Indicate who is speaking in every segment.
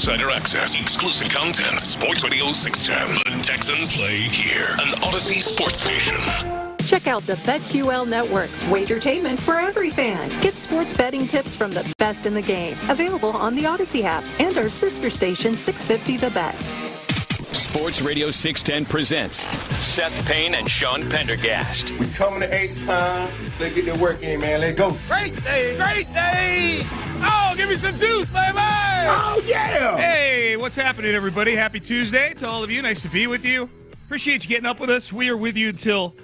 Speaker 1: insider access, exclusive content. Sports Radio 610. The Texans play here. An Odyssey sports station.
Speaker 2: Check out the BetQL Network, wagertainment for every fan. Get sports betting tips from the best in the game. Available on the Odyssey app and our sister station, 650 The Bet.
Speaker 3: Sports Radio 610 presents Seth Payne and Sean Pendergast.
Speaker 4: We coming to H time. Let's get the work in, man. Let's go.
Speaker 5: Great day, great day. Oh, give me some juice, baby.
Speaker 4: Oh, yeah.
Speaker 5: Hey, what's happening, everybody? Happy Tuesday to all of you. Nice to be with you. Appreciate you getting up with us. We are with you until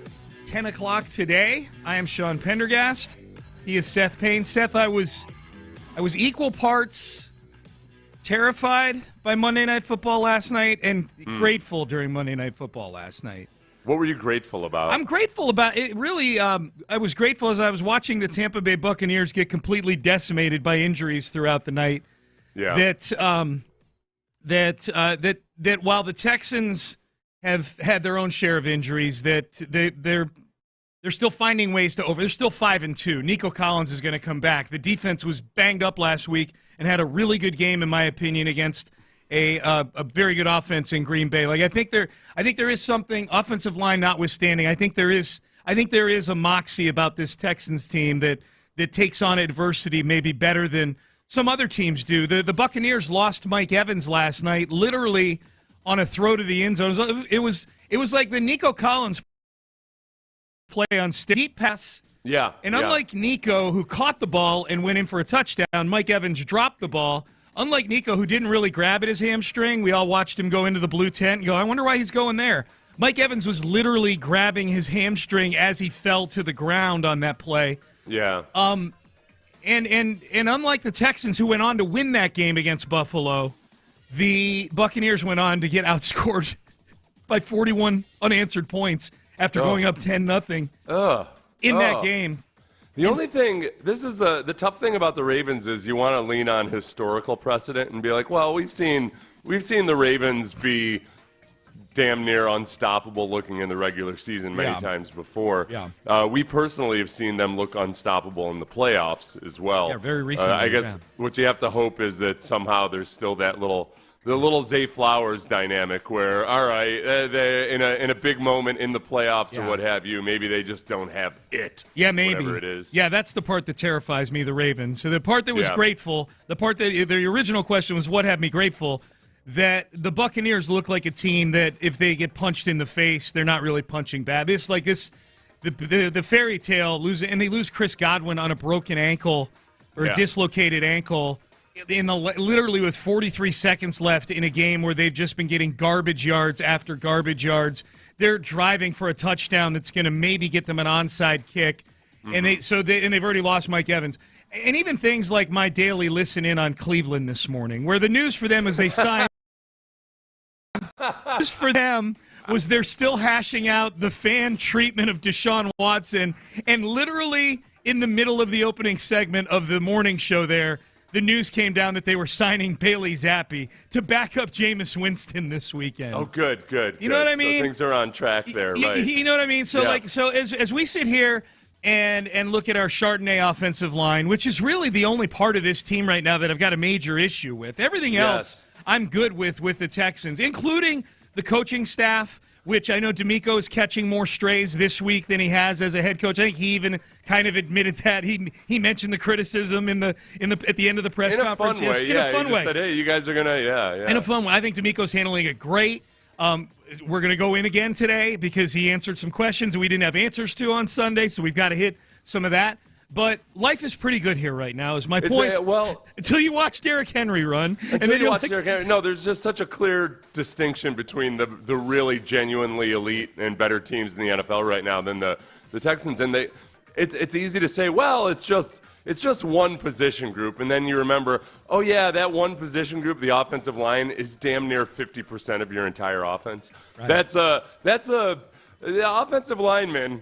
Speaker 5: 10 o'clock today. I am Sean Pendergast. He is Seth Payne. Seth, I was equal parts terrified by Monday Night Football last night and grateful during Monday Night Football last night.
Speaker 6: What were you grateful about?
Speaker 5: I'm grateful about it. Really, I was grateful as I was watching the Tampa Bay Buccaneers get completely decimated by injuries throughout the night.
Speaker 6: Yeah.
Speaker 5: That while the Texans have had their own share of injuries, that they're still finding ways to over. They're still 5-2. Nico Collins is going to come back. The defense was banged up last week and had a really good game, in my opinion, against a very good offense in Green Bay. Like I think there is something, offensive line notwithstanding. I think there is a moxie about this Texans team that takes on adversity maybe better than some other teams do. The Buccaneers lost Mike Evans last night, literally on a throw to the end zone. It was like the Nico Collins play on deep pass.
Speaker 6: Yeah.
Speaker 5: And unlike Nico, who caught the ball and went in for a touchdown, Mike Evans dropped the ball. Unlike Nico, who didn't really grab at his hamstring, we all watched him go into the blue tent and go, I wonder why he's going there. Mike Evans was literally grabbing his hamstring as he fell to the ground on that play.
Speaker 6: Yeah.
Speaker 5: And unlike the Texans, who went on to win that game against Buffalo, the Buccaneers went on to get outscored by 41 unanswered points after going up 10-0 in that game.
Speaker 6: The only thing, this is the tough thing about the Ravens is you want to lean on historical precedent and be like, well, we've seen the Ravens be damn near unstoppable looking in the regular season many times before.
Speaker 5: Yeah.
Speaker 6: We personally have seen them look unstoppable in the playoffs as well.
Speaker 5: Yeah, very recently.
Speaker 6: I guess what you have to hope is that somehow there's still that little Zay Flowers dynamic where, all right, in a big moment in the playoffs or what have you, maybe they just don't have it.
Speaker 5: Yeah, maybe.
Speaker 6: Whatever it is.
Speaker 5: Yeah, that's the part that terrifies me, the Ravens. So the part that was grateful, the part that the original question was what had me grateful, that the Buccaneers look like a team that if they get punched in the face, they're not really punching bad. The fairy tale, they lose Chris Godwin on a broken ankle or a dislocated ankle. Literally with 43 seconds left in a game where they've just been getting garbage yards after garbage yards. They're driving for a touchdown that's going to maybe get them an onside kick, and they've already lost Mike Evans. And even things like my daily listen in on Cleveland this morning, where the news for them is they signed. News for them was they're still hashing out the fan treatment of Deshaun Watson, and literally in the middle of the opening segment of the morning show there, the news came down that they were signing Bailey Zappi to back up Jameis Winston this weekend.
Speaker 6: Oh, good.
Speaker 5: You know what I mean?
Speaker 6: So things are on track there, right?
Speaker 5: You know what I mean? So, as we sit here and look at our Chardonnay offensive line, which is really the only part of this team right now that I've got a major issue with. Everything else I'm good with the Texans, including the coaching staff, which I know DeMeco is catching more strays this week than he has as a head coach. I think he even kind of admitted that. He mentioned the criticism at the end of the press conference.
Speaker 6: In a fun way. Said, hey, you guys are gonna, In
Speaker 5: a fun way. I think DeMeco's handling it great. We're gonna go in again today because he answered some questions we didn't have answers to on Sunday, so we've got to hit some of that. But life is pretty good here right now, is my point. Until you watch Derrick Henry run.
Speaker 6: Derrick Henry. No, there's just such a clear distinction between the really genuinely elite and better teams in the NFL right now than the Texans. And it's easy to say, well, it's just one position group. And then you remember, oh, yeah, that one position group, the offensive line, is damn near 50% of your entire offense. Right. The offensive linemen,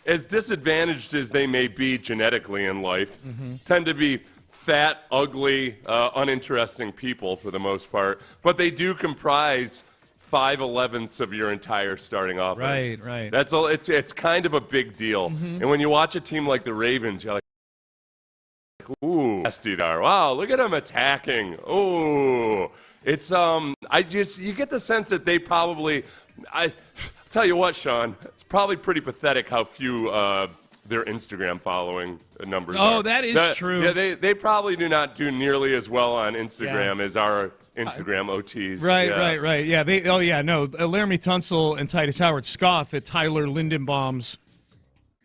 Speaker 6: as disadvantaged as they may be genetically in life, tend to be fat, ugly, uninteresting people for the most part. But they do comprise 5/11ths of your entire starting offense.
Speaker 5: Right.
Speaker 6: That's all. It's kind of a big deal. And when you watch a team like the Ravens, you're like, ooh, nasty there. Wow, look at him attacking. Oh, it's you get the sense that they probably. I tell you what, Sean, it's probably pretty pathetic how few their Instagram following numbers are.
Speaker 5: Oh, that is true.
Speaker 6: Yeah, they probably do not do nearly as well on Instagram as our Instagram OTs.
Speaker 5: Right. Yeah, Laramie Tunsil and Titus Howard scoff at Tyler Lindenbaum's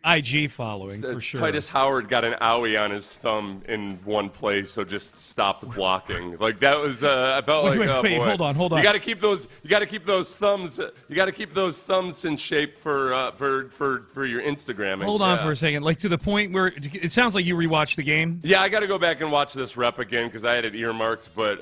Speaker 5: IG following, for sure.
Speaker 6: Titus Howard got an owie on his thumb in one play, so just stopped blocking. Like that was, I felt
Speaker 5: wait,
Speaker 6: boy.
Speaker 5: Hold on.
Speaker 6: You got to keep those. You got to keep those thumbs. You got to keep those thumbs in shape for your Instagram.
Speaker 5: Hold on for a second. Like to the point where it sounds like you rewatched the game.
Speaker 6: Yeah, I got to go back and watch this rep again because I had it earmarked. But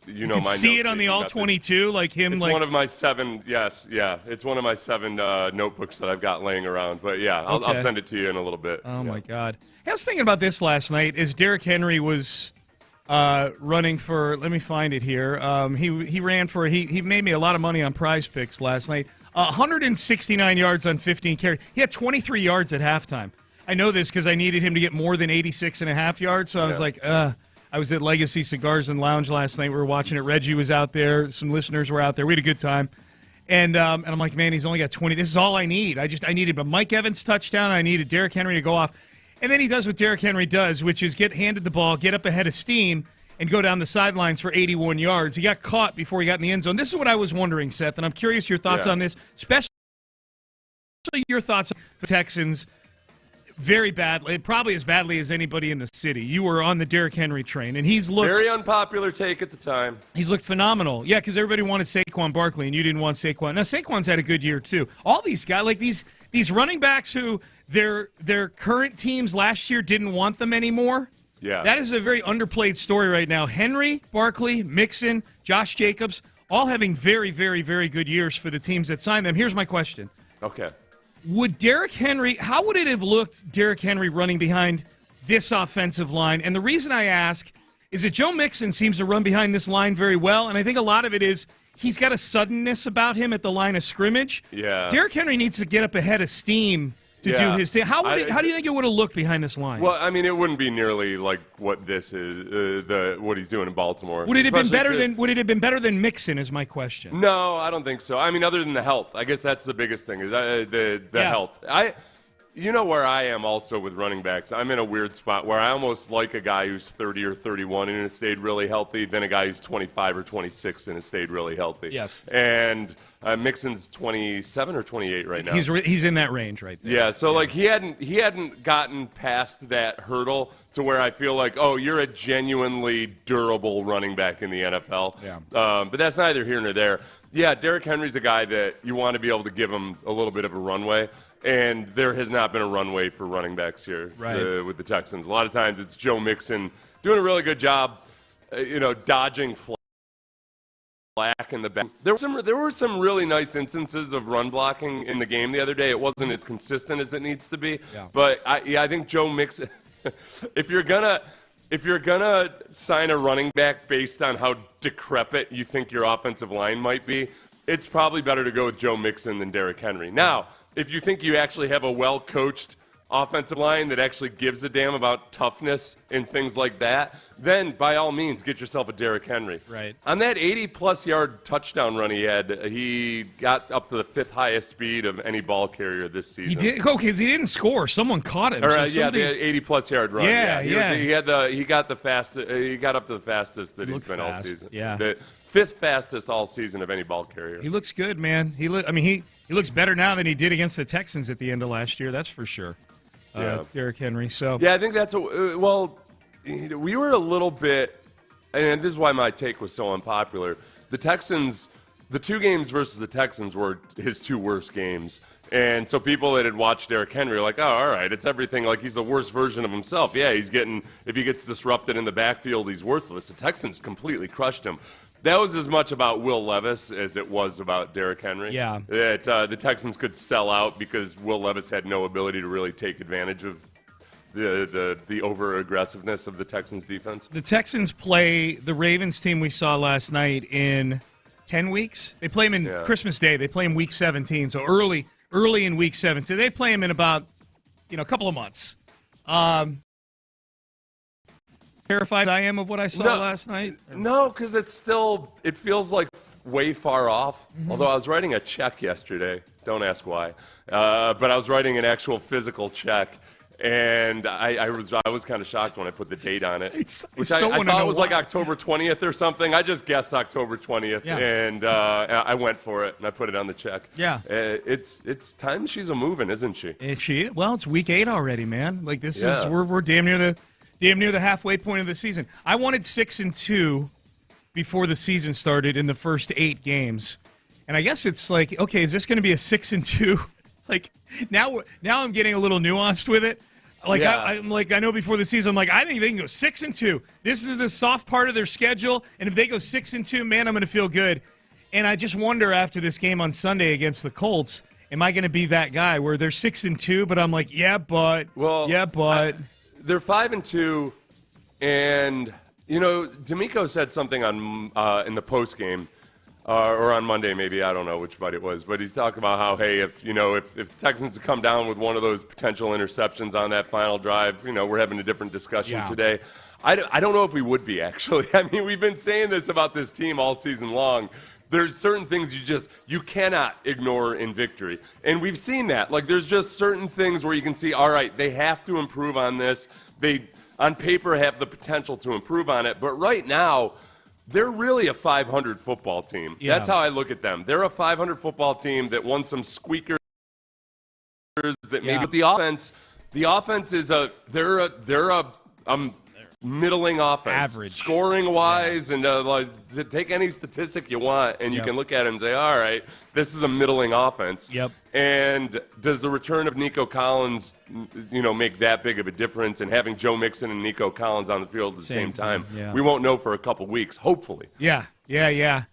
Speaker 6: you know, my
Speaker 5: see it on the all 22, like him.
Speaker 6: It's one of my 7. Yes, yeah, it's one of my 7 notebooks that I've got laying around. But yeah. I'll send it to you in a little bit.
Speaker 5: Oh, my God. I was thinking about this last night as Derrick Henry was running for, let me find it here. He ran for, he made me a lot of money on Prize Picks last night. 169 yards on 15 carries. He had 23 yards at halftime. I know this because I needed him to get more than 86.5 yards, so I was like, I was at Legacy Cigars and Lounge last night. We were watching it. Reggie was out there. Some listeners were out there. We had a good time. And I'm like, man, he's only got 20. This is all I need. I needed a Mike Evans touchdown. I needed Derrick Henry to go off. And then he does what Derrick Henry does, which is get handed the ball, get up ahead of steam, and go down the sidelines for 81 yards. He got caught before he got in the end zone. This is what I was wondering, Seth, and I'm curious your thoughts on this, especially your thoughts on the Texans. Very badly, probably as badly as anybody in the city. You were on the Derrick Henry train, and he's looked
Speaker 6: very unpopular take at the time.
Speaker 5: He's looked phenomenal. Yeah, because everybody wanted Saquon Barkley, and you didn't want Saquon. Now Saquon's had a good year too. All these guys, like these running backs, who their current teams last year didn't want them anymore.
Speaker 6: Yeah,
Speaker 5: that is a very underplayed story right now. Henry, Barkley, Mixon, Josh Jacobs, all having very, very, very good years for the teams that signed them. Here's my question.
Speaker 6: Okay.
Speaker 5: Would Derrick Henry, how would it have looked, Derrick Henry running behind this offensive line? And the reason I ask is that Joe Mixon seems to run behind this line very well, and I think a lot of it is he's got a suddenness about him at the line of scrimmage.
Speaker 6: Yeah.
Speaker 5: Derrick Henry needs to get up ahead of steam to do his thing. How do you think it would have looked behind this line?
Speaker 6: Well, I mean, it wouldn't be nearly like what this is, what he's doing in Baltimore.
Speaker 5: Would it have been better than Mixon? Is my question.
Speaker 6: No, I don't think so. I mean, other than the health, I guess that's the biggest thing is the health. You know where I am also with running backs. I'm in a weird spot where I almost like a guy who's 30 or 31 and has stayed really healthy than a guy who's 25 or 26 and has stayed really healthy.
Speaker 5: Yes.
Speaker 6: And Mixon's 27 or 28 right now.
Speaker 5: He's in that range right there.
Speaker 6: Yeah, so like he hadn't gotten past that hurdle to where I feel like, oh, you're a genuinely durable running back in the NFL.
Speaker 5: Yeah.
Speaker 6: But that's neither here nor there. Yeah, Derrick Henry's a guy that you want to be able to give him a little bit of a runway. And there has not been a runway for running backs here with the Texans. A lot of times it's Joe Mixon doing a really good job, dodging flack in the back. There were some really nice instances of run blocking in the game the other day. It wasn't as consistent as it needs to be.
Speaker 5: Yeah.
Speaker 6: But I think Joe Mixon, if you're gonna sign a running back based on how decrepit you think your offensive line might be, it's probably better to go with Joe Mixon than Derrick Henry. Now, if you think you actually have a well-coached offensive line that actually gives a damn about toughness and things like that, then by all means get yourself a Derrick Henry.
Speaker 5: Right.
Speaker 6: On that 80-plus yard touchdown run he got up to the 5th highest speed of any ball carrier this season.
Speaker 5: He did, because he didn't score. Someone caught him.
Speaker 6: The 80-plus yard run. He got up to the fastest that he's been all season.
Speaker 5: Yeah.
Speaker 6: The 5th fastest all season of any ball carrier.
Speaker 5: He looks good, man. He looks better now than he did against the Texans at the end of last year. That's for sure. Derrick Henry. So
Speaker 6: yeah, I think that's we were a little bit, and this is why my take was so unpopular. The Texans, the 2 games versus the Texans were his 2 worst games. And so people that had watched Derrick Henry are like, oh, all right, it's everything. Like, he's the worst version of himself. Yeah, if he gets disrupted in the backfield, he's worthless. The Texans completely crushed him. That was as much about Will Levis as it was about Derrick Henry.
Speaker 5: Yeah.
Speaker 6: That the Texans could sell out because Will Levis had no ability to really take advantage of the over-aggressiveness of the Texans defense.
Speaker 5: The Texans play the Ravens team we saw last night in 10 weeks. They play them in Christmas Day. They play them week 17, so early in week 17. They play them in about a couple of months. terrified I am of what I saw last night?
Speaker 6: No, because it feels like way far off. Mm-hmm. Although I was writing a check yesterday. Don't ask why. But I was writing an actual physical check. And I was kind of shocked when I put the date on it, which I thought it was like October 20th or something. I just guessed October 20th, and I went for it, and I put it on the check.
Speaker 5: Yeah.
Speaker 6: It's time she's a moving, isn't she?
Speaker 5: Is she? Well, it's week 8 already, man. Like this is we're damn near the halfway point of the season. I wanted 6-2 before the season started in the first 8 games, and I guess it's like, okay, is this going to be a 6-2? Like now I'm getting a little nuanced with it. Like I know before the season, I'm like, I think they can go 6-2. This is the soft part of their schedule, and if they go 6-2, man, I'm going to feel good. And I just wonder after this game on Sunday against the Colts, am I going to be that guy where they're 6-2, but I'm like, they're
Speaker 6: 5-2, and DeMeco said something on in the post game. Or on Monday, maybe. I don't know which fight it was. But he's talking about how, hey, if the Texans come down with one of those potential interceptions on that final drive, we're having a different discussion today. I don't know if we would be, actually. I mean, we've been saying this about this team all season long. There's certain things you cannot ignore in victory. And we've seen that. Like, there's just certain things where you can see, all right, they have to improve on this. They, on paper, have the potential to improve on it. But right now, they're really a 500 football team. Yeah. That's how I look at them. They're a 500 football team that won some squeakers that maybe. But the offense is they're a middling offense.
Speaker 5: Average.
Speaker 6: Scoring wise, and take any statistic you want, and you can look at it and say, all right, this is a middling offense.
Speaker 5: Yep.
Speaker 6: And does the return of Nico Collins, make that big of a difference? And having Joe Mixon and Nico Collins on the field at the same time, we won't know for a couple weeks, hopefully.
Speaker 5: Yeah. The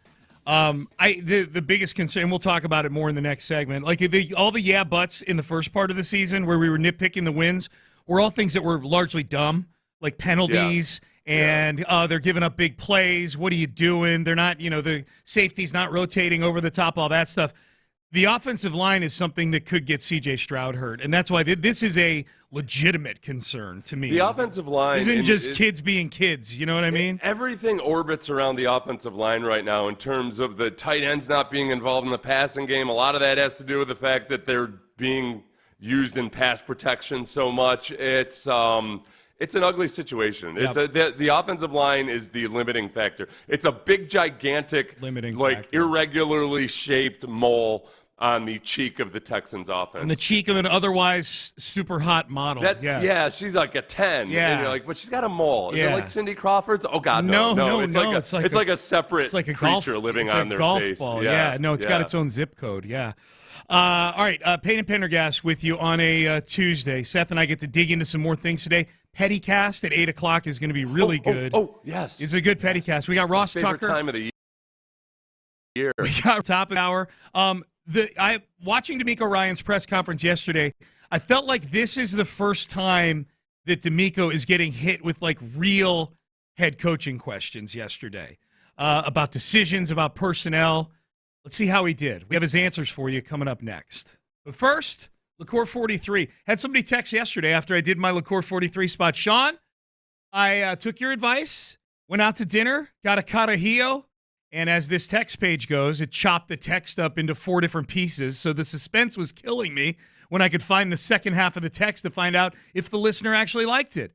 Speaker 5: biggest concern, we'll talk about it more in the next segment, like all the buts in the first part of the season where we were nitpicking the wins were all things that were largely dumb, like penalties and they're giving up big plays. What are you doing? They're not, the safety's not rotating over the top, all that stuff. The offensive line is something that could get C.J. Stroud hurt, and that's why this is a legitimate concern to me.
Speaker 6: The offensive line
Speaker 5: isn't just kids being kids, you know what I mean?
Speaker 6: Everything orbits around the offensive line right now in terms of the tight ends not being involved in the passing game. A lot of that has to do with the fact that they're being used in pass protection so much. It's an ugly situation.
Speaker 5: Yep.
Speaker 6: The offensive line is the limiting factor. It's a big, gigantic, irregularly shaped mole on the cheek of the Texans offense.
Speaker 5: On the cheek of an otherwise super hot model.
Speaker 6: Yeah, she's like a 10.
Speaker 5: Yeah.
Speaker 6: And you're like, but she's got a mole. Is it like Cindy Crawford's? Oh, God, no. It's like a separate creature living on their face.
Speaker 5: It's like a golf ball. Yeah. No, it's got its own zip code. Yeah. All right, Payne and Pendergast with you on a Tuesday. Seth and I get to dig into some more things today. Pettycast at 8 o'clock is going to be really good.
Speaker 6: Oh, yes.
Speaker 5: It's a good Pettycast. We got Ross
Speaker 6: favorite
Speaker 5: Tucker.
Speaker 6: Time of the year.
Speaker 5: We got top of the hour. Watching DeMeco Ryans' press conference yesterday, I felt like this is the first time that DeMeco is getting hit with like real head coaching questions yesterday about decisions, about personnel. Let's see how he did. We have his answers for you coming up next. But first, Liqueur 43. Had somebody text yesterday after I did my Liqueur 43 spot. Sean, I took your advice, went out to dinner, got a Carajillo, and as this text page goes, it chopped the text up into 4 different pieces, so the suspense was killing me when I could find the second half of the text to find out if the listener actually liked it.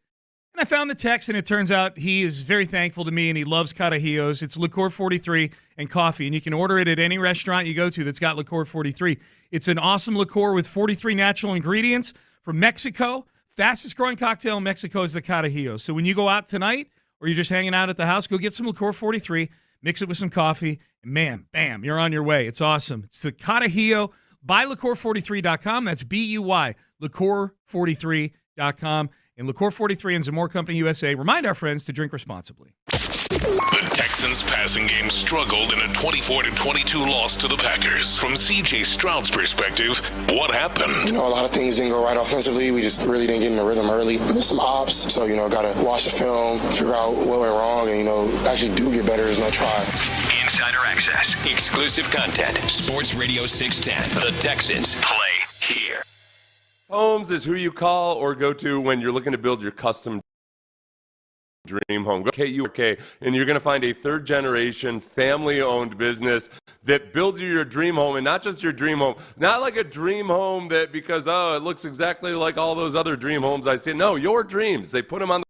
Speaker 5: And I found the text, and it turns out he is very thankful to me, and he loves Carajillos. It's Liqueur 43 and coffee, and you can order it at any restaurant you go to that's got Liqueur 43. It's an awesome liqueur with 43 natural ingredients from Mexico. Fastest growing cocktail in Mexico is the Carajillo. So when you go out tonight or you're just hanging out at the house, go get some Liqueur 43, mix it with some coffee, and man, bam, you're on your way. It's awesome. It's the Carajillo. Buy liqueur43.com. That's B-U-Y, liqueur43.com. And Liqueur 43 and Zamore Company USA remind our friends to drink responsibly.
Speaker 1: The Texans passing game struggled in a 24-22 loss to the Packers. From C.J. Stroud's perspective, what happened?
Speaker 7: A lot of things didn't go right offensively. We just really didn't get in the rhythm early. Missed some ops. So, got to watch the film, figure out what went wrong, and, actually do get better as no try.
Speaker 3: Insider access. Exclusive content. Sports Radio 610. The Texans play here.
Speaker 6: Homes is who you call or go to when you're looking to build your custom dream home. Go to KURK, and you're going to find a third-generation, family-owned business that builds you your dream home, and not just your dream home, not like a dream home that because, it looks exactly like all those other dream homes I see. No, your dreams. They put them on the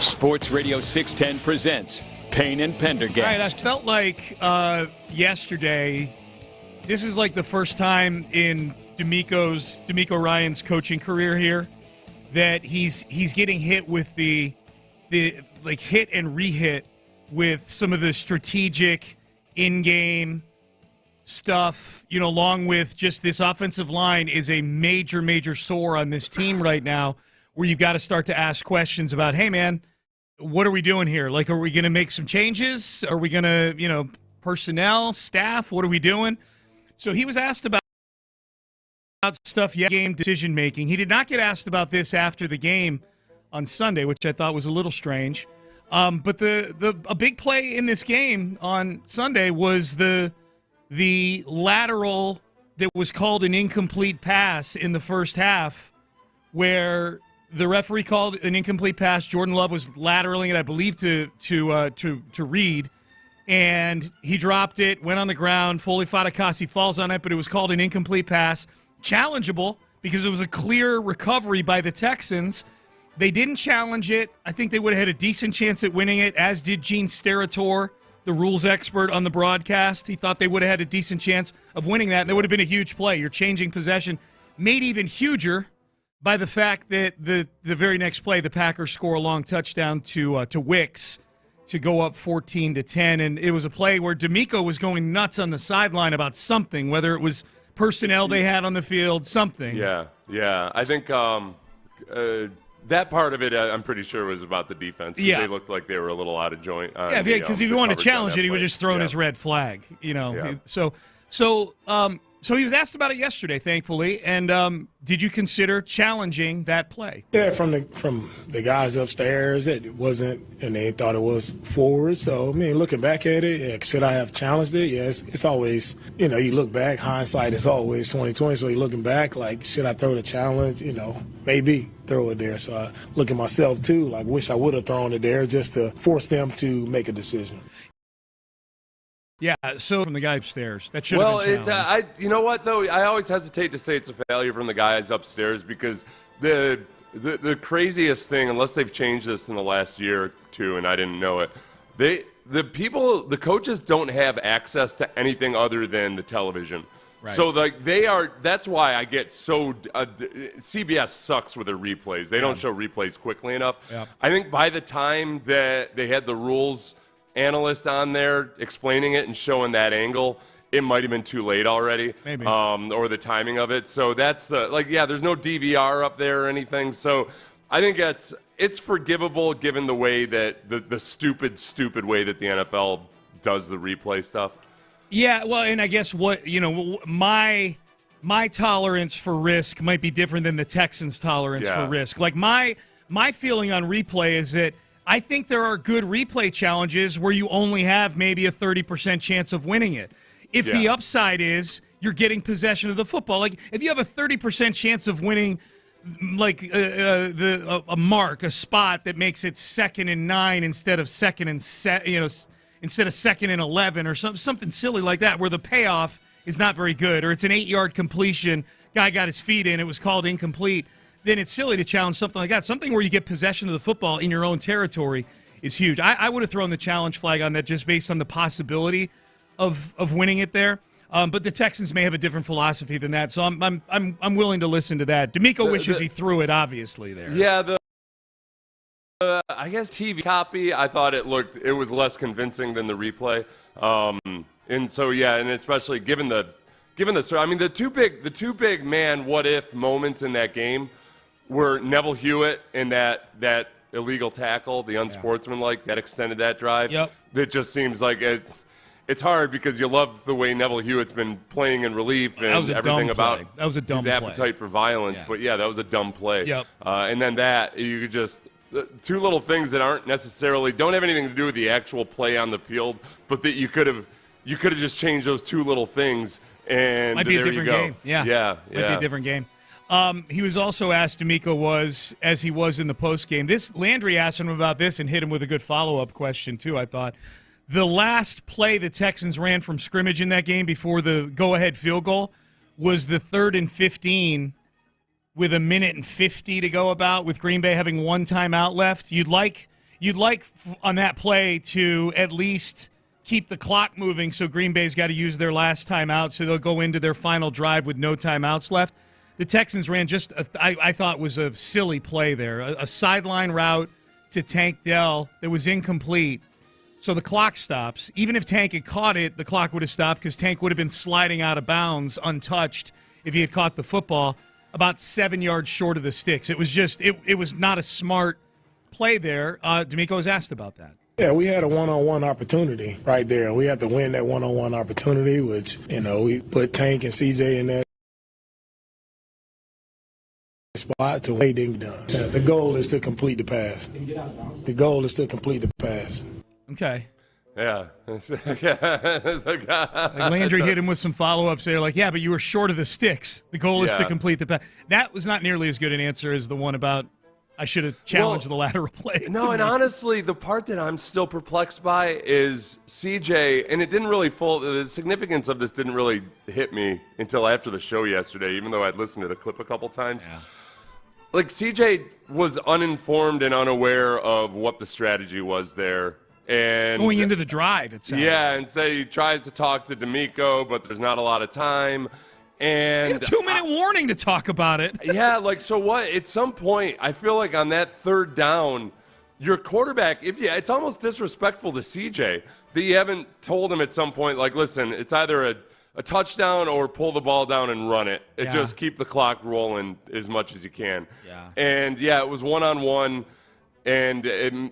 Speaker 3: Sports Radio 610 presents Payne and Pendergast.
Speaker 5: All right, I felt like yesterday, this is like the first time in DeMeco Ryans' coaching career here that he's getting hit with the like hit and re-hit with some of the strategic in-game stuff, along with just this offensive line is a major sore on this team right now, where you've got to start to ask questions about, hey, man, what are we doing here? Like, are we going to make some changes? Are we going to, personnel, staff, what are we doing? So he was asked about stuff, game decision-making. He did not get asked about this after the game on Sunday, which I thought was a little strange. But a big play in this game on Sunday was the lateral that was called an incomplete pass in the first half, where the referee called an incomplete pass. Jordan Love was lateraling it, I believe, to Reed, and he dropped it, went on the ground. Foley Fatukasi falls on it, but it was called an incomplete pass. Challengeable because it was a clear recovery by the Texans. They didn't challenge it. I think they would have had a decent chance at winning it, as did Gene Steratore, the rules expert on the broadcast. He thought they would have had a decent chance of winning that. That would have been a huge play. You're changing possession. Made even huger by the fact that the very next play, the Packers score a long touchdown to Wicks to go up 14-10. And it was a play where DeMeco was going nuts on the sideline about something, whether it was personnel they had on the field, something.
Speaker 6: Yeah. I think that part of it, I'm pretty sure, was about the defense.
Speaker 5: Yeah.
Speaker 6: They looked like they were a little out of joint.
Speaker 5: Because if you wanted to challenge it, he would just throw his red flag.
Speaker 6: Yeah.
Speaker 5: So he was asked about it yesterday, thankfully. And did you consider challenging that play?
Speaker 8: Yeah, from the guys upstairs, it wasn't, and they thought it was forward. So, looking back at it, yeah, should I have challenged it? Yes, it's always, you look back, hindsight is always 20/20. So you're looking back, like, should I throw the challenge? Maybe throw it there. So I look at myself too, like, wish I would have thrown it there just to force them to make a decision.
Speaker 5: Yeah, so from the guy upstairs, that should have been challenged.
Speaker 6: You know what, though? I always hesitate to say it's a failure from the guys upstairs, because the craziest thing, unless they've changed this in the last year or two and I didn't know it, the coaches don't have access to anything other than the television. Right. So that's why I get so CBS sucks with their replays. They don't show replays quickly enough. Yeah. I think by the time that they had the rules analyst on there explaining it and showing that angle, it might have been too late already.
Speaker 5: Maybe.
Speaker 6: Or the timing of it. So that's there's no DVR up there or anything. So I think it's forgivable given the way that the stupid way that the NFL does the replay stuff.
Speaker 5: Yeah, well, and I guess my tolerance for risk might be different than the Texans' tolerance for risk. Like my feeling on replay is that I think there are good replay challenges where you only have maybe a 30% chance of winning it. If the upside is you're getting possession of the football, like if you have a 30% chance of winning, like a spot that makes it 2nd and 9 instead of 2nd and instead of 2nd and 11 or something silly like that, where the payoff is not very good, or it's an 8-yard completion, guy got his feet in, it was called incomplete, then it's silly to challenge something like that. Something where you get possession of the football in your own territory is huge. I would have thrown the challenge flag on that just based on the possibility of winning it there. But the Texans may have a different philosophy than that, so I'm willing to listen to that. DeMeco wishes he threw it, obviously, there.
Speaker 6: Yeah, I guess TV copy, I thought it was less convincing than the replay. And so, and especially given the two big man what if moments in that game were Neville Hewitt and that illegal tackle, the unsportsmanlike that extended that drive.
Speaker 5: Yep.
Speaker 6: It just seems like it's hard because you love the way Neville Hewitt's been playing in relief and everything about his appetite for violence. Yeah. But that was a dumb play.
Speaker 5: Yep.
Speaker 6: And then you could just two little things that don't have anything to do with the actual play on the field, but that you could have just changed those two little things, and
Speaker 5: might be a different game.
Speaker 6: Yeah.
Speaker 5: Might be a different game. He was also asked, DeMeco as he was in the post game. Landry asked him about this and hit him with a good follow-up question too, I thought. The last play the Texans ran from scrimmage in that game before the go-ahead field goal was the 3rd and 15 with 1:50 to go about, with Green Bay having one timeout left. You'd like you'd like on that play to at least keep the clock moving, so Green Bay's got to use their last timeout, so they'll go into their final drive with no timeouts left. The Texans ran I thought was a silly play there, a sideline route to Tank Dell that was incomplete. So the clock stops. Even if Tank had caught it, the clock would have stopped because Tank would have been sliding out of bounds untouched if he had caught the football about 7 yards short of the sticks. It was just it was not a smart play there. DeMeco was asked about that.
Speaker 8: Yeah, we had a one-on-one opportunity right there. We had to win that one-on-one opportunity, which, we put Tank and CJ in that spot to they didn't get done. Yeah, the goal is to complete the pass. The goal is to complete the pass.
Speaker 5: Okay.
Speaker 6: Yeah.
Speaker 5: Like Landry hit him with some follow-ups there, like, yeah, but you were short of the sticks. The goal is to complete the pass. That was not nearly as good an answer as the one about I should have challenged the lateral play.
Speaker 6: No, and honestly, the part that I'm still perplexed by is CJ, and it didn't really the significance of this didn't really hit me until after the show yesterday, even though I'd listened to the clip a couple times.
Speaker 5: Yeah.
Speaker 6: Like, CJ was uninformed and unaware of what the strategy was there. And
Speaker 5: going into the drive, it sounds.
Speaker 6: Yeah, and say he tries to talk to DeMeco, but there's not a lot of time. And
Speaker 5: a 2-minute warning to talk about it.
Speaker 6: Yeah, so what? At some point, I feel like on that third down, your quarterback, it's almost disrespectful to CJ that you haven't told him at some point, like, listen, it's either a touchdown or pull the ball down and run it. Just keep the clock rolling as much as you can.
Speaker 5: Yeah.
Speaker 6: And, it was one-on-one. And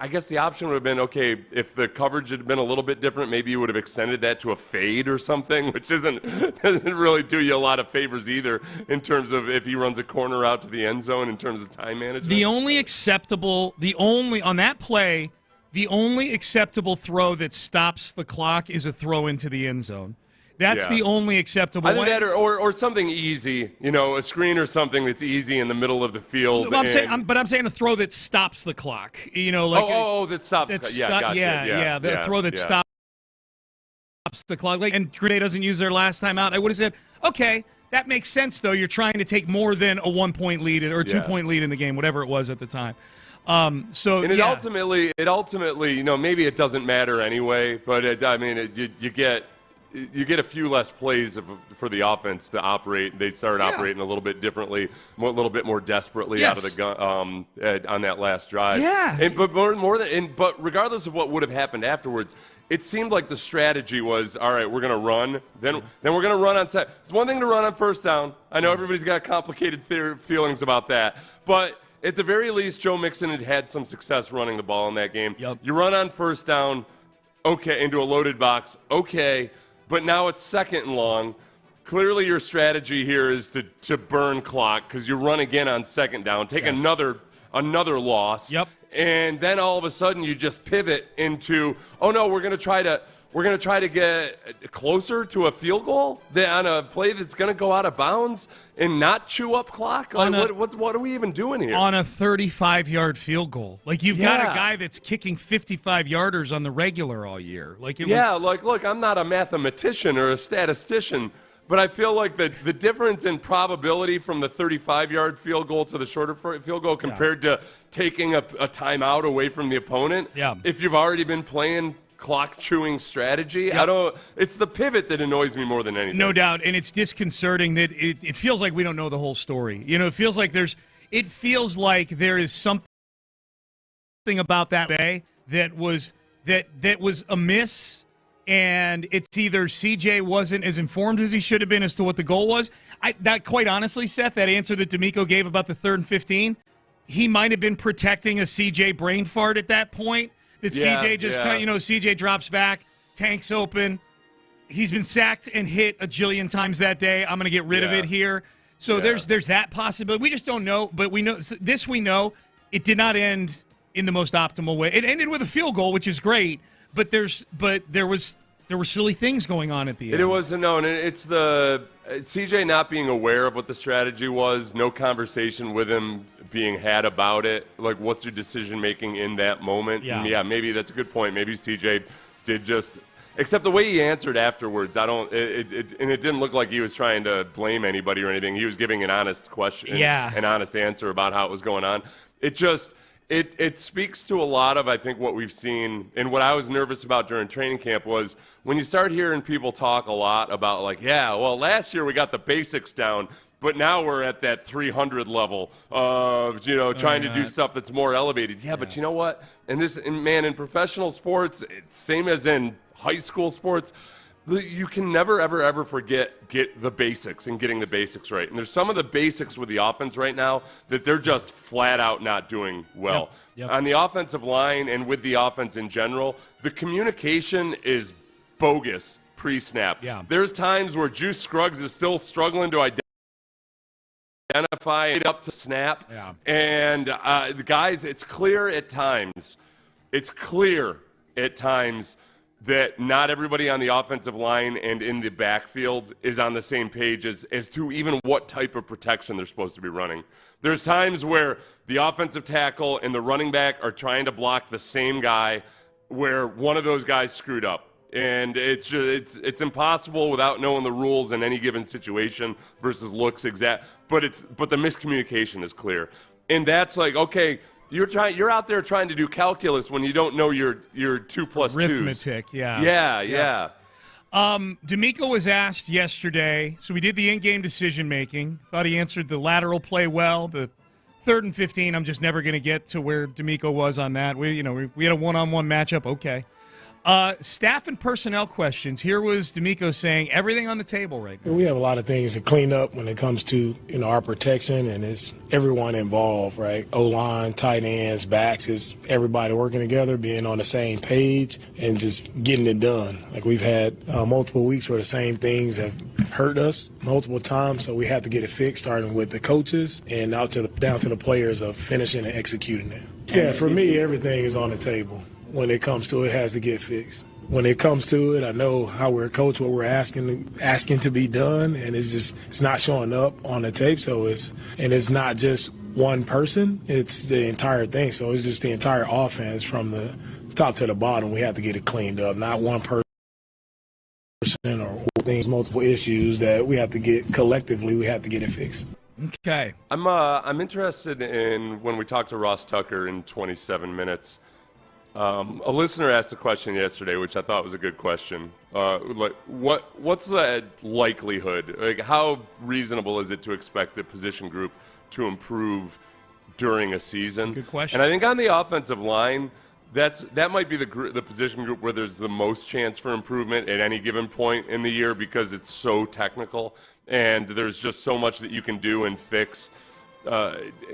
Speaker 6: I guess the option would have been, okay, if the coverage had been a little bit different, maybe you would have extended that to a fade or something, which doesn't really do you a lot of favors either in terms of if he runs a corner out to the end zone in terms of time management.
Speaker 5: On that play, the only acceptable throw that stops the clock is a throw into the end zone. That's the only acceptable one.
Speaker 6: That or something easy, a screen or something that's easy in the middle of the field.
Speaker 5: I'm saying a throw that stops the clock.
Speaker 6: That stops. Gotcha.
Speaker 5: The throw that stops the clock. And Green Bay doesn't use their last time out. I would have said, okay, that makes sense, though. You're trying to take more than a 1-point lead or 2-point lead in the game, whatever it was at the time.
Speaker 6: It ultimately, maybe it doesn't matter anyway, but you get a few less plays for the offense to operate. They started operating a little bit differently, a little bit more desperately out of the gun on that last drive.
Speaker 5: Yeah.
Speaker 6: But regardless of what would have happened afterwards, it seemed like the strategy was, all right, we're going to run. Then we're going to run on set. It's one thing to run on first down. I know everybody's got complicated feelings about that, but at the very least, Joe Mixon had some success running the ball in that game.
Speaker 5: Yep.
Speaker 6: You run on first down, okay, into a loaded box, okay. But now it's second and long. Clearly your strategy here is to burn clock because you run again on second down, take another loss.
Speaker 5: Yep.
Speaker 6: And then all of a sudden you just pivot into, oh no, we're going to try to get closer to a field goal on a play that's going to go out of bounds and not chew up clock? What are we even doing here?
Speaker 5: On a 35-yard field goal. Like, you've got a guy that's kicking 55-yarders on the regular all year. Look,
Speaker 6: I'm not a mathematician or a statistician, but I feel like the difference in probability from the 35-yard field goal to the shorter field goal compared to taking a timeout away from the opponent, if you've already been playing clock chewing strategy. It's the pivot that annoys me more than anything.
Speaker 5: No doubt. And it's disconcerting that it feels like we don't know the whole story. It feels like there is something about that play that was amiss, and it's either CJ wasn't as informed as he should have been as to what the goal was. Quite honestly, Seth, that answer that DeMeco gave about the 3rd and 15, he might have been protecting a CJ brain fart at that point. That CJ CJ drops back, Tank's open. He's been sacked and hit a jillion times that day. I'm going to get rid of it here. So there's that possibility. We just don't know, but we know it did not end in the most optimal way. It ended with a field goal, which is great, but there were silly things going on at the end.
Speaker 6: It was and it's the CJ not being aware of what the strategy was, no conversation with him being had about it. Like, what's your decision making in that moment?
Speaker 5: Yeah,
Speaker 6: maybe that's a good point. Maybe CJ did just, except the way he answered afterwards, and it didn't look like he was trying to blame anybody or anything. He was giving an honest question, an honest answer about how it was going on. it speaks to a lot of, I think, what we've seen. And what I was nervous about during training camp was when you start hearing people talk a lot about, like, yeah, well, last year we got the basics down, but now we're at that 300 level of, trying to do stuff that's more elevated. Yeah, but you know what? And in professional sports, same as in high school sports, you can never, ever, ever get the basics and getting the basics right. And there's some of the basics with the offense right now that they're just flat out not doing well.
Speaker 5: Yep.
Speaker 6: On the offensive line and with the offense in general, the communication is bogus pre-snap.
Speaker 5: Yeah.
Speaker 6: There's times where Juice Scruggs is still struggling to identify it up to snap.
Speaker 5: Yeah.
Speaker 6: And the guys, it's clear at times that not everybody on the offensive line and in the backfield is on the same page as to even what type of protection they're supposed to be running. There's times where the offensive tackle and the running back are trying to block the same guy where one of those guys screwed up. And it's impossible without knowing the rules in any given situation versus looks exact. But the miscommunication is clear. And that's like, okay, you're out there trying to do calculus when you don't know your 2 plus 2s.
Speaker 5: Arithmetic, yeah.
Speaker 6: Yeah.
Speaker 5: DeMeco was asked yesterday, so we did the in-game decision-making. Thought he answered the lateral play well. The 3rd and 15, I'm just never going to get to where DeMeco was on that. We had a one-on-one matchup, okay. Staff and personnel questions. Here was DeMeco saying everything on the table right now.
Speaker 8: We have a lot of things to clean up when it comes to our protection, and it's everyone involved, right? O-line, tight ends, backs, is everybody working together, being on the same page, and just getting it done. Like we've had multiple weeks where the same things have hurt us multiple times, so we have to get it fixed, starting with the coaches and down to the players of finishing and executing it. Yeah, for me, everything is on the table. When it comes to it, has to get fixed. When it comes to it, I know how we're coached, what we're asking to be done, and it's not showing up on the tape. So it's not just one person; it's the entire thing. So it's just the entire offense from the top to the bottom. We have to get it cleaned up, not one person or things, multiple issues that we have to get collectively. We have to get it fixed.
Speaker 5: Okay.
Speaker 6: I'm interested in when we talked to Ross Tucker in 27 minutes. A listener asked a question yesterday, which I thought was a good question. What's the likelihood? Like, how reasonable is it to expect the position group to improve during a season?
Speaker 5: Good question.
Speaker 6: And I think on the offensive line, that might be the position group where there's the most chance for improvement at any given point in the year because it's so technical and there's just so much that you can do and fix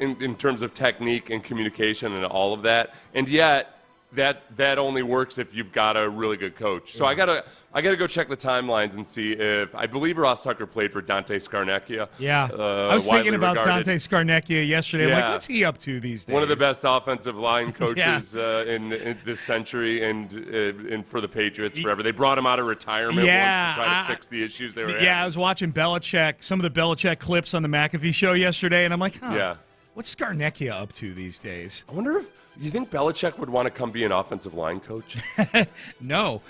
Speaker 6: in terms of technique and communication and all of that. And yet, that only works if you've got a really good coach. So I gotta go check the timelines and see if I believe Ross Tucker played for Dante Scarnecchia.
Speaker 5: Yeah, I was thinking about Dante Scarnecchia yesterday. I'm like, what's he up to these days?
Speaker 6: One of the best offensive line coaches in this century and for the Patriots forever. They brought him out of retirement once to try to fix the issues they were having.
Speaker 5: Yeah, I was watching some of the Belichick clips on the McAfee show yesterday, and I'm like, what's Scarnecchia up to these days?
Speaker 6: I wonder if. Do you think Belichick would want to come be an offensive line coach?
Speaker 5: No.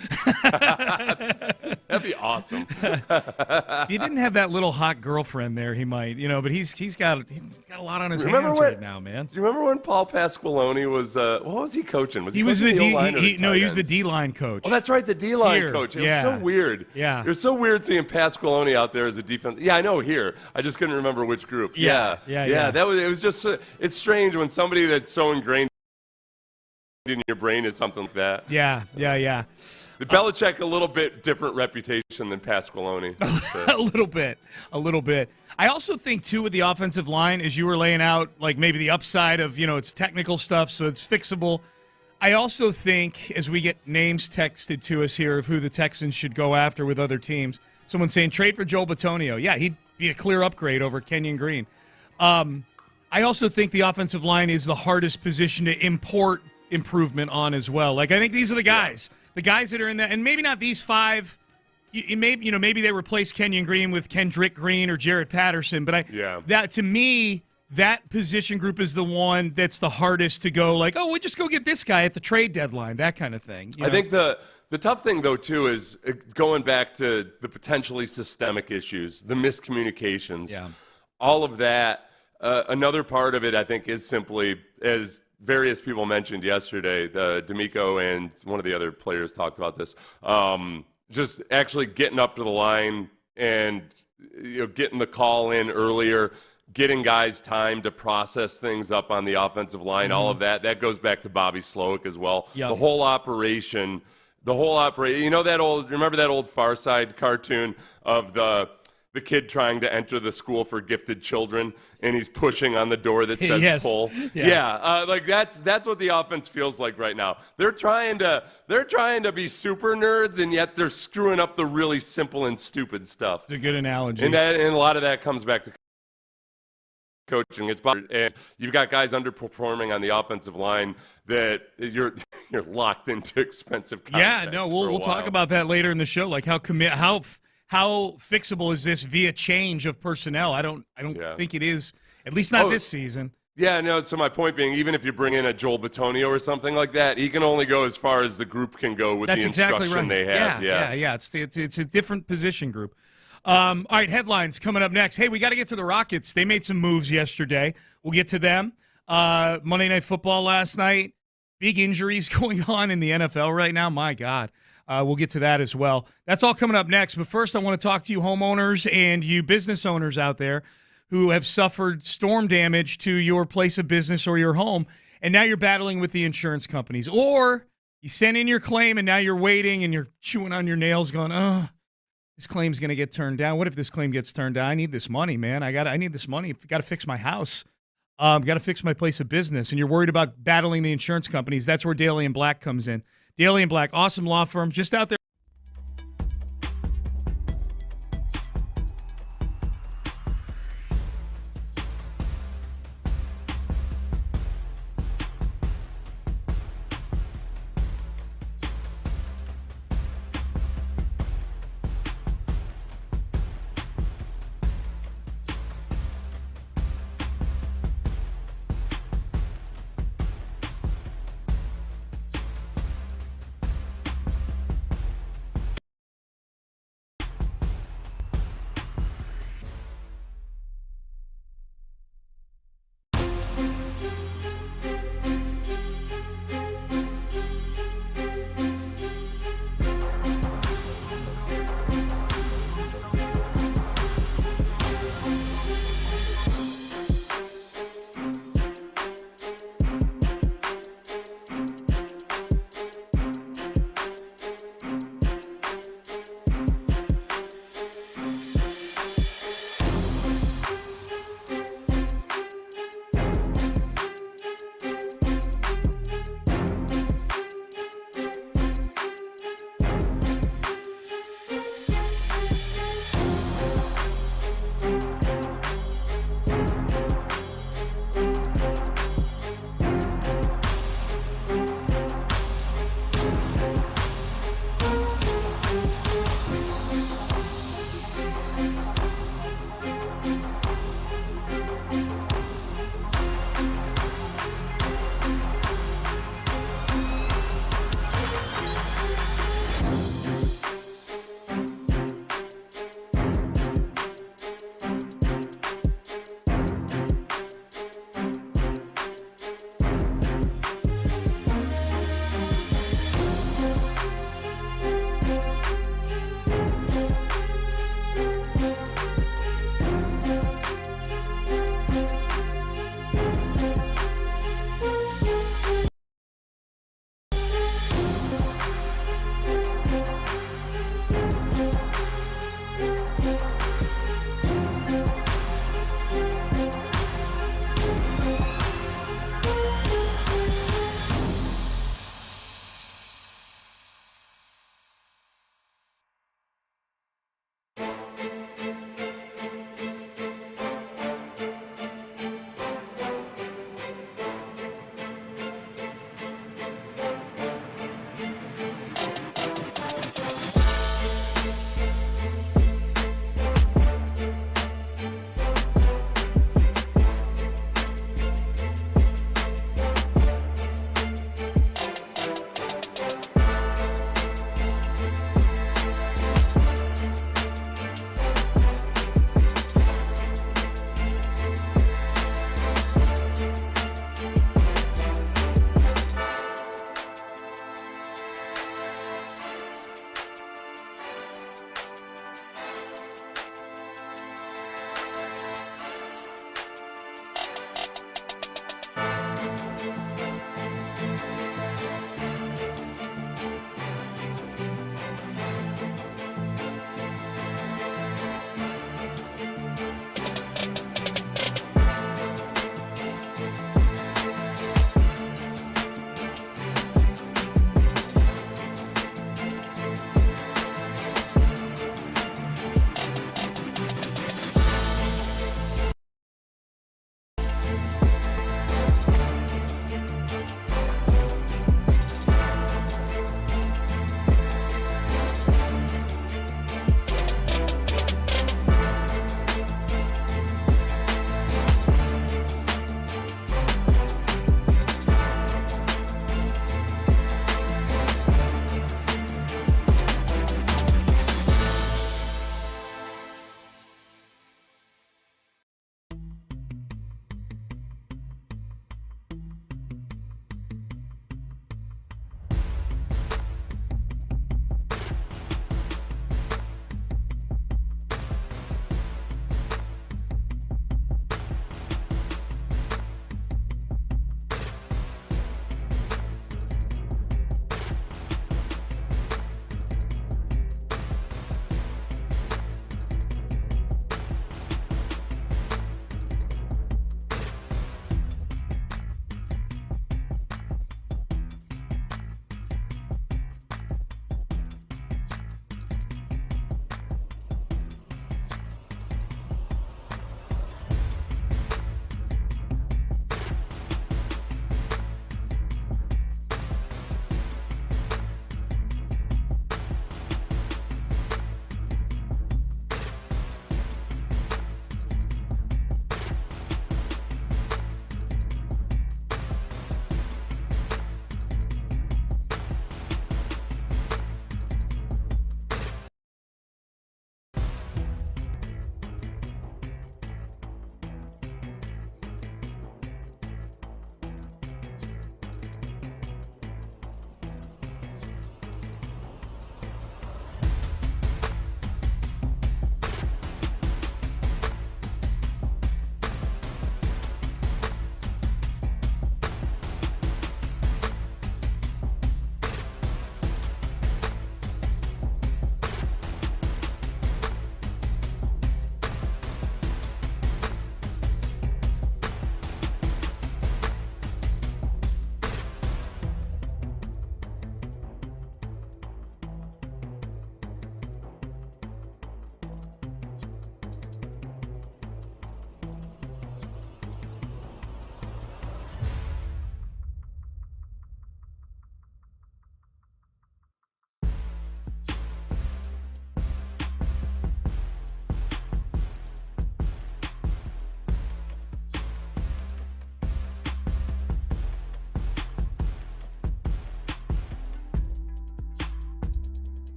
Speaker 6: That'd be awesome.
Speaker 5: If he didn't have that little hot girlfriend there, he might, but he's got a lot on his hands right now, man.
Speaker 6: Do you remember when Paul Pasqualoni was what was he coaching?
Speaker 5: He was the D-line coach.
Speaker 6: Oh, that's right, the D-line coach. It was so weird.
Speaker 5: Yeah.
Speaker 6: It was so weird seeing Pasqualoni out there as a defense. Yeah, I know here. I just couldn't remember which group. Yeah. It was just it's strange when somebody that's so ingrained in your brain is something like that.
Speaker 5: Yeah.
Speaker 6: The Belichick, a little bit different reputation than Pasqualoni.
Speaker 5: A little bit. I also think, too, with the offensive line, as you were laying out, like maybe the upside of, it's technical stuff, so it's fixable. I also think, as we get names texted to us here of who the Texans should go after with other teams, someone saying trade for Joel Bitonio. Yeah, he'd be a clear upgrade over Kenyon Green. I also think the offensive line is the hardest position to import improvement on as well. Like, I think these are the guys that are in that, and maybe not these five. Maybe they replace Kenyon Green with Kendrick Green or Jared Patterson, but that to me, that position group is the one that's the hardest to go like, oh, we'll just go get this guy at the trade deadline, that kind of thing.
Speaker 6: I think the tough thing, though, too, is going back to the potentially systemic issues, the miscommunications, all of that. Another part of it, I think, is simply as various people mentioned yesterday, DeMeco and one of the other players talked about this, just actually getting up to the line and getting the call in earlier, getting guys time to process things up on the offensive line, all of that goes back to Bobby Slowick as well.
Speaker 5: Yep.
Speaker 6: The whole operation, remember that old Far Side cartoon of the kid trying to enter the school for gifted children, and he's pushing on the door that says
Speaker 5: yes.
Speaker 6: pull. Like that's what the offense feels like right now. They're trying to be super nerds, and yet they're screwing up the really simple and stupid stuff.
Speaker 5: It's a good analogy.
Speaker 6: And a lot of that comes back to coaching. And you've got guys underperforming on the offensive line that you're locked into expensive contracts.
Speaker 5: Yeah, no, we'll talk about that later in the show. Like how fixable is this via change of personnel? I don't think it is, at least not this season.
Speaker 6: Yeah, no, so my point being, even if you bring in a Joel Bitonio or something like that, he can only go as far as the group can go with the instruction they have.
Speaker 5: Yeah. It's a different position group. All right, headlines coming up next. Hey, we got to get to the Rockets. They made some moves yesterday. We'll get to them. Monday Night Football last night. Big injuries going on in the NFL right now. My God. We'll get to that as well. That's all coming up next. But first, I want to talk to you homeowners and you business owners out there who have suffered storm damage to your place of business or your home, and now you're battling with the insurance companies. Or you sent in your claim, and now you're waiting, and you're chewing on your nails going, this claim's going to get turned down. What if this claim gets turned down? I need this money, man. I need this money. I've got to fix my house. Got to fix my place of business. And you're worried about battling the insurance companies. That's where Daly & Black comes in. Daly & Black, awesome law firm, just out there.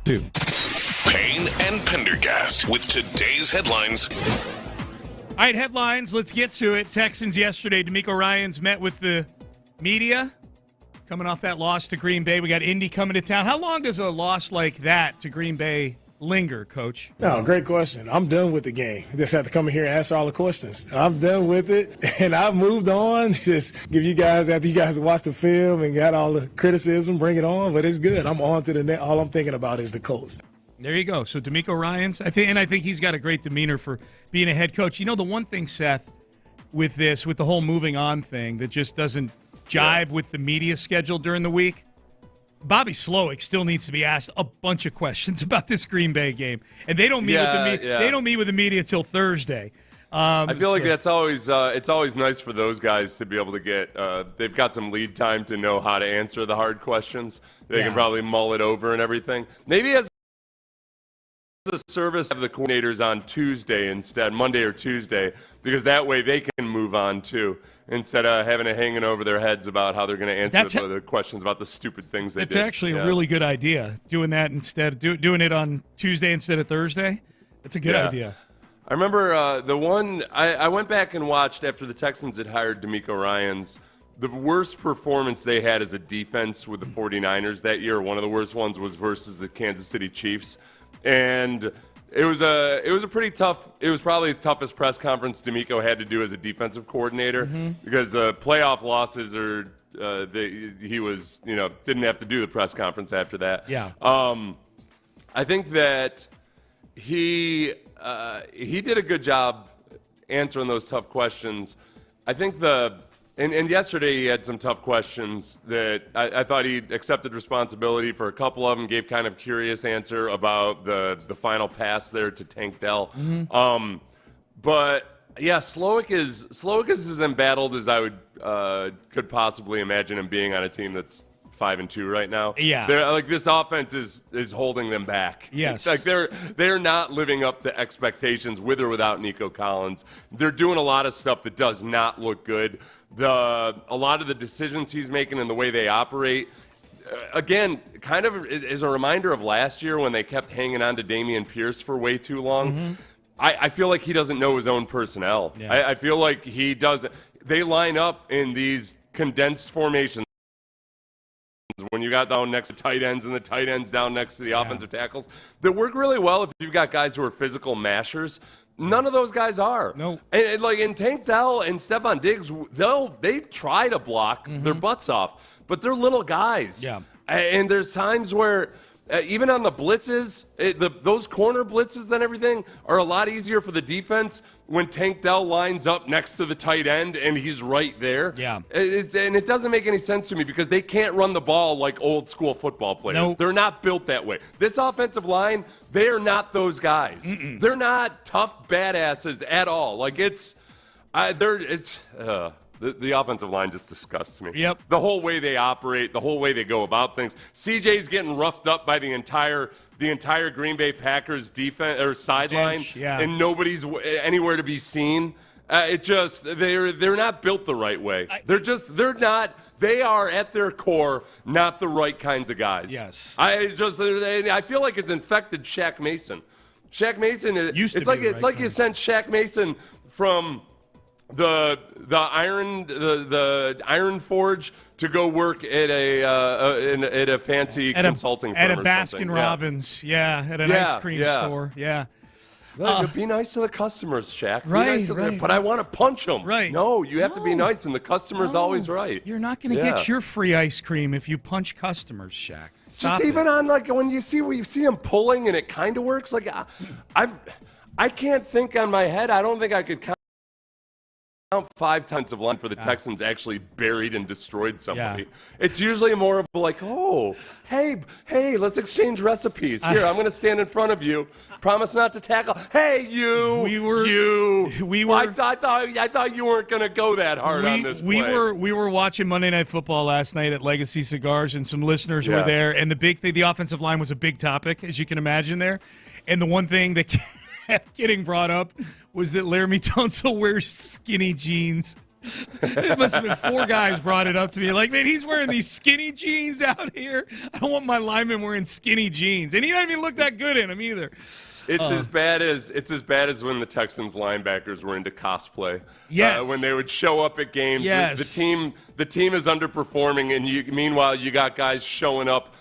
Speaker 1: Payne and Pendergast with today's headlines.
Speaker 5: All right, headlines. Let's get to it. Texans yesterday, DeMeco Ryans met with the media coming off that loss to Green Bay. We got Indy coming to town. How long does a loss like that to Green Bay linger, Coach?
Speaker 8: No, great question. I'm done with the game. Just have to come in here and answer all the questions. I'm done with it, and I've moved on. Just give you guys, after you guys watch the film and got all the criticism, bring it on. But it's good. I'm on to the next. All I'm thinking about is the coach.
Speaker 5: There you go. So DeMeco Ryans, I think he's got a great demeanor for being a head coach. You know, the one thing, Seth, with the whole moving on thing that just doesn't jibe with the media schedule during the week, Bobby Slowick still needs to be asked a bunch of questions about this Green Bay game, and they don't meet with the media. They don't meet with the media till Thursday.
Speaker 6: I feel like that's always it's always nice for those guys to be able to get. They've got some lead time to know how to answer the hard questions. They can probably mull it over and everything. Maybe as a service have the coordinators on Tuesday instead, Monday or Tuesday, because that way they can move on too, instead of having it hanging over their heads about how they're going to answer the questions about the stupid things they did.
Speaker 5: It's actually a really good idea, doing that instead, doing it on Tuesday instead of Thursday. It's a good idea.
Speaker 6: I remember the one, I went back and watched after the Texans had hired DeMeco Ryans. The worst performance they had as a defense with the 49ers that year, one of the worst ones, was versus the Kansas City Chiefs. And it was a pretty tough. It was probably the toughest press conference DeMeco had to do as a defensive coordinator, because the playoff losses are. He was, didn't have to do the press conference after that.
Speaker 5: Yeah.
Speaker 6: I think that he did a good job answering those tough questions. I think And yesterday he had some tough questions that I thought he accepted responsibility for a couple of them, gave kind of curious answer about the final pass there to Tank Dell. But yeah, Slowick is as embattled as I could possibly imagine him being on a team that's 5-2 right now.
Speaker 5: Yeah,
Speaker 6: this offense is holding them back.
Speaker 5: Yes,
Speaker 6: it's like they're not living up to expectations with or without Nico Collins. They're doing a lot of stuff that does not look good. A lot of the decisions he's making and the way they operate, again, kind of is a reminder of last year when they kept hanging on to Dameon Pierce for way too long. I feel like he doesn't know his own personnel. I feel like he doesn't. They line up in these condensed formations when you got down next to tight ends and the tight ends down next to the offensive tackles that work really well if you've got guys who are physical mashers. None of those guys are.
Speaker 5: No.
Speaker 6: And Tank Dell and Stephon Diggs, they try to block their butts off, but they're little guys.
Speaker 5: Yeah.
Speaker 6: And there's times where even on the blitzes, those corner blitzes and everything are a lot easier for the defense when Tank Dell lines up next to the tight end and he's right there.
Speaker 5: Yeah.
Speaker 6: And it doesn't make any sense to me because they can't run the ball like old school football players.
Speaker 5: Nope.
Speaker 6: They're not built that way. This offensive line, they are not those guys. They're not tough badasses at all. Like the offensive line just disgusts me.
Speaker 5: Yep.
Speaker 6: The whole way they operate, the whole way they go about things. CJ's getting roughed up by the entire Green Bay Packers defense or sideline, and nobody's anywhere to be seen. They're not built the right way. They are at their core not the right kinds of guys.
Speaker 5: Yes.
Speaker 6: I feel like it's infected Shaq Mason. Shaq Mason it's like you sent Shaq Mason from the Iron Forge to go work at a fancy consulting firm
Speaker 5: at a Baskin Robbins, at an ice cream store,
Speaker 6: be nice to the customers, Shaq.
Speaker 5: Right.
Speaker 6: But I want to punch them.
Speaker 5: Right.
Speaker 6: No, you have to be nice, and the customer's always right.
Speaker 5: You're not going to get your free ice cream if you punch customers, Shaq. Stop
Speaker 6: Just even on when you see him pulling and it kind of works. Like I can't think on my head. I don't think I could count 5 times of line for the Texans actually buried and destroyed somebody.
Speaker 5: Yeah.
Speaker 6: It's usually more of like, hey, let's exchange recipes. Here, I'm going to stand in front of you. Promise not to tackle. Hey, you. I thought you weren't going to go that hard on this play.
Speaker 5: We were watching Monday Night Football last night at Legacy Cigars, and some listeners were there. And the big thing, the offensive line was a big topic, as you can imagine there. And the one thing that kept getting brought up was that Laramie Tunsil wears skinny jeans. It must have been 4 guys brought it up to me. Like, man, he's wearing these skinny jeans out here. I don't want my lineman wearing skinny jeans. And he doesn't even look that good in them either.
Speaker 6: It's as bad as when the Texans linebackers were into cosplay.
Speaker 5: Yes.
Speaker 6: When they would show up at games.
Speaker 5: Yes.
Speaker 6: The team is underperforming, and meanwhile you got guys showing up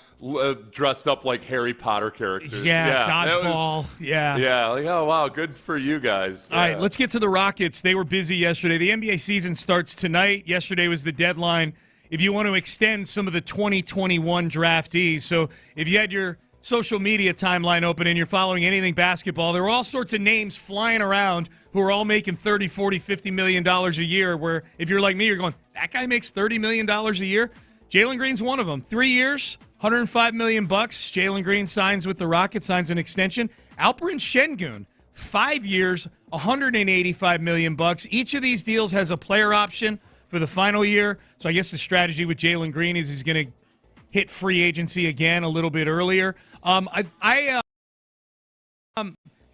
Speaker 6: dressed up like Harry Potter characters.
Speaker 5: Yeah, dodgeball.
Speaker 6: Yeah, like, oh, wow, good for you guys.
Speaker 5: All right, let's get to the Rockets. They were busy yesterday. The NBA season starts tonight. Yesterday was the deadline if you want to extend some of the 2021 draftees. So if you had your social media timeline open and you're following anything basketball, there were all sorts of names flying around who are all making $30, $40, $50 million a year, where if you're like me, you're going, that guy makes $30 million a year? Jalen Green's one of them. 3 years, $105 million. Jalen Green signs with the Rockets, signs an extension. Alperen Şengün, 5 years, $185 million. Each of these deals has a player option for the final year. So I guess the strategy with Jalen Green is he's going to hit free agency again a little bit earlier. And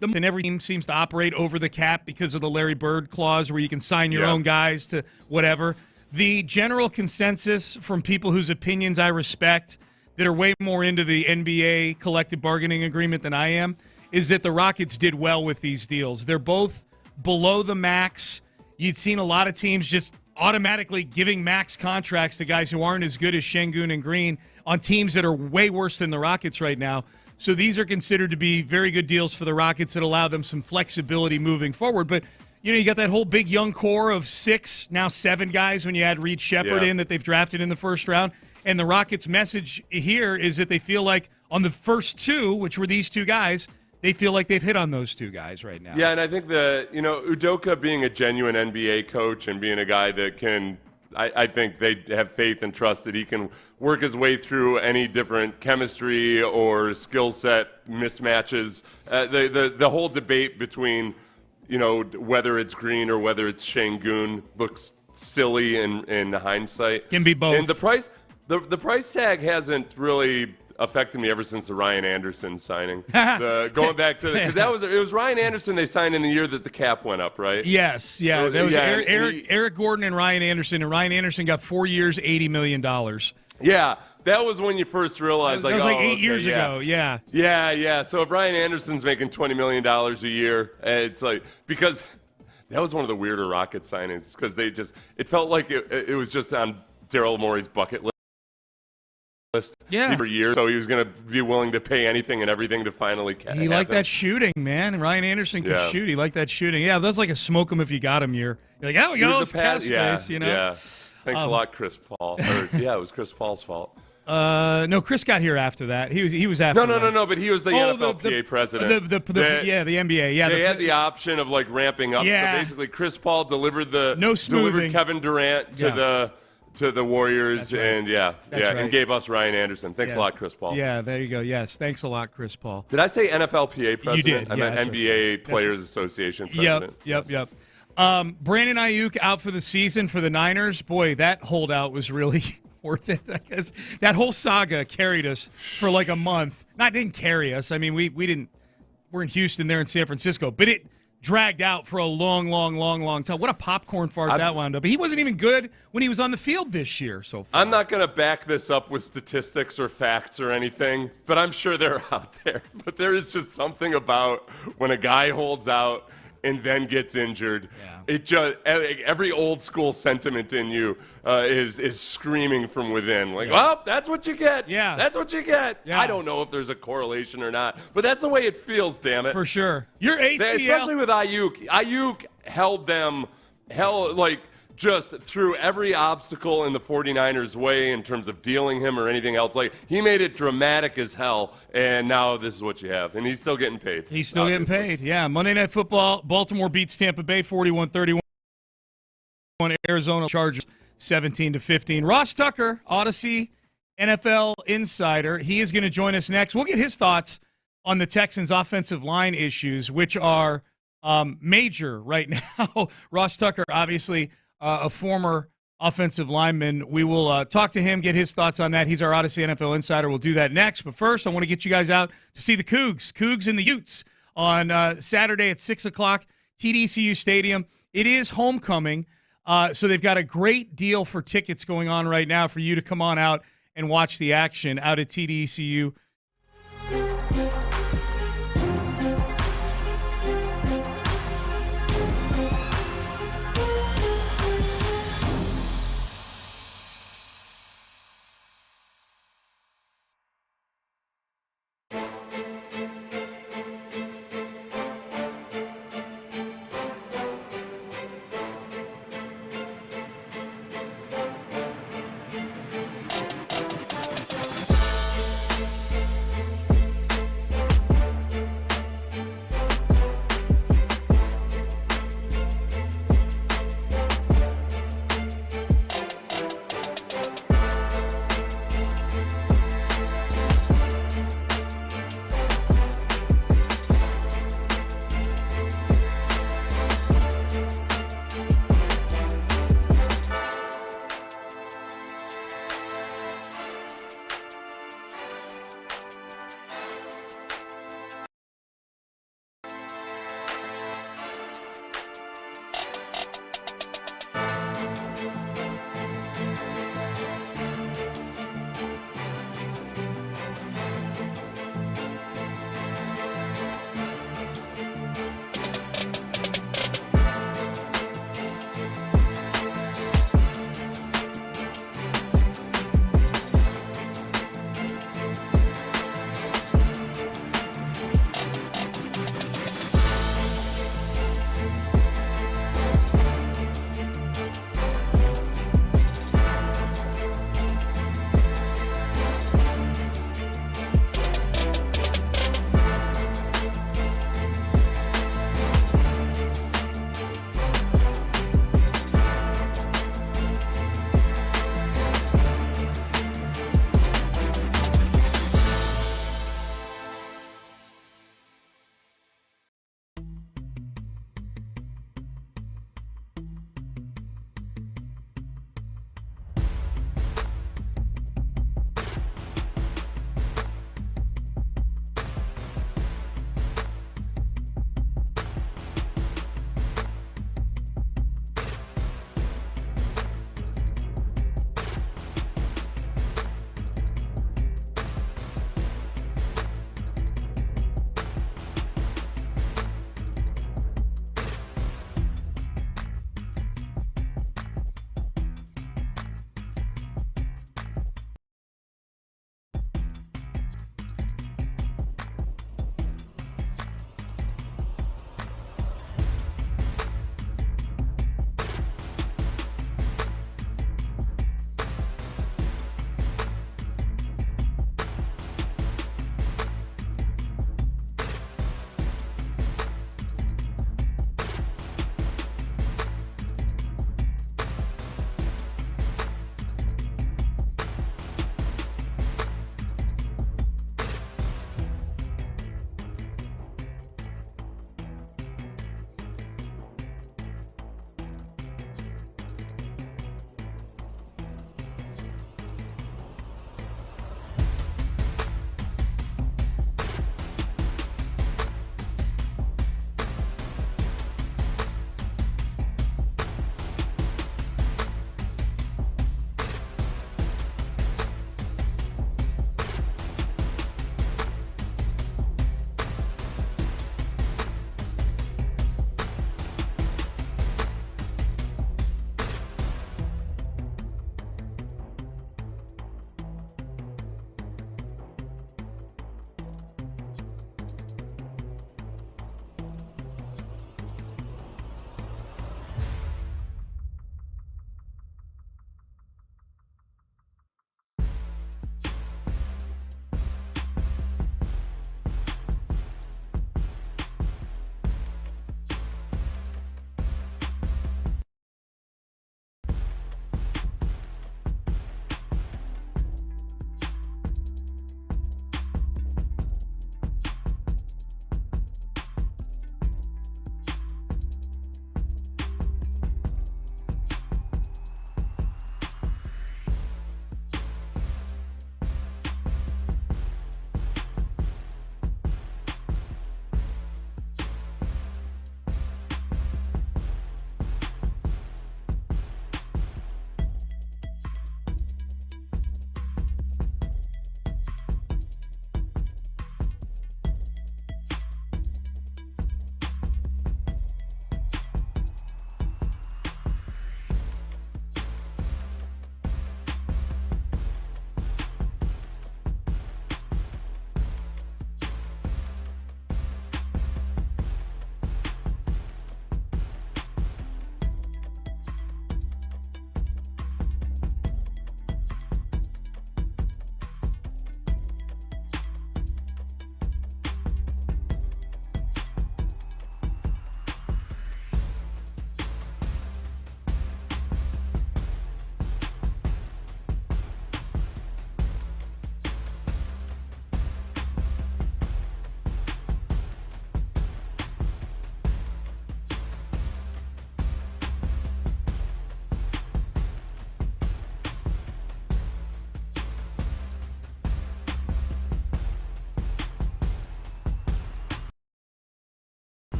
Speaker 5: every team seems to operate over the cap because of the Larry Bird clause where you can sign your own guys to whatever. The general consensus from people whose opinions I respect that are way more into the NBA collective bargaining agreement than I am is that the Rockets did well with these deals. They're both below the max. You'd seen a lot of teams just automatically giving max contracts to guys who aren't as good as Şengün and Green on teams that are way worse than the Rockets right now. So these are considered to be very good deals for the Rockets that allow them some flexibility moving forward. But, you got that whole big young core of 6, now 7 guys when you add Reed Shepherd in that they've drafted in the first round. And the Rockets' message here is that they feel like on the first 2, which were these 2 guys, they feel like they've hit on those 2 guys right now.
Speaker 6: Yeah, and I think Udoka being a genuine NBA coach and being a guy that can – I think they have faith and trust that he can work his way through any different chemistry or skill set mismatches. The whole debate between, whether it's Green or whether it's Şengün looks silly in hindsight.
Speaker 5: Can be both.
Speaker 6: And the price tag hasn't really affected me ever since the Ryan Anderson signing. Going back to because it was Ryan Anderson they signed in the year that the cap went up, right?
Speaker 5: Yes, yeah. That was Eric Gordon and Ryan Anderson got 4 years, $80 million.
Speaker 6: Yeah, that was when you first realized.
Speaker 5: That was like 8 years ago. Yeah.
Speaker 6: Yeah. So if Ryan Anderson's making $20 million a year, it's like because that was one of the weirder Rocket signings because it felt like it was just on Daryl Morey's bucket list. For years, so he was going to be willing to pay anything and everything to finally catch.
Speaker 5: He liked that shooting, man. Ryan Anderson could shoot. He liked that shooting. Yeah, that's like a smoke him if you got him year. You're like, we got all this cap space,
Speaker 6: Yeah. Thanks a lot, Chris Paul. It was Chris Paul's fault.
Speaker 5: No, Chris got here after that. He was after.
Speaker 6: No. But he was the NFLPA president.
Speaker 5: The NBA. Yeah,
Speaker 6: they had the option of like ramping up.
Speaker 5: Yeah.
Speaker 6: So basically, Chris Paul delivered
Speaker 5: smoothing.
Speaker 6: Kevin Durant to the Warriors,
Speaker 5: right.
Speaker 6: and and gave us Ryan Anderson. Thanks a lot, Chris Paul.
Speaker 5: Yeah, there you go. Yes, thanks a lot, Chris Paul.
Speaker 6: Did I say NFLPA president?
Speaker 5: You did.
Speaker 6: I meant NBA Players Association president.
Speaker 5: Yep. Brandon Ayuk out for the season for the Niners. Boy, that holdout was really worth it because that whole saga carried us for like a month. Didn't carry us. I mean, we're in Houston, they're in San Francisco, but it dragged out for a long time. What a popcorn fart that wound up. He wasn't even good when he was on the field this year so far.
Speaker 6: I'm not going to back this up with statistics or facts or anything, but I'm sure they're out there. But there is just something about when a guy holds out and then gets injured. Yeah. It just every old school sentiment in you is screaming from within. Like, well, that's what you get.
Speaker 5: Yeah.
Speaker 6: That's what you get.
Speaker 5: Yeah.
Speaker 6: I don't know if there's a correlation or not, but that's the way it feels, damn it.
Speaker 5: For sure. Your ACL.
Speaker 6: Especially with Ayuk. Ayuk held just threw every obstacle in the 49ers' way in terms of dealing him or anything else. Like, he made it dramatic as hell, and now this is what you have. And he's still getting paid.
Speaker 5: He's still getting paid, yeah. Monday Night Football, Baltimore beats Tampa Bay 41-31. Arizona Chargers 17-15. Ross Tucker, Odyssey NFL insider. He is going to join us next. We'll get his thoughts on the Texans' offensive line issues, which are major right now. Ross Tucker, obviously, a former offensive lineman. We will talk to him, get his thoughts on that. He's our Odyssey NFL insider. We'll do that next. But first, I want to get you guys out to see the Cougs and the Utes on Saturday at 6 o'clock, TDCU Stadium. It is homecoming. So they've got a great deal for tickets going on right now for you to come on out and watch the action out at TDECU.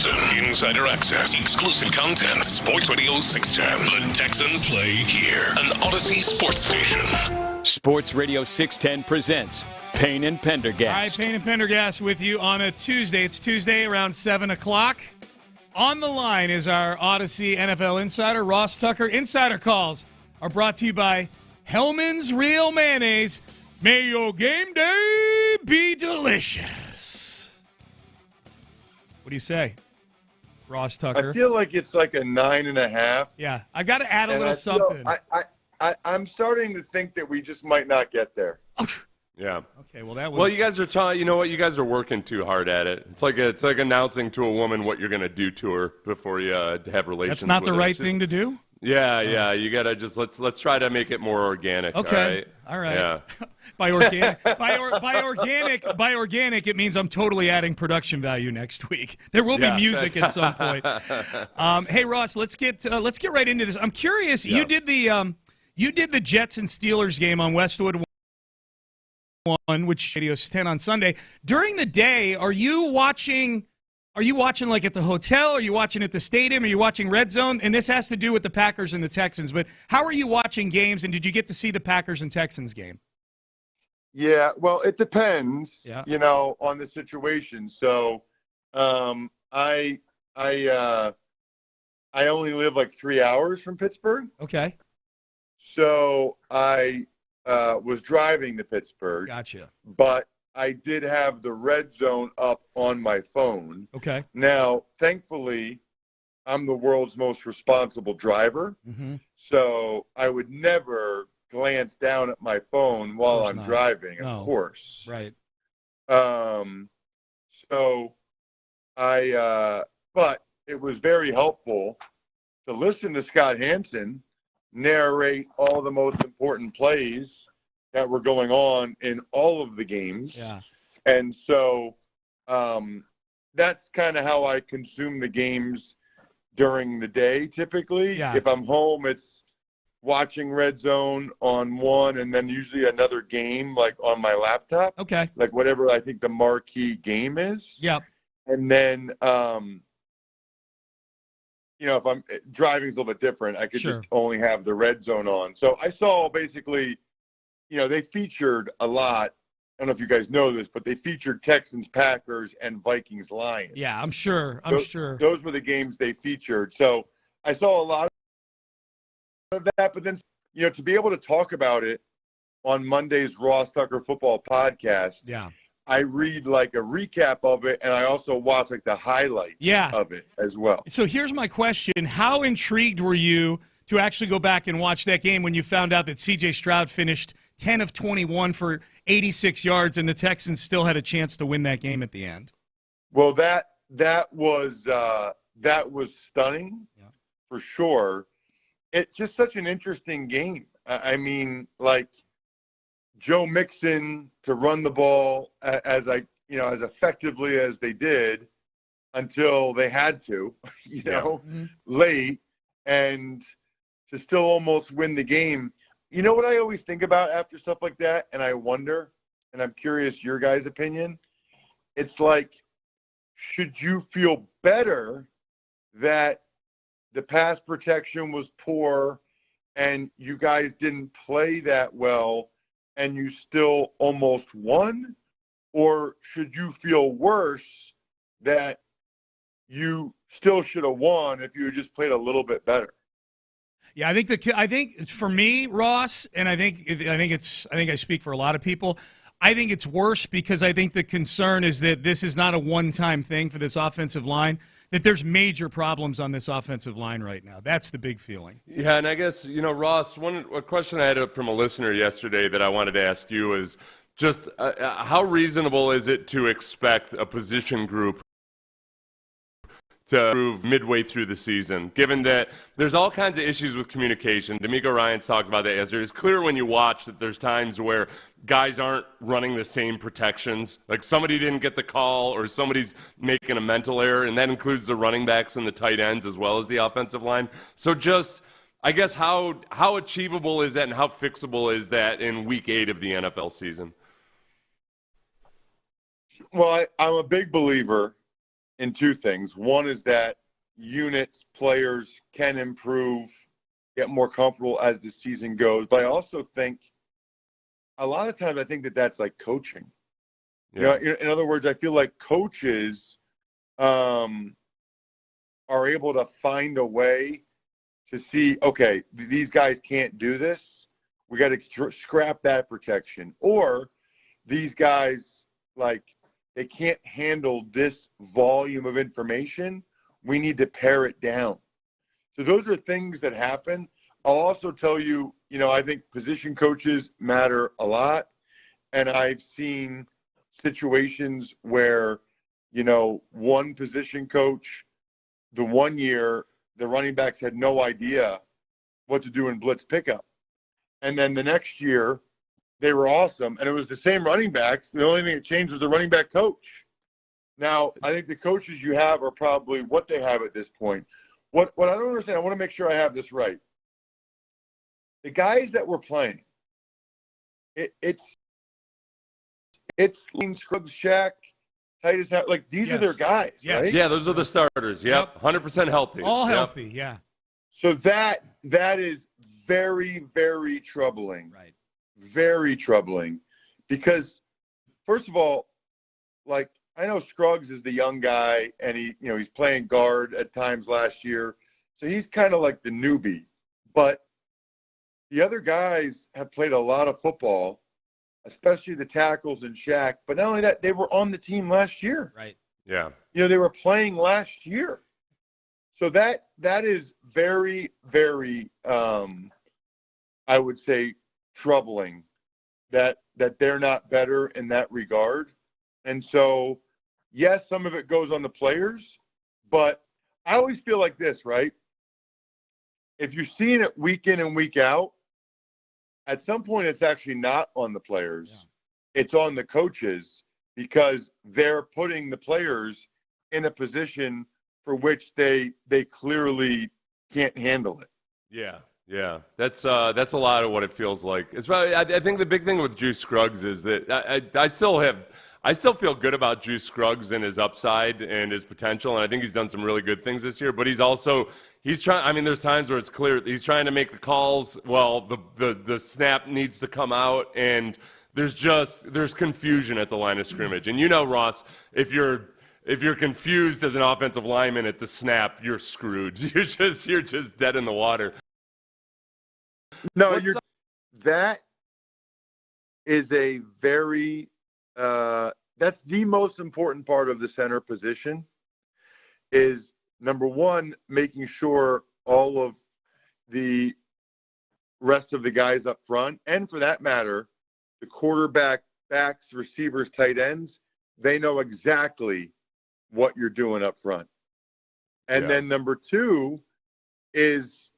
Speaker 1: season. Insider access, exclusive content. Sports Radio 610. The Texans play here. An Odyssey sports station.
Speaker 9: Sports Radio 610 presents Payne and Pendergast.
Speaker 5: All right, Payne and Pendergast with you on a Tuesday. It's Tuesday around 7 o'clock. On the line is our Odyssey NFL insider, Ross Tucker. Insider calls are brought to you by Hellman's Real Mayonnaise. May your game day be delicious. What do you say, Ross Tucker?
Speaker 10: I feel like it's like a 9.5.
Speaker 5: Yeah, I've got to add a little something.
Speaker 10: I'm starting to think that we just might not get there.
Speaker 6: Yeah.
Speaker 5: Okay. Well, that was.
Speaker 6: Well, you guys are you know what? You guys are working too hard at it. It's like announcing to a woman what you're going to do to her before you have relations.
Speaker 5: That's not
Speaker 6: with
Speaker 5: the
Speaker 6: her.
Speaker 5: right thing to do.
Speaker 6: Yeah. You gotta just let's try to make it more organic.
Speaker 5: Okay. All right.
Speaker 6: Yeah.
Speaker 5: By organic, by organic, it means I'm totally adding production value next week. There will be music at some point. Hey, Ross, let's get right into this. I'm curious. Yeah. You did the Jets and Steelers game on Westwood One, which Radio 10 on Sunday. During the day, are you watching like at the hotel? Are you watching at the stadium? Are you watching Red Zone? And this has to do with the Packers and the Texans. But how are you watching games, and did you get to see the Packers and Texans game?
Speaker 10: Yeah, well, it depends,
Speaker 5: yeah.
Speaker 10: On the situation. So I only live like 3 hours from Pittsburgh.
Speaker 5: Okay.
Speaker 10: So I was driving to Pittsburgh.
Speaker 5: Gotcha.
Speaker 10: But I did have the Red Zone up on my phone.
Speaker 5: Okay.
Speaker 10: Now, thankfully, I'm the world's most responsible driver.
Speaker 5: Mm-hmm.
Speaker 10: So I would never glance down at my phone while I'm driving, of course.
Speaker 5: Right.
Speaker 10: So but it was very helpful to listen to Scott Hansen narrate all the most important plays that were going on in all of the games.
Speaker 5: Yeah.
Speaker 10: And so that's kind of how I consume the games during the day typically.
Speaker 5: Yeah.
Speaker 10: If I'm home, it's watching Red Zone on one and then usually another game like on my laptop.
Speaker 5: Okay.
Speaker 10: Like whatever I think the marquee game is.
Speaker 5: Yep.
Speaker 10: And then if I'm driving is a little bit different. I could just only have the Red Zone on. So I saw basically, they featured a lot. I don't know if you guys know this, but they featured Texans, Packers, and Vikings, Lions.
Speaker 5: Yeah, I'm sure.
Speaker 10: Those were the games they featured. So I saw a lot of that. But then, to be able to talk about it on Monday's Ross Tucker Football Podcast,
Speaker 5: yeah,
Speaker 10: I read like a recap of it, and I also watch like the highlights of it as well.
Speaker 5: So here's my question. How intrigued were you to actually go back and watch that game when you found out that C.J. Stroud finished 10 of 21 for 86 yards, and the Texans still had a chance to win that game at the end?
Speaker 10: Well, that was stunning, for sure. It's just such an interesting game. I mean, like Joe Mixon to run the ball as effectively as they did until they had to, late, and to still almost win the game. You know what I always think about after stuff like that? And I wonder, and I'm curious your guys' opinion. It's like, should you feel better that the pass protection was poor and you guys didn't play that well and you still almost won? Or should you feel worse that you still should have won if you had just played a little bit better?
Speaker 5: Yeah, I think for me, Ross, and I think I speak for a lot of people. I think it's worse because I think the concern is that this is not a one-time thing for this offensive line, that there's major problems on this offensive line right now. That's the big feeling.
Speaker 6: Yeah, and I guess, Ross, a question I had from a listener yesterday that I wanted to ask you is just how reasonable is it to expect a position group to improve midway through the season, given that there's all kinds of issues with communication? DeMeco Ryans talked about that yesterday. It's clear when you watch that there's times where guys aren't running the same protections. Like somebody didn't get the call or somebody's making a mental error, and that includes the running backs and the tight ends as well as the offensive line. So just, I guess, how achievable is that and how fixable is that in Week 8 of the NFL season?
Speaker 10: Well, I'm a big believer in two things. One is that units, players can improve, get more comfortable as the season goes. But I also think a lot of times I think that that's like coaching.
Speaker 6: Yeah.
Speaker 10: You know, in other words, I feel like coaches are able to find a way to see, okay, these guys can't do this. We got to scrap that protection. Or these guys, like, they can't handle this volume of information. We need to pare it down. So those are things that happen. I'll also tell you, you know, I think position coaches matter a lot. And I've seen situations where, you know, one position coach, the one year, the running backs had no idea what to do in blitz pickup. And then the next year, they were awesome. And it was the same running backs. The only thing that changed was the running back coach. Now, I think the coaches you have are probably what they have at this point. What I don't understand, I want to make sure I have this right. The guys that were playing, it's Scruggs, Shaq, Titus, like these are their guys, right?
Speaker 6: Yeah, those are the starters. Yep. 100% healthy.
Speaker 5: All healthy, yeah.
Speaker 10: So that is very, very troubling.
Speaker 5: Right.
Speaker 10: Very troubling. Because, first of all, like, I know Scruggs is the young guy, and he's playing guard at times last year. So he's kind of like the newbie. But the other guys have played a lot of football, especially the tackles and Shaq. But not only that, they were on the team last year.
Speaker 5: Right.
Speaker 6: Yeah.
Speaker 10: You know, they were playing last year. So that is very, very, I would say, troubling that they're not better in that regard. And so, yes, some of it goes on the players, but I always feel like this, right? If you're seeing it week in and week out, at some point it's actually not on the players. Yeah. It's on the coaches because they're putting the players in a position for which they clearly can't handle it.
Speaker 6: Yeah. Yeah, that's a lot of what it feels like. It's probably, I think the big thing with Juice Scruggs is that I still feel good about Juice Scruggs and his upside and his potential, and I think he's done some really good things this year. But he's trying. I mean, there's times where it's clear he's trying to make the calls. Well, the snap needs to come out, and there's confusion at the line of scrimmage. And you know, Ross, if you're confused as an offensive lineman at the snap, you're screwed. You're just dead in the water.
Speaker 10: No, that is a very that's the most important part of the center position is, number one, making sure all of the rest of the guys up front, and for that matter, the quarterback, backs, receivers, tight ends, they know exactly what you're doing up front. And then number two is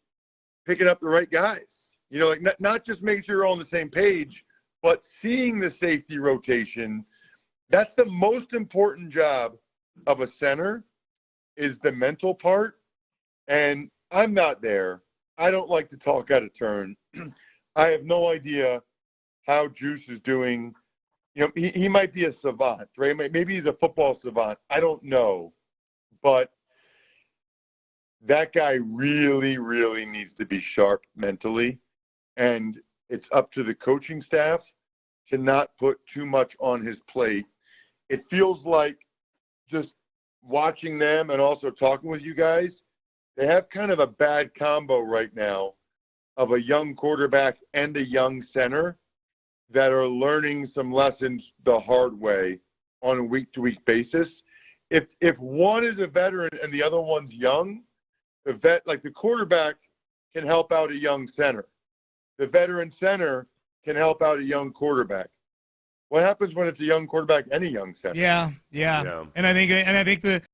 Speaker 10: picking up the right guys. You know, like not just making sure you're all on the same page, but seeing the safety rotation. That's the most important job of a center, is the mental part. And I'm not there. I don't like to talk out of turn. I have no idea how Juice is doing. You know, he might be a savant, right? Maybe he's a football savant. I don't know. But that guy really, really needs to be sharp mentally. And it's up to the coaching staff to not put too much on his plate. It feels like, just watching them and also talking with you guys, they have kind of a bad combo right now of a young quarterback and a young center that are learning some lessons the hard way on a week-to-week basis. If one is a veteran and the other one's young, the quarterback can help out a young center. The veteran center can help out a young quarterback. What happens when it's a young quarterback and a young center?
Speaker 5: Yeah. And I think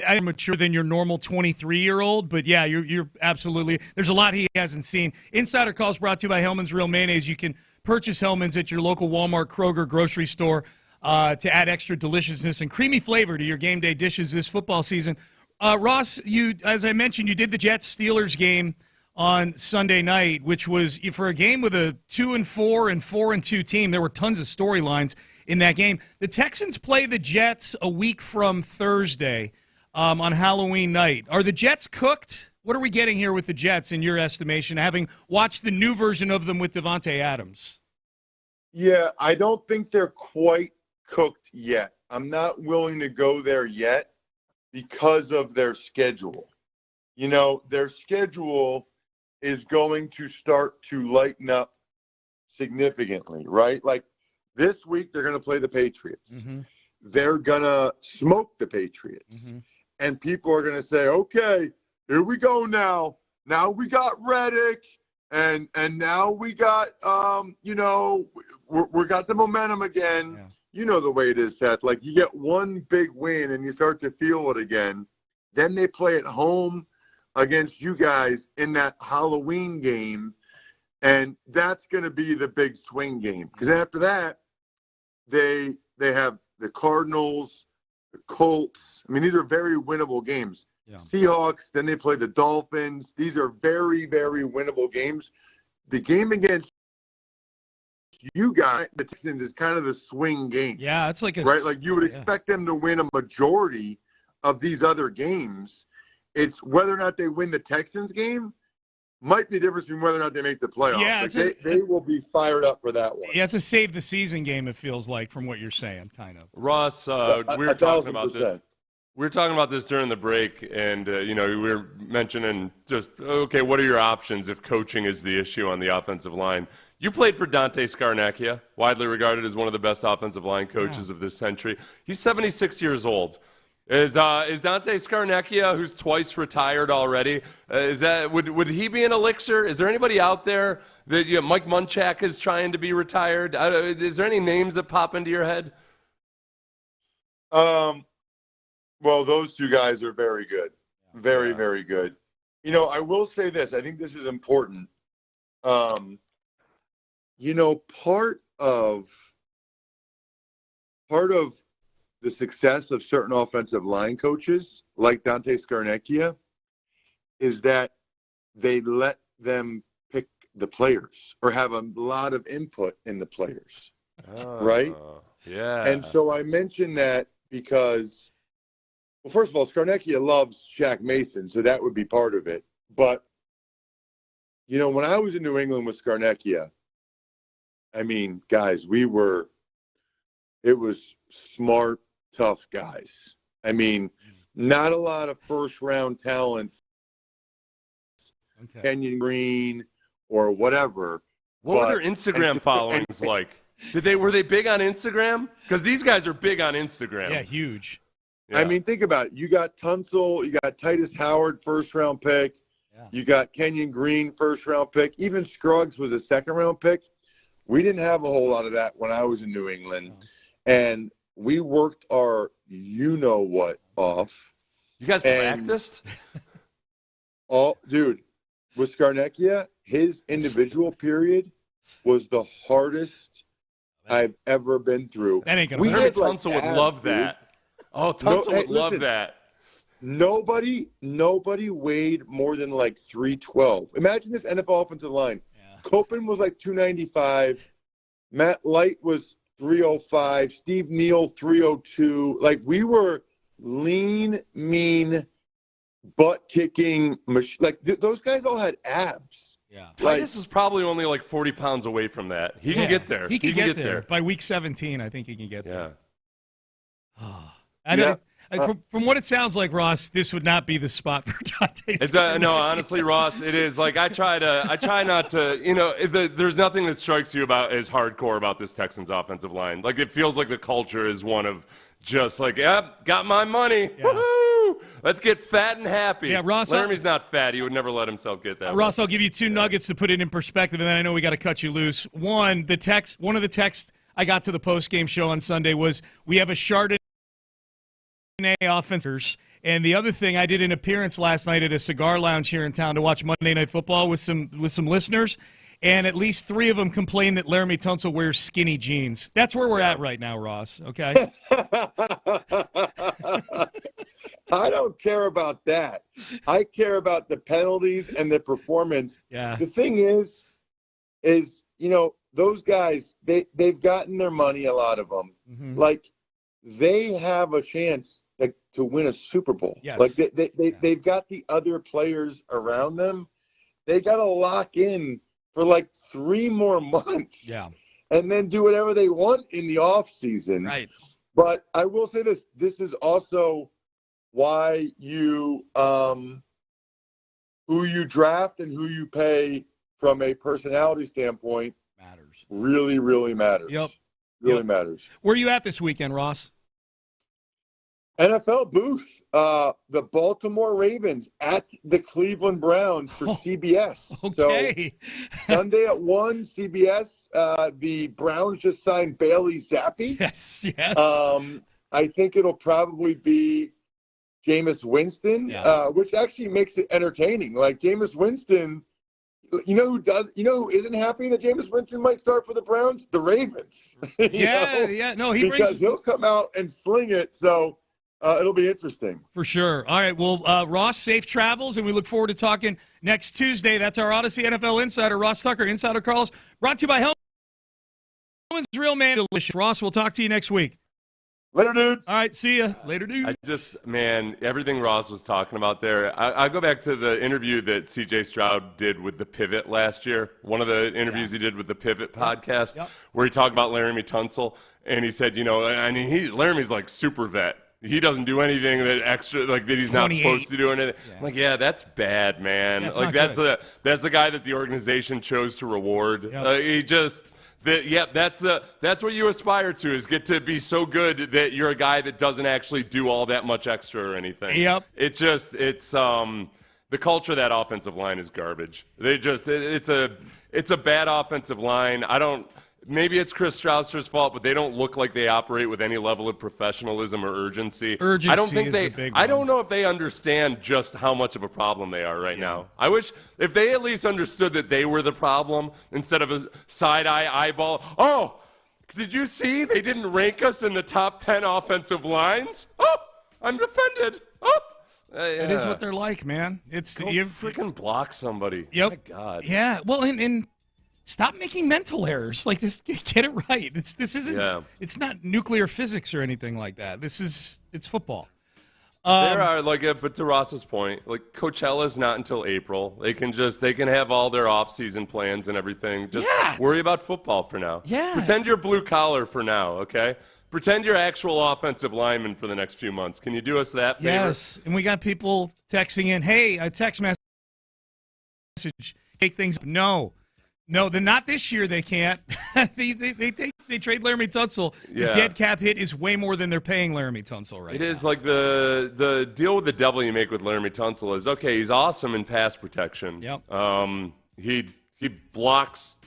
Speaker 5: I'm mature than your normal 23-year-old, but yeah, you're absolutely. There's a lot he hasn't seen. Insider Calls brought to you by Hellman's Real Mayonnaise. You can purchase Hellman's at your local Walmart, Kroger, grocery store to add extra deliciousness and creamy flavor to your game day dishes this football season. Ross, as I mentioned, you did the Jets-Steelers game on Sunday night, which was, for a game with a 2-4 and 4-2 team, there were tons of storylines. in that game. The Texans play the Jets a week from Thursday on Halloween night. Are the Jets cooked? What are we getting here with the Jets in your estimation, having watched the new version of them with Devontae Adams?
Speaker 10: Yeah, I don't think they're quite cooked yet. I'm not willing to go there yet because of their schedule. You know, their schedule is going to start to lighten up significantly, right? Like this week, they're going to play the Patriots.
Speaker 5: Mm-hmm.
Speaker 10: They're going to smoke the Patriots.
Speaker 5: Mm-hmm.
Speaker 10: And people are going to say, okay, here we go now. Now we got Reddick, and now we got, we got the momentum again.
Speaker 5: Yeah.
Speaker 10: You know the way it is, Seth. Like you get one big win and you start to feel it again. Then they play at home against you guys in that Halloween game, and that's going to be the big swing game. Because after that, they have the Cardinals, the Colts. I mean, these are very winnable games. Yeah. Seahawks, then they play the Dolphins. These are very, very winnable games. The game against you guys, the Texans, is kind of the swing game.
Speaker 5: Yeah, it's like
Speaker 10: right. Like you would expect them to win a majority of these other games. It's whether or not they win the Texans game might be the difference between whether or not they make the playoffs.
Speaker 5: Yeah,
Speaker 10: like they will be fired up for that one.
Speaker 5: Yeah, it's a save the season game. It feels like from what you're saying, kind of.
Speaker 6: Ross, we were talking about this. We were talking about this during the break, and we were mentioning just what are your options if coaching is the issue on the offensive line? You played for Dante Scarnecchia, widely regarded as one of the best offensive line coaches of this century. He's 76 years old. Is Dante Scarnecchia, who's twice retired already, would he be an elixir? Is there anybody out there that Mike Munchak is trying to be retired? Is there any names that pop into your head?
Speaker 10: Well, those two guys are very good, very very good. I will say this. I think this is important. Part of the success of certain offensive line coaches like Dante Scarnecchia is that they let them pick the players or have a lot of input in the players, right?
Speaker 6: Yeah.
Speaker 10: And so I mentioned that because, well, first of all, Scarnecchia loves Shaq Mason, so that would be part of it. But, when I was in New England with Scarnecchia, I mean, guys, it was smart, tough guys. I mean, not a lot of first-round talent, Kenyon Green or whatever.
Speaker 6: What were their Instagram followings like? Were they big on Instagram? Because these guys are big on Instagram.
Speaker 5: Yeah, huge.
Speaker 6: Yeah.
Speaker 10: I mean, think about it. You got Tunsil, you got Titus Howard, first-round pick. Yeah. You got Kenyon Green, first-round pick. Even Scruggs was a second-round pick. We didn't have a whole lot of that when I was in New England. Oh. And we worked our you-know-what off.
Speaker 6: You guys practiced?
Speaker 10: Dude, with Scarnecchia, his individual period was the hardest I've ever been through.
Speaker 5: That ain't going to
Speaker 6: hurt. Tunsil would love that. Oh, Tunsil would love that.
Speaker 10: Nobody weighed more than like 312. Imagine this NFL offensive line. Yeah. Copen was like 295. Matt Light was 305. Steve Neal, 302. Like, we were lean, mean, butt-kicking. Like, those guys all had abs.
Speaker 6: Yeah. Titus is probably only like 40 pounds away from that. He can get there.
Speaker 5: He can get there. By week 17, I think he can get there.
Speaker 6: Yeah.
Speaker 5: From what it sounds like, Ross, this would not be the spot for Dante.
Speaker 6: No, honestly, Ross, it is. Like I try not to. There's nothing that strikes you about as hardcore about this Texans offensive line. Like it feels like the culture is one of just like, yep, got my money. Yeah. Woohoo! Let's get fat and happy.
Speaker 5: Yeah, Ross.
Speaker 6: Laramie's not fat. He would never let himself get that.
Speaker 5: Ross, I'll give you two nuggets to put it in perspective, and then I know we got to cut you loose. One of the texts I got to the post-game show on Sunday was we have a Chardonnay offense. And the other thing, I did an appearance last night at a cigar lounge here in town to watch Monday Night Football with some listeners, and at least 3 of them complained that Laramie Tunsil wears skinny jeans. That's where we're at right now, Ross, okay?
Speaker 10: I don't care about that. I care about the penalties and the performance.
Speaker 5: Yeah.
Speaker 10: The thing is those guys, they've gotten their money, a lot of them.
Speaker 5: Mm-hmm.
Speaker 10: Like, they have a chance to win a Super Bowl.
Speaker 5: Yes.
Speaker 10: Like, they've got the other players around them. They got to lock in for like 3 more months.
Speaker 5: Yeah.
Speaker 10: And then do whatever they want in the off season.
Speaker 5: Right.
Speaker 10: But I will say this. This is also why you who you draft and who you pay from a personality standpoint
Speaker 5: matters.
Speaker 10: Really, really matters.
Speaker 5: Yep.
Speaker 10: Really matters.
Speaker 5: Where are you at this weekend, Ross?
Speaker 10: NFL booth. The Baltimore Ravens at the Cleveland Browns for CBS.
Speaker 5: Okay.
Speaker 10: So Sunday at 1, CBS. The Browns just signed Bailey Zappi.
Speaker 5: Yes.
Speaker 10: I think it'll probably be Jameis Winston, which actually makes it entertaining. Like, Jameis Winston, who isn't happy that Jameis Winston might start for the Browns? The Ravens.
Speaker 5: No,
Speaker 10: because he'll come out and sling it. So it'll be interesting.
Speaker 5: For sure. All right. Well, Ross, safe travels, and we look forward to talking next Tuesday. That's our Odyssey NFL insider, Ross Tucker, Insider Calls, brought to you by Hellman's Real Man Delicious. Ross, we'll talk to you next week.
Speaker 10: Later, dudes.
Speaker 5: All right, see ya. Later, dudes.
Speaker 6: Everything Ross was talking about there, I go back to the interview that C.J. Stroud did with The Pivot last year, one of the interviews he did with The Pivot podcast, where he talked about Laramie Tunsil, and he said, Laramie's like super vet. He doesn't do anything that he's not supposed to do. I'm like, that's bad, man. That's the guy that the organization chose to reward. That's what you aspire to, is get to be so good that you're a guy that doesn't actually do all that much extra or anything.
Speaker 5: Yep.
Speaker 6: It's the culture of that offensive line is garbage. It's a bad offensive line. Maybe it's Chris Strausser's fault, but they don't look like they operate with any level of professionalism or urgency.
Speaker 5: I
Speaker 6: don't know if they understand just how much of a problem they are right now. I wish if they at least understood that they were the problem instead of a side-eye eyeball. Oh, did you see they didn't rank us in the top 10 offensive lines? Oh, I'm offended. Oh.
Speaker 5: It is what they're like, man.
Speaker 6: You freaking block somebody.
Speaker 5: Yep.
Speaker 6: My God.
Speaker 5: Yeah. Well, and stop making mental errors. Like this, get it right. It's not nuclear physics or anything like that. It's football.
Speaker 6: There are but to Ross's point, Coachella's not until April. They can have all their off-season plans and everything. Just worry about football for now.
Speaker 5: Yeah.
Speaker 6: Pretend you're blue collar for now, okay? Pretend you're actual offensive lineman for the next few months. Can you do us that favor?
Speaker 5: Yes. And we got people texting in, hey, a text message, take things. No, then not this year. They can't. they trade Laramie Tunsil. The dead cap hit is way more than they're paying Laramie Tunsil right now.
Speaker 6: It is like the deal with the devil you make with Laramie Tunsil is, okay, he's awesome in pass protection.
Speaker 5: Yep.
Speaker 6: He blocks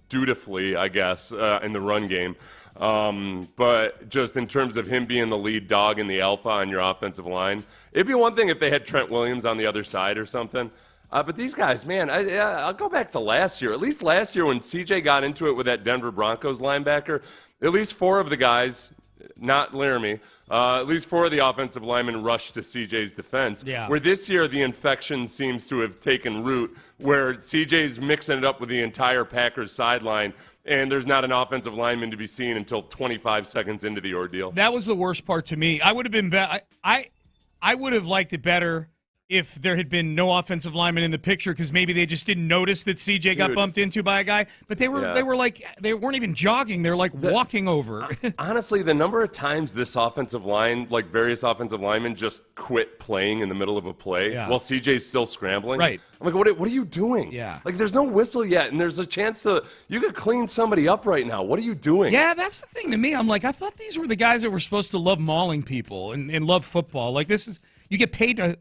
Speaker 6: dutifully, I guess, in the run game. But just in terms of him being the lead dog and the alpha on your offensive line, it'd be one thing if they had Trent Williams on the other side or something. But these guys, man, I'll go back to last year. At least last year when CJ got into it with that Denver Broncos linebacker, at least 4 of the guys, not Laramie, at least 4 of the offensive linemen rushed to CJ's defense.
Speaker 5: Yeah.
Speaker 6: Where this year the infection seems to have taken root, where CJ's mixing it up with the entire Packers sideline, and there's not an offensive lineman to be seen until 25 seconds into the ordeal.
Speaker 5: That was the worst part to me. I would have been I would have liked it better if there had been no offensive lineman in the picture, because maybe they just didn't notice that CJ got bumped into by a guy. But they weren't even jogging. They're walking over.
Speaker 6: Honestly, the number of times this offensive line, various offensive linemen, just quit playing in the middle of a play while CJ's still scrambling.
Speaker 5: Right.
Speaker 6: I'm like, what are you doing?
Speaker 5: Yeah.
Speaker 6: There's no whistle yet, and there's a chance you could clean somebody up right now. What are you doing?
Speaker 5: Yeah, that's the thing to me. I'm like, I thought these were the guys that were supposed to love mauling people and love football. You get paid to,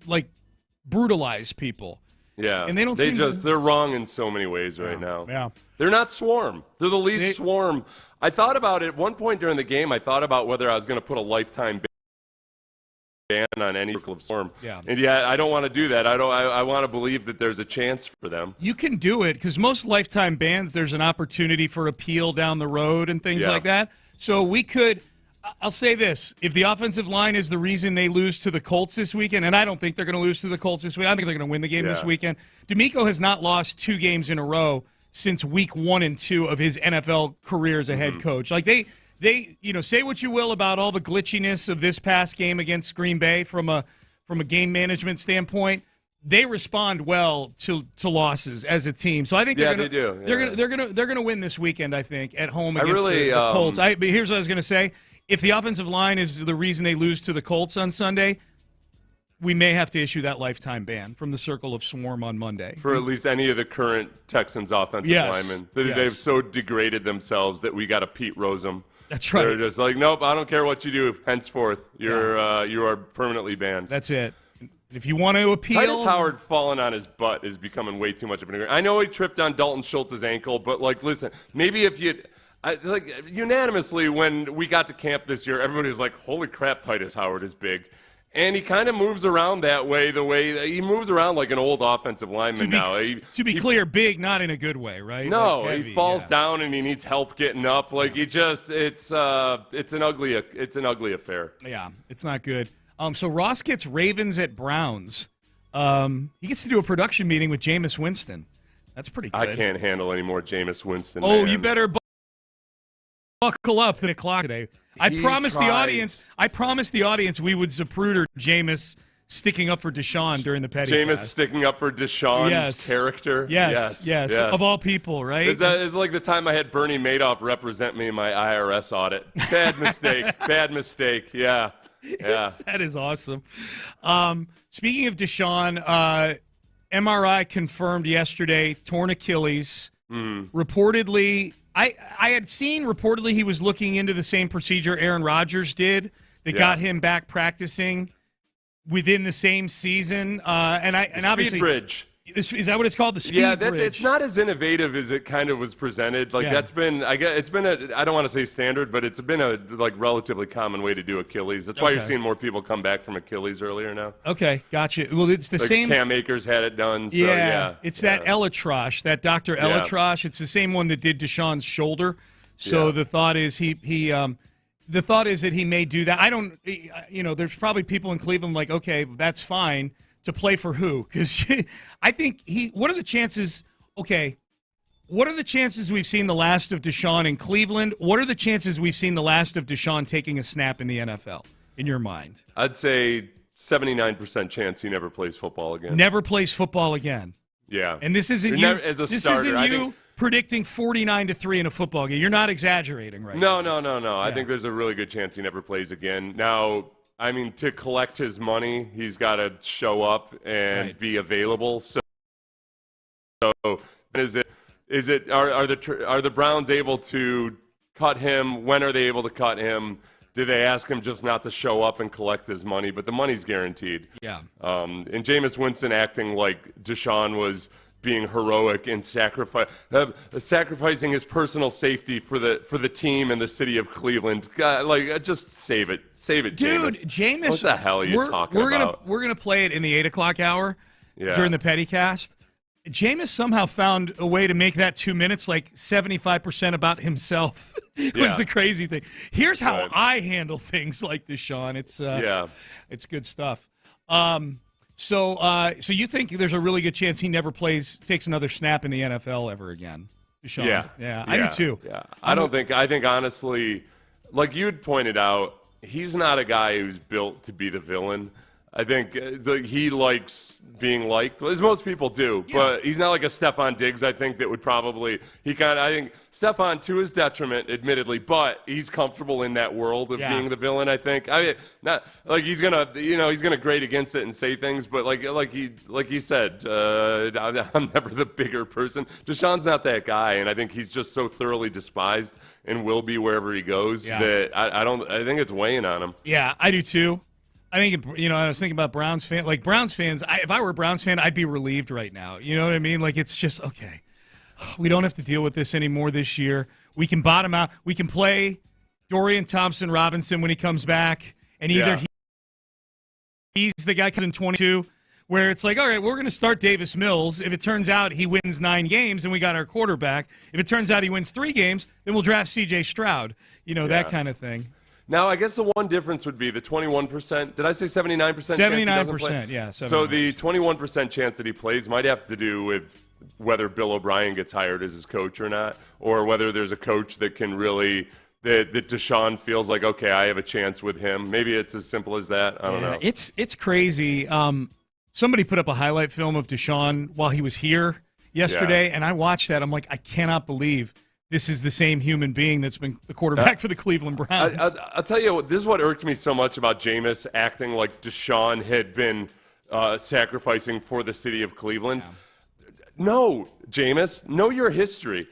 Speaker 5: brutalize people.
Speaker 6: Yeah.
Speaker 5: And they don't
Speaker 6: they're wrong in so many ways right now.
Speaker 5: Yeah.
Speaker 6: They're not swarm. They're the least swarm. I thought about it at one point during the game. I thought about whether I was going to put a lifetime ban on any of swarm.
Speaker 5: Yeah.
Speaker 6: And I don't want to do that. I want to believe that there's a chance for them.
Speaker 5: You can do it because most lifetime bans, there's an opportunity for appeal down the road and things like that. So we could. I'll say this. If the offensive line is the reason they lose to the Colts this weekend, and I don't think they're going to lose to the Colts this week. I think they're going to win the game this weekend. DeMeco has not lost 2 games in a row since week 1 and 2 of his NFL career as a head coach. Like they say what you will about all the glitchiness of this past game against Green Bay from a game management standpoint. They respond well to losses as a team, so I think they're gonna win this weekend. I think at home against the Colts. But here's what I was gonna say: if the offensive line is the reason they lose to the Colts on Sunday, we may have to issue that lifetime ban from the Circle of Swarm on Monday
Speaker 6: for at least any of the current Texans offensive linemen. They've so degraded themselves that we got to Pete Rose them.
Speaker 5: That's right.
Speaker 6: They're just like, nope, I don't care what you do. Henceforth, you are permanently banned.
Speaker 5: That's it. If you want to appeal,
Speaker 6: Titus Howard falling on his butt is becoming way too much of an. I know he tripped on Dalton Schultz's ankle, but listen, maybe if you unanimously when we got to camp this year, everybody was like, "Holy crap, Titus Howard is big," and he kind of moves around that way. The way he moves around like an old offensive lineman now.
Speaker 5: To be clear, big, not in a good way, right?
Speaker 6: No,
Speaker 5: like heavy,
Speaker 6: he falls down and he needs help getting up. Like it's an ugly affair.
Speaker 5: Yeah, it's not good. So Ross gets Ravens at Browns. He gets to do a production meeting with Jameis Winston. That's pretty good.
Speaker 6: I can't handle any more Jameis Winston.
Speaker 5: Oh,
Speaker 6: man.
Speaker 5: You better buckle up at 8:00 today. I promised the audience we would Zapruder Jameis sticking up for Deshaun during the Petty
Speaker 6: Jameis
Speaker 5: cast.
Speaker 6: sticking up for Deshaun's character.
Speaker 5: Yes. Of all people, right?
Speaker 6: It's like the time I had Bernie Madoff represent me in my IRS audit. Bad mistake. Yeah.
Speaker 5: That is awesome. Speaking of Deshaun, MRI confirmed yesterday, torn Achilles. Reportedly, I had seen reportedly he was looking into the same procedure Aaron Rodgers did that got him back practicing within the same season. And obviously,
Speaker 6: speed bridge.
Speaker 5: Is that what it's called? The speed bridge.
Speaker 6: It's not as innovative as it kind of was presented. That's been, I don't want to say standard, but it's been a relatively common way to do Achilles. That's why you're seeing more people come back from Achilles earlier now.
Speaker 5: Okay, gotcha. Well, it's the same.
Speaker 6: Cam Akers had it done. So
Speaker 5: it's that Elatrosh, that Dr. Elatrosh. It's the same one that did Deshaun's shoulder. So the thought is the thought is that he may do that. I don't, there's probably people in Cleveland like, okay, that's fine. To play for who? Because I think what are the chances we've seen the last of Deshaun in Cleveland? What are the chances we've seen the last of Deshaun taking a snap in the NFL, in your mind?
Speaker 6: I'd say 79% chance he never plays football again.
Speaker 5: Never plays football again.
Speaker 6: Yeah.
Speaker 5: And this isn't you.
Speaker 6: As a starter,
Speaker 5: predicting 49-3 in a football game. You're not exaggerating, right?
Speaker 6: No. I think there's a really good chance he never plays again. Now, I mean, to collect his money, he's got to show up and be available. So are the Browns able to cut him? When are they able to cut him? Did they ask him just not to show up and collect his money? But the money's guaranteed.
Speaker 5: Yeah.
Speaker 6: And Jameis Winston acting like Deshaun was being heroic and sacrificing his personal safety for the team and the city of Cleveland. God, just save it,
Speaker 5: dude. Jameis,
Speaker 6: what the hell are you talking about?
Speaker 5: We're gonna play it in the 8:00 hour during the Pettycast. Jameis somehow found a way to make that 2 minutes like 75% about himself. Was the crazy thing. Here's how I handle things like Deshaun. It's good stuff. So you think there's a really good chance he never takes another snap in the NFL ever again? Deshaun. Yeah, I do too.
Speaker 6: Yeah, I think honestly, like you'd pointed out, he's not a guy who's built to be the villain. I think he likes being liked, as most people do, but he's not like a Stephon Diggs, I think, that would probably – I think Stephon, to his detriment, admittedly, but he's comfortable in that world of being the villain, I think. I mean, not like he's going to grade against it and say things, but like he said, I'm never the bigger person. Deshaun's not that guy, and I think he's just so thoroughly despised and will be wherever he goes that I think it's weighing on him.
Speaker 5: Yeah, I do too. I think, I was thinking about Browns fans. Like, Browns fans, if I were a Browns fan, I'd be relieved right now. You know what I mean? Like, it's just, okay, we don't have to deal with this anymore this year. We can bottom out. We can play Dorian Thompson-Robinson when he comes back, and either he's the guy in 22, where it's like, all right, we're going to start Davis Mills. If it turns out he wins 9 games and we got our quarterback, if it turns out he wins 3 games, then we'll draft C.J. Stroud. That kind of thing.
Speaker 6: Now, I guess the one difference would be the 21%. Did I say 79% chance he doesn't play?
Speaker 5: 79%, yeah. 79%.
Speaker 6: So the 21% chance that he plays might have to do with whether Bill O'Brien gets hired as his coach or not, or whether there's a coach that can really that Deshaun feels like, okay, I have a chance with him. Maybe it's as simple as that. I don't know.
Speaker 5: It's crazy. Somebody put up a highlight film of Deshaun while he was here yesterday, and I watched that. I'm like, I cannot believe this is the same human being that's been the quarterback for the Cleveland Browns.
Speaker 6: I'll tell you what, this is what irked me so much about Jameis acting like Deshaun had been sacrificing for the city of Cleveland. Yeah. No, Jameis, know your history.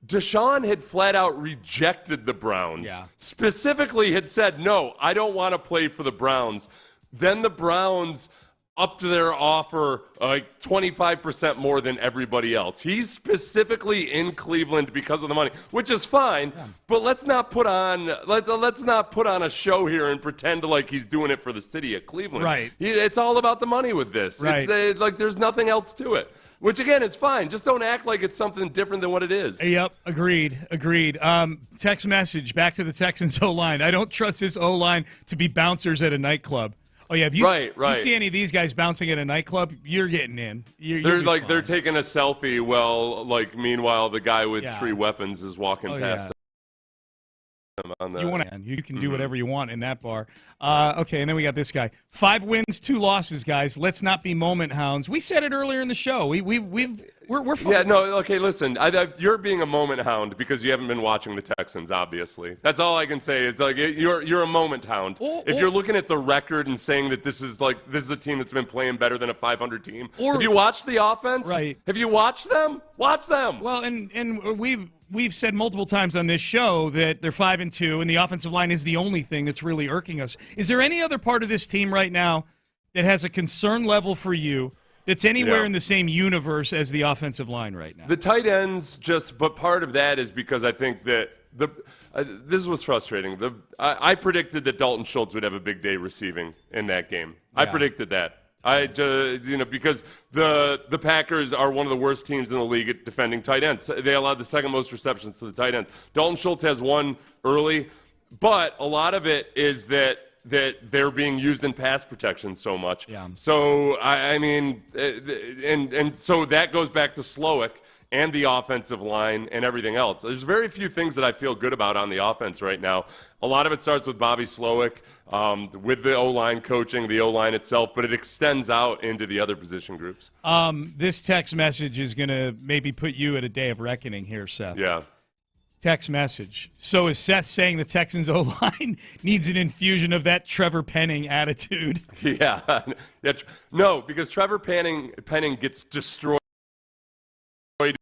Speaker 6: Deshaun had flat out rejected the Browns. Yeah. Specifically had said, no, I don't want to play for the Browns. Then the Browns upped their offer like 25% more than everybody else. He's specifically in Cleveland because of the money, which is fine. Yeah. But let's not put on a show here and pretend like he's doing it for the city of Cleveland.
Speaker 5: Right.
Speaker 6: It's all about the money with this.
Speaker 5: Right.
Speaker 6: It's like there's nothing else to it. Which, again, is fine. Just don't act like it's something different than what it is.
Speaker 5: Yep, agreed. Text message back to the Texans O-line. I don't trust this O-line to be bouncers at a nightclub. Oh, yeah, if you see any of these guys bouncing at a nightclub, you're getting in.
Speaker 6: They're taking a selfie while, meanwhile, the guy with 3 weapons is walking past them.
Speaker 5: You can do whatever you want in that bar. Okay, and then we got this guy. 5 wins, 2 losses, guys. Let's not be moment hounds. We said it earlier in the show. We're fine.
Speaker 6: Yeah, no, okay, listen. You're being a moment hound because you haven't been watching the Texans, obviously. That's all I can say. It's like you're a moment hound. If you're looking at the record and saying that this is a team that's been playing better than a 500 team. Have you watched the offense?
Speaker 5: Right.
Speaker 6: Have you watched them? Watch them.
Speaker 5: Well, and we've said multiple times on this show that they're 5-2, and the offensive line is the only thing that's really irking us. Is there any other part of this team right now that has a concern level for you that's anywhere in the same universe as the offensive line right now?
Speaker 6: The tight ends but part of that is because I think that this was frustrating. I predicted that Dalton Schultz would have a big day receiving in that game. Yeah. I predicted that. Because the Packers are one of the worst teams in the league at defending tight ends. They allowed the second most receptions to the tight ends. Dalton Schultz has one early, but a lot of it is that they're being used in pass protection so much. Yeah. So so that goes back to Slowick and the offensive line and everything else. There's very few things that I feel good about on the offense right now. A lot of it starts with Bobby Slowick, with the O-line coaching, the O-line itself, but it extends out into the other position groups.
Speaker 5: This text message is going to maybe put you at a day of reckoning here, Seth.
Speaker 6: Yeah.
Speaker 5: Text message. So is Seth saying the Texans O-line needs an infusion of that Trevor Penning attitude?
Speaker 6: Yeah. No, because Trevor Penning gets destroyed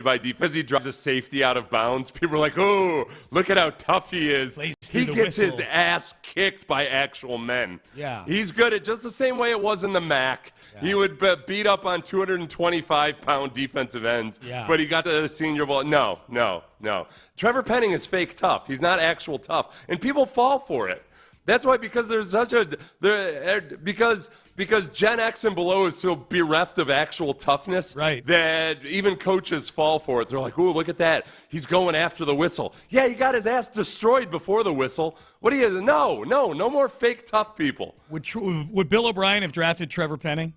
Speaker 6: by defense. He drives a safety out of bounds. People are like, oh, look at how tough he is. He gets his ass kicked by actual men.
Speaker 5: Yeah. He's
Speaker 6: good at just the same way it was in the MAC. Yeah. He would beat up on 225-pound defensive ends, but he got to the Senior Bowl. No. Trevor Penning is fake tough. He's not actual tough, and people fall for it. That's why, because because Gen X and below is so bereft of actual toughness,
Speaker 5: right,
Speaker 6: that even coaches fall for it. They're like, "Ooh, look at that! He's going after the whistle." Yeah, he got his ass destroyed before the whistle. What do you? No more fake tough people.
Speaker 5: Would Bill O'Brien have drafted Trevor Penning?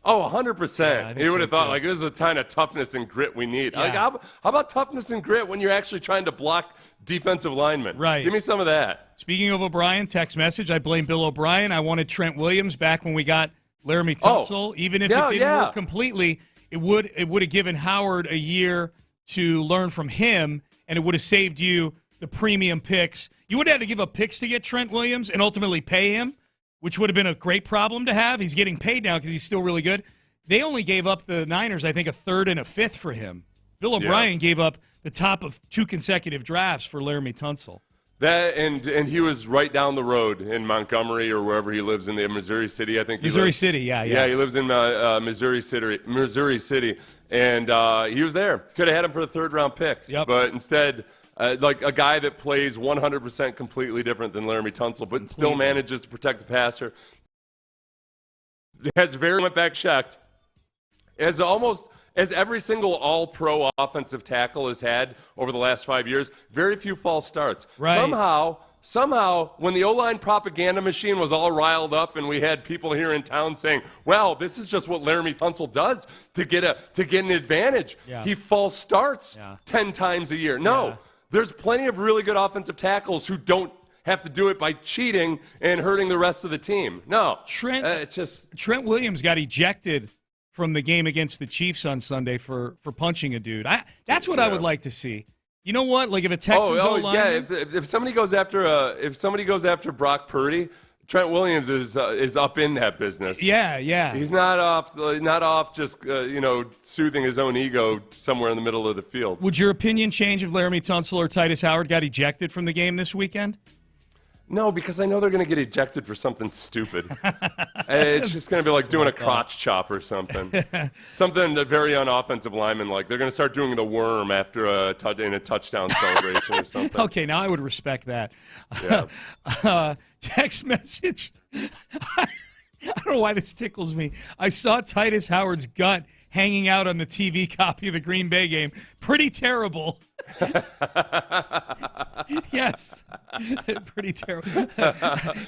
Speaker 6: Oh, 100%. He would have thought, this is the kind of toughness and grit we need.
Speaker 5: Yeah.
Speaker 6: How about toughness and grit when you're actually trying to block defensive linemen?
Speaker 5: Right.
Speaker 6: Give me some of that.
Speaker 5: Speaking of O'Brien, text message, I blame Bill O'Brien. I wanted Trent Williams back when we got Laramie Tunsil. Even if it didn't work completely, it would have given Howard a year to learn from him, and it would have saved you the premium picks. You would have had to give up picks to get Trent Williams and ultimately pay him, which would have been a great problem to have. He's getting paid now because he's still really good. They only gave up, the Niners, I think, a 3rd and a 5th for him. Bill O'Brien gave up the top of 2 consecutive drafts for Laramie Tunsil.
Speaker 6: That and he was right down the road in Montgomery or wherever he lives in the Missouri City, I think.
Speaker 5: Missouri City, yeah.
Speaker 6: Yeah, he lives in Missouri City, and he was there. Could have had him for the 3rd-round pick, but instead, like a guy that plays 100% completely different than Laramie Tunsil, but still manages to protect the passer. Has very went back checked. As almost as every single all-pro offensive tackle has had over the last 5 years, very few false starts.
Speaker 5: Right.
Speaker 6: Somehow, when the O-line propaganda machine was all riled up and we had people here in town saying, well, this is just what Laramie Tunsil does to get an advantage.
Speaker 5: Yeah.
Speaker 6: He false starts 10 times a year. No, there's plenty of really good offensive tackles who don't have to do it by cheating and hurting the rest of the team. No.
Speaker 5: Trent Williams got ejected from the game against the Chiefs on Sunday for punching a dude. That's what I would like to see. You know what? Like if a Texans O-lineman,
Speaker 6: if somebody goes after Brock Purdy, Trent Williams is up in that business.
Speaker 5: Yeah.
Speaker 6: He's not off just soothing his own ego somewhere in the middle of the field.
Speaker 5: Would your opinion change if Laramie Tunsil or Titus Howard got ejected from the game this weekend?
Speaker 6: No, because I know they're going to get ejected for something stupid. It's just going to be like doing a crotch chop or something. Something very unoffensive lineman like. They're going to start doing the worm after in a touchdown celebration or something.
Speaker 5: Okay, now I would respect that.
Speaker 6: Yeah.
Speaker 5: Text message. I don't know why this tickles me. I saw Titus Howard's gut hanging out on the TV copy of the Green Bay game. Pretty terrible. Yes, pretty terrible.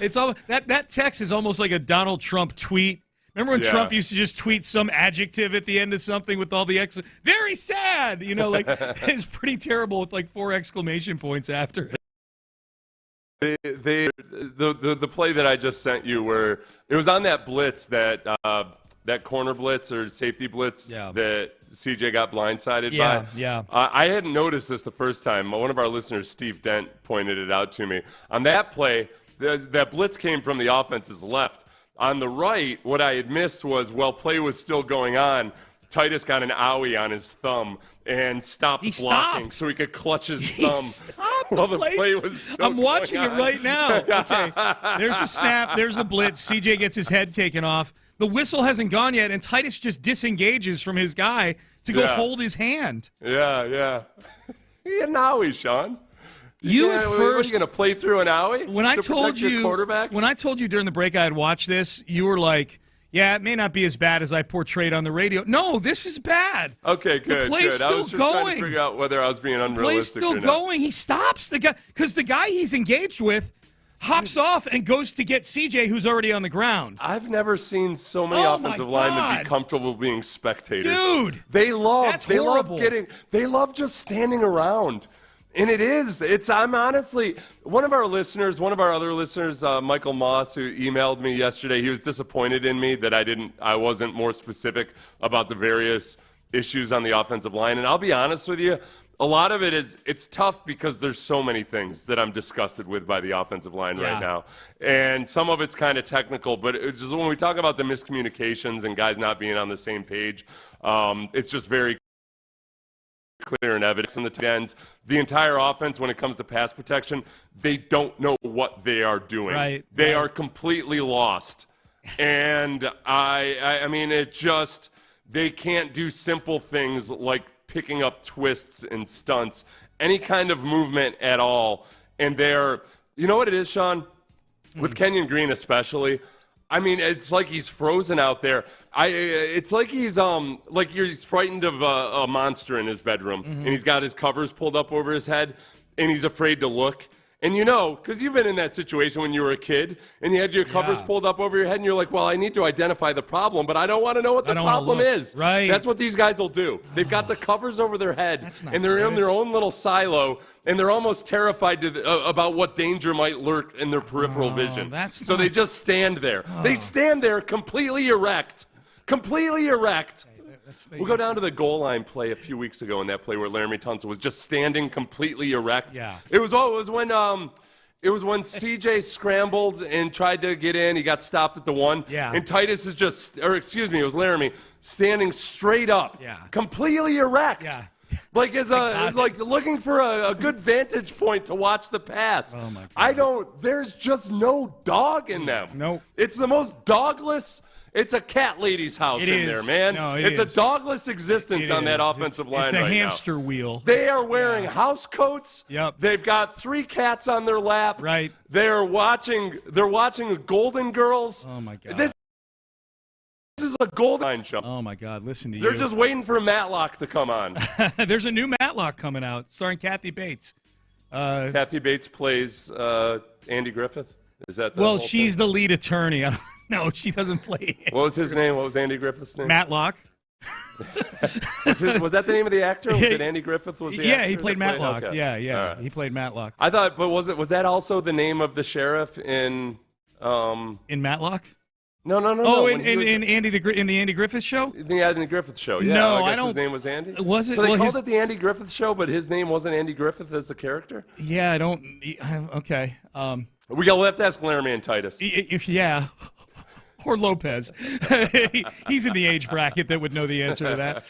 Speaker 5: It's all that text is almost like a Donald Trump tweet. Remember when Trump used to just tweet some adjective at the end of something with all the very sad, it's pretty terrible with like 4 exclamation points after it.
Speaker 6: The play that I just sent you, where it was on that blitz that corner blitz or safety blitz that CJ got blindsided by.
Speaker 5: Yeah.
Speaker 6: I hadn't noticed this the first time. One of our listeners, Steve Dent, pointed it out to me. On that play, that blitz came from the offense's left. On the right, what I had missed was, while play was still going on, Titus got an owie on his thumb and stopped blocking so he could clutch his thumb while the play was still
Speaker 5: I'm watching
Speaker 6: going
Speaker 5: it
Speaker 6: on.
Speaker 5: right now. Okay, there's a snap. There's a blitz. CJ gets his head taken off. The whistle hasn't gone yet, and Titus just disengages from his guy to go hold his hand.
Speaker 6: Yeah. He had an owie, Sean.
Speaker 5: You at
Speaker 6: first,
Speaker 5: first,
Speaker 6: you going to play through an owie
Speaker 5: when I
Speaker 6: to
Speaker 5: told
Speaker 6: protect your quarterback?
Speaker 5: When I told you during the break I had watched this, you were like, yeah, it may not be as bad as I portrayed on the radio. No, this is bad.
Speaker 6: Okay, good.
Speaker 5: The play's still
Speaker 6: I was just trying to figure out whether I was being unrealistic.
Speaker 5: The play's still going. He stops the guy because the guy he's engaged with hops off and goes to get CJ, who's already on the ground.
Speaker 6: I've never seen so many offensive linemen be comfortable being spectators.
Speaker 5: Dude,
Speaker 6: they love just standing around. And I'm honestly, one of our other listeners, Michael Moss, who emailed me yesterday, he was disappointed in me that I wasn't more specific about the various issues on the offensive line. And I'll be honest with you, a lot of it's tough because there's so many things that I'm disgusted with by the offensive line right now. And some of it's kind of technical, but it's just when we talk about the miscommunications and guys not being on the same page, it's just very clear and evident in the tight ends. The entire offense, when it comes to pass protection, they don't know what they are doing. They are completely lost. And I mean, they can't do simple things like picking up twists and stunts, any kind of movement at all. And you know what it is, Sean? With Kenyon Green especially, I mean, it's like he's frozen out there. It's like he's frightened of a monster in his bedroom, and he's got his covers pulled up over his head, and he's afraid to look. And because you've been in that situation when you were a kid, and you had your covers pulled up over your head, and you're like, well, I need to identify the problem, but I don't want to know what the problem is.
Speaker 5: Right.
Speaker 6: That's what these guys will do. They've got the covers over their head, and they're in their own little silo, and they're almost terrified about what danger might lurk in their peripheral vision. So they just stand there. They stand there completely erect. We'll go down to the goal line play a few weeks ago in that play where Laramie Tunsil was just standing completely erect. Yeah. It was when CJ scrambled and tried to get in. He got stopped at the 1. Yeah. And Titus it was Laramie standing straight up. Yeah. Completely erect. Yeah. Like looking for a good vantage point to watch the pass. Oh my God. There's just no dog in them.
Speaker 5: Nope.
Speaker 6: It's the most dogless. It's a cat lady's house there, man.
Speaker 5: No,
Speaker 6: it's a dogless existence on that offensive line right now.
Speaker 5: It's a hamster wheel.
Speaker 6: They are wearing house coats.
Speaker 5: Yep.
Speaker 6: They've got 3 cats on their lap.
Speaker 5: Right.
Speaker 6: They're watching Golden Girls.
Speaker 5: Oh my God.
Speaker 6: This is a gold line show.
Speaker 5: Oh, my God. Listen to you.
Speaker 6: They're just waiting for Matlock to come on.
Speaker 5: There's a new Matlock coming out starring Kathy Bates.
Speaker 6: Kathy Bates plays Andy Griffith? Is that the
Speaker 5: Well,
Speaker 6: whole
Speaker 5: she's
Speaker 6: thing?
Speaker 5: the lead attorney. No, she doesn't play it.
Speaker 6: What was his name? What was Andy Griffith's name?
Speaker 5: Matlock.
Speaker 6: Was that the name of the actor? Was it Andy Griffith? Was the actor
Speaker 5: he played Matlock.
Speaker 6: Okay.
Speaker 5: Yeah.
Speaker 6: Right.
Speaker 5: He played Matlock.
Speaker 6: I thought, but was that also the name of the sheriff in
Speaker 5: Matlock?
Speaker 6: No.
Speaker 5: Oh, in the Andy Griffith show?
Speaker 6: The Andy Griffith show. Yeah.
Speaker 5: No,
Speaker 6: I
Speaker 5: don't.
Speaker 6: His name was Andy.
Speaker 5: Was it?
Speaker 6: So they called it the Andy Griffith show, but his name wasn't Andy Griffith as the character.
Speaker 5: Yeah, I don't. Okay.
Speaker 6: We'll have to ask Laramie and Titus.
Speaker 5: Yeah. Or Lopez. He's in the age bracket that would know the answer to that.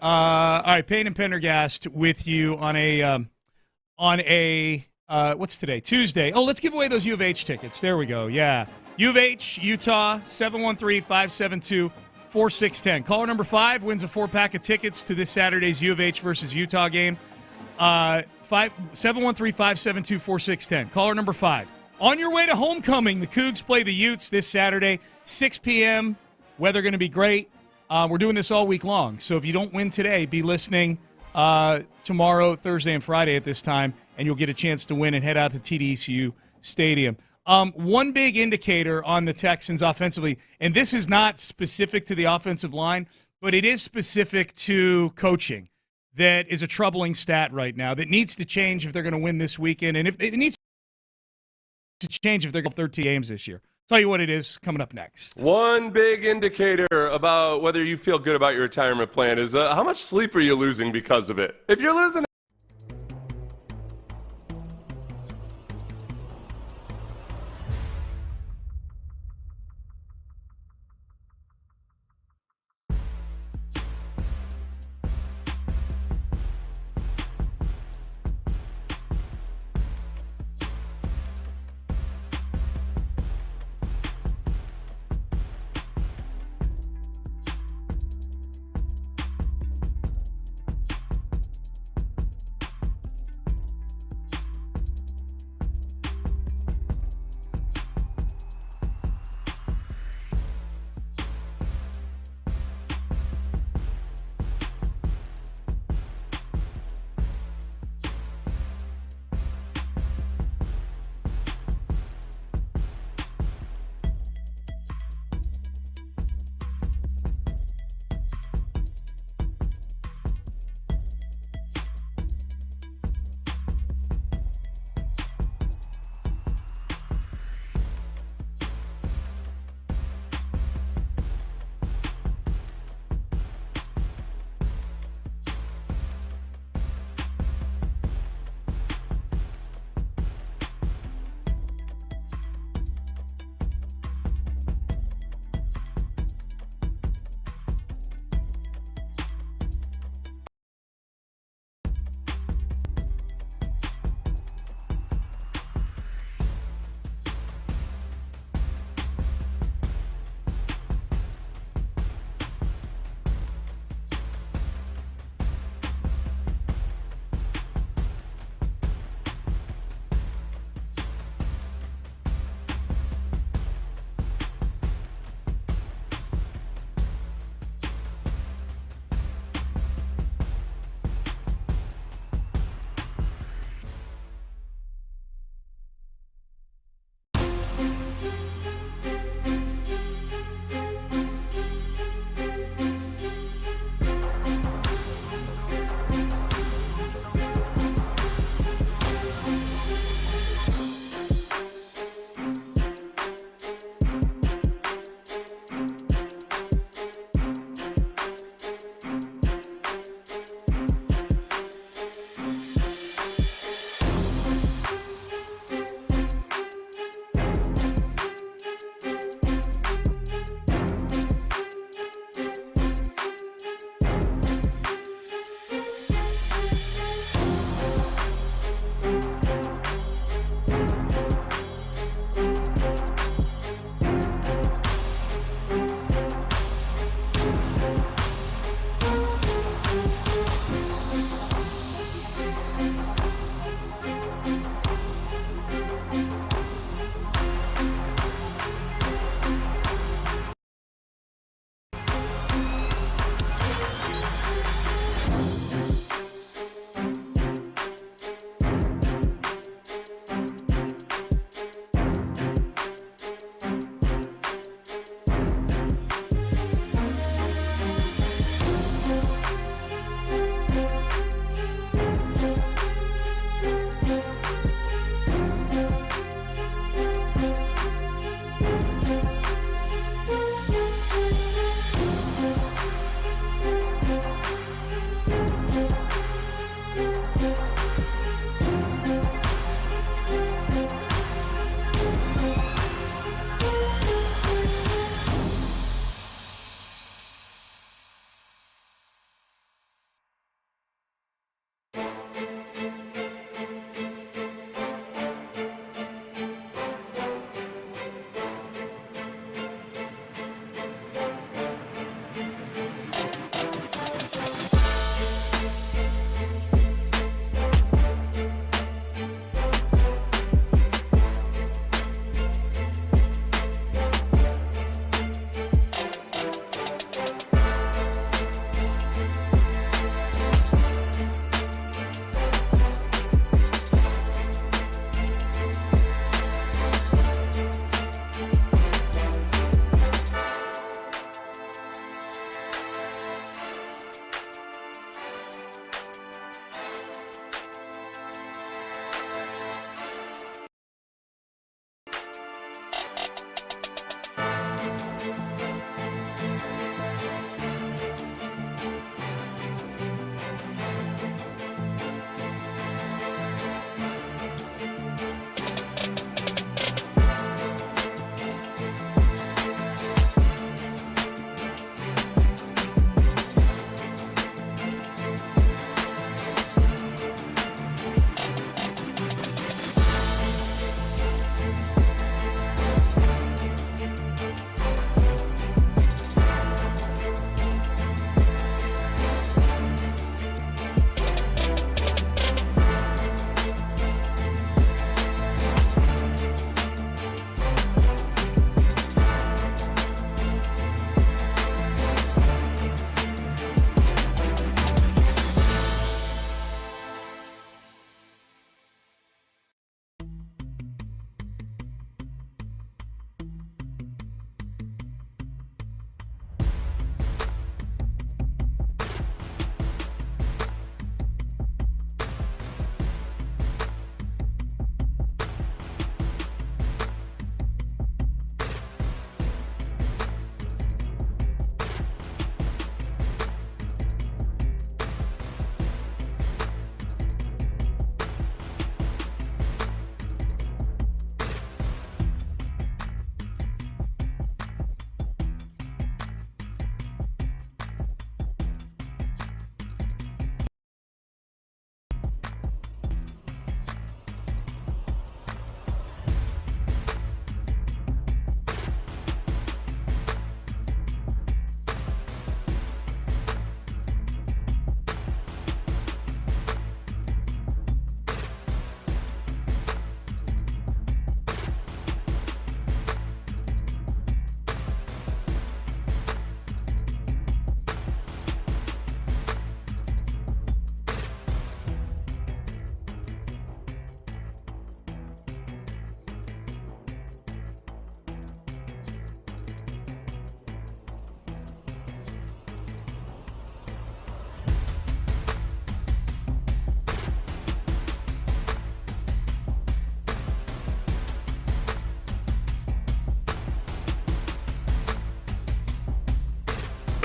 Speaker 5: All right, Payne and Pendergast with you on a what's today? Tuesday. Oh, let's give away those U of H tickets. There we go. Yeah. U of H, Utah, 713-572-4610. Caller number 5 wins a 4-pack of tickets to this Saturday's U of H versus Utah game. 713-572-4610. Caller number 5. On your way to homecoming, the Cougs play the Utes this Saturday, 6 p.m. Weather going to be great. We're doing this all week long, so if you don't win today, be listening tomorrow, Thursday, and Friday at this time, and you'll get a chance to win and head out to TDECU Stadium. One big indicator on the Texans offensively, and this is not specific to the offensive line, but it is specific to coaching, that is a troubling stat right now that needs to change if they're going to win this weekend, and if it needs to change if they're going to 13 games this year. Tell you what it is coming up next.
Speaker 6: One big indicator about whether you feel good about your retirement plan is how much sleep are you losing because of it. If you're losing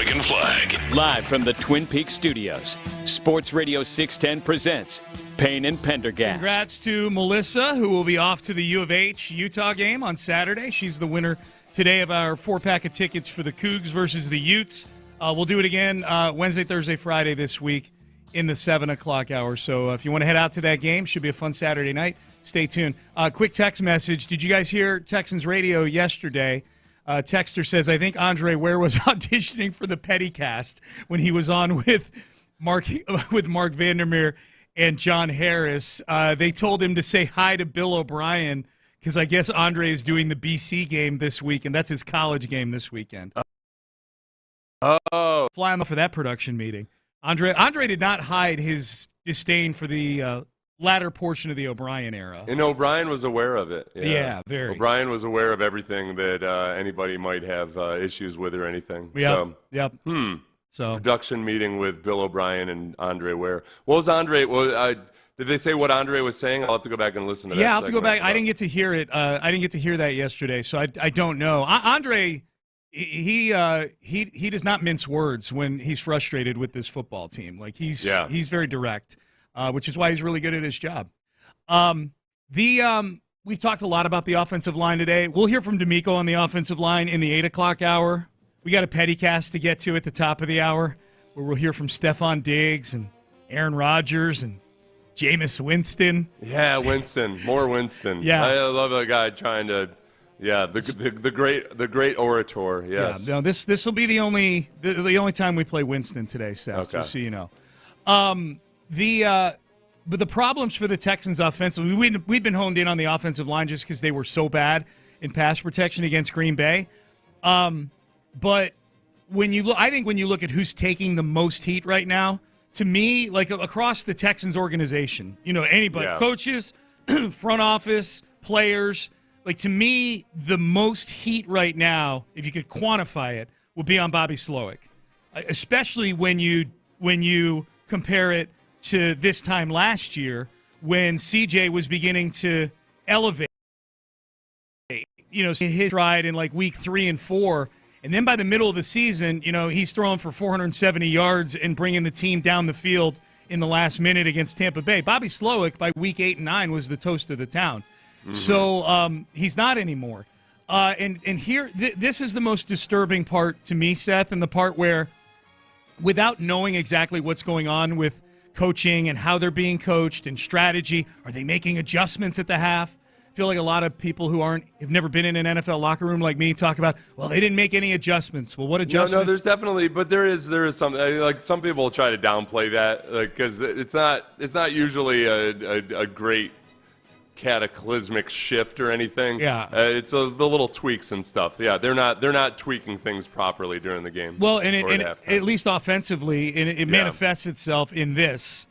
Speaker 1: American flag.
Speaker 9: Live from the Twin Peaks studios, Sports Radio 610 presents Payne and Pendergast.
Speaker 5: Congrats to Melissa, who will be off to the U of H Utah game on Saturday. She's the winner today of our 4-pack of tickets for the Cougs versus the Utes. We'll do it again Wednesday, Thursday, Friday this week in the 7 o'clock hour. So if you want to head out to that game, should be a fun Saturday night. Stay tuned. Quick text message. Did you guys hear Texans radio yesterday? Texter says, I think Andre Ware was auditioning for the Pettycast when he was on with Mark Vandermeer and John Harris. They told him to say hi to Bill O'Brien because I guess Andre is doing the BC game this week, and that's his college game this weekend.
Speaker 6: Oh.
Speaker 5: Fly him up for that production meeting. Andre did not hide his disdain for the latter portion of the O'Brien era.
Speaker 6: And O'Brien was aware of it.
Speaker 5: Yeah, very.
Speaker 6: O'Brien was aware of everything that anybody might have issues with or anything.
Speaker 5: Yep. So
Speaker 6: production meeting with Bill O'Brien and Andre Ware. What was Andre? Did they say what Andre was saying? I'll have to go back and listen to that.
Speaker 5: Yeah, I'll have to go back. I didn't get to hear it. I didn't get to hear that yesterday, so I don't know. Andre, he does not mince words when he's frustrated with this football team. Like he's very direct. Which is why he's really good at his job. We've talked a lot about the offensive line today. We'll hear from DeMeco on the offensive line in the 8 o'clock hour. We got a Pettycast to get to at the top of the hour, where we'll hear from Stephon Diggs and Aaron Rodgers and Jameis Winston.
Speaker 6: Yeah, Winston. More Winston.
Speaker 5: Yeah.
Speaker 6: I love a guy trying to the great orator. Yes.
Speaker 5: Yeah, no, this will be the only time we play Winston today, Seth,
Speaker 6: okay.
Speaker 5: Just so you know. But the problems for the Texans offensively, we've been honed in on the offensive line just because they were so bad in pass protection against Green Bay. But I think when you look at who's taking the most heat right now, to me, like across the Texans organization, anybody, coaches, front office, players, like to me, the most heat right now, if you could quantify it, would be on Bobby Slowick, especially when you compare it to this time last year when CJ was beginning to elevate, his stride in like week 3 and 4. And then by the middle of the season, he's throwing for 470 yards and bringing the team down the field in the last minute against Tampa Bay. Bobby Slowick by week 8 and 9 was the toast of the town. Mm-hmm. So he's not anymore. And here, this is the most disturbing part to me, Seth, and the part where without knowing exactly what's going on with coaching and how they're being coached and strategy, are they making adjustments at the half? I feel like a lot of people who have never been in an NFL locker room like me talk about, well, they didn't make any adjustments. Well, what adjustments?
Speaker 6: No, there's definitely, but there is some, like some people try to downplay that because it's not usually a great cataclysmic shift or anything.
Speaker 5: Yeah,
Speaker 6: it's the little tweaks and stuff. Yeah, they're not tweaking things properly during the game.
Speaker 5: Well, and at least offensively, it manifests itself in this: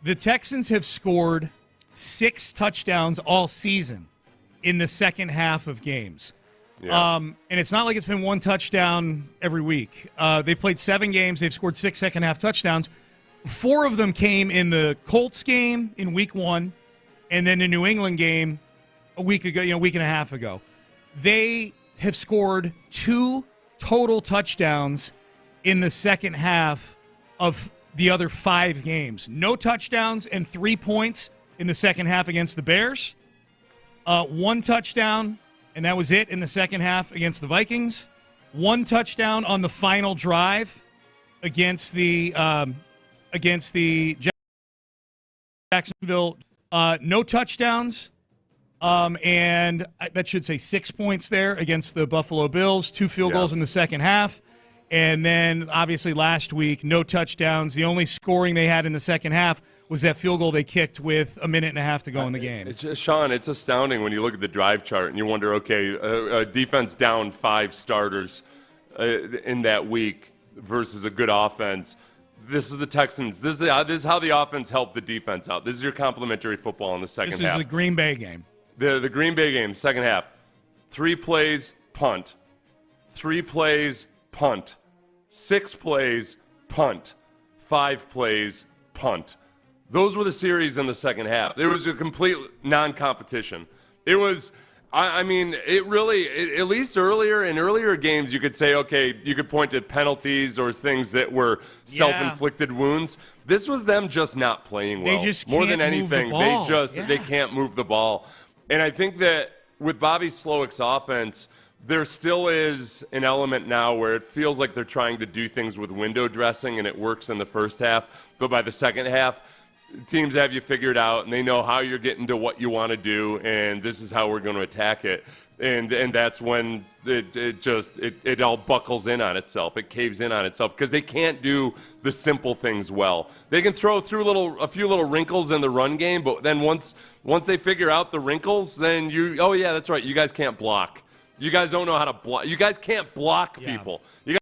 Speaker 5: the Texans have scored 6 touchdowns all season in the second half of games. Yeah. And it's not like it's been 1 touchdown every week. They've played 7 games. They've scored 6 second-half touchdowns. 4 of them came in the Colts game in week 1, and then the New England game a week and a half ago. They have scored 2 total touchdowns in the second half of the other 5 games. No touchdowns and 3 points in the second half against the Bears. 1 touchdown, and that was it in the second half against the Vikings. 1 touchdown on the final drive against the Jacksonville. No touchdowns, and that should say 6 points there against the Buffalo Bills. 2 field goals in the second half. And then, obviously, last week, no touchdowns. The only scoring they had in the second half was that field goal they kicked with a minute and a half to go in the game.
Speaker 6: It's just, Sean, it's astounding when you look at the drive chart and you wonder, okay, a defense down 5 starters in that week versus a good offense. This is the Texans. This is how the offense helped the defense out. This is your complimentary football in the second half.
Speaker 5: This is the Green Bay game.
Speaker 6: The Green Bay game, second half. 3 plays, punt. 3 plays, punt. 6 plays, punt. 5 plays, punt. Those were the series in the second half. There was a complete non-competition. It was I mean, at least earlier games, you could say, okay, you could point to penalties or things that were self-inflicted wounds. This was them just not playing well.
Speaker 5: They just
Speaker 6: more
Speaker 5: can't
Speaker 6: than anything,
Speaker 5: move the ball.
Speaker 6: they can't move the ball. And I think that with Bobby Slowick's offense, there still is an element now where it feels like they're trying to do things with window dressing, and it works in the first half. But by the second half, teams have you figured out, and they know how you're getting to what you want to do, and this is how we're going to attack it. And that's when it all buckles in on itself. It caves in on itself because they can't do the simple things well. They can throw through a few little wrinkles in the run game, but then once they figure out the wrinkles, then oh yeah, that's right, you guys can't block. You guys don't know how to block. You guys can't block people. You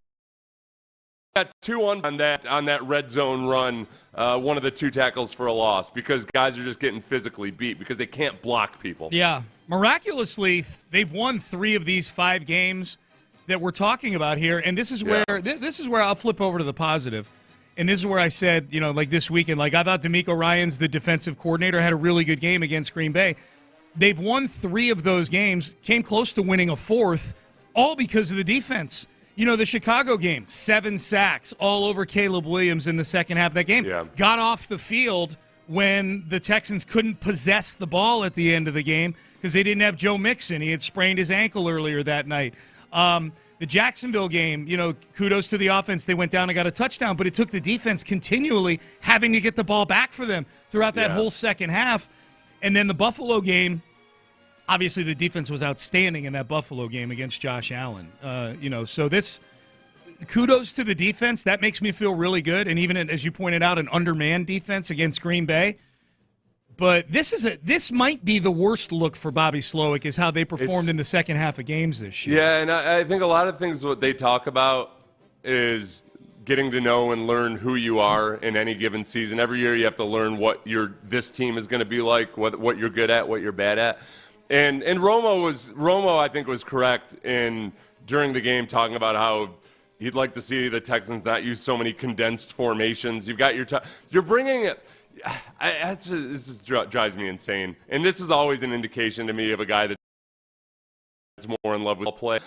Speaker 6: got 2 on that red zone run, one of the 2 tackles for a loss because guys are just getting physically beat because they can't block people.
Speaker 5: Yeah. Miraculously, they've won 3 of these 5 games that we're talking about here, and this is where I'll flip over to the positive. And this is where I said, like this weekend, like I thought DeMeco Ryans, the defensive coordinator, had a really good game against Green Bay. They've won 3 of those games, came close to winning a 4th, all because of the defense. The Chicago game, 7 sacks all over Caleb Williams in the second half of that game.
Speaker 6: Yeah. Got
Speaker 5: off the field when the Texans couldn't possess the ball at the end of the game because they didn't have Joe Mixon. He had sprained his ankle earlier that night. The Jacksonville game, kudos to the offense. They went down and got a touchdown, but it took the defense continually having to get the ball back for them throughout that whole second half. And then the Buffalo game, obviously the defense was outstanding in that Buffalo game against Josh Allen. So this kudos to the defense. That makes me feel really good. And even, as you pointed out, an undermanned defense against Green Bay. But this might be the worst look for Bobby Slowick is how they performed in the second half of games this year.
Speaker 6: Yeah, and I think a lot of things what they talk about is getting to know and learn who you are in any given season. Every year you have to learn what this team is going to be like, what you're good at, what you're bad at. And Romo I think was correct during the game talking about how he'd like to see the Texans not use so many condensed formations. You've got you're bringing it. This drives me insane. And this is always an indication to me of a guy that's more in love with play.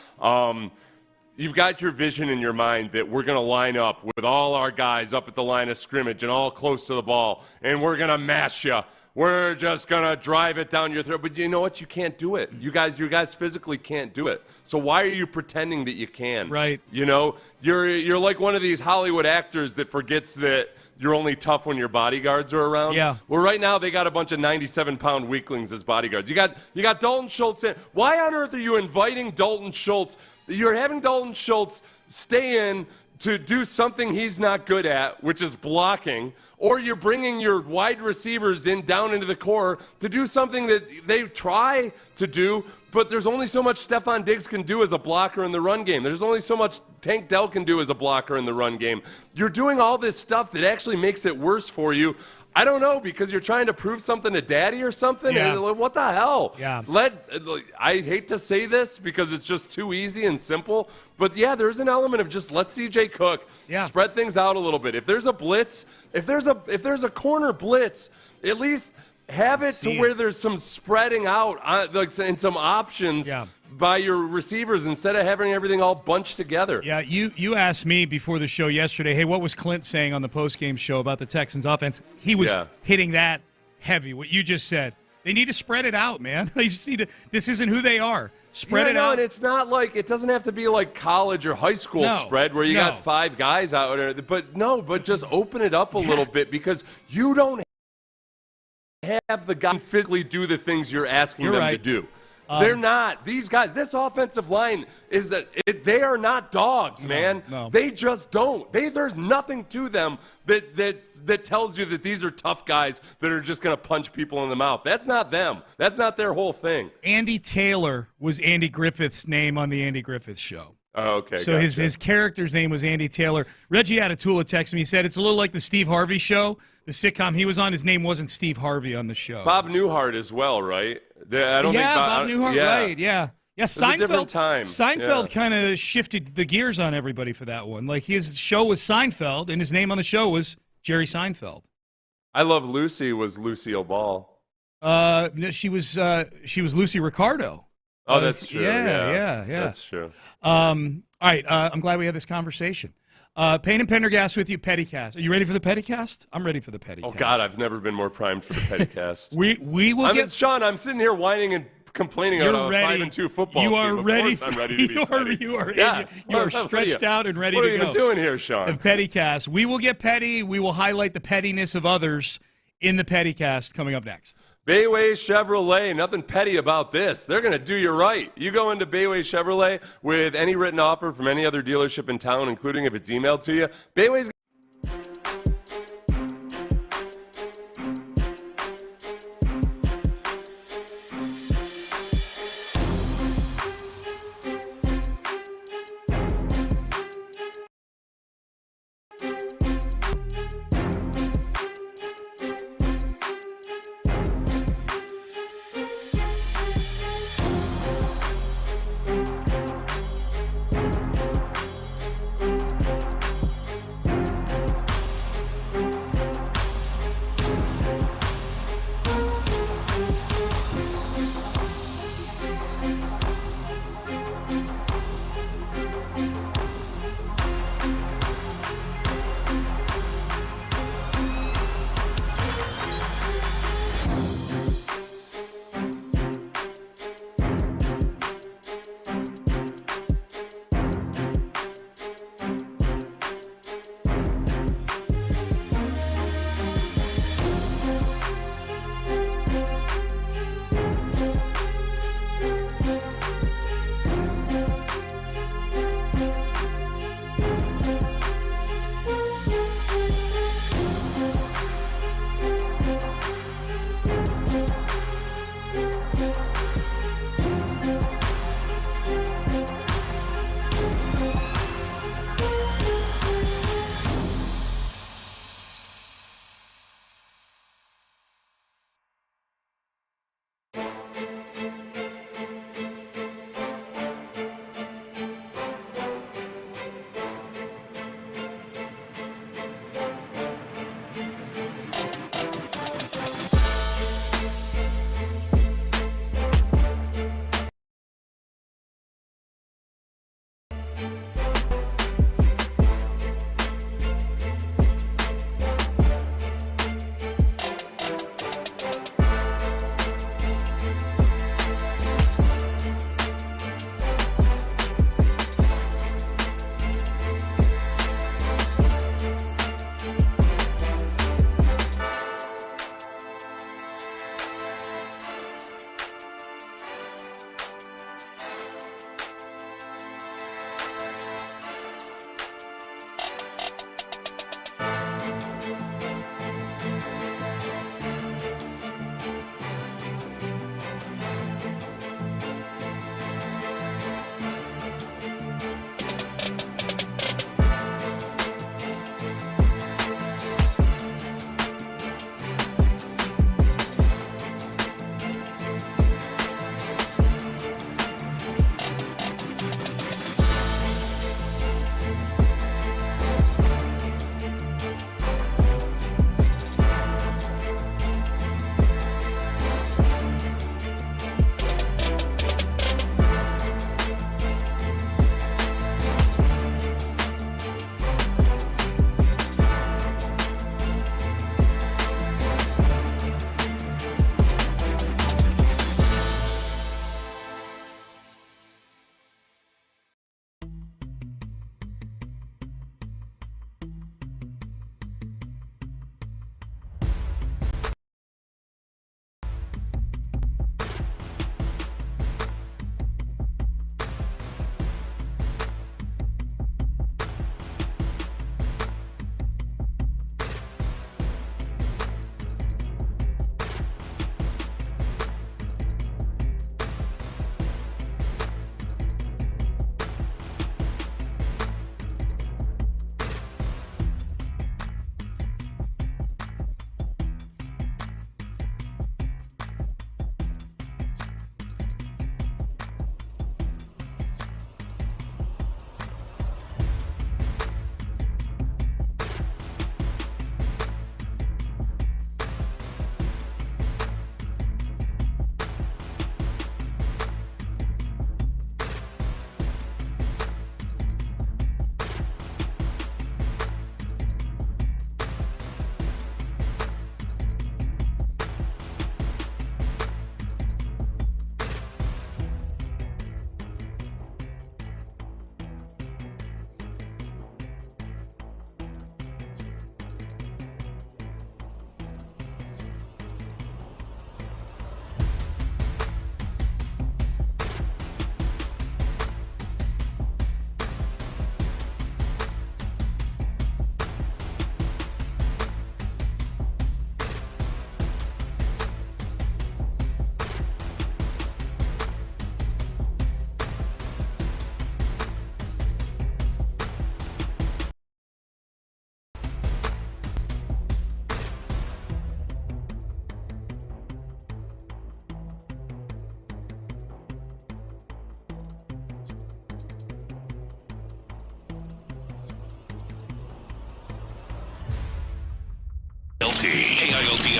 Speaker 6: You've got your vision in your mind that we're going to line up with all our guys up at the line of scrimmage and all close to the ball, and we're going to mash you. We're just going to drive it down your throat. But you know what? You can't do it. You guys physically can't do it. So why are you pretending that you can?
Speaker 5: Right.
Speaker 6: You're like one of these Hollywood actors that forgets that you're only tough when your bodyguards are around.
Speaker 5: Yeah.
Speaker 6: Well, right now they got a bunch of 97-pound weaklings as bodyguards. You got Dalton Schultz in. Why on earth are you inviting Dalton Schultz? You're having Dalton Schultz stay in to do something he's not good at, which is blocking, or you're bringing your wide receivers down into the core to do something that they try to do, but there's only so much Stephon Diggs can do as a blocker in the run game. There's only so much Tank Dell can do as a blocker in the run game. You're doing all this stuff that actually makes it worse for you. I don't know, because you're trying to prove something to daddy or something?
Speaker 5: Yeah.
Speaker 6: What the hell?
Speaker 5: Yeah.
Speaker 6: I hate to say this because it's just too easy and simple, but yeah, there's an element of just let CJ cook, spread things out a little bit. If there's a blitz, if there's a corner blitz, at least have it to where there's some spreading out and some options by your receivers instead of having everything all bunched together.
Speaker 5: Yeah, you asked me before the show yesterday, hey, what was Clint saying on the postgame show about the Texans offense? He was hitting that heavy, what you just said. They need to spread it out, man. They just need to, this isn't who they are. Spread it out.
Speaker 6: And it's not like, it doesn't have to be like college or high school spread where you got 5 guys out there. But just open it up a little bit, because you don't have the guy physically do the things you're asking them to do. They're not. These guys, this offensive line they are not dogs, man.
Speaker 5: No.
Speaker 6: They just don't. There's nothing to them that tells you that these are tough guys that are just going to punch people in the mouth. That's not them. That's not their whole thing.
Speaker 5: Andy Taylor was Andy Griffith's name on the Andy Griffith Show.
Speaker 6: Oh, okay.
Speaker 5: So
Speaker 6: gotcha.
Speaker 5: his character's name was Andy Taylor. Reggie Atatula texted me. He said it's a little like the Steve Harvey Show, the sitcom he was on. His name wasn't Steve Harvey on the show.
Speaker 6: Bob Newhart as well, right? I don't think
Speaker 5: Bob Newhart, right? Yeah. Seinfeld.
Speaker 6: A different time.
Speaker 5: Seinfeld kind of shifted the gears on everybody for that one. Like, his show was Seinfeld, and his name on the show was Jerry Seinfeld.
Speaker 6: I Love Lucy was Lucille Ball.
Speaker 5: She was Lucy Ricardo.
Speaker 6: Oh, that's true.
Speaker 5: Yeah.
Speaker 6: That's true.
Speaker 5: All right, I'm glad we had this conversation. Payne and Pendergast with you, Pettycast. Are you ready for the Pettycast? I'm ready for the Pettycast.
Speaker 6: Oh, God, I've never been more primed for the Pettycast.
Speaker 5: we will get...
Speaker 6: Sean, I'm sitting here whining and complaining about a 5-2 football team.
Speaker 5: I'm ready to be petty. You are stretched out and ready to go.
Speaker 6: What are you doing here, Sean?
Speaker 5: The Pettycast. We will get petty. We will highlight the pettiness of others in the Pettycast coming up next.
Speaker 6: Bayway Chevrolet, nothing petty about this. They're going to do you right. You go into Bayway Chevrolet with any written offer from any other dealership in town, including if it's emailed to you. Bayway's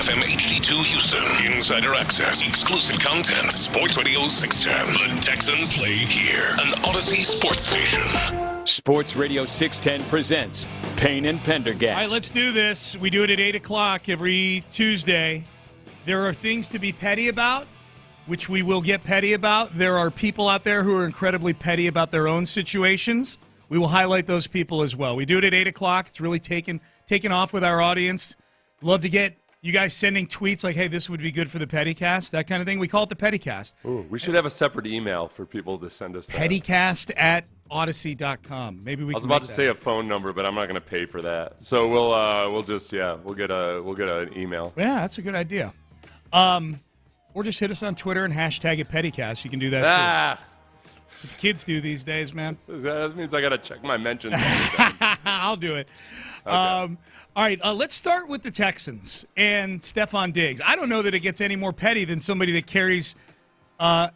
Speaker 1: FM HD2 Houston. Insider access, exclusive content. Sports Radio 610. The Texans play here. An Odyssey sports station.
Speaker 9: Sports Radio 610 presents Payne and Pendergast.
Speaker 5: All right, let's do this. We do it at 8 o'clock every Tuesday. There are things to be petty about, which we will get petty about. There are people out there who are incredibly petty about their own situations. We will highlight those people as well. We do it at 8 o'clock. It's really taken off with our audience. Love to get you guys sending tweets like, hey, this would be good for the Pettycast, that kind of thing. We call it the Pettycast.
Speaker 6: Ooh, we should have a separate email for people to send us that.
Speaker 5: Pettycast@odyssey.com. Maybe we.
Speaker 6: I was about to say a phone number, but I'm not going to pay for that. So we'll get an email.
Speaker 5: Yeah, that's a good idea. Or just hit us on Twitter and hashtag it Pettycast. You can do that too. What the kids do these days, man.
Speaker 6: That means I got to check my mentions.
Speaker 5: I'll do it.
Speaker 6: Okay.
Speaker 5: All right, let's start with the Texans and Stephon Diggs. I don't know that it gets any more petty than somebody that carries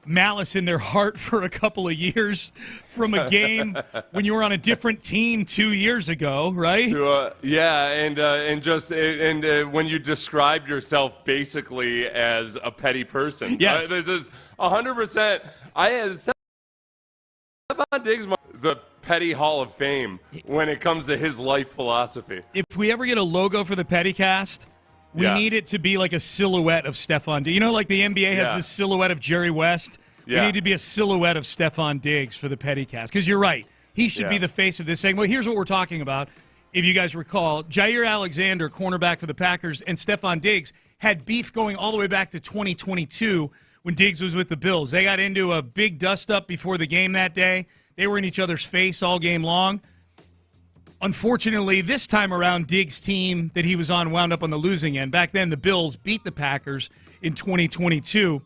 Speaker 5: malice in their heart for a couple of years from a game when you were on a different team 2 years ago, right?
Speaker 6: And when you described yourself basically as a petty person.
Speaker 5: Yes.
Speaker 6: This is 100%. I had Stephon Diggs, the petty Hall of Fame when it comes to his life philosophy.
Speaker 5: If we ever get a logo for the Pettycast, we need it to be like a silhouette of Stephon Diggs. You know, like the NBA has this silhouette of Jerry West? We need to be a silhouette of Stephon Diggs for the Pettycast. Because you're right. He should be the face of this segment. Well, here's what we're talking about. If you guys recall, Jair Alexander, cornerback for the Packers, and Stephon Diggs had beef going all the way back to 2022 when Diggs was with the Bills. They got into a big dust-up before the game that day. They were in each other's face all game long. Unfortunately, this time around, Diggs' team that he was on wound up on the losing end. Back then, the Bills beat the Packers in 2022.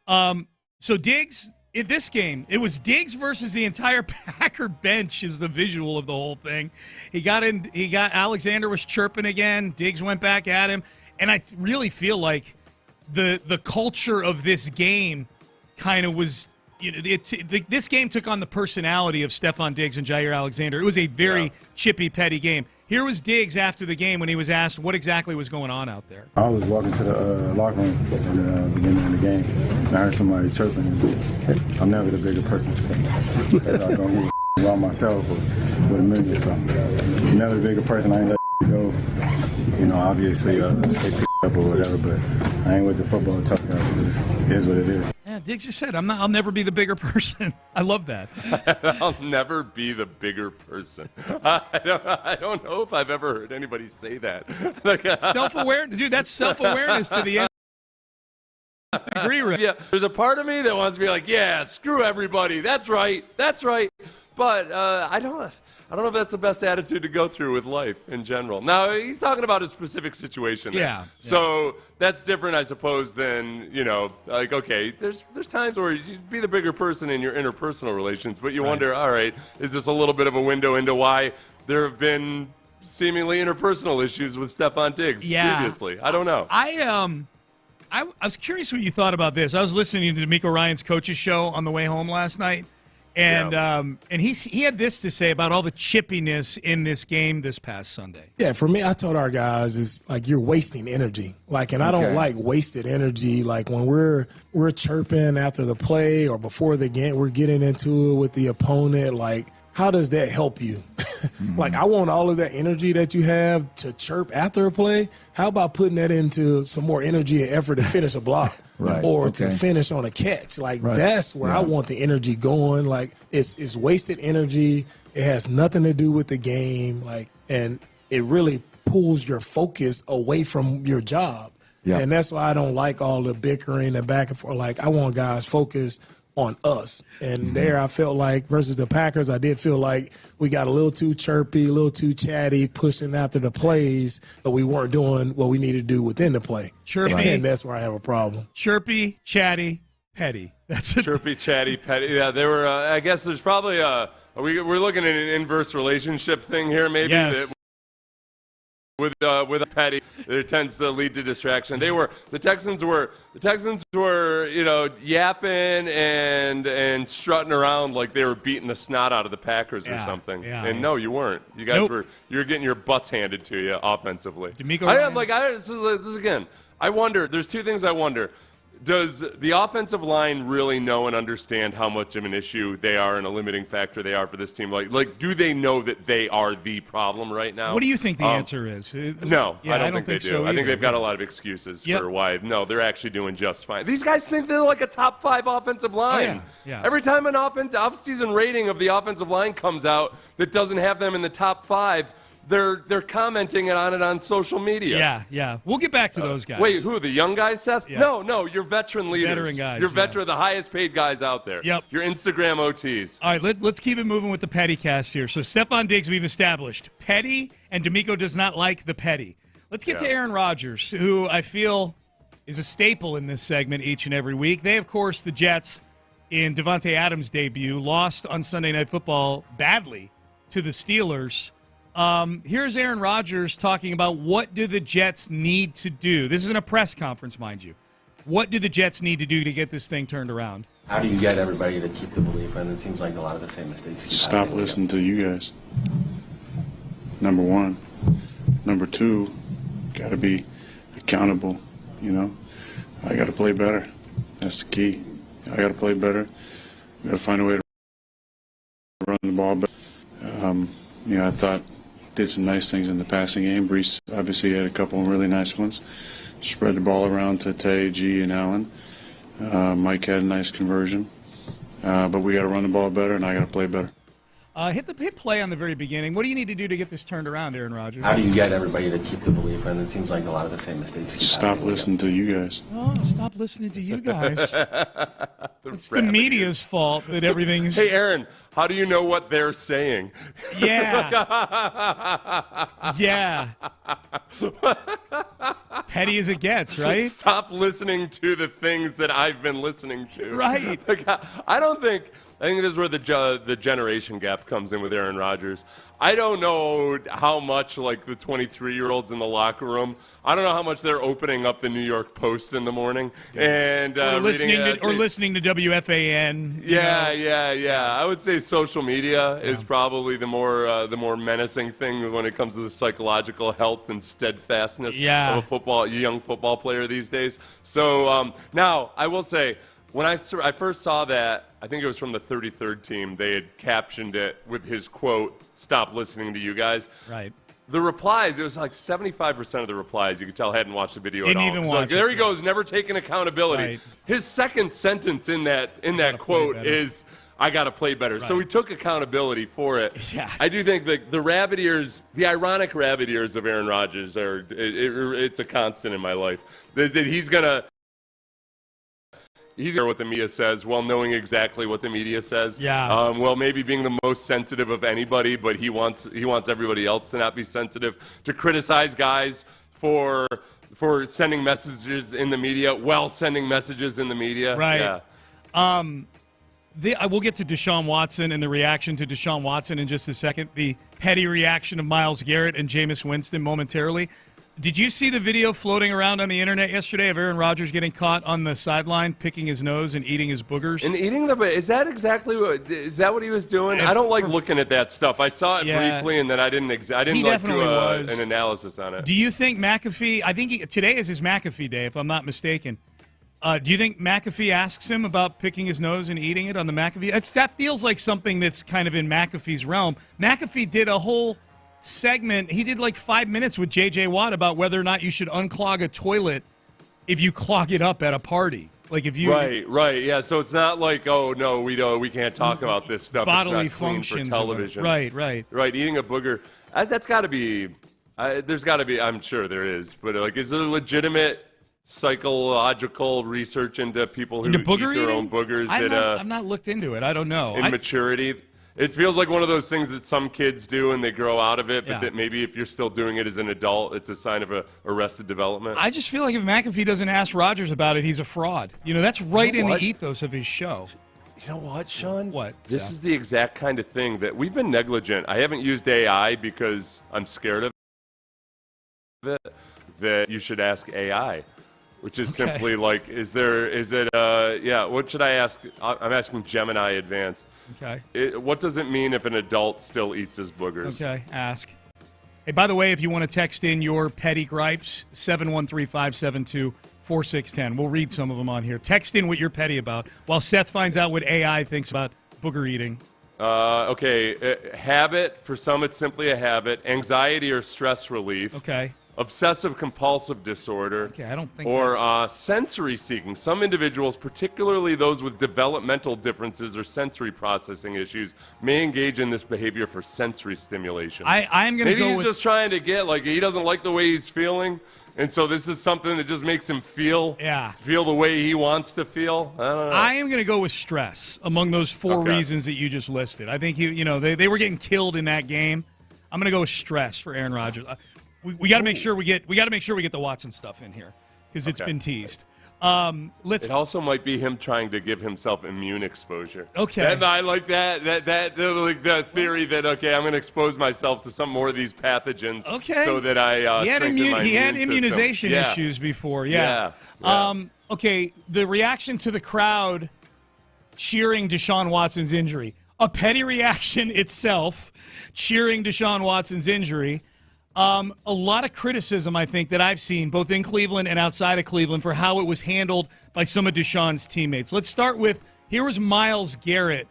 Speaker 5: So Diggs, in this game, it was Diggs versus the entire Packer bench is the visual of the whole thing. Alexander was chirping again. Diggs went back at him. And I really feel like the culture of this game kind of was, this game took on the personality of Stephon Diggs and Jair Alexander. It was a very chippy, petty game. Here was Diggs after the game when he was asked what exactly was going on out there.
Speaker 11: I was walking to the locker room in the beginning of the game, and I heard somebody chirping. I'm never the bigger person. I don't give a about myself or with a million or something. I'm never the bigger person. I ain't let go. Obviously, they pick up or whatever, but I ain't with the football talk. It is what it is.
Speaker 5: Yeah, Diggs just said, I'll never be the bigger person. I love that.
Speaker 6: I'll never be the bigger person. I don't know if I've ever heard anybody say that.
Speaker 5: Self-awareness, dude. That's self-awareness to the end. Degree, right?
Speaker 6: Yeah, there's a part of me that wants to be like, yeah, screw everybody. That's right. But I don't know if that's the best attitude to go through with life in general. Now, he's talking about a specific situation there.
Speaker 5: Yeah.
Speaker 6: So that's different, I suppose, than, okay, there's times where you be the bigger person in your interpersonal relations, but you wonder, all right, is this a little bit of a window into why there have been seemingly interpersonal issues with Stephon Diggs previously? I don't know.
Speaker 5: I was curious what you thought about this. I was listening to DeMeco Ryans' coach's show on the way home last night. And he had this to say about all the chippiness in this game this past Sunday.
Speaker 8: Yeah, for me, I told our guys, is like you're wasting energy. And I don't like wasted energy. Like when we're chirping after the play or before the game, we're getting into it with the opponent. Like, how does that help you? Like, I want all of that energy that you have to chirp after a play. How about putting that into some more energy and effort to finish a block? Or to finish on a catch. That's where I want the energy going. Like, it's wasted energy. It has nothing to do with the game. And it really pulls your focus away from your job. Yeah. And that's why I don't like all the bickering and back and forth. I want guys focused on us. And there I felt like versus the Packers, I did feel like we got a little too chirpy, a little too chatty, pushing after the plays, but we weren't doing what we needed to do within the play.
Speaker 5: Chirpy.
Speaker 8: And that's where I have a problem.
Speaker 5: Chirpy, chatty, petty. That's it.
Speaker 6: Chirpy, chatty, petty. Yeah, they were, I guess there's probably we're looking at an inverse relationship thing here maybe.
Speaker 5: Yes.
Speaker 6: With a petty, it tends to lead to distraction. The Texans were yapping and strutting around like they were beating the snot out of the Packers or something.
Speaker 5: Yeah,
Speaker 6: and no, you weren't. You guys you're getting your butts handed to you offensively.
Speaker 5: DeMeco Ryans.
Speaker 6: This is again. I wonder, there's two things I wonder. Does the offensive line really know and understand how much of an issue they are and a limiting factor they are for this team? Like, do they know that they are the problem right now?
Speaker 5: What do you think the answer is?
Speaker 6: No, I don't think they do.
Speaker 5: So
Speaker 6: I think they've got a lot of excuses for why. No, they're actually doing just fine. These guys think they're like a top 5 offensive line.
Speaker 5: Yeah.
Speaker 6: Every time an off-season rating of the offensive line comes out that doesn't have them in the top 5, they're commenting on it on social media.
Speaker 5: Yeah. We'll get back to those guys.
Speaker 6: Wait, who? The young guys, Seth?
Speaker 5: Yeah.
Speaker 6: No, you're veteran leaders.
Speaker 5: Veteran guys.
Speaker 6: You're the highest paid guys out there.
Speaker 5: Yep.
Speaker 6: Your Instagram OTs.
Speaker 5: All right, let's keep it moving with the petty cast here. So Stephon Diggs, we've established. Petty, and DeMeco does not like the petty. Let's get to Aaron Rodgers, who I feel is a staple in this segment each and every week. They, of course, the Jets, in Devontae Adams' debut, lost on Sunday Night Football badly to the Steelers. Here's Aaron Rodgers talking about what do the Jets need to do. This isn't a press conference, mind you. What do the Jets need to do to get this thing turned around?
Speaker 12: How do you get everybody to keep the belief in? It seems like a lot of the same mistakes keep
Speaker 11: Stop
Speaker 12: happening.
Speaker 11: listening to you guys. Number one. Number two, got to be accountable, I got to play better. That's the key. I got to play better. We got to find a way to run the ball better. I thought did some nice things in the passing game. Brees obviously had a couple of really nice ones. Spread the ball around to Tay, G, and Allen. Mike had a nice conversion. But we got to run the ball better, and I got to play better.
Speaker 5: Hit play on the very beginning. What do you need to do to get this turned around, Aaron Rodgers?
Speaker 12: How do you get everybody to keep the belief in? It seems like a lot of the same mistakes keep
Speaker 11: Stop
Speaker 12: happening.
Speaker 11: listening to you guys.
Speaker 5: Oh, stop listening to you guys. It's the media's fault that everything's...
Speaker 6: Hey, Aaron, how do you know what they're saying?
Speaker 5: Yeah. Petty as it gets, right?
Speaker 6: Stop listening to the things that I've been listening to.
Speaker 5: Right.
Speaker 6: I think this is where the generation gap comes in with Aaron Rodgers. I don't know how much, like, the 23-year-olds in the locker room, I don't know how much they're opening up the New York Post in the morning and
Speaker 5: or listening to WFAN.
Speaker 6: Yeah. I would say social media is probably the more menacing thing when it comes to the psychological health and steadfastness of a young football player these days. So now I will say, when I first saw that, I think it was from the 33rd team, they had captioned it with his quote, "Stop listening to you guys."
Speaker 5: Right.
Speaker 6: The replies, it was like 75% of the replies, you could tell hadn't watched the video
Speaker 5: Didn't
Speaker 6: at all.
Speaker 5: even
Speaker 6: So
Speaker 5: watch
Speaker 6: there
Speaker 5: it,
Speaker 6: he goes, never taking accountability.
Speaker 5: Right.
Speaker 6: His second sentence in that quote is, "I got to play better."
Speaker 5: Right.
Speaker 6: So he took accountability for it.
Speaker 5: Yeah.
Speaker 6: I do think that the rabbit ears, the ironic rabbit ears of Aaron Rodgers, it's a constant in my life. That he's going to hear what the media says while knowing exactly what the media says.
Speaker 5: Yeah.
Speaker 6: Well, maybe being the most sensitive of anybody, but he wants everybody else to not be sensitive, to criticize guys for sending messages in the media, sending messages in the media.
Speaker 5: Right.
Speaker 6: Yeah.
Speaker 5: We'll get to Deshaun Watson and the reaction to Deshaun Watson in just a second. The petty reaction of Myles Garrett and Jameis Winston momentarily. Did you see the video floating around on the internet yesterday of Aaron Rodgers getting caught on the sideline, picking his nose and eating his boogers?
Speaker 6: And eating is that what he was doing? I don't like looking at that stuff. I saw it briefly, and then I didn't do an analysis on it.
Speaker 5: Do you think McAfee? I think today is his McAfee day, if I'm not mistaken. Do you think McAfee asks him about picking his nose and eating it on the McAfee? That feels like something that's kind of in McAfee's realm. McAfee did a whole segment. He did like 5 minutes with J.J. Watt about whether or not you should unclog a toilet if you clog it up at a party. Like if you
Speaker 6: right, yeah. So it's not like, oh no, we can't talk about this stuff.
Speaker 5: Bodily
Speaker 6: it's not
Speaker 5: functions
Speaker 6: for television.
Speaker 5: Right.
Speaker 6: Eating a booger. That's got to be. There's got to be. I'm sure there is, but like, is there legitimate psychological research into people who eat their own boogers?
Speaker 5: I've not looked into it. I don't know.
Speaker 6: Immaturity. It feels like one of those things that some kids do and they grow out of it, but that maybe if you're still doing it as an adult, it's a sign of arrested development.
Speaker 5: I just feel like if McAfee doesn't ask Rodgers about it, he's a fraud. That's right in the ethos of his show.
Speaker 6: You know what, Sean?
Speaker 5: What?
Speaker 6: This is the exact kind of thing that we've been negligent. I haven't used AI because I'm scared of it, that you should ask AI. Which is simply like, what should I ask? I'm asking Gemini Advanced.
Speaker 5: Okay.
Speaker 6: What does it mean if an adult still eats his boogers?
Speaker 5: Okay, ask. Hey, by the way, if you want to text in your petty gripes, 713-572-4610. We'll read some of them on here. Text in what you're petty about while Seth finds out what AI thinks about booger eating.
Speaker 6: Habit. For some, it's simply a habit. Anxiety or stress relief.
Speaker 5: Okay.
Speaker 6: Obsessive-compulsive disorder.
Speaker 5: Okay, I don't think
Speaker 6: or sensory seeking. Some individuals, particularly those with developmental differences or sensory processing issues, may engage in this behavior for sensory stimulation.
Speaker 5: I'm going to go
Speaker 6: Maybe he's
Speaker 5: with...
Speaker 6: just trying to get, like, he doesn't like the way he's feeling, and so this is something that just makes him feel the way he wants to feel. I don't know.
Speaker 5: I am going to go with stress among those four reasons that you just listed. I think they were getting killed in that game. I'm going to go with stress for Aaron Rodgers. We got to make sure we get the Watson stuff in here because it's been teased.
Speaker 6: It also might be him trying to give himself immune exposure.
Speaker 5: Okay,
Speaker 6: I like that like the theory that I'm going to expose myself to some more of these pathogens.
Speaker 5: Okay,
Speaker 6: so that I
Speaker 5: he had immunization issues before. Yeah. Okay, the reaction to the crowd cheering Deshaun Watson's injury, a petty reaction itself, cheering Deshaun Watson's injury. A lot of criticism, I think, that I've seen both in Cleveland and outside of Cleveland for how it was handled by some of Deshaun's teammates. Let's start with, here was Myles Garrett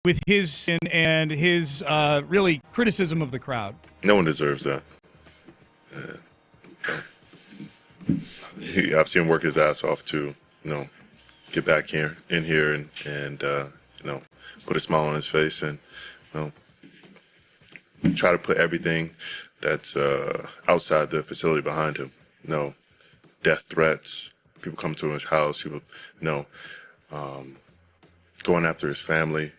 Speaker 5: with his and his really criticism of the crowd.
Speaker 13: No one deserves that. I've seen him work his ass off to, get back in here and put a smile on his face and, try to put everything that's outside the facility behind him. Death threats, people come to his house, people, going after his family.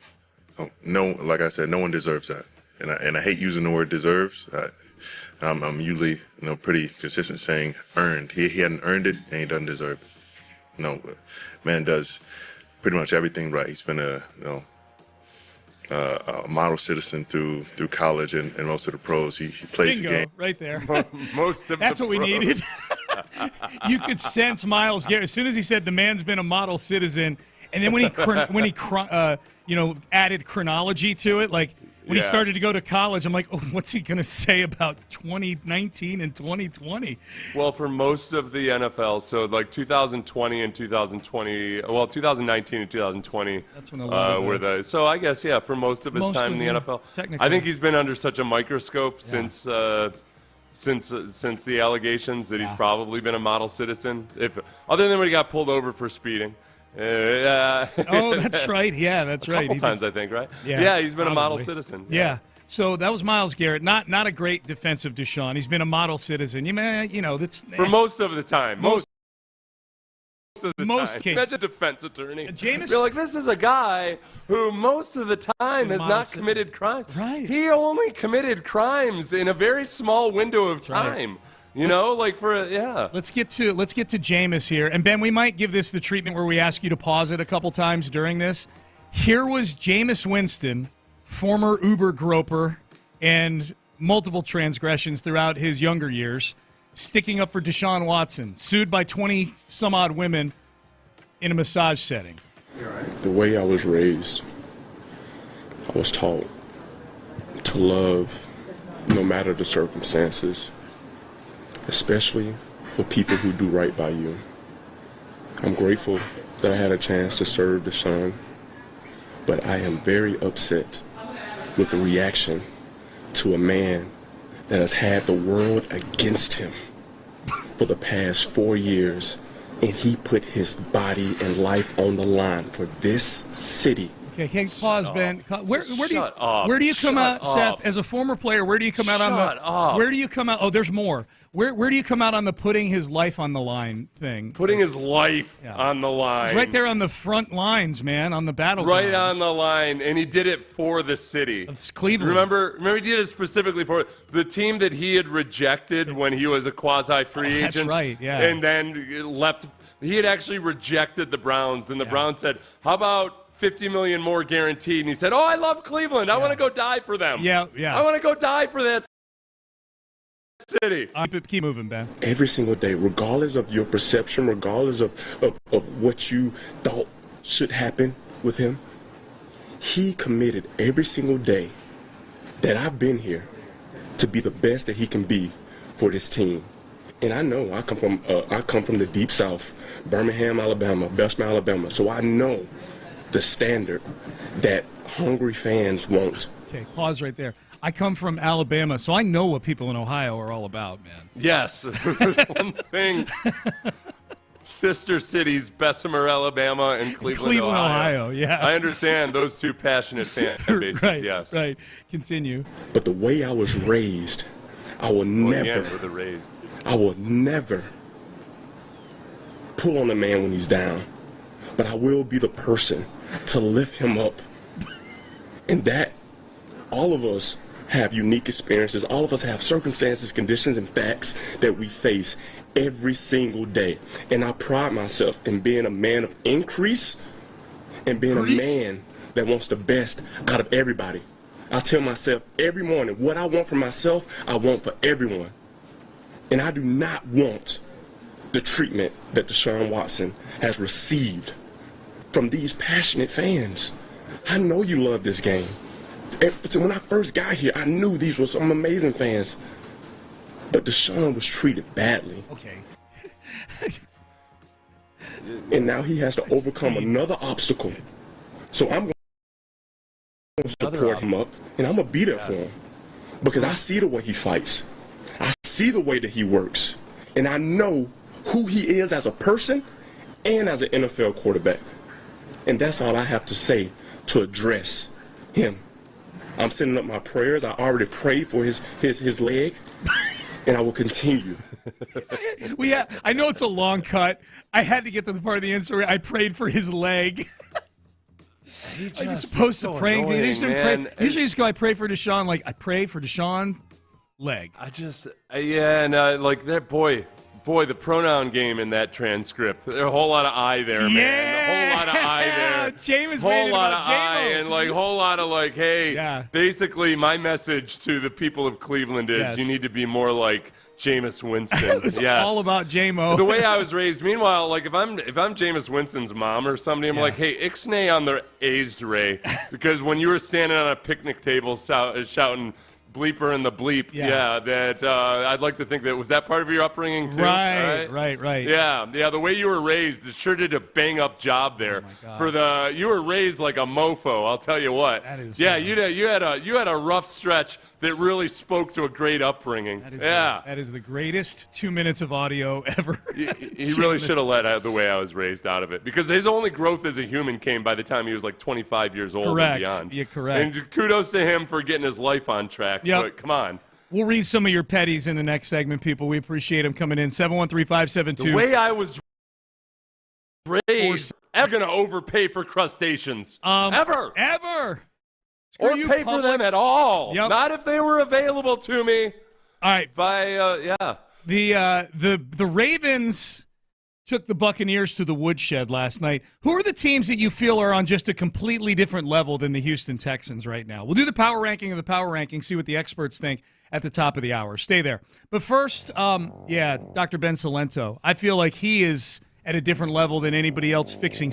Speaker 13: Like I said, no one deserves that. And I hate using the word deserves. I'm usually, pretty consistent saying earned. He hadn't earned it, and he doesn't deserve it. Man does pretty much everything right. He's been a model citizen through college and most of the pros. He plays the game
Speaker 5: right there.
Speaker 6: Most of
Speaker 5: that's what we needed. You could sense Myles Garrett as soon as he said the man's been a model citizen, and then when he added chronology to it, like when he started to go to college, I'm like, oh, what's he going to say about 2019 and 2020?
Speaker 6: Well, for most of the NFL, so like 2020 and 2019 and 2020
Speaker 5: that's when
Speaker 6: were the. So I guess for most of his time in the NFL, I think he's been under such a microscope since the allegations that he's probably been a model citizen, other than when he got pulled over for speeding.
Speaker 5: Oh, that's right. Yeah, that's right.
Speaker 6: A couple times, I think, right?
Speaker 5: Yeah,
Speaker 6: he's been a model citizen.
Speaker 5: Yeah. So that was Myles Garrett. Not a great defensive Deshaun. He's been a model citizen. That's
Speaker 6: for most of the time. Most of the time.
Speaker 5: Cases.
Speaker 6: Imagine a defense attorney.
Speaker 5: Jameis.
Speaker 6: You're like, this is a guy who most of the time has not committed crimes.
Speaker 5: Right.
Speaker 6: He only committed crimes in a very small window of time. Right. Let's get to Jameis here. And Ben, we might give this the treatment where we ask you to pause it a couple times during this. Here was Jameis Winston, former Uber groper and multiple transgressions throughout his younger years, sticking up for Deshaun Watson, sued by 20-some-odd women in a massage setting.
Speaker 14: The way I was raised, I was taught to love no matter the circumstances, especially for people who do right by you. I'm grateful that I had a chance to serve Deshaun, but I am very upset with the reaction to a man that has had the world against him for the past 4 years, and he put his body and life on the line for this city.
Speaker 5: Okay, pause, Ben. Where do you come out, Seth, as a former player? Where do you come out Where do you come out? Oh, there's more. Where do you come out on the putting his life on the line thing?
Speaker 6: Putting his life on the line.
Speaker 5: He's right there on the front lines, man, on the battlegrounds.
Speaker 6: Right on the line, and he did it for the city
Speaker 5: of Cleveland.
Speaker 6: Remember, he did it specifically for the team that he had rejected when he was a quasi-free agent.
Speaker 5: That's right, yeah.
Speaker 6: And then left. He had actually rejected the Browns, and the Browns said, "How about $50 million more guaranteed?" And he said, "Oh, I love Cleveland. I want to go die for them.
Speaker 5: Yeah.
Speaker 6: I want to go die for that city."
Speaker 5: Keep moving, Ben.
Speaker 14: Every single day, regardless of your perception, regardless of what you thought should happen with him, he committed every single day that I've been here to be the best that he can be for this team. And I know I come from the Deep South, Birmingham, Alabama, Belsham, Alabama. So I know the standard that hungry fans want.
Speaker 5: Okay, pause right there. I come from Alabama, so I know what people in Ohio are all about, man.
Speaker 6: Yes. There's one thing. Sister cities, Bessemer, Alabama, and Cleveland,
Speaker 5: Ohio. Yeah.
Speaker 6: I understand those two passionate fan bases,
Speaker 5: right,
Speaker 6: yes.
Speaker 5: Right. Continue.
Speaker 14: But the way I was raised, I will never pull on a man when he's down. But I will be the person to lift him up. And that, all of us have unique experiences. All of us have circumstances, conditions, and facts that we face every single day. And I pride myself in being a man of increase and being a man that wants the best out of everybody. I tell myself every morning, what I want for myself, I want for everyone. And I do not want the treatment that Deshaun Watson has received from these passionate fans. I know you love this game. So when I first got here, I knew these were some amazing fans. But Deshaun was treated badly.
Speaker 5: Okay.
Speaker 14: And now he has to overcome another obstacle. So I'm going to support him up, and I'm going to be there for him. Because I see the way he fights. I see the way that he works. And I know who he is as a person and as an NFL quarterback. And that's all I have to say to address him. I'm sending up my prayers. I already prayed for his leg, and I will continue.
Speaker 5: I know it's a long cut. I had to get to the part of the answer where I prayed for his leg. You're supposed to pray. Usually just go, I pray for Deshaun. Like, I pray for Deshaun's leg.
Speaker 6: Like that boy, the pronoun game in that transcript. There's a whole lot of I there, man. A whole lot of I there.
Speaker 5: Jameis made it about J-Mo.
Speaker 6: And like a whole lot of like, hey, basically my message to the people of Cleveland is you need to be more like Jameis Winston.
Speaker 5: It was all about J-Mo.
Speaker 6: The way I was raised. Meanwhile, like if I'm Jameis Winston's mom or somebody, I'm like, hey, ixnay on the A's Ray, because when you were standing on a picnic table shouting bleeper and the bleep, that I'd like to think that was that part of your upbringing too.
Speaker 5: Right.
Speaker 6: Yeah. The way you were raised, it sure did a bang up job there. Oh my God. You were raised like a mofo. I'll tell you what.
Speaker 5: That is.
Speaker 6: You had a rough stretch that really spoke to a great upbringing.
Speaker 5: That is the greatest 2 minutes of audio ever.
Speaker 6: He really should have let the way I was raised out of it, because his only growth as a human came by the time he was like 25 years old and beyond.
Speaker 5: Yeah, correct.
Speaker 6: And kudos to him for getting his life on track.
Speaker 5: Yep.
Speaker 6: But come on.
Speaker 5: We'll read some of your petties in the next segment, people. We appreciate him coming in. 713-572.
Speaker 6: The way I was raised, I'm going to overpay for crustaceans. Ever.
Speaker 5: Screw
Speaker 6: or
Speaker 5: you,
Speaker 6: pay for them at all.
Speaker 5: Yep.
Speaker 6: Not if they were available to me.
Speaker 5: All right.
Speaker 6: The
Speaker 5: Ravens took the Buccaneers to the woodshed last night. Who are the teams that you feel are on just a completely different level than the Houston Texans right now? We'll do the power ranking of the power ranking, see what the experts think at the top of the hour. Stay there. But first, Dr. Ben Salento. I feel like he is at a different level than anybody else fixing.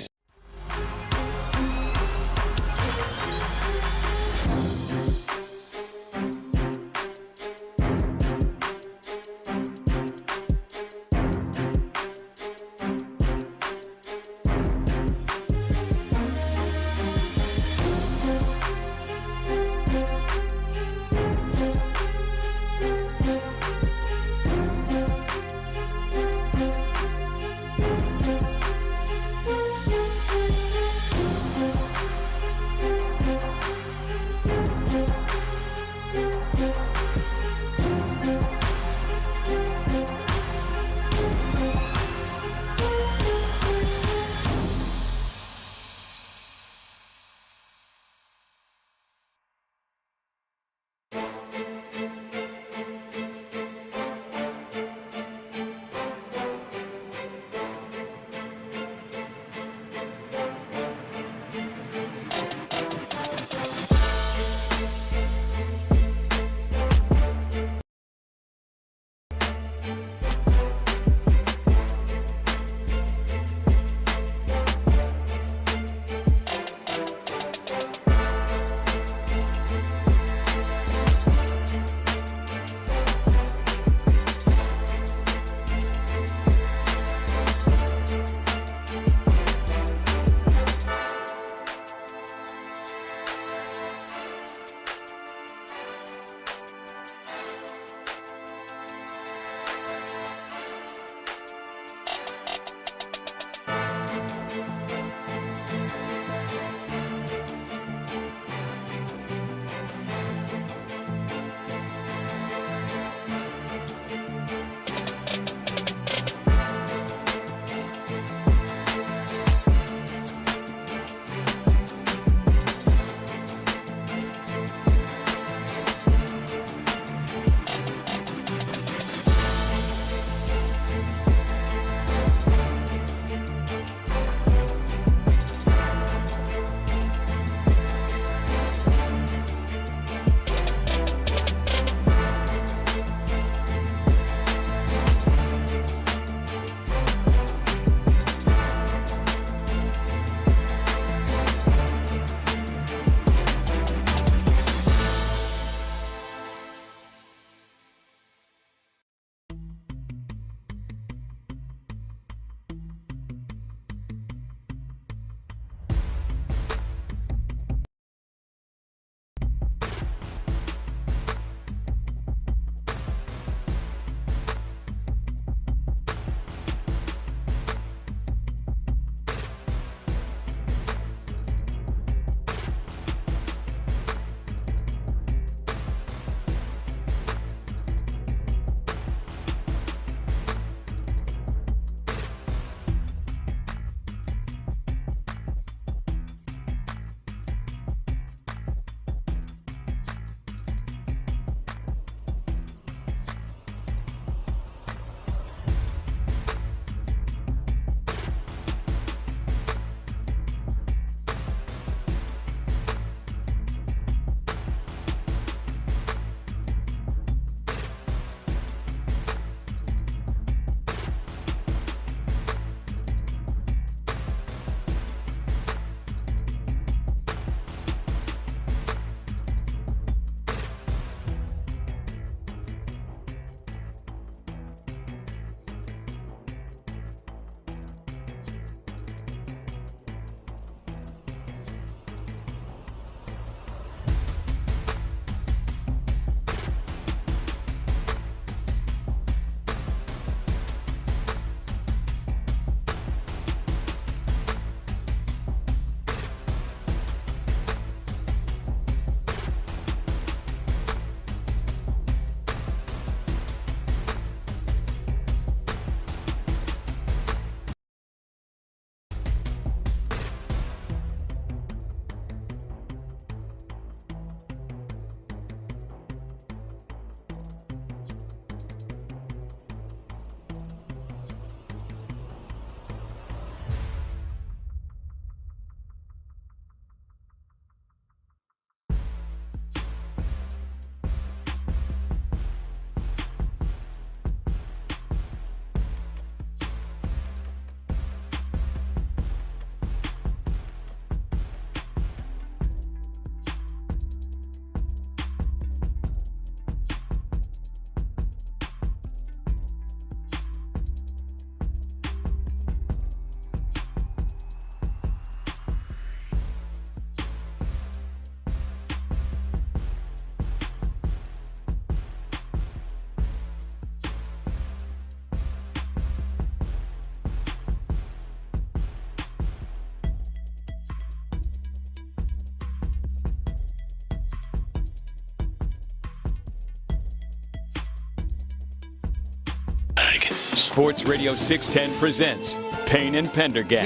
Speaker 9: Sports Radio 610 presents Payne and Pendergast.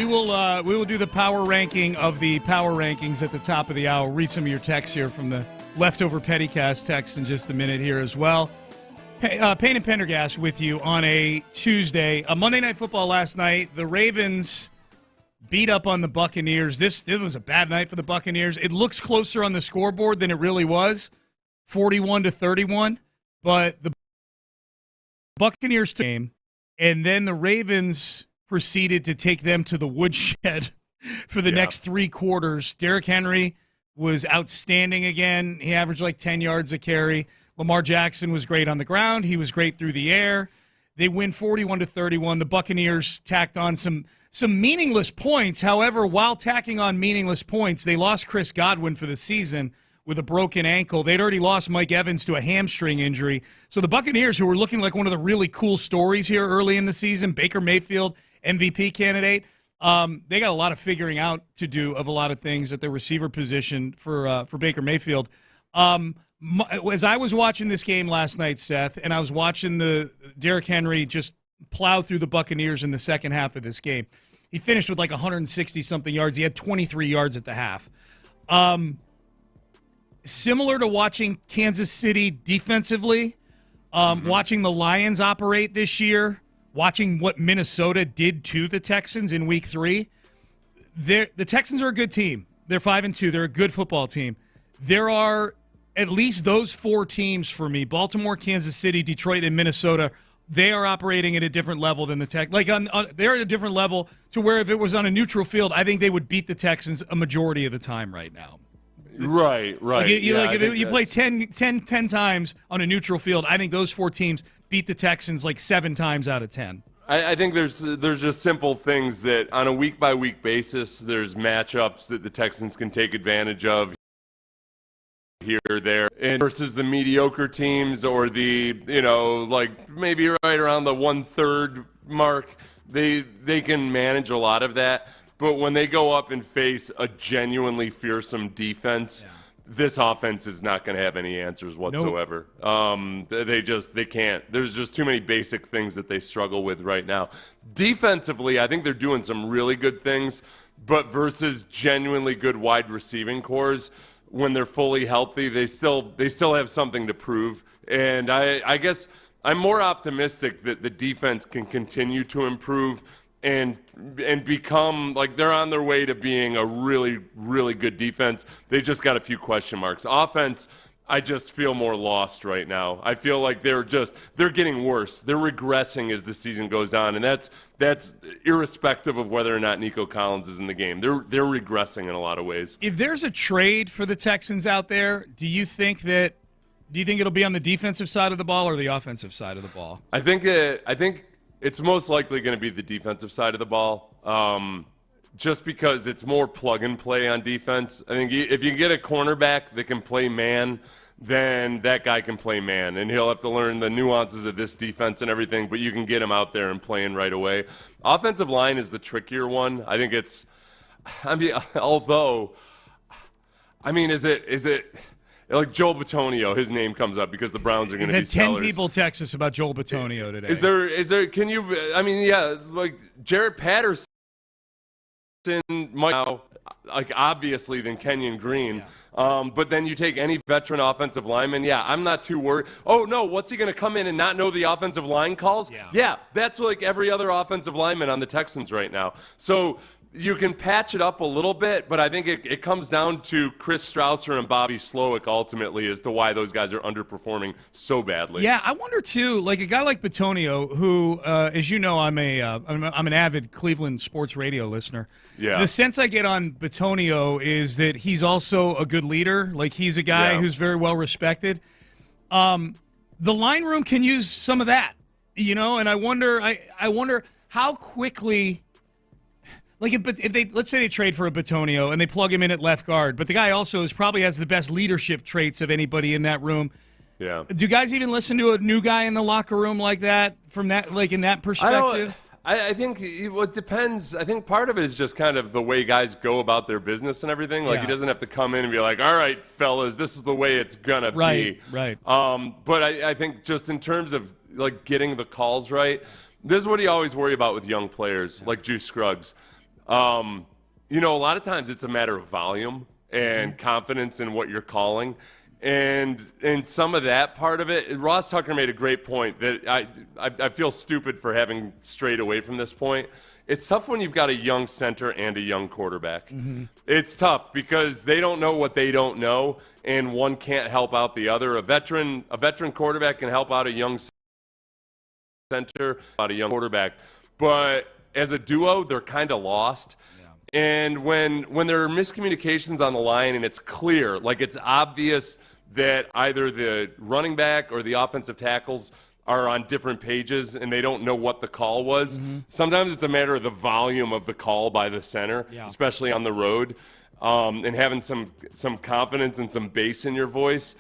Speaker 5: We will do the power ranking of the power rankings at the top of the hour. Read some of your texts here from the leftover Pettycast text in just a minute here as well. Payne and Pendergast with you on a Tuesday. A Monday Night Football last night. The Ravens beat up on the Buccaneers. It was a bad night for the Buccaneers. It looks closer on the scoreboard than it really was, 41-31. But the Buccaneers game, and then the Ravens proceeded to take them to the woodshed for the next three quarters. Derrick Henry was outstanding again. He averaged like 10 yards a carry. Lamar Jackson was great on the ground. He was great through the air. They win 41-31. The Buccaneers tacked on some meaningless points. However, while tacking on meaningless points, they lost Chris Godwin for the season with a broken ankle. They'd already lost Mike Evans to a hamstring injury. So the Buccaneers, who were looking like one of the really cool stories here early in the season, Baker Mayfield, MVP candidate, They got a lot of figuring out to do of a lot of things at the receiver position for Baker Mayfield. As I was watching this game last night, Seth, and I was watching the Derrick Henry just plow through the Buccaneers in the second half of this game. He finished with like 160-something yards. He had 23 yards at the half. Similar to watching Kansas City defensively, watching the Lions operate this year, watching what Minnesota did to the Texans in Week 3, the Texans are a good team. They're 5-2. They're a good football team. There are at least those 4 teams for me, Baltimore, Kansas City, Detroit, and Minnesota. They are operating at a different level than the Texans. They're at a different level to where if it was on a neutral field, I think they would beat the Texans a majority of the time right now.
Speaker 6: Right.
Speaker 5: You play 10 times on a neutral field, I think those 4 teams beat the Texans like 7 times out of 10.
Speaker 6: I think there's just simple things that on a week-by-week basis, there's matchups that the Texans can take advantage of here or there, and versus the mediocre teams or the, maybe right around the 1/3 mark, they can manage a lot of that. But when they go up and face a genuinely fearsome defense, this offense is not going to have any answers whatsoever. Nope. They can't. There's just too many basic things that they struggle with right now. Defensively, I think they're doing some really good things, but versus genuinely good wide receiving cores, when they're fully healthy, they still have something to prove. And I guess I'm more optimistic that the defense can continue to improve and become, like, they're on their way to being a really, really good defense. They just got a few question marks. Offense, I just feel more lost right now. I feel like they're getting worse. They're regressing as the season goes on, and that's irrespective of whether or not Nico Collins is in the game. They're regressing in a lot of ways.
Speaker 5: If there's a trade for the Texans out there, do you think it'll be on the defensive side of the ball or the offensive side of the ball?
Speaker 6: I think it's most likely going to be the defensive side of the ball, just because it's more plug and play on defense. I think if you get a cornerback that can play man, then that guy can play man, and he'll have to learn the nuances of this defense and everything, but you can get him out there and playing right away. Offensive line is the trickier one. I think is it like Joel Bitonio, his name comes up because the Browns are going to be sellers.
Speaker 5: 10 people text us about Joel Bitonio today.
Speaker 6: Is there, can you, like Jarrett Patterson might now, like, obviously, than Kenyon Green. Yeah. But then you take any veteran offensive lineman, I'm not too worried. Oh, no, what's he going to come in and not know the offensive line calls? Yeah, that's like every other offensive lineman on the Texans right now. So you can patch it up a little bit, but I think it comes down to Chris Strausser and Bobby Slowick ultimately as to why those guys are underperforming so badly.
Speaker 5: Yeah, I wonder too, like a guy like Bitonio, who, as you know, I'm an avid Cleveland sports radio listener.
Speaker 6: Yeah.
Speaker 5: The sense I get on Bitonio is that he's also a good leader. Like, he's a guy who's very well respected. The line room can use some of that, and I wonder how quickly. Like, if they, let's say they trade for a Bitonio and they plug him in at left guard, but the guy also probably has the best leadership traits of anybody in that room.
Speaker 6: Yeah.
Speaker 5: Do guys even listen to a new guy in the locker room like that, from that, like, in that perspective?
Speaker 6: I think it depends. I think part of it is just kind of the way guys go about their business and everything. Like, he doesn't have to come in and be like, all right, fellas, this is the way it's gonna be.
Speaker 5: Right.
Speaker 6: But I think just in terms of, like, getting the calls right, this is what you always worry about with young players, like Juice Scruggs. A lot of times it's a matter of volume and confidence in what you're calling. And some of that part of it, Ross Tucker made a great point that I feel stupid for having strayed away from this point. It's tough when you've got a young center and a young quarterback. Mm-hmm. It's tough because they don't know what they don't know, and one can't help out the other. A veteran quarterback can help out a young center, out a young quarterback. But as a duo, they're kind of lost. Yeah. And when there are miscommunications on the line and it's clear, like it's obvious that either the running back or the offensive tackles are on different pages and they don't know what the call was, sometimes it's a matter of the volume of the call by the center, especially on the road, and having some confidence and some bass in your voice.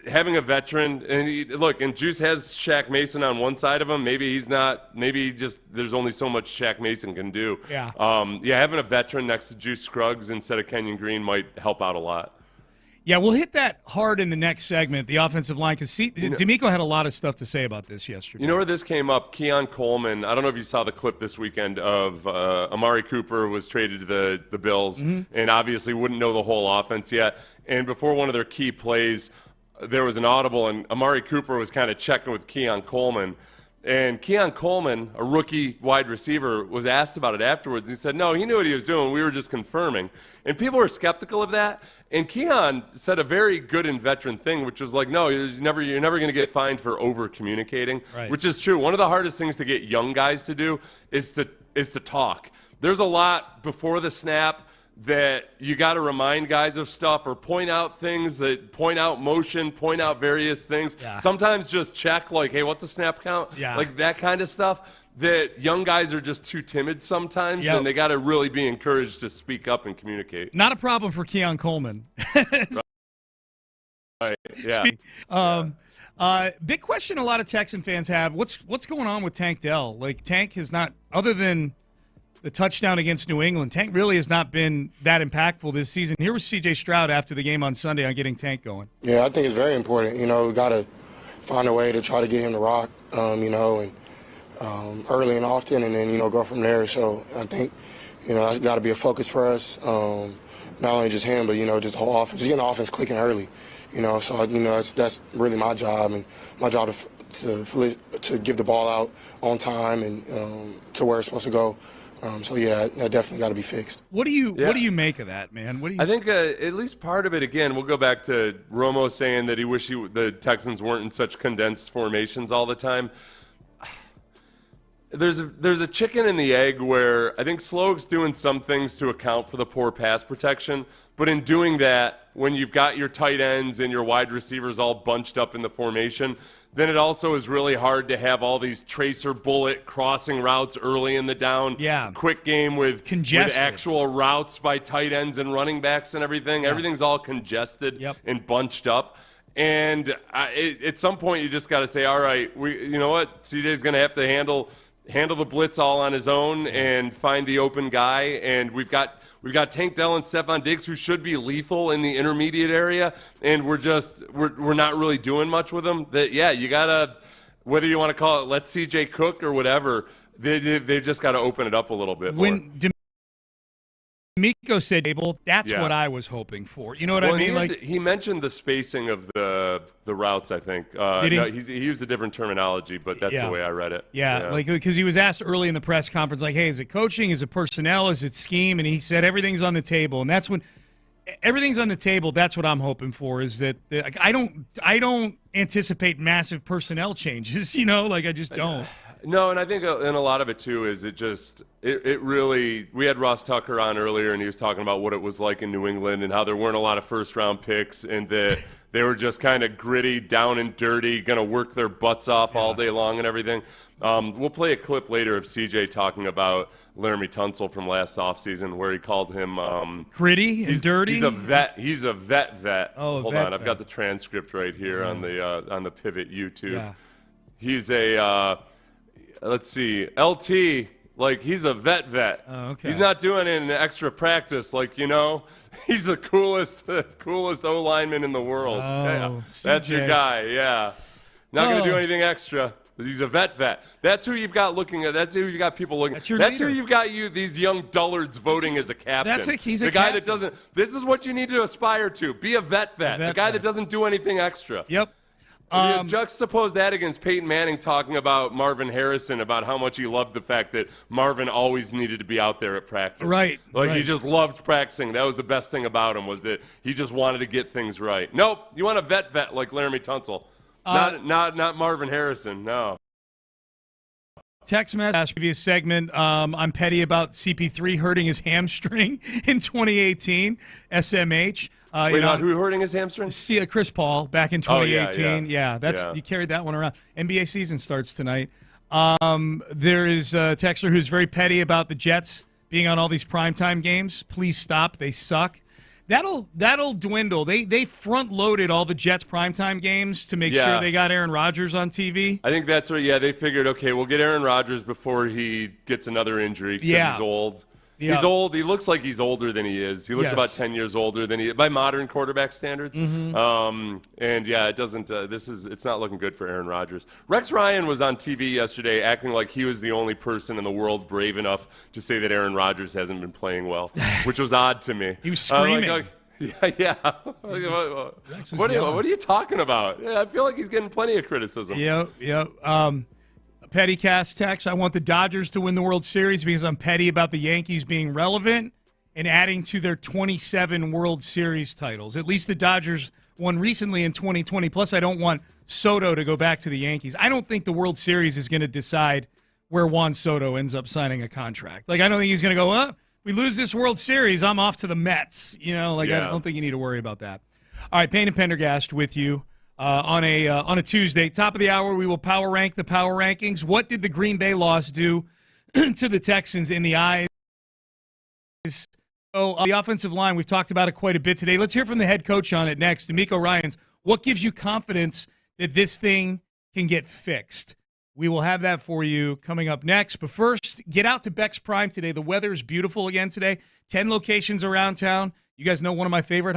Speaker 6: having a veteran, and Juice has Shaq Mason on one side of him. Maybe he's not. Maybe there's only so much Shaq Mason can do.
Speaker 5: Yeah.
Speaker 6: Having a veteran next to Juice Scruggs instead of Kenyon Green might help out a lot.
Speaker 5: Yeah, we'll hit that hard in the next segment, the offensive line, because DeMeco had a lot of stuff to say about this yesterday.
Speaker 6: You know where this came up? Keon Coleman. I don't know if you saw the clip this weekend of Amari Cooper was traded to the Bills, and obviously wouldn't know the whole offense yet. And before one of their key plays, there was an audible, and Amari Cooper was kind of checking with Keon Coleman. And Keon Coleman, a rookie wide receiver, was asked about it afterwards. He said, no, he knew what he was doing. We were just confirming. And people were skeptical of that. And Keon said a very good and veteran thing, which was like, no, you're never going to get fined for over-communicating, which is true. One of the hardest things to get young guys to do is to talk. There's a lot before the snap that you got to remind guys of stuff or point out things, that point out motion, point out various things. Yeah. Sometimes just check, like, hey, what's the snap count? Yeah. Like that kind of stuff that young guys are just too timid sometimes, and they got to really be encouraged to speak up and communicate.
Speaker 5: Not a problem for Keon Coleman.
Speaker 6: Right. Yeah.
Speaker 5: Big question a lot of Texan fans have, what's going on with Tank Dell? Like, Tank has not, other than the touchdown against New England, Tank really has not been that impactful this season. Here was C.J. Stroud after the game on Sunday on getting Tank going.
Speaker 7: Yeah, I think it's very important. We got to find a way to try to get him to rock, and early and often, and then, go from there. So I think, that's got to be a focus for us, not only just him, but, just the whole offense, just getting the offense clicking early, So, that's really my job, and my job to give the ball out on time and to where it's supposed to go. That definitely got to be fixed.
Speaker 5: What do you make of that, man?
Speaker 6: I think at least part of it, again, we'll go back to Romo saying that he wished the Texans weren't in such condensed formations all the time. There's a chicken and the egg where I think Slowick's doing some things to account for the poor pass protection, but in doing that, when you've got your tight ends and your wide receivers all bunched up in the formation, then it also is really hard to have all these tracer bullet crossing routes early in the down.
Speaker 5: Yeah.
Speaker 6: Quick game with
Speaker 5: congested,
Speaker 6: with actual routes by tight ends and running backs and everything. Yeah. Everything's all congested and bunched up. And at some point, you just got to say, all right, you know what? CJ's going to have to handle the blitz all on his own and find the open guy. And we've got Tank Dell and Stephon Diggs, who should be lethal in the intermediate area, and we're not really doing much with them. You gotta, whether you want to call it let's CJ cook or whatever, they just got to open it up a little bit.
Speaker 5: When DeMeco said table, that's what I was hoping for. You know what I mean?
Speaker 6: He mentioned the spacing of the routes, I think.
Speaker 5: Did he?
Speaker 6: No, he used a different terminology, but that's the way I read it.
Speaker 5: Yeah, because he was asked early in the press conference, like, hey, is it coaching? Is it personnel? Is it scheme? And he said everything's on the table. And that's when everything's on the table. That's what I'm hoping for, is that I don't anticipate massive personnel changes, I just don't.
Speaker 6: No, and I think and a lot of it, too, is it really – we had Ross Tucker on earlier, and he was talking about what it was like in New England and how there weren't a lot of first-round picks and that they were just kind of gritty, down and dirty, going to work their butts off all day long and everything. We'll play a clip later of CJ talking about Laramie Tunsil from last offseason where he called him
Speaker 5: gritty and dirty.
Speaker 6: He's a vet. He's a vet.
Speaker 5: Oh,
Speaker 6: hold on, I've got the transcript right here on the Pivot YouTube. Yeah. He's a let's see, LT. Like, he's a vet.
Speaker 5: Oh, okay.
Speaker 6: He's not doing it in extra practice. He's the coolest O lineman in the world.
Speaker 5: Oh,
Speaker 6: yeah, that's your guy. Yeah, not going to do anything extra. He's a vet. That's who you've got looking at. That's who you got people looking. That's who you've got these young dullards voting as a captain.
Speaker 5: He's a
Speaker 6: guy
Speaker 5: captain.
Speaker 6: that doesn't. This is what you need to aspire to. Be a vet. The guy that doesn't do anything extra.
Speaker 5: Yep.
Speaker 6: Juxtapose that against Peyton Manning talking about Marvin Harrison, about how much he loved the fact that Marvin always needed to be out there at practice.
Speaker 5: Right.
Speaker 6: He just loved practicing. That was the best thing about him, was that he just wanted to get things right. Nope. You want a vet like Laramie Tunsil. Not Marvin Harrison, no.
Speaker 5: Text message, previous segment, I'm petty about CP3 hurting his hamstring in 2018, SMH.
Speaker 6: Who hurting his hamstring?
Speaker 5: Chris Paul back in 2018.
Speaker 6: Yeah,
Speaker 5: you carried that one around. NBA season starts tonight. There is a texter who's very petty about the Jets being on all these primetime games. Please stop. They suck. That'll dwindle. They front loaded all the Jets primetime games to make sure they got Aaron Rodgers on TV.
Speaker 6: I think that's what. Yeah, they figured, okay, we'll get Aaron Rodgers before he gets another injury because he's old. Yeah. He's old. He looks like he's older than he is. He looks about 10 years older than he is by modern quarterback standards. And yeah, it doesn't. It's not looking good for Aaron Rodgers. Rex Ryan was on TV yesterday acting like he was the only person in the world brave enough to say that Aaron Rodgers hasn't been playing well, which was odd to me.
Speaker 5: He was screaming.
Speaker 6: Yeah. What are you talking about? Yeah, I feel like he's getting plenty of criticism.
Speaker 5: Yeah. Petty cast text, I want the Dodgers to win the World Series because I'm petty about the Yankees being relevant and adding to their 27 World Series titles. At least the Dodgers won recently in 2020. Plus, I don't want Soto to go back to the Yankees. I don't think the World Series is going to decide where Juan Soto ends up signing a contract. Like, I don't think he's going to go, we lose this World Series, I'm off to the Mets. I don't think you need to worry about that. All right, Payne and Pendergast with you. On a Tuesday, top of the hour, we will power rank the power rankings. What did the Green Bay loss do to the Texans in the eyes? The offensive line, we've talked about it quite a bit today. Let's hear from the head coach on it next, DeMeco Ryans. What gives you confidence that this thing can get fixed? We will have that for you coming up next. But first, get out to Beck's Prime today. The weather is beautiful again today. 10 locations around town. You guys know one of my favorite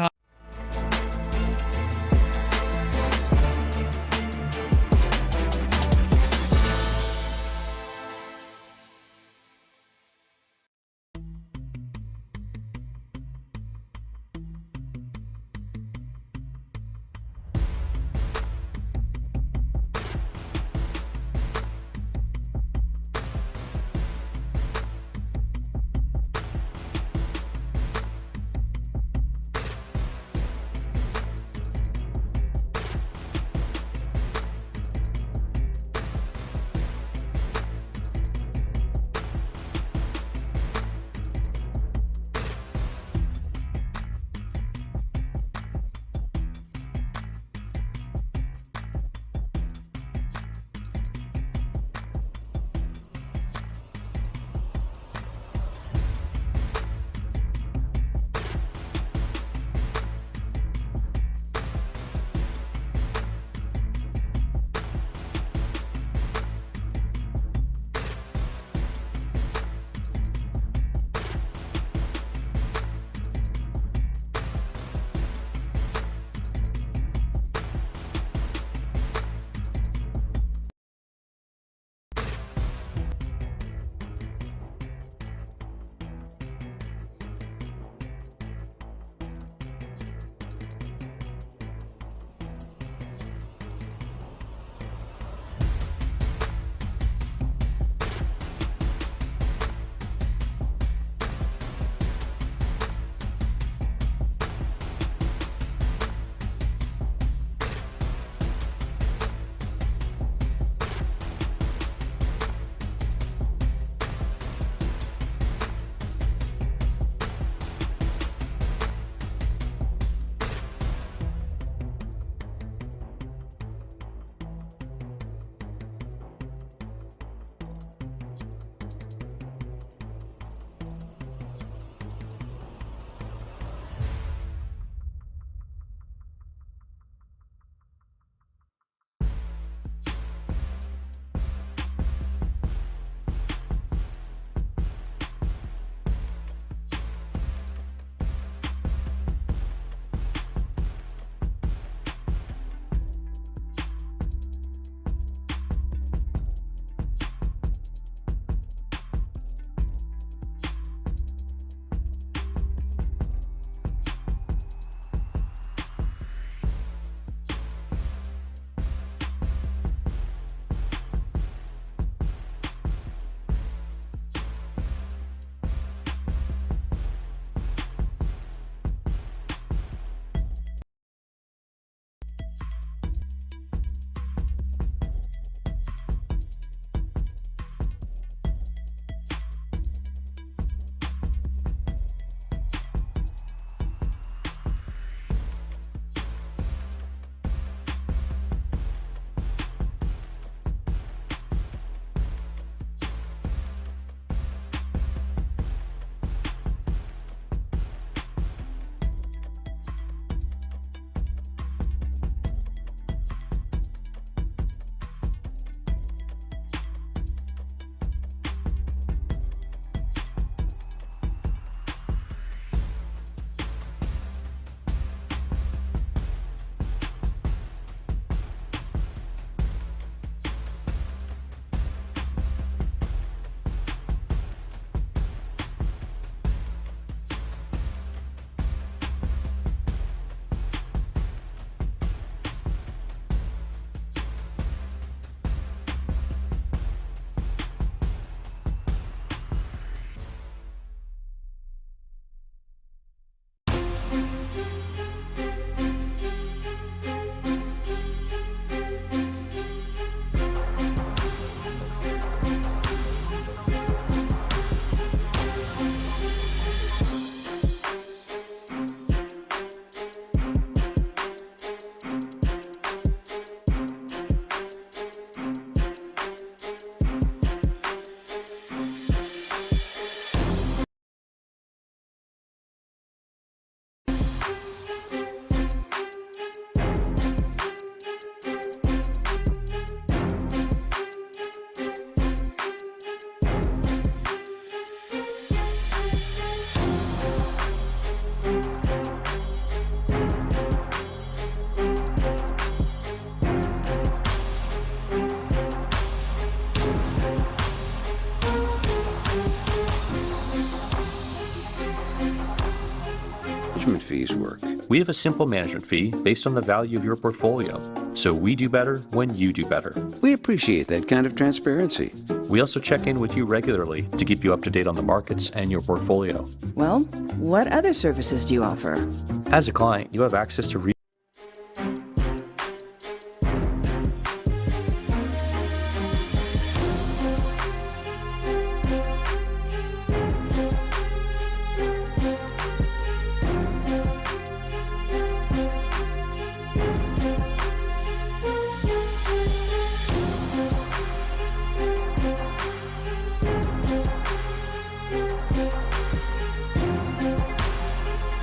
Speaker 15: We have a simple management fee based on the value of your portfolio, so we do better when you do better.
Speaker 16: We appreciate that kind of transparency.
Speaker 15: We also check in with you regularly to keep you up to date on the markets and your portfolio.
Speaker 17: Well, what other services do you offer?
Speaker 15: As a client, you have access to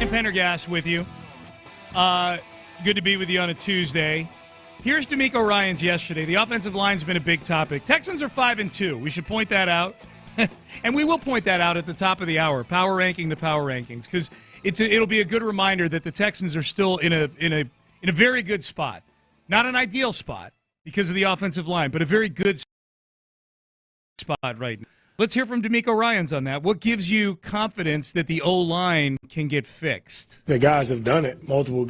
Speaker 5: Pendergast with you. Good to be with you on a Tuesday. Here's DeMeco Ryans yesterday. The offensive line's been a big topic. Texans are 5-2. We should point that out. And we will point that out at the top of the hour. Power ranking the power rankings, because it'll be a good reminder that the Texans are still in a very good spot. Not an ideal spot because of the offensive line, but a very good spot right now. Let's hear from DeMeco Ryans on that. What gives you confidence that the O-line can get fixed?
Speaker 8: The guys have done it. Multiple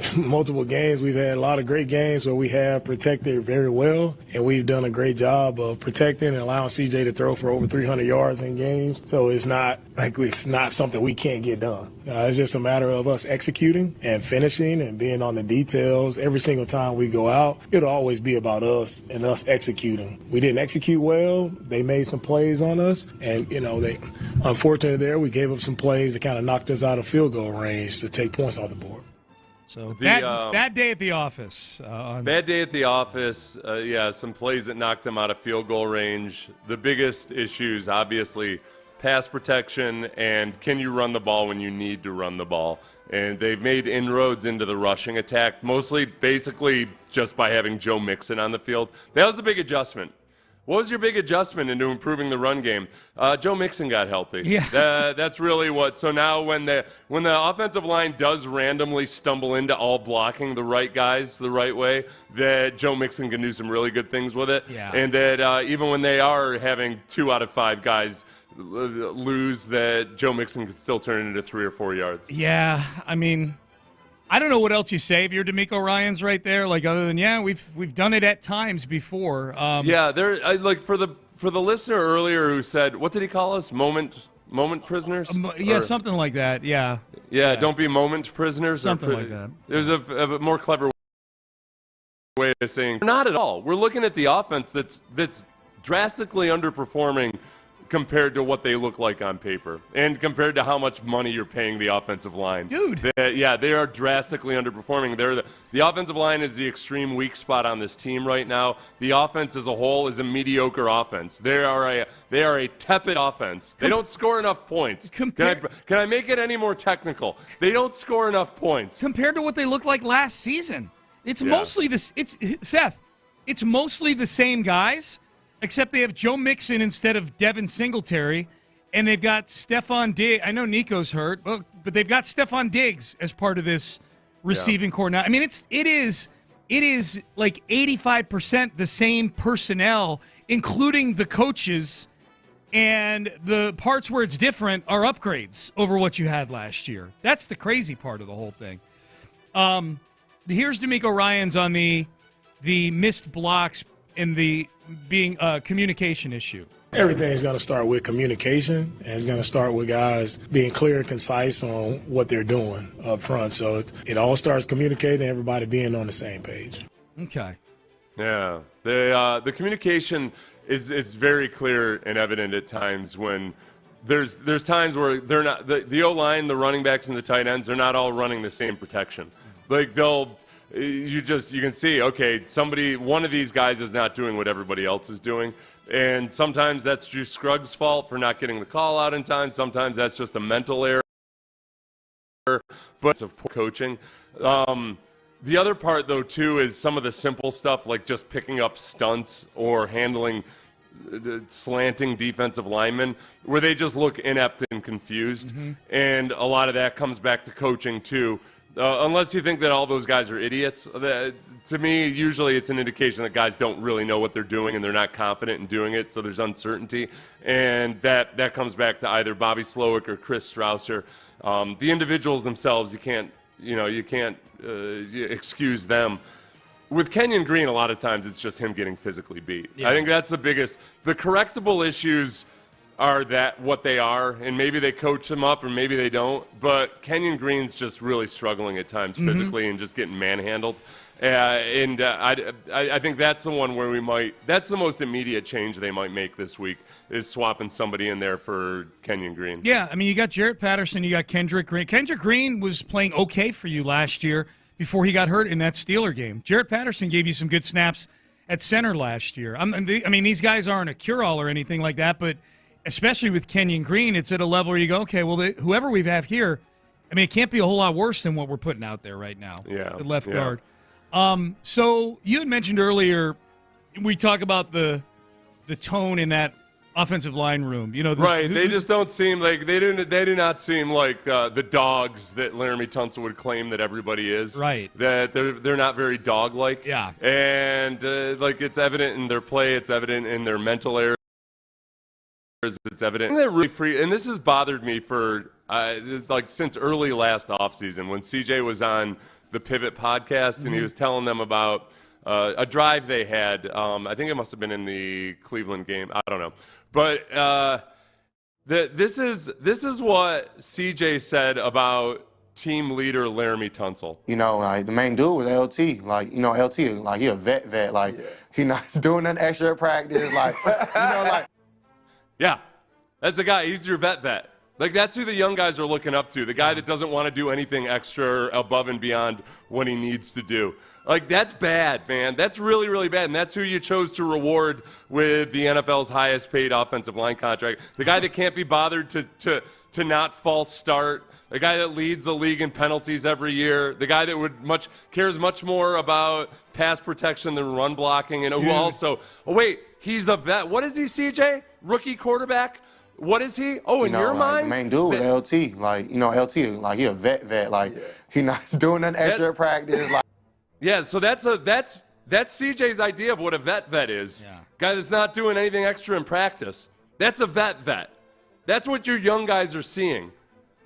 Speaker 8: games. We've had a lot of great games where we have protected very well, and we've done a great job of protecting and allowing CJ to throw for over 300 yards in games. So it's not something we can't get done. It's just a matter of us executing and finishing and being on the details. Every single time we go out, it'll always be about us and us executing. We didn't execute well. They made some plays on us. And, they unfortunately there, we gave up some plays that kind of knocked us out of field goal range to take points off the board.
Speaker 5: So bad day at the office.
Speaker 6: Bad day at the office. Some plays that knocked them out of field goal range. The biggest issues, obviously, pass protection and can you run the ball when you need to run the ball. And they've made inroads into the rushing attack, mostly basically just by having Joe Mixon on the field. That was a big adjustment. What was your big adjustment into improving the run game? Joe Mixon got healthy.
Speaker 5: Yeah.
Speaker 6: That's really what. So now when the offensive line does randomly stumble into all blocking the right guys the right way, that Joe Mixon can do some really good things with it.
Speaker 5: Yeah.
Speaker 6: And that even when they are having 2 out of 5 guys lose, that Joe Mixon can still turn it into 3 or 4 yards.
Speaker 5: Yeah, I mean, I don't know what else you say if you're DeMeco Ryans right there. Like other than we've done it at times before.
Speaker 6: For the listener earlier who said, what did he call us? Moment prisoners?
Speaker 5: Something like that. Yeah.
Speaker 6: Yeah. Don't be moment prisoners.
Speaker 5: Something like that.
Speaker 6: There's a more clever way of saying not at all. We're looking at the offense that's drastically underperforming compared to what they look like on paper and compared to how much money you're paying the offensive line.
Speaker 5: Dude.
Speaker 6: They are drastically underperforming. The offensive line is the extreme weak spot on this team right now. The offense as a whole is a mediocre offense. They are a tepid offense. They don't score enough points. Can I make it any more technical? They don't score enough points.
Speaker 5: Compared to what they looked like last season. It's mostly this. It's mostly the same guys. Except they have Joe Mixon instead of Devin Singletary, and they've got Stephon Diggs. I know Nico's hurt, but they've got Stephon Diggs as part of this receiving core now. I mean, it is like 85% the same personnel, including the coaches, and the parts where it's different are upgrades over what you had last year. That's the crazy part of the whole thing. Here's DeMeco Ryans on the missed blocks and the being a communication issue.
Speaker 8: Everything's going to start with communication, and it's going to start with guys being clear and concise on what they're doing up front. So it all starts communicating, everybody being on the same page.
Speaker 5: Okay.
Speaker 6: Yeah. The communication is very clear and evident at times when there's times where they're not the O-line, the running backs, and the tight ends, they're not all running the same protection. Like you can see, okay, one of these guys is not doing what everybody else is doing. And sometimes that's Juice Scruggs' fault for not getting the call out in time. Sometimes that's just a mental error, but it's of poor coaching. The other part, though, too, is some of the simple stuff like just picking up stunts or handling slanting defensive linemen where they just look inept and confused. Mm-hmm. And a lot of that comes back to coaching, too. Unless you think that all those guys are idiots, to me, usually it's an indication that guys don't really know what they're doing and they're not confident in doing it, so there's uncertainty. And that comes back to either Bobby Slowick or Chris Strausser. The individuals themselves, you can't you can't excuse them. With Kenyon Green, a lot of times it's just him getting physically beat. Yeah. I think that's the biggest. The correctable issues are what they are, and maybe they coach him up or maybe they don't. But Kenyon Green's just really struggling at times physically and just getting manhandled. I think that's the one where that's the most immediate change they might make this week, is swapping somebody in there for Kenyon Green.
Speaker 5: Yeah, I mean, you got Jarrett Patterson, you got Kendrick Green. Kendrick Green was playing okay for you last year before he got hurt in that Steeler game. Jarrett Patterson gave you some good snaps at center last year. I mean, these guys aren't a cure-all or anything like that, but especially with Kenyon Green, it's at a level where you go, okay, well, whoever we have here, I mean, it can't be a whole lot worse than what we're putting out there right now at left guard. So you had mentioned earlier, we talk about the tone in that offensive line room. They just don't seem like they do not seem like the dogs that Laramie Tunsil would claim that everybody is. Right. That they're not very dog-like. Yeah. And it's evident in their play. It's evident in their mental errors. It's evident. They're really free, and this has bothered me for since early last offseason when CJ was on the Pivot podcast and he was telling them about a drive they had. I think it must have been in the Cleveland game. I don't know. But this is what CJ said about team leader Laramie Tunsil.
Speaker 7: The main dude was LT. LT, he a vet. He not doing nothing extra at practice.
Speaker 6: Yeah, that's the guy. He's your vet. That's who the young guys are looking up to. The guy that doesn't want to do anything extra above and beyond what he needs to do. That's bad, man. That's really, really bad. And that's who you chose to reward with the NFL's highest paid offensive line contract. The guy that can't be bothered to not false start. The guy that leads the league in penalties every year. The guy that cares much more about pass protection than run blocking. And who also, he's a vet. What is he, CJ? Rookie quarterback? What is he? Oh, in your mind?
Speaker 7: The main dude was LT. LT, he a vet. He not doing nothing extra at practice.
Speaker 6: Yeah, so that's CJ's idea of what a vet is. Yeah. Guy that's not doing anything extra in practice. That's a vet. That's what your young guys are seeing.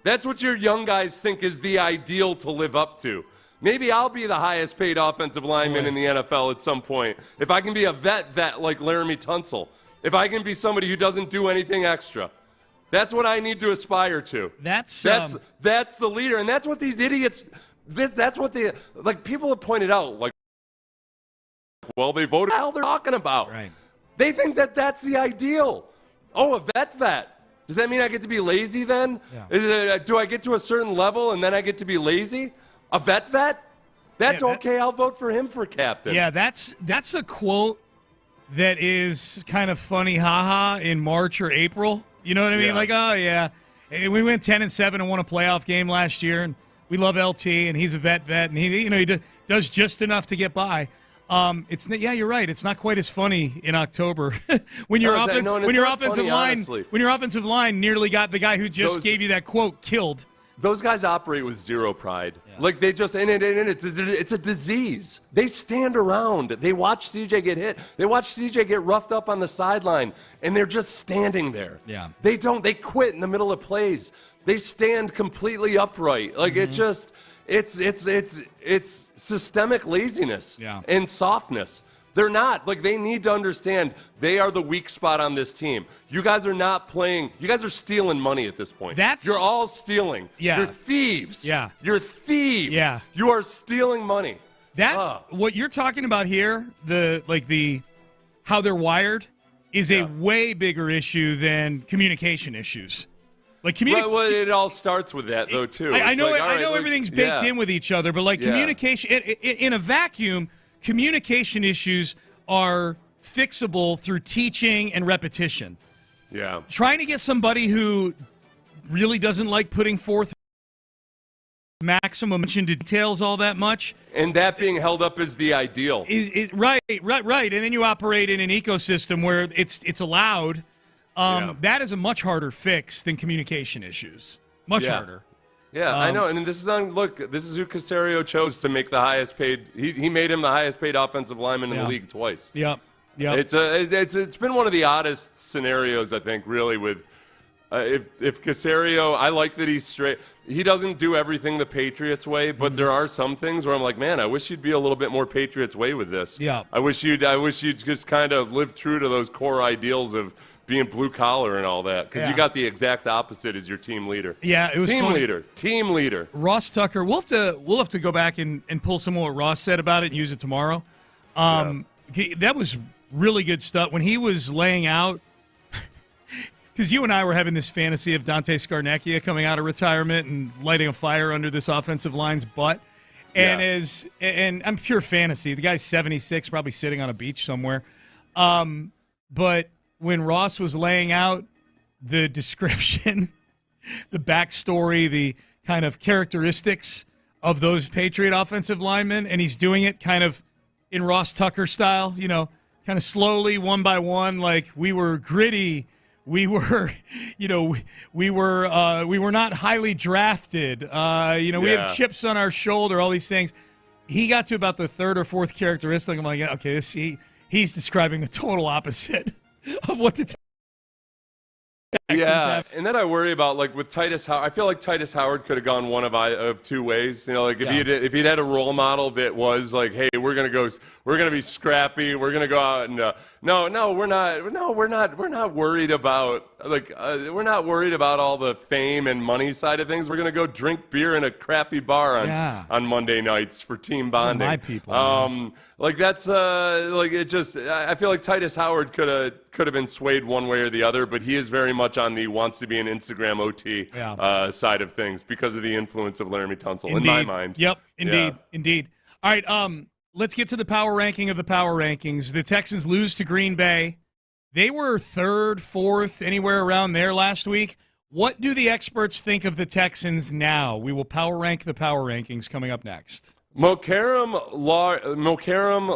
Speaker 6: That's what your young guys think is the ideal to live up to. Maybe I'll be the highest paid offensive lineman in the NFL at some point. If I can be a vet like Laramie Tunsil. If I can be somebody who doesn't do anything extra. That's what I need to aspire to. That's the leader. And that's what these idiots, that's what they, people have pointed out, they voted. What the hell they're talking about? Right. They think that that's the ideal. Oh, a vet. Does that mean I get to be lazy then? Yeah. Do I get to a certain level and then I get to be lazy? A vet? That's okay. I'll vote for him for captain. Yeah, that's a quote that is kind of funny, haha, in March or April. You know what I mean? We went 10-7 and won a playoff game last year, and we love LT, and he's a vet, and he does just enough to get by. You're right. It's not quite as funny in October when your offensive line nearly got the guy who just gave you that quote killed. Those guys operate with zero pride. Yeah. They just it's a disease. They stand around. They watch CJ get hit. They watch CJ get roughed up on the sideline, and they're just standing there. Yeah. They quit in the middle of plays. They stand completely upright. It's systemic laziness and softness. They're not. They need to understand they are the weak spot on this team. You guys are not playing. You guys are stealing money at this point. You're all stealing. Yeah. You're thieves. Yeah. You're thieves. Yeah. You are stealing money. What you're talking about here, how they're wired, is a way bigger issue than communication issues. It all starts with that, though, too. I know everything's baked in with each other, but communication in a vacuum. Communication issues are fixable through teaching and repetition. Yeah. Trying to get somebody who really doesn't like putting forth maximum attention to details all that much. And that being held up as the ideal. Right. And then you operate in an ecosystem where it's allowed. That is a much harder fix than communication issues. Much harder. Yeah, I know, and this is who Caserio chose to make the highest paid. He made him the highest paid offensive lineman in the league twice. Yep. It's been one of the oddest scenarios, I think, really, with if Caserio, I like that he's straight. He doesn't do everything the Patriots way, but there are some things where I'm like, man, I wish you'd be a little bit more Patriots way with this.
Speaker 5: Yeah.
Speaker 6: I wish you'd just kind of live true to those core ideals of being blue collar and all that, because you got the exact opposite as your team leader.
Speaker 5: Yeah, it was
Speaker 6: team
Speaker 5: funny.
Speaker 6: Team leader.
Speaker 5: Ross Tucker. We'll have to go back and pull some of what Ross said about it and use it tomorrow. That was really good stuff when he was laying out. Because you and I were having this fantasy of Dante Scarnecchia coming out of retirement and lighting a fire under this offensive line's butt. And and I'm pure fantasy. The guy's 76, probably sitting on a beach somewhere. But when Ross was laying out the description, the backstory, the kind of characteristics of those Patriot offensive linemen, and he's doing it kind of in Ross Tucker style, kind of slowly, one by one, like we were gritty. We were, we were not highly drafted. We have chips on our shoulder, all these things. He got to about the third or fourth characteristic. I'm like, okay, he's describing the total opposite of what the Texans have.
Speaker 6: And then I worry about, like, with Titus Howard. I feel like Titus Howard could have gone one of two ways. If he'd had a role model that was like, hey, we're gonna be scrappy, we're gonna go out and we're not worried about we're not worried about all the fame and money side of things. We're gonna go drink beer in a crappy bar on Monday nights for team bonding.
Speaker 5: Those are my people.
Speaker 6: I feel like Titus Howard could have been swayed one way or the other, but he is very much on the wants to be an Instagram OT side of things because of the influence of Laramie Tunsil, in my mind.
Speaker 5: Yep, indeed. All right, let's get to the power ranking of the power rankings. The Texans lose to Green Bay. They were third, fourth, anywhere around there last week. What do the experts think of the Texans now? We will power rank the power rankings coming up next.
Speaker 6: Mokaram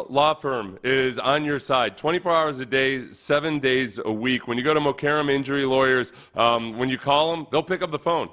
Speaker 6: Law Firm is on your side 24 hours a day, 7 days a week. When you go to Mokaram Injury Lawyers, when you call them, they'll pick up the phone.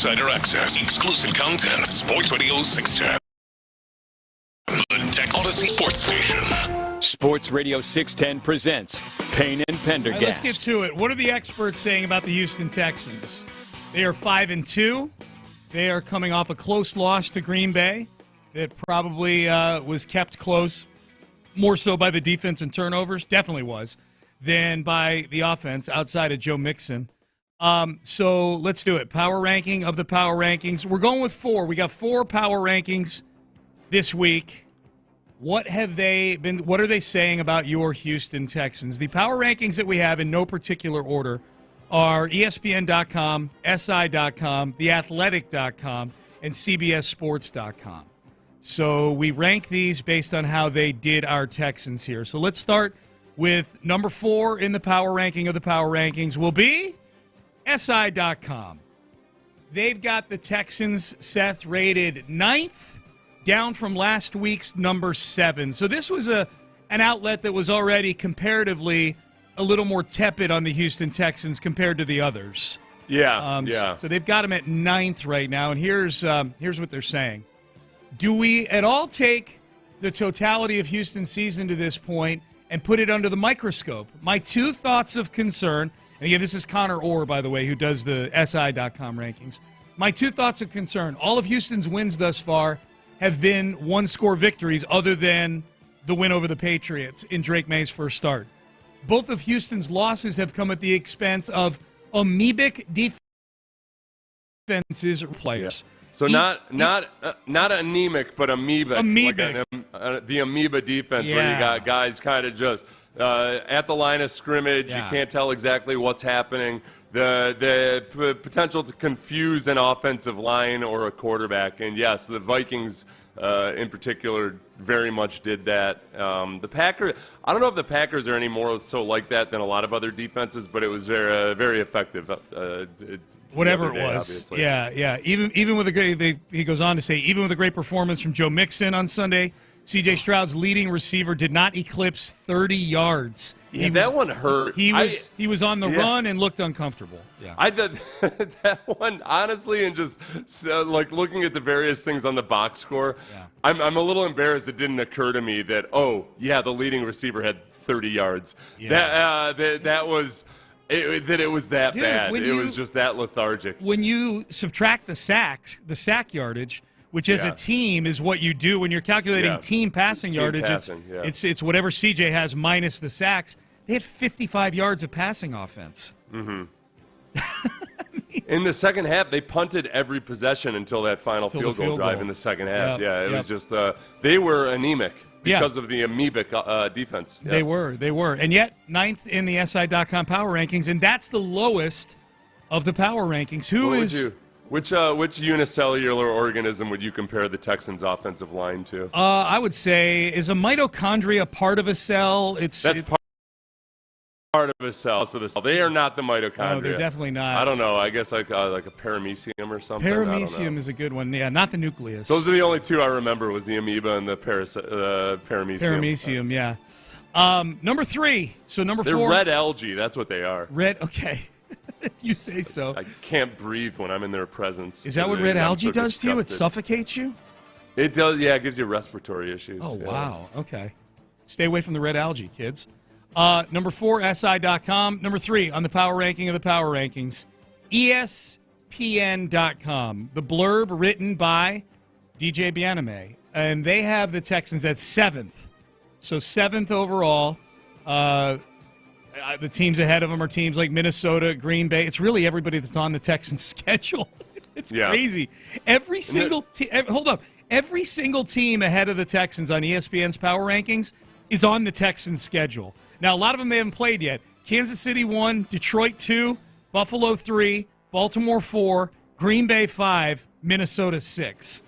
Speaker 1: Insider access, exclusive content. Sports Radio 610. The Tech Odyssey Sports Station.
Speaker 9: Sports Radio 610 presents Payne and Pendergast.
Speaker 5: Right, let's get to it. What are the experts saying about the Houston Texans? They are 5-2. They are coming off a close loss to Green Bay that probably was kept close, more so by the defense and turnovers, definitely was, than by the offense outside of Joe Mixon. So let's do it. Power ranking of the power rankings. We're going with 4. We got 4 power rankings this week. What are they saying about your Houston Texans? The power rankings that we have in no particular order are ESPN.com, SI.com, TheAthletic.com, and CBSSports.com. So we rank these based on how they did our Texans here. So let's start with number 4 in the power ranking of the power rankings will be SI.com. They've got the Texans, Seth, rated 9th, down from last week's number 7. So this was an outlet that was already comparatively a little more tepid on the Houston Texans compared to the others.
Speaker 6: Yeah.
Speaker 5: So they've got them at 9th right now, and here's what they're saying. Do we at all take the totality of Houston's season to this point and put it under the microscope? My 2 thoughts of concern, and again, this is Connor Orr, by the way, who does the SI.com rankings. My 2 thoughts of concern. All of Houston's wins thus far have been one-score victories other than the win over the Patriots in Drake May's first start. Both of Houston's losses have come at the expense of amoebic defenses or players.
Speaker 6: Yeah. So not anemic, but amoebic.
Speaker 5: Amoebic.
Speaker 6: Like the amoeba defense where you got guys kind of just at the line of scrimmage. You can't tell exactly what's happening. the potential to confuse an offensive line or a quarterback. And yes, the Vikings in particular very much did that. The Packers, I don't know if the Packers are any more so like that than a lot of other defenses, but it was very, very effective.
Speaker 5: Whatever
Speaker 6: day,
Speaker 5: it was.
Speaker 6: obviously.
Speaker 5: Yeah. Even with a great, he goes on to say, even with a great performance from Joe Mixon on Sunday, C.J. Stroud's leading receiver did not eclipse 30 yards.
Speaker 6: Yeah, that one hurt.
Speaker 5: He was on the run and looked uncomfortable. Yeah,
Speaker 6: I did that one honestly, and just like looking at the various things on the box score. Yeah. I'm a little embarrassed. It didn't occur to me that the leading receiver had 30 yards. Yeah. That was. It was that bad. It was just that lethargic.
Speaker 5: When you subtract the sack yardage, which as a team is what you do when you're calculating team passing yardage. It's whatever CJ has minus the sacks. They had 55 yards of passing offense.
Speaker 6: Mm-hmm. In the second half, they punted every possession until that final field goal drive in the second half. It was just they were anemic because of the amoebic defense. Yes.
Speaker 5: They were. And yet, 9th in the SI.com power rankings, and that's the lowest of the power rankings.
Speaker 6: Which unicellular organism would you compare the Texans' offensive line to?
Speaker 5: I would say, is a mitochondria part of a cell? That's
Speaker 6: part of a cell. So they are not the mitochondria.
Speaker 5: No, they're definitely not.
Speaker 6: I don't know. I guess like a paramecium or something.
Speaker 5: Paramecium is a good one. Yeah, not the nucleus.
Speaker 6: Those are the only two I remember was the amoeba and the paramecium.
Speaker 5: Paramecium, yeah. Number 3. So number 4.
Speaker 6: They're red algae. That's what they are.
Speaker 5: Red. Okay. You say so.
Speaker 6: I can't breathe when I'm in their presence.
Speaker 5: Is that what red algae does to you? It suffocates you?
Speaker 6: It does, yeah. It gives you respiratory issues.
Speaker 5: Oh, wow. Okay. Stay away from the red algae, kids. Number 4, SI.com. Number 3 on the power ranking of the power rankings, ESPN.com. The blurb written by DJ Bijani. And they have the Texans at 7th. So 7th overall. The teams ahead of them are teams like Minnesota, Green Bay. It's really everybody that's on the Texans' schedule. It's crazy. Every single Every single team ahead of the Texans on ESPN's power rankings is on the Texans' schedule. Now, a lot of them they haven't played yet. Kansas City 1, Detroit 2, Buffalo 3, Baltimore 4, Green Bay 5, Minnesota 6.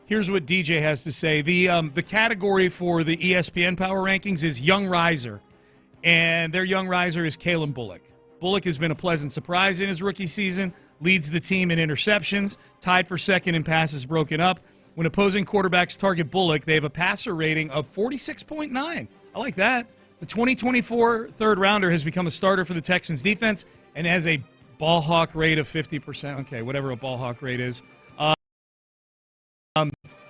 Speaker 5: Here's what DJ has to say. The category for the ESPN Power Rankings is Young Riser, and their Young Riser is Kalen Bullock. Bullock has been a pleasant surprise in his rookie season, leads the team in interceptions, tied for second in passes broken up. When opposing quarterbacks target Bullock, they have a passer rating of 46.9. I like that. The 2024 third-rounder has become a starter for the Texans defense and has a ball hawk rate of 50%. Okay, whatever a ball hawk rate is.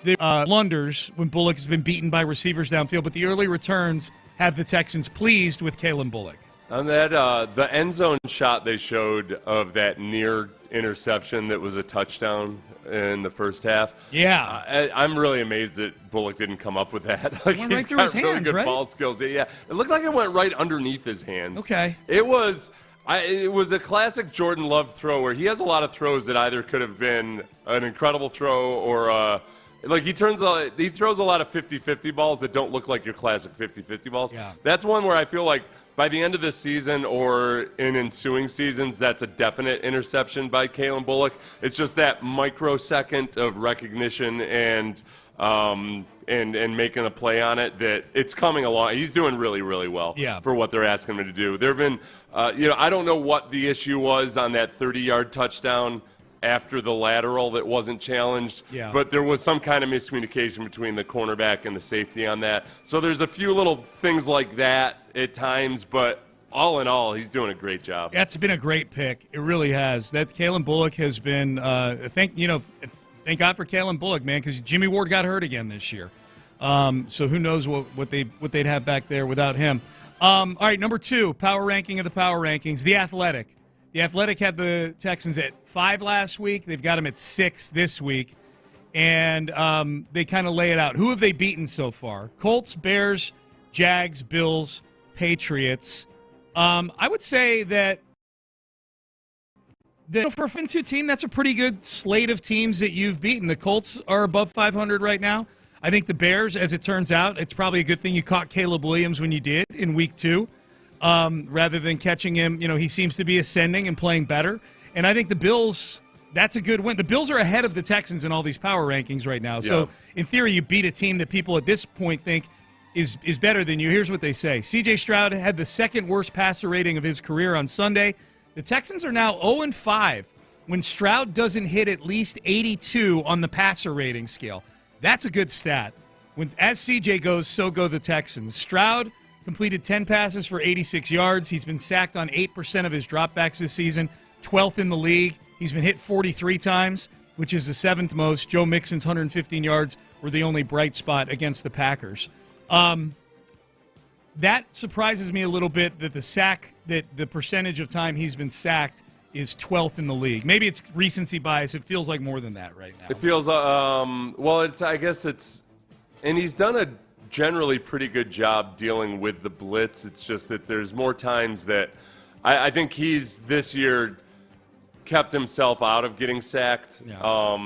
Speaker 5: The blunders when Bullock has been beaten by receivers downfield, but the early returns have the Texans pleased with Kalen Bullock.
Speaker 6: On that, the end zone shot they showed of that near interception that was a touchdown in the first half.
Speaker 5: Yeah.
Speaker 6: I'm really amazed that Bullock didn't come up with that. Like,
Speaker 5: went right through his
Speaker 6: really
Speaker 5: hands,
Speaker 6: good
Speaker 5: right?
Speaker 6: ball skills. Yeah, it looked like it went right underneath his hands.
Speaker 5: Okay.
Speaker 6: It was a classic Jordan Love throw where he has a lot of throws that either could have been an incredible throw or like he throws a lot of 50-50 balls that don't look like your classic 50-50 balls.
Speaker 5: Yeah.
Speaker 6: That's one where I feel like by the end of this season or in ensuing seasons, that's a definite interception by Kalen Bullock. It's just that microsecond of recognition and making a play on it that it's coming along. He's doing really, really well for what they're asking him to do. There have been, I don't know what the issue was on that 30-yard touchdown after the lateral that wasn't challenged, but there was some kind of miscommunication between the cornerback and the safety on that. So there's a few little things like that at times, but all in all, he's doing a great job.
Speaker 5: That's been a great pick. It really has. That Kalen Bullock has been, thank God for Kalen Bullock, man, because Jimmy Ward got hurt again this year. So who knows what they'd have back there without him. All right, number 2, power ranking of the power rankings, The Athletic. The Athletic had the Texans at 5 last week. They've got them at 6 this week. And they kind of lay it out. Who have they beaten so far? Colts, Bears, Jags, Bills, Patriots. I would say that for a Fin2 team, that's a pretty good slate of teams that you've beaten. The Colts are above 500 right now. I think the Bears, as it turns out, it's probably a good thing you caught Caleb Williams when you did in week 2. rather than catching him. He seems to be ascending and playing better. And I think the Bills, that's a good win. The Bills are ahead of the Texans in all these power rankings right now.
Speaker 6: Yeah.
Speaker 5: So, in theory, you beat a team that people at this point think is better than you. Here's what they say. C.J. Stroud had the second worst passer rating of his career on Sunday. The Texans are now 0-5 when Stroud doesn't hit at least 82 on the passer rating scale. That's a good stat. As C.J. goes, so go the Texans. Stroud completed 10 passes for 86 yards. He's been sacked on 8% of his dropbacks this season, 12th in the league. He's been hit 43 times, which is the 7th most. Joe Mixon's 115 yards were the only bright spot against the Packers. That surprises me a little bit that the percentage of time he's been sacked is 12th in the league. Maybe it's recency bias. It feels like more than that right now.
Speaker 6: It feels, and he's done a generally pretty good job dealing with the blitz. It's just that there's more times that I think he's this year kept himself out of getting sacked.
Speaker 5: Yeah.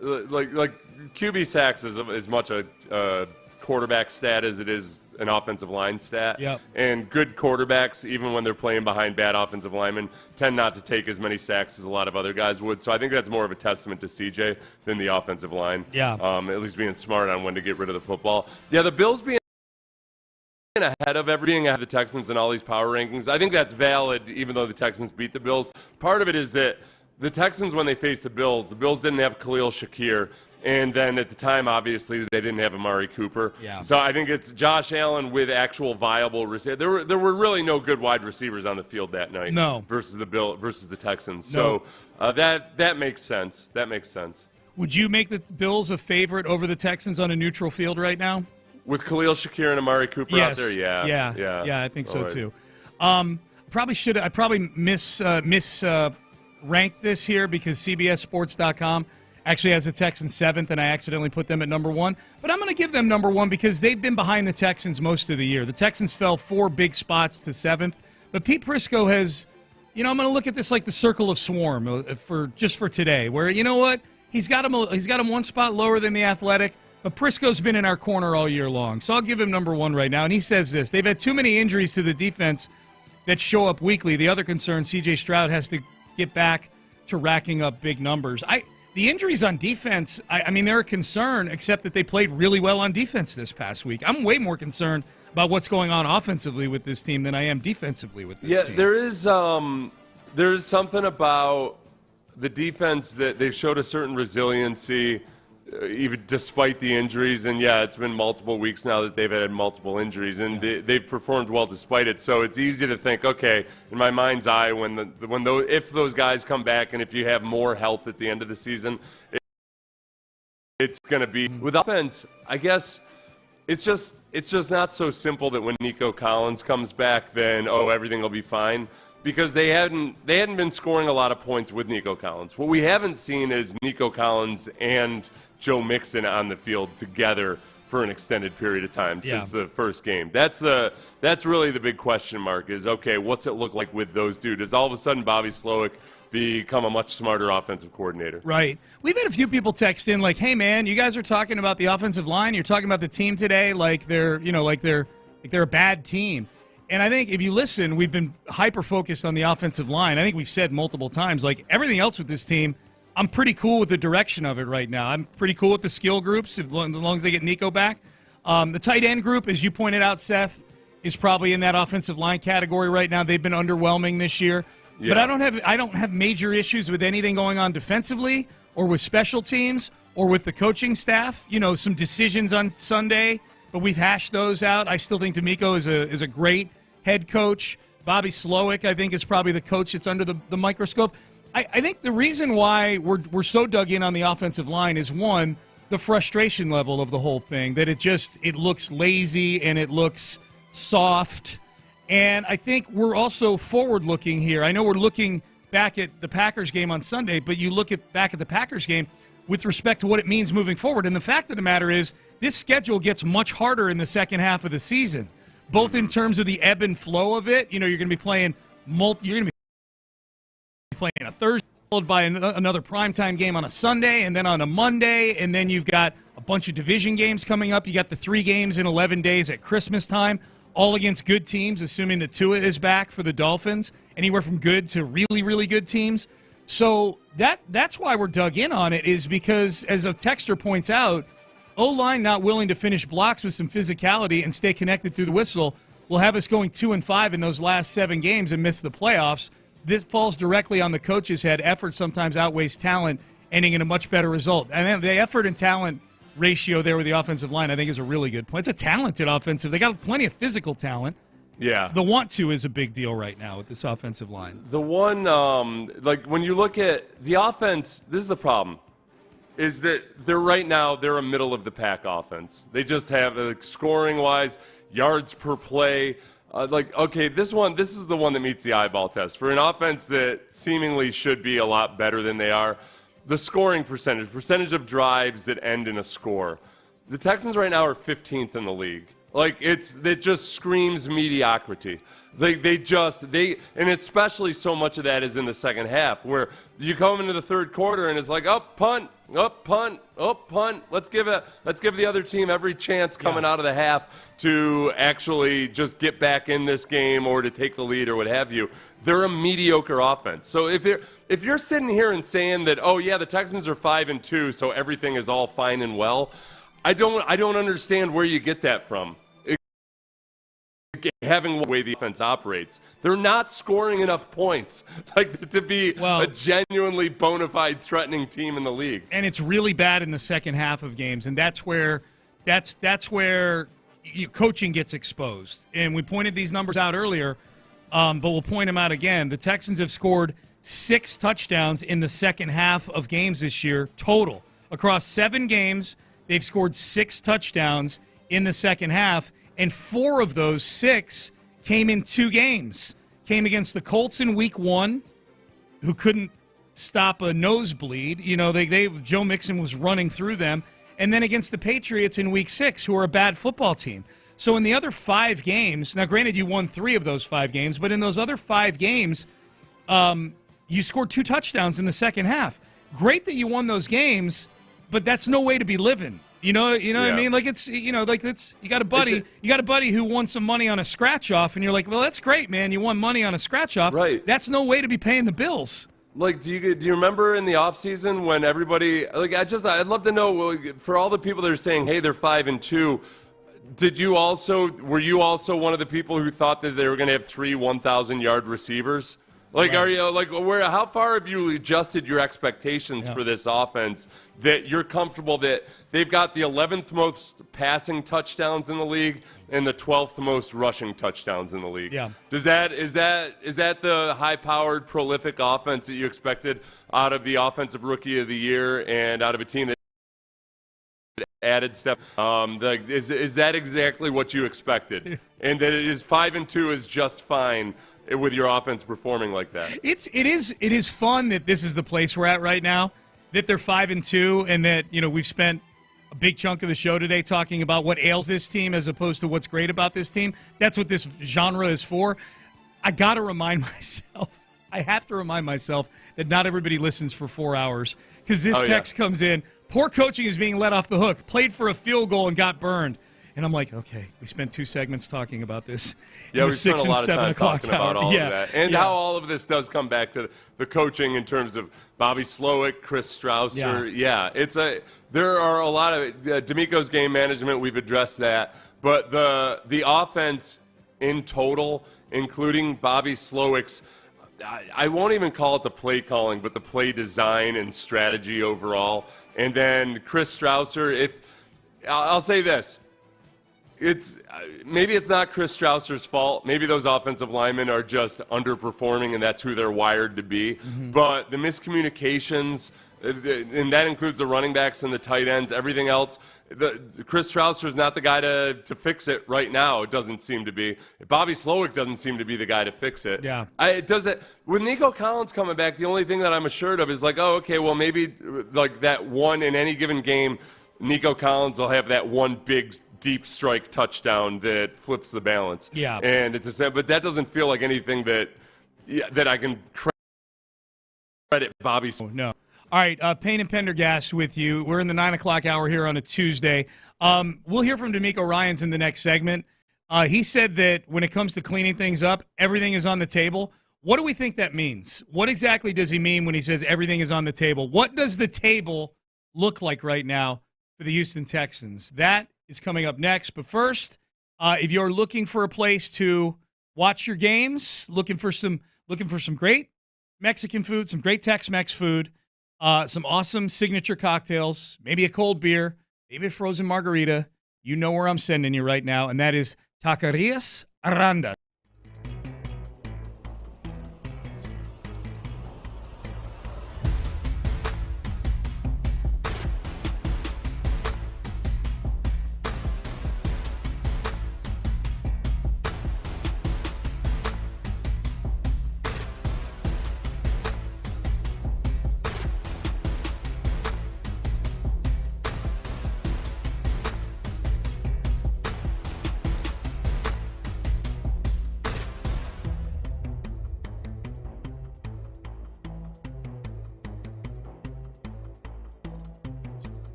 Speaker 6: Like QB sacks is as much a quarterback stat as it is an offensive line stat.
Speaker 5: Yep.
Speaker 6: And good quarterbacks, even when they're playing behind bad offensive linemen, tend not to take as many sacks as a lot of other guys would. So I think that's more of a testament to CJ than the offensive line.
Speaker 5: Yeah.
Speaker 6: At least being smart on when to get rid of the football. Yeah, the Bills being ahead of the Texans in all these power rankings, I think that's valid, even though the Texans beat the Bills. Part of it is that the Texans, when they faced the Bills didn't have Khalil Shakir. And then at the time, obviously, they didn't have Amari Cooper.
Speaker 5: Yeah.
Speaker 6: So I think it's Josh Allen with actual viable receivers. There were really no good wide receivers on the field that night.
Speaker 5: No.
Speaker 6: Versus the Texans.
Speaker 5: No.
Speaker 6: So that makes sense. That makes sense.
Speaker 5: Would you make the Bills a favorite over the Texans on a neutral field right now?
Speaker 6: With Khalil Shakir and Amari Cooper out there, yeah.
Speaker 5: Yeah, I think so
Speaker 6: right.
Speaker 5: too. I probably ranked this here because CBSSports.com actually has the Texans 7th, and I accidentally put them at number 1. But I'm going to give them number 1 because they've been behind the Texans most of the year. The Texans fell 4 big spots to 7th. But Pete Prisco has, I'm going to look at this like the circle of swarm for today, where, you know what? He's got him 1 spot lower than the Athletic, but Prisco's been in our corner all year long. So I'll give him number 1 right now. And he says this: they've had too many injuries to the defense that show up weekly. The other concern, C.J. Stroud has to get back to racking up big numbers. The injuries on defense, I mean, they're a concern, except that they played really well on defense this past week. I'm way more concerned about what's going on offensively with this team than I am defensively with this team.
Speaker 6: Yeah, there is something about the defense that they showed a certain resiliency, even despite the injuries. And, yeah, it's been multiple weeks now that they've had multiple injuries, and they've performed well despite it. So it's easy to think, okay, in my mind's eye, if those guys come back and if you have more health at the end of the season, it's going to be with offense. I guess it's just not so simple that when Nico Collins comes back, then everything will be fine. Because they hadn't been scoring a lot of points with Nico Collins. What we haven't seen is Nico Collins and Joe Mixon on the field together for an extended period of time since the first game. That's really the big question mark is, okay, what's it look like with those dudes? Does all of a sudden Bobby Slowick become a much smarter offensive coordinator?
Speaker 5: Right. We've had a few people text in like, hey, man, you guys are talking about the offensive line. You're talking about the team today like they're a bad team. And I think if you listen, we've been hyper-focused on the offensive line. I think we've said multiple times, like everything else with this team, I'm pretty cool with the direction of it right now. I'm pretty cool with the skill groups as long as they get Nico back. The tight end group, as you pointed out, Seth, is probably in that offensive line category right now. They've been underwhelming this year. Yeah. But I don't have major issues with anything going on defensively or with special teams or with the coaching staff. Some decisions on Sunday, but we've hashed those out. I still think DeMeco is a great head coach. Bobby Slowick, I think, is probably the coach that's under the microscope. I think the reason why we're so dug in on the offensive line is, one, the frustration level of the whole thing, that it looks lazy and it looks soft. And I think we're also forward-looking here. I know we're looking back at the Packers game on Sunday, but you look back at the Packers game with respect to what it means moving forward. And the fact of the matter is this schedule gets much harder in the second half of the season, both in terms of the ebb and flow of it. You're going to be playing a Thursday, followed by another primetime game on a Sunday, and then on a Monday, and then you've got a bunch of division games coming up. You got the 3 games in 11 days at Christmas time. all against good teams, assuming that Tua is back for the Dolphins, anywhere from good to really, really good teams. So that's why we're dug in on it, is because, as a texter points out, O-line not willing to finish blocks with some physicality and stay connected through the whistle will have us going 2-5 in those last 7 games and miss the playoffs. This falls directly on the coach's head. Effort sometimes outweighs talent, ending in a much better result. And the effort and talent ratio there with the offensive line, I think, is a really good point. It's a talented offensive. They got plenty of physical talent.
Speaker 6: Yeah.
Speaker 5: The want to is a big deal right now with this offensive line.
Speaker 6: The one, when you look at the offense, this is the problem, is that they're a middle-of-the-pack offense. They just have, scoring-wise, yards per play. This is the one that meets the eyeball test. For an offense that seemingly should be a lot better than they are, the scoring percentage of drives that end in a score. The Texans right now are 15th in the league. It just screams mediocrity. And especially so much of that is in the second half, where you come into the third quarter and it's like, punt, punt, punt. Let's give the other team every chance coming out of the half to actually just get back in this game or to take the lead or what have you. They're a mediocre offense. So if you're sitting here and saying that, the Texans are 5-2, so everything is all fine and well, I don't understand where you get that from. Having the way the offense operates, they're not scoring enough points to be a genuinely bona fide threatening team in the league.
Speaker 5: And it's really bad in the second half of games, and that's where coaching gets exposed. And we pointed these numbers out earlier, but we'll point them out again. The Texans have scored 6 touchdowns in the second half of games this year total. Across 7 games, they've scored 6 touchdowns in the second half. And 4 of those 6 came in 2 games. Came against the Colts in Week 1, who couldn't stop a nosebleed. Joe Mixon was running through them. And then against the Patriots in Week 6, who are a bad football team. So in the other 5 games, now granted you won 3 of those 5 games, but in those other 5 games, you scored 2 touchdowns in the second half. Great that you won those games, but that's no way to be living. You know what I mean? You got a buddy who won some money on a scratch off, and you're like, well, that's great, man. You won money on a scratch off.
Speaker 6: Right.
Speaker 5: That's no way to be paying the bills.
Speaker 6: Do you remember in the offseason when everybody I'd love to know, for all the people that are saying, hey, they're 5-2, were you also one of the people who thought that they were going to have 3 1,000-yard receivers? Right. Are you how far have you adjusted your expectations for this offense that you're comfortable that they've got the 11th most passing touchdowns in the league and the 12th most rushing touchdowns in the league?
Speaker 5: Yeah.
Speaker 6: Is that the high-powered, prolific offense that you expected out of the offensive rookie of the year and out of a team that added stuff? Is that exactly what you expected? And that it is 5-2 is just fine with your offense performing like that?
Speaker 5: It is fun that this is the place we're at right now, that they're 5-2, and that we've spent a big chunk of the show today talking about what ails this team as opposed to what's great about this team. That's what this genre is for. I got to remind myself. I have to remind myself that not everybody listens for 4 hours, because this text comes in. Poor coaching is being let off the hook. Played for a field goal and got burned. And I'm like, okay, we spent 2 segments talking about this.
Speaker 6: Yeah, we spent a lot of time talking about all of that. And how all of this does come back to the coaching in terms of Bobby Slowick, Chris Strausser. There are a lot of DeMeco's game management. We've addressed that. But the offense in total, including Bobby Slowick's, I won't even call it the play calling, but the play design and strategy overall. And then Chris Strausser, I'll say this. Maybe it's not Chris Strausser's fault. Maybe those offensive linemen are just underperforming, and that's who they're wired to be. Mm-hmm. But the miscommunications, and that includes the running backs and the tight ends, everything else, Chris Strausser's not the guy to fix it right now. It doesn't seem to be. Bobby Slowick doesn't seem to be the guy to fix it.
Speaker 5: Yeah.
Speaker 6: With Nico Collins coming back, the only thing that I'm assured of is maybe that one in any given game, Nico Collins will have that one big deep strike touchdown that flips the balance.
Speaker 5: Yeah.
Speaker 6: And but that doesn't feel like anything that I can credit Bobby.
Speaker 5: No. All right, Payne and Pendergast with you. We're in the 9 o'clock hour here on a Tuesday. We'll hear from DeMeco Ryans in the next segment. He said that when it comes to cleaning things up, everything is on the table. What do we think that means? What exactly does he mean when he says everything is on the table? What does the table look like right now for the Houston Texans? That is coming up next. But first, if you're looking for a place to watch your games, looking for some great Mexican food, some great Tex-Mex food, some awesome signature cocktails, maybe a cold beer, maybe a frozen margarita, you know where I'm sending you right now, and that is Taquerias Aranda.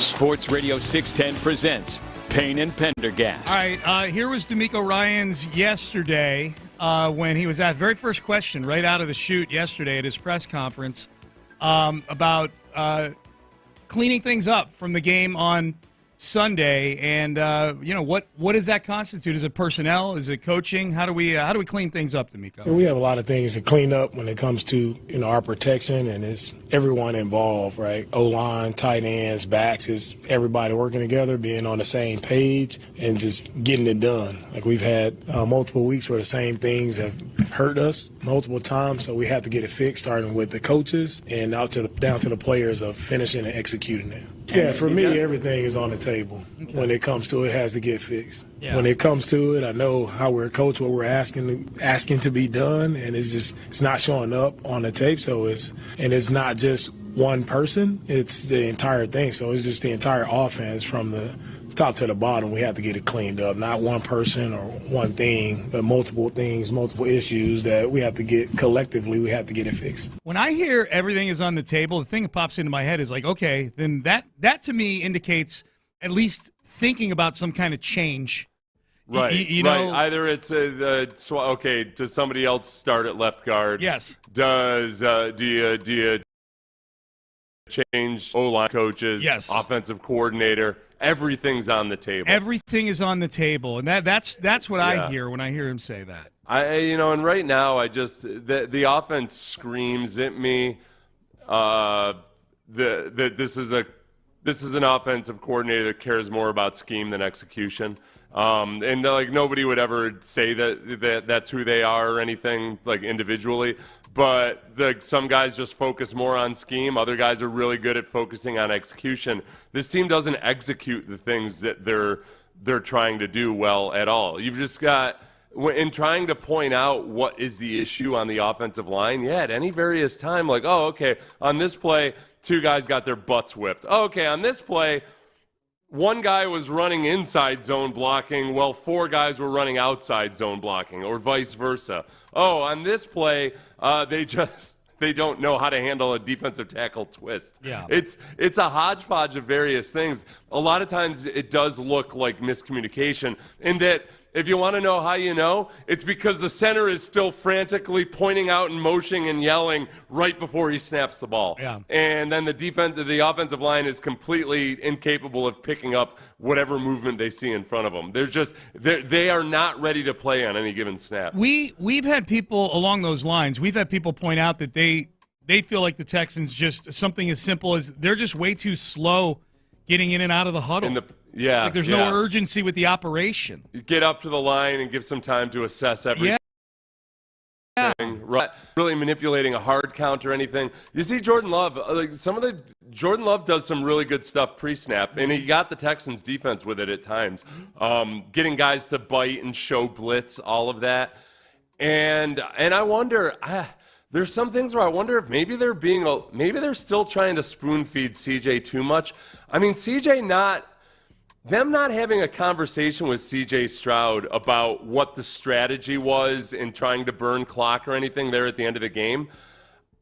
Speaker 9: Sports Radio 610 presents Payne and Pendergast.
Speaker 5: All right, here was DeMeco Ryans yesterday when he was asked, very first question right out of the chute yesterday at his press conference about cleaning things up from the game on Sunday, and what does that constitute? Is it personnel? Is it coaching? How do we clean things up, DeMeco?
Speaker 8: We have a lot of things to clean up when it comes to our protection, and it's everyone involved, right? O-line, tight ends, backs, is everybody working together, being on the same page, and just getting it done. Like we've had multiple weeks where the same things have hurt us multiple times, so we have to get it fixed, starting with the coaches and down to the players of finishing and executing it. Yeah, for me, everything is on the table. Okay. When it comes to it, it has to get fixed. Yeah. When it comes to it, I know how we're coached, what we're asking to be done, and it's not showing up on the tape. So it's not just one person; it's the entire thing. So it's just the entire offense from the top to the bottom. We have to get it cleaned up. Not one person or one thing, but multiple things, multiple issues that we have to get collectively. We have to get it fixed.
Speaker 5: When I hear everything is on the table, the thing that pops into my head is like, okay, then that to me indicates at least thinking about some kind of change.
Speaker 6: Right.
Speaker 5: You know,
Speaker 6: right. Either it's okay. Does somebody else start at left guard?
Speaker 5: Yes.
Speaker 6: Do you change O-line coaches?
Speaker 5: Yes.
Speaker 6: Offensive coordinator. Everything's on the table.
Speaker 5: Everything is on the table, and that's what I hear when I hear him say that.
Speaker 6: And right now, the offense screams at me that this is an offensive coordinator that cares more about scheme than execution. And nobody would ever say that that's who they are or anything like individually. But some guys just focus more on scheme. Other guys are really good at focusing on execution. This team doesn't execute the things that they're trying to do well at all. You've just got, in trying to point out what is the issue on the offensive line, at any various time, on this play, 2 guys got their butts whipped. Oh, okay, on this play, 1 guy was running inside zone blocking while 4 guys were running outside zone blocking, or vice versa. Oh, on this play, they don't know how to handle a defensive tackle twist.
Speaker 5: Yeah.
Speaker 6: It's a hodgepodge of various things. A lot of times it does look like miscommunication, in that if you want to know how you know, it's because the center is still frantically pointing out and motioning and yelling right before he snaps the ball.
Speaker 5: Yeah.
Speaker 6: And then the offensive line is completely incapable of picking up whatever movement they see in front of them. They are not ready to play on any given snap.
Speaker 5: We've had people along those lines. We've had people point out that they feel like the Texans, just something as simple as they're just way too slow getting in and out of the huddle. There's no urgency with the operation. You
Speaker 6: get up to the line and give some time to assess everything.
Speaker 5: Yeah.
Speaker 6: Right. Really manipulating a hard count or anything. You see Jordan Love, Jordan Love does some really good stuff pre-snap, and he got the Texans defense with it at times. Getting guys to bite and show blitz, all of that. And I wonder, there's some things where I wonder if maybe they're still trying to spoon feed CJ too much. I mean, them not having a conversation with C.J. Stroud about what the strategy was in trying to burn clock or anything there at the end of the game,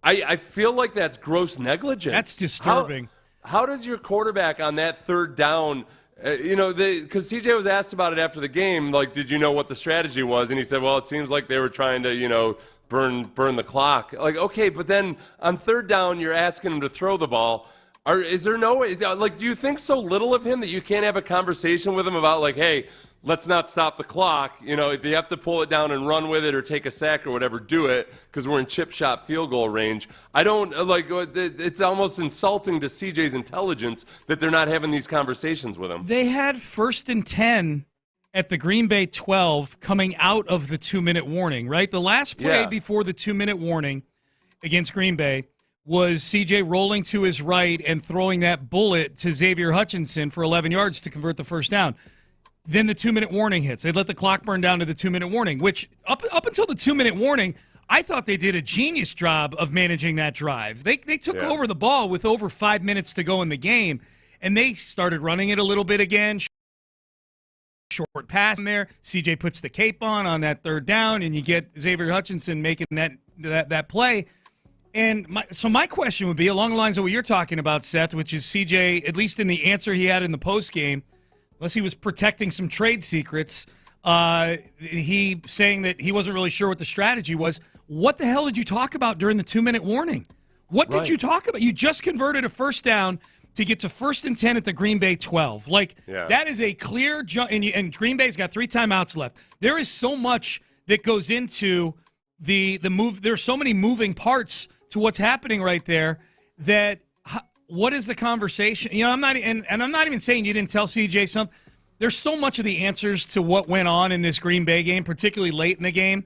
Speaker 6: I feel like that's gross negligence.
Speaker 5: That's disturbing.
Speaker 6: How does your quarterback on that third down, because C.J. was asked about it after the game, did you know what the strategy was? And he said, well, it seems like they were trying to, burn the clock. Okay, but then on third down, you're asking him to throw the ball. Is there no way? Do you think so little of him that you can't have a conversation with him about hey, let's not stop the clock? If you have to pull it down and run with it or take a sack or whatever, do it, because we're in chip shot field goal range. I don't it's almost insulting to CJ's intelligence that they're not having these conversations with him.
Speaker 5: They had 1st and 10 at the Green Bay 12 coming out of the 2-minute warning, right? The last play before the 2-minute warning against Green Bay was CJ rolling to his right and throwing that bullet to Xavier Hutchinson for 11 yards to convert the first down. Then the 2-minute warning hits. They let the clock burn down to the 2-minute warning, which up until the 2-minute warning, I thought they did a genius job of managing that drive. They took over the ball with over 5 minutes to go in the game, and they started running it a little bit again. Short pass in there. CJ puts the cape on that third down, and you get Xavier Hutchinson making that play. And my question would be along the lines of what you're talking about, Seth, which is CJ, at least in the answer he had in the postgame, unless he was protecting some trade secrets, he saying that he wasn't really sure what the strategy was. What the hell did you talk about during the 2-minute warning? What did you talk about? You just converted a first down to get to 1st and 10 at the Green Bay 12. That is a clear jump, and Green Bay's got 3 timeouts left. There is so much that goes into the move. There's so many moving parts to what's happening right there that what is the conversation? I'm not even saying you didn't tell CJ something. There's so much of the answers to what went on in this Green Bay game, particularly late in the game,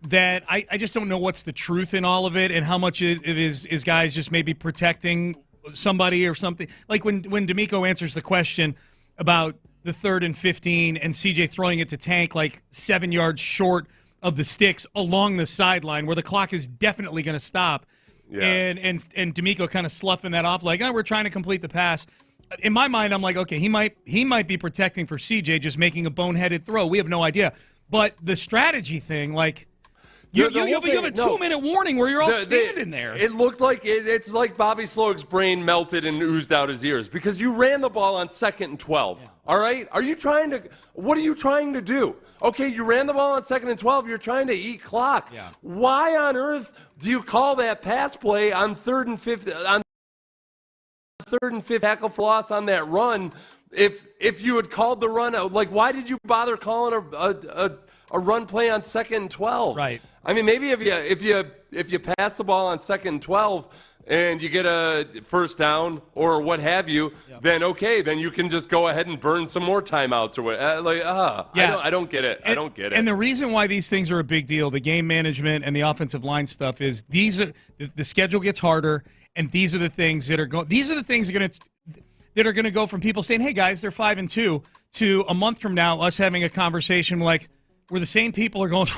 Speaker 5: that I just don't know what's the truth in all of it and how much it is guys just maybe protecting somebody or something. Like when DeMeco answers the question about the 3rd and 15 and CJ throwing it to Tank like 7 yards short of the sticks along the sideline where the clock is definitely going to stop. Yeah. And DeMeco kind of sloughing that off like, we're trying to complete the pass. In my mind, I'm like, okay, he might be protecting for CJ, just making a boneheaded throw. We have no idea. But the strategy thing, like, you have a 2-minute warning where you're all standing there.
Speaker 6: It looked like it's like Bobby Slowick's brain melted and oozed out his ears because you ran the ball on 2nd and 12. Yeah. All right? What are you trying to do? Okay, you ran the ball on 2nd and 12. You're trying to eat clock. Yeah. Why on earth do you call that pass play on 3rd and 5th? On 3rd and 5th tackle for loss on that run? If you had called the run, like why did you bother calling a run play on 2nd and 12?
Speaker 5: Right.
Speaker 6: I mean, maybe if you pass the ball on 2nd and 12 and you get a first down or what have you, then you can just go ahead and burn some more timeouts or what. I don't get it. I don't get it.
Speaker 5: And the reason why these things are a big deal, the game management and the offensive line stuff, is the schedule gets harder, and these are the things that are going. These are the things that are going to go from people saying, "Hey guys, they're 5-2," to a month from now us having a conversation like where the same people are going,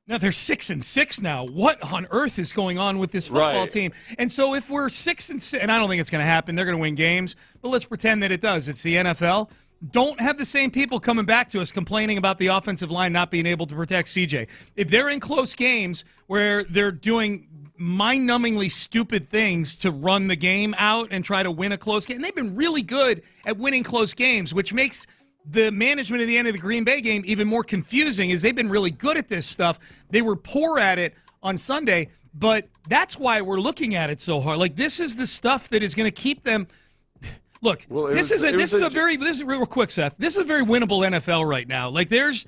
Speaker 5: now they're 6-6 now. What on earth is going on with this football team? And so if we're 6-6, and I don't think it's going to happen, they're going to win games, but let's pretend that it does. It's the NFL. Don't have the same people coming back to us complaining about the offensive line not being able to protect CJ. If they're in close games where they're doing mind-numbingly stupid things to run the game out and try to win a close game, and they've been really good at winning close games, which makes the management at the end of the Green Bay game even more confusing, is they've been really good at this stuff. They were poor at it on Sunday, but that's why we're looking at it so hard. Like, this is the stuff that is going to keep them. Look, this is real quick, Seth. This is a very winnable NFL right now. Like, there's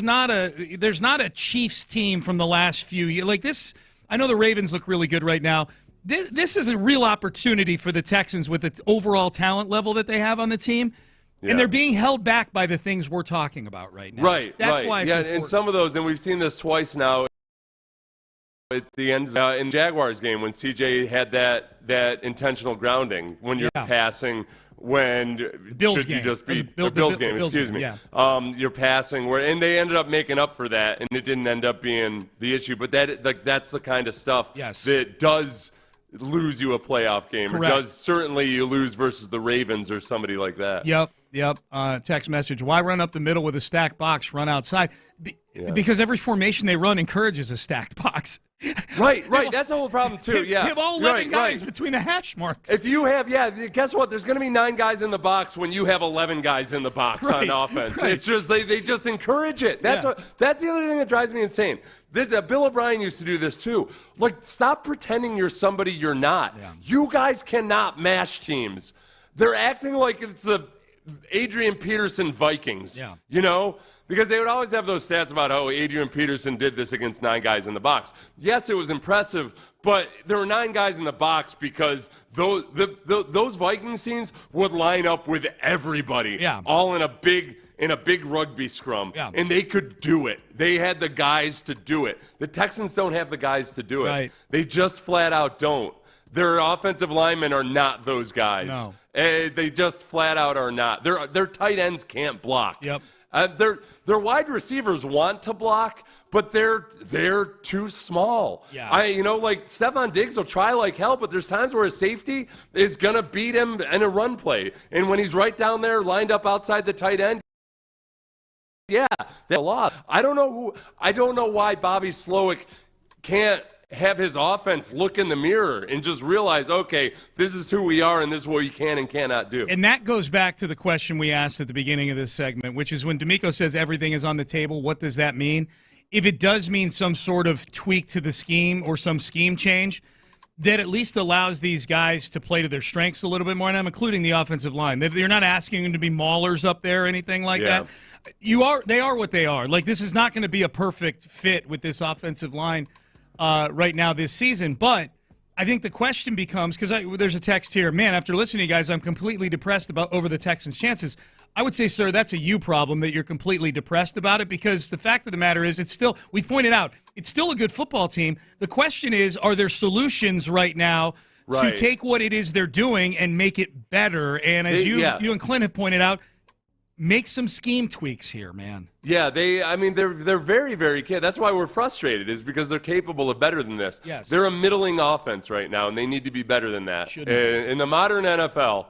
Speaker 5: not a Chiefs team from the last few years. Like this, I know the Ravens look really good right now. This is a real opportunity for the Texans with the overall talent level that they have on the team. Yeah. And they're being held back by the things we're talking about right now.
Speaker 6: Right.
Speaker 5: That's why it's important.
Speaker 6: And some of those, and we've seen this twice now at the end in Jaguars game when CJ had that intentional grounding when you're passing. When
Speaker 5: Bills
Speaker 6: should
Speaker 5: game.
Speaker 6: you just be
Speaker 5: the
Speaker 6: Bills game?
Speaker 5: Bills
Speaker 6: excuse
Speaker 5: game,
Speaker 6: me.
Speaker 5: Yeah.
Speaker 6: You're passing and they ended up making up for that, and it didn't end up being the issue. But that's the kind of stuff that does lose you a playoff game.
Speaker 5: Correct.
Speaker 6: Or does certainly you lose versus the Ravens or somebody like that.
Speaker 5: Yep. Text message: why run up the middle with a stacked box? Run outside. Because every formation they run encourages a stacked box.
Speaker 6: Right. That's the whole problem, too.
Speaker 5: You have all 11 guys between the hash marks.
Speaker 6: If you have, guess what? There's going to be 9 guys in the box when you have 11 guys in the box on offense. Right. It's just they just encourage it. That's the other thing that drives me insane. Bill O'Brien used to do this, too. Like, stop pretending you're somebody you're not. Yeah. You guys cannot mash teams. They're acting like it's the Adrian Peterson Vikings. Yeah. You know? Because they would always have those stats about, Adrian Peterson did this against 9 guys in the box. Yes, it was impressive, but there were 9 guys in the box because those Vikings teams would line up with everybody, all in a big rugby scrum, and they could do it. They had the guys to do it. The Texans don't have the guys to do it. Right. They just flat out don't. Their offensive linemen are not those guys. No. They just flat out are not. Their tight ends can't block.
Speaker 5: Yep.
Speaker 6: Their wide receivers want to block, but they're too small. Yeah. Like Stephon Diggs will try like hell, but there's times where a safety is gonna beat him in a run play, and when he's right down there lined up outside the tight end, that's a lot. I don't know why Bobby Slowick can't have his offense look in the mirror and just realize, okay, this is who we are and this is what we can and cannot do.
Speaker 5: And that goes back to the question we asked at the beginning of this segment, which is when DeMeco says everything is on the table, what does that mean? If it does mean some sort of tweak to the scheme or some scheme change, that at least allows these guys to play to their strengths a little bit more, and I'm including the offensive line. You're not asking them to be maulers up there or anything like that. They are what they are. Like, this is not going to be a perfect fit with this offensive line right now this season, but I think the question becomes, because there's a text here, man, after listening to you guys, I'm completely depressed over the Texans' chances. I would say, sir, that's a you problem that you're completely depressed about it, because the fact of the matter is we pointed out, it's still a good football team. The question is, are there solutions right now to take what it is they're doing and make it better? And as you and Clint have pointed out, make some scheme tweaks here, man.
Speaker 6: Yeah, they're very, very capable. That's why we're frustrated, is because they're capable of better than this.
Speaker 5: Yes.
Speaker 6: They're a middling offense right now, and they need to be better than that. In the modern NFL,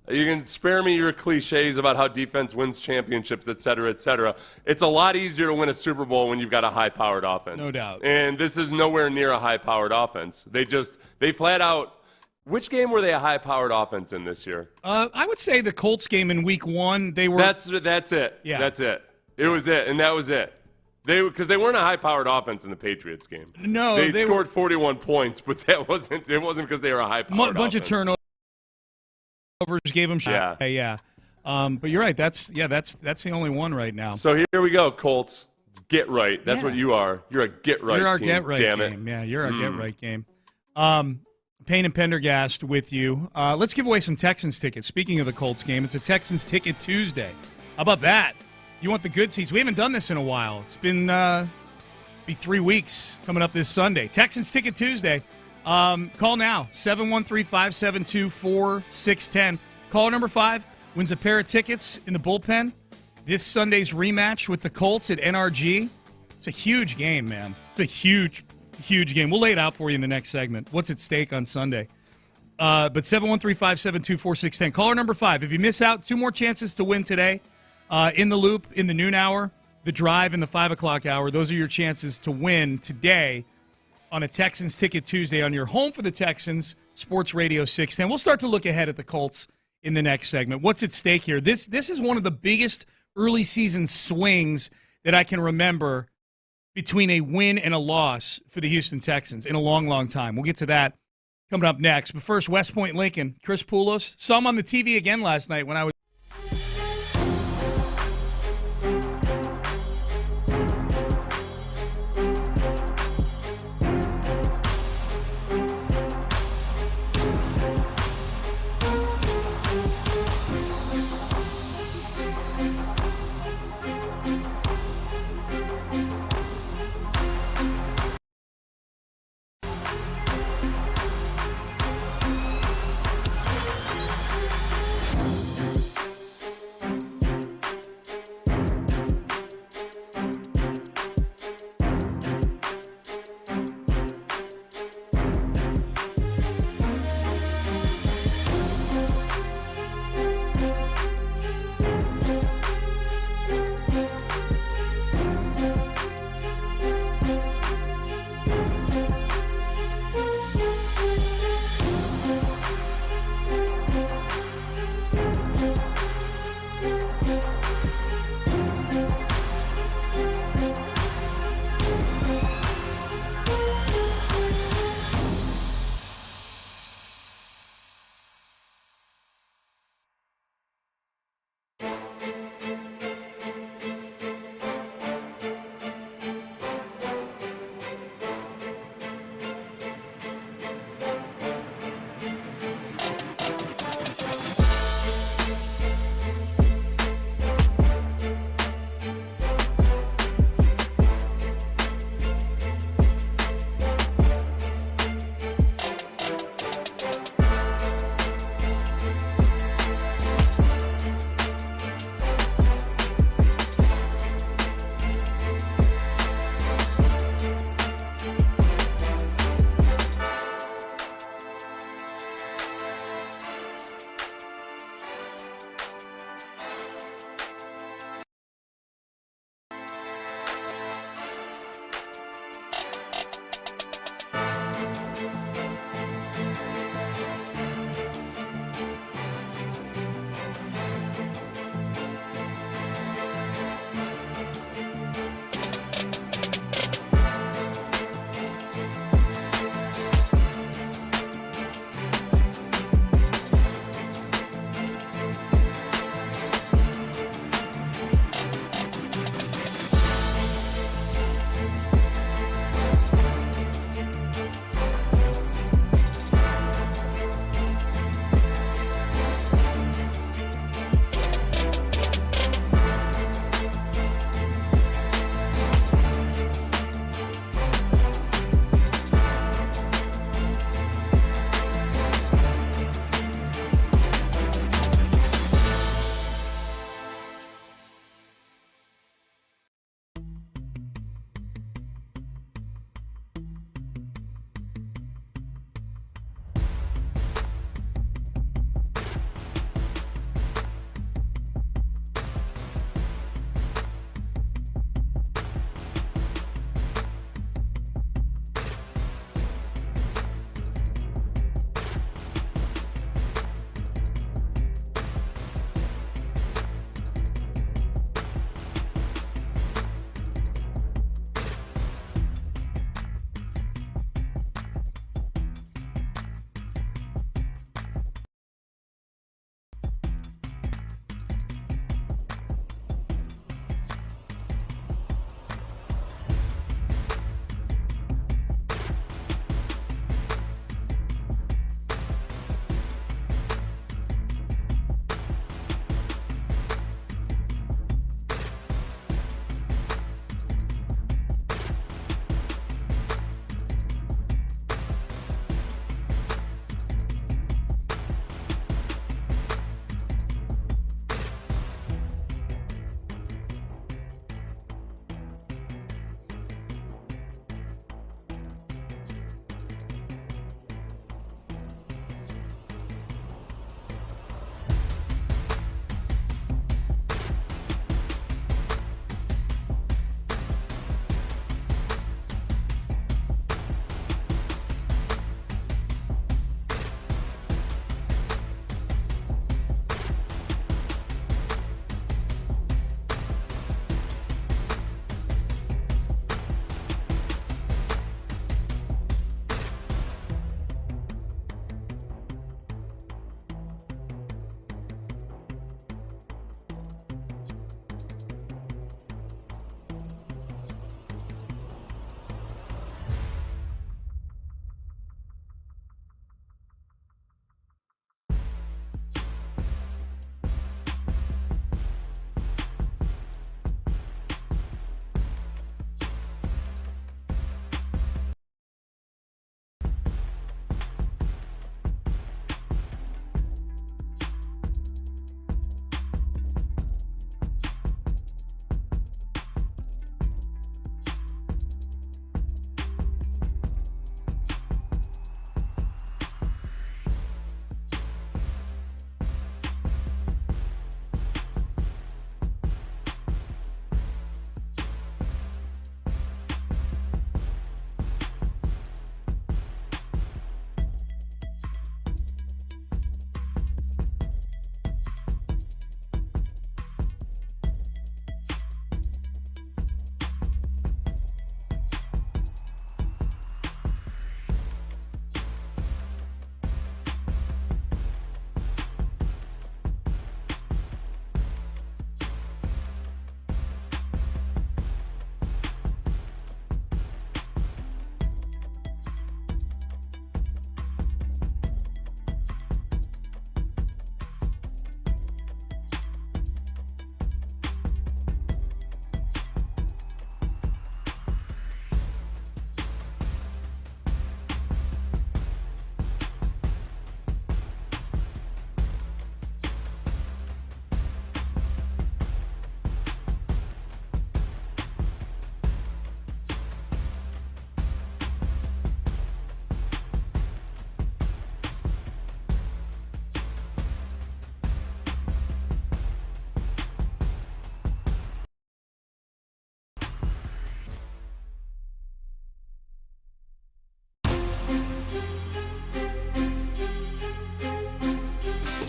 Speaker 6: you can spare me your cliches about how defense wins championships, et cetera, et cetera. It's a lot easier to win a Super Bowl when you've got a high-powered offense.
Speaker 5: No doubt.
Speaker 6: And this is nowhere near a high-powered offense. They flat out. Which game were they a high-powered offense in this year?
Speaker 5: I would say the Colts game in Week 1. They were.
Speaker 6: That's it.
Speaker 5: Yeah.
Speaker 6: That's it. It was it, and that was it. Because they weren't a high-powered offense in the Patriots game.
Speaker 5: No,
Speaker 6: they scored 41 points, but it wasn't because they were a high-powered
Speaker 5: bunch
Speaker 6: offense.
Speaker 5: of turnovers gave them shot. Yeah. But you're right. That's the only one right now.
Speaker 6: So here we go, Colts. Get right. That's what you are. You're a get right.
Speaker 5: You're our
Speaker 6: team.
Speaker 5: get right
Speaker 6: Damn
Speaker 5: game.
Speaker 6: It.
Speaker 5: Yeah, you're our get right game. Payne and Pendergast with you. Let's give away some Texans tickets. Speaking of the Colts game, it's a Texans Ticket Tuesday. How about that? You want the good seats? We haven't done this in a while. It's been be 3 weeks coming up this Sunday. Texans Ticket Tuesday. Call now, 713-572-4610. Caller number 5 wins a pair of tickets in the bullpen. This Sunday's rematch with the Colts at NRG. It's a huge game, man. It's a huge game. We'll lay it out for you in the next segment. What's at stake on Sunday? But 713-572-4610. Caller number 5. If you miss out, 2 more chances to win today. In the Loop, in the noon hour, the Drive, in the 5 o'clock hour. Those are your chances to win today on a Texans Ticket Tuesday on your home for the Texans, Sports Radio 610. We'll start to look ahead at the Colts in the next segment. What's at stake here? This is one of the biggest early season swings that I can remember between a win and a loss for the Houston Texans in a long, long time. We'll get to that coming up next. But first, West Point Lincoln, Chris Poulos. Saw him on the TV again last night when I was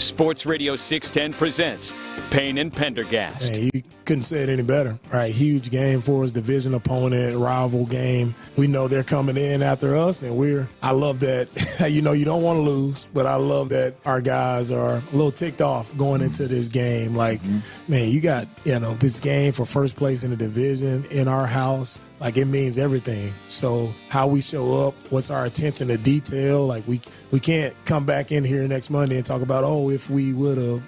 Speaker 9: Sports Radio 610 presents Payne and Pendergast.
Speaker 8: Hey, you couldn't say it any better, right? Huge game for us, division opponent, rival game. We know they're coming in after us, and I love that. You don't want to lose, but I love that our guys are a little ticked off going into this game. Like, man, you got, this game for first place in the division in our house. Like, it means everything. So how we show up, what's our attention to detail? Like, we can't come back in here next Monday and talk about, if we would.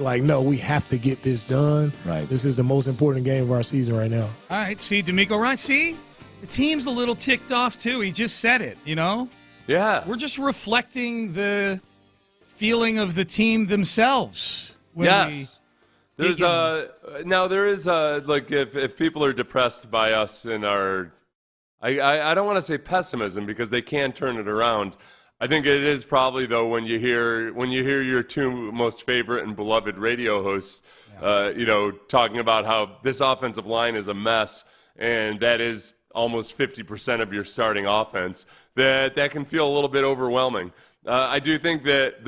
Speaker 8: Like, no, we have to get this done. Right. This is the most important game of our season right now.
Speaker 5: All right, see, DeMeco Ryans, see? The team's a little ticked off, too. He just said it,
Speaker 6: Yeah.
Speaker 5: We're just reflecting the feeling of the team themselves.
Speaker 6: Yes. There is if people are depressed by us in our, I don't want to say pessimism because they can turn it around. I think it is probably though when you hear your two most favorite and beloved radio hosts, talking about how this offensive line is a mess and that is almost 50% of your starting offense. That can feel a little bit overwhelming. I do think that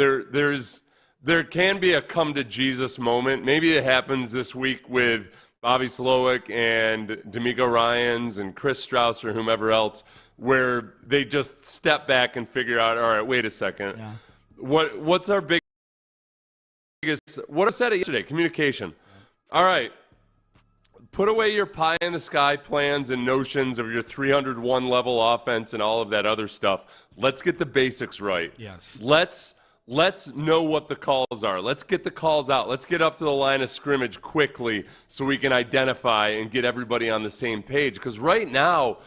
Speaker 6: there can be a come-to-Jesus moment. Maybe it happens this week with Bobby Slowick and DeMeco Ryans and Chris Strauss or whomever else, where they just step back and figure out, all right, wait a second. Yeah. What's our biggest – what I said yesterday, communication. All right, put away your pie-in-the-sky plans and notions of your 301 level offense and all of that other stuff. Let's get the basics right.
Speaker 5: Yes.
Speaker 6: Let's know what the calls are. Let's get the calls out. Let's get up to the line of scrimmage quickly so we can identify and get everybody on the same page. Because right now,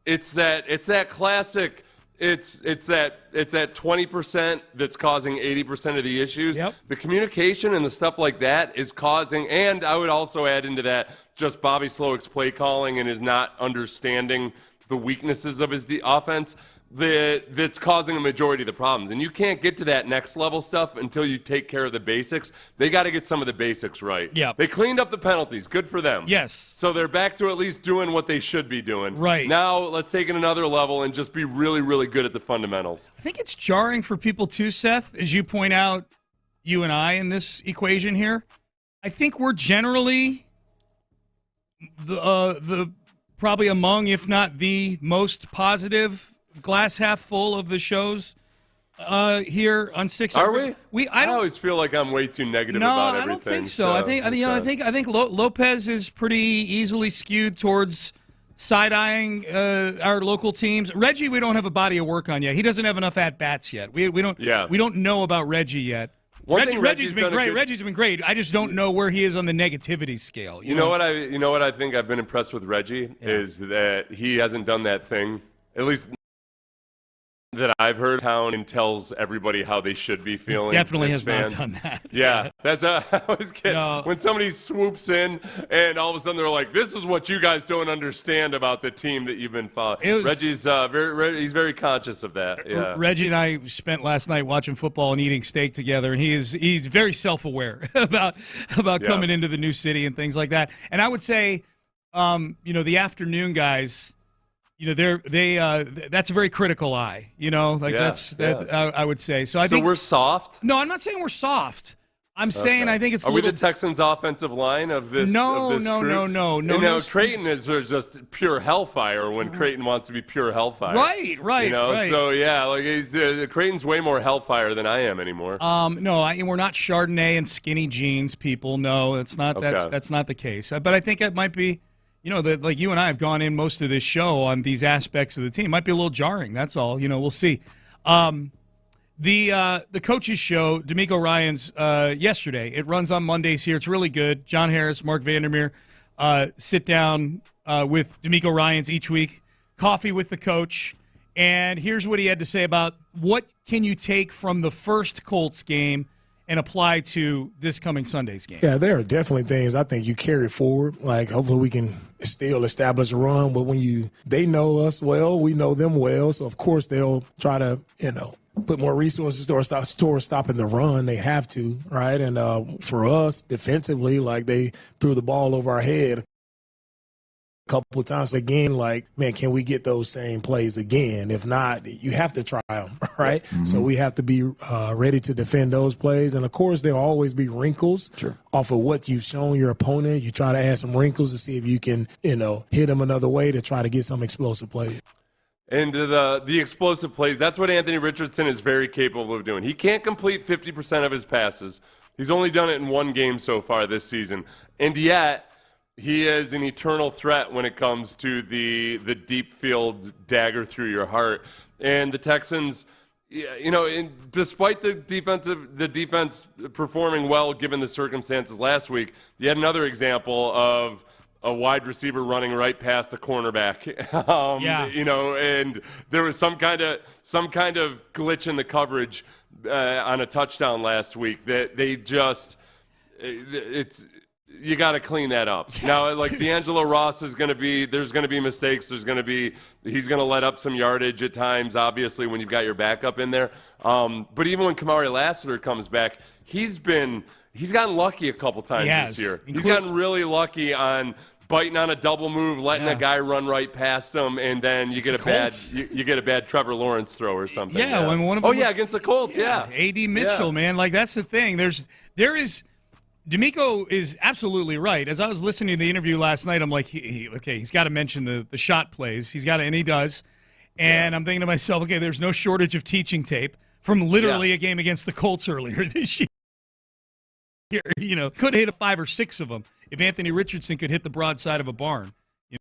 Speaker 6: it's that classic. It's that 20% that's causing 80% of the issues. Yep. The communication and the stuff like that is causing. And I would also add into that just Bobby Slowick's play calling and his not understanding the weaknesses of his offense. That's causing a majority of the problems. And you can't get to that next level stuff until you take care of the basics. They got to get some of the basics right.
Speaker 5: Yeah.
Speaker 6: They cleaned up the penalties. Good for them.
Speaker 5: Yes.
Speaker 6: So they're back to at least doing what they should be doing.
Speaker 5: Right.
Speaker 6: Now let's take it another level and just be really, really good at the fundamentals.
Speaker 5: I think it's jarring for people too, Seth, as you point out, you and I in this equation here. I think we're generally the probably among, if not the most positive glass half full of the shows here on 6.
Speaker 6: Are we? I always feel like I'm way too negative about everything.
Speaker 5: No, I don't think so. I think Lopez is pretty easily skewed towards side-eyeing our local teams. Reggie, we don't have a body of work on yet. He doesn't have enough at-bats yet. We don't know about Reggie yet. Reggie's been great. Reggie's been great. I just don't know where he is on the negativity scale. You know what
Speaker 6: I think I've been impressed with Reggie is that he hasn't done that thing, at least that I've heard, town and tells everybody how they should be feeling.
Speaker 5: He definitely has not done that.
Speaker 6: Yeah, that's I always get when somebody swoops in and all of a sudden they're like, "This is what you guys don't understand about the team that you've been following." Reggie's he's very conscious of that. Yeah.
Speaker 5: Reggie and I spent last night watching football and eating steak together, and he's very self-aware about coming into the new city and things like that. And I would say, the afternoon guys. That's a very critical eye. I would say. So I think
Speaker 6: we're soft.
Speaker 5: No, I'm not saying we're soft. I'm saying I think it's.
Speaker 6: Are we the Texans' offensive line of this?
Speaker 5: No.
Speaker 6: Creighton is just pure hellfire when Creighton wants to be pure hellfire.
Speaker 5: Right.
Speaker 6: So yeah, Creighton's way more hellfire than I am anymore.
Speaker 5: No, we're not Chardonnay and skinny jeans people. No, that's not. Okay. That's not the case. But I think it might be. Like you and I have gone in most of this show on these aspects of the team. It might be a little jarring. That's all. We'll see. The coaches show, DeMeco Ryans, yesterday. It runs on Mondays here. It's really good. John Harris, Mark Vandermeer sit down with DeMeco Ryans each week. Coffee with the coach. And here's what he had to say about what can you take from the first Colts game and apply to this coming Sunday's game.
Speaker 8: Yeah, there are definitely things I think you carry forward. Like, hopefully we can still establish a run. But they know us well, we know them well. So, of course, they'll try to, put more resources towards stopping the run. They have to, right? And for us, defensively, like they threw the ball over our head a couple of times again, like, man, can we get those same plays again? If not, you have to try them, right? Mm-hmm. So we have to be ready to defend those plays. And, of course, there'll always be wrinkles off of what you've shown your opponent. You try to add some wrinkles to see if you can, hit them another way to try to get some explosive plays.
Speaker 6: And the explosive plays, that's what Anthony Richardson is very capable of doing. He can't complete 50% of his passes. He's only done it in one game so far this season. And yet, he is an eternal threat when it comes to the deep field dagger through your heart. And the Texans, despite the defense performing well given the circumstances last week, you had another example of a wide receiver running right past the cornerback. And there was some kind of glitch in the coverage on a touchdown last week that they just you got to clean that up. Now, like D'Angelo Ross there's going to be mistakes. He's going to let up some yardage at times, obviously, when you've got your backup in there. But even when Kamari Lassiter comes back, he's gotten lucky a couple times this year. He's gotten really lucky on biting on a double move, letting a guy run right past him, and then you get a bad Trevor Lawrence throw or something.
Speaker 5: Yeah, when one of them
Speaker 6: against the Colts.
Speaker 5: A.D. Mitchell, man, like that's the thing. DeMeco is absolutely right. As I was listening to the interview last night, I'm like, he's got to mention the shot plays. And he does. And I'm thinking to myself, okay, there's no shortage of teaching tape from literally a game against the Colts earlier this year. Could hit 5 or 6 of them if Anthony Richardson could hit the broadside of a barn.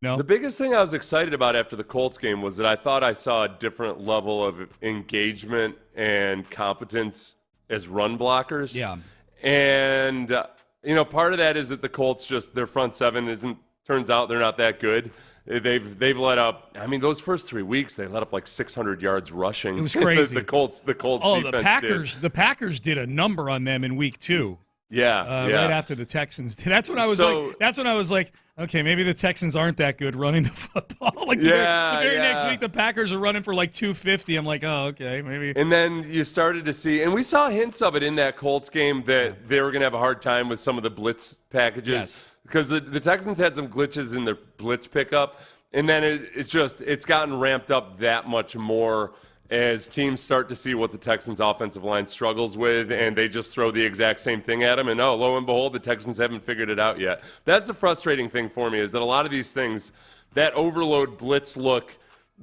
Speaker 6: The biggest thing I was excited about after the Colts game was that I thought I saw a different level of engagement and competence as run blockers.
Speaker 5: Yeah.
Speaker 6: And, part of that is that the Colts their front seven turns out they're not that good. They've let up, those first 3 weeks, they let up like 600 yards rushing.
Speaker 5: It was crazy.
Speaker 6: the Colts defense
Speaker 5: the Packers did a number on them in week 2. Right after the Texans. That's when I was like, okay, maybe the Texans aren't that good running the football. the very next week, the Packers are running for like 250. I'm like, oh, okay, maybe.
Speaker 6: And then you started to see, and we saw hints of it in that Colts game that they were going to have a hard time with some of the blitz packages.
Speaker 5: Yes.
Speaker 6: Because the Texans had some glitches in their blitz pickup, and then it's gotten ramped up that much more as teams start to see what the Texans' offensive line struggles with, and they just throw the exact same thing at them, and lo and behold, the Texans haven't figured it out yet. That's the frustrating thing for me, is that a lot of these things, that overload blitz look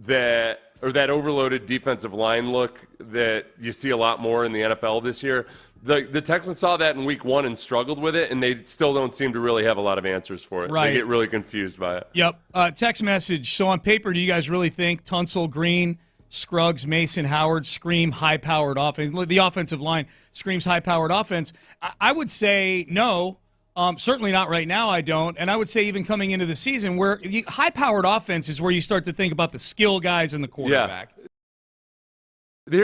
Speaker 6: that overloaded defensive line look that you see a lot more in the NFL this year, the Texans saw that in week 1 and struggled with it, and they still don't seem to really have a lot of answers for it.
Speaker 5: Right.
Speaker 6: They get really confused by it.
Speaker 5: Yep. Text message. So on paper, do you guys really think Tunsil, Green, Scruggs, Mason, Howard scream high-powered offense? The offensive line screams high-powered offense. I would say no. Certainly not right now, I don't. And I would say even coming into the season, where high-powered offense is where you start to think about the skill guys and the quarterback.
Speaker 6: Yeah.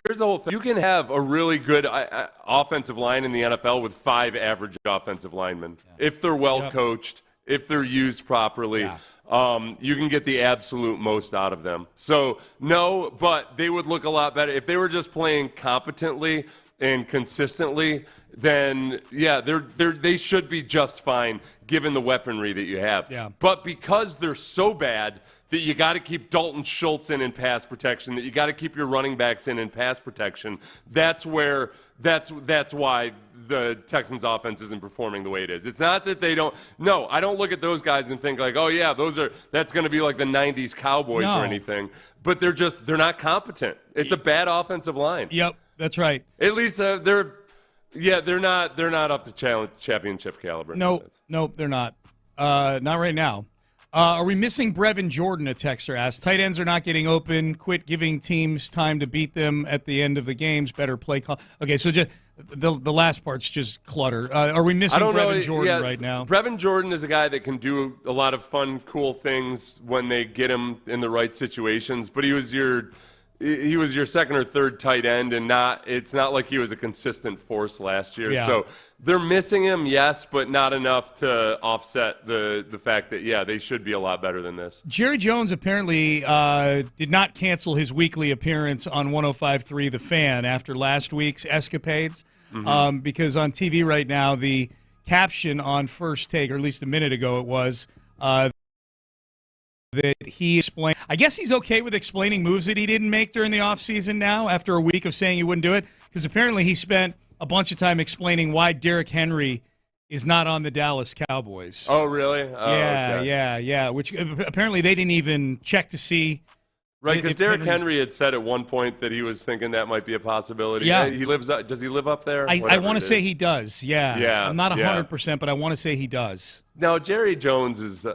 Speaker 6: There's a whole thing. You can have a really good offensive line in the NFL with 5 average offensive linemen. If they're well coached, if they're used properly. Yeah. You can get the absolute most out of them. So, no, but they would look a lot better. If they were just playing competently and consistently, then, they should be just fine given the weaponry that you have.
Speaker 5: Yeah.
Speaker 6: But because they're so bad that you got to keep Dalton Schultz in pass protection, that you got to keep your running backs in pass protection, that's why the Texans offense isn't performing the way it is. It's not that they don't. No, I don't look at those guys and think like, oh yeah, that's going to be like the 90s Cowboys or anything. But they're not competent. It's a bad offensive line.
Speaker 5: Yep, that's right.
Speaker 6: At least they're not up to championship caliber.
Speaker 5: Nope, they're not. Not right now. Are we missing Brevin Jordan, a texter asked? Tight ends are not getting open. Quit giving teams time to beat them at the end of the games. Better play call. Okay, so just the last part's just clutter. Are we missing Brevin Jordan right now?
Speaker 6: Brevin Jordan is a guy that can do a lot of fun, cool things when they get him in the right situations, but he was your second or third tight end, and it's not like he was a consistent force last year.
Speaker 5: Yeah.
Speaker 6: So they're missing him, yes, but not enough to offset the fact that, they should be a lot better than this.
Speaker 5: Jerry Jones apparently did not cancel his weekly appearance on 105.3 The Fan after last week's escapades, because on TV right now, the caption on First Take, or at least a minute ago it was, that he explained. I guess he's okay with explaining moves that he didn't make during the offseason now after a week of saying he wouldn't do it, because apparently he spent a bunch of time explaining why Derrick Henry is not on the Dallas Cowboys.
Speaker 6: Oh, really? Oh,
Speaker 5: yeah. Which apparently they didn't even check to see.
Speaker 6: Right, because Derrick Henry had said at one point that he was thinking that might be a possibility.
Speaker 5: Yeah.
Speaker 6: Does he live up there?
Speaker 5: I want to say he does, yeah. I'm not 100%,
Speaker 6: yeah.
Speaker 5: but I want to say he does.
Speaker 6: Now, Jerry Jones is,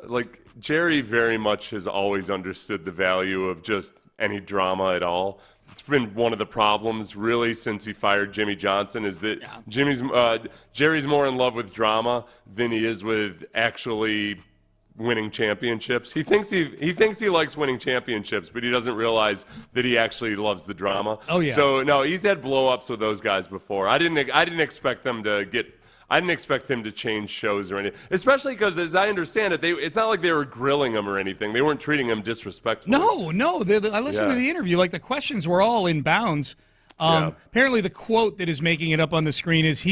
Speaker 6: Jerry very much has always understood the value of just any drama at all. It's been one of the problems, really, since he fired Jimmy Johnson, is that Jerry's more in love with drama than he is with actually winning championships. He thinks he likes winning championships, but he doesn't realize that he actually loves the drama.
Speaker 5: Oh yeah.
Speaker 6: So no, he's had blow-ups with those guys before. I didn't expect them to get. I didn't expect him to change shows or anything, especially because, as I understand it, it's not like they were grilling him or anything. They weren't treating him disrespectfully.
Speaker 5: No. I listened to the interview. Like, the questions were all in bounds. Apparently, the quote that is making it up on the screen is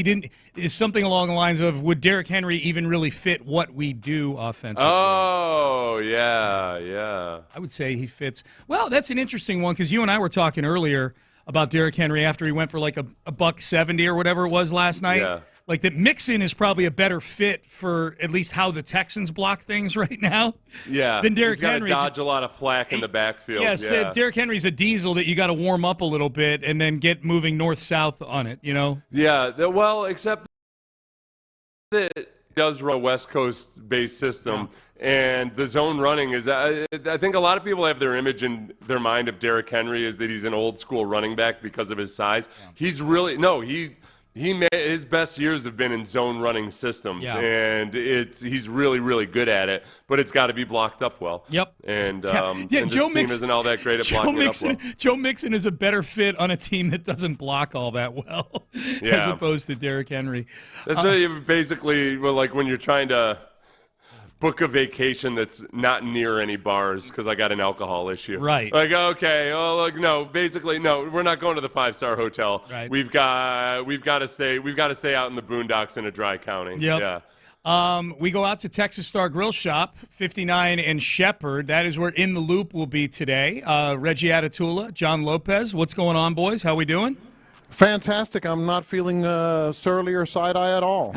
Speaker 5: something along the lines of, "Would Derrick Henry even really fit what we do offensively?"
Speaker 6: Oh, yeah.
Speaker 5: I would say he fits. Well, that's an interesting one, because you and I were talking earlier about Derrick Henry after he went for like a $170 or whatever it was last night.
Speaker 6: Yeah.
Speaker 5: Like, that Mixon is probably a better fit for at least how the Texans block things right now.
Speaker 6: Yeah.
Speaker 5: Than Derrick Henry.
Speaker 6: He's got to dodge a lot of flack in the backfield.
Speaker 5: Yes,
Speaker 6: yeah.
Speaker 5: Derrick Henry's a diesel that you got to warm up a little bit and then get moving north-south on it, you know?
Speaker 6: Yeah, well, except that it does run a West Coast-based system, and the zone running is, I think a lot of people have their image in their mind of Derrick Henry is that he's an old-school running back because of his size. Yeah. He's really, no, his best years have been in zone running systems, and he's really, really good at it. But it's got to be blocked up well.
Speaker 5: Yep.
Speaker 6: And
Speaker 5: and
Speaker 6: this team isn't all that great at blocking it up well.
Speaker 5: Joe Mixon is a better fit on a team that doesn't block all that well, as opposed to Derrick Henry.
Speaker 6: That's basically like when you're trying to book a vacation that's not near any bars because I got an alcohol issue.
Speaker 5: Right.
Speaker 6: Like, okay, well, like, no, basically, no, we're not going to the 5-star hotel.
Speaker 5: Right.
Speaker 6: We've got to stay out in the boondocks in a dry county.
Speaker 5: Yep. Yeah. We go out to Texas Star Grill Shop, 59 and Shepherd. That is where In the Loop will be today. Reggie Atatula, John Lopez. What's going on, boys? How we doing?
Speaker 18: Fantastic. I'm not feeling surly or side-eye at all.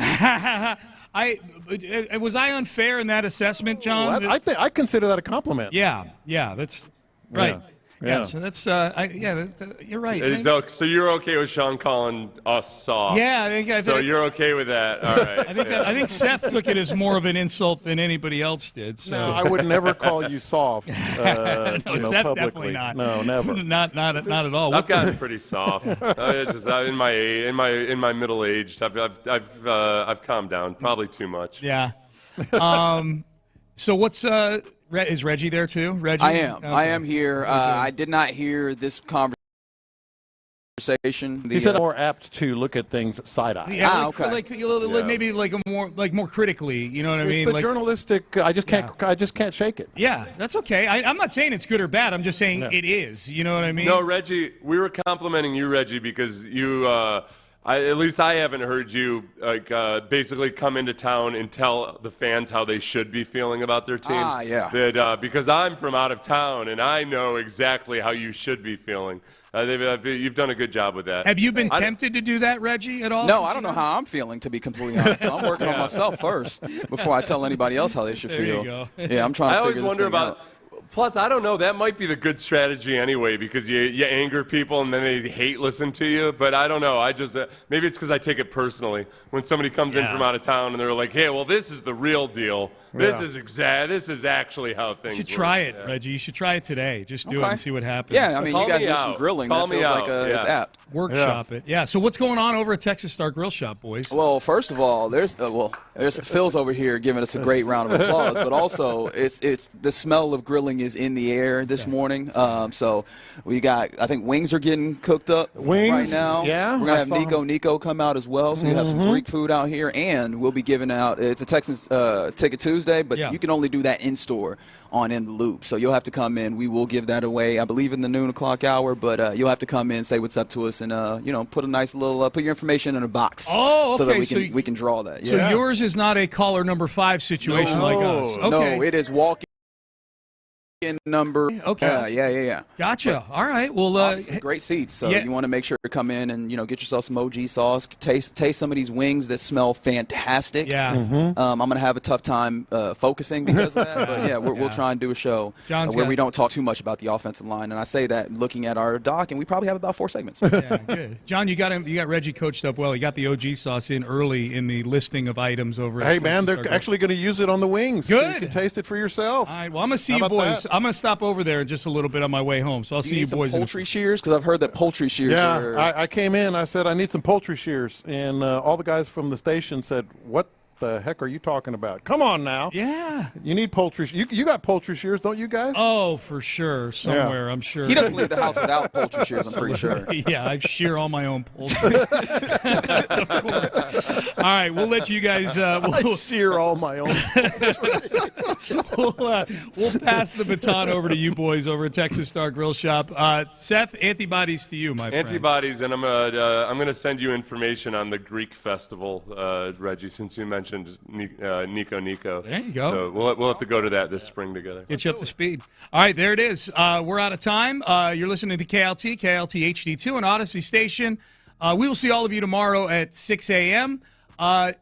Speaker 5: Was I unfair in that assessment, John?
Speaker 18: Well, I consider that a compliment.
Speaker 5: Yeah, that's right. Yeah, so that's you're right.
Speaker 6: So you're okay with Sean calling us soft?
Speaker 5: Yeah, I think
Speaker 6: so. You're okay with that? All right.
Speaker 5: I think Seth took it as more of an insult than anybody else did. So.
Speaker 18: No, I would never call you soft.
Speaker 5: Seth
Speaker 18: publicly.
Speaker 5: Definitely not.
Speaker 18: No, never.
Speaker 5: not at all.
Speaker 6: I've gotten pretty soft. It's just in my middle age. I've calmed down probably too much.
Speaker 5: Yeah. So what's is Reggie there too? Reggie?
Speaker 19: I am. Okay. I am here. I did not hear this conversation.
Speaker 18: He said more apt to look at things side-eye.
Speaker 5: Yeah, maybe more critically. You know what I mean?
Speaker 18: It's the journalistic. I just can't shake it.
Speaker 5: Yeah, that's okay. I'm not saying it's good or bad. I'm just saying it is. You know what I mean?
Speaker 6: No, Reggie. We were complimenting you, Reggie, because you. At least I haven't heard you basically come into town and tell the fans how they should be feeling about their team. That because I'm from out of town and I know exactly how you should be feeling. You've done a good job with that.
Speaker 5: Have you been tempted to do that, Reggie, at all?
Speaker 19: No, I don't know how I'm feeling, to be completely honest. I'm working on myself first before I tell anybody else how they should feel.
Speaker 5: There you go.
Speaker 19: Yeah, I'm trying to figure this thing out.
Speaker 6: Plus, I don't know. That might be the good strategy anyway, because you anger people and then they hate listen to you. But I don't know. I just maybe it's because I take it personally when somebody comes in from out of town and they're like, "Hey, well, this is the real deal. This is actually how things."
Speaker 5: You should try it, Reggie. You should try it today. Just do it and see what happens.
Speaker 19: Yeah, I mean, you guys do some grilling. That feels like it's apt.
Speaker 5: Workshop it. Yeah. So what's going on over at Texas Star Grill Shop, boys?
Speaker 19: Well, first of all, there's Phil's over here giving us a great round of applause, but also it's the smell of grilling is in the air this morning. So we got, I think wings are getting cooked up right now.
Speaker 18: Yeah.
Speaker 19: We're gonna have Nico come out as well. So you have some Greek food out here, and we'll be giving out. It's a Texans Ticket Tuesday, but you can only do that in store on In the Loop. So you'll have to come in. We will give that away, I believe, in the noon o'clock hour, but you'll have to come in, say what's up to us, and put a nice little put your information in a box.
Speaker 5: Oh, okay.
Speaker 19: So that we can draw that.
Speaker 5: So yours is not a caller number 5 situation like us. Okay.
Speaker 19: No, it is walking in number.
Speaker 5: Okay.
Speaker 19: Yeah.
Speaker 5: Gotcha. All right. Well,
Speaker 19: great seats. So you want to make sure to come in and get yourself some OG sauce. Taste some of these wings that smell fantastic.
Speaker 5: Yeah.
Speaker 19: I'm gonna have a tough time focusing because of that. But yeah, we'll try and do a show where we don't talk too much about the offensive line. And I say that looking at our doc, and we probably have about 4 segments.
Speaker 5: Yeah, good. John, you got Reggie coached up well. You got the OG sauce in early in the listing of items over.
Speaker 18: Hey man, they're actually going to use it on the wings.
Speaker 5: Good.
Speaker 18: So you can taste it for yourself.
Speaker 5: All right. Well, I'm gonna see you boys. I'm gonna stop over there in just a little bit on my way home. So I'll see you boys.
Speaker 19: Poultry shears, because I've heard that poultry shears.
Speaker 18: Yeah, I came in. I said I need some poultry shears, and all the guys from the station said, "What the heck are you talking about? Come on now."
Speaker 5: Yeah.
Speaker 18: You need poultry. You got poultry shears, don't you guys?
Speaker 5: Oh, for sure. Somewhere, I'm sure.
Speaker 19: He doesn't leave the house without poultry shears, I'm pretty sure.
Speaker 5: Yeah, I shear all my own poultry. Of course. All right, we'll let you guys.
Speaker 18: I shear all my own.
Speaker 5: We'll pass the baton over to you boys over at Texas Star Grill Shop. Seth, antibodies to you, my friend.
Speaker 6: Antibodies, and I'm gonna send you information on the Greek festival, Reggie, since you mentioned Nico.
Speaker 5: There you go.
Speaker 6: So we'll have to go to that this spring together.
Speaker 5: Get you up to speed. All right, there it is. We're out of time. You're listening to KLT HD2 and Odyssey Station. We will see all of you tomorrow at 6 a.m.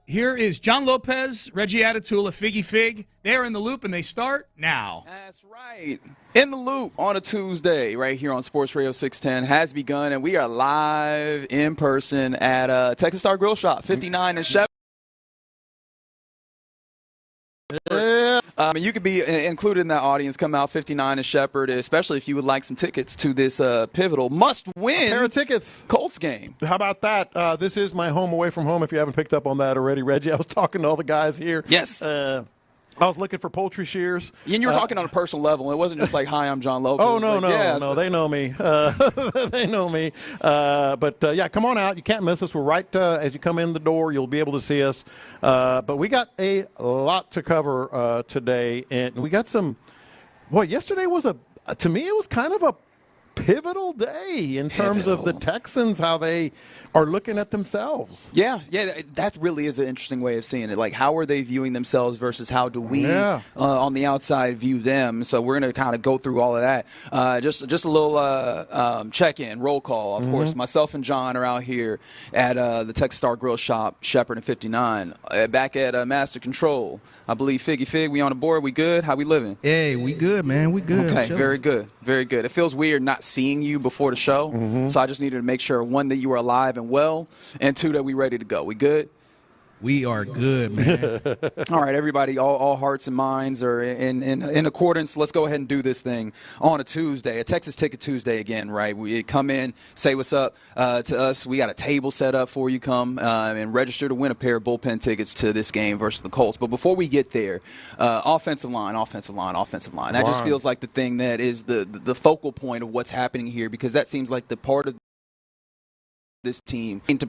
Speaker 5: Here is John Lopez, Reggie Atatula, Figgy Fig. They're in the loop, and they start now.
Speaker 19: That's right. In the Loop on a Tuesday right here on Sports Radio 610 has begun, and we are live in person at Texas Star Grill Shop, 59 and Shepherd. You could be included in that audience. Come out 59 and Shepherd, especially if you would like some tickets to this pivotal must-win
Speaker 18: pair of tickets
Speaker 19: Colts game.
Speaker 18: How about that? This is my home away from home. If you haven't picked up on that already, Reggie, I was talking to all the guys here.
Speaker 19: Yes.
Speaker 18: I was looking for poultry shears.
Speaker 19: And you were talking on a personal level. It wasn't just like, hi, I'm John Lopez.
Speaker 18: Oh, no. They know me. They know me. But come on out. You can't miss us. We're right as you come in the door. You'll be able to see us. But we got a lot to cover today. And we got some – yesterday was to me, it was kind of a pivotal day in terms of the Texans, how they are looking at themselves.
Speaker 19: Yeah, that really is an interesting way of seeing it. Like, how are they viewing themselves versus how do we on the outside view them? So we're going to kind of go through all of that. Just a little check-in, roll call. Of course, myself and John are out here at the Texas Star Grill Shop, Shepherd and 59. Back at Master Control, I believe Figgy Fig, we on the board. We good? How we living?
Speaker 20: Hey, we good, man. We good.
Speaker 19: Okay, very good. Very good. It feels weird not seeing you before the show, so I just needed to make sure, one, that you were alive and well, and two, that we ready to go. We good?
Speaker 20: We are good, man.
Speaker 19: All right, everybody, all hearts and minds are in accordance. Let's go ahead and do this thing on a Tuesday, a Texas Ticket Tuesday again, right? We come in, say what's up to us. We got a table set up for you. Come and register to win a pair of bullpen tickets to this game versus the Colts. But before we get there, offensive line. That just feels like the thing that is the focal point of what's happening here, because that seems like the part of this team to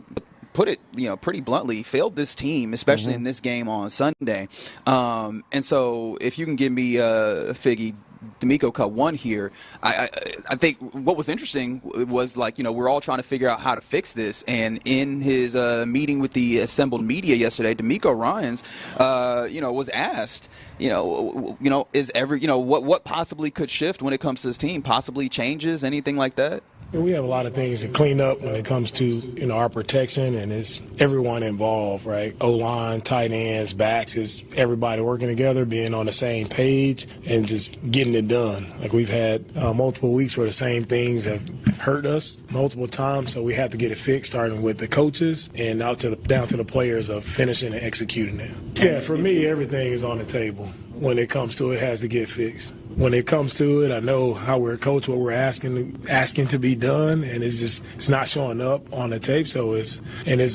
Speaker 19: put it, pretty bluntly, failed this team, especially in this game on Sunday. And so if you can give me Figgy, DeMeco cut one here. I think what was interesting was, we're all trying to figure out how to fix this. And in his meeting with the assembled media yesterday, DeMeco Ryans, was asked, is what possibly could shift when it comes to this team? Possibly changes, anything like that?
Speaker 8: We have a lot of things to clean up when it comes to our protection, and it's everyone involved, right? O-line, tight ends, backs, is everybody working together, being on the same page, and just getting it done. Like, we've had multiple weeks where the same things have hurt us multiple times, so we have to get it fixed, starting with the coaches and down to the players of finishing and executing it. Yeah, for me, everything is on the table. When it comes to it, has to get fixed. When it comes to it, I know how we're coached, what we're asking to be done, and it's not showing up on the tape. So it's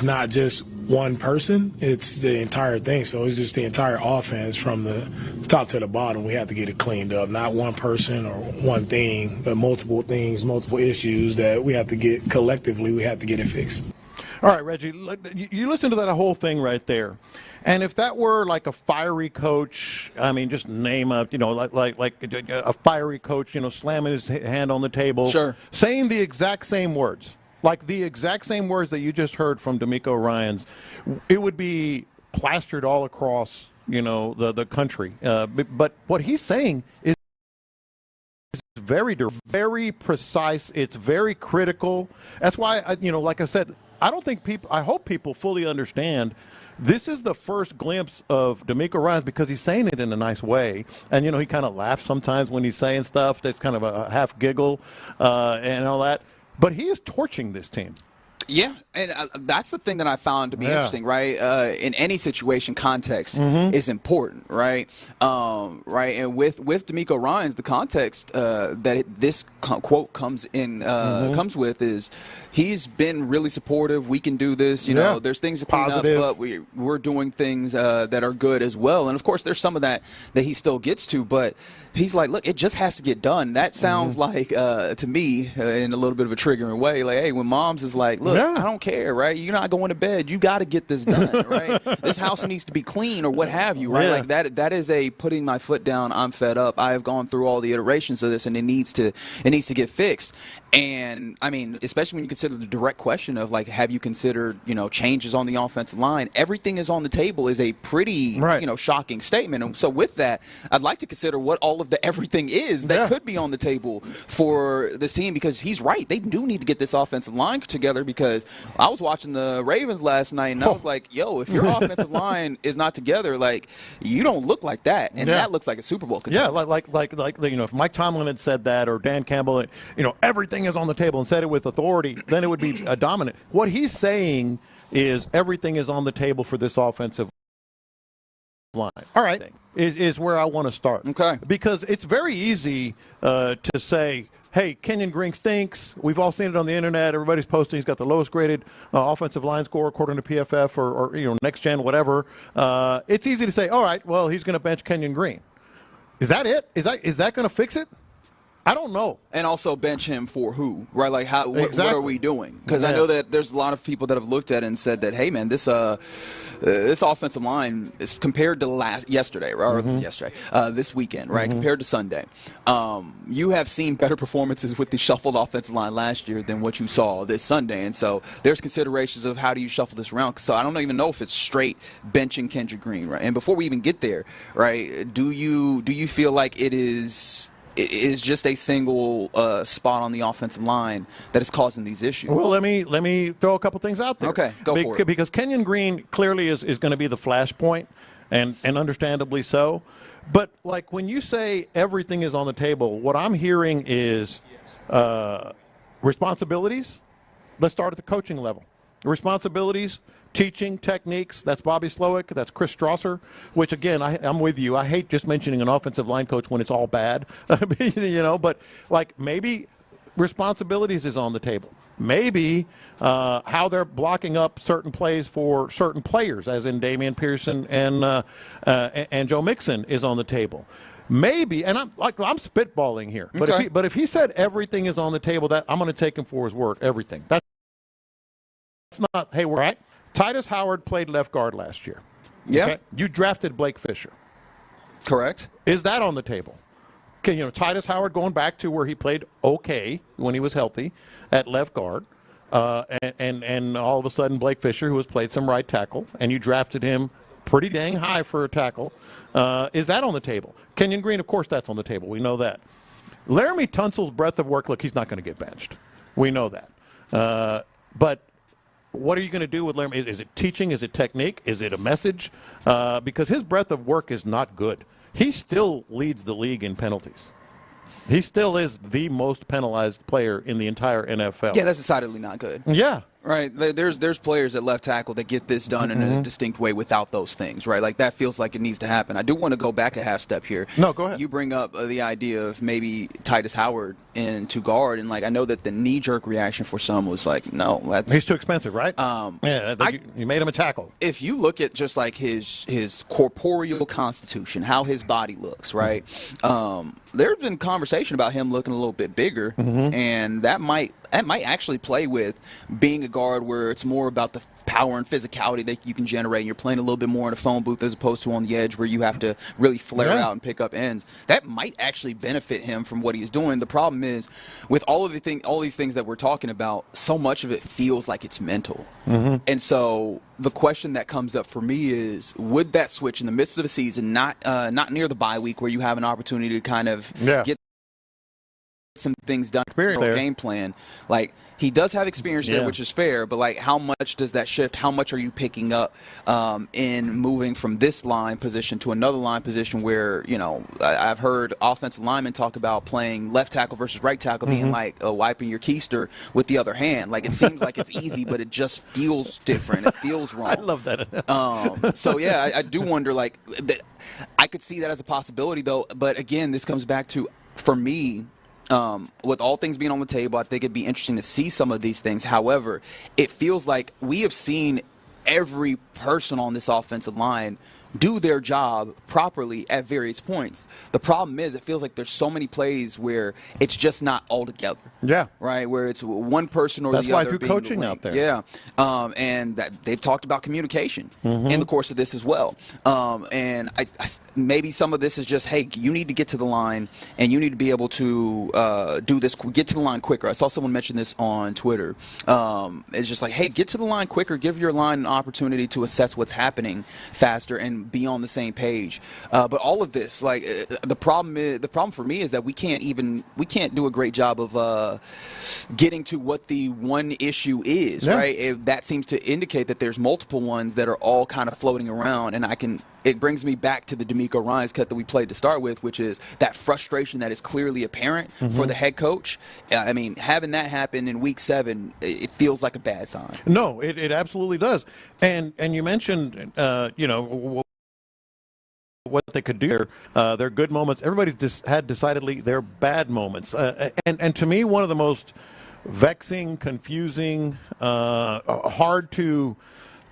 Speaker 8: not just one person; it's the entire thing. So it's just the entire offense from the top to the bottom. We have to get it cleaned up, not one person or one thing, but multiple things, multiple issues that we have to get collectively. We have to get it fixed.
Speaker 18: All right, Reggie, you listen to that whole thing right there. And if that were like a fiery coach, I mean, just name a, like a fiery coach, slamming his hand on the table,
Speaker 19: sure,
Speaker 18: saying the exact same words, like the exact same words that you just heard from DeMeco Ryans, it would be plastered all across, the country. But what he's saying is very precise. It's very critical. That's why, like I said, I hope people fully understand this is the first glimpse of DeMeco Ryans because he's saying it in a nice way. And, he kind of laughs sometimes when he's saying stuff. That's kind of a half giggle and all that. But he is torching this team.
Speaker 19: Yeah, and that's the thing that I found to be interesting, right? In any situation, context is important, right? Right, and with DeMeco Ryans, the context that this quote comes with is he's been really supportive. We can do this. You know, there's things to clean up, but we're doing things that are good as well. And of course, there's some of that he still gets to, but he's like, look, it just has to get done. That sounds like, to me, in a little bit of a triggering way, like, hey, when mom's is like, look, I don't care, right? You're not going to bed. You got to get this done, right? This house needs to be clean or what have you, right? Like that is a putting my foot down. I'm fed up. I have gone through all the iterations of this, and it needs to get fixed. And I mean, especially when you consider the direct question of like, have you considered, changes on the offensive line? Everything is on the table is a pretty, shocking statement. And so with that, I'd like to consider what all of the everything is that could be on the table for this team, because he's right. They do need to get this offensive line together, because I was watching the Ravens last night and I was like, yo, if your offensive line is not together, like, you don't look like that. And that looks like a Super Bowl contender.
Speaker 18: Yeah, like if Mike Tomlin had said that, or Dan Campbell, everything is on the table and said it with authority, then it would be dominant. What he's saying is everything is on the table for this offensive line. All right, is where I want to start. Okay. Because it's very easy to say, hey, Kenyon Green stinks. We've all seen it on the internet. Everybody's posting he's got the lowest graded offensive line score according to PFF or next gen, whatever. It's easy to say, all right, well, he's going to bench Kenyon Green. Is that it? Is that going to fix it? I don't know.
Speaker 19: And also bench him for who, right? Like, what are we doing? Because I know that there's a lot of people that have looked at it and said that, hey, man, this offensive line is compared to yesterday, or this weekend, right? Compared to Sunday. You have seen better performances with the shuffled offensive line last year than what you saw this Sunday. And so there's considerations of how do you shuffle this around. So I don't even know if it's straight benching Kendrick Green, right? And before we even get there, right, do you feel like it is just a single spot on the offensive line that is causing these issues?
Speaker 18: Well, let me throw a couple things out there.
Speaker 19: Okay, go for it.
Speaker 18: Because Kenyon Green clearly is going to be the flashpoint, and understandably so. But, like, when you say everything is on the table, what I'm hearing is responsibilities. Let's start at the coaching level. Responsibilities, teaching techniques. That's Bobby Slowick. That's Chris Strasser, which, again, I'm with you. I hate just mentioning an offensive line coach when it's all bad, but, like, maybe responsibilities is on the table. Maybe how they're blocking up certain plays for certain players, as in Damian Pearson and Joe Mixon, is on the table. Maybe, and I'm spitballing here, but if he said everything is on the table, that I'm going to take him for his word. Everything. That's not. Hey, we're right. Titus Howard played left guard last year.
Speaker 19: Yeah.
Speaker 18: Okay? You drafted Blake Fisher.
Speaker 19: Correct.
Speaker 18: Is that on the table? Okay, Titus Howard going back to where he played okay when he was healthy at left guard, and all of a sudden Blake Fisher, who has played some right tackle, and you drafted him pretty dang high for a tackle. Is that on the table? Kenyon Green, of course, that's on the table. We know that. Laramie Tunsil's breadth of work, look, he's not going to get benched. We know that. But what are you going to do with Laramie? Is it teaching? Is it technique? Is it a message? Because his breadth of work is not good. He still leads the league in penalties. He still is the most penalized player in the entire NFL.
Speaker 19: Yeah, that's decidedly not good.
Speaker 18: Yeah.
Speaker 19: Right. There's players at left tackle that get this done in a distinct way without those things, right? Like, that feels like it needs to happen. I do want to go back a half step here.
Speaker 18: No, go ahead.
Speaker 19: You bring up the idea of maybe Titus Howard into guard, and, like, I know that the knee-jerk reaction for some was like, no, that's...
Speaker 18: He's too expensive, right? You made him a tackle.
Speaker 19: If you look at just, like, his corporeal constitution, how his body looks, right? There's been conversation about him looking a little bit bigger, and that might actually play with being a guard where it's more about the power and physicality that you can generate, and you're playing a little bit more in a phone booth as opposed to on the edge where you have to really flare out and pick up ends. That might actually benefit him from what he's doing. The problem is, with all these things that we're talking about, so much of it feels like it's mental. And so the question that comes up for me is, would that switch in the midst of the season, not near the bye week where you have an opportunity to kind of get some things done in the game plan. Like, he does have experience there, which is fair, but, like, how much does that shift? How much are you picking up in moving from this line position to another line position where, you know, I've heard offensive linemen talk about playing left tackle versus right tackle being like wiping your keister with the other hand. Like, it seems like it's easy, but it just feels different. It feels wrong.
Speaker 18: I love that.
Speaker 19: So, yeah, I do wonder, like, that I could see that as a possibility, though. But, again, this comes back to, for me, with all things being on the table, I think it'd be interesting to see some of these things. However, it feels like we have seen every person on this offensive line do their job properly at various points. The problem is it feels like there's so many plays where it's just not all together.
Speaker 18: Yeah.
Speaker 19: Right? Where it's one person or
Speaker 18: That's
Speaker 19: the
Speaker 18: why
Speaker 19: other
Speaker 18: through
Speaker 19: being
Speaker 18: coaching
Speaker 19: the
Speaker 18: out there.
Speaker 19: Yeah. And that they've talked about communication in the course of this as well. And I maybe some of this is just, hey, you need to get to the line and you need to be able to do this, get to the line quicker. I saw someone mention this on Twitter. It's just like, hey, get to the line quicker. Give your line an opportunity to assess what's happening faster and be on the same page. But all of this, like, the problem for me is that we can't do a great job of getting to what the one issue is, right? That seems to indicate that there's multiple ones that are all kind of floating around, and it brings me back to the DeMeco Ryans cut that we played to start with, which is that frustration that is clearly apparent for the head coach. I mean, having that happen in Week 7, it feels like a bad sign.
Speaker 18: No, it absolutely does. And you mentioned, what they could do. Their good moments. Everybody's just had decidedly their bad moments. And to me, one of the most vexing, confusing, hard to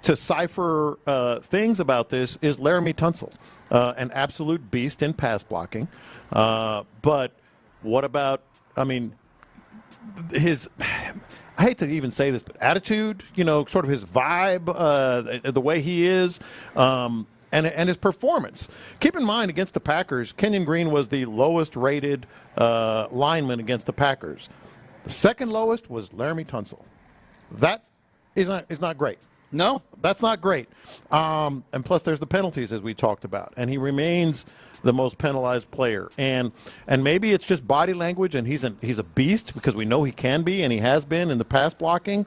Speaker 18: cipher things about this is Laramie Tunsil, an absolute beast in pass blocking. But what about, I mean, his, I hate to even say this, but attitude, sort of his vibe, the way he is, and his performance. Keep in mind, against the Packers, Kenyon Green was the lowest rated lineman against the Packers. The second lowest was Laramie Tunsil. That is not great.
Speaker 19: No,
Speaker 18: that's not great. And plus, there's the penalties, as we talked about, and he remains the most penalized player. And maybe it's just body language, and he's a beast because we know he can be, and he has been in the pass blocking.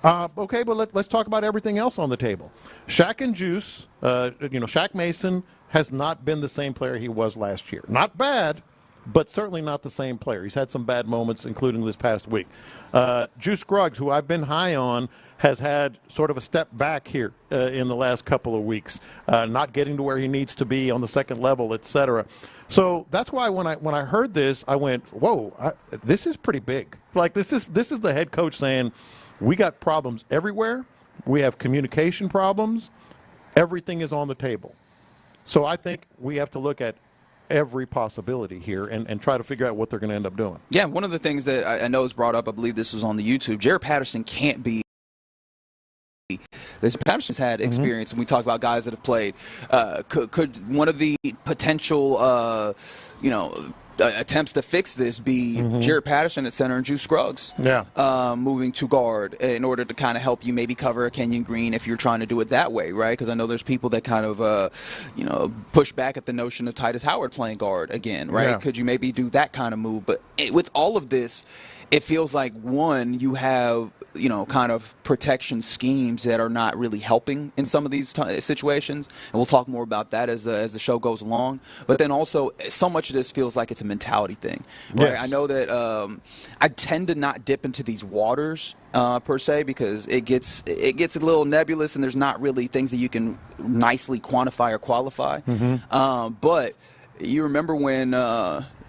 Speaker 18: Okay, but let's talk about everything else on the table. Shaq and Juice, Shaq Mason has not been the same player he was last year. Not bad, but certainly not the same player. He's had some bad moments, including this past week. Juice Scruggs, who I've been high on, has had sort of a step back here in the last couple of weeks, not getting to where he needs to be on the second level, et cetera. So that's why when I heard this, I went, whoa, this is pretty big. Like, this is the head coach saying, we got problems everywhere. We have communication problems. Everything is on the table. So I think we have to look at every possibility here and try to figure out what they're going to end up doing.
Speaker 19: Yeah, one of the things that I know is brought up, I believe this was on the YouTube, Jared Patterson can't be. Patterson's had experience, and we talk about guys that have played. Could one of the potential, attempts to fix this be Jared Patterson at center and Juice Scruggs moving to guard in order to kind of help you maybe cover a Kenyon Green if you're trying to do it that way, right? Because I know there's people that kind of, push back at the notion of Titus Howard playing guard again, right?
Speaker 18: Yeah.
Speaker 19: Could you maybe do that kind of move? But with all of this, it feels like, one, you have kind of protection schemes that are not really helping in some of these situations. And we'll talk more about that as the show goes along. But then also, so much of this feels like it's a mentality thing. Right? Yes. I know that I tend to not dip into these waters per se because it gets a little nebulous and there's not really things that you can nicely quantify or qualify. But you remember when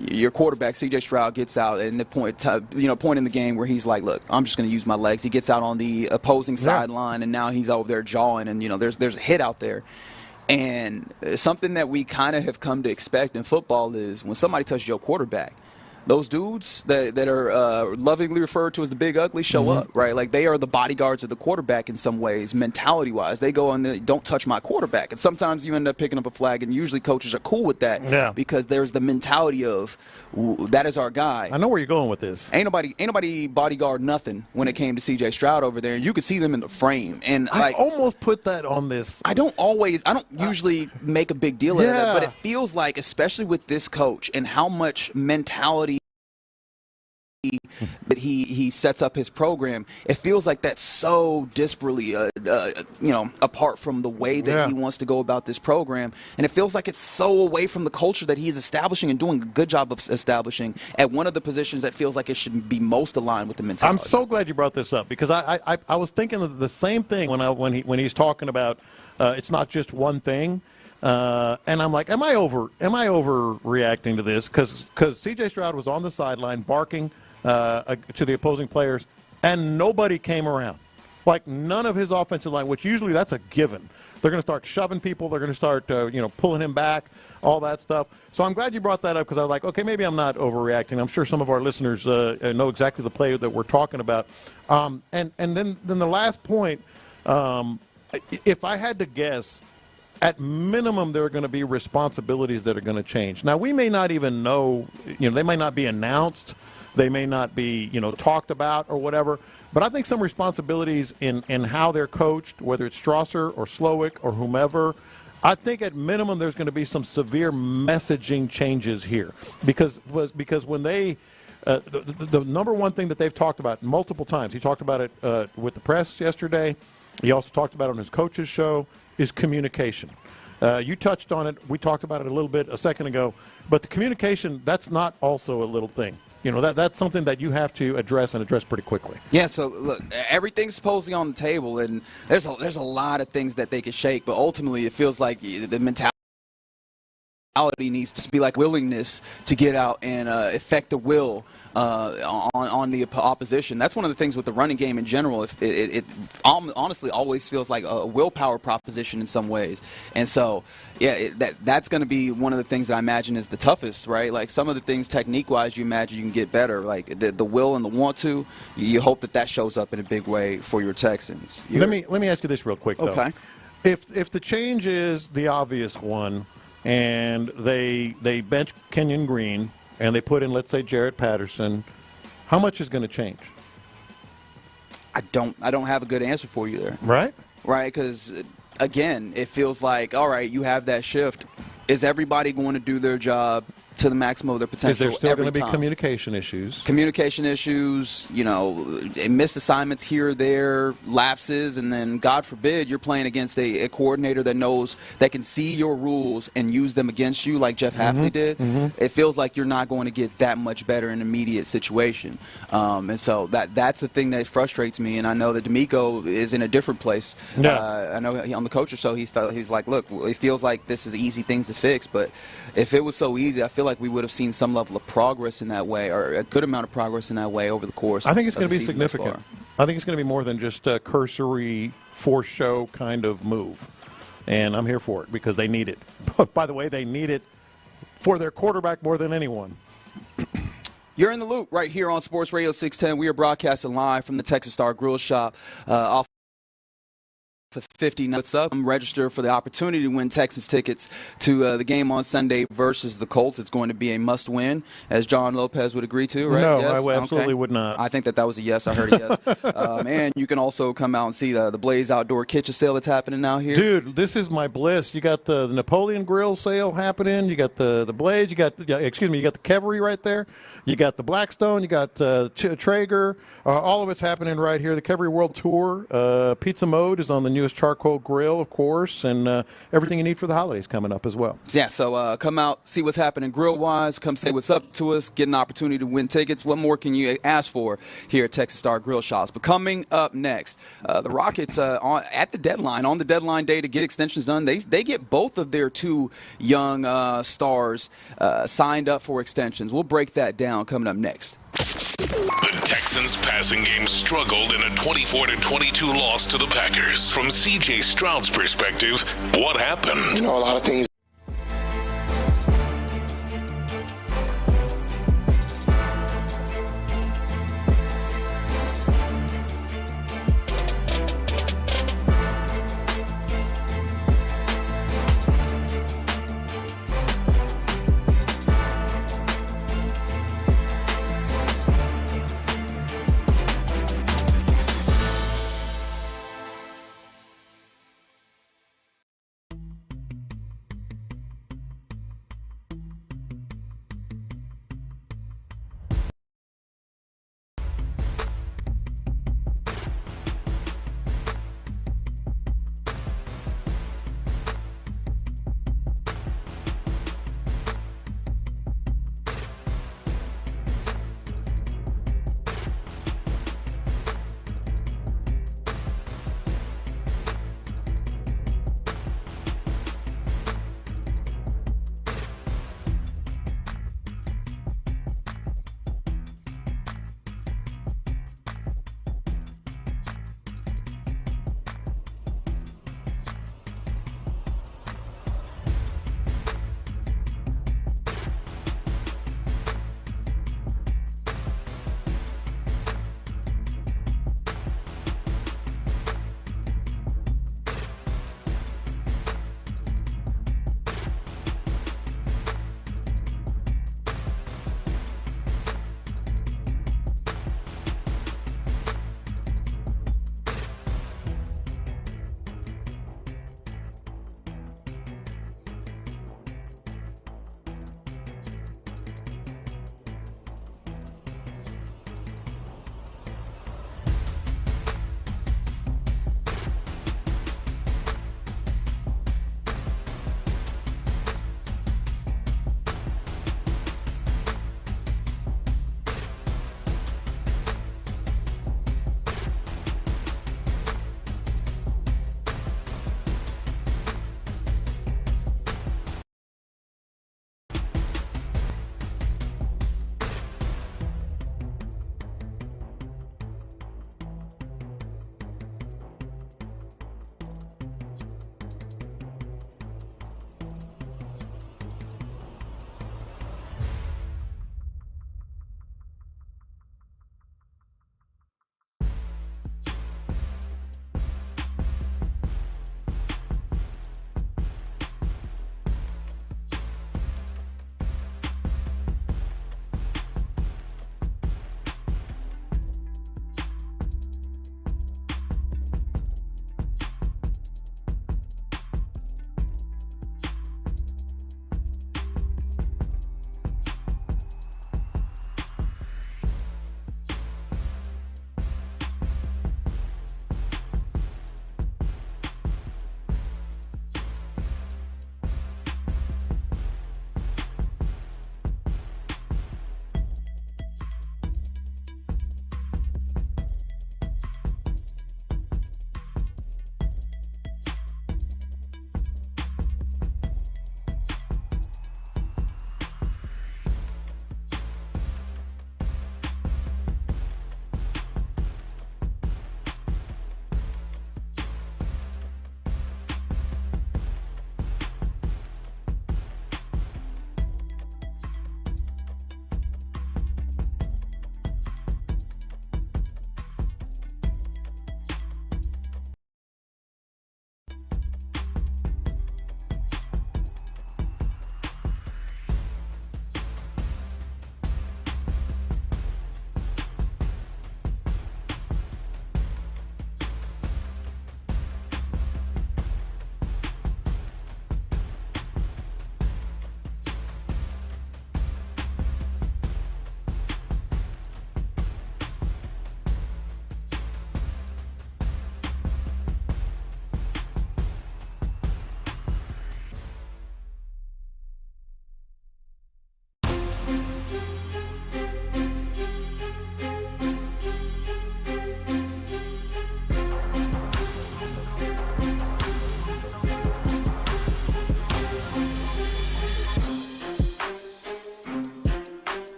Speaker 19: your quarterback, C.J. Stroud, gets out in the point in the game where he's like, look, I'm just going to use my legs. He gets out on the opposing sideline, and now he's over there jawing, and, there's a hit out there. And something that we kind of have come to expect in football is when somebody touches your quarterback, those dudes that are lovingly referred to as the big ugly show up, right? Like, they are the bodyguards of the quarterback in some ways, mentality-wise. They go on there, don't touch my quarterback. And sometimes you end up picking up a flag, and usually coaches are cool with that because there's the mentality of, that is our guy.
Speaker 18: I know where you're going with this.
Speaker 19: Ain't nobody bodyguard nothing when it came to C.J. Stroud over there, and you could see them in the frame. And
Speaker 18: I almost put that on this.
Speaker 19: I don't usually make a big deal out of that, but it feels like, especially with this coach and how much mentality that he sets up his program, it feels like that's so disparately, apart from the way that he wants to go about this program. And it feels like it's so away from the culture that he's establishing and doing a good job of establishing at one of the positions that feels like it should be most aligned with the mentality.
Speaker 18: I'm so glad you brought this up because I was thinking of the same thing when he's talking about it's not just one thing. And I'm like, am I overreacting to this? Because C.J. Stroud was on the sideline barking to the opposing players, and nobody came around. Like none of his offensive line, which usually that's a given. They're going to start shoving people. They're going to start, pulling him back, all that stuff. So I'm glad you brought that up because I was like, okay, maybe I'm not overreacting. I'm sure some of our listeners know exactly the play that we're talking about. And then the last point, if I had to guess, at minimum, there are going to be responsibilities that are going to change. Now, we may not even know, they may not be announced. They may not be, talked about or whatever. But I think some responsibilities in how they're coached, whether it's Strasser or Slowick or whomever, I think at minimum there's going to be some severe messaging changes here. Because when they the number one thing that they've talked about multiple times, he talked about it with the press yesterday. He also talked about it on his coach's show, is communication. You touched on it. We talked about it a little bit a second ago. But the communication, that's not also a little thing. That's something that you have to address and address pretty quickly.
Speaker 19: Yeah, so look, everything's supposedly on the table, and there's a lot of things that they could shake, but ultimately it feels like the mentality needs to be like willingness to get out and affect the will on the opposition. That's one of the things with the running game in general. It honestly always feels like a willpower proposition in some ways. And so, that's going to be one of the things that I imagine is the toughest, right? Like some of the things technique-wise you imagine you can get better. Like the will and the want to, you hope that shows up in a big way for your Texans.
Speaker 18: Let me ask you this real quick, though.
Speaker 19: Okay.
Speaker 18: If the change is the obvious one, and they bench Kenyon Green, and they put in, let's say, Jarrett Patterson, how much is going to change?
Speaker 19: I don't have a good answer for you there.
Speaker 18: Right?
Speaker 19: Right, because, again, it feels like, all right, you have that shift. Is everybody going to do their job to the maximum of their potential?
Speaker 18: Is there still
Speaker 19: going
Speaker 18: to be communication issues?
Speaker 19: Communication issues, missed assignments here or there, lapses, and then, God forbid, you're playing against a coordinator that can see your rules and use them against you like Jeff Hafley did. Mm-hmm. It feels like you're not going to get that much better in an immediate situation. And so that's the thing that frustrates me, and I know that DeMeco is in a different place.
Speaker 18: Yeah.
Speaker 19: I know on the coach's show he's like, look, it feels like this is easy things to fix, but if it was so easy, I feel like we would have seen some level of progress in that way, or a good amount of progress in that way over the course.
Speaker 18: I think it's going to be
Speaker 19: season
Speaker 18: significant. I think it's going to be more than just a cursory for-show kind of move, and I'm here for it because they need it. But by the way, they need it for their quarterback more than anyone.
Speaker 19: You're in the loop right here on Sports Radio 610. We are broadcasting live from the Texas Star Grill Shop off for 50. What's up? I'm registered for the opportunity to win Texans tickets to the game on Sunday versus the Colts. It's going to be a must-win, as John Lopez would agree to, right?
Speaker 18: No,
Speaker 19: yes?
Speaker 18: I absolutely would not.
Speaker 19: I think that was a yes. I heard a yes. And you can also come out and see the Blaze Outdoor Kitchen sale that's happening out here.
Speaker 18: Dude, this is my bliss. You got the Napoleon Grill sale happening. You got the Blaze. You got the Kevery right there. You got the Blackstone. You got Traeger. All of it's happening right here. The Kevery World Tour. Pizza Mode is on the newest charcoal grill, of course, and everything you need for the holidays coming up as well.
Speaker 19: Yeah, so come out, see what's happening grill-wise. Come say what's up to us. Get an opportunity to win tickets. What more can you ask for here at Texas Star Grill Shops? But coming up next, the Rockets on the deadline day to get extensions done, they get both of their two young stars signed up for extensions. We'll break that down coming up next.
Speaker 1: The Texans passing game struggled in a 24-22 loss to the Packers. From C.J. Stroud's perspective, what happened?
Speaker 7: A lot of things.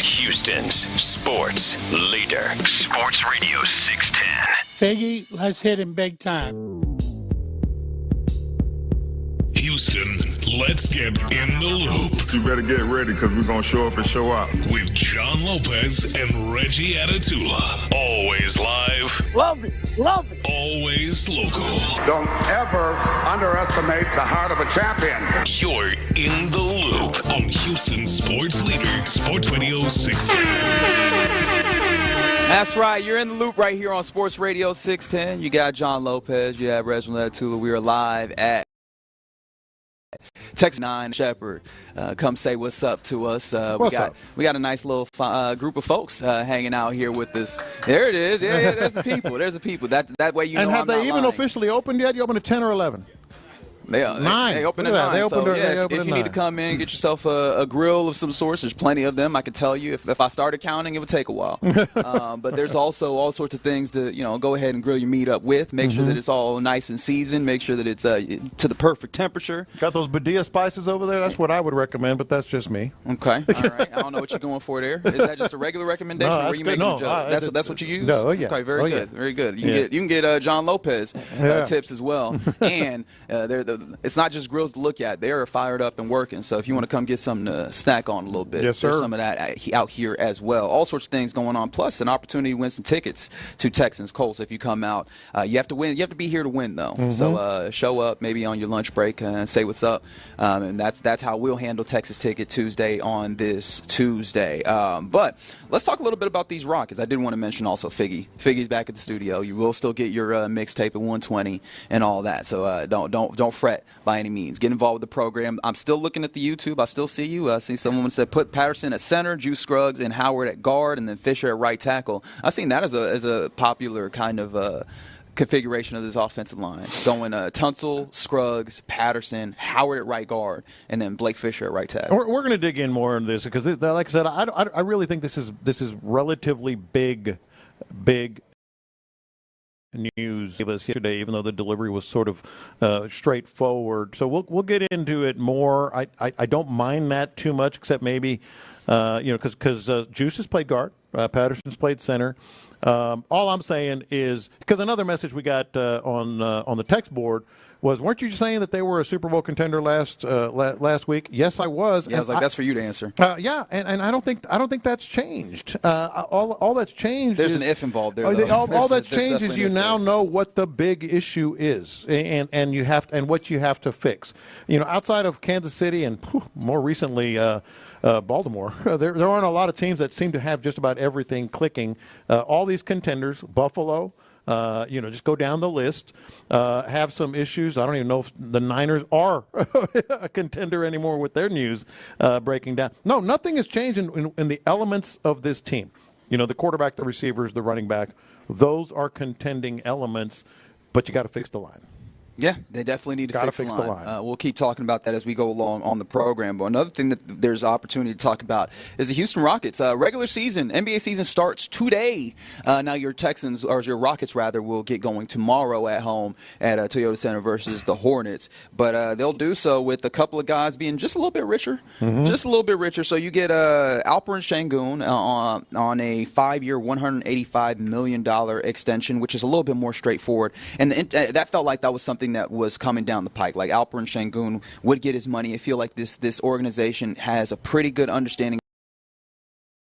Speaker 3: Houston's sports leader. Sports Radio 610.
Speaker 21: Figgy, let's hit him big time.
Speaker 1: Houston, let's get in the loop.
Speaker 11: You better get ready because we're going to show up and show out.
Speaker 1: With John Lopez and Reggie Atatula. Always live.
Speaker 21: Love it. Love it.
Speaker 1: Always local.
Speaker 22: Don't ever underestimate the heart of a champion.
Speaker 1: You're in the loop on Houston Sports Leader, Sports Radio 610.
Speaker 19: That's right. You're in the loop right here on Sports Radio 610. You got John Lopez. You have Reginald Atatula. We are live at Texas 9 Shepherd. Come say what's up to us. We got a nice little group of folks hanging out here with us. There it is. Yeah, there's the people. There's the people. That way you know.
Speaker 18: And have
Speaker 19: I'm
Speaker 18: they even
Speaker 19: lying.
Speaker 18: officially opened yet? You open at 10 or 11?
Speaker 19: They
Speaker 18: 9.
Speaker 19: They open
Speaker 18: Look
Speaker 19: at
Speaker 18: at that.
Speaker 19: 9.
Speaker 18: They opened
Speaker 19: If
Speaker 18: at
Speaker 19: you
Speaker 18: 9.
Speaker 19: need to come in, get yourself a grill of some sorts. There's plenty of them. I can tell you. If I started counting, it would take a while. But there's also all sorts of things to go ahead and grill your meat up with. Make sure that it's all nice and seasoned. Make sure that it's to the perfect temperature.
Speaker 18: Got those Badia spices over there? That's what I would recommend, but that's just me.
Speaker 19: Okay. All right. I don't know what you're going for there. Is that just a regular recommendation?
Speaker 18: No,
Speaker 19: or
Speaker 18: that's
Speaker 19: you
Speaker 18: good.
Speaker 19: making
Speaker 18: No,
Speaker 19: a joke? That's what you use?
Speaker 18: No, yeah.
Speaker 19: Okay, very good.
Speaker 18: Yeah.
Speaker 19: Very good. You can get John Lopez tips as well. And it's not just grills to look at. They're fired up and working. So if you want to come get something to snack on a little bit,
Speaker 18: yes,
Speaker 19: there's
Speaker 18: sir.
Speaker 19: some of that out here as well. All sorts of things going on. Plus an opportunity to win some tickets to Texans Colts if you come out. You have to win. You have to be here to win though. So show up maybe on your lunch break and say what's up. And that's how we'll handle Texas Ticket Tuesday on this Tuesday. But let's talk a little bit about these Rockets. I did want to mention also Figgy. Figgy's back at the studio. You will still get your mixtape at 120 and all that. So don't fret by any means. Get involved with the program. I'm still looking at the YouTube. I still see you. I see someone said put Patterson at center, Juice Scruggs and Howard at guard, and then Fisher at right tackle. I've seen that as a popular kind of configuration of this offensive line. Going Tunsil, Scruggs, Patterson, Howard at right guard, and then Blake Fisher at right tackle.
Speaker 18: We're going to dig in more into this because, like I said, I really think this is relatively big news gave us yesterday, even though the delivery was sort of straightforward. So we'll get into it more. I don't mind that too much, except maybe because Juice has played guard, Patterson's played center. All I'm saying is because another message we got on the text board was, weren't you saying that they were a Super Bowl contender last week? Yes, I was.
Speaker 19: Yeah, I was like, that's for you to answer.
Speaker 18: Yeah, and I don't think that's changed. All that's changed.
Speaker 19: There's an if involved there.
Speaker 18: All that's changed is you now know what the big issue is, and what you have to fix. Outside of Kansas City and more recently Baltimore, there aren't a lot of teams that seem to have just about everything clicking. All these contenders, Buffalo. Just go down the list, have some issues. I don't even know if the Niners are a contender anymore with their news breaking down. No, nothing has changed in the elements of this team. The quarterback, the receivers, the running back, those are contending elements, but you got to fix the line.
Speaker 19: Yeah, they definitely need to fix the line. We'll keep talking about that as we go along on the program. But another thing that there's opportunity to talk about is the Houston Rockets. Regular season, NBA season starts today. Now your Texans, or your Rockets rather, will get going tomorrow at home at Toyota Center versus the Hornets. But they'll do so with a couple of guys being just a little bit richer. Just a little bit richer. So you get Alperen Şengün on a 5-year, $185 million extension, which is a little bit more straightforward. And that felt like that was something that was coming down the pike. Like Alperen Şengün would get his money. I feel like this organization has a pretty good understanding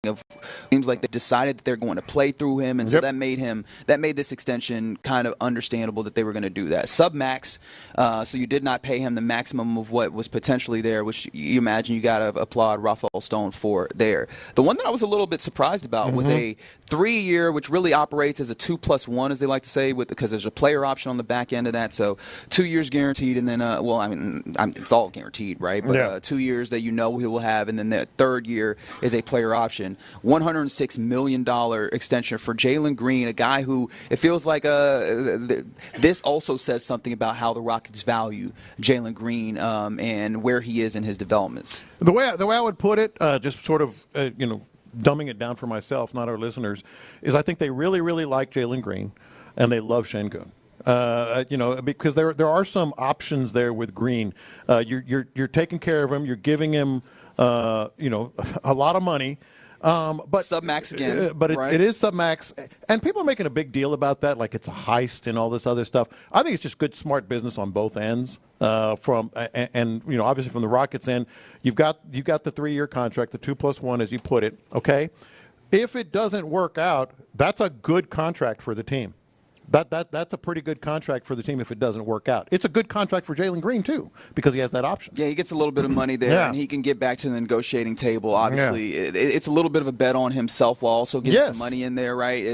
Speaker 19: of, seems like they decided that they're going to play through him, and so that made this extension kind of understandable that they were going to do that. Sub-max, so you did not pay him the maximum of what was potentially there, which you imagine you got to applaud Rafael Stone for there. The one that I was a little bit surprised about was a 3-year, which really operates as a 2+1, as they like to say, because there's a player option on the back end of that, so 2 years guaranteed, and then, it's all guaranteed, right? But 2 years that he will have, and then the third year is a player option. $106 million extension for Jalen Green, a guy who it feels like this also says something about how the Rockets value Jalen Green and where he is in his developments.
Speaker 18: The way I would put it, just sort of dumbing it down for myself, not our listeners, is I think they really, really like Jalen Green, and they love Şengün. Because there are some options there with Green. You're taking care of him. You're giving him, a lot of money. But
Speaker 19: Submax again.
Speaker 18: But
Speaker 19: right?
Speaker 18: it is Submax. And people are making a big deal about that, like it's a heist and all this other stuff. I think it's just good, smart business on both ends. Obviously from the Rockets end, you've got the 3-year contract, the 2+1 as you put it. Okay, if it doesn't work out, that's a good contract for the team. That's a pretty good contract for the team if it doesn't work out. It's a good contract for Jalen Green, too, because he has that option.
Speaker 19: Yeah, he gets a little bit of money there, and he can get back to the negotiating table. Obviously, it's a little bit of a bet on himself while also getting some money in there, right?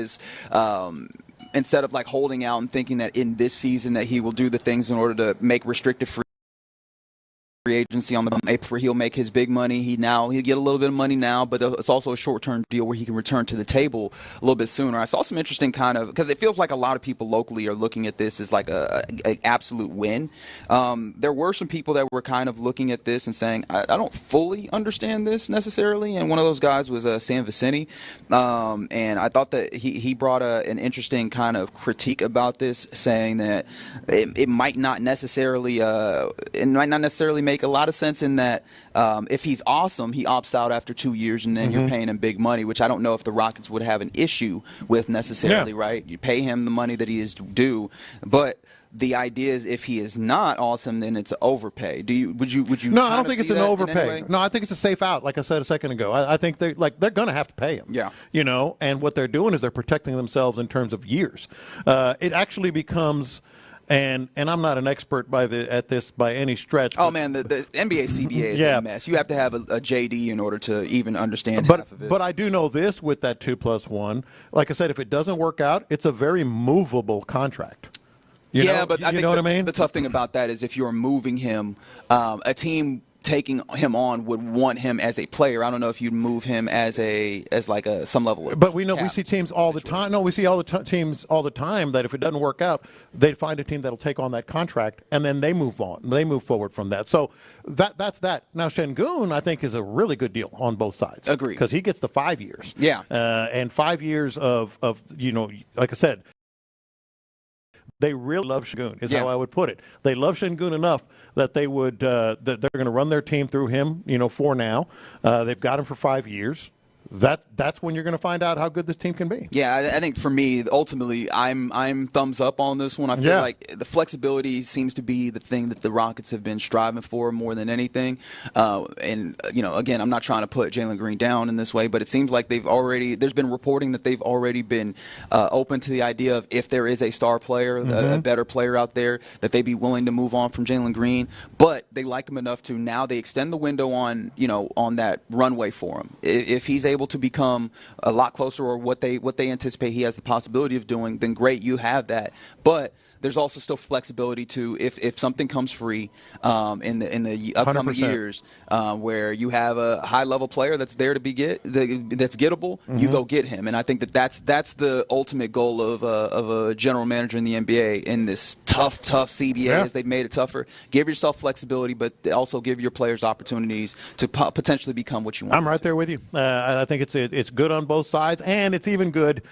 Speaker 19: Instead of like holding out and thinking that in this season that he will do the things in order to make restricted free agency on the where he'll make his big money. He'll get a little bit of money now, but it's also a short-term deal where he can return to the table a little bit sooner. I saw some interesting because it feels like a lot of people locally are looking at this as like an absolute win. There were some people that were kind of looking at this and saying, I don't fully understand this necessarily, and one of those guys was Sam Vicini, and I thought that he brought an interesting kind of critique about this, saying that it might not necessarily make a lot of sense in that if he's awesome, he opts out after 2 years, and then you're paying him big money, which I don't know if the Rockets would have an issue with necessarily, right? You pay him the money that he is due, but the idea is if he is not awesome, then it's an overpay. Would you?
Speaker 18: No, I don't think it's an overpay. No, I think it's a safe out. Like I said a second ago, I think they're going to have to pay him.
Speaker 19: Yeah.
Speaker 18: And what they're doing is they're protecting themselves in terms of years. It actually becomes. And I'm not an expert at this by any stretch.
Speaker 19: Oh, man, the NBA CBA is a mess. You have to have a JD in order to even understand half of it.
Speaker 18: But I do know this with that 2+1. Like I said, if it doesn't work out, it's a very movable contract.
Speaker 19: But I think what I mean? The tough thing about that is if you're moving him, a team taking him on would want him as a player. I don't know if you'd move him as some level of.
Speaker 18: But we see teams all the time. No, we see teams all the time that if it doesn't work out, they find a team that'll take on that contract and then they move on. They move forward from that. So that's that. Now Şengün, I think, is a really good deal on both sides.
Speaker 19: Agreed.
Speaker 18: Because he gets the 5 years.
Speaker 19: Yeah.
Speaker 18: And 5 years of like I said. They really love Şengün, is how I would put it. They love Şengün enough that they would that they're going to run their team through him, for now. They've got him for 5 years. That's when you're going to find out how good this team can be.
Speaker 19: Yeah, I think for me, ultimately, I'm thumbs up on this one. I feel like the flexibility seems to be the thing that the Rockets have been striving for more than anything. Again, I'm not trying to put Jalen Green down in this way, but it seems like there's been reporting that they've already been open to the idea of if there is a star player, a better player out there, that they'd be willing to move on from Jalen Green. But they like him enough to now they extend the window on that runway for him. If he's able to become a lot closer, or what they anticipate he has the possibility of doing, then great, you have that. But there's also still flexibility to if something comes free in the upcoming 100%. Years, where you have a high level player that's there to that's gettable, you go get him. And I think that's the ultimate goal of a general manager in the NBA in this tough CBA, as they've made it tougher. Give yourself flexibility, but also give your players opportunities to potentially become what you want.
Speaker 18: I'm right there with you. I think it's good on both sides, and it's even good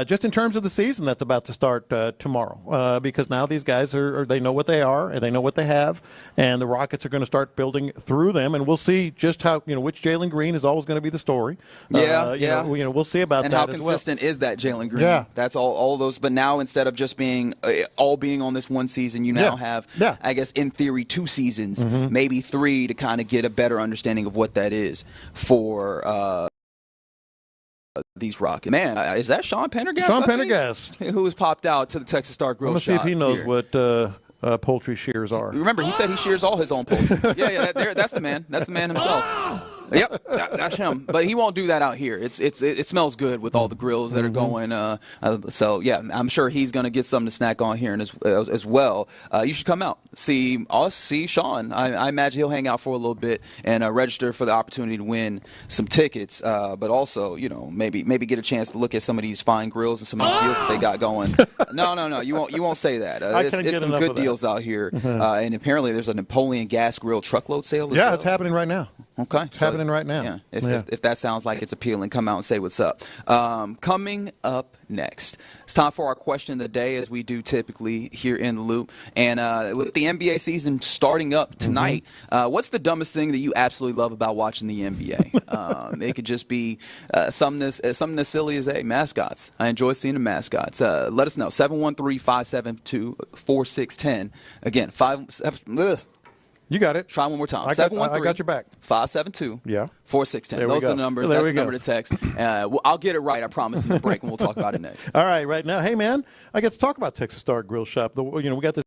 Speaker 18: just in terms of the season that's about to start tomorrow, because now these guys they know what they are and they know what they have, and the Rockets are going to start building through them, and we'll see just how which Jalen Green is always going to be the story. We'll see about
Speaker 19: and
Speaker 18: that.
Speaker 19: And how consistent is that Jalen Green?
Speaker 18: Yeah,
Speaker 19: that's all those. But now instead of just being on this one season, you now have, I guess in theory, 2 seasons, maybe 3, to kind of get a better understanding of what that is for. These Rockets. Man, is that Sean Pendergast?
Speaker 18: Sean Pendergast.
Speaker 19: Who has popped out to the Texas Star Grill.
Speaker 18: Let's see if he knows what poultry shears are.
Speaker 19: Remember, he said he shears all his own poultry. That's the man. That's the man himself. Yep, that's him. But he won't do that out here. It smells good with all the grills that are going. So yeah, I'm sure he's going to get something to snack on here as well. You should come out, see Sean. I imagine he'll hang out for a little bit and register for the opportunity to win some tickets. But also, maybe get a chance to look at some of these fine grills and some of the deals that they got going. No, you won't say that. It's some good deals out here. And apparently there's a Napoleon gas grill truckload sale.
Speaker 18: It's happening right now.
Speaker 19: Okay.
Speaker 18: It's happening right now.
Speaker 19: Yeah. If that sounds like it's appealing, come out and say what's up. Coming up next, it's time for our question of the day, as we do typically here in the Loop. And with the NBA season starting up tonight, what's the dumbest thing that you absolutely love about watching the NBA? It could just be something as silly as, hey, mascots. I enjoy seeing the mascots. Let us know. 713-572-4610. Again,
Speaker 18: You got it.
Speaker 19: Try one more time.
Speaker 18: I got your back.
Speaker 19: 572.
Speaker 18: Yeah.
Speaker 19: 4610. Those are the numbers. That's the number to text. I'll get it right, I promise, in the break, and we'll talk about it next.
Speaker 18: All right now. Hey, man, I get to talk about Texas Star Grill Shop. We got this.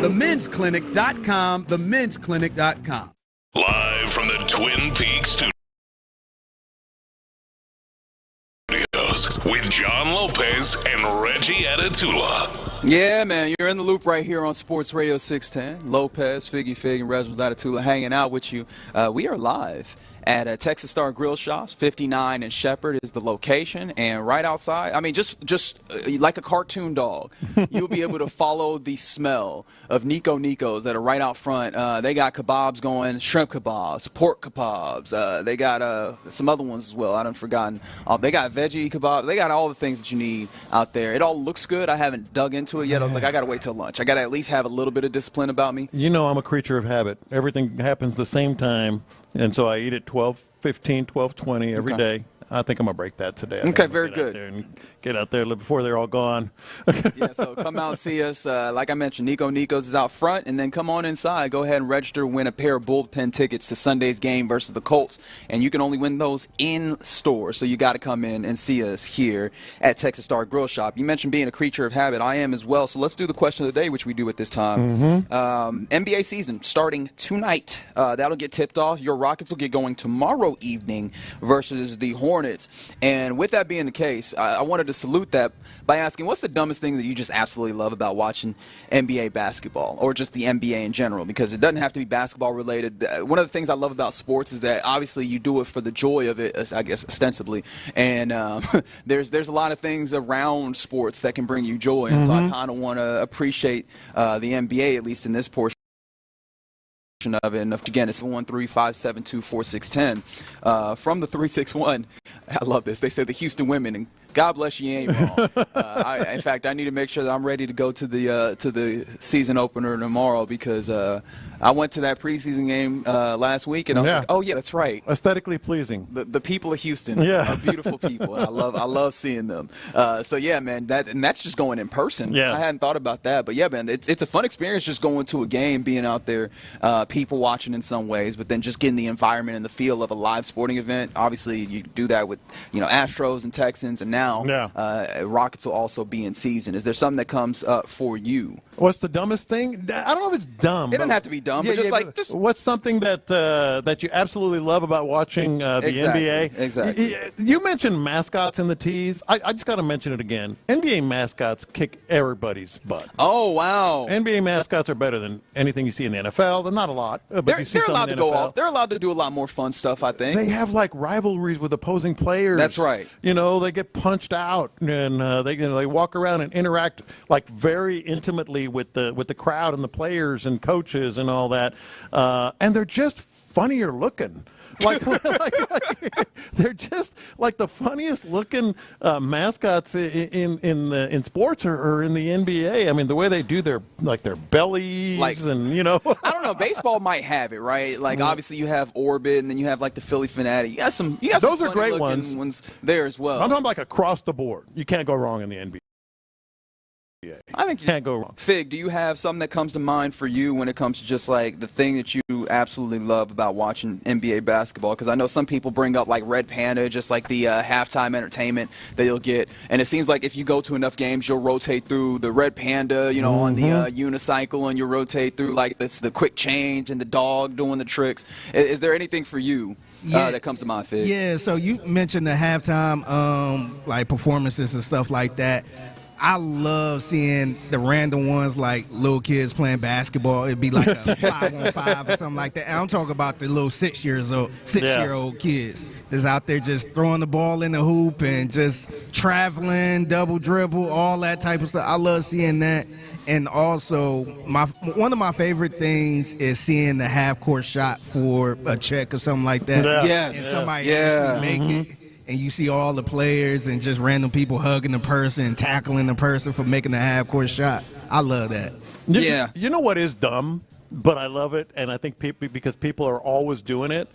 Speaker 20: TheMen'sClinic.com, TheMen'sClinic.com.
Speaker 1: Live from the Twin Peaks studios with John Lopez and Reggie Atatula.
Speaker 19: Yeah, man, you're in the loop right here on Sports Radio 610. Lopez, Figgy Fig, and Reginald Atatula hanging out with you. We are live at Texas Star Grill Shops. 59 and Shepherd is the location, and right outside, I mean, just like a cartoon dog, you'll be able to follow the smell of Nico's that are right out front. They got kebabs going, shrimp kebabs, pork kebabs. They got some other ones as well. I done forgotten. They got veggie kebabs. They got all the things that you need out there. It all looks good. I haven't dug into it yet. I was like, I got to wait till lunch. I got to at least have a little bit of discipline about me.
Speaker 18: You know, I'm a creature of habit. Everything happens the same time. And so I eat at 12:15, 12:20 every day. I think I'm going to break that today.
Speaker 19: Okay, very good.
Speaker 18: Get out there before they're all gone.
Speaker 19: Yeah, so come out and see us. Like I mentioned, Nico's is out front, and then come on inside. Go ahead and register, win a pair of bullpen tickets to Sunday's game versus the Colts. And you can only win those in store, so you got to come in and see us here at Texas Star Grill Shop. You mentioned being a creature of habit. I am as well, so let's do the question of the day, which we do at this time. NBA season starting tonight. That'll get tipped off. Your Rockets will get going tomorrow evening versus the Hornets. And with that being the case, I wanted to salute that by asking, what's the dumbest thing that you just absolutely love about watching NBA basketball, or just the NBA in general? Because it doesn't have to be basketball related. One of the things I love about sports is that obviously you do it for the joy of it, I guess, ostensibly. And there's a lot of things around sports that can bring you joy. And so I kind of want to appreciate the NBA, at least in this portion of it. And again, it's 1-3-572-4610 from the 361. I love this. They said the Houston women, and God bless you, ain't wrong. In fact, I need to make sure that I'm ready to go to the season opener tomorrow, because I went to that preseason game last week, and I was like, oh yeah, that's right.
Speaker 18: Aesthetically pleasing.
Speaker 19: The people of Houston are beautiful people, and I love seeing them. So yeah, man, that's just going in person.
Speaker 18: Yeah.
Speaker 19: I hadn't thought about that, but yeah, man, it's a fun experience just going to a game, being out there, people watching in some ways, but then just getting the environment and the feel of a live sporting event. Obviously, you do that with Astros and Texans, and now Rockets will also be in season. Is there something that comes up for you?
Speaker 18: What's the dumbest thing? I don't know if it's dumb.
Speaker 19: It doesn't have to be dumb, but just
Speaker 18: what's something that you absolutely love about watching the NBA?
Speaker 19: Exactly.
Speaker 18: You mentioned mascots in the tees. I just got to mention it again. NBA mascots kick everybody's butt.
Speaker 19: Oh, wow.
Speaker 18: NBA mascots are better than anything you see in the NFL. They're not a lot, but you see
Speaker 19: they're
Speaker 18: some
Speaker 19: allowed
Speaker 18: in
Speaker 19: to
Speaker 18: the
Speaker 19: go
Speaker 18: NFL.
Speaker 19: off. They're allowed to do a lot more fun stuff, I think.
Speaker 18: They have like rivalries with opposing players.
Speaker 19: That's right.
Speaker 18: They get punched out, and they walk around and interact like very intimately with the crowd and the players and coaches and all that, and they're just funnier looking. Like they're just like the funniest looking mascots in sports or in the NBA. I mean, the way they do their bellies, and
Speaker 19: I don't know. Baseball might have it, right? Like obviously you have Orbit, and then you have like the Philly Fanatic. You got some
Speaker 18: those are great
Speaker 19: ones there as well.
Speaker 18: I'm talking like across the board. You can't go wrong in the NBA.
Speaker 19: I think you
Speaker 18: can't go wrong.
Speaker 19: Fig, do you have something that comes to mind for you when it comes to just like the thing that you absolutely love about watching NBA basketball? Because I know some people bring up like Red Panda, just like the halftime entertainment that you'll get, and it seems like if you go to enough games, you'll rotate through the Red Panda, on the unicycle, and you'll rotate through like the quick change and the dog doing the tricks. Is there anything for you that comes to mind, Fig?
Speaker 20: Yeah. So you mentioned the halftime like performances and stuff like that. I love seeing the random ones, like little kids playing basketball. It'd be like a 5-on-5 or something like that. And I'm talking about the little 6-year-old kids that's out there just throwing the ball in the hoop and just traveling, double dribble, all that type of stuff. I love seeing that. And also, one of my favorite things is seeing the half-court shot for a check or something like that.
Speaker 18: Yeah.
Speaker 19: Yes.
Speaker 20: And somebody actually make it. And you see all the players and just random people hugging the person and tackling the person for making the half-court shot. I love that.
Speaker 19: Yeah.
Speaker 18: You know what is dumb, but I love it, and I think because people are always doing it,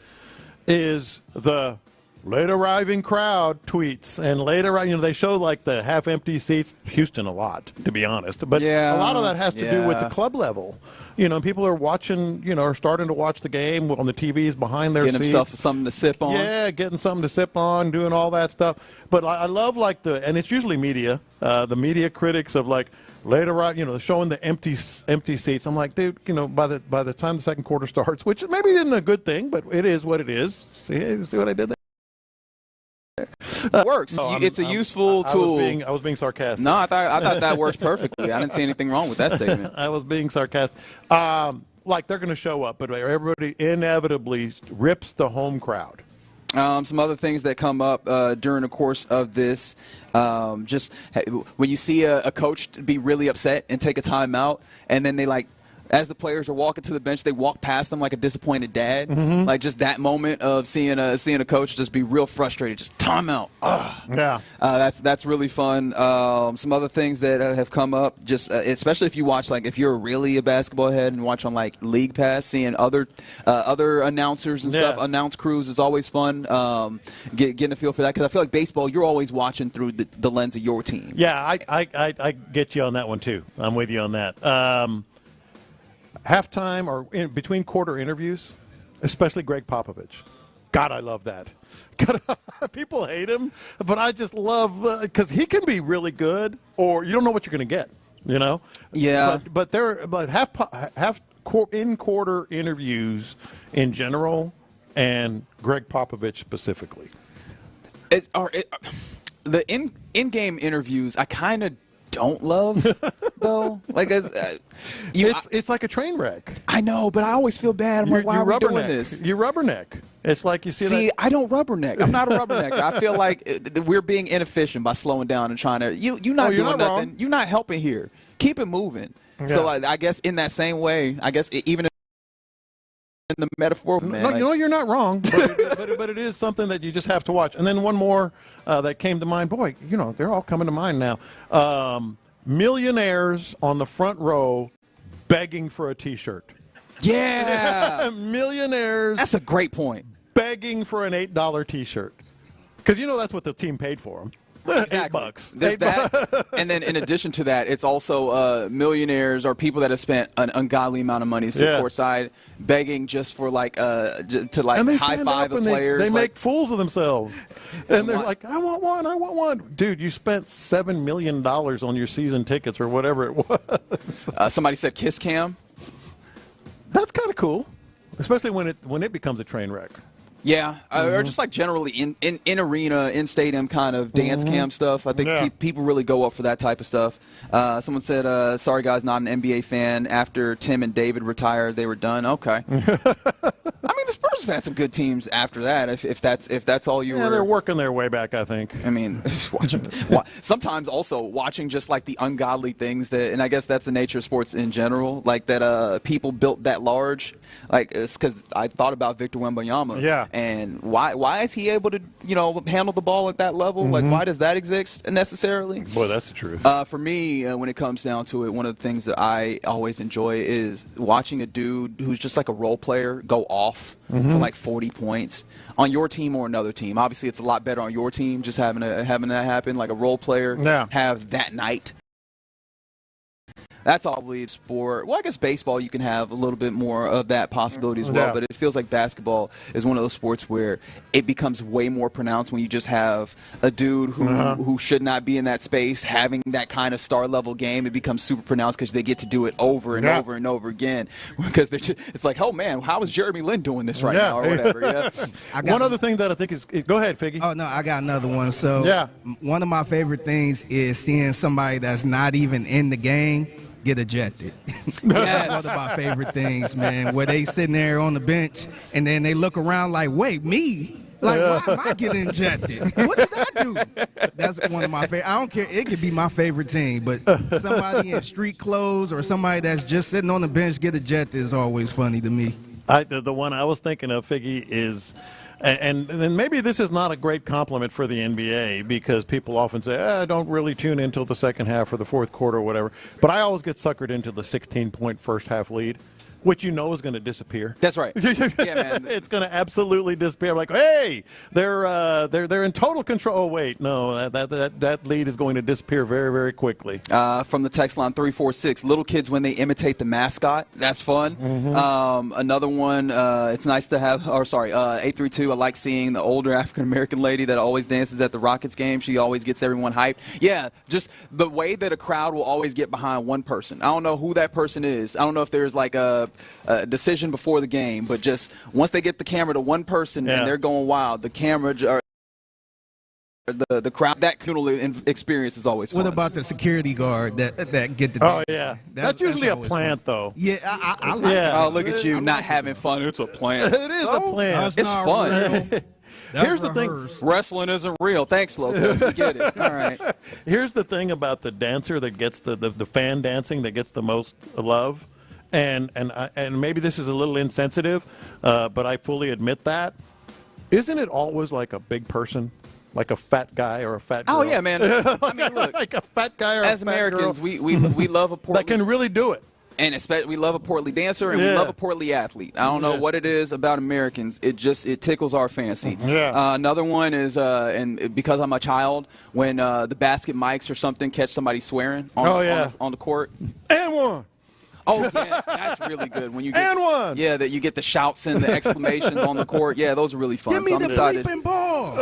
Speaker 18: is the late arriving crowd tweets. And later, they show like the half-empty seats. Houston a lot, to be honest. But a lot of that has to do with the club level. People are watching, are starting to watch the game on the TVs behind their
Speaker 19: getting
Speaker 18: seats.
Speaker 19: themselves something to sip on.
Speaker 18: Yeah, getting something to sip on, doing all that stuff. But I love and it's usually media, the media critics of like, Later on, showing the empty seats. I'm like, dude, by the time the second quarter starts, which maybe isn't a good thing, but it is what it is. See what I did there?
Speaker 19: It works. It's a useful tool.
Speaker 18: I was being sarcastic.
Speaker 19: No, I thought that works perfectly. I didn't see anything wrong with that statement.
Speaker 18: I was being sarcastic. Like they're going to show up, but everybody inevitably rips the home crowd.
Speaker 19: Some other things that come up during the course of this, just when you see a coach be really upset and take a timeout, and then they as the players are walking to the bench, they walk past them like a disappointed dad.
Speaker 18: Mm-hmm.
Speaker 19: Like just that moment of seeing a coach just be real frustrated, just timeout.
Speaker 18: Yeah,
Speaker 19: that's really fun. Some other things that have come up, just especially if you watch, if you're really a basketball head and watch on League Pass, seeing other announcers and stuff, announce crews is always fun. Getting a feel for that, because I feel like baseball, you're always watching through the lens of your team.
Speaker 18: Yeah, I get you on that one too. I'm with you on that. Halftime or between quarter interviews, especially Greg Popovich. God, I love that. People hate him, but I just love because he can be really good, or you don't know what you're going to get.
Speaker 19: Yeah.
Speaker 18: But in quarter interviews in general, and Greg Popovich specifically.
Speaker 19: The in-game interviews, I kind of don't love though.
Speaker 18: It's like a train wreck.
Speaker 19: I know, but I always feel bad. I'm like, why are we doing this?
Speaker 18: You rubberneck. It's like you see.
Speaker 19: I don't rubberneck. I'm not a rubbernecker. I feel like we're being inefficient by slowing down and trying to. You're not doing nothing.
Speaker 18: Wrong.
Speaker 19: You're not helping here. Keep it moving. Yeah. So I guess in that same way, even in the metaphor, man.
Speaker 18: No, you're not wrong, but it is something that you just have to watch. And then one more that came to mind. Boy, they're all coming to mind now. Millionaires on the front row begging for a T-shirt.
Speaker 19: Yeah.
Speaker 18: Millionaires.
Speaker 19: That's a great point.
Speaker 18: Begging for an $8 T-shirt. Because that's what the team paid for them.
Speaker 19: Exactly.
Speaker 18: $8.
Speaker 19: There's that, and then in addition to that, it's also millionaires or people that have spent an ungodly amount of money to sit courtside, begging just for high five the players.
Speaker 18: They make fools of themselves, and they're like, "I want one, dude." You spent $7 million on your season tickets or whatever it was.
Speaker 19: Somebody said kiss cam.
Speaker 18: That's kind of cool, especially when it becomes a train wreck.
Speaker 19: Yeah, or just generally in arena, in stadium kind of dance cam stuff. I think people really go up for that type of stuff. Someone said, sorry guys, not an NBA fan. After Tim and David retired, they were done. Okay. I mean, the Spurs have had some good teams after that, if that's all you were.
Speaker 18: Yeah, they're working their way back, I think.
Speaker 19: I mean, sometimes also watching just the ungodly things that, and I guess that's the nature of sports in general, that people built that large. It's because I thought about Victor Wembanyama.
Speaker 18: Yeah.
Speaker 19: And why is he able to, handle the ball at that level? Why does that exist necessarily?
Speaker 18: Boy, that's the truth.
Speaker 19: For me, when it comes down to it, one of the things that I always enjoy is watching a dude who's just like a role player go off for 40 points on your team or another team. Obviously, it's a lot better on your team just having that happen, like a role player have that night. That's always sport. Well, I guess baseball, you can have a little bit more of that possibility as well, but it feels like basketball is one of those sports where it becomes way more pronounced when you just have a dude who should not be in that space having that kind of star-level game. It becomes super pronounced because they get to do it over and over and over again. Because it's like, oh, man, how is Jeremy Lin doing this right now or whatever? Yeah.
Speaker 18: One other thing that I think is – go ahead, Figgy.
Speaker 20: Oh, no, I got another one. So one of my favorite things is seeing somebody that's not even in the game get ejected. That's one of my favorite things, man, where they sitting there on the bench and then they look around like, wait, me? Why am I getting ejected? What did I do? That's one of my favorite. I don't care. It could be my favorite team, but somebody in street clothes or somebody that's just sitting on the bench get ejected is always funny to me.
Speaker 18: The one I was thinking of, Figgy, is and then maybe this is not a great compliment for the NBA because people often say, I don't really tune in until the second half or the fourth quarter or whatever. But I always get suckered into the 16-point first half lead. which you know is going to disappear.
Speaker 19: That's right. Yeah, man.
Speaker 18: It's going to absolutely disappear. Like, hey, they're in total control. Oh, wait, no, that lead is going to disappear very, very quickly.
Speaker 19: From the text line 346, little kids when they imitate the mascot. That's fun. Another one, it's nice to have, 832, I like seeing the older African-American lady that always dances at the Rockets game. She always gets everyone hyped. Yeah, just the way that a crowd will always get behind one person. I don't know who that person is. I don't know if there's like a decision before the game, but just once they get the camera to one person and they're going wild, the camera the crowd, that communal experience is always fun.
Speaker 20: What about the security guard that get the
Speaker 18: Oh, yeah. That's usually a plant, though.
Speaker 20: Yeah, I like
Speaker 19: it. Oh, look at you not having fun. It's a plant.
Speaker 18: It is a plant.
Speaker 19: It's fun.
Speaker 18: Here's the thing.
Speaker 19: Wrestling isn't real. Thanks, Lopez. We get it. All right.
Speaker 18: Here's the thing about the dancer that gets the fan dancing that gets the most love, and maybe this is a little insensitive, but I fully admit that. Isn't it always like a big person? Like a fat guy or a fat girl?
Speaker 19: Oh, yeah, man. I mean, look.
Speaker 18: Like a fat guy or a fat girl.
Speaker 19: As Americans, we love a portly...
Speaker 18: That can really do it.
Speaker 19: And especially, we love a portly dancer and we love a portly athlete. I don't know what it is about Americans. It tickles our fancy. Another one is, and because I'm a child, when the basket mics or something catch somebody swearing on the court.
Speaker 18: And one.
Speaker 19: Oh, yes, that's really good. When you get,
Speaker 18: and one.
Speaker 19: Yeah, that you get the shouts and the exclamations on the court. Yeah, those are really fun.
Speaker 20: Give me the bleeping ball.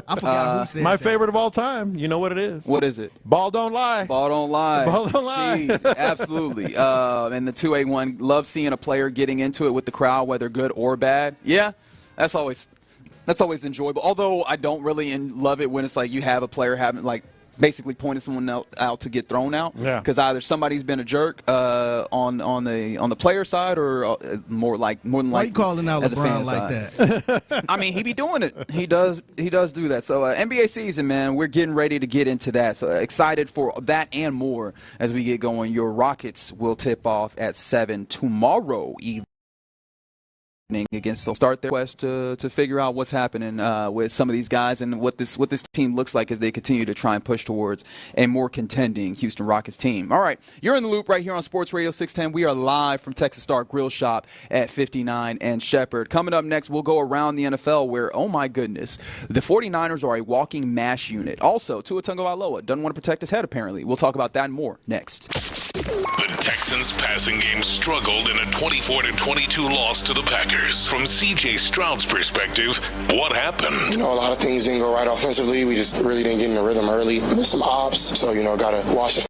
Speaker 20: I forgot who said
Speaker 18: my
Speaker 20: that.
Speaker 18: favorite of all time. You know what it is?
Speaker 19: What is it?
Speaker 18: Ball don't lie.
Speaker 19: Ball don't lie.
Speaker 18: Ball don't lie.
Speaker 19: Jeez, absolutely. And the 2A1, love seeing a player getting into it with the crowd, whether good or bad. Yeah, that's always enjoyable. Although I don't really love it when it's like you have a player having basically pointing someone out to get thrown out.
Speaker 18: Yeah.
Speaker 19: Because either somebody's been a jerk on the player side or more than likely.
Speaker 20: Why you calling out LeBron like that?
Speaker 19: I mean, he be doing it. He does do that. So NBA season, man, we're getting ready to get into that. So excited for that and more as we get going. Your Rockets will tip off at 7 tomorrow evening against the start their quest to figure out what's happening with some of these guys and what this team looks like as they continue to try and push towards a more contending Houston Rockets team. All right, you're in the loop right here on Sports Radio 610. We are live from Texas Star Grill Shop at 59 and Shepherd. Coming up next, we'll go around the NFL where, oh my goodness, the 49ers are a walking mash unit. Also, Tua Tagovailoa doesn't want to protect his head apparently. We'll talk about that and more next.
Speaker 1: The Texans passing game struggled in a 24-22 loss to the Packers. From C.J. Stroud's perspective, what happened?
Speaker 7: A lot of things didn't go right offensively. We just really didn't get in the rhythm early. Missed some ops, so, got to watch the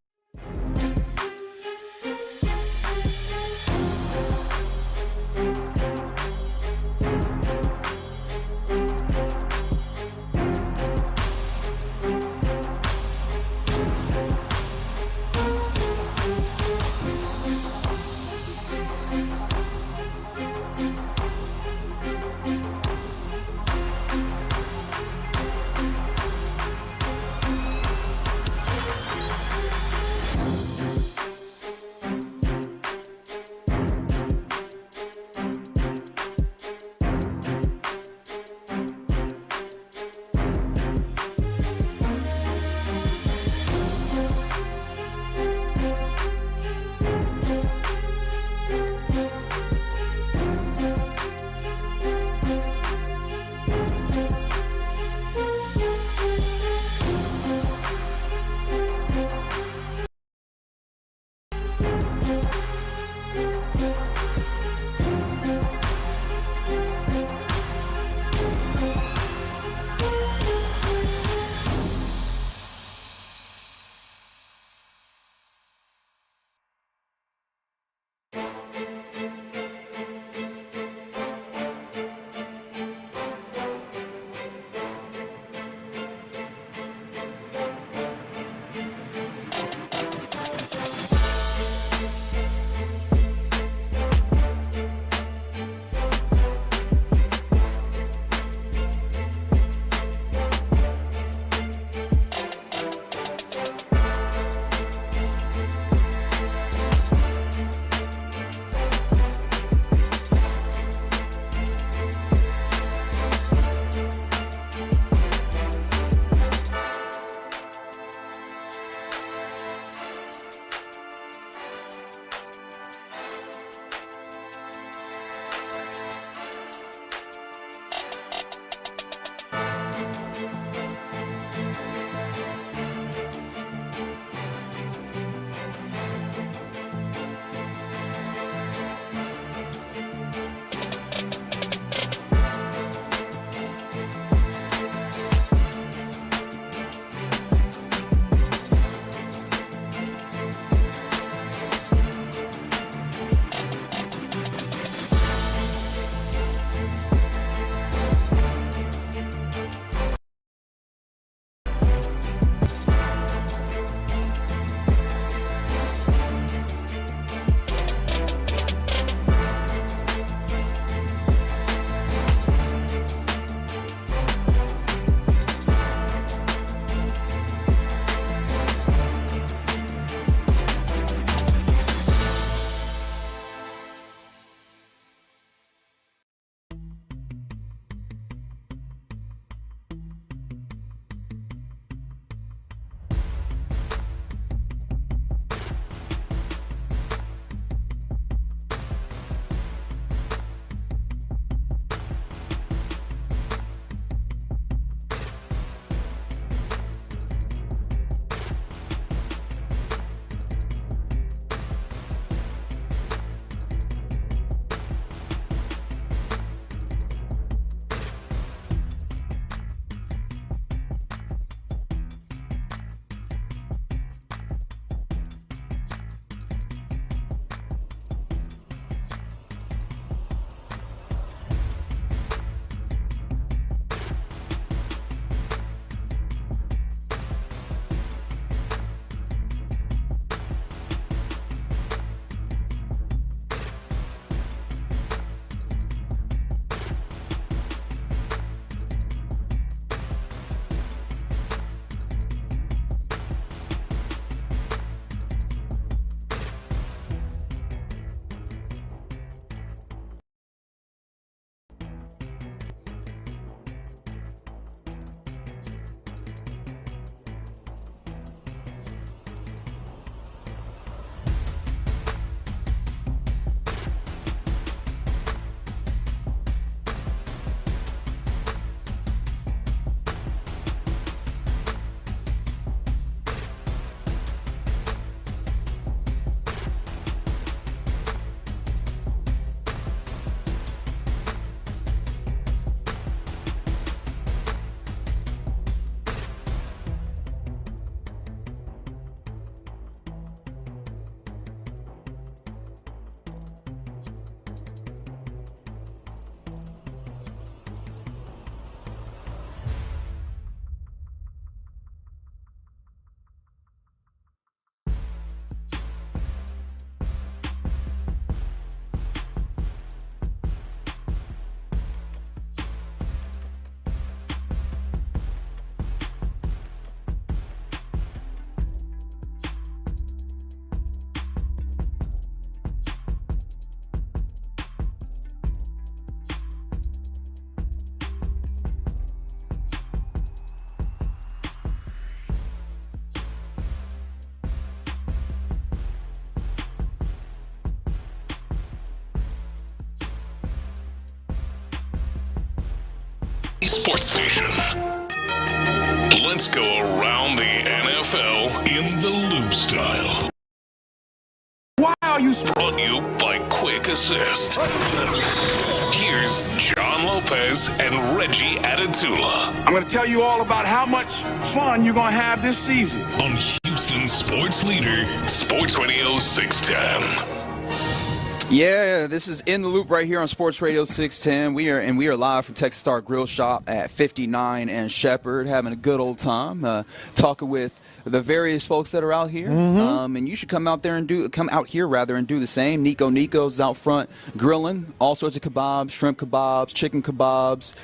Speaker 1: Sports Station. Let's go around the NFL in the loop style.
Speaker 22: Why are you
Speaker 1: brought to you by Quick Assist? Here's John Lopez and Reggie Atatula.
Speaker 22: I'm going to tell you all about how much fun you're going to have this season.
Speaker 1: On Houston sports leader, Sports Radio 610.
Speaker 19: Yeah, this is In the Loop right here on Sports Radio 610. We are live from Texas Star Grill Shop at 59 and Shepherd, having a good old time, talking with the various folks that are out here. And you should come out here and do the same. Nico's out front grilling all sorts of kebabs, shrimp kebabs, chicken kebabs,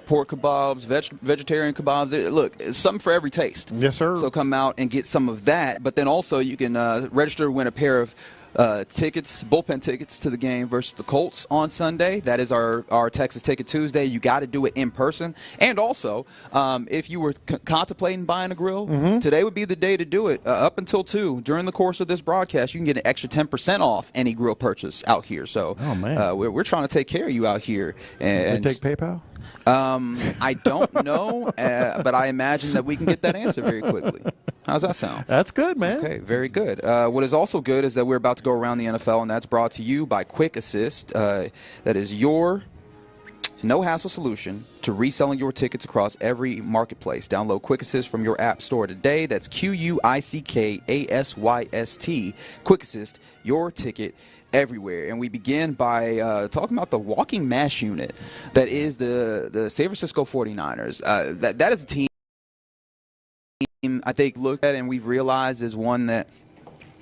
Speaker 19: pork kebabs, vegetarian kebabs. Look, it's something for every taste.
Speaker 18: Yes, sir.
Speaker 19: So come out and get some of that. But then also you can register to win a pair of bullpen tickets to the game versus the Colts on Sunday. That is our Texas Ticket Tuesday. You got to do it in person. And also, if you were contemplating buying a grill, today would be the day to do it. Up until 2, during the course of this broadcast, you can get an extra 10% off any grill purchase out here. So we're trying to take care of you out here. And
Speaker 18: they take PayPal?
Speaker 19: I don't know, but I imagine that we can get that answer very quickly. How's that sound?
Speaker 18: That's good, man.
Speaker 19: Okay, very good. What is also good is that we're about to go around the NFL, and that's brought to you by Quick Assist. That is your no-hassle solution to reselling your tickets across every marketplace. Download Quick Assist from your app store today. That's QUICKASYST. Quick Assist, your ticket everywhere. And we begin by talking about the walking mash unit that is the San Francisco 49ers. That is a team I think looked at and we've realized is one that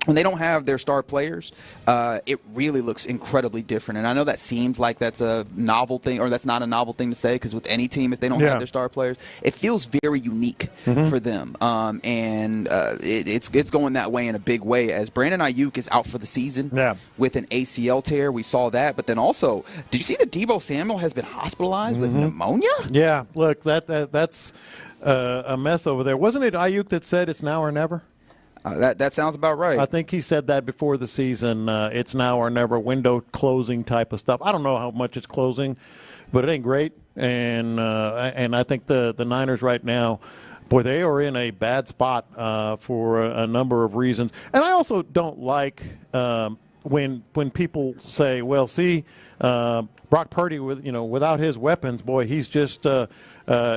Speaker 19: when they don't have their star players, it really looks incredibly different. And I know that seems like that's a novel thing, or that's not a novel thing to say, because with any team, if they don't have their star players, it feels very unique for them. It's going that way in a big way, as Brandon Ayuk is out for the season with an ACL tear. We saw that. But then also, did you see that Deebo Samuel has been hospitalized with pneumonia?
Speaker 18: Yeah, look, that's a mess over there. Wasn't it Ayuk that said it's now or never?
Speaker 19: That sounds about right.
Speaker 18: I think he said that before the season. It's now or never, window closing type of stuff. I don't know how much it's closing, but it ain't great. And I think the Niners right now, boy, they are in a bad spot for a number of reasons. And I also don't like when people say, well, see, Brock Purdy without his weapons, boy, he's just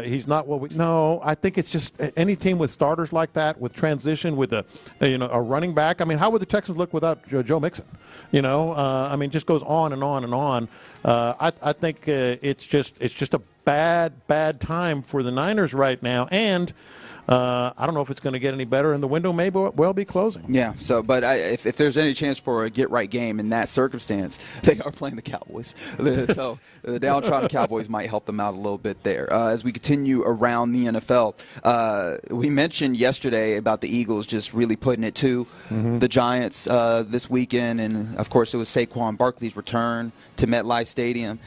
Speaker 18: he's not what we. No, I think it's just any team with starters like that, with transition, with a running back. I mean, how would the Texans look without Joe Mixon? I mean, it just goes on and on and on. I think it's just a bad time for the Niners right now, and I don't know if it's going to get any better, and the window may well be closing.
Speaker 19: Yeah. So, but if there's any chance for a get-right game in that circumstance, they are playing the Cowboys. So the downtrodden Cowboys might help them out a little bit there. As we continue around the NFL, we mentioned yesterday about the Eagles just really putting it to the Giants this weekend, and of course it was Saquon Barkley's return to MetLife Stadium.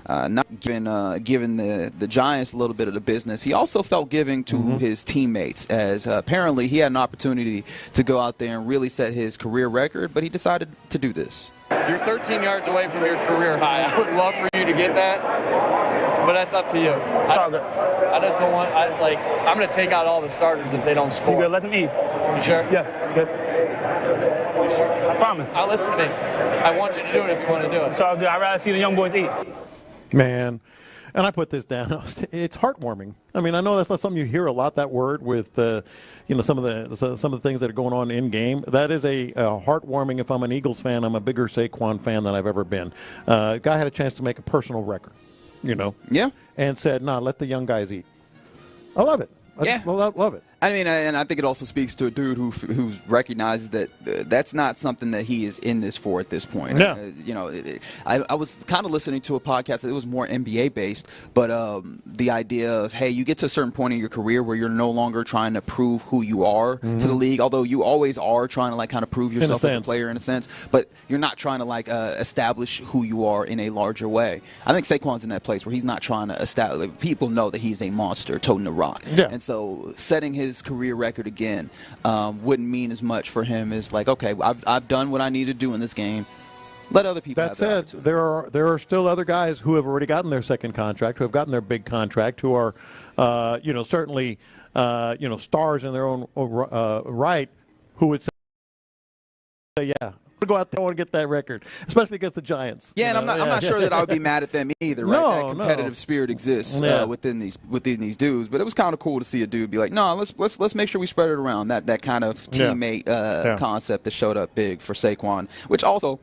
Speaker 19: Not giving the Giants a little bit of the business. He also felt giving to his teammates, as apparently he had an opportunity to go out there and really set his career record, but he decided to do this.
Speaker 2: You're 13 yards away from your career high. I would love for you to get that, but that's up to you. I just don't want. I'm going to take out all the starters if they don't score.
Speaker 4: You good? Let them eat.
Speaker 2: You sure?
Speaker 4: Yeah. Good. I promise.
Speaker 2: Now listen to me. I want you to do it if you want to do it.
Speaker 4: So I'd rather see the young boys eat.
Speaker 18: Man, and I put this down. It's heartwarming. I mean, I know that's not something you hear a lot, that word, with some of the things that are going on in game. That is a heartwarming. If I'm an Eagles fan, I'm a bigger Saquon fan than I've ever been. Guy had a chance to make a personal record, and said, "Nah, let the young guys eat." I love it. I love it.
Speaker 19: I mean, and I think it also speaks to a dude who recognizes that that's not something that he is in this for at this point.
Speaker 18: Yeah.
Speaker 19: I was kind of listening to a podcast that was more NBA based, but the idea of, hey, you get to a certain point in your career where you're no longer trying to prove who you are to the league, although you always are trying to kind of prove yourself as a player in a sense, but you're not trying to establish who you are in a larger way. I think Saquon's in that place where he's not trying to establish. People know that he's a monster toting the rock, and so setting his career record again wouldn't mean as much for him as okay, I've done what I need to do in this game. let other people
Speaker 18: That said, there are still other guys who have already gotten their second contract, who have gotten their big contract, who are, certainly, stars in their own right, who would say, yeah, go out there, I want to get that record, especially against the Giants.
Speaker 19: Yeah, and I'm not sure that I would be mad at them either. Right, that competitive spirit exists within these dudes. But it was kind of cool to see a dude be like, no, let's make sure we spread it around. That kind of teammate concept that showed up big for Saquon, which also,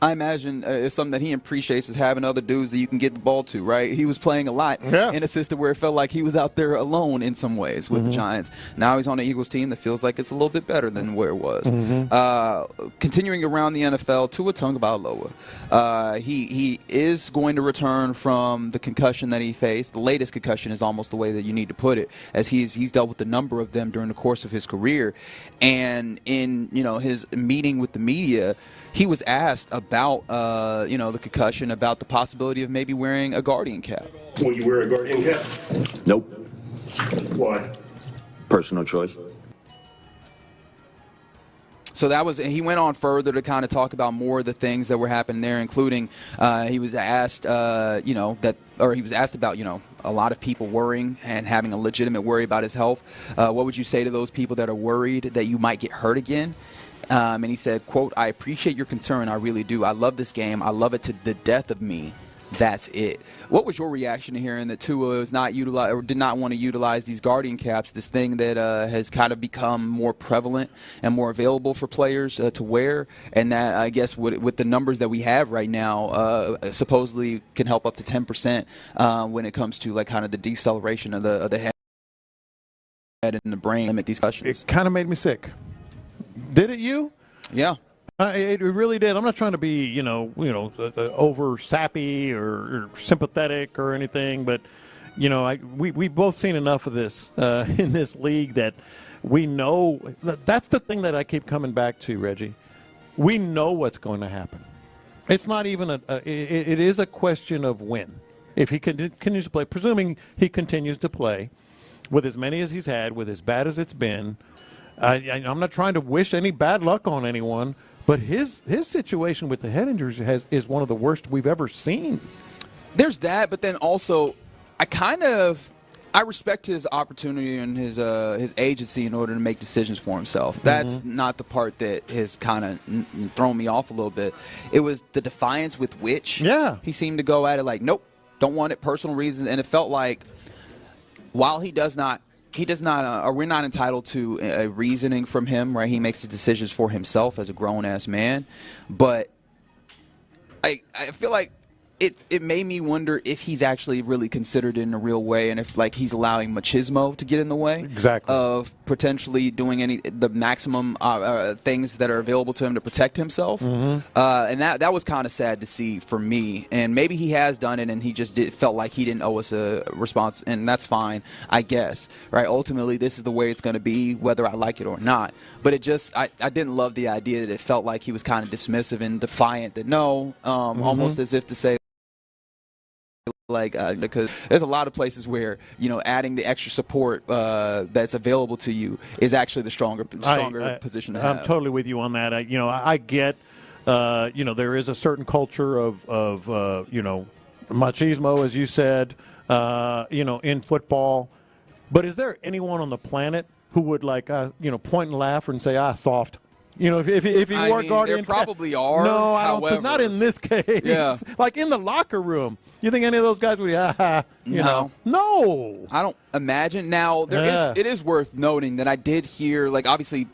Speaker 19: I imagine, is something that he appreciates, is having other dudes that you can get the ball to, right? He was playing a lot in a system where it felt like he was out there alone in some ways with the Giants. Now he's on an Eagles team that feels like it's a little bit better than where it was. Continuing around the NFL, Tua Tagovailoa. He is going to return from the concussion that he faced. The latest concussion is almost the way that you need to put it, as he's dealt with a number of them during the course of his career. And in his meeting with the media, he was asked about, the concussion, about the possibility of maybe wearing a Guardian cap.
Speaker 10: Will you wear a Guardian cap?
Speaker 12: Nope.
Speaker 10: Why?
Speaker 12: Personal choice.
Speaker 19: So he went on further to kind of talk about more of the things that were happening there, including he was asked, he was asked about, a lot of people worrying and having a legitimate worry about his health. What would you say to those people that are worried that you might get hurt again? And he said, quote, "I appreciate your concern. I really do. I love this game. I love it to the death of me. That's it." What was your reaction to hearing that Tua is not utilize or did not want to utilize these Guardian caps, this thing that has kind of become more prevalent and more available for players to wear, and that I guess with the numbers that we have right now, supposedly can help up to 10% when it comes to like kind of the deceleration of the head and the brain, limit these concussions.
Speaker 18: It kind of made me sick. Did it you?
Speaker 19: Yeah.
Speaker 18: It really did. I'm not trying to be, over sappy or sympathetic or anything, but, we've both seen enough of this in this league that we know. That's the thing that I keep coming back to, Reggie. We know what's going to happen. It's not even it is a question of when. If he continues to play, presuming he continues to play with as many as he's had, with as bad as it's been, I'm not trying to wish any bad luck on anyone, but his situation with the head injuries is one of the worst we've ever seen.
Speaker 19: There's that, but then also I respect his opportunity and his agency in order to make decisions for himself. That's not the part that has kind of thrown me off a little bit. It was the defiance with which he seemed to go at it like, nope, don't want it, personal reasons, and it felt like while he does not, or we're not entitled to a reasoning from him, right? He makes his decisions for himself as a grown-ass man. But I feel like it made me wonder if he's actually really considered it in a real way, and if like he's allowing machismo to get in the way of potentially doing the maximum things that are available to him to protect himself. And that was kind of sad to see for me. And maybe he has done it, and he just felt like he didn't owe us a response, and that's fine, I guess. Right? Ultimately, this is the way it's going to be, whether I like it or not. But it just, I didn't love the idea that it felt like he was kind of dismissive and defiant. That almost as if to say, because there's a lot of places where adding the extra support that's available to you is actually the stronger position to have.
Speaker 18: I'm totally with you on that. I get there is a certain culture of machismo, as you said, in football. But is there anyone on the planet who would point and laugh and say, soft? If he wore Guardian,
Speaker 19: there probably are.
Speaker 18: No, I don't.
Speaker 19: However,
Speaker 18: But not in this case.
Speaker 19: Yeah.
Speaker 18: Like in the locker room, you think any of those guys would be? No.
Speaker 19: I don't imagine. Now it is worth noting that I did hear, obviously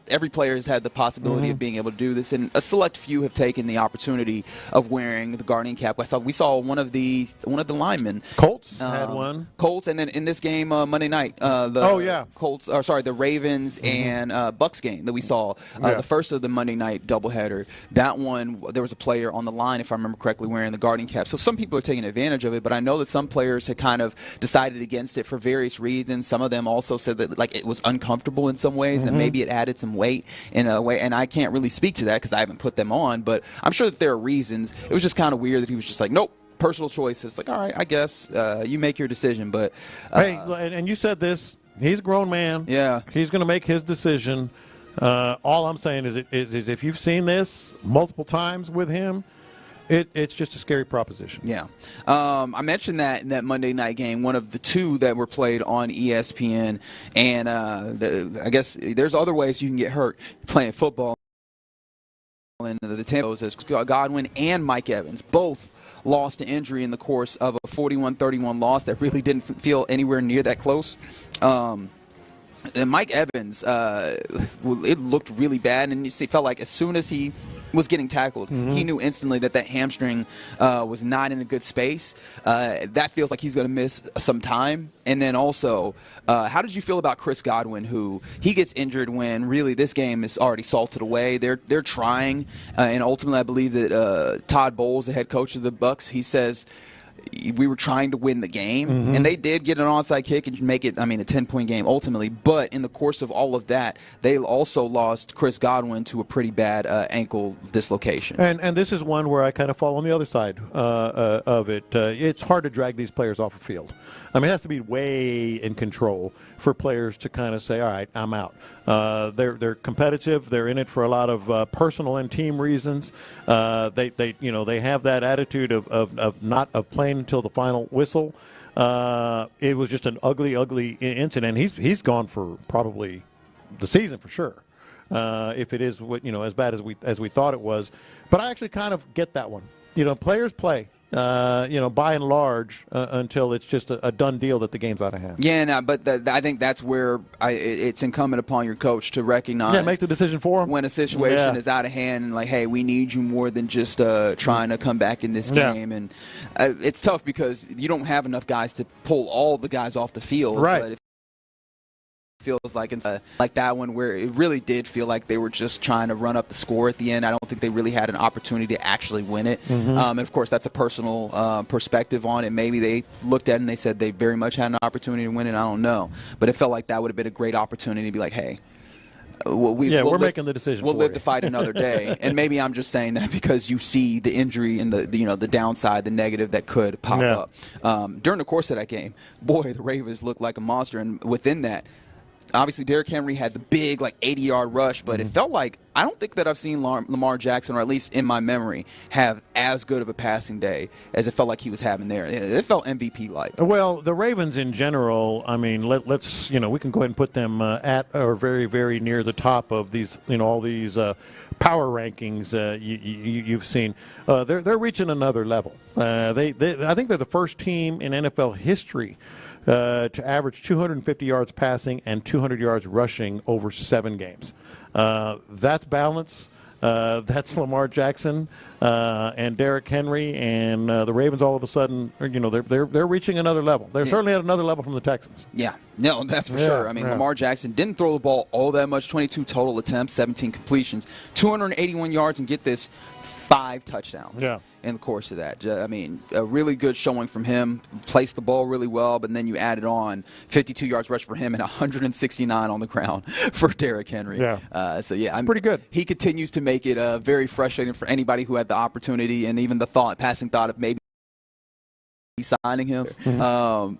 Speaker 19: every player has had the possibility of being able to do this, and a select few have taken the opportunity of wearing the Guardian cap. I thought we saw one of the linemen.
Speaker 18: Colts had one.
Speaker 19: Colts, and then in this game Monday night, the Ravens and Bucs game that we saw. The first of the Monday night doubleheader, that one, there was a player on the line, if I remember correctly, wearing the Guardian cap. So some people are taking advantage of it, but I know that some players had kind of decided against it for various reasons. Some of them also said that it was uncomfortable in some ways, that maybe it added some weight in a way, and I can't really speak to that because I haven't put them on, but I'm sure that there are reasons. It was just kind of weird that he was just like, nope, personal choice. It's like, all right, I guess you make your decision, but
Speaker 18: hey, and you said this, he's a grown man.
Speaker 19: Yeah.
Speaker 18: He's going to make his decision. All I'm saying is if you've seen this multiple times with him, It's just a scary proposition.
Speaker 19: Yeah. I mentioned that in that Monday night game, one of the two that were played on ESPN, and I guess there's other ways you can get hurt playing football. And the Tempos as Godwin and Mike Evans both lost to injury in the course of a 41-31 loss that really didn't feel anywhere near that close. And Mike Evans, it looked really bad, and you see, felt like as soon as he was getting tackled, he knew instantly that hamstring was not in a good space. That feels like he's going to miss some time. And then also, how did you feel about Chris Godwin, who he gets injured when really this game is already salted away? They're trying, and ultimately I believe that Todd Bowles, the head coach of the Bucs, he says, we were trying to win the game, and they did get an onside kick and make it, a 10-point game ultimately. But in the course of all of that, they also lost Chris Godwin to a pretty bad ankle dislocation.
Speaker 18: And this is one where I kind of fall on the other side of it. It's hard to drag these players off the field. It has to be way in control for players to kind of say, all right, I'm out. They're competitive. They're in it for a lot of personal and team reasons. They have that attitude of not playing until the final whistle. It was just an ugly incident. He's gone for probably the season for sure. If it is as bad as we thought it was, but I actually kind of get that one. Players play. By and large, until it's just a done deal that the game's out of hand.
Speaker 19: Yeah, but I think that's where it's incumbent upon your coach to recognize.
Speaker 18: Yeah, make the decision for him.
Speaker 19: When a situation is out of hand and hey, we need you more than just trying to come back in this game. And it's tough because you don't have enough guys to pull all the guys off the field.
Speaker 18: Right.
Speaker 19: But feels like it's like that one where it really did feel like they were just trying to run up the score at the end. I don't think they really had an opportunity to actually win it. And of course, that's a personal perspective on it. Maybe they looked at it and they said they very much had an opportunity to win it. I don't know. But it felt like that would have been a great opportunity to be like, hey,
Speaker 18: we're making the decision.
Speaker 19: We'll live to fight another day. And maybe I'm just saying that because you see the injury and the downside, the negative that could pop up. During the course of that game, boy, the Ravens looked like a monster. And within that, obviously, Derrick Henry had the big, 80-yard rush, but it felt like I don't think that I've seen Lamar Jackson, or at least in my memory, have as good of a passing day as it felt like he was having there. It felt MVP-like.
Speaker 18: Well, the Ravens in general, let's we can go ahead and put them at or very, very near the top of these, all these power rankings you've seen. They're reaching another level. I think they're the first team in NFL history to average 250 yards passing and 200 yards rushing over 7 games. That's balance. That's Lamar Jackson and Derrick Henry, and the Ravens all of a sudden, they're reaching another level. They're certainly at another level from the Texans.
Speaker 19: Yeah, no, that's for sure. Lamar Jackson didn't throw the ball all that much, 22 total attempts, 17 completions, 281 yards, and get this, 5 touchdowns in the course of that. A really good showing from him. Placed the ball really well, but then you added on 52 yards rush for him and 169 on the ground for Derrick Henry. It's
Speaker 18: pretty good.
Speaker 19: He continues to make it very frustrating for anybody who had the opportunity and even the passing thought of maybe signing him.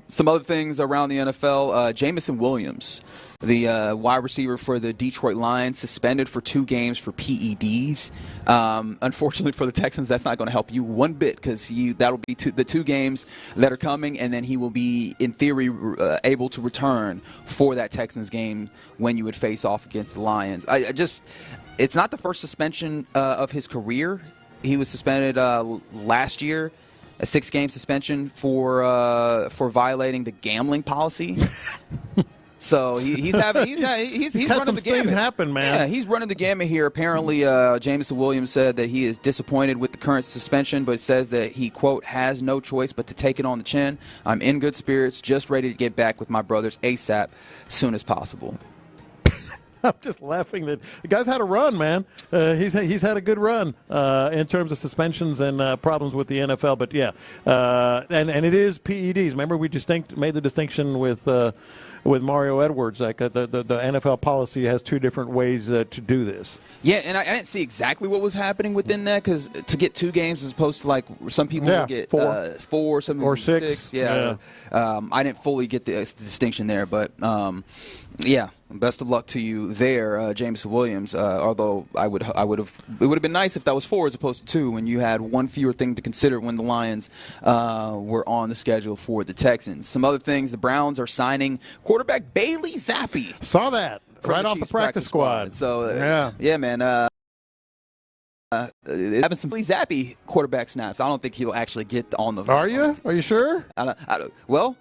Speaker 19: Some other things around the NFL. Jamison Williams, the wide receiver for the Detroit Lions, suspended for 2 games for PEDs. Unfortunately for the Texans, that's not going to help you one bit because that'll be the 2 games that are coming, and then he will be, in theory, able to return for that Texans game when you would face off against the Lions. It's not the first suspension of his career. He was suspended last year. A 6-game suspension for violating the gambling policy. So he's running the gamut.
Speaker 18: Things happen, man.
Speaker 19: Yeah, he's running the gamut here. Apparently, Jamison Williams said that he is disappointed with the current suspension, but says that he, quote, has no choice but to take it on the chin. I'm in good spirits, just ready to get back with my brothers ASAP, soon as possible.
Speaker 18: I'm just laughing that the guy's had a run, man. He's had a good run in terms of suspensions and problems with the NFL. But and it is PEDs. Remember, we made the distinction with Mario Edwards. Like the NFL policy has 2 different ways to do this.
Speaker 19: Yeah, and I didn't see exactly what was happening within that because to get 2 games as opposed to some people will get 4, some
Speaker 18: or
Speaker 19: 6. I didn't fully get the distinction there, but Best of luck to you there, Jameson Williams. Although it would have been nice if that was 4 as opposed to 2, and you had one fewer thing to consider when the Lions were on the schedule for the Texans. Some other things: the Browns are signing quarterback Bailey Zappi.
Speaker 18: Saw that right off the practice squad.
Speaker 19: So yeah, man. Having some Bailey Zappi quarterback snaps. I don't think he'll actually get on the.
Speaker 18: Are you sure?
Speaker 19: Well.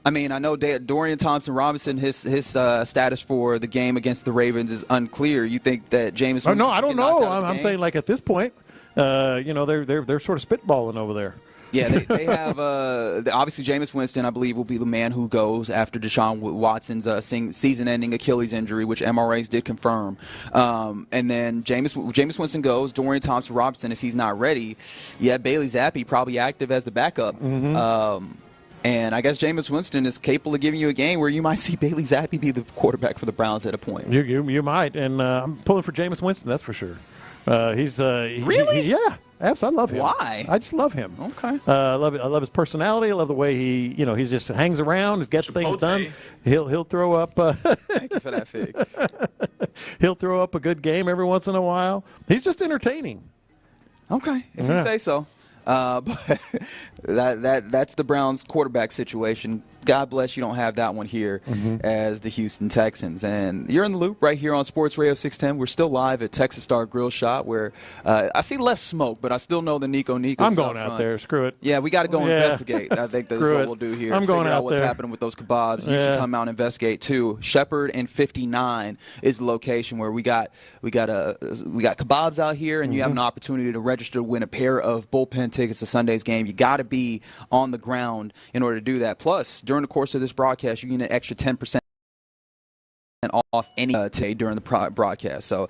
Speaker 19: I mean, I know Dorian Thompson-Robinson, his status for the game against the Ravens is unclear. You think that Jameis?
Speaker 18: Oh, no, I don't know. I'm saying, like, at this point, they're sort of spitballing over there.
Speaker 19: Yeah, they have obviously Jameis Winston, I believe, will be the man who goes after Deshaun Watson's season-ending Achilles injury, which MRAs did confirm. And then Jameis Winston goes. Dorian Thompson-Robinson, if he's not ready, Bailey Zappi probably active as the backup.
Speaker 18: Mm-hmm.
Speaker 19: And I guess Jameis Winston is capable of giving you a game where you might see Bailey Zappi be the quarterback for the Browns at a point.
Speaker 18: You might, and I'm pulling for Jameis Winston, that's for sure. He's
Speaker 19: really?
Speaker 18: Yeah, absolutely. I love him.
Speaker 19: Why?
Speaker 18: I just love him.
Speaker 19: Okay.
Speaker 18: I love his personality. I love the way he just hangs around, gets things done. He'll throw up.
Speaker 19: Thank you for that, Fig.
Speaker 18: He'll throw up a good game every once in a while. He's just entertaining.
Speaker 19: Okay, if you say so. But that's the Browns quarterback situation. God bless you don't have that one here as the Houston Texans. And you're in the loop right here on Sports Radio 610. We're still live at Texas Star Grill Shop where I see less smoke, but I still know the Nico.
Speaker 18: I'm going out there. Screw it.
Speaker 19: Yeah, we got to go investigate. I think that's what we'll do here.
Speaker 18: I'm going out
Speaker 19: what's
Speaker 18: there.
Speaker 19: happening with those kebabs. You should come out and investigate too. Shepherd and 59 is the location where we got kebabs out here, and you have an opportunity to register to win a pair of bullpen tickets to Sunday's game. You got to be on the ground in order to do that. Plus, during the course of this broadcast, you get an extra 10% off any day during the broadcast. So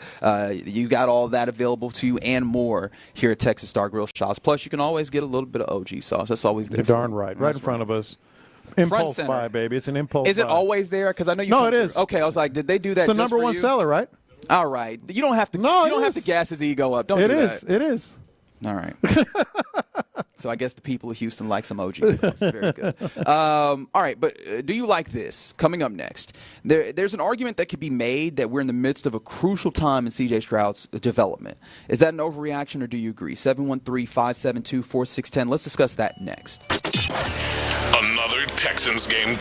Speaker 19: you got all that available to you and more here at Texas Star Grill Shops. Plus, you can always get a little bit of OG sauce. That's always there.
Speaker 18: You're darn right. Right in front of us. Impulse buy, baby. It's an impulse buy.
Speaker 19: Is it always there? Because I know you.
Speaker 18: No, it is.
Speaker 19: Okay, I was like, did they do that?
Speaker 18: It's the number one seller, right?
Speaker 19: All right. You don't have to. No, you don't have to gas his ego up. Don't do that.
Speaker 18: It is.
Speaker 19: All right. So I guess the people of Houston like some OG sauce. Very good. All right, but do you like this? Coming up next, there's an argument that could be made that we're in the midst of a crucial time in C.J. Stroud's development. Is that an overreaction, or do you agree? 713-572-4610. Let's discuss that next.
Speaker 1: Another Texans game.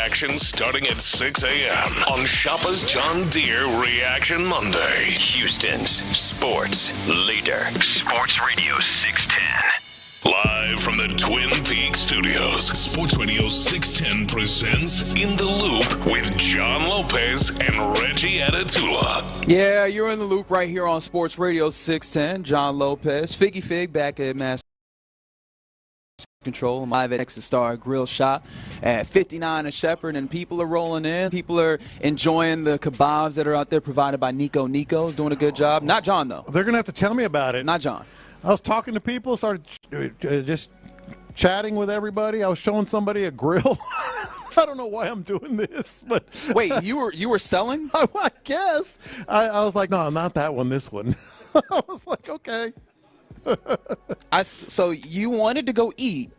Speaker 1: reaction starting at 6 a.m. on Shoppa's John Deere Reaction Monday.
Speaker 3: Houston's sports leader. Sports Radio 610.
Speaker 1: Live from the Twin Peaks studios, Sports Radio 610 presents In the Loop with John Lopez and Reggie Atatula.
Speaker 19: Yeah, you're in the loop right here on Sports Radio 610. John Lopez, Figgy Fig back at Master Control, live at Texas Star Grill Shop at 59 and Shepherd, and people are rolling in. People are enjoying the kebabs that are out there provided by Nico. Nico's doing a good job. Not John, though.
Speaker 18: They're going to have to tell me about it.
Speaker 19: Not John.
Speaker 18: I was talking to people, started just chatting with everybody. I was showing somebody a grill. I don't know why I'm doing this, but
Speaker 19: wait, you were selling?
Speaker 18: I guess. I was like, no, not that one. This one. I was like, okay.
Speaker 19: So you wanted to go eat,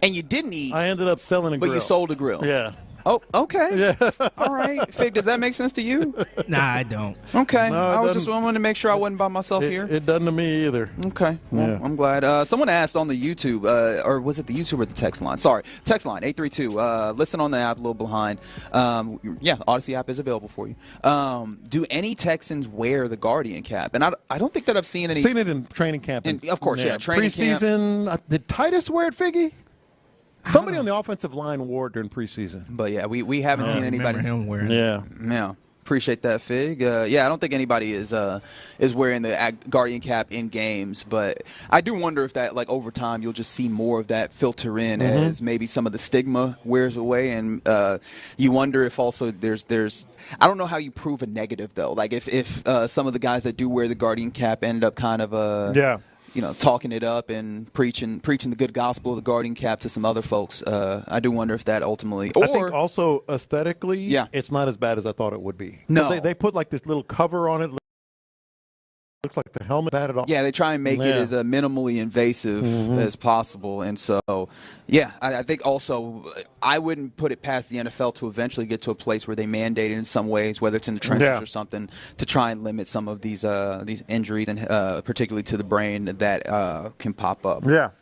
Speaker 19: and you didn't eat.
Speaker 18: I ended up selling a grill.
Speaker 19: But you sold a grill.
Speaker 18: Yeah.
Speaker 19: Oh, okay.
Speaker 18: Yeah.
Speaker 19: All right. Fig, does that make sense to you?
Speaker 20: Nah, I don't.
Speaker 19: Okay.
Speaker 18: No,
Speaker 19: I wanted to make sure I wasn't by myself here.
Speaker 18: It doesn't to me either.
Speaker 19: Okay. Well, yeah. I'm glad. Someone asked on the YouTube, or was it the YouTube or the text line? Sorry. Text line, 832. Listen on the app, a little behind. Yeah, Odyssey app is available for you. Do any Texans wear the Guardian cap? And I don't think that I've seen any.
Speaker 18: Seen it in training camp.
Speaker 19: Of course, yeah. Training
Speaker 18: preseason, camp. Did Titus wear it, Figgy? Somebody on the offensive line wore it during preseason.
Speaker 19: But, yeah, we haven't seen anybody.
Speaker 20: Him wearing
Speaker 18: it.
Speaker 19: Yeah. Appreciate that, Fig. Yeah, I don't think anybody is wearing the Guardian cap in games, but I do wonder if that, like, over time, you'll just see more of that filter in as maybe some of the stigma wears away, and you wonder if also there's I don't know how you prove a negative, though. Like, if some of the guys that do wear the Guardian cap end up kind of talking it up and preaching the good gospel of the Guardian cap to some other folks. I do wonder if that ultimately.
Speaker 18: I think also aesthetically, it's not as bad as I thought it would be.
Speaker 19: No,
Speaker 18: they put like this little cover on it. Looks like the helmet batted off.
Speaker 19: Yeah, they try and make it as minimally invasive as possible. And so, yeah, I think also I wouldn't put it past the NFL to eventually get to a place where they mandate it in some ways, whether it's in the trenches or something, to try and limit some of these injuries, and particularly to the brain that can pop up.
Speaker 18: Yeah.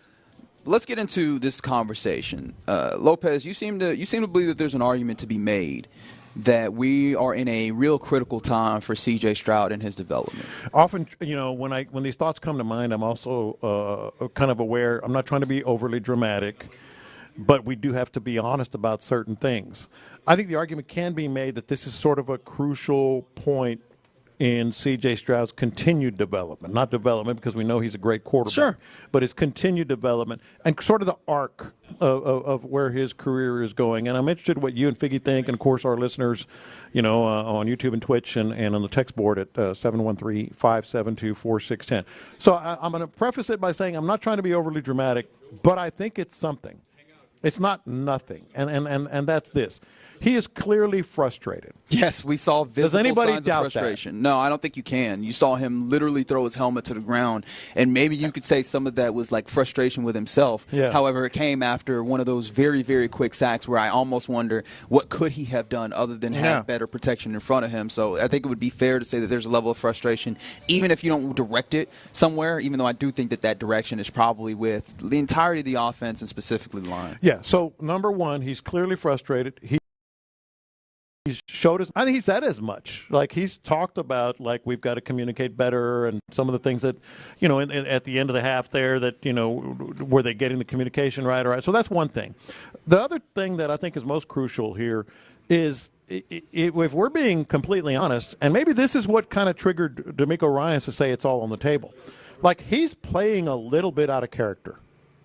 Speaker 19: Let's get into this conversation. Lopez, you seem to believe that there's an argument to be made that we are in a real critical time for C.J. Stroud and his development.
Speaker 18: Often, when these thoughts come to mind, I'm also kind of aware. I'm not trying to be overly dramatic, but we do have to be honest about certain things. I think the argument can be made that this is sort of a crucial point in C.J. Stroud's continued development. Not development because we know he's a great quarterback, but his continued development and sort of the arc of where his career is going. And I'm interested in what you and Figgy think, and, of course, our listeners, on YouTube and Twitch and on the text board at 713-572-4610. So I'm going to preface it by saying I'm not trying to be overly dramatic, but I think it's something. It's not nothing, and that's this. He is clearly frustrated.
Speaker 19: Yes, we saw visible signs of frustration. No, I don't think you can. You saw him literally throw his helmet to the ground, and maybe you could say some of that was like frustration with himself.
Speaker 18: Yeah.
Speaker 19: However, it came after one of those very, very quick sacks where I almost wonder what could he have done other than have better protection in front of him. So I think it would be fair to say that there's a level of frustration, even if you don't direct it somewhere, even though I do think that direction is probably with the entirety of the offense and specifically the line.
Speaker 18: Yeah, so number one, he's clearly frustrated. He's showed us. I think he said as much. Like, he's talked about, like, we've got to communicate better, and some of the things that, at the end of the half there that, were they getting the communication right? All right. So that's one thing. The other thing that I think is most crucial here is if we're being completely honest, and maybe this is what kind of triggered DeMeco Ryans to say it's all on the table. Like, he's playing a little bit out of character.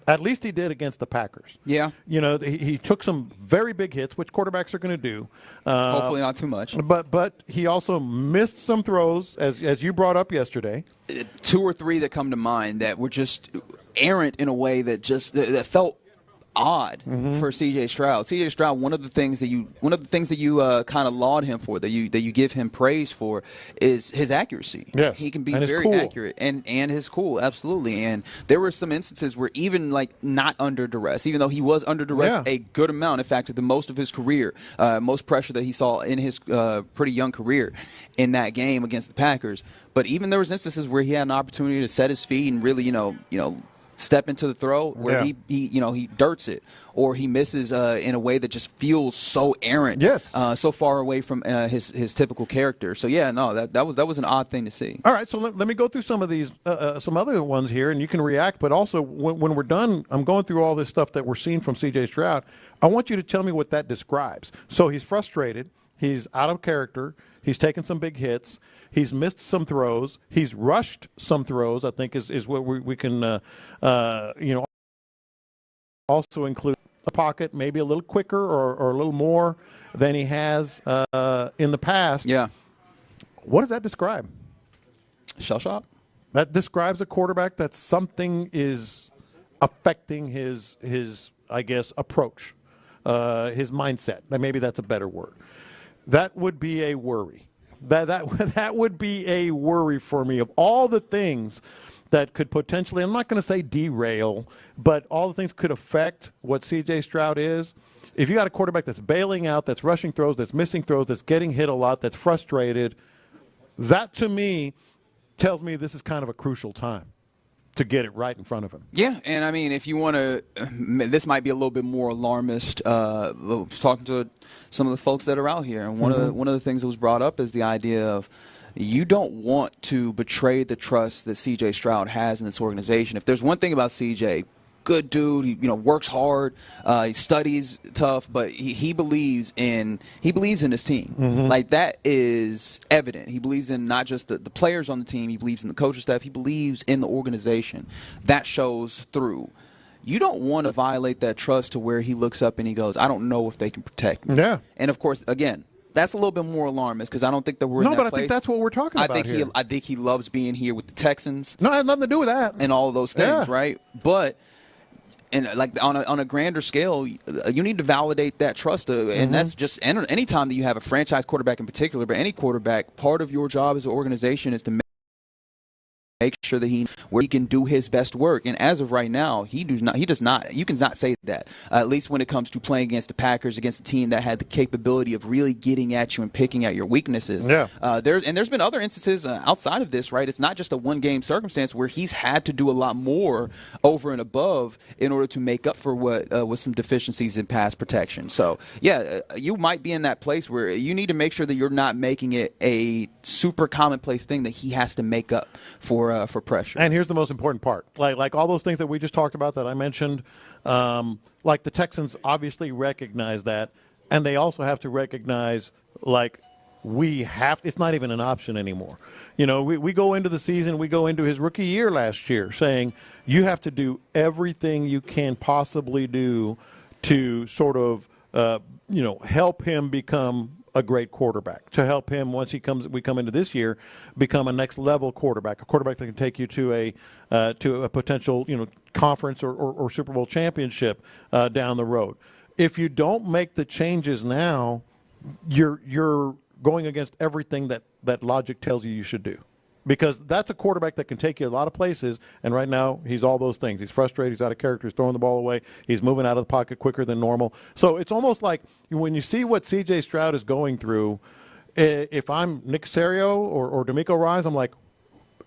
Speaker 18: At least he did against the Packers.
Speaker 19: Yeah.
Speaker 18: He took some very big hits, which quarterbacks are going to do.
Speaker 19: Hopefully not too much.
Speaker 18: But he also missed some throws, as you brought up yesterday.
Speaker 19: 2 or 3 that come to mind that were just errant in a way that that felt odd for C.J. Stroud. C.J. Stroud, one of the things that you kind of laud him for, that you give him praise for, is his accuracy.
Speaker 18: Yes.
Speaker 19: He can be very accurate and his cool, absolutely. And there were some instances where even like not under duress, even though he was under duress a good amount, in fact, the most of his career, most pressure that he saw in his pretty young career in that game against the Packers. But even there was instances where he had an opportunity to set his feet and really, step into the throw where he dirts it, or he misses in a way that just feels so errant, so far away from his typical character. So that was an odd thing to see.
Speaker 18: All right, so let me go through some of these, some other ones here, and you can react. But also, when we're done, I'm going through all this stuff that we're seeing from C.J. Stroud. I want you to tell me what that describes. So he's frustrated. He's out of character. He's taken some big hits. He's missed some throws. He's rushed some throws, I think, is what we can, also include the pocket, maybe a little quicker or a little more than he has in the past.
Speaker 19: Yeah.
Speaker 18: What does that describe?
Speaker 19: Shell shock?
Speaker 18: That describes a quarterback that something is affecting his I guess, approach, his mindset. Maybe that's a better word. That would be a worry. That would be a worry for me of all the things that could potentially, I'm not going to say derail, but all the things could affect what C.J. Stroud is. If you got a quarterback that's bailing out, that's rushing throws, that's missing throws, that's getting hit a lot, that's frustrated, that to me tells me this is kind of a crucial time to get it right in front of him.
Speaker 19: Yeah, and I mean, if you want to, this might be a little bit more alarmist. I was talking to some of the folks that are out here, and one of the things that was brought up is the idea of you don't want to betray the trust that C.J. Stroud has in this organization. If there's one thing about C.J., good dude, he works hard, he studies tough, but he believes in his team. Like, that is evident. He believes in not just the players on the team, he believes in the coaching staff, he believes in the organization. That shows through. You don't want to violate that trust to where he looks up and he goes, I don't know if they can protect me.
Speaker 18: Yeah.
Speaker 19: And of course, again, that's a little bit more alarmist because I don't think that we're in that place.
Speaker 18: No, but I think that's what we're talking about here.
Speaker 19: I think he loves being here with the Texans.
Speaker 18: No, it has nothing to do with that.
Speaker 19: And all of those things, right? But and like on a grander scale, you need to validate that trust, and that's just any time that you have a franchise quarterback in particular, but any quarterback, part of your job as an organization is to make sure that he can do his best work. And as of right now, he does not. You cannot say that. At least when it comes to playing against the Packers, against a team that had the capability of really getting at you and picking at your weaknesses. Yeah. There's been other instances outside of this, right? It's not just a one-game circumstance where he's had to do a lot more over and above in order to make up for what was some deficiencies in pass protection. So yeah, you might be in that place where you need to make sure that you're not making it a super commonplace thing that he has to make up for pressure.
Speaker 18: And here's the most important part. Like all those things that we just talked about that I mentioned, like the Texans obviously recognize that, and they also have to recognize, like, it's not even an option anymore. We go into the season, we go into his rookie year last year saying you have to do everything you can possibly do to sort of, help him become a great quarterback, to help him once we come into this year, become a next level quarterback, a quarterback that can take you to a potential conference or Super Bowl championship down the road. If you don't make the changes now, you're going against everything that logic tells you should do. Because that's a quarterback that can take you a lot of places, and right now he's all those things. He's frustrated, he's out of character, he's throwing the ball away, he's moving out of the pocket quicker than normal. So it's almost like when you see what C.J. Stroud is going through, if I'm Nick Caserio or DeMeco Ryans, I'm like,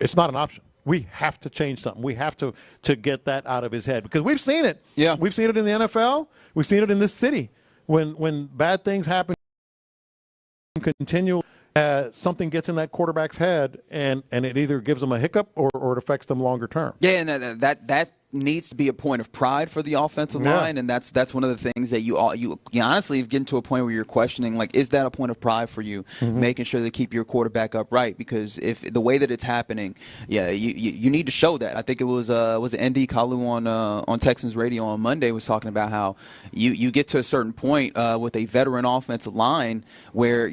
Speaker 18: it's not an option. We have to change something. We have to get that out of his head. Because we've seen it.
Speaker 19: Yeah.
Speaker 18: We've seen it in the NFL. We've seen it in this city. When bad things happen continually, something gets in that quarterback's head, and it either gives them a hiccup or it affects them longer term.
Speaker 19: Yeah, and that needs to be a point of pride for the offensive line, and that's one of the things that you honestly get to a point where you're questioning, like, is that a point of pride for you, making sure to keep your quarterback upright? Because if the way that it's happening, you need to show that. I think it was ND Kalu on Texans radio on Monday was talking about how you get to a certain point with a veteran offensive line where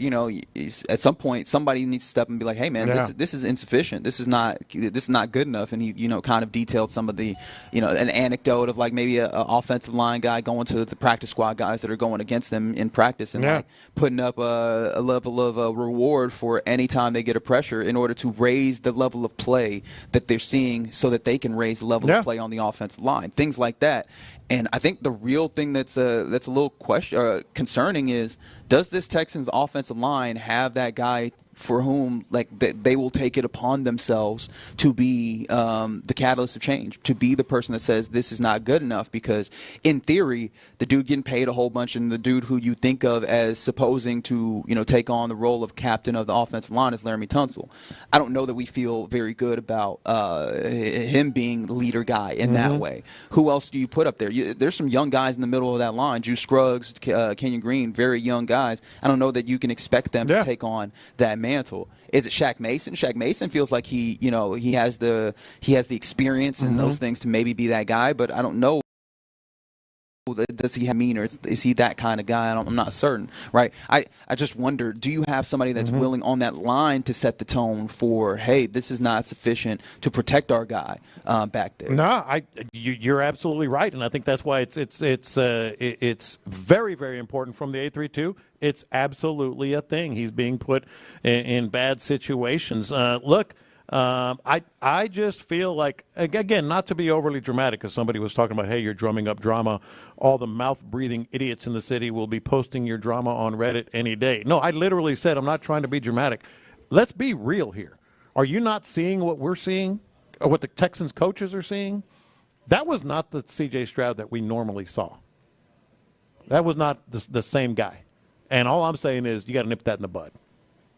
Speaker 19: at some point somebody needs to step and be like, hey man, this is insufficient. This is not good enough. And he kind of detailed some of the an anecdote of like maybe an offensive line guy going to the practice squad guys that are going against them in practice and like putting up a level of reward for any time they get a pressure in order to raise the level of play that they're seeing so that they can raise the level of play on the offensive line, things like that. And I think the real thing that's a little concerning is, does this Texans offensive line have that guy for whom they will take it upon themselves to be the catalyst of change, to be the person that says this is not good enough, because in theory the dude getting paid a whole bunch and the dude who you think of as supposing to take on the role of captain of the offensive line is Laramie Tunsil. I don't know that we feel very good about him being the leader guy in that way. Who else do you put up there? There's some young guys in the middle of that line, Juice Scruggs, Kenyon Green, very young guys. I don't know that you can expect them to take on that mantle. Is it Shaq Mason? Shaq Mason feels like he has the experience and those things to maybe be that guy, but I don't know. Does he have mean, or is he that kind of guy? I'm not certain, right? I just wonder, do you have somebody that's willing on that line to set the tone for, hey, this is not sufficient to protect our guy back there?
Speaker 18: No, you're absolutely right, and I think that's why it's very, very important from the 8-3-2. It's absolutely a thing. He's being put in bad situations. Look. I just feel like, again, not to be overly dramatic, because somebody was talking about, hey, you're drumming up drama. All the mouth-breathing idiots in the city will be posting your drama on Reddit any day. No, I literally said I'm not trying to be dramatic. Let's be real here. Are you not seeing what we're seeing, or what the Texans coaches are seeing? That was not the C.J. Stroud that we normally saw. That was not the same guy. And all I'm saying is you got to nip that in the bud.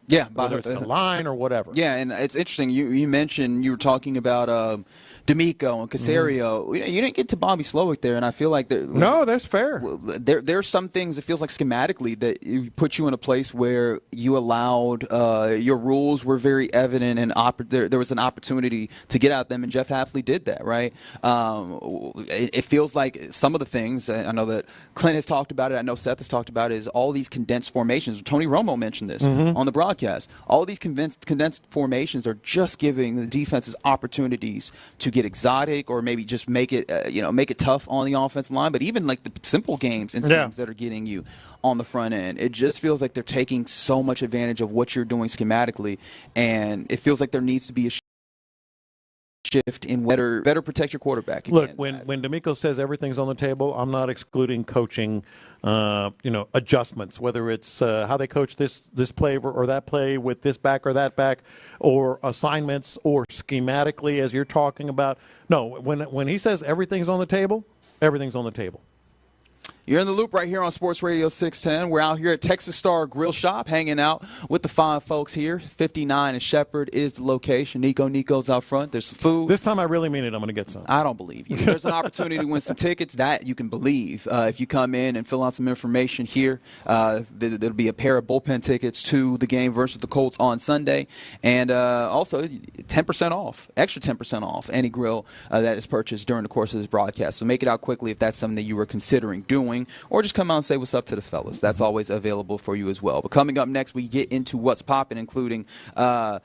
Speaker 19: Yeah,
Speaker 18: whether it's the line or whatever.
Speaker 19: Yeah, and it's interesting. You mentioned, you were talking about DeMeco and Caserio. You didn't get to Bobby Slowick there, and I feel like
Speaker 18: that's fair.
Speaker 19: There's some things, it feels like schematically, that put you in a place where you allowed your rules were very evident, and there was an opportunity to get at them, and Jeff Hafley did that, right? It feels like some of the things, I know that Clint has talked about it, I know Seth has talked about it, is all these condensed formations. Tony Romo mentioned this on the broadcast. All these condensed formations are just giving the defenses opportunities to get exotic, or maybe just make it tough on the offensive line. But even like the simple games and schemes that are getting you on the front end, it just feels like they're taking so much advantage of what you're doing schematically, and it feels like there needs to be a shift in better protect your quarterback. Again.
Speaker 18: Look, when DeMeco says everything's on the table, I'm not excluding coaching, adjustments, whether it's how they coach this play or that play with this back or that back, or assignments, or schematically, as you're talking about. No, when he says everything's on the table, everything's on the table.
Speaker 19: You're in the loop right here on Sports Radio 610. We're out here at Texas Star Grill Shop hanging out with the fine folks here. 59 and Shepherd is the location. Nico's out front. There's some food.
Speaker 18: This time I really mean it. I'm going to get some.
Speaker 19: I don't believe you. There's an opportunity to win some tickets. That you can believe. If you come in and fill out some information here, there'll be a pair of bullpen tickets to the game versus the Colts on Sunday. And also 10% off, extra 10% off any grill that is purchased during the course of this broadcast. So make it out quickly if that's something that you were considering doing, or just come out and say what's up to the fellas. That's always available for you as well. But coming up next, we get into what's popping, including a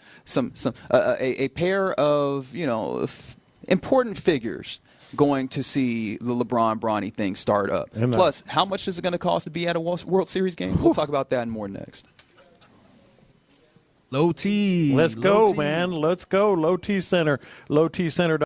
Speaker 19: pair of important figures going to see the LeBron-Bronny thing start up. Plus, how much is it going to cost to be at a World Series game? We'll talk about that and more next.
Speaker 20: Low T.
Speaker 18: Let's go, man. Let's go. Low T Center. Low T Center.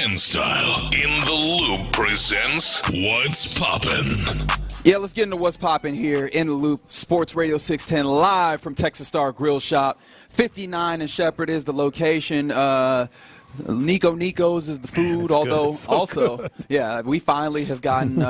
Speaker 1: 610 style. In the Loop presents What's Poppin'.
Speaker 19: Yeah, let's get into what's popping here in the Loop. Sports Radio 610 live from Texas Star Grill Shop. 59 in Shepherd is the location. Nico's is the food,
Speaker 18: yeah,
Speaker 19: although
Speaker 18: so
Speaker 19: also,
Speaker 18: good.
Speaker 19: yeah, we finally have gotten,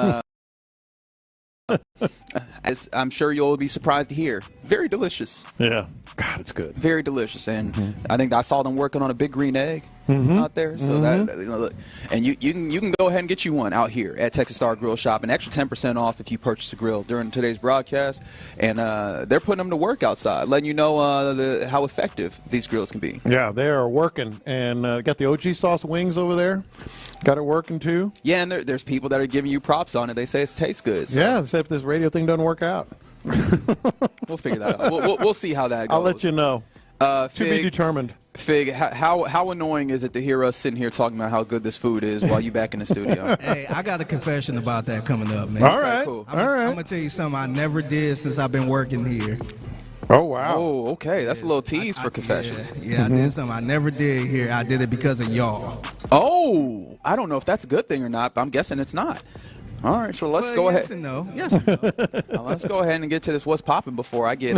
Speaker 19: as I'm sure you'll be surprised to hear, very delicious.
Speaker 18: Yeah. God, it's good.
Speaker 19: Very delicious. And I think I saw them working on a big green egg out there. So that, look, and you can go ahead and get you one out here at Texas Star Grill Shop. An extra 10% off if you purchase a grill during today's broadcast. And they're putting them to work outside, letting you know how effective these grills can be.
Speaker 18: Yeah, they are working. And got the OG sauce wings over there. Got it working, too.
Speaker 19: Yeah, and there's people that are giving you props on it. They say it tastes good. So.
Speaker 18: Yeah, except if this radio thing doesn't work out.
Speaker 19: We'll figure that out. We'll see how that goes.
Speaker 18: I'll let you know. To be determined.
Speaker 19: Fig, how annoying is it to hear us sitting here talking about how good this food is while you back in the studio?
Speaker 20: Hey, I got a confession about that coming up, man.
Speaker 18: All right.
Speaker 19: Cool.
Speaker 20: I'm going to tell you something I never did since I've been working here.
Speaker 18: Oh, wow.
Speaker 19: Oh, okay. That's a little tease for confessions.
Speaker 20: Yeah, I did something I never did here. I did it because of y'all.
Speaker 19: Oh, I don't know if that's a good thing or not, but I'm guessing it's not. All right, so let's go ahead.
Speaker 20: Yes and no. Yes and no.
Speaker 19: Let's go ahead and get to this what's popping before I get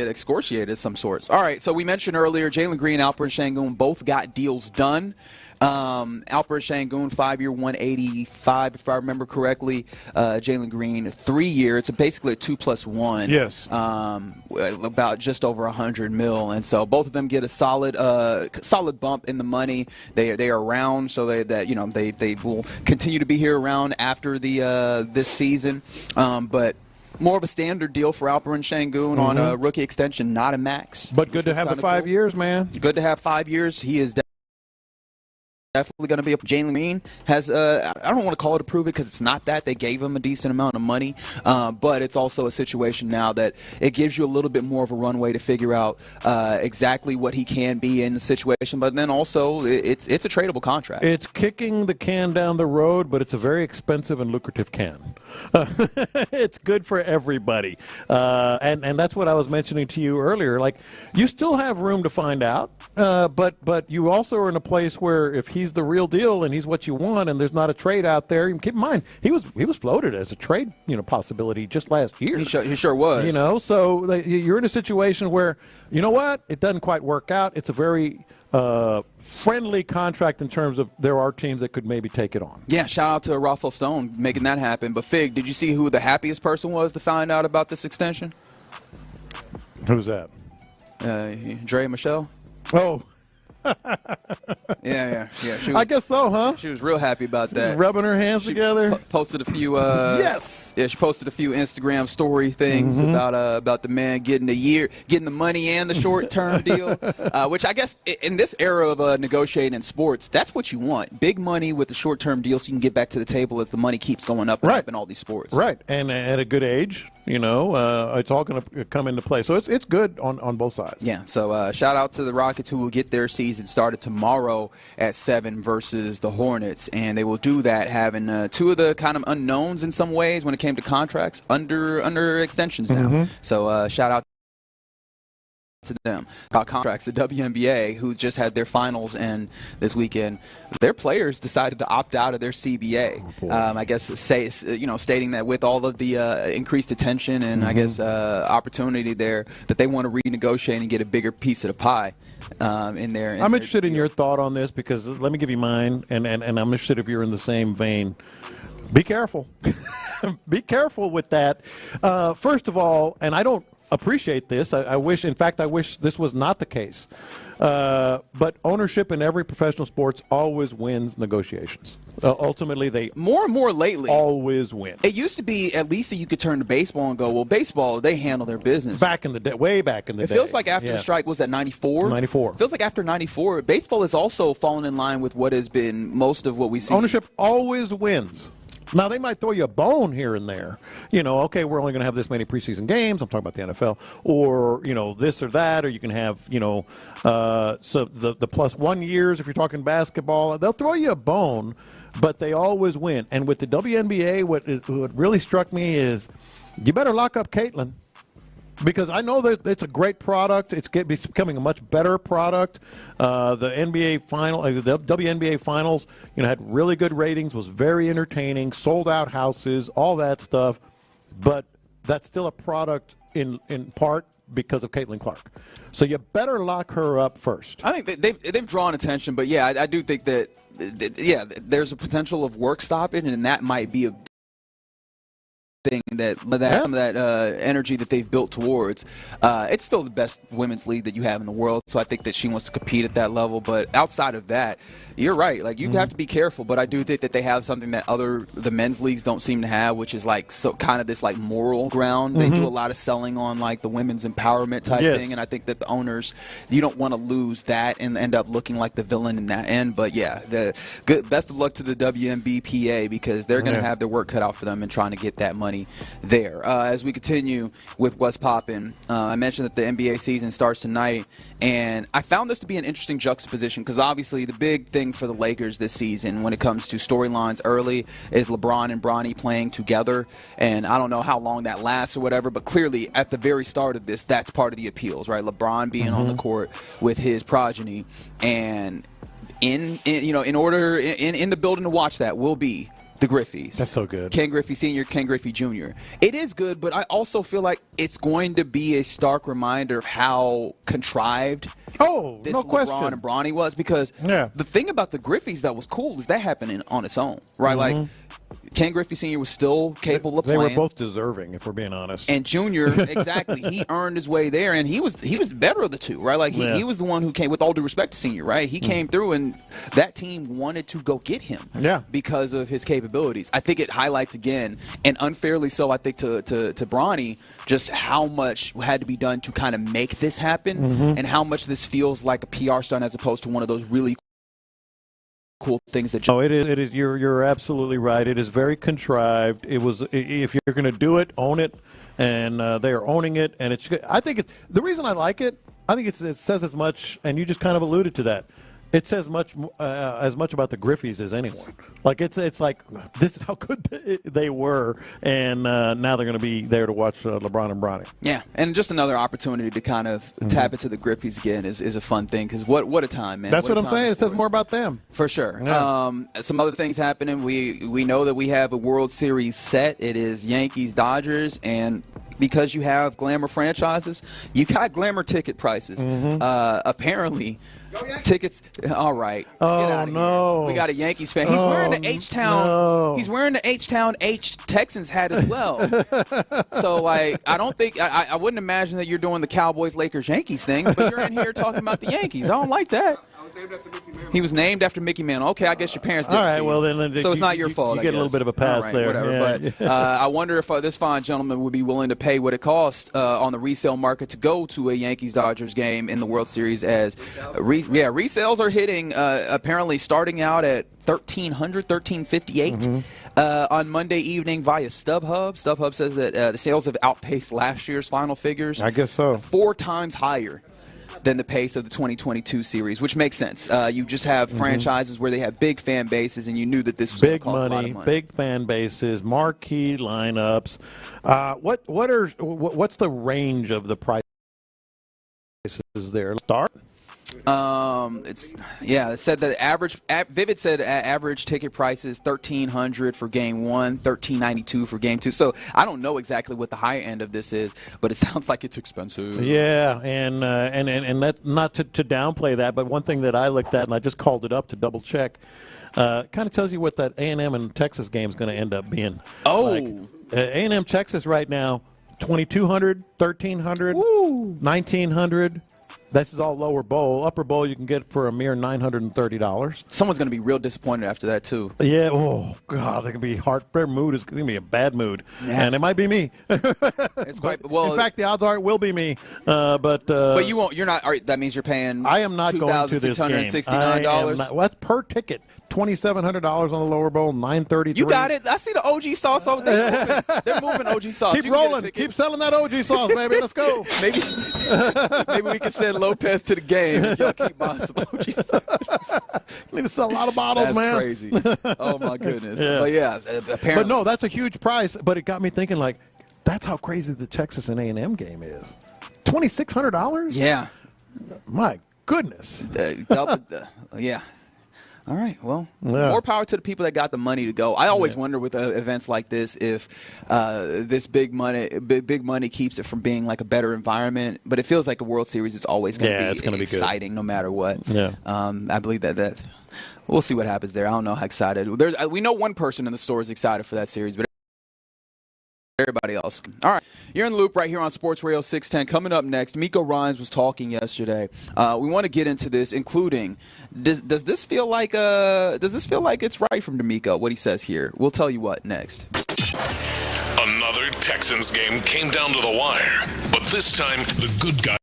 Speaker 19: excoriated of some sorts. All right, so we mentioned earlier Jalen Green, Alperen Sengun both got deals done. Alperen Sengun 5-year, 185, if I remember correctly. Jalen Green 3-year. It's basically a 2+1.
Speaker 18: Yes.
Speaker 19: About just over $100 million, and so both of them get a solid bump in the money. They are around, so they will continue to be here around after this season. But more of a standard deal for Alperen Sengun on a rookie extension, not a max.
Speaker 18: But good to have the 5 years, man.
Speaker 19: Good to have 5 years. He is definitely going to be up. Jalen Green has, I don't want to call it a prove it because it's not that. They gave him a decent amount of money, but it's also a situation now that it gives you a little bit more of a runway to figure out exactly what he can be in the situation. But then also, it's a tradable contract.
Speaker 18: It's kicking the can down the road, but it's a very expensive and lucrative can. It's good for everybody. And that's what I was mentioning to you earlier. Like, you still have room to find out, but you also are in a place where if he's the real deal and he's what you want and there's not a trade out there, keep in mind, he was floated as a trade possibility just last year.
Speaker 19: He sure was.
Speaker 18: So you're in a situation where, you know what, it doesn't quite work out. It's a very friendly contract in terms of there are teams that could maybe take it on.
Speaker 19: Yeah, shout out to Rafael Stone making that happen. But Fig, did you see who the happiest person was to find out about this extension?
Speaker 18: Who's that?
Speaker 19: Drea Michelle.
Speaker 18: Oh.
Speaker 19: Yeah.
Speaker 18: I guess so, huh?
Speaker 19: She was real happy about that.
Speaker 18: Rubbing her hands together.
Speaker 19: Posted a few.
Speaker 18: Yes.
Speaker 19: Yeah, she posted a few Instagram story things about the man getting the money and the short term deal. Which I guess in this era of negotiating in sports, that's what you want: big money with the short term deal, so you can get back to the table as the money keeps going up and up in all these sports.
Speaker 18: Right, and at a good age, it's all going to come into play. So it's good on both sides.
Speaker 19: Yeah. So shout out to the Rockets, who will get their season started tomorrow at 7 versus the Hornets, and they will do that having two of the kind of unknowns in some ways when it came to contracts under extensions now. So shout out to them about contracts. The WNBA, who just had their finals and this weekend, their players decided to opt out of their CBA. I guess stating that with all of the increased attention and I guess opportunity there, that they want to renegotiate and get a bigger piece of the pie in there.
Speaker 18: I'm interested in your thought on this because let me give you mine, and I'm interested if you're in the same vein. Be careful. Be careful with that. First of all, and I don't appreciate this. I wish this was not the case. But ownership in every professional sports always wins negotiations. Ultimately, they
Speaker 19: more and more lately
Speaker 18: always win.
Speaker 19: It used to be at least that you could turn to baseball and go, well, baseball, they handle their business.
Speaker 18: Back in the day, way back in the day.
Speaker 19: It feels like after the strike, was that 94?
Speaker 18: 94.
Speaker 19: It feels like after 94, baseball has also fallen in line with what has been most of what we see.
Speaker 18: Ownership always wins. Now, they might throw you a bone here and there. Okay, we're only going to have this many preseason games. I'm talking about the NFL. Or, this or that. Or you can have, so the +1 years if you're talking basketball. They'll throw you a bone, but they always win. And with the WNBA, what really struck me is you better lock up Caitlin. Because I know that it's a great product. It's becoming a much better product. The NBA final, the WNBA finals, had really good ratings, was very entertaining, sold out houses, all that stuff. But that's still a product in part because of Caitlin Clark. So you better lock her up first.
Speaker 19: I think they've drawn attention, but yeah, I do think that there's a potential of work stoppage, and that might be a thing some of that energy that they've built towards. It's still the best women's league that you have in the world, so I think that she wants to compete at that level. But outside of that, you're right. Like, you have to be careful, but I do think that they have something that the men's leagues don't seem to have, which is like kind of this like moral ground. They do a lot of selling on like the women's empowerment type thing, and I think that the owners, you don't want to lose that and end up looking like the villain in that end. But yeah, best of luck to the WNBPA, because they're going to have their work cut out for them in trying to get that money there. As we continue with what's popping, I mentioned that the NBA season starts tonight, and I found this to be an interesting juxtaposition because obviously the big thing for the Lakers this season when it comes to storylines early is LeBron and Bronny playing together, and I don't know how long that lasts or whatever, but clearly at the very start of this, that's part of the appeals, right? LeBron being on the court with his progeny, and in the building to watch that will be the Griffeys.
Speaker 18: That's so good.
Speaker 19: Ken Griffey Sr., Ken Griffey Jr. It is good, but I also feel like it's going to be a stark reminder of how contrived this
Speaker 18: no question.
Speaker 19: LeBron and Bronny was, because the thing about the Griffeys that was cool is that happened on its own, right? Like, Ken Griffey Sr. was still capable of playing.
Speaker 18: They were both deserving, if we're being honest.
Speaker 19: And Junior, exactly, he earned his way there, and he was the better of the two, right? Like, he was the one who came, with all due respect to Senior, right? He came through, and that team wanted to go get him because of his capabilities. I think it highlights again, and unfairly so, I think, to Bronny, just how much had to be done to kind of make this happen, and how much this feels like a PR stunt as opposed to one of those really cool things that.
Speaker 18: It is. You're absolutely right. It is very contrived. It was. If you're going to do it, own it, and they are owning it. And I think the reason I like it. I think it says as much, and you just kind of alluded to that. It says as much about the Griffeys as anyone. Like it's like this is how good they were, and now they're going to be there to watch LeBron and Bronny.
Speaker 19: Yeah, and just another opportunity to kind of tap into the Griffeys again is a fun thing, because what a time, man.
Speaker 18: That's what I'm saying. It says more about them
Speaker 19: for sure.
Speaker 18: Yeah.
Speaker 19: Some other things happening. We know that we have a World Series set. It is Yankees Dodgers, and because you have glamour franchises, you got glamour ticket prices. Apparently. Tickets, all right.
Speaker 18: Oh no!
Speaker 19: We got a Yankees fan. He's wearing the H-Town. No. He's wearing the H-Town Texans hat as well. So, like, I don't think I wouldn't imagine that you're doing the Cowboys, Lakers, Yankees thing, but you're in here talking about the Yankees. I don't like that. He was named after Mickey Mantle. Okay, I guess your parents did.
Speaker 18: All right, well then,
Speaker 19: so it's not your fault.
Speaker 18: You get a little bit of a pass there.
Speaker 19: Whatever.
Speaker 18: Yeah.
Speaker 19: But I wonder if this fine gentleman would be willing to pay what it costs on the resale market to go to a Yankees Dodgers game in the World Series. As resales are hitting apparently starting out at $1,358 on Monday evening via StubHub. StubHub says that the sales have outpaced last year's final figures.
Speaker 18: I guess so.
Speaker 19: 4 times higher than the pace of the 2022 series, which makes sense. You just have franchises where they have big fan bases, and you knew that this was going to cost a lot of money.
Speaker 18: Big fan bases, marquee lineups. What's the range of the prices there? Start.
Speaker 19: It said that Vivid said average ticket price is $1,300 for game 1, $1,392 for game 2. So I don't know exactly what the high end of this is, but it sounds like it's expensive.
Speaker 18: Yeah, and that, not to downplay that, but one thing that I looked at, and I just called it up to double check, kind of tells you what that A&M and Texas game is going to end up being. A&M Texas right now, $2,200, $1,300, $1,900. This is all lower bowl. Upper bowl you can get for a mere $930.
Speaker 19: Someone's going to be real disappointed after that, too.
Speaker 18: Yeah. Oh, God. Their mood is going to be a bad mood. And it might be me.
Speaker 19: It's quite well.
Speaker 18: In fact, the odds are it will be me. But
Speaker 19: you won't. You're not. That means you're paying.
Speaker 18: I am not going to this game.
Speaker 19: $2,669.
Speaker 18: Well, that's per ticket. $2,700 on the lower bowl, $933.
Speaker 19: You got it. I see the OG sauce over there. They're moving OG sauce.
Speaker 18: Keep rolling. Keep selling that OG sauce, baby. Let's go.
Speaker 19: Maybe we can send Lopez to the game and y'all keep buying some OG sauce.
Speaker 18: Need to sell a lot of bottles,
Speaker 19: that's
Speaker 18: man.
Speaker 19: Crazy. Oh my goodness. Yeah. But yeah, apparently.
Speaker 18: But no, that's a huge price. But it got me thinking, like, That's how crazy the Texas and A&M game is. $2,600?
Speaker 19: Yeah.
Speaker 18: My goodness.
Speaker 19: Yeah. All right. Well, more power to the people that got the money to go. I always wonder with events like this if this big money keeps it from being like a better environment. But it feels like a World Series is always going to be exciting no matter what.
Speaker 18: Yeah.
Speaker 19: I believe that we'll see what happens there. I don't know how excited. We know one person in the store is excited for that series, but everybody else. All right. You're in the loop right here on Sports Radio 610. Coming up next, DeMeco Ryans was talking yesterday. We want to get into this, including does this feel like it's right from DeMeco, what he says here? We'll tell you what next.
Speaker 1: Another Texans game came down to the wire, but this time the good guy.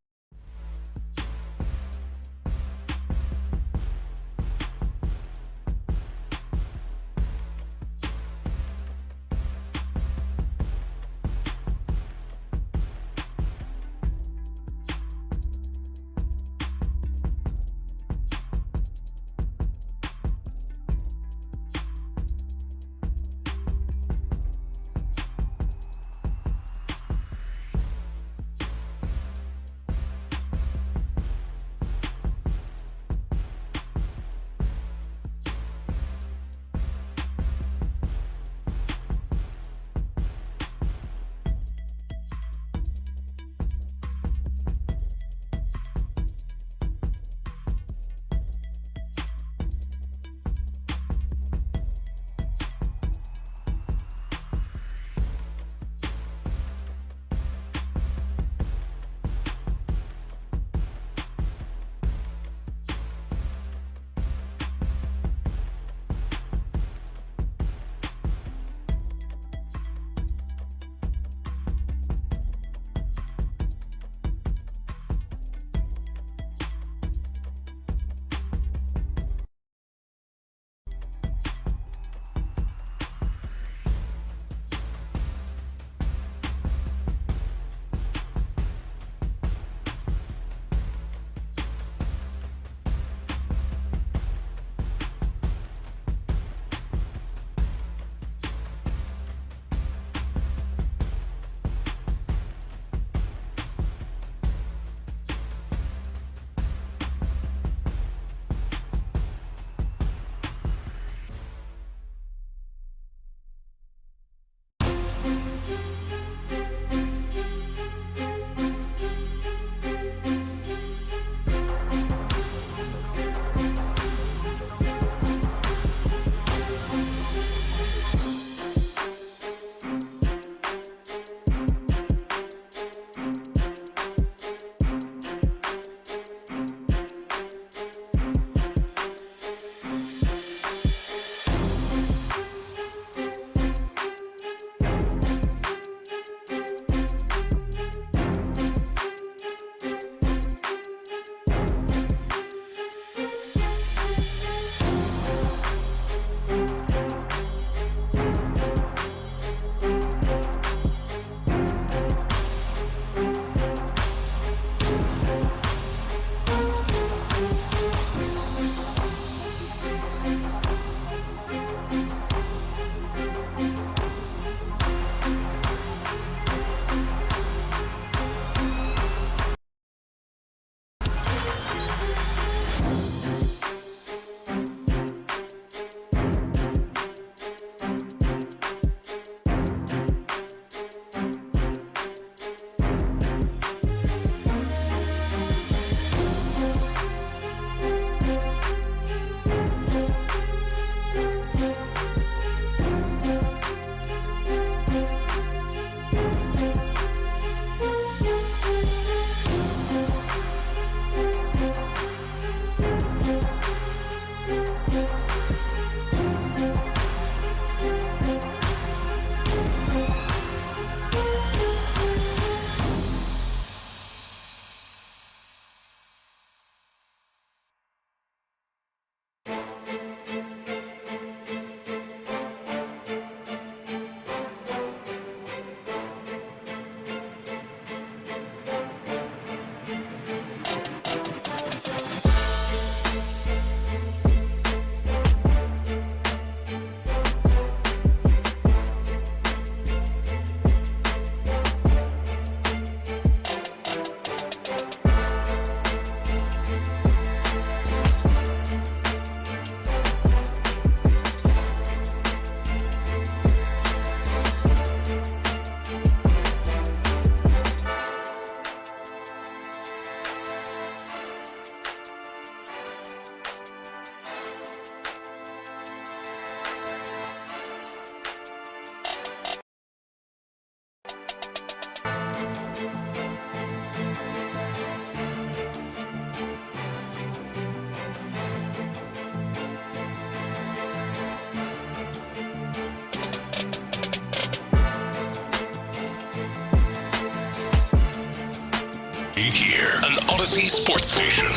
Speaker 1: here, an Odyssey sports station.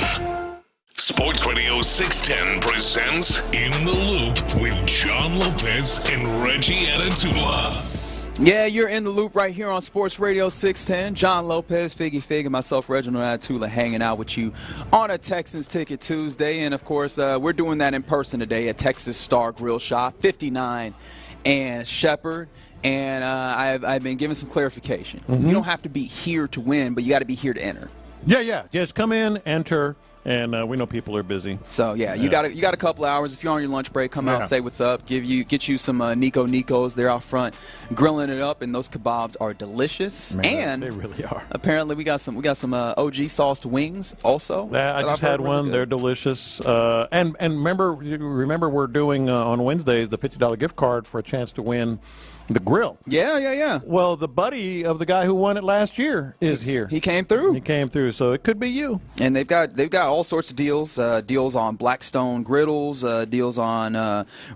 Speaker 1: Sports Radio 610 presents In the Loop with John Lopez and Reggie Atatula.
Speaker 19: Yeah, you're in the loop right here on Sports Radio 610. John Lopez, Figgy Fig, and myself, Reginald Atatula, hanging out with you on a Texans Ticket Tuesday. And, of course, we're doing that in person today at Texas Star Grill Shop, 59 and Shepherd. And I've been given some clarification.
Speaker 18: Mm-hmm.
Speaker 19: You don't have to be here to win, but you got to be here to enter.
Speaker 18: Yeah. Just come in, enter. And we know people are busy.
Speaker 19: So, you got a couple of hours. If you're on your lunch break, come out, say what's up, get you some Nicos. They're out front grilling it up, and those kebabs are delicious.
Speaker 18: Man,
Speaker 19: and
Speaker 18: they really are.
Speaker 19: Apparently, we got some OG sauced wings also.
Speaker 18: Yeah, I just had one. They're delicious. And remember we're doing on Wednesdays the $50 gift card for a chance to win the grill.
Speaker 19: Yeah.
Speaker 18: Well, the buddy of the guy who won it last year is here.
Speaker 19: He came through.
Speaker 18: So it could be you.
Speaker 19: And they've got all sorts of deals. Deals on Blackstone griddles. Deals on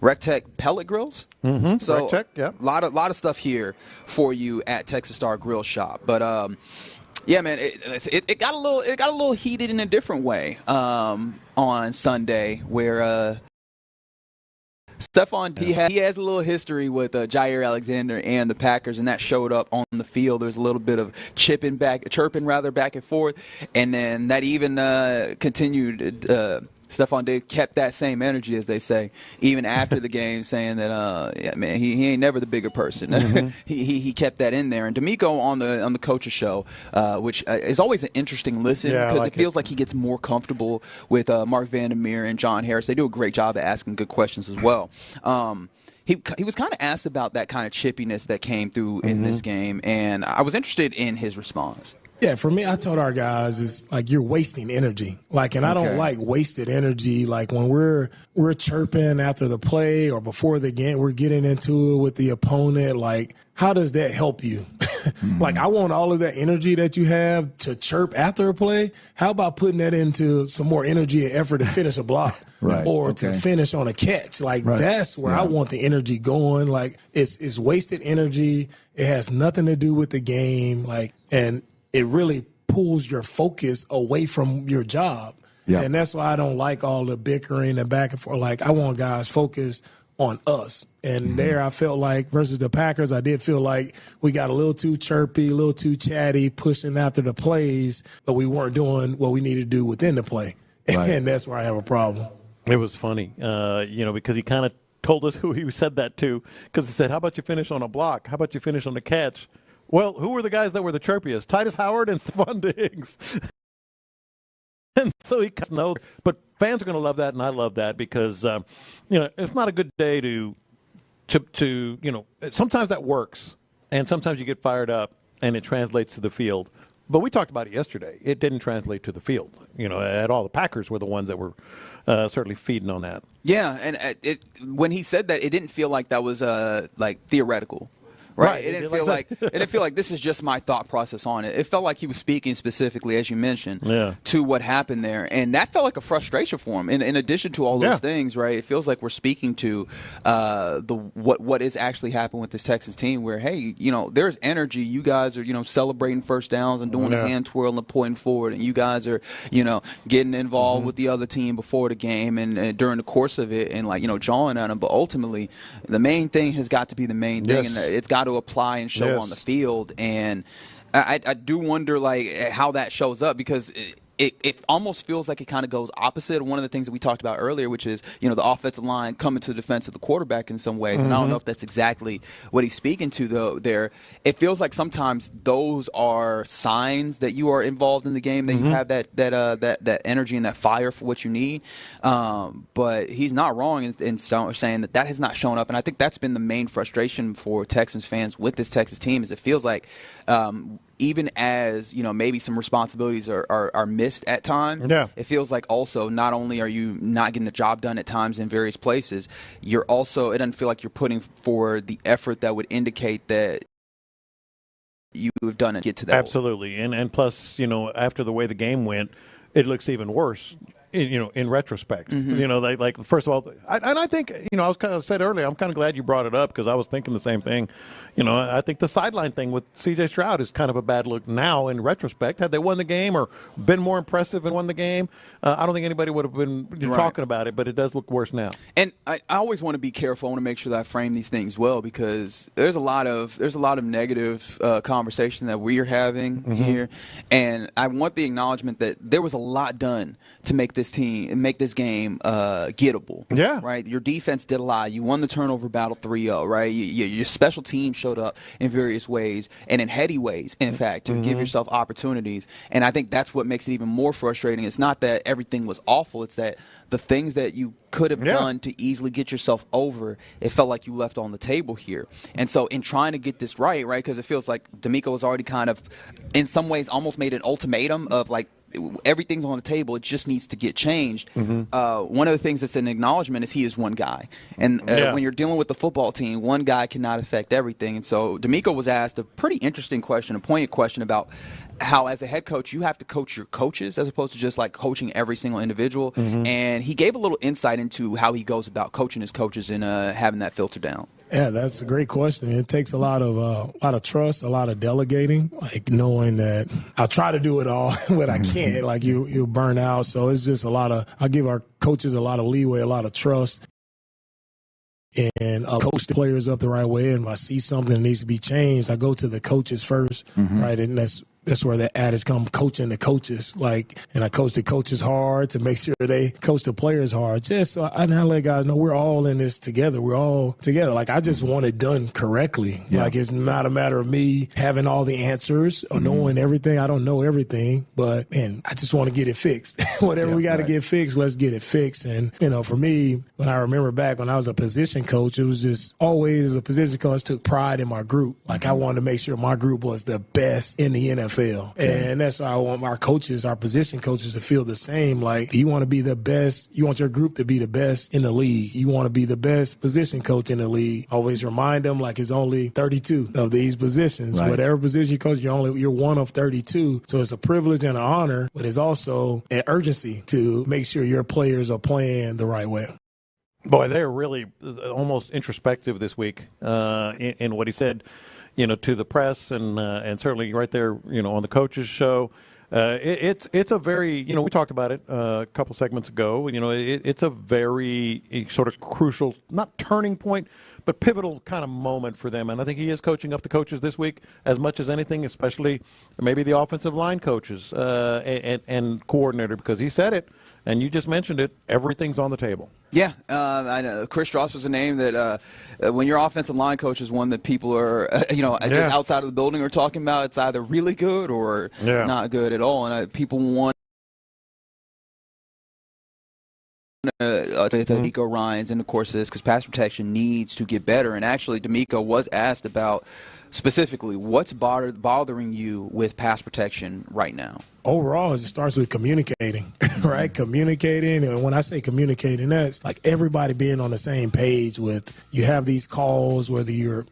Speaker 19: Rectech pellet grills.
Speaker 18: Mm-hmm.
Speaker 19: So
Speaker 18: Rectech, yeah.
Speaker 19: A lot of stuff here for you at Texas Star Grill Shop. But yeah, man, it got a little heated in a different way on Sunday where. Stephon, he has a little history with Jair Alexander and the Packers, and that showed up on the field. There's a little bit of chirping back and forth, and then that even continued. Stephon Diggs kept that same energy, as they say, even after the game, saying that, he ain't never the bigger person. Mm-hmm. he kept that in there. And DeMeco on the coach's show, which is always an interesting listen because it feels like he gets more comfortable with Mark Vandermeer and John Harris. They do a great job at asking good questions as well. He was kind of asked about that kind of chippiness that came through in this game, and I was interested in his response.
Speaker 8: Yeah, for me, I told our guys, it's like you're wasting energy. And I don't like wasted energy. Like when we're chirping after the play or before the game, we're getting into it with the opponent. Like, how does that help you? Like, I want all of that energy that you have to chirp after a play. How about putting that into some more energy and effort to finish a block or to finish on a catch? Like, that's where I want the energy going. Like, it's wasted energy. It has nothing to do with the game. And it really pulls your focus away from your job. Yeah. And that's why I don't like all the bickering and back and forth. Like, I want guys focused on us. And there I felt like versus the Packers, I did feel like we got a little too chirpy, a little too chatty, pushing after the plays, but we weren't doing what we needed to do within the play. Right. And that's where I have a problem.
Speaker 18: It was funny, because he kind of told us who he said that to, because he said, how about you finish on a block? How about you finish on a catch? Well, who were the guys that were the chirpiest? Titus Howard and Stephon Diggs. And so he knows. But fans are going to love that, and I love that because, it's not a good day to sometimes that works, and sometimes you get fired up, and it translates to the field. But we talked about it yesterday. It didn't translate to the field, at all. The Packers were the ones that were certainly feeding on that.
Speaker 19: Yeah, and when he said that, it didn't feel like that was theoretical. Right. It didn't feel like this is just my thought process on it. It felt like he was speaking specifically, as you mentioned, to what happened there. And that felt like a frustration for him. In addition to all those things, right, it feels like we're speaking to what is actually happening with this Texas team where, hey, there's energy. You guys are, celebrating first downs and doing the hand twirl and pointing forward. And you guys are, getting involved with the other team before the game and during the course of it and, jawing at them. But ultimately, the main thing has got to be the main thing. And it's got to apply and show on the field, and I do wonder how that shows up because it almost feels like it kind of goes opposite of one of the things that we talked about earlier, which is the offensive line coming to the defense of the quarterback in some ways. And I don't know if that's exactly what he's speaking to though. There, it feels like sometimes those are signs that you are involved in the game, that you have that energy and that fire for what you need. But he's not wrong in saying that has not shown up, and I think that's been the main frustration for Texans fans with this Texas team. Is it feels like. Even as, maybe some responsibilities are missed at times, it feels like also not only are you not getting the job done at times in various places, it doesn't feel like you're putting forward the effort that would indicate that you have done it to get to that.
Speaker 18: Absolutely. And plus, after the way the game went, it looks even worse. in retrospect. Like first of all, I think, I was kind of said earlier, I'm kind of glad you brought it up because I was thinking the same thing. I think the sideline thing with C.J. Stroud is kind of a bad look now in retrospect. Had they won the game or been more impressive and won the game, I don't think anybody would have been talking about it, but it does look worse now.
Speaker 19: And I always want to be careful. I want to make sure that I frame these things well because there's a lot of negative conversation that we're having here, and I want the acknowledgement that there was a lot done to make this game gettable.
Speaker 18: Yeah.
Speaker 19: Right? Your defense did a lot. You won the turnover battle 3-0, right? Your special team showed up in various ways and in heady ways, in fact, to give yourself opportunities. And I think that's what makes it even more frustrating. It's not that everything was awful. It's that the things that you could have done to easily get yourself over, it felt like you left on the table here. And so in trying to get this right, because it feels like DeMeco has already kind of, in some ways, almost made an ultimatum of like, everything's on the table. It just needs to get changed. One of the things that's an acknowledgement is he is one guy. And when you're dealing with the football team, one guy cannot affect everything. And so DeMeco was asked a pretty interesting question, a poignant question about how as a head coach you have to coach your coaches as opposed to just like coaching every single individual. And he gave a little insight into how he goes about coaching his coaches and having that filter down.
Speaker 8: Yeah, that's a great question. It takes a lot of trust, a lot of delegating, like knowing that I'll try to do it all, but I can't. Like you'll burn out. So it's just I give our coaches a lot of leeway, a lot of trust. And I'll coach the players up the right way. And if I see something that needs to be changed, I go to the coaches first, right? And that's where the adage comes, coaching the coaches. And I coach the coaches hard to make sure they coach the players hard. Just so I let guys know we're all in this together. We're all together. Like, I just want it done correctly. Yeah. Like, it's not a matter of me having all the answers or knowing everything. I don't know everything, but, man, I just want to get it fixed. Whatever we got to get fixed, let's get it fixed. And, for me, when I remember back when I was a position coach, it was just always a position coach took pride in my group. Like, I wanted to make sure my group was the best in the NFL. And that's why I want our coaches, our position coaches, to feel the same. Like, you want to be the best. You want your group to be the best in the league. You want to be the best position coach in the league. Always remind them, like, it's only 32 of these positions. Right. Whatever position you coach, you're one of 32. So it's a privilege and an honor, but it's also an urgency to make sure your players are playing the right way.
Speaker 18: Boy, they're really almost introspective this week in what he said, to the press and certainly right there, on the coaches show. It's a very, we talked about it a couple segments ago. It's a very sort of crucial, not turning point, but pivotal kind of moment for them. And I think he is coaching up the coaches this week as much as anything, especially maybe the offensive line coaches and coordinator, because he said it, and you just mentioned it, everything's on the table. Yeah,
Speaker 19: I know. Chris Strauss was a name that when your offensive line coach is one that people are, just outside of the building are talking about, it's either really good or not good at all. And people want DeMeco Ryans in the course of this because pass protection needs to get better. And actually, DeMeco was asked about specifically what's bothering you with pass protection right now.
Speaker 8: Overall, it starts with communicating, right? Communicating. And when I say communicating, that's like everybody being on the same page with, you have these calls, whether you're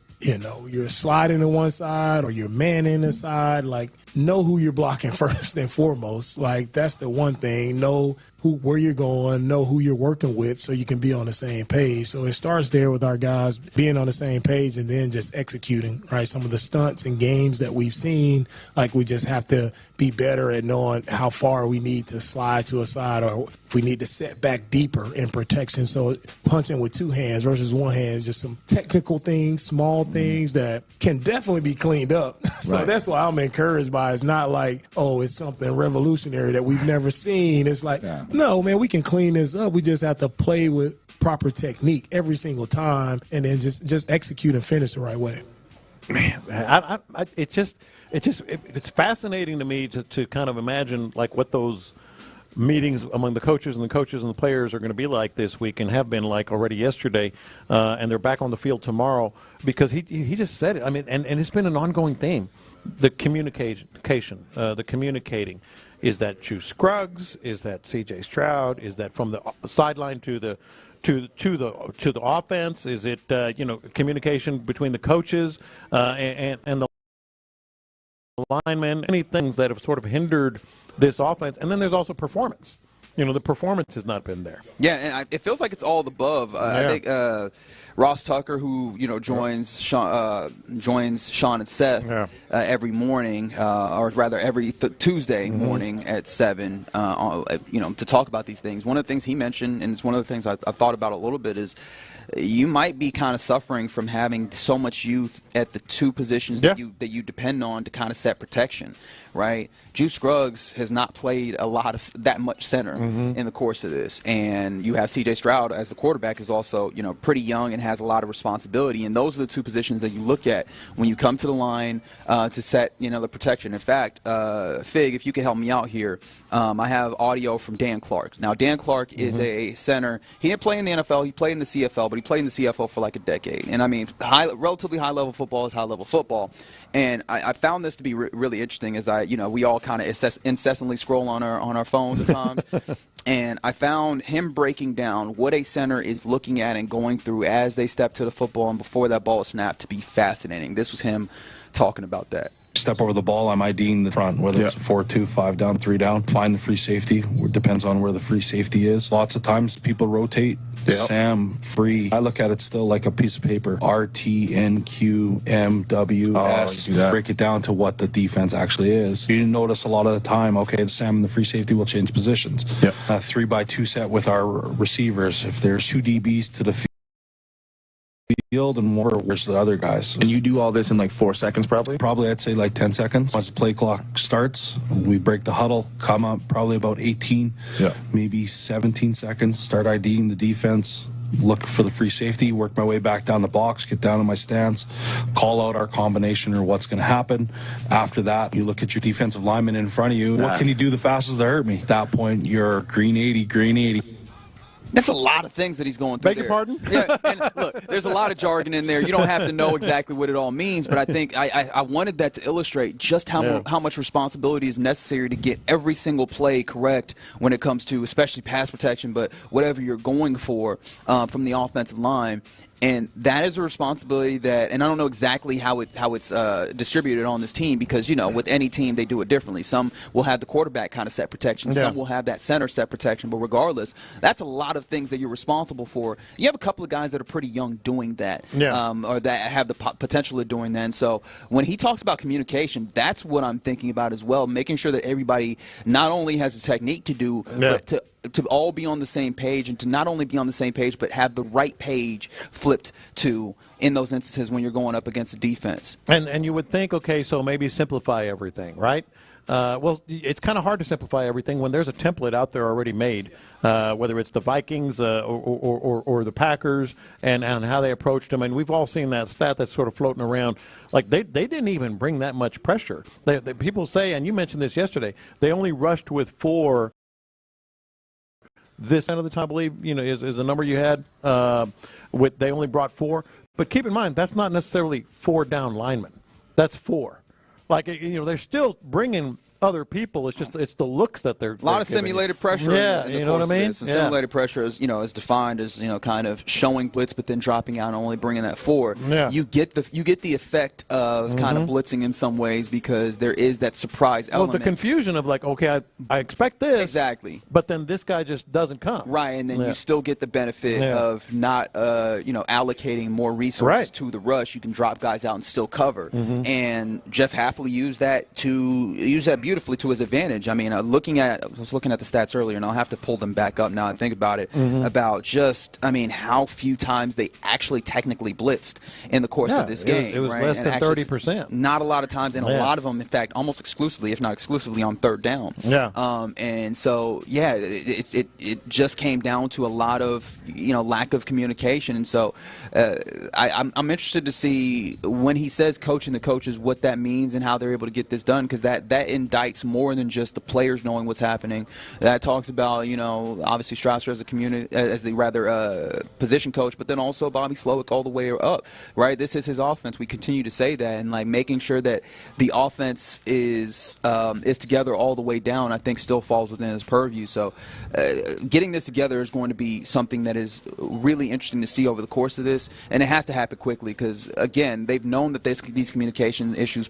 Speaker 8: sliding to one side or you're manning the side, like, know who you're blocking first and foremost. Like, that's the one thing. Know where you're going, know who you're working with so you can be on the same page. So it starts there with our guys being on the same page and then just executing, right? Some of the stunts and games that we've seen, like, we just have to be better at knowing how far we need to slide to a side or if we need to set back deeper in protection. So punching with two hands versus one hand is just some technical things, small things that can definitely be cleaned up. So that's why I'm encouraged by it. It's not like, oh, it's something revolutionary that we've never seen. It's like, no, man, we can clean this up. We just have to play with proper technique every single time and then just execute and finish the right way.
Speaker 18: Man, it's fascinating to me to kind of imagine like what those meetings among the coaches and the players are going to be like this week and have been like already yesterday, and they're back on the field tomorrow because he just said it. I mean, and it's been an ongoing theme. The communication, the communicating. Is that Juice Scruggs? Is that C.J. Stroud? Is that from the sideline to the offense? Is it communication between the coaches and the linemen? Any things that have sort of hindered this offense? And then there's also performance. the performance has not been there.
Speaker 19: Yeah, and it feels like it's all the above. I think Ross Tucker, who joins Sean and Seth every morning, or rather every Tuesday morning at 7, to talk about these things. One of the things he mentioned, and it's one of the things I thought about a little bit, is you might be kind of suffering from having so much youth at the two positions that you depend on to kind of set protection, right? Juice Scruggs has not played that much center in the course of this, and you have C.J. Stroud as the quarterback is also pretty young and has a lot of responsibility, and those are the two positions that you look at when you come to the line to set the protection. In fact, Fig, if you could help me out here, I have audio from Dan Clark. Now, Dan Clark is a center. He didn't play in the NFL. He played in the CFL, but he played in the CFL for like a decade. And I mean, relatively high-level football is high-level football. And I found this to be really interesting as we all kind of incessantly scroll on our phones at times. And I found him breaking down what a center is looking at and going through as they step to the football and before that ball is snapped to be fascinating. This was him talking about that.
Speaker 13: Step over the ball, I'm IDing the front, whether it's a 4-2, 5 down, 3 down. Find the free safety. It depends on where the free safety is. Lots of times people rotate. Sam, free. I look at it still like a piece of paper. RTNQMWS. Break it down to what the defense actually is. You notice a lot of the time, okay, Sam and the free safety will change positions. 3x2 set with our receivers. If there's 2 DBs to the field and more, where's the other guys?
Speaker 12: And you do all this in like 4 seconds probably?
Speaker 13: Probably I'd say like 10 seconds. Once the play clock starts, we break the huddle, come up probably about 18, maybe 17 seconds, start IDing the defense, look for the free safety, work my way back down the box, get down in my stance, call out our combination or what's going to happen. After that, you look at your defensive lineman in front of you. What can you do the fastest to hurt me? At that point, you're green 80.
Speaker 19: That's a lot of things that he's going through.
Speaker 18: Beg your pardon?
Speaker 19: Yeah, and look, there's a lot of jargon in there. You don't have to know exactly what it all means, but I think I wanted that to illustrate just how much responsibility is necessary to get every single play correct when it comes to especially pass protection, but whatever you're going for from the offensive line. And that is a responsibility that, and I don't know exactly how it's distributed on this team because, with any team they do it differently. Some will have the quarterback kind of set protection. Some will have that center set protection. But regardless, that's a lot of things that you're responsible for. You have a couple of guys that are pretty young doing that or that have the potential of doing that. And so when he talks about communication, that's what I'm thinking about as well, making sure that everybody not only has a technique to do, but to all be on the same page and to not only be on the same page but have the right page flipped to in those instances when you're going up against a defense.
Speaker 18: And you would think, okay, so maybe simplify everything, right? Well, it's kind of hard to simplify everything when there's a template out there already made, whether it's the Vikings or the Packers and how they approached them. And we've all seen that stat that's sort of floating around. Like they didn't even bring that much pressure. People say, and you mentioned this yesterday, they only rushed with 4 this end of the time, I believe, is the number you had. They only brought 4. But keep in mind, that's not necessarily 4 down linemen. That's 4. Like, they're still bringing other people. It's just it's the looks that they're
Speaker 19: a lot of simulated pressure.
Speaker 18: Yeah, you know what I mean.
Speaker 19: And simulated pressure is is defined as kind of showing blitz, but then dropping out and only bringing that forward.
Speaker 18: Yeah.
Speaker 19: You get the effect of kind of blitzing in some ways because there is that surprise element.
Speaker 18: Well, the confusion of like, okay, I expect this
Speaker 19: exactly,
Speaker 18: but then this guy just doesn't come.
Speaker 19: Right, and then you still get the benefit of not allocating more resources to the rush. You can drop guys out and still cover. And Jeff Hafley used that beautifully to his advantage. I mean, I was looking at the stats earlier, and I'll have to pull them back up now and think about it, about just, how few times they actually technically blitzed in the course of this game.
Speaker 18: It was less than 30%.
Speaker 19: Not a lot of times, and a lot of them, in fact, almost exclusively, if not exclusively, on third down. And so, it just came down to a lot of, lack of communication. And so I'm interested to see when he says coaching the coaches what that means and how they're able to get this done, because that indicts more than just the players knowing what's happening. That talks about, obviously Strasser as the position coach, but then also Bobby Slowick all the way up, right? This is his offense. We continue to say that, and like making sure that the offense is together all the way down, I think still falls within his purview. So getting this together is going to be something that is really interesting to see over the course of this, and it has to happen quickly because, again, they've known that these communication issues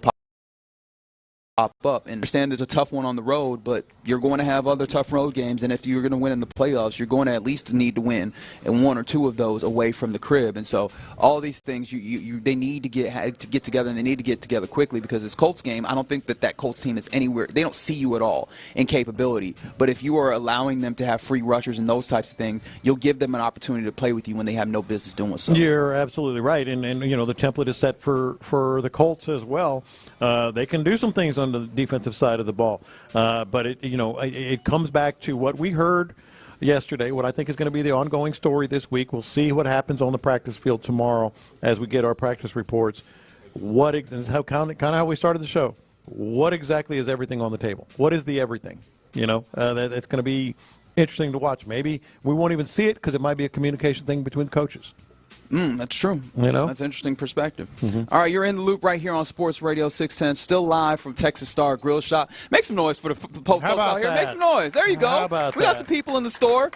Speaker 19: up. And understand it's a tough one on the road, but you're going to have other tough road games, and if you're going to win in the playoffs, you're going to at least need to win in one or two of those away from the crib. And so all these things, they need to get together, and they need to get together quickly, because this Colts game, I don't think that Colts team is anywhere. They don't see you at all in capability. But if you are allowing them to have free rushers and those types of things, you'll give them an opportunity to play with you when they have no business doing so.
Speaker 18: You're absolutely right, and the template is set for the Colts as well. They can do some things on the defensive side of the ball, but it comes back to what we heard yesterday, what I think is going to be the ongoing story this week. We'll see what happens on the practice field tomorrow as we get our practice reports. This is kind of how we started the show. What exactly is everything on the table? What is the everything? It's going to be interesting to watch. Maybe we won't even see it because it might be a communication thing between the coaches.
Speaker 19: That's true. That's an interesting perspective. All right, you're in the loop right here on Sports Radio 610, still live from Texas Star Grill Shop. Make some noise for the folks out here. Make some noise. There you go. We got some people in the store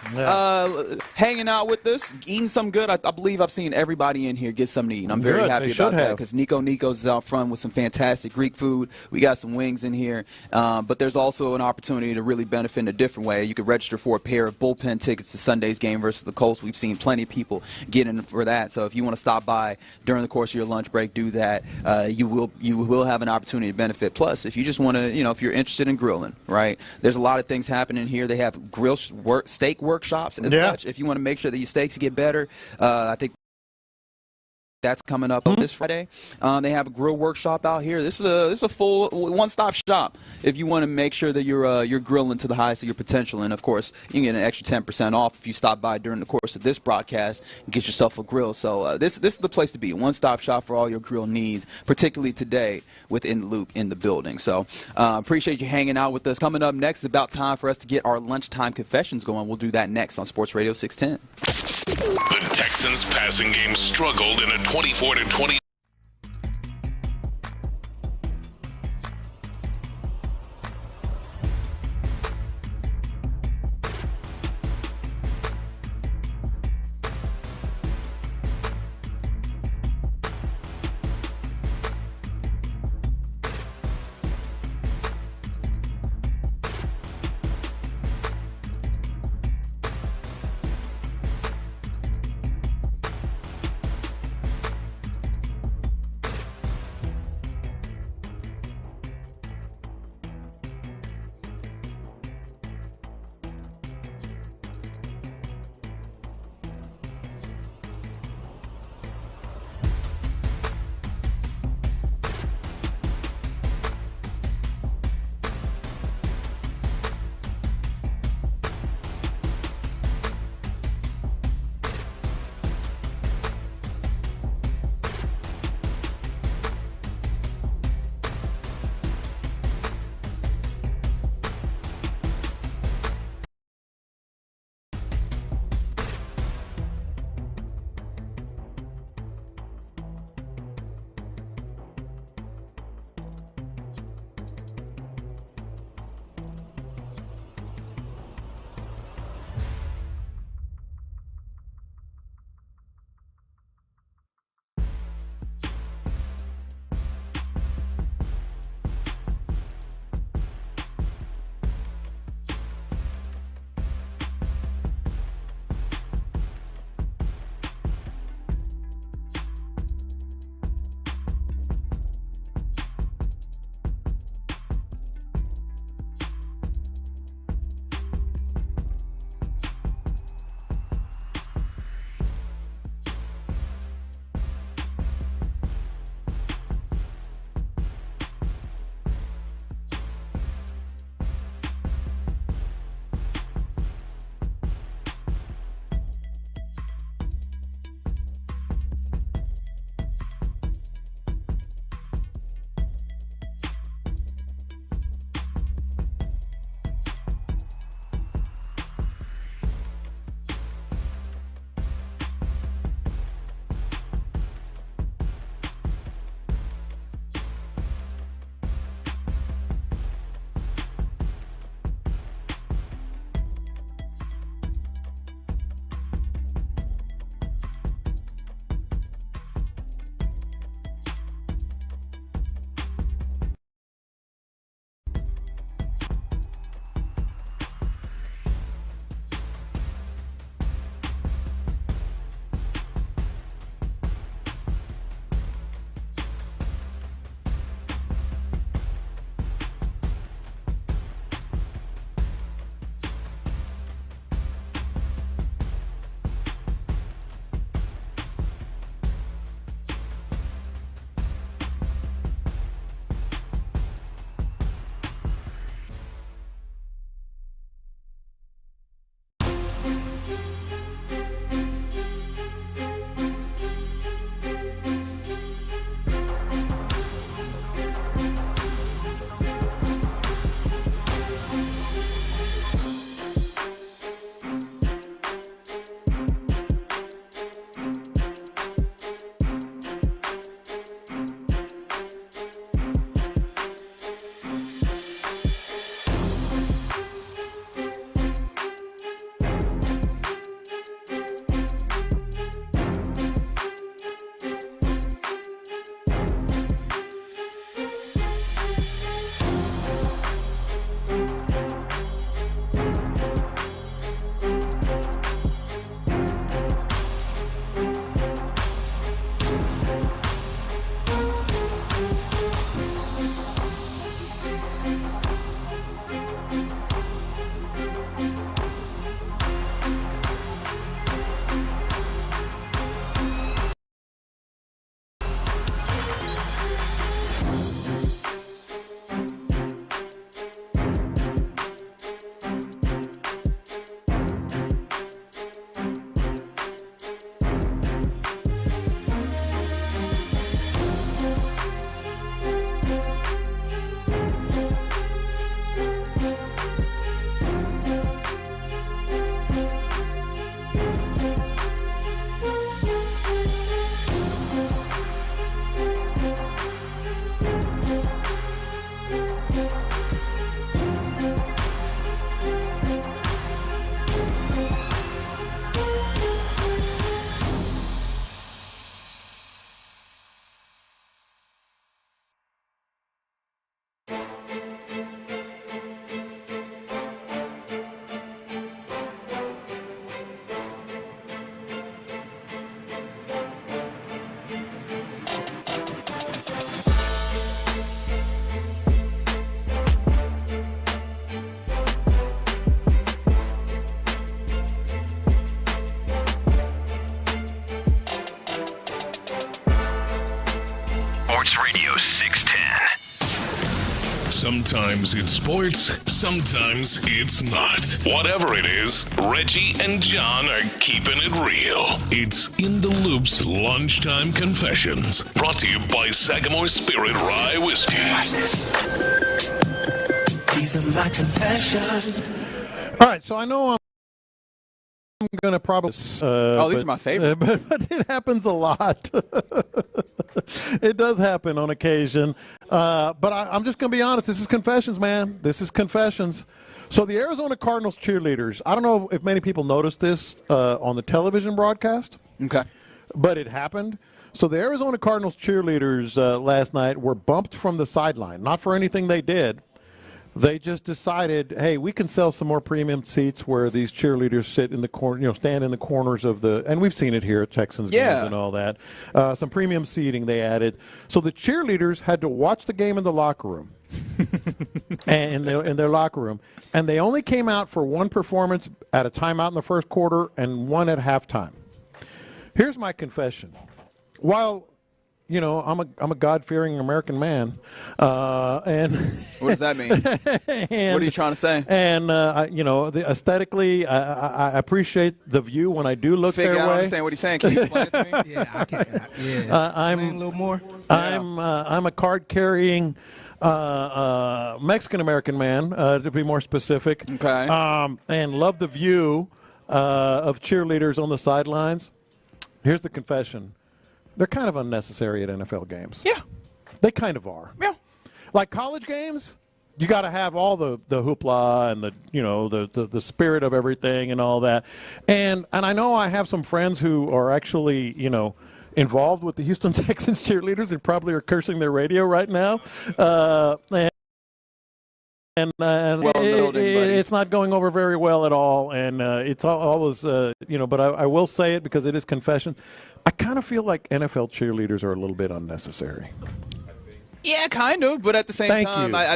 Speaker 19: hanging out with us, eating some good. I believe I've seen everybody in here get something to eat. I'm very happy about that, because Nico's is out front with some fantastic Greek food. We got some wings in here. But there's also an opportunity to really benefit in a different way. You could register for a pair of bullpen tickets to Sunday's game versus the Colts. We've seen plenty of people get in for that. So if you want to stop by during the course of your lunch break, do that. You will have an opportunity to benefit. Plus, if you just want to, if you're interested in grilling, right? There's a lot of things happening here. They have steak workshops and such. If you want to make sure that your steaks get better, I think that's coming up this Friday. They have a grill workshop out here. This is a full one-stop shop if you want to make sure that you're grilling to the highest of your potential. And of course, you can get an extra 10% off if you stop by during the course of this broadcast and get yourself a grill. So this is the place to be. One-stop shop for all your grill needs, particularly today with In the Loop in the building. So appreciate you hanging out with us. Coming up next, it's about time for us to get our lunchtime confessions going. We'll do that next on Sports Radio 610.
Speaker 1: The Texans passing game struggled in a 24-20.
Speaker 3: Radio 610.
Speaker 1: Sometimes it's sports, sometimes it's not. Whatever it is, Reggie and John are keeping it real. It's In the Loop's Lunchtime Confessions, brought to you by Sagamore Spirit Rye Whiskey.
Speaker 14: Watch this. These are my confessions.
Speaker 18: All right, so I know I'm going to probably...
Speaker 19: these are my favorite.
Speaker 18: But it happens a lot. It does happen on occasion. But I'm just going to be honest. This is confessions, man. This is confessions. So the Arizona Cardinals cheerleaders, I don't know if many people noticed this on the television broadcast.
Speaker 19: Okay.
Speaker 18: But it happened. So the Arizona Cardinals cheerleaders last night were bumped from the sideline. Not for anything they did. They just decided, hey, we can sell some more premium seats where these cheerleaders sit in the corner, stand in the corners of the, and we've seen it here at Texans games and all that. Some premium seating they added. So the cheerleaders had to watch the game in the locker room, and in their locker room, and they only came out for one performance at a timeout in the first quarter and one at halftime. Here's my confession. While I'm a God-fearing American man, and
Speaker 19: what does that mean? What are you trying to say?
Speaker 18: And aesthetically, I appreciate the view when I do look their way.
Speaker 19: I don't understand what he's saying. Can you explain it to me?
Speaker 20: Yeah, I can. I'm a little more.
Speaker 18: I'm a card-carrying Mexican American man, to be more specific.
Speaker 19: Okay.
Speaker 18: And love the view of cheerleaders on the sidelines. Here's the confession. They're kind of unnecessary at NFL games.
Speaker 19: Yeah.
Speaker 18: They kind of are.
Speaker 19: Yeah.
Speaker 18: Like college games, you got to have all the hoopla and the spirit of everything and all that. And I know I have some friends who are actually, involved with the Houston Texans cheerleaders and probably are cursing their radio right now. And it's not going over very well at all. And it's always, but I will say it because it is confession. I kind of feel like NFL cheerleaders are a little bit unnecessary.
Speaker 19: Yeah, kind of. But at the same time,
Speaker 18: you.
Speaker 19: I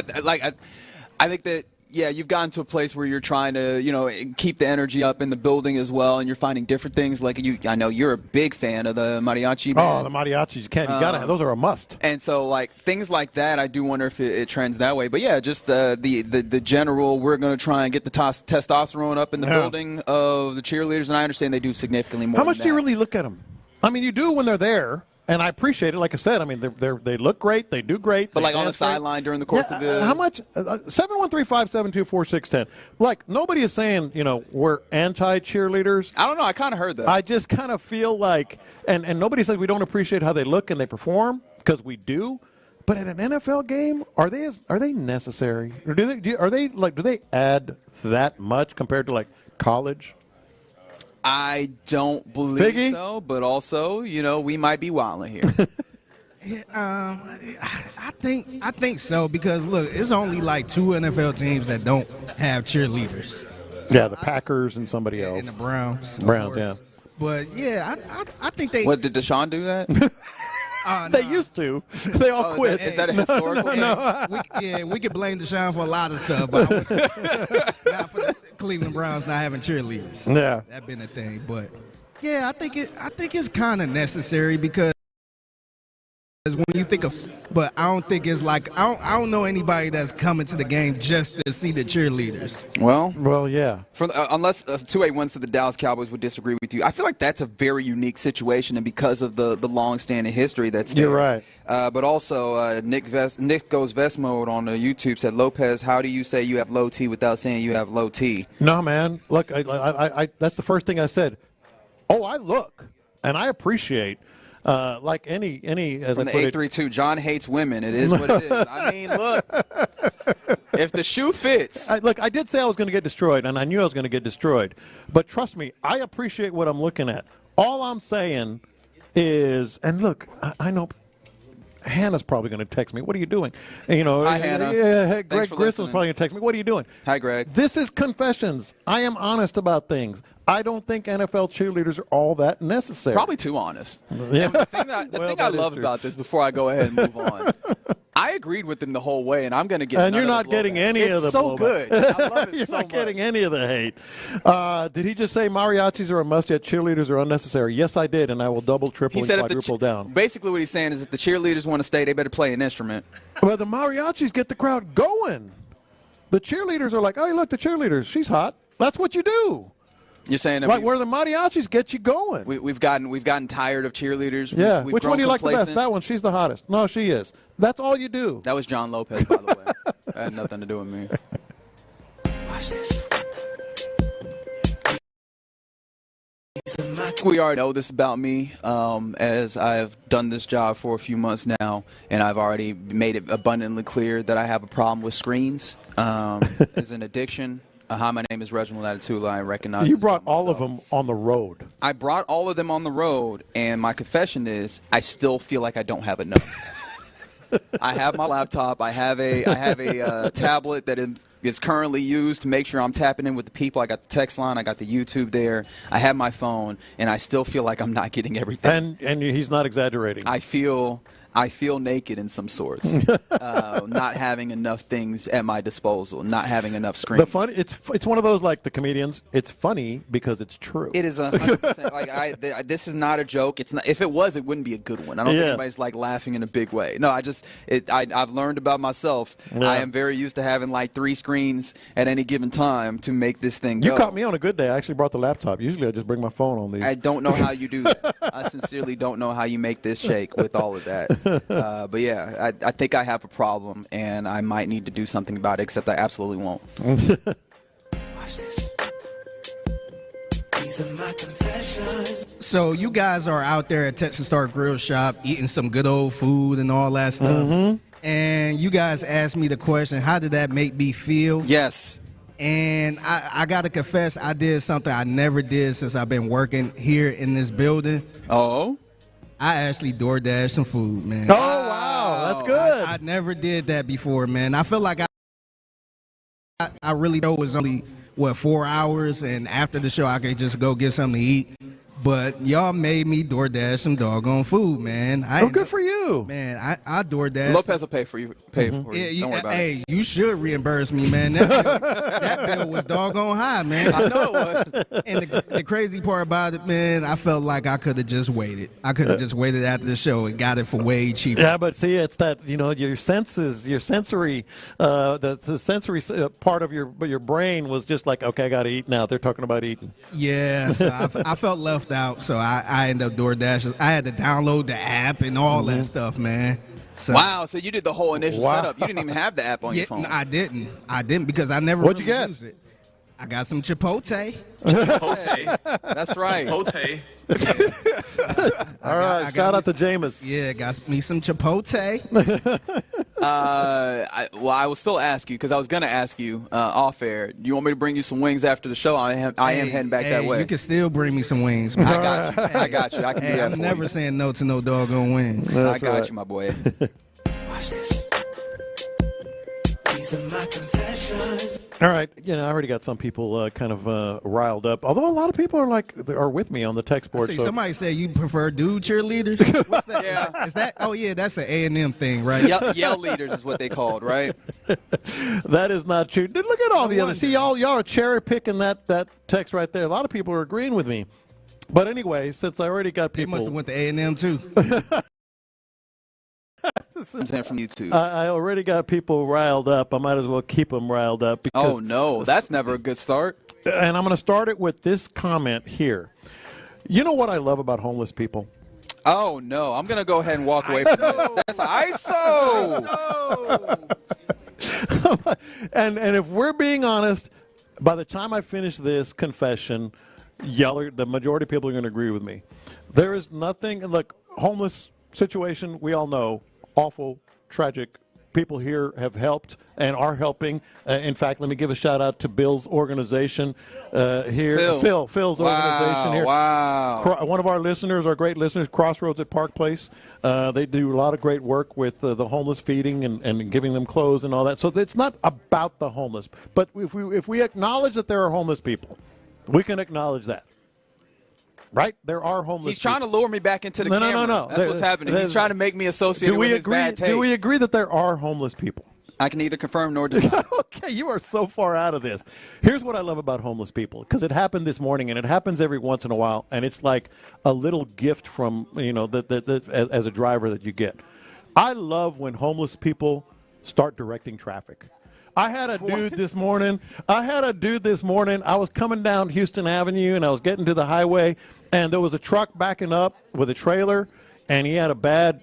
Speaker 19: think that, you've gotten to a place where you're trying to, keep the energy up in the building as well, and you're finding different things. Like I know you're a big fan of the mariachi band.
Speaker 18: Oh, the mariachis. You gotta have those are a must.
Speaker 19: And so, things like that, I do wonder if it trends that way. But yeah, just the general, we're going to try and get the testosterone up in the building of the cheerleaders, and I understand they do significantly more.
Speaker 18: How much do you really look at them? I mean, you do when they're there, and I appreciate it. Like I said, I mean, they look great, they do great.
Speaker 19: But on the sideline during the course of the
Speaker 18: how much? 713-572-4610. Nobody is saying we're anti-cheerleaders.
Speaker 19: I don't know. I kind of heard that.
Speaker 18: I just kind of feel like, and nobody says we don't appreciate how they look and they perform because we do. But at an NFL game, are they necessary? Or do they add that much compared to college?
Speaker 19: I don't believe so, but also, we might be wilding here.
Speaker 20: I think so because look, it's only 2 NFL teams that don't have cheerleaders.
Speaker 18: So the Packers and somebody else.
Speaker 20: And the Browns.
Speaker 18: Yeah.
Speaker 20: But I think they.
Speaker 19: What did Deshaun do that?
Speaker 18: They used to. They all quit.
Speaker 19: Is that a historical thing?
Speaker 20: No. We could blame Deshaun for a lot of stuff, but not for the Cleveland Browns not having cheerleaders.
Speaker 18: Yeah,
Speaker 20: that's been a thing. But I think it's kind of necessary because when you think of, but I don't think it's I don't know anybody that's coming to the game just to see the cheerleaders.
Speaker 18: Well, yeah.
Speaker 19: Unless 281 said the Dallas Cowboys would disagree with you, I feel like that's a very unique situation, and because of the long-standing history that's there.
Speaker 18: You're right.
Speaker 19: But also, Nick Goes Vest Mode on YouTube said, Lopez, how do you say you have low T without saying you have low T?
Speaker 18: No, man. Look, I that's the first thing I said. Oh, I look, and I appreciate. Like any as
Speaker 19: from
Speaker 18: I
Speaker 19: the
Speaker 18: put
Speaker 19: 832, John hates women. It is what it is. I mean, look, if the shoe fits.
Speaker 18: I did say I was going to get destroyed, and I knew I was going to get destroyed. But trust me, I appreciate what I'm looking at. All I'm saying is, and look, I know Hannah's probably going to text me. What are you doing? And,
Speaker 19: hi, Hannah.
Speaker 18: Greg Grissom's probably going to text me. What are you doing?
Speaker 19: Hi, Greg.
Speaker 18: This is confessions. I am honest about things. I don't think NFL cheerleaders are all that necessary.
Speaker 19: Probably too honest.
Speaker 18: Yeah.
Speaker 19: And the thing I love about this, before I go ahead and move on, I agreed with him the whole way, and I'm going to get.
Speaker 18: And you're not getting any of the.
Speaker 19: It's so good. I love it
Speaker 18: You're
Speaker 19: so
Speaker 18: not getting
Speaker 19: much.
Speaker 18: any of the hate. Did he just say mariachis are a must, yet cheerleaders are unnecessary? Yes, I did, and I will double, triple, and quadruple down.
Speaker 19: Basically, what he's saying is, if the cheerleaders want to stay, they better play an instrument.
Speaker 18: Well, the mariachis get the crowd going. The cheerleaders are like, oh, look, the cheerleaders. She's hot. That's what you do.
Speaker 19: You're saying that
Speaker 18: like where the mariachis get you going.
Speaker 19: We've gotten tired of cheerleaders.
Speaker 18: Yeah.
Speaker 19: We've
Speaker 18: Which one do you like the
Speaker 19: complacent.
Speaker 18: best? That one. She's the hottest. No, she is. That's all you do.
Speaker 19: That was John Lopez, by the way. That had nothing to do with me.
Speaker 14: Watch this.
Speaker 19: We already know this about me, as I've done this job for a few months now, and I've already made it abundantly clear that I have a problem with screens. It's an addiction. Hi, my name is Reginald Atatula. I recognize
Speaker 18: You brought all of them on the road.
Speaker 19: I brought all of them on the road, and my confession is I still feel like I don't have enough. I have my laptop. I have a tablet that is currently used to make sure I'm tapping in with the people. I got the text line. I got the YouTube there. I have my phone, and I still feel like I'm not getting everything.
Speaker 18: And he's not exaggerating.
Speaker 19: I feel naked in some sorts, not having enough things at my disposal, not having enough screens.
Speaker 18: It's one of those like the comedians. It's funny because it's true.
Speaker 19: It is 100%. Like this is not a joke. It's not. If it was, it wouldn't be a good one. I don't think anybody's like laughing in a big way. No, I've learned about myself.
Speaker 18: Yeah.
Speaker 19: I am very used to having like 3 screens at any given time to make this thing go.
Speaker 18: You caught me on a good day. I actually brought the laptop. Usually I just bring my phone on these.
Speaker 19: I don't know how you do that. I sincerely don't know how you make this shake with all of that. But yeah, I think I have a problem, and I might need to do something about it, except I absolutely won't.
Speaker 14: Watch this. These are my confessions.
Speaker 20: So you guys are out there at Texas Star Grill Shop eating some good old food and all that stuff.
Speaker 18: Mm-hmm.
Speaker 20: And you guys asked me the question, how did that make me feel?
Speaker 19: Yes.
Speaker 20: And I got to confess, I did something I never did since I've been working here in this building.
Speaker 19: Oh?
Speaker 20: I actually DoorDash some food, man.
Speaker 18: Oh, wow. That's good.
Speaker 20: I never did that before, man. I feel like I really know it was only, 4 hours, and after the show I could just go get something to eat. But y'all made me DoorDash some doggone food, man.
Speaker 18: Good for you.
Speaker 20: Man, I DoorDash.
Speaker 19: Lopez will pay for you. Yeah, don't worry about it.
Speaker 20: You should reimburse me, man. That bill was doggone high, man.
Speaker 19: I know it was.
Speaker 20: And the crazy part about it, man, I felt like I could have just waited. I could have just waited after the show and got it for way cheaper.
Speaker 18: Yeah, but see, it's that, your senses, your sensory, the sensory part of your brain was just like, okay, I got to eat now. They're talking about eating.
Speaker 20: Yeah, so I felt left out, so I ended up DoorDashing. I had to download the app and all that stuff, man. So,
Speaker 19: wow, so you did the whole initial setup. You didn't even have the app on your phone.
Speaker 20: No, I didn't because I never
Speaker 18: What'd you get?
Speaker 20: use it. I got some Chipotle.
Speaker 19: Chipotle. That's right.
Speaker 5: Chipotle.
Speaker 18: All right, shout out to Jameis.
Speaker 20: Yeah, got me some Chipotle.
Speaker 19: I will still ask you, because I was going to ask you off air. Do you want me to bring you some wings after the show? I am heading back that way.
Speaker 20: You can still bring me some wings, man.
Speaker 19: I got you. I can do that
Speaker 20: I'm
Speaker 19: for
Speaker 20: never
Speaker 19: you.
Speaker 20: saying no to no doggone wings.
Speaker 19: I got you, my boy.
Speaker 14: Watch this. These are my confessions.
Speaker 18: All right, I already got some people kind of riled up. Although a lot of people are with me on the text board.
Speaker 20: See, somebody said you prefer dude cheerleaders. What's that?
Speaker 19: Yeah.
Speaker 20: Is that? Oh yeah, that's an A&M thing, right?
Speaker 19: Yell leaders is what they called, right?
Speaker 18: That is not true. Dude, look at all the others. See, y'all are cherry picking that text right there. A lot of people are agreeing with me. But anyway, since I already got people,
Speaker 20: They must have went to A&M too.
Speaker 19: I'm saying from YouTube.
Speaker 18: I already got people riled up. I might as well keep them riled up. Because
Speaker 19: Oh no, that's never a good start.
Speaker 18: And I'm going to start it with this comment here. You know what I love about homeless people?
Speaker 19: Oh no, I'm gonna go ahead and walk away from this. That's ISO.
Speaker 18: And if we're being honest, by the time I finish this confession, the majority of people are going to agree with me. There is nothing. Look, homeless situation, we all know, awful, tragic. People here have helped and are helping. In fact, let me give a shout out to Bill's organization here. Phil's organization here.
Speaker 19: Wow.
Speaker 18: One of our listeners, our great listeners, Crossroads at Park Place. They do a lot of great work with the homeless, feeding and giving them clothes and all that. So it's not about the homeless. But if we acknowledge that there are homeless people, We can acknowledge that. Right? There are homeless
Speaker 19: He's trying to lure me back into the
Speaker 18: No,
Speaker 19: camera.
Speaker 18: no.
Speaker 19: That's what's happening. He's trying to make me associate with his bad taste.
Speaker 18: Do we agree that there are homeless people?
Speaker 19: I can neither confirm nor deny.
Speaker 18: Okay, you are so far out of this. Here's what I love about homeless people, because it happened this morning, and it happens every once in a while, and it's like a little gift from, as a driver that you get. I love when homeless people start directing traffic. I had a dude this morning. I was coming down Houston Avenue, and I was getting to the highway, and there was a truck backing up with a trailer, and he had a bad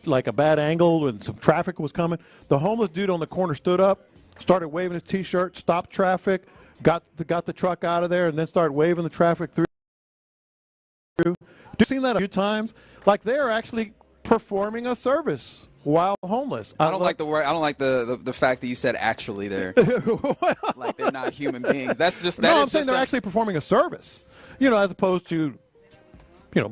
Speaker 18: angle, and some traffic was coming. The homeless dude on the corner stood up, started waving his T-shirt, stopped traffic, got the truck out of there, and then started waving the traffic through. You've seen that a few times. Like, they're actually performing a service while homeless.
Speaker 19: I don't like the word. I don't like the fact that you said actually there. Like they're not human beings. That's just that.
Speaker 18: No, I'm saying they're actually performing a service. As opposed to,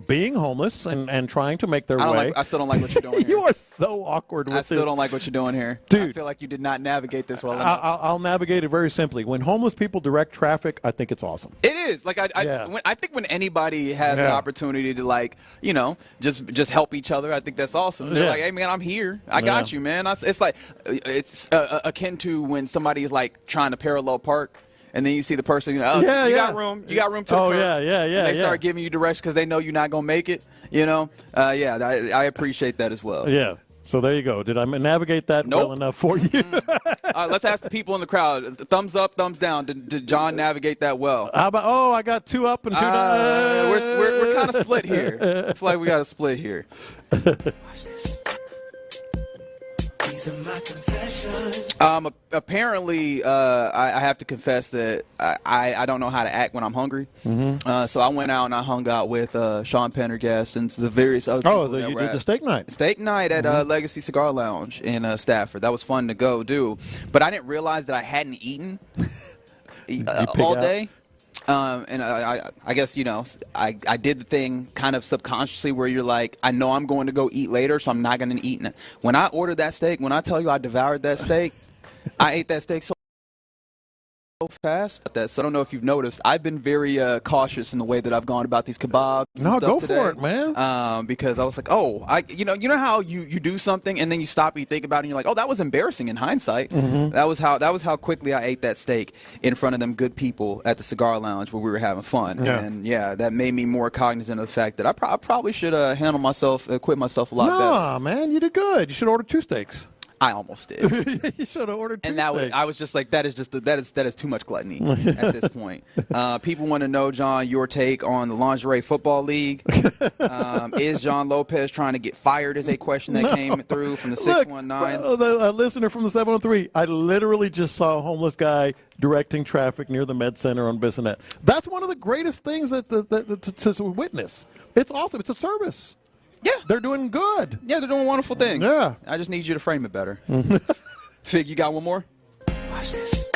Speaker 18: being homeless and trying to make their way.
Speaker 19: I still don't like what you're doing here.
Speaker 18: You are so awkward with this.
Speaker 19: I still don't like what you're doing here.
Speaker 18: Dude.
Speaker 19: I feel like you did not navigate this well enough.
Speaker 18: I'll navigate it very simply. When homeless people direct traffic, I think it's awesome.
Speaker 19: It is. Like I think when anybody has an opportunity to just help each other, I think that's awesome. They're like, hey man, I'm here. I got you, man. It's like it's akin to when somebody is like trying to parallel park. And then you see the person, you got room to
Speaker 18: And
Speaker 19: they start giving you directions because they know you're not going to make it, I appreciate that as well.
Speaker 18: Yeah. So there you go. Did I navigate that well enough for you?
Speaker 19: Let's ask the people in the crowd. Thumbs up, thumbs down. Did John navigate that well?
Speaker 18: How about, I got 2 up and 2 down.
Speaker 19: We're kind of split here. I feel like we got a split here.
Speaker 14: Watch this. These are my confessions.
Speaker 19: Apparently, I have to confess that I don't know how to act when I'm hungry.
Speaker 18: Mm-hmm.
Speaker 19: So I went out and I hung out with Sean Pendergast and the various other people.
Speaker 18: You did the steak night.
Speaker 19: Steak night at Legacy Cigar Lounge in Stafford. That was fun to go do. But I didn't realize that I hadn't eaten all day. And I guess, I did the thing kind of subconsciously where you're like, I know I'm going to go eat later, so I'm not going to eat. When I ordered that steak, when I tell you I devoured that steak, I ate that steak so fast. So I don't know if you've noticed, I've been very cautious in the way that I've gone about these kebabs.
Speaker 18: No, go for it, man.
Speaker 19: Because I was like, you know how you do something and then you stop and you think about it and you're like, that was embarrassing in hindsight.
Speaker 18: Mm-hmm.
Speaker 19: That was how quickly I ate that steak in front of them good people at the cigar lounge where we were having fun.
Speaker 18: Yeah.
Speaker 19: And that made me more cognizant of the fact that I probably should handle myself, equip myself a lot better.
Speaker 18: Nah, man, you did good. You should order 2 steaks.
Speaker 19: I almost did.
Speaker 18: You should have ordered 2
Speaker 19: and I was just like, that is too much gluttony at this point. People want to know, John, your take on the Lingerie Football League. Is John Lopez trying to get fired? Is a question that came through from the 619.
Speaker 18: A listener from the 713. I literally just saw a homeless guy directing traffic near the Med Center on Bissonnette. That's one of the greatest things to witness. It's awesome. It's a service.
Speaker 19: Yeah.
Speaker 18: They're doing good.
Speaker 19: Yeah, they're doing wonderful things.
Speaker 18: Yeah.
Speaker 19: I just need you to frame it better. Fig, you got one more?
Speaker 14: Watch this.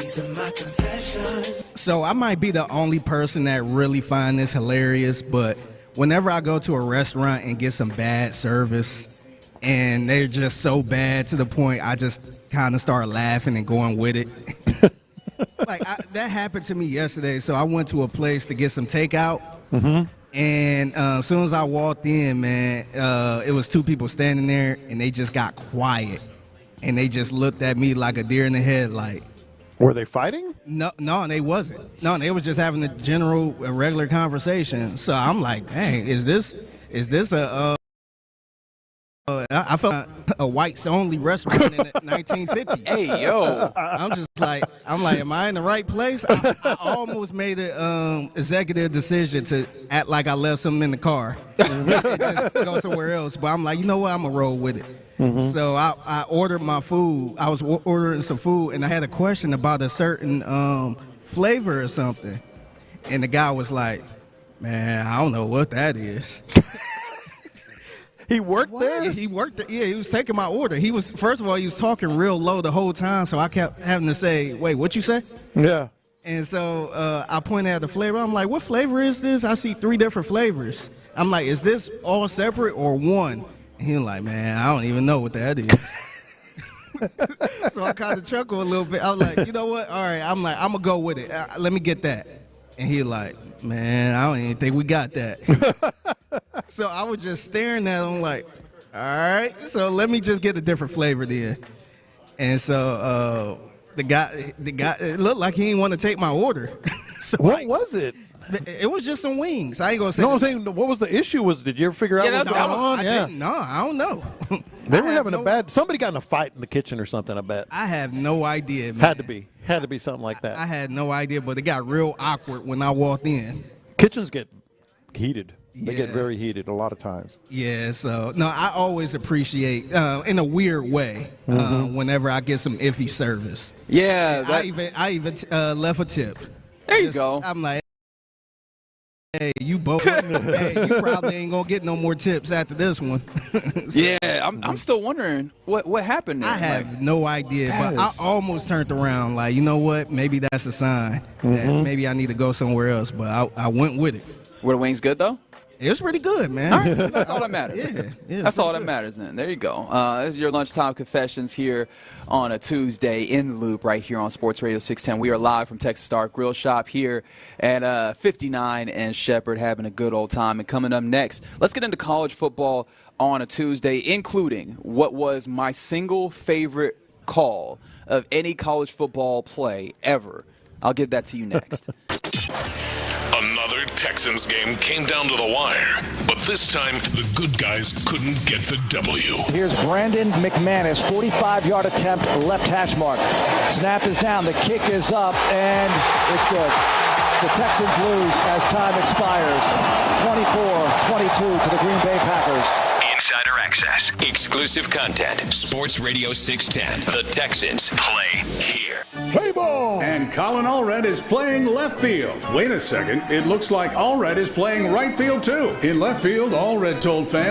Speaker 14: These are my confessions.
Speaker 20: So I might be the only person that really find this hilarious, but whenever I go to a restaurant and get some bad service and they're just so bad to the point I just kind of start laughing and going with it. That happened to me yesterday. So I went to a place to get some takeout.
Speaker 18: Mm-hmm.
Speaker 20: And as soon as I walked in, man, it was 2 people standing there, and they just got quiet. And they just looked at me like a deer in the headlight.
Speaker 18: Were they fighting?
Speaker 20: No, they wasn't. No, they was just having a regular conversation. So I'm like, dang, is this a I felt a whites-only restaurant in the 1950s.
Speaker 19: Hey, yo.
Speaker 20: I'm like, am I in the right place? I almost made an executive decision to act like I left something in the car and just go somewhere else. But I'm like, you know what? I'm going to roll with it. Mm-hmm. So I ordered my food. I was ordering some food, and I had a question about a certain flavor or something. And the guy was like, man, I don't know what that is.
Speaker 18: He worked there?
Speaker 20: He worked there. Yeah, he was taking my order. First of all, he was talking real low the whole time, so I kept having to say, wait, what you say?
Speaker 18: Yeah.
Speaker 20: And so I pointed at the flavor. I'm like, what flavor is this? I see 3 different flavors. I'm like, is this all separate or one? And he was like, man, I don't even know what that is. So I kind of chuckled a little bit. I was like, you know what? All right, I'm going to go with it. Let me get that. And he like, man, I don't even think we got that. So I was just staring at him like, all right, so let me just get a different flavor then. And so the guy, it looked like he didn't want to take my order. So
Speaker 18: what was it?
Speaker 20: It was just some wings. I ain't gonna say.
Speaker 18: No, I'm saying, what was the issue? Did you ever figure out what was going on?
Speaker 20: I don't know.
Speaker 18: They were having somebody got in a fight in the kitchen or something, I bet.
Speaker 20: I have no idea, man.
Speaker 18: Had to be something like that.
Speaker 20: I had no idea, but it got real awkward when I walked in.
Speaker 18: Kitchens get heated. They get very heated a lot of times.
Speaker 20: Yeah, so no, I always appreciate, in a weird way, whenever I get some iffy service.
Speaker 19: Yeah,
Speaker 20: I even left a tip.
Speaker 19: There you go.
Speaker 20: I'm like, hey, you both. Hey, you probably ain't gonna get no more tips after this one. So,
Speaker 19: yeah, I'm still wondering what happened there.
Speaker 20: I have no idea, but I almost turned around. Like, you know what? Maybe that's a sign that maybe I need to go somewhere else. But I went with it.
Speaker 19: Were the wings good though?
Speaker 20: It was pretty good, man.
Speaker 19: All right, that's all that matters.
Speaker 20: Yeah,
Speaker 19: that's all that matters then. There you go. This is your Lunchtime Confessions here on a Tuesday in the Loop right here on Sports Radio 610. We are live from Texas Star Grill Shop here at 59 and Shepherd, having a good old time. And coming up next, let's get into college football on a Tuesday, including what was my single favorite call of any college football play ever. I'll give that to you next.
Speaker 1: Another Texans game came down to the wire, but this time the good guys couldn't get the W.
Speaker 16: Here's Brandon McManus, 45-yard attempt, left hash mark. Snap is down, the kick is up, and it's good. The Texans lose as time expires, 24-22 to the Green Bay Packers.
Speaker 3: Insider access, exclusive content. Sports Radio 610. The Texans play here.
Speaker 17: Play ball! And Colin Allred is playing left field. Wait a second. It looks like Allred is playing right field, too. In left field, Allred told fans.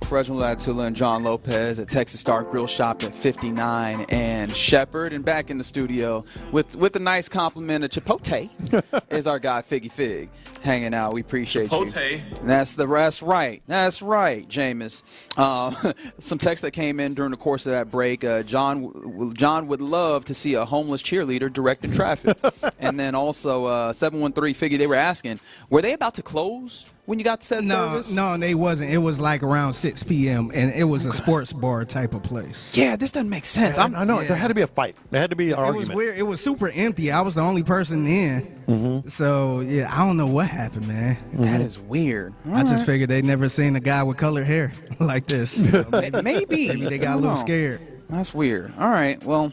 Speaker 19: for Reginald Atula and John Lopez at Texas Star Grill Shop at 59 and Shepherd. And back in the studio with a nice compliment of Chipotle is our guy Figgy Fig hanging out. We appreciate
Speaker 12: Chipotle.
Speaker 19: you. That's right. That's right, Jameis. Some text that came in during the course of that break. John would love to see a homeless cheerleader directing traffic. And then also 713 Figgy, they were asking, were they about to close when you got to said service?
Speaker 20: No, they wasn't. It was like around 6 p.m., and it was a sports bar type of place.
Speaker 19: Yeah, this doesn't make sense.
Speaker 18: I know. There had to be a fight. There had to be an argument.
Speaker 20: It was weird. It was super empty. I was the only person in.
Speaker 18: Mm-hmm.
Speaker 20: So, yeah, I don't know what happened, man.
Speaker 19: That is weird.
Speaker 20: I just figured they'd never seen a guy with colored hair like this. So maybe they got a little scared.
Speaker 19: That's weird. All right, well,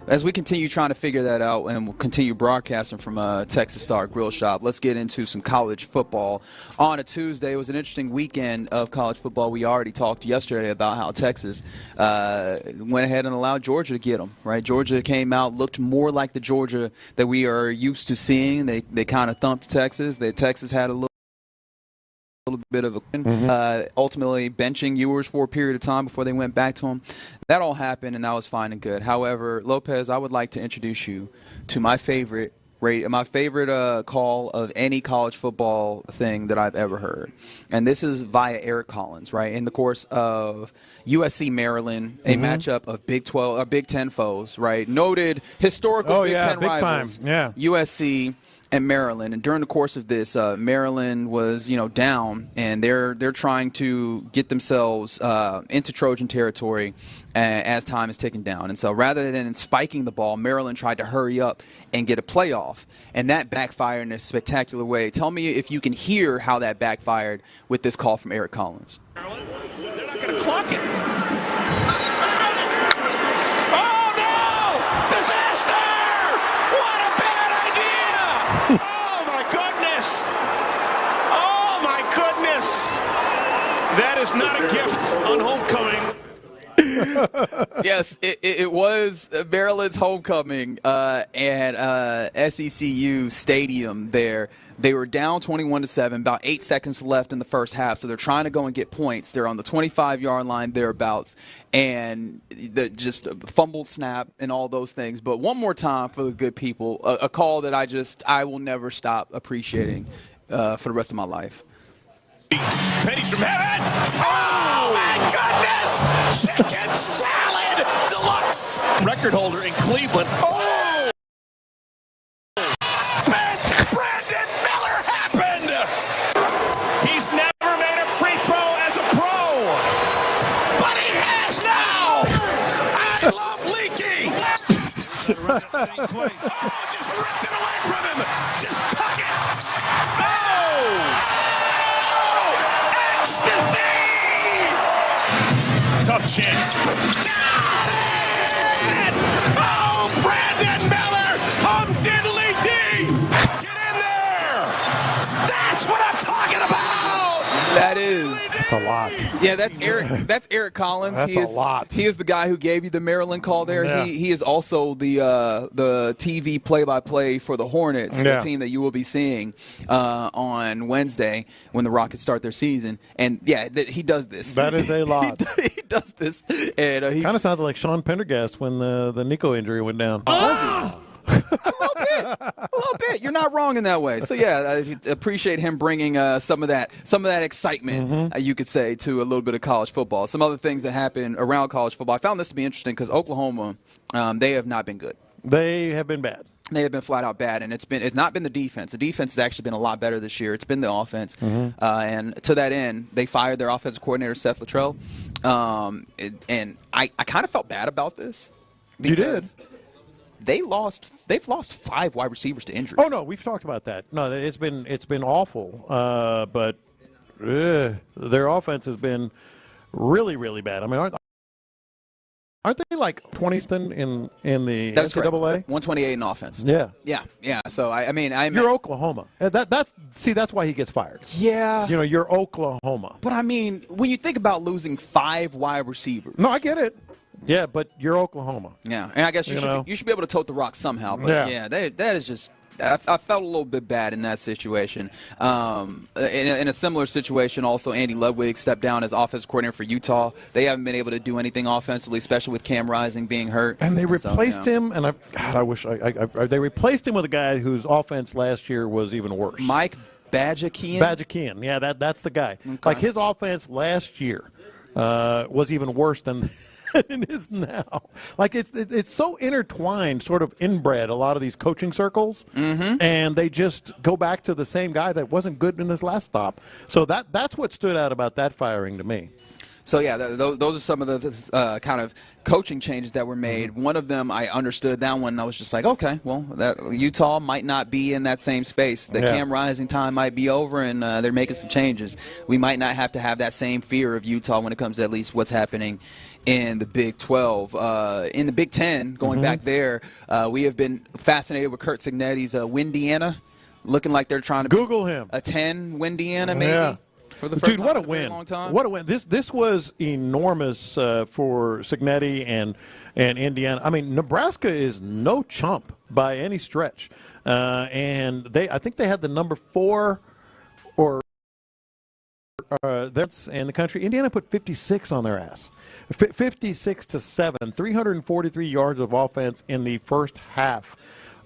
Speaker 19: as we continue trying to figure that out and we'll continue broadcasting from Texas Star Grill Shop, let's get into some college football on a Tuesday. It was an interesting weekend of college football. We already talked yesterday about how Texas went ahead and allowed Georgia to get them, right? Georgia came out, looked more like the Georgia that we are used to seeing. They kind of thumped Texas. Texas had a little bit of a ultimately benching Ewers for a period of time before they went back to him. That all happened, and that was fine and good. However, Lopez, I would like to introduce you to my favorite call of any college football thing that I've ever heard. And this is via Eric Collins, right? In the course of USC Maryland, a matchup of Big Ten foes, right? Noted historical Big Ten rivals.
Speaker 18: Time. Yeah.
Speaker 19: USC and Maryland, and during the course of this, Maryland was, down, and they're trying to get themselves into Trojan territory as time is ticking down. And so, rather than spiking the ball, Maryland tried to hurry up and get a playoff, and that backfired in a spectacular way. Tell me if you can hear how that backfired with this call from Eric Collins.
Speaker 14: They're not going to clock it.
Speaker 9: That is not a gift on homecoming.
Speaker 19: Yes, it was Maryland's homecoming and SECU Stadium there. They were down 21-7, about 8 seconds left in the first half, so they're trying to go and get points. They're on the 25-yard line thereabouts, and just a fumbled snap and all those things. But one more time for the good people, a call that I will never stop appreciating for the rest of my life.
Speaker 9: Pennies from heaven. Oh, my goodness. Chicken salad deluxe. Record holder in Cleveland. Oh. Brandon Miller happened. He's never made a free throw as a pro. But he has now. I love leaking. Oh, just ripped it away from him. Just tuck it. Oh. Tough chance. Got it! Oh, Brandon Miller! Diddly-dee! Get in there! That's what I'm talking about!
Speaker 19: That is.
Speaker 18: That's a lot.
Speaker 19: Yeah, that's Eric Collins.
Speaker 18: That's a lot.
Speaker 19: He is the guy who gave you the Maryland call there.
Speaker 18: Yeah.
Speaker 19: He is also the TV play-by-play for the Hornets, the team that you will be seeing on Wednesday when the Rockets start their season. And, yeah, he does this.
Speaker 18: That is a lot.
Speaker 19: He does this. And he
Speaker 18: kind of sounded like Sean Pendergast when the Nico injury went down.
Speaker 19: A little bit. You're not wrong in that way. So yeah, I appreciate him bringing some of that excitement, you could say, to a little bit of college football. Some other things that happen around college football. I found this to be interesting because Oklahoma, they have not been good.
Speaker 18: They have been bad.
Speaker 19: They have been flat out bad, and it's not been the defense. The defense has actually been a lot better this year. It's been the offense, and to that end, they fired their offensive coordinator Seth Luttrell, and I kind of felt bad about this.
Speaker 18: You did.
Speaker 19: They've lost 5 wide receivers to injury.
Speaker 18: Oh no, we've talked about that. No, it's been awful. But their offense has been really, really bad. I mean, aren't they like 20th in the
Speaker 19: That's
Speaker 18: NCAA?
Speaker 19: Correct. 128 in offense.
Speaker 18: Yeah.
Speaker 19: Yeah. So I mean,
Speaker 18: you're Oklahoma. That's why he gets fired.
Speaker 19: Yeah.
Speaker 18: You're Oklahoma.
Speaker 19: But I mean, when you think about losing 5 wide receivers.
Speaker 18: No, I get it. Yeah, but you're Oklahoma.
Speaker 19: Yeah, and I guess you should be able to tote the rock somehow. But yeah that is just I felt a little bit bad in that situation. In a similar situation, also, Andy Ludwig stepped down as offensive coordinator for Utah. They haven't been able to do anything offensively, especially with Cam Rising being hurt.
Speaker 18: And they replaced him, and they replaced him with a guy whose offense last year was even worse.
Speaker 19: Mike Bijani.
Speaker 18: Bijani, yeah, that's the guy. Okay. Like his offense last year was even worse than it is now. Like it's so intertwined, sort of inbred, a lot of these coaching circles, and they just go back to the same guy that wasn't good in his last stop. So that's what stood out about that firing to me.
Speaker 19: So, yeah, those are some of the kind of coaching changes that were made. One of them, I understood that one. I was just like, okay, well, Utah might not be in that same space. The Cam Rising time might be over, and they're making some changes. We might not have to have that same fear of Utah when it comes to at least what's happening in the Big 12. In the Big 10, going back there, we have been fascinated with Curt Cignetti's Windiana, looking like they're trying to
Speaker 18: Google him.
Speaker 19: A 10 Windiana, maybe.
Speaker 18: Yeah.
Speaker 19: For the first
Speaker 18: Dude,
Speaker 19: time
Speaker 18: what a
Speaker 19: in very
Speaker 18: win!
Speaker 19: long time.
Speaker 18: What a win! This was enormous for Cignetti and Indiana. I mean, Nebraska is no chump by any stretch, and I think they had the number 4 or that's in the country. Indiana put 56 on their ass, 56-7, 343 yards of offense in the first half.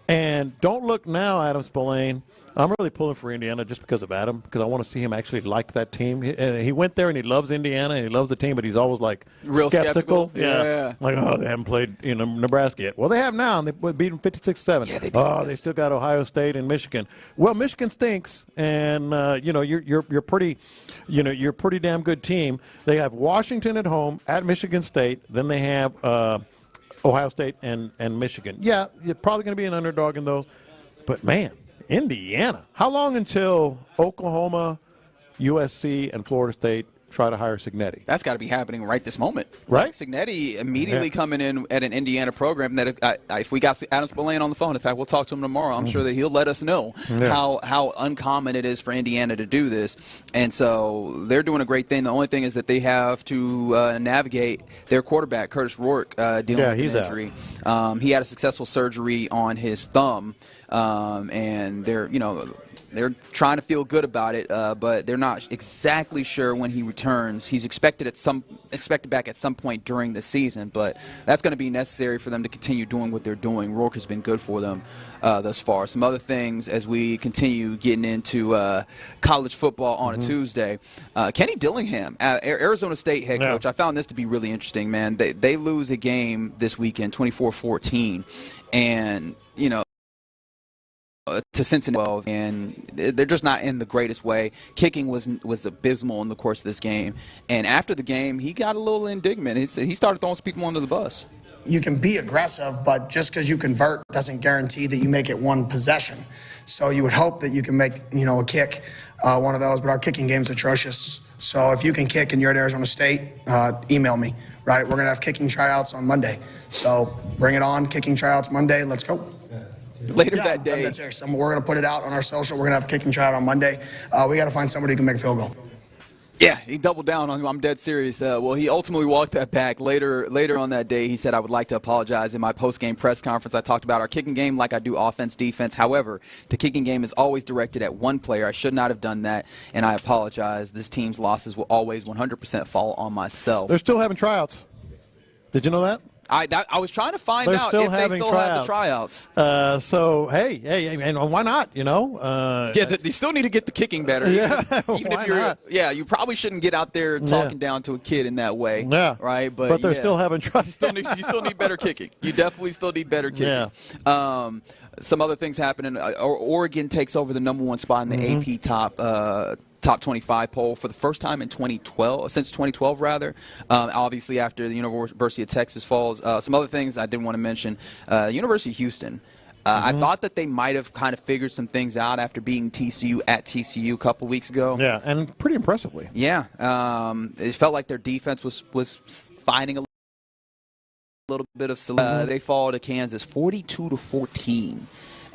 Speaker 18: And don't look now, Adam Spillane. I'm really pulling for Indiana just because of Adam, because I want to see him actually like that team. He went there and he loves Indiana and he loves the team, but he's always like
Speaker 19: real skeptical.
Speaker 18: Yeah. Like, oh, they haven't played Nebraska yet. Well, they have now, and they beat them 56-7. Yeah, they still got Ohio State and Michigan. Well, Michigan stinks, and you're pretty damn good team. They have Washington at home, at Michigan State. Then they have Ohio State and Michigan. Yeah, you're probably going to be an underdog in those, but man. Indiana. How long until Oklahoma, USC, and Florida State try to hire Cignetti?
Speaker 19: That's got to be happening right this moment.
Speaker 18: Right?
Speaker 19: Cignetti immediately coming in at an Indiana program that if we got Adam Spillane on the phone, in fact, we'll talk to him tomorrow. I'm sure that he'll let us know how uncommon it is for Indiana to do this. And so they're doing a great thing. The only thing is that they have to navigate their quarterback, Curtis Rourke, dealing with an injury. He had a successful surgery on his thumb. And they're trying to feel good about it, but they're not exactly sure when he returns. He's expected back at some point during the season, but that's going to be necessary for them to continue doing what they're doing. Rourke has been good for them thus far. Some other things as we continue getting into college football on a Tuesday. Kenny Dillingham, Arizona State head coach. I found this to be really interesting, man. They lose a game this weekend, 24-14, and to Cincinnati, and they're just not in the greatest way. Kicking was abysmal in the course of this game, and after the game, he got a little indignant. He started throwing some people under the bus.
Speaker 6: You can be aggressive, but just because you convert doesn't guarantee that you make it one possession. So you would hope that you can make a kick, one of those, but our kicking game's atrocious. So if you can kick and you're at Arizona State, email me. Right, we're gonna have kicking tryouts on Monday. So bring it on, kicking tryouts Monday. Let's go.
Speaker 19: Later that day.
Speaker 6: That's serious. We're going to put it out on our social. We're going to have a kicking tryout on Monday. We got to find somebody who can make a field goal.
Speaker 19: Yeah, he doubled down on him. I'm dead serious. Well, he ultimately walked that back. Later on that day, he said, I would like to apologize. In my post-game press conference, I talked about our kicking game like I do offense, defense. However, the kicking game is always directed at one player. I should not have done that, and I apologize. This team's losses will always 100% fall on myself.
Speaker 18: They're still having tryouts. Did you know that?
Speaker 19: I was trying to find out if they still have the tryouts.
Speaker 18: So, hey, and why not,
Speaker 19: you still need to get the kicking better.
Speaker 18: Yeah,
Speaker 19: even if you're not? Yeah, you probably shouldn't get out there talking down to a kid in that way.
Speaker 18: Yeah.
Speaker 19: Right?
Speaker 18: But they're still having tryouts.
Speaker 19: You still need better kicking. You definitely still need better kicking. Yeah. Some other things happening. Oregon takes over the number 1 spot in the AP top 25 poll for the first time in 2012, since 2012 rather. Obviously after the University of Texas falls. Some other things I did want to mention. University of Houston. I thought that they might have kind of figured some things out after beating TCU at TCU a couple weeks ago.
Speaker 18: Yeah, and pretty impressively.
Speaker 19: Yeah. It felt like their defense was finding a little bit of they fall to Kansas 42-14.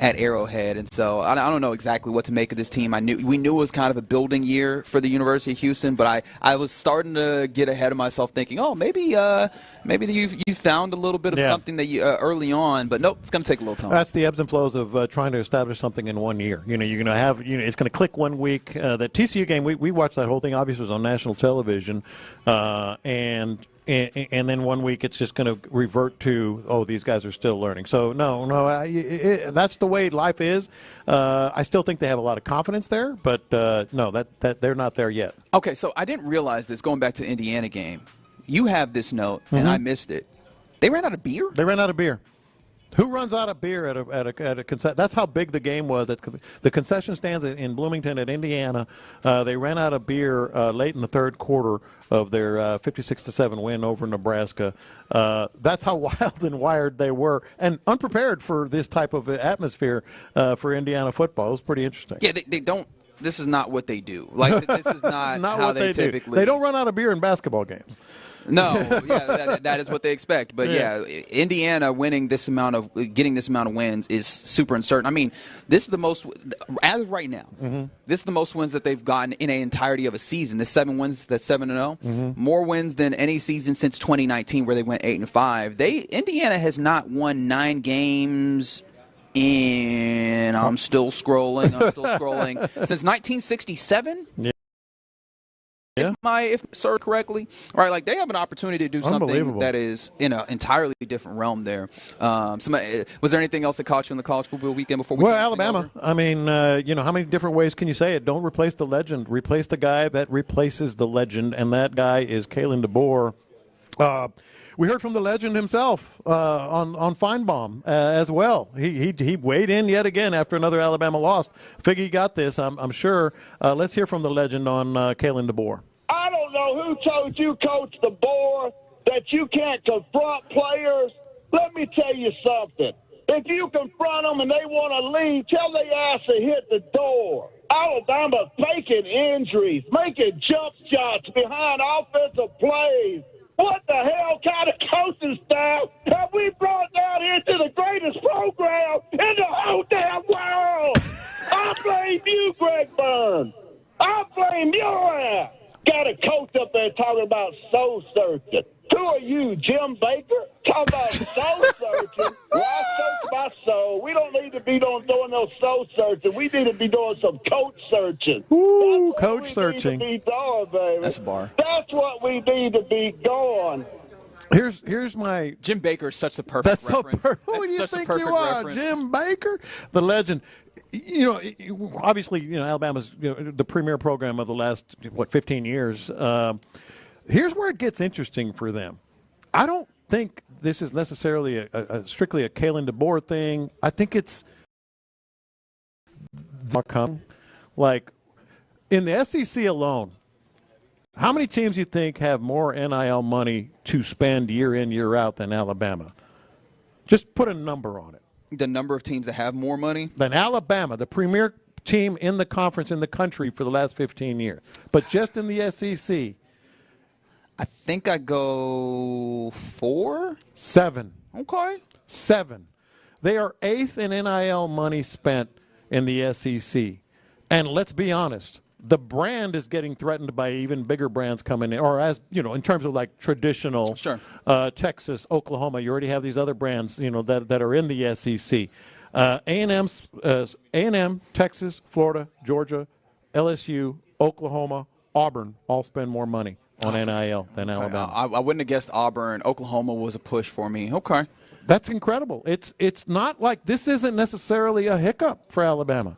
Speaker 19: at Arrowhead. And so I don't know exactly what to make of this team. We knew it was kind of a building year for the University of Houston, but I was starting to get ahead of myself thinking, maybe you found a little bit of something that you early on, but nope, it's going to take a little time.
Speaker 18: That's the ebbs and flows of trying to establish something in 1 year. You're going to have, it's going to click 1 week. The TCU game, we watched that whole thing. Obviously, it was on national television, and then 1 week it's just going to revert to, these guys are still learning. So no, that's the way life is. I still think they have a lot of confidence there, but no, that they're not there yet.
Speaker 19: Okay, so I didn't realize this going back to the Indiana game. You have this note, and I missed it. They ran out of beer?
Speaker 18: They ran out of beer. Who runs out of beer at a concession? That's how big the game was. At the concession stands in Bloomington at Indiana. They ran out of beer late in the third quarter of their 56-7 win over Nebraska. That's how wild and wired they were, and unprepared for this type of atmosphere for Indiana football. It was pretty interesting.
Speaker 19: Yeah, they don't. This is not what they do. Like, this is not how
Speaker 18: what they
Speaker 19: typically.
Speaker 18: They don't run out of beer in basketball games.
Speaker 19: No, that is what they expect. But Indiana getting this amount of wins is super uncertain. I mean, this is the most, as of right now, this is the most wins that they've gotten in an entirety of a season. The 7 wins, that's 7-0, more wins than any season since 2019, where they went 8-5. Indiana has not won 9 games. And I'm still scrolling. Since 1967. Yeah. If I serve correctly, right? Like, they have an opportunity to do something that is in an entirely different realm there. Was there anything else that caught you in the college football weekend before we?
Speaker 18: Well, Alabama. I mean, how many different ways can you say it? Don't replace the legend. Replace the guy that replaces the legend, and that guy is Kalen DeBoer. We heard from the legend himself on Feinbaum as well. He weighed in yet again after another Alabama loss. Figgy got this, I'm sure. Let's hear from the legend on Kalen DeBoer.
Speaker 11: I don't know who told you, Coach DeBoer, that you can't confront players. Let me tell you something. If you confront them and they want to leave, tell their ass to hit the door. Alabama faking injuries, making jump shots behind offensive plays. What the hell kind of coaching staff have we brought down into the greatest program in the whole damn world? I blame you, Greg Burns. I blame your ass. Got a coach up there talking about soul searching. Who are you, Jim Baker? Talking about soul searching. Why search my soul? We don't need to be doing no soul searching. We need to be doing some coach searching.
Speaker 18: Ooh, coach searching.
Speaker 11: Need to be doing, baby.
Speaker 19: That's a bar.
Speaker 11: That's what we need to be going.
Speaker 18: Here's my
Speaker 19: Jim Baker is such the perfect reference.
Speaker 18: Who do you think you are, reference. Jim Baker, the legend? Obviously, Alabama's the premier program of the last 15 years. Here's where it gets interesting for them. I don't think this is necessarily strictly a Kalen DeBoer thing. I think it's like in the SEC alone. How many teams do you think have more NIL money to spend year in, year out than Alabama? Just put a number on it.
Speaker 19: The number of teams that have more money?
Speaker 18: Than Alabama, the premier team in the conference in the country for the last 15 years. But just in the SEC.
Speaker 19: I think I go 4?
Speaker 18: 7.
Speaker 19: Okay.
Speaker 18: 7. They are 8th in NIL money spent in the SEC. And let's be honest. The brand is getting threatened by even bigger brands coming in, or in terms of like traditional Texas, Oklahoma. You already have these other brands, that are in the SEC. A&M, Texas, Florida, Georgia, LSU, Oklahoma, Auburn all spend more money on NIL than Alabama.
Speaker 19: I wouldn't have guessed Auburn. Oklahoma was a push for me. Okay.
Speaker 18: That's incredible. It's not like this isn't necessarily a hiccup for Alabama.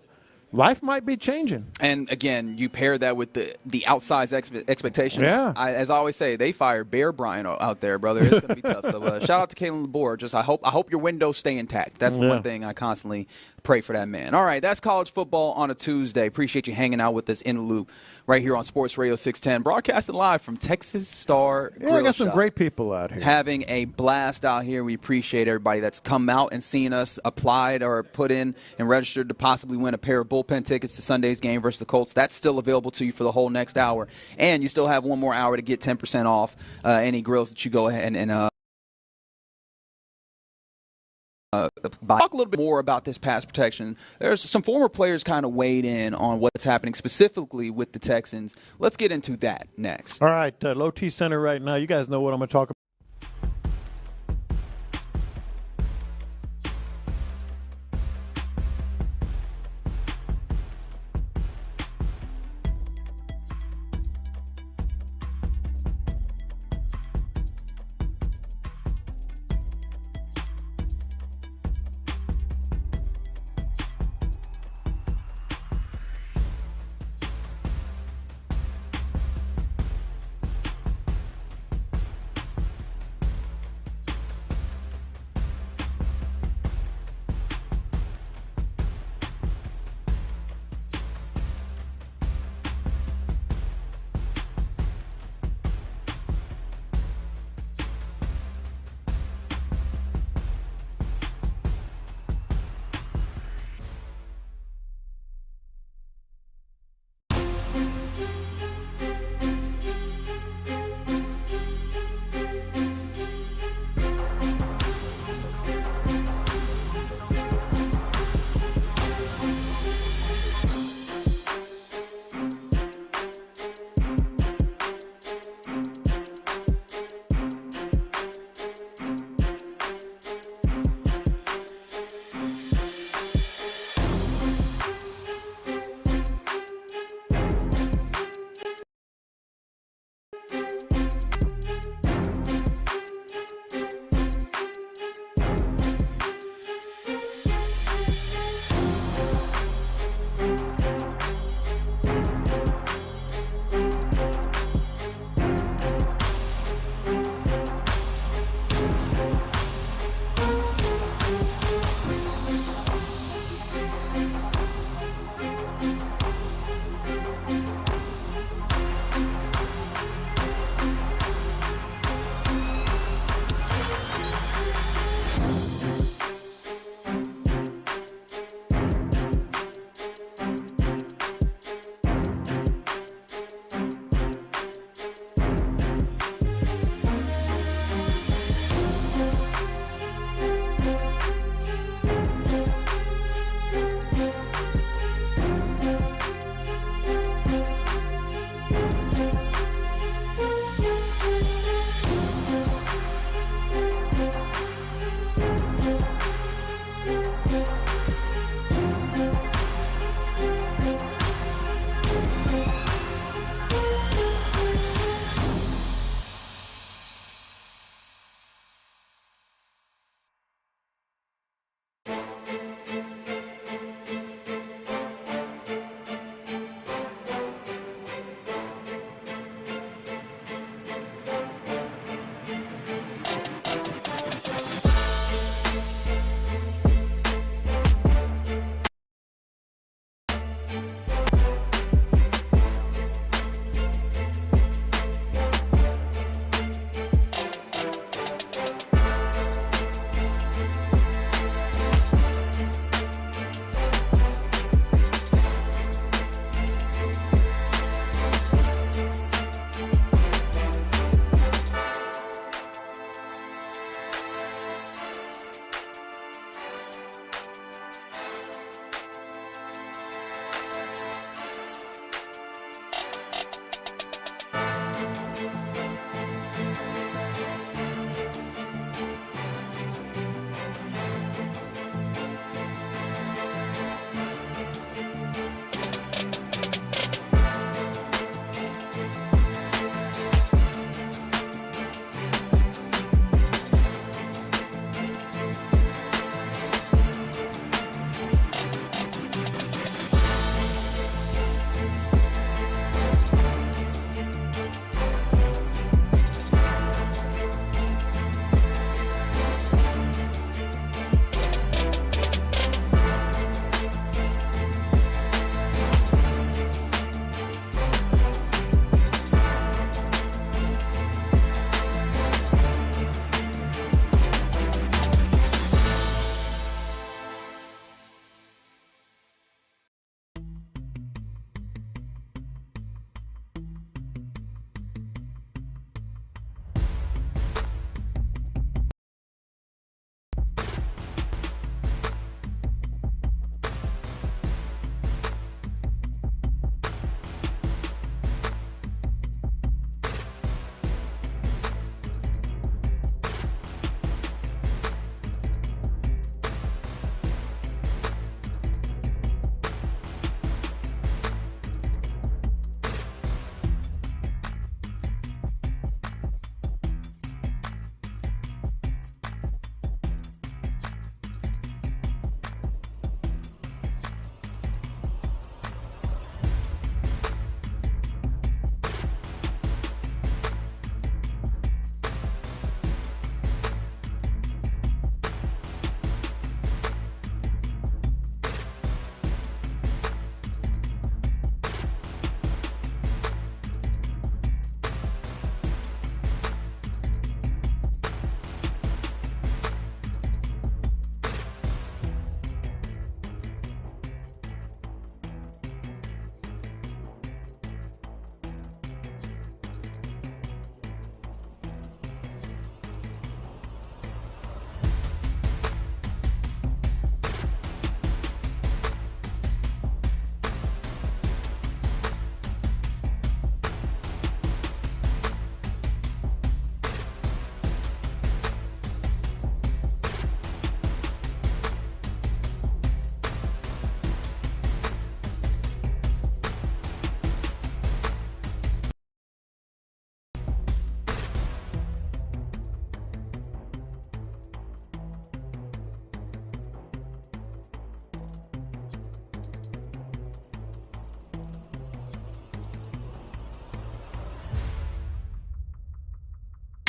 Speaker 18: Life might be changing.
Speaker 19: And, again, you pair that with the outsized expectation.
Speaker 18: Yeah.
Speaker 19: As I always say, they fired Bear Bryant out there, brother. It's going to be tough. So shout out to Kalen DeBoer. I hope your windows stay intact. That's the one thing I constantly pray for that man. All right, that's college football on a Tuesday. Appreciate you hanging out with us in the loop right here on Sports Radio 610, broadcasting live from Texas Star Grill
Speaker 18: I got some
Speaker 19: Shop.
Speaker 18: great people out here.
Speaker 19: Having a blast out here. We appreciate everybody that's come out and seen us, applied or put in and registered to possibly win a pair of bullpen tickets to Sunday's game versus the Colts. That's still available to you for the whole next hour. And you still have one more hour to get 10% off any grills that you go ahead and Talk a little bit more about this pass protection. There's some former players kind of weighed in on what's happening specifically with the Texans. Let's get into that next.
Speaker 18: All right, Low T Center right now. You guys know what I'm going to talk about.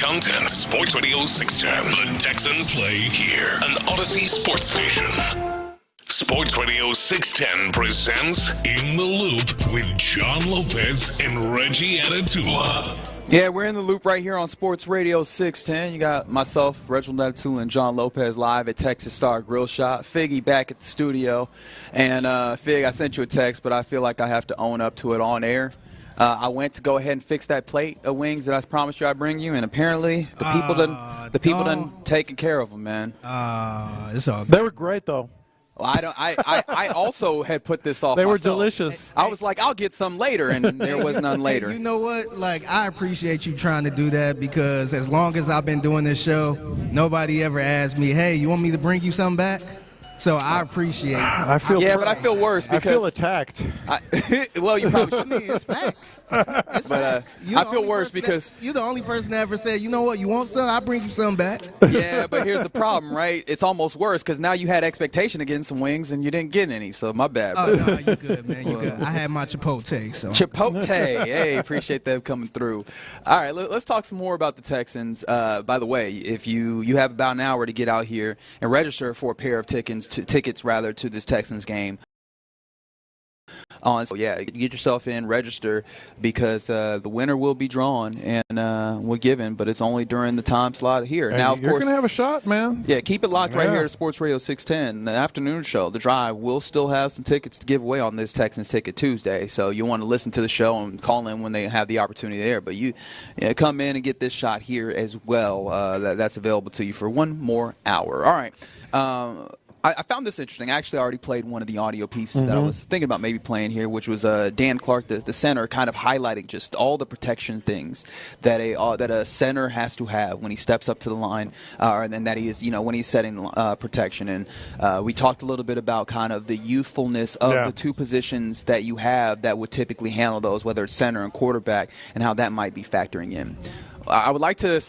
Speaker 1: content. Sports Radio 610. The Texans play here. An Odyssey sports station. Sports Radio 610 presents In the Loop with John Lopez and Reggie Atatula.
Speaker 19: Yeah, we're in the loop right here on Sports Radio 610. You got myself, Reginald Atatula, and John Lopez live at Texas Star Grill Shop. Figgy back at the studio. And, Fig, I sent you a text, but I feel like I have to own up to it on air. I went to go ahead and fix that plate of wings that I promised you I'd bring you, and apparently the people done taken care of them, man.
Speaker 20: It's all good.
Speaker 18: They were great, though.
Speaker 19: Well, I also had put this off.
Speaker 18: They were
Speaker 19: myself.
Speaker 18: Delicious.
Speaker 19: I was like, I'll get some later, and there was none later.
Speaker 20: You know what? Like, I appreciate you trying to do that because as long as I've been doing this show, nobody ever asked me, hey, you want me to bring you something back? So I appreciate it.
Speaker 19: But I feel worse because
Speaker 18: I feel attacked.
Speaker 19: Well, you probably should.
Speaker 20: I mean, it's facts. It's facts.
Speaker 19: I feel worse because
Speaker 20: you're the only person that ever said, you know what, you want some? I'll bring you some back.
Speaker 19: Yeah, but here's the problem, right? It's almost worse because now you had expectation of getting some wings and you didn't get any, so my bad.
Speaker 20: Oh, no, you good, man. You good. I had my Chipotle. So.
Speaker 19: Chipotle. Hey, appreciate them coming through. All right, let's talk some more about the Texans. By the way, if you have about an hour to get out here and register for a pair of tickets to this Texans game. So yeah, get yourself in, register, because the winner will be drawn and we're given, but it's only during the time slot here.
Speaker 18: Hey,
Speaker 19: now, of
Speaker 18: you're
Speaker 19: course,
Speaker 18: gonna have a shot, man.
Speaker 19: Yeah, keep it locked right here at Sports Radio 610. The afternoon show, The Drive, will still have some tickets to give away on this Texans Ticket Tuesday. So you want to listen to the show and call in when they have the opportunity there. But you come in and get this shot here as well. That's available to you for one more hour. All right. I found this interesting. I actually already played one of the audio pieces that I was thinking about maybe playing here, which was Dan Clark, the center, kind of highlighting just all the protection things that a center has to have when he steps up to the line, and that he is, when he's setting protection. And we talked a little bit about kind of the youthfulness of the two positions that you have that would typically handle those, whether it's center and quarterback, and how that might be factoring in. I would like to,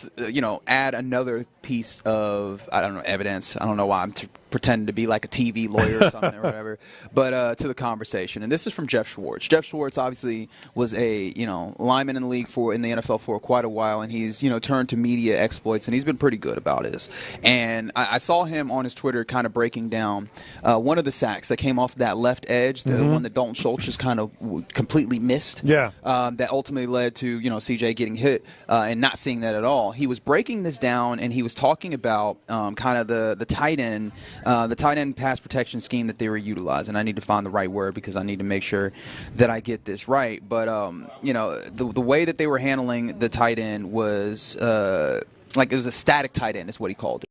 Speaker 19: add another piece of, evidence. I don't know why I'm pretending to be like a TV lawyer or something or whatever, but to the conversation. And this is from Jeff Schwartz. Jeff Schwartz obviously was a, lineman in the league in the NFL for quite a while, and he's, turned to media exploits, and he's been pretty good about it. And I saw him on his Twitter kind of breaking down one of the sacks that came off that left edge, the one that Dalton Schultz just kind of completely missed. Yeah. That ultimately led to, CJ getting hit and not seeing that at all. He was breaking this down, and he was talking about kind of the tight end pass protection scheme that they were utilizing. I need to find the right word because I need to make sure that I get this right. But the way that they were handling the tight end was like it was a static tight end is what he called it.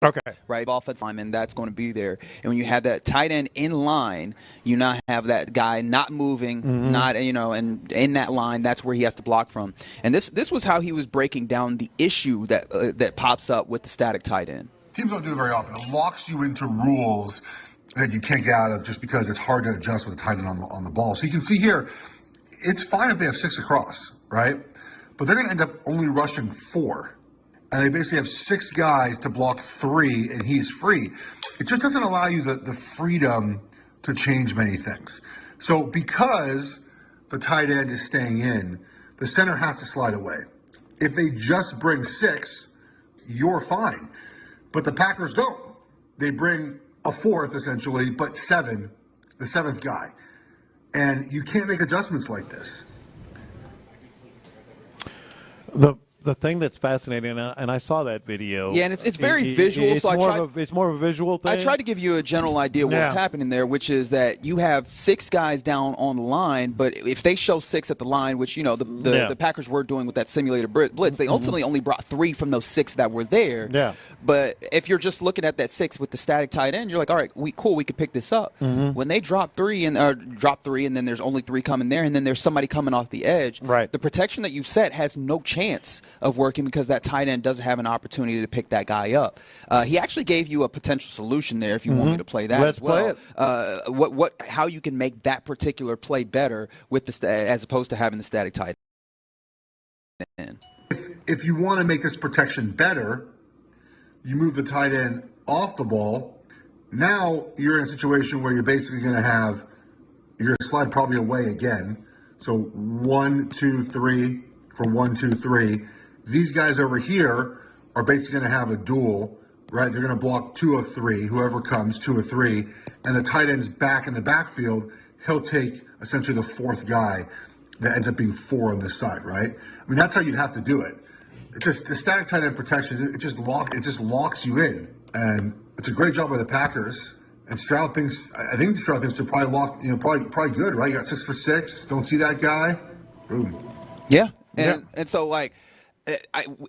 Speaker 18: Okay.
Speaker 19: Right, offensive lineman, that's going to be there. And when you have that tight end in line, you now have that guy not moving, not, and in that line, that's where he has to block from. And this was how he was breaking down the issue that pops up with the static tight end.
Speaker 15: Teams don't do it very often. It locks you into rules that you can't get out of just because it's hard to adjust with a tight end on the ball. So you can see here, it's fine if they have 6 across, right? But they're going to end up only rushing 4. And they basically have 6 guys to block 3, and he's free. It just doesn't allow you the freedom to change many things. So because the tight end is staying in, the center has to slide away. If they just bring 6, you're fine. But the Packers don't. They bring a 4th, essentially, but 7, the 7th guy. And you can't make adjustments like this.
Speaker 18: The thing that's fascinating, and I saw that video.
Speaker 19: Yeah, and it's very visual.
Speaker 18: It's more of a visual thing.
Speaker 19: I tried to give you a general idea of what's happening there, which is that you have 6 guys down on the line, but if they show 6 at the line, which the Packers were doing with that simulated blitz, they ultimately only brought 3 from those 6 that were there. Yeah. But if you're just looking at that 6 with the static tight end, you're like, all right, we could pick this up. When they drop 3 and then there's only 3 coming there, and then there's somebody coming off the edge. Right. The protection that you set has no chance of working because that tight end doesn't have an opportunity to pick that guy up. He actually gave you a potential solution there if you want me to play that as well. Play it. How you can make that particular play better with as opposed to having the static tight end.
Speaker 15: If you want to make this protection better, you move the tight end off the ball. Now you're in a situation where you're basically going to have your slide probably away again. So 1, 2, 3 for 1, 2, 3. these guys over here are basically going to have a duel, right? They're going to block 2 of 3, whoever comes, 2 of 3, and the tight end's back in the backfield. He'll take essentially the 4th guy that ends up being 4 on this side, right? I mean, that's how you'd have to do it. It's just the static tight end protection. It just locks you in, and it's a great job by the Packers. And Stroud thinks, I think Stroud thinks they're probably locked, probably good, right? You got 6 for 6. Don't see that guy. Boom.
Speaker 19: Yeah, and so like.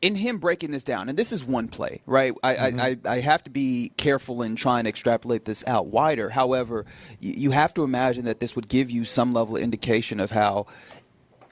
Speaker 19: In him breaking this down, and this is one play, right? I have to be careful in trying to extrapolate this out wider. However, you have to imagine that this would give you some level of indication of how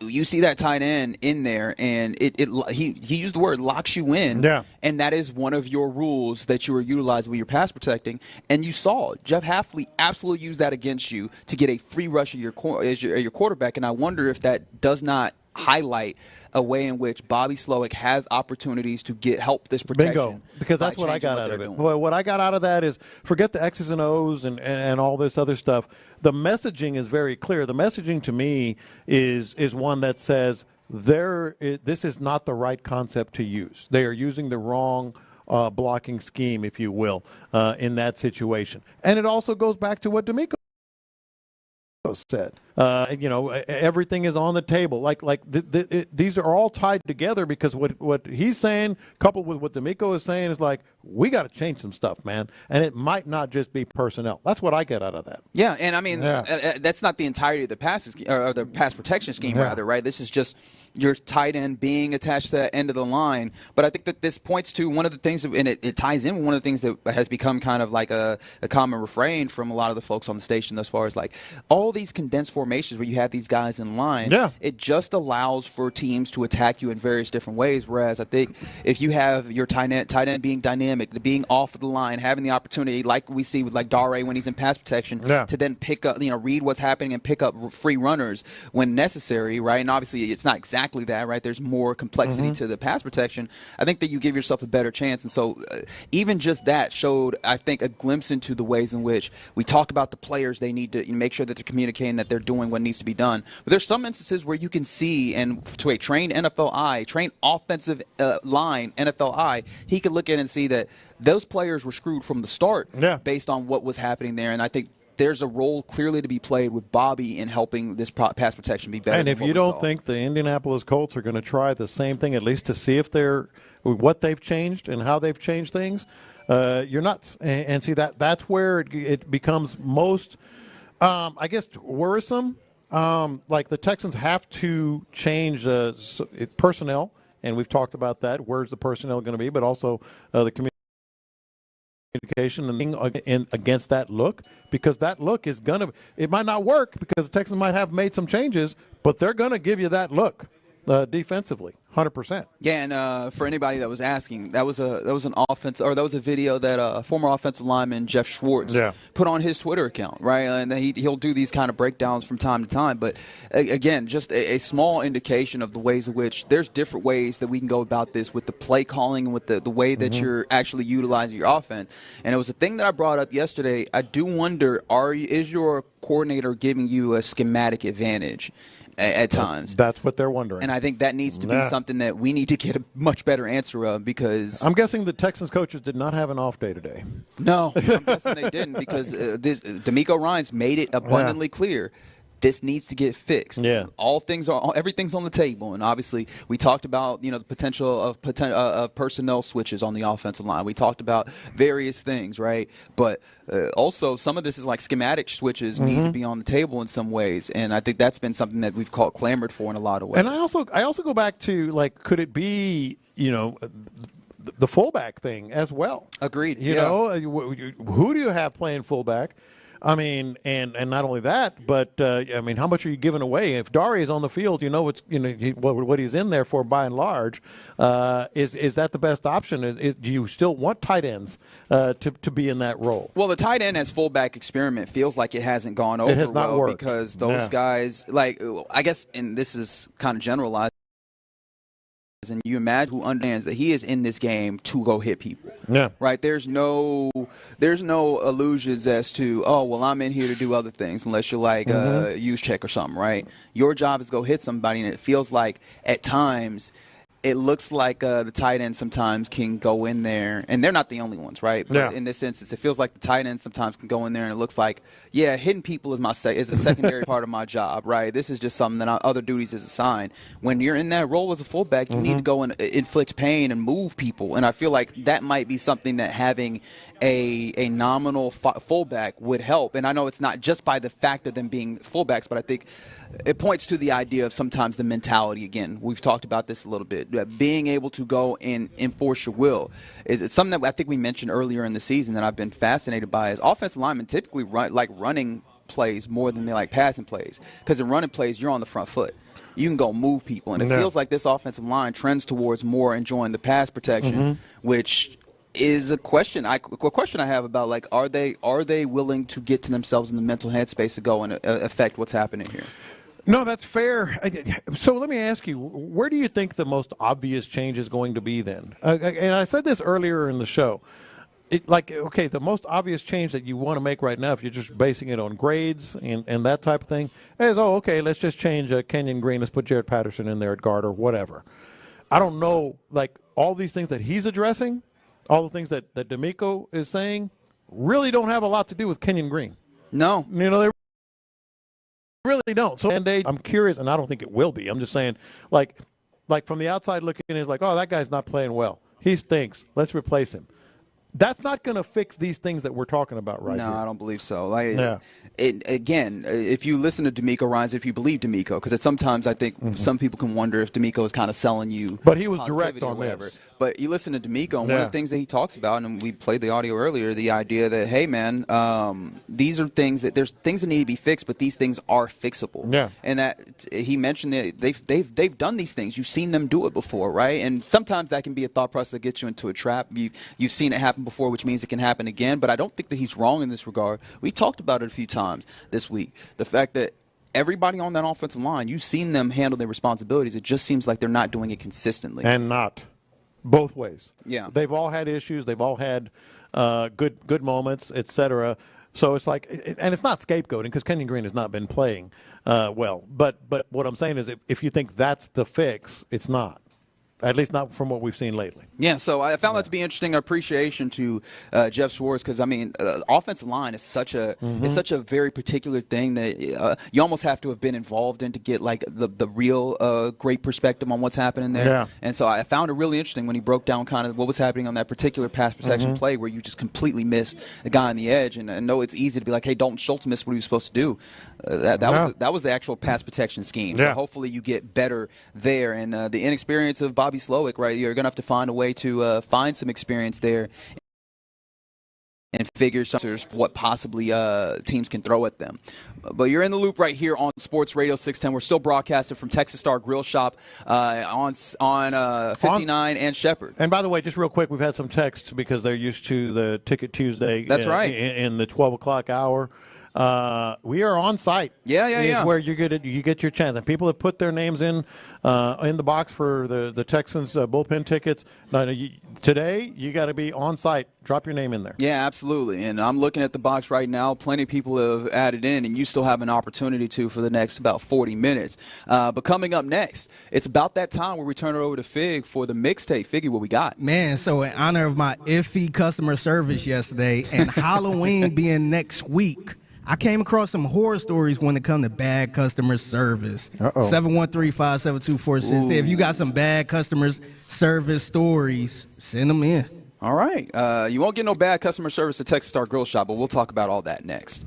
Speaker 19: you see that tight end in there, and he used the word locks you in, and that is one of your rules that you are utilizing when you're pass protecting. And you saw Jeff Hafley absolutely use that against you to get a free rush of your quarterback, and I wonder if that does not highlight a way in which Bobby Slowick has opportunities to help this protection.
Speaker 18: Bingo, because that's what I got out of it. Well, what I got out of that is forget the X's and O's and all this other stuff. The messaging is very clear. The messaging to me is one that says this is not the right concept to use. They are using the wrong blocking scheme, if you will, in that situation. And it also goes back to what DeMeco said. Everything is on the table. These are all tied together, because what he's saying, coupled with what DeMeco is saying, is like, we got to change some stuff, man. And it might not just be personnel. That's what I get out of that.
Speaker 19: Yeah, and I mean, that's not the entirety of the the pass protection scheme, rather, right? This is just your tight end being attached to that end of the line. But I think that this points to one of the things, and it ties in with one of the things that has become kind of like a common refrain from a lot of the folks on the station thus far, is like all these condensed formations where you have these guys in line. Yeah. It just allows for teams to attack you in various different ways. Whereas I think if you have your tight end being dynamic, being off of the line, having the opportunity, like we see with like Dare when he's in pass protection, to then pick up, read what's happening and pick up free runners when necessary, right? And obviously it's not exactly that, right? There's more complexity to the pass protection. I think that you give yourself a better chance. And so even just that showed, I think, a glimpse into the ways in which we talk about the players. They need to make sure that they're communicating, that they're doing what needs to be done. But there's some instances where you can see, and to a trained NFL eye, trained offensive line NFL eye, he could look at it and see that those players were screwed from the start based on what was happening there. And I think there's a role clearly to be played with Bobby in helping this pass protection be better.
Speaker 18: And if you don't think the Indianapolis Colts are going to try the same thing, at least to see if what they've changed and how they've changed things, you're nuts. And see, that's where it becomes most, I guess, worrisome. Like the Texans have to change personnel, and we've talked about that. Where's the personnel going to be, but also the communication and against that look, because that look is it might not work because the Texans might have made some changes, but they're going to give you that look defensively, 100%.
Speaker 19: Yeah, and for anybody that was asking, that was a video that former offensive lineman Jeff Schwartz put on his Twitter account, right? And he'll do these kind of breakdowns from time to time. But again, just a small indication of the ways in which there's different ways that we can go about this with the play calling and with the way that you're actually utilizing your offense. And it was a thing that I brought up yesterday. I do wonder, is your coordinator giving you a schematic advantage at times?
Speaker 18: That's what they're wondering.
Speaker 19: And I think that needs to be something that we need to get a much better answer of, because
Speaker 18: I'm guessing the Texans coaches did not have an off day today.
Speaker 19: No, I'm guessing they didn't, because DeMeco Ryans made it abundantly clear. This needs to get fixed. Yeah, everything's on the table, and obviously we talked about the potential of personnel switches on the offensive line. We talked about various things, right? But also some of this is like schematic switches need to be on the table in some ways, and I think that's been something that we've clamored for in a lot of ways.
Speaker 18: And I also go back to, like, could it be the fullback thing as well?
Speaker 19: Agreed.
Speaker 18: You know, who do you have playing fullback? I mean, and not only that, but I mean, how much are you giving away? If Dare is on the field, what he's in there for by and large. Is that the best option? Do you still want tight ends to be in that role?
Speaker 19: Well, the tight end as fullback experiment feels like it hasn't gone over.
Speaker 18: It has not worked,
Speaker 19: because those guys, like, I guess, and this is kind of generalized. And you imagine who understands that he is in this game to go hit people. Yeah. Right? There's no illusions as to, oh, well, I'm in here to do other things, unless you're like use check or something, right? Your job is to go hit somebody, and it feels like at times it looks like the tight ends sometimes can go in there, and they're not the only ones, right? But in this instance, it feels like the tight ends sometimes can go in there, and it looks like, hitting people is is a secondary part of my job, right? This is just something that other duties is assigned. When you're in that role as a fullback, you need to go and inflict pain and move people, and I feel like that might be something that having a nominal fullback would help. And I know it's not just by the fact of them being fullbacks, but I think it points to the idea of sometimes the mentality. Again, we've talked about this a little bit. Being able to go and enforce your will. It's something that I think we mentioned earlier in the season that I've been fascinated by is offensive linemen typically like running plays more than they like passing plays. Because in running plays, you're on the front foot. You can go move people. And it feels like this offensive line trends towards more enjoying the pass protection, which is a question I have about, like, are they willing to get to themselves in the mental headspace to go and affect what's happening here?
Speaker 18: No, that's fair. So let me ask you, where do you think the most obvious change is going to be then? And I said this earlier in the show. The most obvious change that you want to make right now, if you're just basing it on grades and that type of thing, is, let's just change Kenyon Green. Let's put Jared Patterson in there at guard or whatever. I don't know, all these things that he's addressing, all the things that DeMeco is saying, really don't have a lot to do with Kenyon Green.
Speaker 19: No.
Speaker 18: They really don't. So, I'm curious, and I don't think it will be. I'm just saying, from the outside looking in, it's like, that guy's not playing well. He stinks. Let's replace him. That's not going to fix these things that we're talking about right here.
Speaker 19: No, I don't believe so. Again, if you listen to DeMeco Ryans, if you believe DeMeco, because sometimes I think some people can wonder if DeMeco is kind of selling you.
Speaker 18: But he was direct on this.
Speaker 19: But you listen to DeMeco, and one of the things that he talks about, and we played the audio earlier, the idea that, hey, man, these are things there's things that need to be fixed, but these things are fixable. Yeah. And that he mentioned that they've done these things. You've seen them do it before, right? And sometimes that can be a thought process that gets you into a trap. You've seen it happen before, which means it can happen again. But I don't think that he's wrong in this regard. We talked about it a few times this week. The fact that everybody on that offensive line, you've seen them handle their responsibilities. It just seems like they're not doing it consistently.
Speaker 18: And not both ways.
Speaker 19: Yeah.
Speaker 18: They've all had issues. They've all had good moments, etc. So it's like, and it's not scapegoating because Kenyon Green has not been playing well. But what I'm saying is if you think that's the fix, it's not. At least not from what we've seen lately.
Speaker 19: Yeah, so I found that to be interesting appreciation to Jeff Schwartz because, offensive line is such a very particular thing that you almost have to have been involved in to get the real great perspective on what's happening there. Yeah. And so I found it really interesting when he broke down kind of what was happening on that particular pass protection play where you just completely missed the guy on the edge. And I know it's easy to be like, hey, Dalton Schultz missed what he was supposed to do. That was the actual pass protection scheme. So hopefully you get better there. And the inexperience of Bobby Slowick, right? You're going to have to find a way to find some experience there and figure what possibly teams can throw at them. But you're in the loop right here on Sports Radio 610. We're still broadcasting from Texas Star Grill Shop on 59 and Shepherd.
Speaker 18: And by the way, just real quick, we've had some texts because they're used to the Ticket Tuesday.
Speaker 19: That's right.
Speaker 18: In the 12 o'clock hour. We are on site.
Speaker 19: Yeah.
Speaker 18: Where you get your chance. And people have put their names in the box for the Texans bullpen tickets. Today, you got to be on site. Drop your name in there.
Speaker 19: Yeah, absolutely. And I'm looking at the box right now. Plenty of people have added in, and you still have an opportunity to for the next about 40 minutes. But coming up next, it's about that time where we turn it over to Fig for the mixtape. Figgy, what we got?
Speaker 20: Man, so in honor of my iffy customer service yesterday and Halloween being next week, I came across some horror stories when it comes to bad customer service. 713-572-4660. If you got some bad customer service stories, send them in.
Speaker 19: All right. You won't get no bad customer service at Texas Star Grill Shop, but we'll talk about all that next.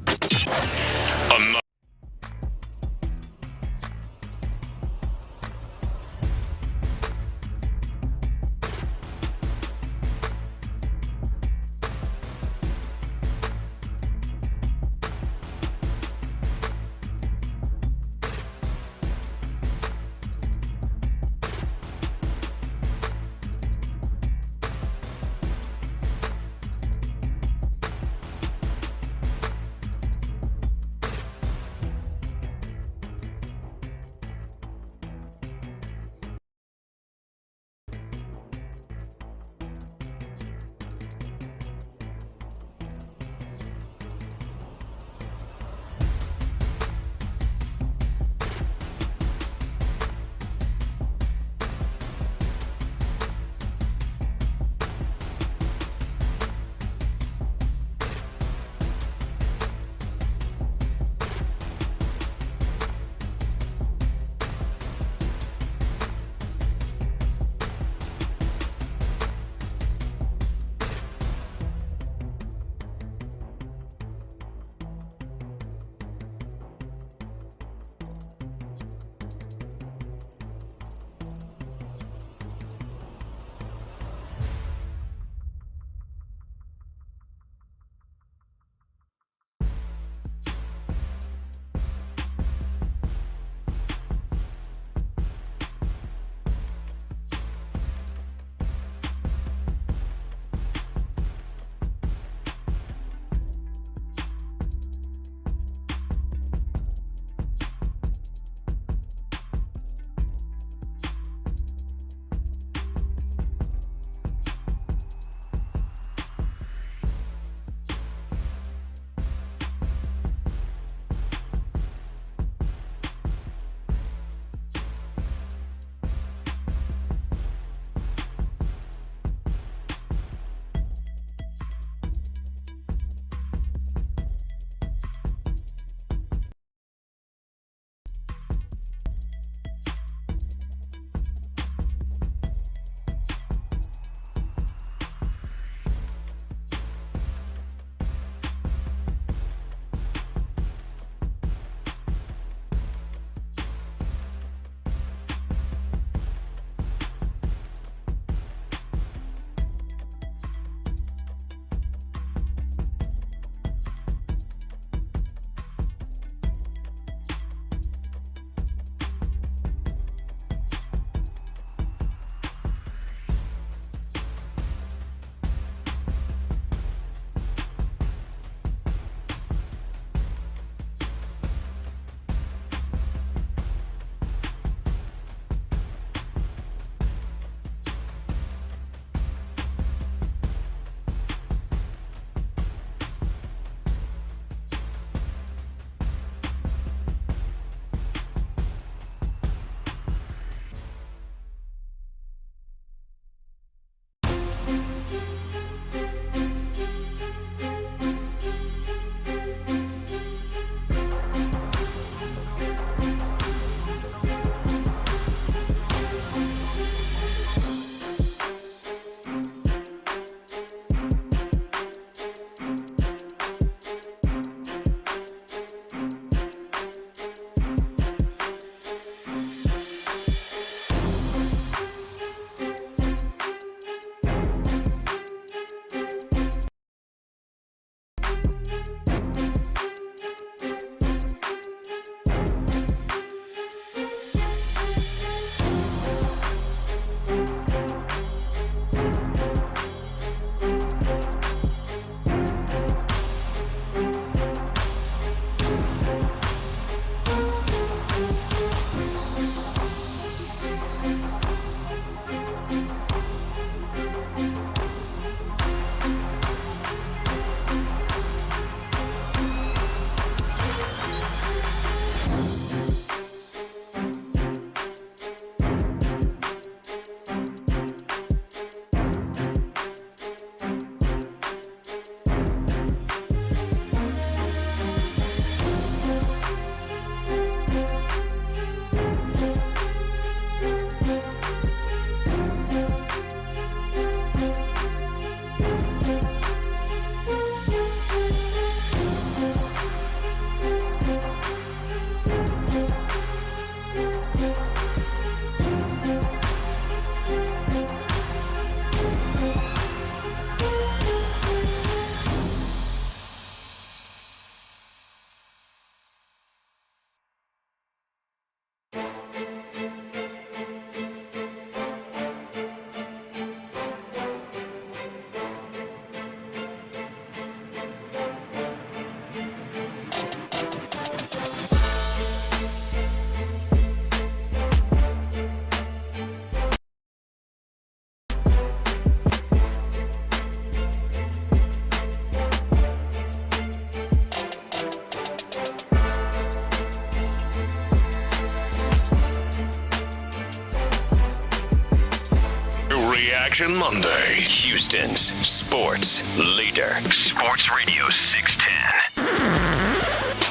Speaker 1: Action Monday.
Speaker 3: Houston's sports leader. Sports Radio 610.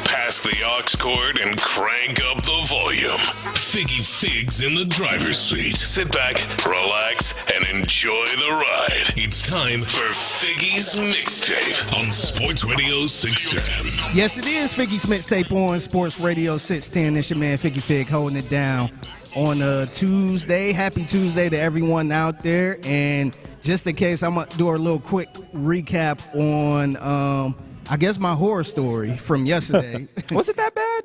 Speaker 1: Pass the aux cord and crank up the volume. Figgy Figs in the driver's seat. Sit back, relax, and enjoy the ride. It's time for Figgy's Mixtape on Sports Radio 610.
Speaker 20: Yes, it is Figgy's Mixtape on Sports Radio 610. It's your man Figgy Fig holding it down on a Tuesday. Happy Tuesday to everyone out there. And just in case, I'm going to do a little quick recap on, I guess, my horror story from yesterday.
Speaker 19: Was it that bad?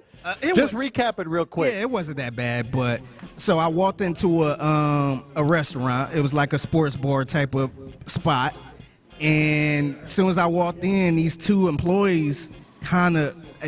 Speaker 18: Just recap it real quick.
Speaker 20: Yeah, it wasn't that bad, but so I walked into a restaurant. It was like a sports bar type of spot, and as soon as I walked in, these two employees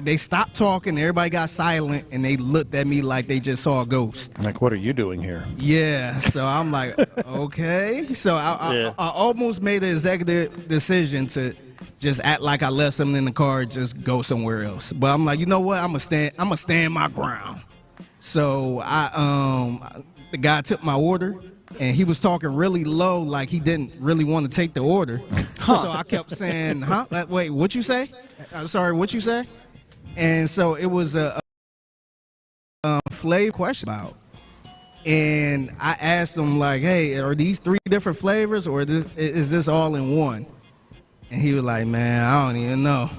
Speaker 20: they stopped talking. Everybody got silent, and they looked at me like they just saw a ghost.
Speaker 18: Like, what are you doing here?
Speaker 20: Yeah, so I'm like, okay. So I almost made an executive decision to just act like I left something in the car, just go somewhere else. But I'm like, you know what? I'm gonna stand my ground. So the guy took my order, and he was talking really low, like he didn't really want to take the order. So I kept saying, "Huh? Wait, what you say? I'm sorry, what you say?" And so it was a flavor question about. And I asked him like, "Hey, are these 3 different flavors, or is this all in one?" And he was like, "Man, I don't even know."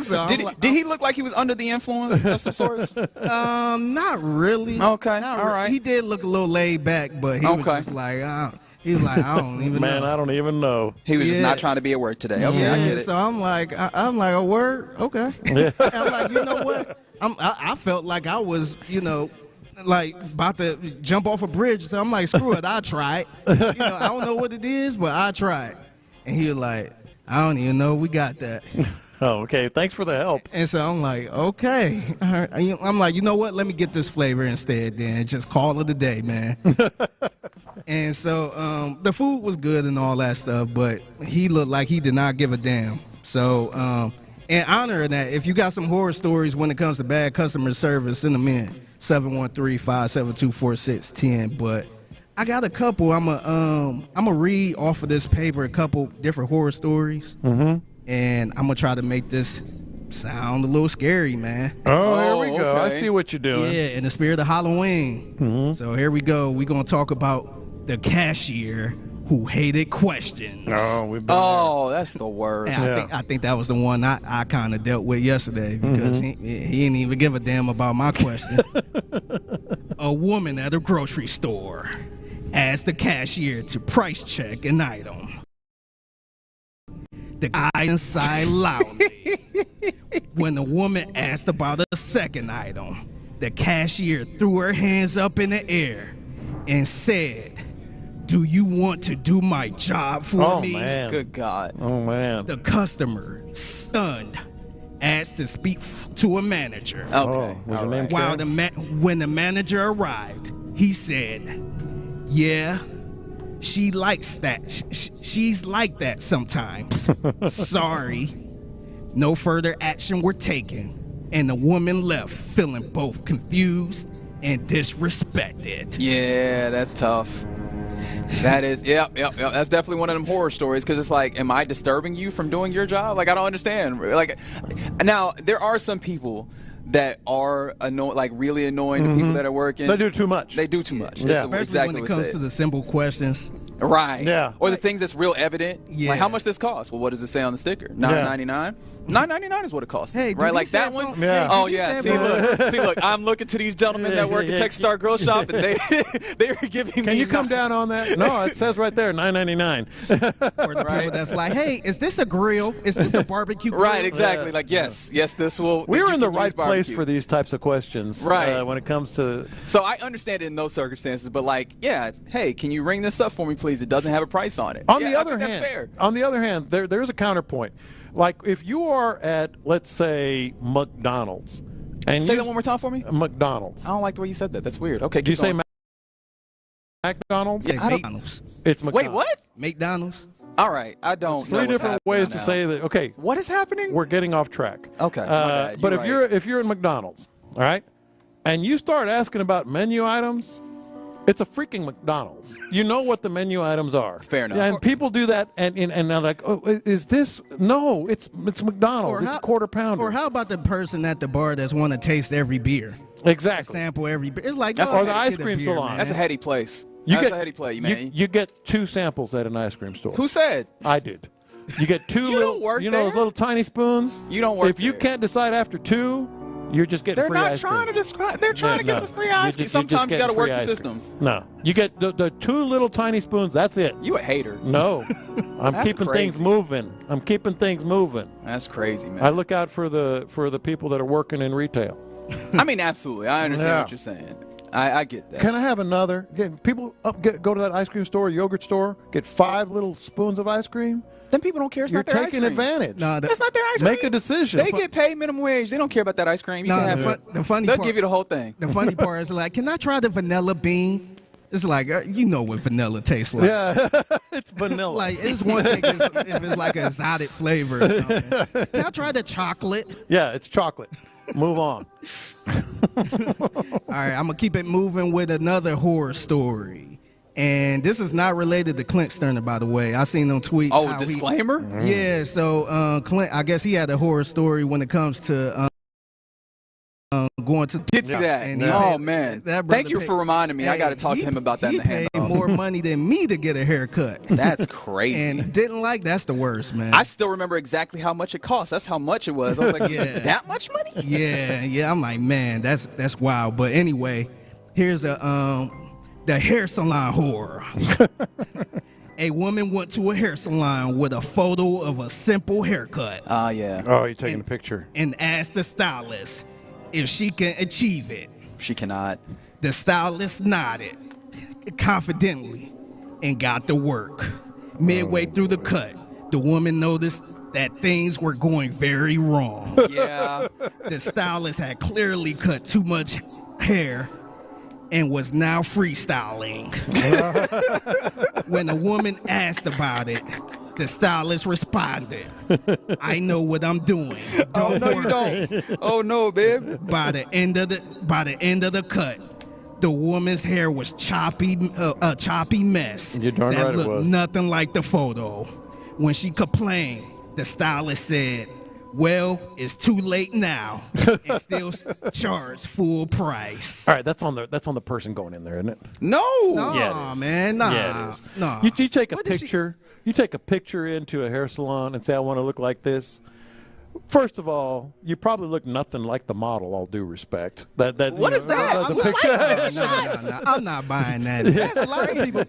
Speaker 20: So
Speaker 19: did he look like he was under the influence of some sorts?
Speaker 20: Not really.
Speaker 19: Okay, all right.
Speaker 20: He did look a little laid back, but he was just like, he was like, I don't even know.
Speaker 18: Man, I don't even know.
Speaker 19: He was just not trying to be at work today. Okay, I get it.
Speaker 20: So I'm like, a word? Okay. I'm like, you know what? I felt like I was, like about to jump off a bridge. So I'm like, screw it, I tried. I don't know what it is, but I tried. And he was like, I don't even know we got that.
Speaker 18: Oh, okay. Thanks for the help.
Speaker 20: And so I'm like, okay. I'm like, you know what? Let me get this flavor instead then. Just call it a day, man. And so the food was good and all that stuff, but he looked like he did not give a damn. So in honor of that, if you got some horror stories when it comes to bad customer service, send them in. 713-572-4610. But I got a couple. I'm a read off of this paper a couple different horror stories, and I'm gonna try to make this sound a little scary, man.
Speaker 18: Oh, here we go.
Speaker 19: Okay.
Speaker 18: I see what you're doing.
Speaker 20: Yeah, in the spirit of Halloween. So here we go. We're gonna talk about the cashier who hated questions.
Speaker 19: Oh, that's the worst.
Speaker 20: I think that was the one I kind of dealt with yesterday because he didn't even give a damn about my question. A woman at a grocery store asked the cashier to price check an item. The guy sighed loudly. When the woman asked about a second item, the cashier threw her hands up in the air and said, "Do you want to do my job for me?"
Speaker 18: Man.
Speaker 19: Good God.
Speaker 18: Oh, man.
Speaker 20: The customer, stunned, asked to speak to a manager.
Speaker 19: Okay.
Speaker 18: Was your name
Speaker 20: While when the manager arrived, he said, "Yeah, she likes that. She's like that sometimes." Sorry. No further action were taken, and the woman left feeling both confused and disrespected.
Speaker 19: Yeah, that's tough. That is, yep. That's definitely one of them horror stories because it's like, am I disturbing you from doing your job? Like, I don't understand. Like, now there are some people that are really annoying to people that are working.
Speaker 18: They do too much.
Speaker 19: They do too much.
Speaker 20: Yeah. Especially when it comes to the simple questions.
Speaker 19: Right.
Speaker 18: Yeah.
Speaker 19: Or the things that's real evident.
Speaker 20: Yeah.
Speaker 19: Like, how much this cost? Well, what does it say on the sticker? $9.99. $9.99 is what it costs.
Speaker 20: Hey,
Speaker 19: right? Like that one?
Speaker 18: Yeah.
Speaker 19: Oh, yeah. See, look, I'm looking to these gentlemen that work at Tech Star Grill Shop, and they are giving me.
Speaker 18: Can you come down on that? No, it says right there, $9.99.
Speaker 20: Or the people that's like, hey, is this a grill? Is this a barbecue grill?
Speaker 19: Right, exactly. Like, yes, this will.
Speaker 18: We were in the right place for these types of questions.
Speaker 19: Right.
Speaker 18: When it comes to.
Speaker 19: So I understand it in those circumstances, but like, yeah, hey, can you ring this up for me, please? It doesn't have a price on it.
Speaker 18: On the other hand,
Speaker 19: that's fair.
Speaker 18: On the other hand, there's a counterpoint. Like if you are at, let's say, McDonald's, and
Speaker 19: say that one more time for me.
Speaker 18: McDonald's.
Speaker 19: I don't like the way you said that. That's weird. Okay,
Speaker 18: do you say McDonald's?
Speaker 20: Yeah, McDonald's.
Speaker 18: It's McDonald's.
Speaker 19: Wait, what?
Speaker 20: McDonald's.
Speaker 19: All right, I don't.
Speaker 18: Three different ways to say that. Okay,
Speaker 19: what is happening?
Speaker 18: We're getting off track.
Speaker 19: Okay,
Speaker 18: but if you're in McDonald's, all right, and you start asking about menu items, It's a freaking McDonald's. You know what the menu items are.
Speaker 19: Fair enough.
Speaker 18: Yeah, and people do that, and they're like, oh, is this? No, it's McDonald's. It's a quarter pounder.
Speaker 20: Or how about the person at the bar that's want to taste every beer?
Speaker 18: Exactly.
Speaker 20: Sample every beer. It's like,
Speaker 19: That's
Speaker 18: or the ice cream
Speaker 20: beer,
Speaker 18: salon.
Speaker 20: man.
Speaker 19: That's a heady place. That's a heady play, man.
Speaker 18: You get 2 samples at an ice cream store.
Speaker 19: Who said?
Speaker 18: I did. You get 2
Speaker 19: You
Speaker 18: little,
Speaker 19: don't work
Speaker 18: those
Speaker 19: there.
Speaker 18: little tiny spoons.
Speaker 19: You don't work
Speaker 18: If you
Speaker 19: there.
Speaker 18: can't decide after 2, you're just getting
Speaker 19: They're
Speaker 18: free
Speaker 19: not
Speaker 18: ice
Speaker 19: trying
Speaker 18: cream.
Speaker 19: to describe. They're trying to get some free ice cream. Sometimes you got to work the system.
Speaker 18: No, you get the 2 little tiny spoons. That's it.
Speaker 19: You a hater.
Speaker 18: No, I'm
Speaker 19: That's
Speaker 18: keeping
Speaker 19: crazy.
Speaker 18: things moving. I'm keeping things moving.
Speaker 19: That's crazy, man.
Speaker 18: I look out for the people that are working in retail.
Speaker 19: I mean, absolutely. I understand what you're saying. I get that.
Speaker 18: Can I have another? People go to that ice cream store, yogurt store, get 5 little spoons of ice cream.
Speaker 19: Then people don't care. It's
Speaker 18: You're
Speaker 19: not their
Speaker 18: taking
Speaker 19: ice cream.
Speaker 18: advantage.
Speaker 20: No,
Speaker 19: That's not their ice cream.
Speaker 18: Make a decision.
Speaker 19: They get paid minimum wage. They don't care about that ice cream. You
Speaker 20: No,
Speaker 19: can have
Speaker 20: the funny
Speaker 19: They'll
Speaker 20: part,
Speaker 19: give you the whole thing.
Speaker 20: The funny part is like, can I try the vanilla bean? It's like, you know what vanilla tastes like.
Speaker 18: Yeah, it's vanilla.
Speaker 20: Like, it's one thing if it's like an exotic flavor or something. Can I try the chocolate?
Speaker 18: Yeah, it's chocolate. Move on.
Speaker 20: All right, I'm going to keep it moving with another horror story. And this is not related to Clint Stoerner, by the way. I seen him tweet.
Speaker 19: Oh,
Speaker 20: how
Speaker 19: disclaimer?
Speaker 20: Yeah, so Clint, I guess he had a horror story when it comes to going to
Speaker 19: Get to that.
Speaker 20: And
Speaker 19: Oh, man.
Speaker 20: that brother
Speaker 19: Thank you
Speaker 20: paid-
Speaker 19: for reminding me. I got to talk to him about that in the
Speaker 20: He paid
Speaker 19: handoff.
Speaker 20: more money than me to get a haircut.
Speaker 19: That's crazy.
Speaker 20: And didn't like, that's the worst, man.
Speaker 19: I still remember exactly how much it cost. That's how much it was. I was like,
Speaker 20: Yeah.
Speaker 19: that much money?
Speaker 20: Yeah, I'm like, man, that's wild. But anyway, here's the hair salon horror. A woman went to a hair salon with a photo of a simple haircut.
Speaker 19: Yeah.
Speaker 18: Oh, you're taking a picture.
Speaker 20: And asked the stylist if she can achieve it.
Speaker 19: She cannot.
Speaker 20: The stylist nodded confidently and got to work. Midway through the cut, the woman noticed that things were going very wrong.
Speaker 19: Yeah.
Speaker 20: The stylist had clearly cut too much hair and was now freestyling. When the woman asked about it, the stylist responded, "I know what I'm doing. Don't worry."
Speaker 19: You don't. Oh no, babe.
Speaker 20: By the end of the cut, the woman's hair was a choppy mess
Speaker 18: You're darn
Speaker 20: that
Speaker 18: right it
Speaker 20: looked
Speaker 18: was.
Speaker 20: nothing like the photo. When she complained, the stylist said, "Well, it's too late now," and still charged full price.
Speaker 18: All right, that's on the person going in there, isn't it?
Speaker 19: No.
Speaker 20: Nah, man, nah,
Speaker 18: Yeah, it is.
Speaker 20: nah.
Speaker 18: You take a
Speaker 20: What did she-
Speaker 18: picture. You take a picture into a hair salon and say, "I want to look like this." First of all, you probably look nothing like the model. All due respect.
Speaker 19: What is that?
Speaker 18: The
Speaker 19: I'm
Speaker 18: picture.
Speaker 20: Nah, I'm not buying that. That's a lot of people.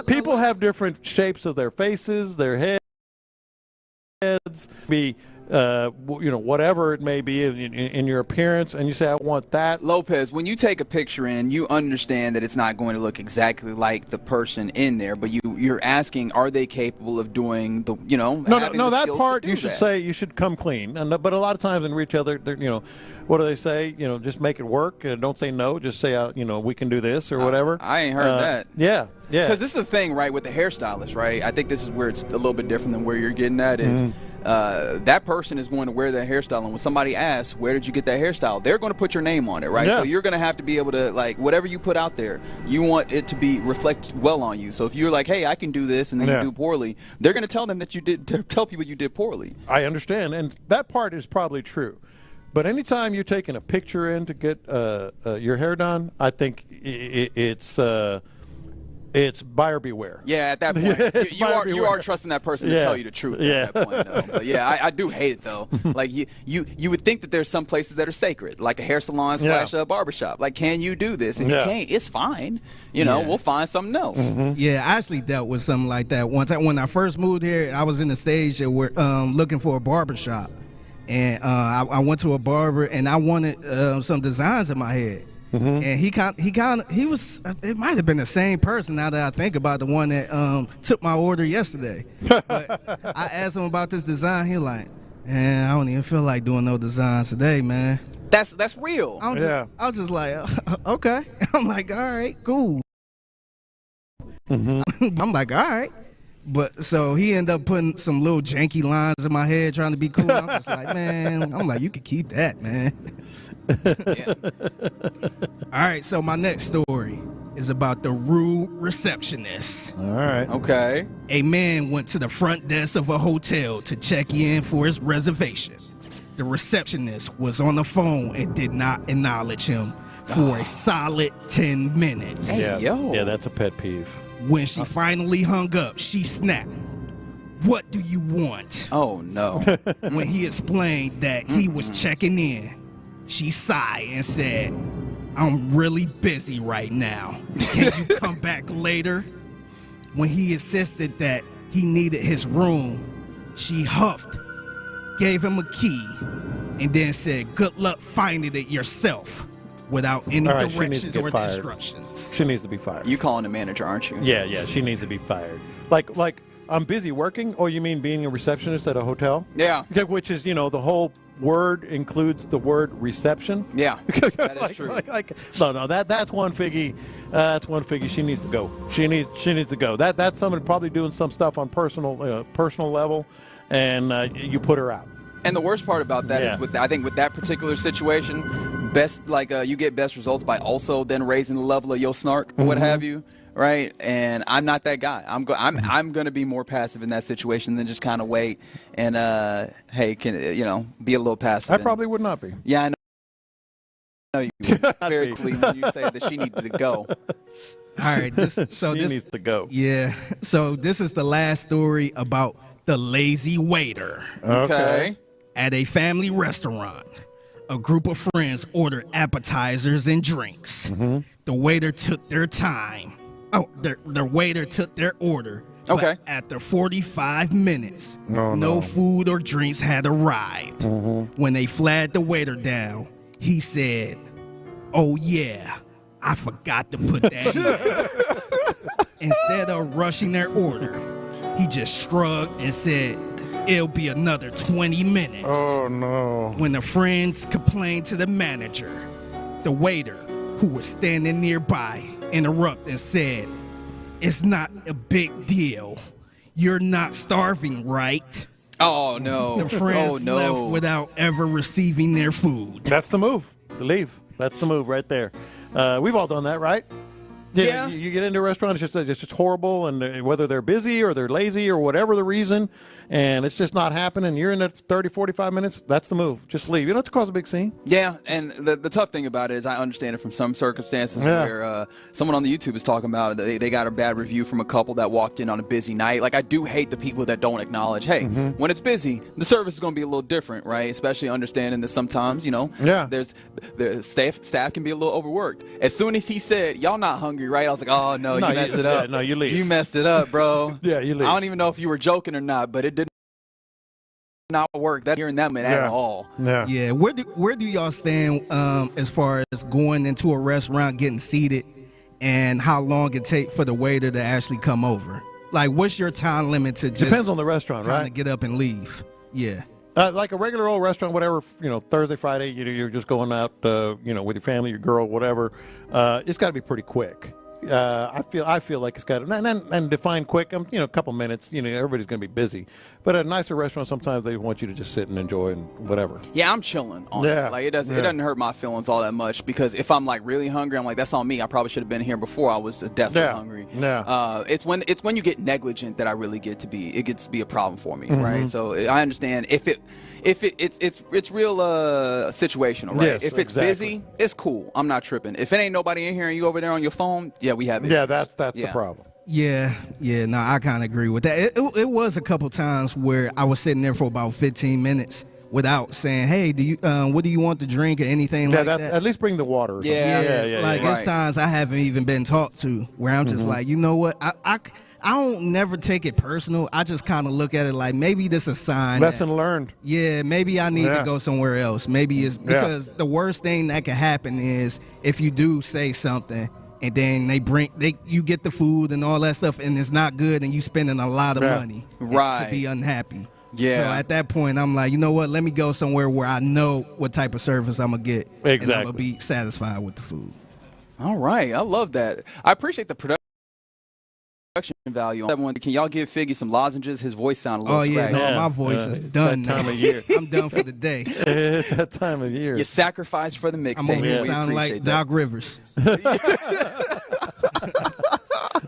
Speaker 18: People have different shapes of their faces, their heads, whatever it may be in your appearance, and you say, "I want that."
Speaker 19: Lopez, when you take a picture in, you understand that it's not going to look exactly like the person in there, but you're asking, are they capable of doing the,
Speaker 18: No, that part you should say you should come clean. But a lot of times in retail, they're what do they say? Just make it work. Don't say no. Just say, we can do this or whatever.
Speaker 19: I ain't heard that.
Speaker 18: Yeah.
Speaker 19: Because this is the thing, right, with the hairstylist, right? I think this is where it's a little bit different than where you're getting at is that person is going to wear that hairstyle. And when somebody asks, where did you get that hairstyle? They're going to put your name on it, right?
Speaker 18: Yeah.
Speaker 19: So you're going to have to be able to, like, whatever you put out there, you want it to be reflect well on you. So if you're like, hey, I can do this, and then you do poorly, they're going to tell them that tell people you did poorly.
Speaker 18: I understand. And that part is probably true. But anytime you're taking a picture in to get your hair done, I think it's buyer beware.
Speaker 19: Yeah, at that point, you are trusting that person to tell you the truth at that point. Though. But yeah, I do hate it though. Like you would think that there's some places that are sacred, like a hair salon / a barbershop. Like, can you do this? If you can't, it's fine. We'll find something else.
Speaker 20: Mm-hmm. Yeah, I actually dealt with something like that one time. When I first moved here, I was in the stage that we're looking for a barbershop. And I went to a barber, and I wanted some designs in my head. Mm-hmm. And he was, it might have been the same person now that I think about, the one that took my order yesterday. But I asked him about this design. He was like, man, I don't even feel like doing no designs today, man.
Speaker 19: That's real.
Speaker 20: I was just like, okay. I'm like, all right, cool. Mm-hmm. I'm like, all right. But so he ended up putting some little janky lines in my head trying to be cool. I'm just like, man, you can keep that, man. All right, so my next story is about the rude receptionist.
Speaker 18: All right.
Speaker 19: Okay.
Speaker 20: A man went to the front desk of a hotel to check in for his reservation. The receptionist was on the phone and did not acknowledge him for a solid 10 minutes.
Speaker 19: Hey, yo.
Speaker 18: Yeah, that's a pet peeve.
Speaker 20: When she finally hung up, she snapped, "What do you want?"
Speaker 19: Oh, no.
Speaker 20: When he explained that he was checking in, she sighed and said, "I'm really busy right now. Can you come back later?" When he insisted that he needed his room, she huffed, gave him a key, and then said, "Good luck finding it yourself," without any directions or instructions.
Speaker 18: She needs to be fired.
Speaker 19: You calling the manager, aren't you?
Speaker 18: Yeah, she needs to be fired. Like I'm busy working? Oh, you mean being a receptionist at a hotel?
Speaker 19: Yeah.
Speaker 18: Which is, the whole word includes the word reception.
Speaker 19: Yeah, that is true.
Speaker 18: No, that's one figgy. That's one figgy. She needs to go. She needs to go. That's someone probably doing some stuff on personal level, and you put her out.
Speaker 19: And the worst part about that is, I think with that particular situation, you get best results by also then raising the level of your snark or what have you, right? And I'm not that guy. I'm going to be more passive in that situation than just kind of wait and be a little passive.
Speaker 18: I probably would not be.
Speaker 19: Yeah, I know you would. Very clearly when you say that she needed to go.
Speaker 20: All right,
Speaker 18: she needs to go.
Speaker 20: Yeah, so this is the last story about the lazy waiter.
Speaker 19: Okay.
Speaker 20: At a family restaurant, a group of friends ordered appetizers and drinks.
Speaker 18: Mm-hmm.
Speaker 20: The waiter took their time. The waiter took their order.
Speaker 19: Okay.
Speaker 20: But after 45 minutes,
Speaker 18: no
Speaker 20: no food or drinks had arrived.
Speaker 18: Mm-hmm.
Speaker 20: When they flagged the waiter down, he said, "Oh yeah, I forgot to put that in." Instead of rushing their order, he just shrugged and said, "It'll be another 20 minutes.
Speaker 18: Oh, no.
Speaker 20: When the friends complained to the manager, the waiter, who was standing nearby, interrupted and said, "It's not a big deal. You're not starving, right?"
Speaker 19: Oh, no.
Speaker 20: The friends left without ever receiving their food.
Speaker 18: That's the move. To leave. That's the move right there. We've all done that, right?
Speaker 19: Yeah.
Speaker 18: You get into a restaurant, it's just horrible, and whether they're busy or they're lazy or whatever the reason, and it's just not happening, you're in there 30, 45 minutes, that's the move. Just leave. You don't have to cause a big scene.
Speaker 19: Yeah, and the tough thing about it is I understand it from some circumstances where someone on the YouTube is talking about they got a bad review from a couple that walked in on a busy night. Like, I do hate the people that don't acknowledge, hey, when it's busy, the service is going to be a little different, right? Especially understanding that sometimes, there's the staff can be a little overworked. As soon as he said, "Y'all not hungry, right?" I was like, "Oh, no, you messed it up."
Speaker 18: Yeah, no, you leave.
Speaker 19: You messed it up, bro.
Speaker 18: Yeah, you leave.
Speaker 19: I don't even know if you were joking or not, but it did not work. That hearing that at all.
Speaker 20: Yeah. Where do y'all stand as far as going into a restaurant, getting seated, and how long it take for the waiter to actually come over? Like, what's your time limit to just
Speaker 18: depends on the restaurant, right?
Speaker 20: To get up and leave. Yeah.
Speaker 18: Like a regular old restaurant, whatever, Thursday, Friday, you're just going out, with your family, your girl, whatever. It's got to be pretty quick. I feel like it's got to, and define quick. A couple minutes. Everybody's going to be busy. But at a nicer restaurant, sometimes they want you to just sit and enjoy and whatever.
Speaker 19: Yeah, I'm chilling on it. Like, it doesn't hurt my feelings all that much, because if I'm like really hungry, I'm like, that's on me. I probably should have been here before I was definitely hungry.
Speaker 18: Yeah.
Speaker 19: It's when you get negligent that I really gets to be a problem for me, right? So I understand if it's real situational, right?
Speaker 18: Yes,
Speaker 19: if it's busy, it's cool. I'm not tripping. If it ain't nobody in here and you over there on your phone, we have issues.
Speaker 18: Yeah, that's the problem.
Speaker 20: Yeah, no, I kind of agree with that. It was a couple times where I was sitting there for about 15 minutes without saying, "Hey, what do you want to drink?" or anything like that.
Speaker 18: At least bring the water.
Speaker 20: Yeah. Like, there's times I haven't even been talked to where I'm just like, you know what? I don't never take it personal. I just kind of look at it like, maybe this is a sign.
Speaker 18: Lesson learned.
Speaker 20: Yeah, maybe I need to go somewhere else. Maybe it's because the worst thing that can happen is if you do say something and then you get the food and all that stuff and it's not good and you spending a lot of money to be unhappy.
Speaker 19: Yeah.
Speaker 20: So at that point, I'm like, you know what? Let me go somewhere where I know what type of service I'm going to get.
Speaker 18: Exactly.
Speaker 20: And I'm going to be satisfied with the food.
Speaker 19: All right. I love that. I appreciate the production value on that one. Can y'all give Figgy some lozenges? His voice sounded a little scratchy.
Speaker 20: My voice is done
Speaker 18: that time
Speaker 20: now.
Speaker 18: of year.
Speaker 20: I'm done for the day.
Speaker 18: It's that time of year.
Speaker 19: You sacrificed for the mixtape.
Speaker 20: I'm over here sounding like Doc Rivers.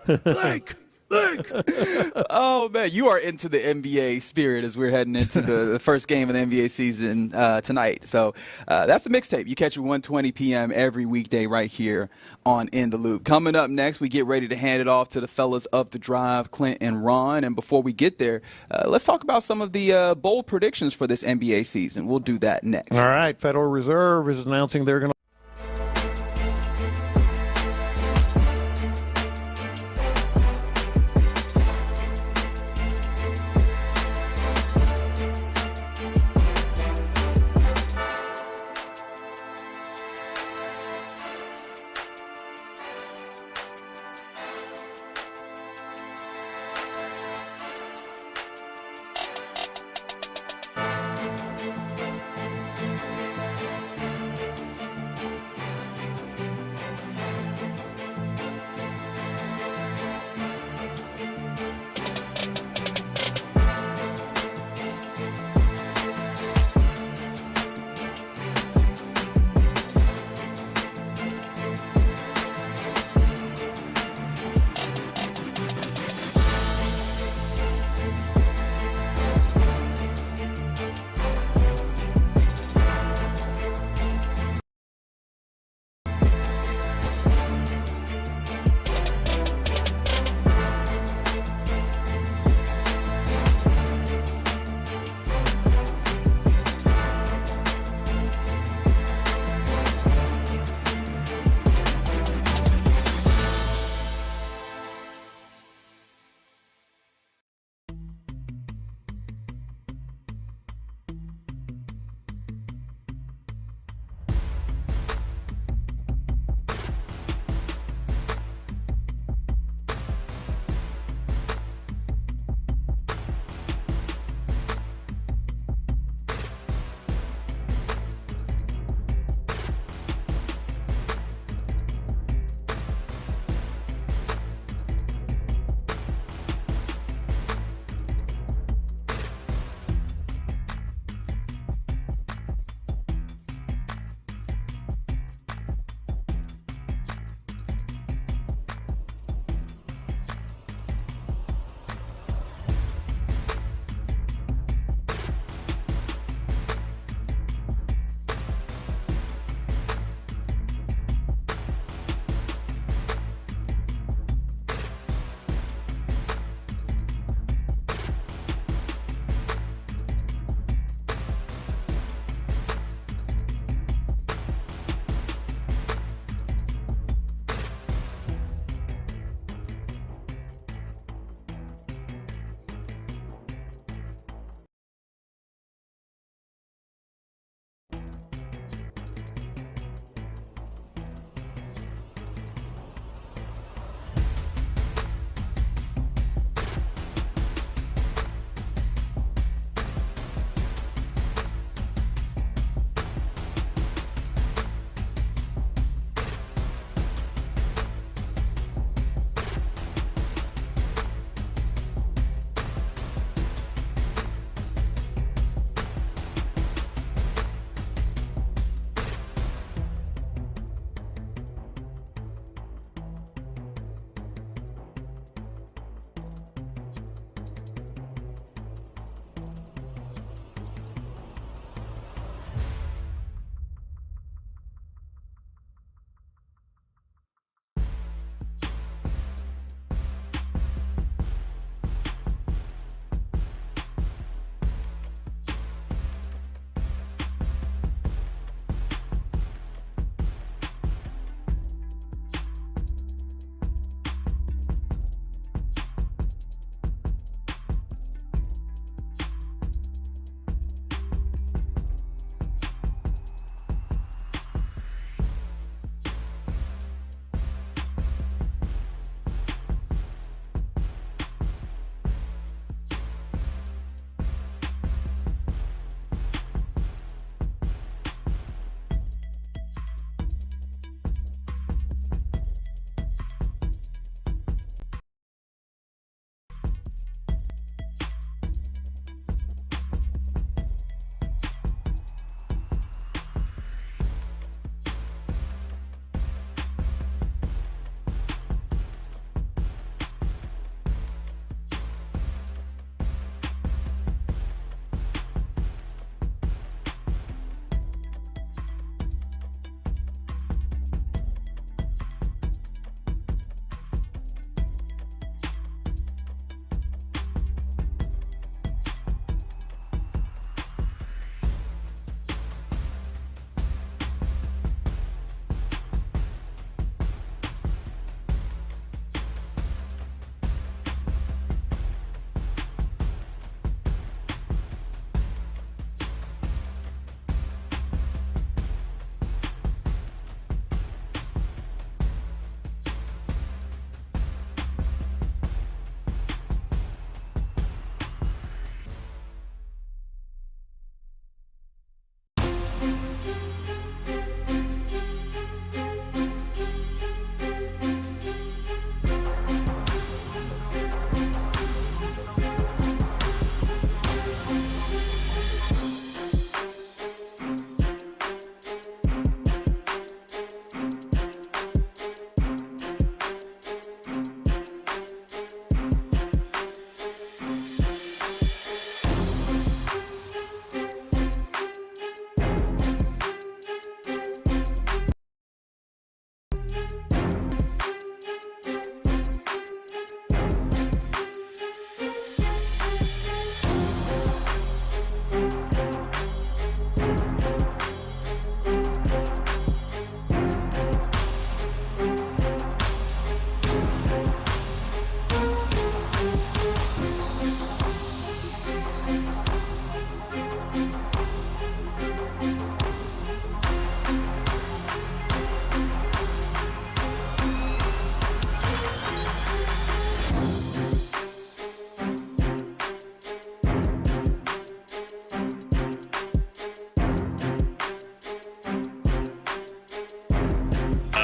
Speaker 5: Blake.
Speaker 19: Oh, man, you are into the NBA spirit as we're heading into the first game of the NBA season tonight. So that's the mixtape. You catch it 1:20 p.m. every weekday right here on In the Loop. Coming up next, we get ready to hand it off to the fellas of The Drive, Clint and Ron. And before we get there, let's talk about some of the bold predictions for this NBA season. We'll do that next.
Speaker 18: All right, Federal Reserve is announcing they're going to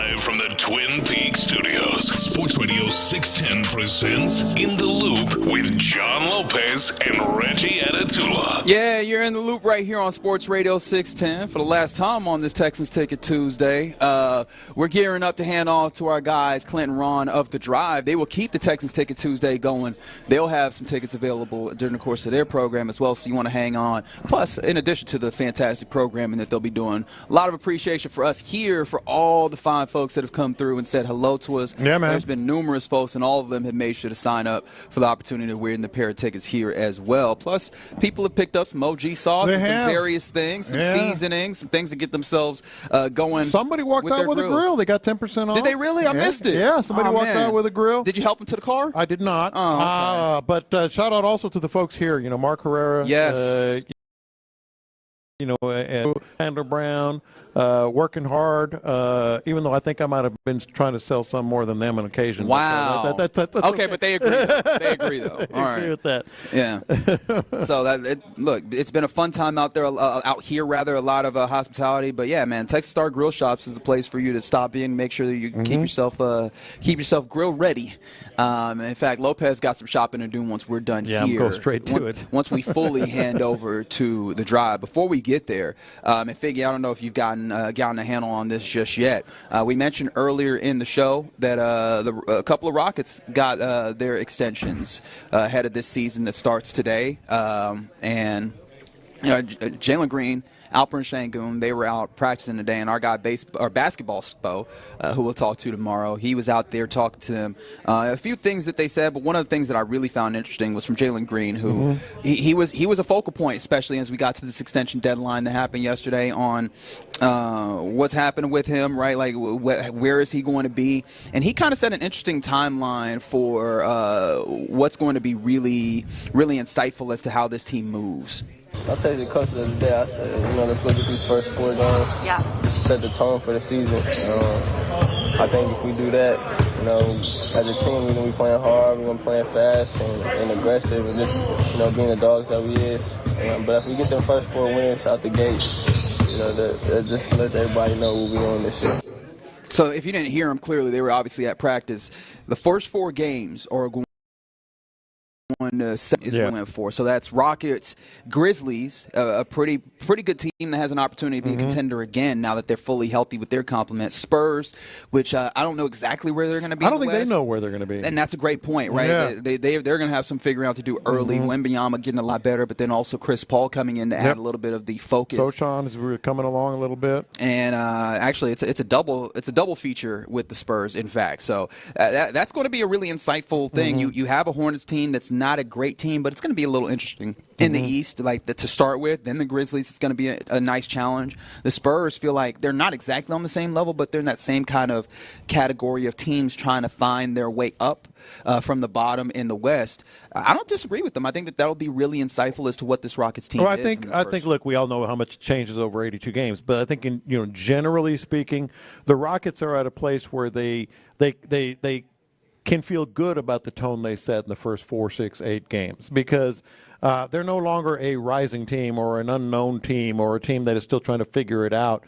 Speaker 1: Live from the Twin Peaks studios, Sports Radio 610 presents In the Loop with John Lopez and Reggie Atatula.
Speaker 19: Yeah, you're in the loop right here on Sports Radio 610 for the last time on this Texans Ticket Tuesday. We're gearing up to hand off to our guys, Clint and Ron of The Drive. They will keep the Texans Ticket Tuesday going. They'll have some tickets available during the course of their program as well, so you want to hang on. Plus, in addition to the fantastic programming that they'll be doing, a lot of appreciation for us here for all the fine folks that have come through and said hello to us.
Speaker 18: Yeah, man.
Speaker 19: There's been numerous folks, and all of them have made sure to sign up for the opportunity to win the pair of tickets here as well. Plus, people have picked up some OG sauce and some various things, some seasonings, some things to get themselves going.
Speaker 18: Somebody walked out with a grill. They got 10% off.
Speaker 19: Did they really? I missed it.
Speaker 18: Yeah, somebody walked out with a grill.
Speaker 19: Did you help them to the car?
Speaker 18: I did not.
Speaker 19: Oh, okay.
Speaker 18: But shout out also to the folks here. You know, Mark Herrera.
Speaker 19: Yes.
Speaker 18: And Andrew Brown, working hard, even though I think I might have been trying to sell some more than them on occasion.
Speaker 19: Wow.
Speaker 18: That's
Speaker 19: okay, but they agree. They agree, though. All right.
Speaker 18: Agree with that.
Speaker 19: Yeah. So, look, it's been a fun time out there, out here, rather, a lot of hospitality. But, yeah, man, Texas Star Grill Shops is the place for you to stop in, make sure that you keep yourself grill ready. In fact, Lopez got some shopping to do once we're done here.
Speaker 18: Yeah, go straight to it.
Speaker 19: Once we fully hand over to The Drive. Before we get there, and Figgy, I don't know if you've gotten a handle on this just yet. We mentioned earlier in the show that a couple of Rockets got their extensions ahead of this season that starts today. And Jalen Green, Alperen Sengun, they were out practicing today, and our guy basketball Spo, who we'll talk to tomorrow, he was out there talking to them. A few things that they said, but one of the things that I really found interesting was from Jalen Green, who he was a focal point, especially as we got to this extension deadline that happened yesterday on what's happening with him, right? Like, where is he going to be? And he kind of set an interesting timeline for what's going to be really, really insightful as to how this team moves.
Speaker 7: I told the coach the other day, I said, let's look at these first 4 games. Yeah. Just set the tone for the season. I think if we do that, as a team, we're going to be playing hard, we're going to be playing fast and aggressive and just, being the dogs that we is. But if we get the first 4 wins out the gate, that just lets everybody know what we're doing this year.
Speaker 19: So if you didn't hear them clearly, they were obviously at practice. The first 4 games are going is win for. So that's Rockets, Grizzlies, a pretty good team that has an opportunity to be a contender again now that they're fully healthy with their complement. Spurs, which I don't know exactly where they're going to be.
Speaker 18: I don't think they know where they're going to be.
Speaker 19: And that's a great point, right?
Speaker 18: Yeah.
Speaker 19: They're going to have some figuring out to do early. Wembanyama getting a lot better, but then also Chris Paul coming in to add a little bit of the focus.
Speaker 18: Sochan is coming along a little bit.
Speaker 19: And actually, it's a double feature with the Spurs, in fact. So that's going to be a really insightful thing. You have a Hornets team that's not a great team, but it's going to be a little interesting in the East, to start with. Then the Grizzlies, it's going to be a nice challenge. The Spurs feel like they're not exactly on the same level, but they're in that same kind of category of teams trying to find their way up from the bottom in the West. I don't disagree with them. I think that'll be really insightful as to what this Rockets team is.
Speaker 18: I think, look, we all know how much changes over 82 games, but I think, generally speaking, the Rockets are at a place where they can feel good about the tone they set in the first 4, 6, 8 games because they're no longer a rising team or an unknown team or a team that is still trying to figure it out.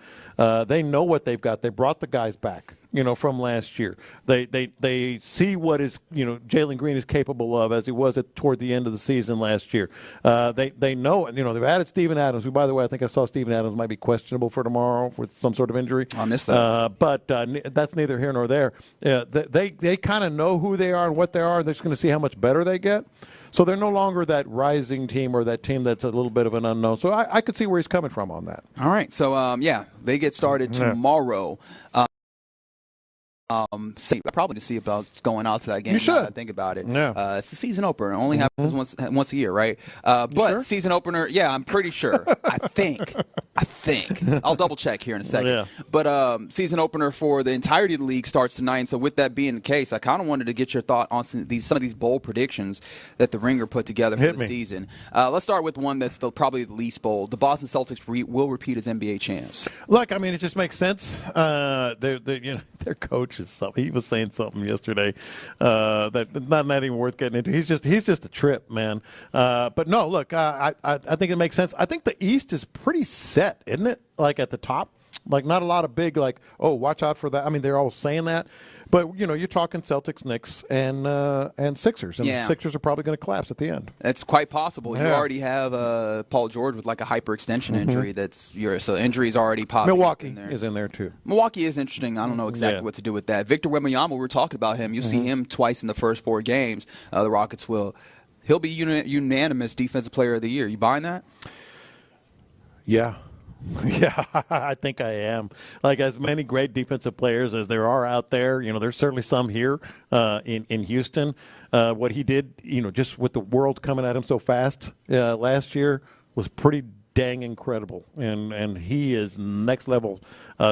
Speaker 18: They know what they've got. They brought the guys back, from last year. They see what is, Jalen Green is capable of as he was toward the end of the season last year. They know, they've added Steven Adams, who, by the way, I think I saw Steven Adams might be questionable for tomorrow with some sort of injury.
Speaker 19: I missed that.
Speaker 18: But that's neither here nor there. They kind of know who they are and what they are, and they're just going to see how much better they get. So they're no longer that rising team or that team that's a little bit of an unknown. So I could see where he's coming from on that.
Speaker 19: All right. So, they get started tomorrow. Probably to see about going out to that game.
Speaker 18: You should.
Speaker 19: I think about it.
Speaker 18: Yeah.
Speaker 19: It's the season opener. It only happens once a year, right? But
Speaker 18: sure?
Speaker 19: Season opener, I'm pretty sure. I think. I'll double check here in a second.
Speaker 18: Yeah.
Speaker 19: But season opener for the entirety of the league starts tonight. So with that being the case, I kind of wanted to get your thought on some of these bold predictions that the Ringer put together for the season. Let's start with one that's probably the least bold. The Boston Celtics will repeat as NBA champs.
Speaker 18: Look, I mean, it just makes sense. Their coach is something. He was saying something yesterday that not even worth getting into. He's just a trip, man. But no, look, I think it makes sense. I think the East is pretty set, isn't it? Like at the top. Like, not a lot of big, like, oh, watch out for that. I mean, they're all saying that. But, you're talking Celtics, Knicks, and Sixers. And the Sixers are probably going to collapse at the end.
Speaker 19: That's quite possible. You already have Paul George with, like, a hyperextension injury. So injuries already popping.
Speaker 18: Milwaukee is in there, too.
Speaker 19: Milwaukee is interesting. I don't know exactly what to do with that. Victor Wembanyama, we were talking about him. You see him twice in the first 4 games. The Rockets will. He'll be unanimous Defensive Player of the Year. You buying that?
Speaker 18: Yeah. Yeah, I think I am. Like, as many great defensive players as there are out there, there's certainly some here in Houston. What he did, just with the world coming at him so fast last year was pretty dang incredible. And he is next level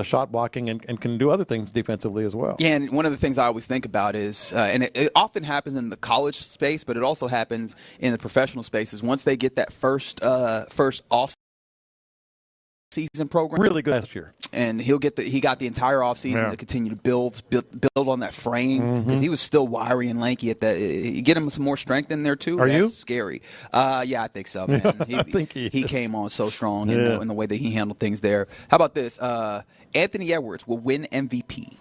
Speaker 18: shot blocking and can do other things defensively as well.
Speaker 19: Yeah, and one of the things I always think about is, and it often happens in the college space, but it also happens in the professional spaces. Once they get that first off season program,
Speaker 18: really good last year,
Speaker 19: and he got the entire offseason to continue to build on that frame, because he was still wiry and lanky at that. You get him some more strength in there too.
Speaker 18: Are
Speaker 19: That's
Speaker 18: you
Speaker 19: scary? Yeah, I think so, man.
Speaker 18: I think he
Speaker 19: came on so strong in the way that he handled things there. How about this? Anthony Edwards will win MVP.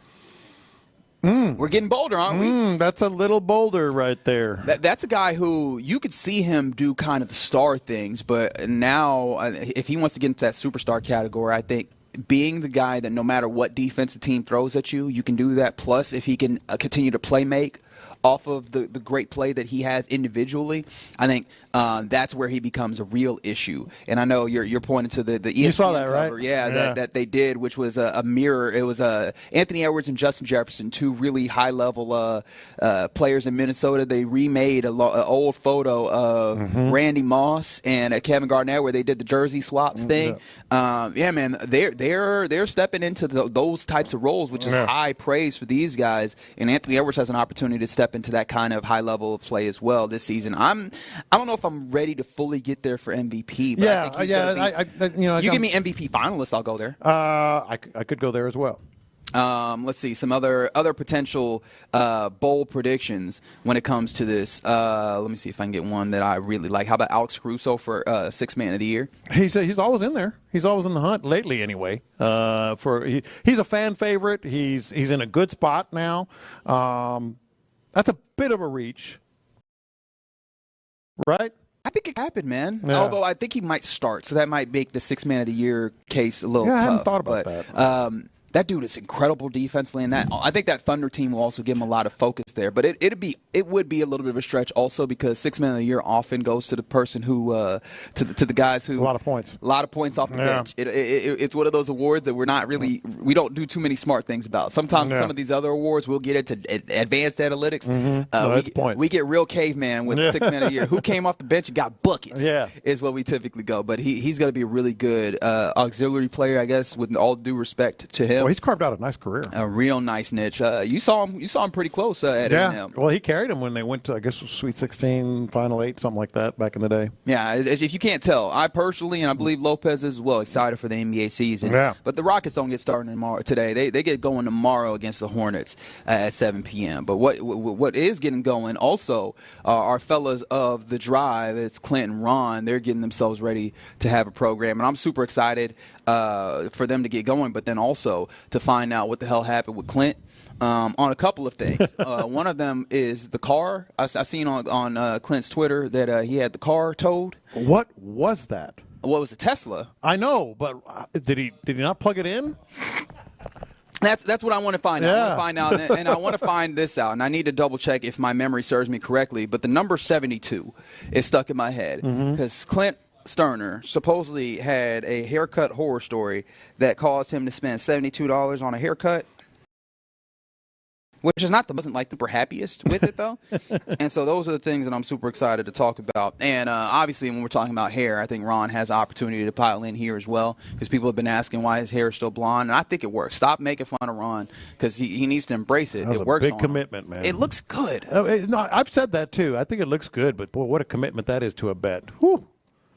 Speaker 19: We're getting bolder, aren't we?
Speaker 18: That's a little bolder right there.
Speaker 19: That's a guy who you could see him do kind of the star things, but now if he wants to get into that superstar category, I think being the guy that no matter what defense the team throws at you, you can do that. Plus, if he can continue to play make off of the great play that he has individually, I think that's where he becomes a real issue. And I know you're pointing to the ESPN
Speaker 18: you saw that,
Speaker 19: cover,
Speaker 18: right?
Speaker 19: That they did, which was a mirror. It was Anthony Edwards and Justin Jefferson, 2 really high-level players in Minnesota. They remade an old photo of Randy Moss and Kevin Garnett where they did the jersey swap thing. Man, they're stepping into those types of roles, which is high praise for these guys. And Anthony Edwards has an opportunity to step into that kind of high level of play as well this season. I don't know if I'm ready to fully get there for MVP. But I think you give me MVP finalists, I'll go there.
Speaker 18: I could go there as well.
Speaker 19: Let's see some other potential bold predictions when it comes to this. Let me see if I can get one that I really like. How about Alex Caruso for Sixth Man of the Year?
Speaker 18: He's always in there. He's always in the hunt lately, anyway. He's a fan favorite. He's in a good spot now. That's a bit of a reach, right?
Speaker 19: I think it happened, man.
Speaker 18: Yeah.
Speaker 19: Although I think he might start, so that might make the Sixth Man of the Year case a little tough.
Speaker 18: I hadn't thought about that.
Speaker 19: That dude is incredible defensively, and I think that Thunder team will also give him a lot of focus there. But it would be a little bit of a stretch also, because Sixth Man of the Year often goes to the person who to the guys who
Speaker 18: a lot of points
Speaker 19: off the bench. It's one of those awards that we don't do too many smart things about. Sometimes some of these other awards we'll get into advanced analytics. We get real caveman with Sixth Man of the Year. Who came off the bench and got buckets? Is what we typically go. But he's going to be a really good auxiliary player, I guess, with all due respect to him.
Speaker 18: Well, he's carved out a nice career.
Speaker 19: A real nice niche. You saw him pretty close at A&M.
Speaker 18: Well, he carried him when they went to, I guess, Sweet 16, Final 8, something like that back in the day.
Speaker 19: Yeah, if you can't tell, I personally, and I believe Lopez as well, excited for the NBA season.
Speaker 18: Yeah.
Speaker 19: But the Rockets don't get started today. They get going tomorrow against the Hornets at 7 p.m. But what is getting going also are fellas of the Drive. It's Clint and Ron. They're getting themselves ready to have a program. And I'm super excited for them to get going, but then also to find out what the hell happened with Clint on a couple of things. One of them is the car. I seen on Clint's Twitter that he had the car towed.
Speaker 18: What was that?
Speaker 19: Well, it was a Tesla.
Speaker 18: I know, but did he not plug it in?
Speaker 19: That's what I want to find out. I want to find out, and I want to find this out. And I need to double check if my memory serves me correctly. But the number 72 is stuck in my head because Clint Stoerner supposedly had a haircut horror story that caused him to spend $72 on a haircut, which is wasn't like super happiest with it though. And so those are the things that I'm super excited to talk about. And obviously when we're talking about hair, I think Ron has the opportunity to pile in here as well, because people have been asking why his hair is still blonde, and I think it works. Stop making fun of Ron, because he needs to embrace it.
Speaker 18: That was
Speaker 19: it works.
Speaker 18: A big commitment, man.
Speaker 19: It looks good.
Speaker 18: No, I've said that too. I think it looks good, but boy, what a commitment that is to a bet. Whew.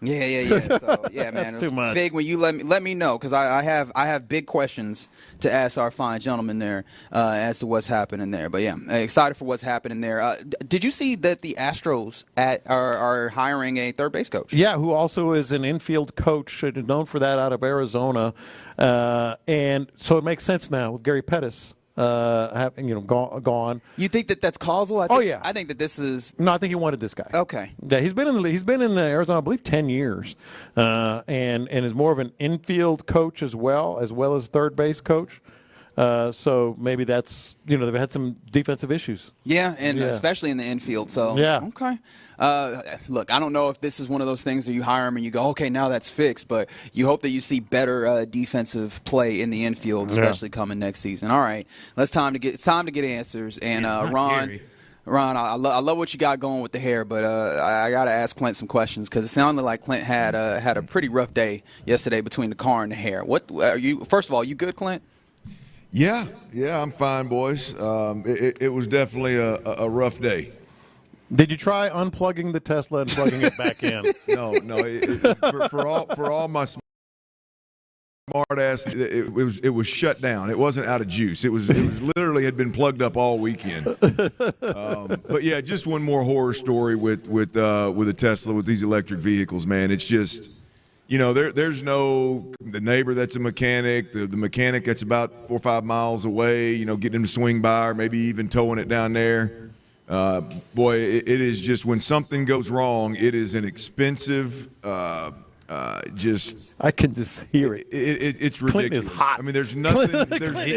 Speaker 19: Yeah. So, yeah, man.
Speaker 18: That's too much.
Speaker 19: Fig, when you let me know, because I have big questions to ask our fine gentleman there as to what's happening there. But yeah, excited for what's happening there. Did you see that the Astros are hiring a third base coach?
Speaker 18: Yeah, who also is an infield coach, known for that out of Arizona, and so it makes sense now with Gary Pettis. Gone.
Speaker 19: You think that that's causal? I think that this is.
Speaker 18: No, I think he wanted this guy.
Speaker 19: Okay.
Speaker 18: Yeah, he's been in Arizona, I believe, 10 years, and is more of an infield coach as well as third base coach. So maybe that's they've had some defensive issues.
Speaker 19: Yeah, and especially in the infield. So
Speaker 18: yeah,
Speaker 19: okay. Look, I don't know if this is one of those things that you hire him and you go, okay, now that's fixed. But you hope that you see better defensive play in the infield, especially coming next season. All right, it's time to get answers. And Ron, I love what you got going with the hair, but I got to ask Clint some questions because it sounded like Clint had a pretty rough day yesterday between the car and the hair. What are you? First of all, you good, Clint?
Speaker 21: Yeah, I'm fine, boys. It was definitely a rough day.
Speaker 18: Did you try unplugging the Tesla and plugging it back in?
Speaker 21: No. For all my smart ass, it was shut down. It wasn't out of juice. It was literally had been plugged up all weekend. But yeah, just one more horror story with a Tesla with these electric vehicles, man. It's just. There's the neighbor that's a mechanic, the mechanic that's about 4 or 5 miles away, getting him to swing by or maybe even towing it down there. Boy, it is just when something goes wrong, it is an expensive I
Speaker 18: can just hear it.
Speaker 21: It's ridiculous.
Speaker 18: Clint is hot.
Speaker 21: I mean, there's nothing.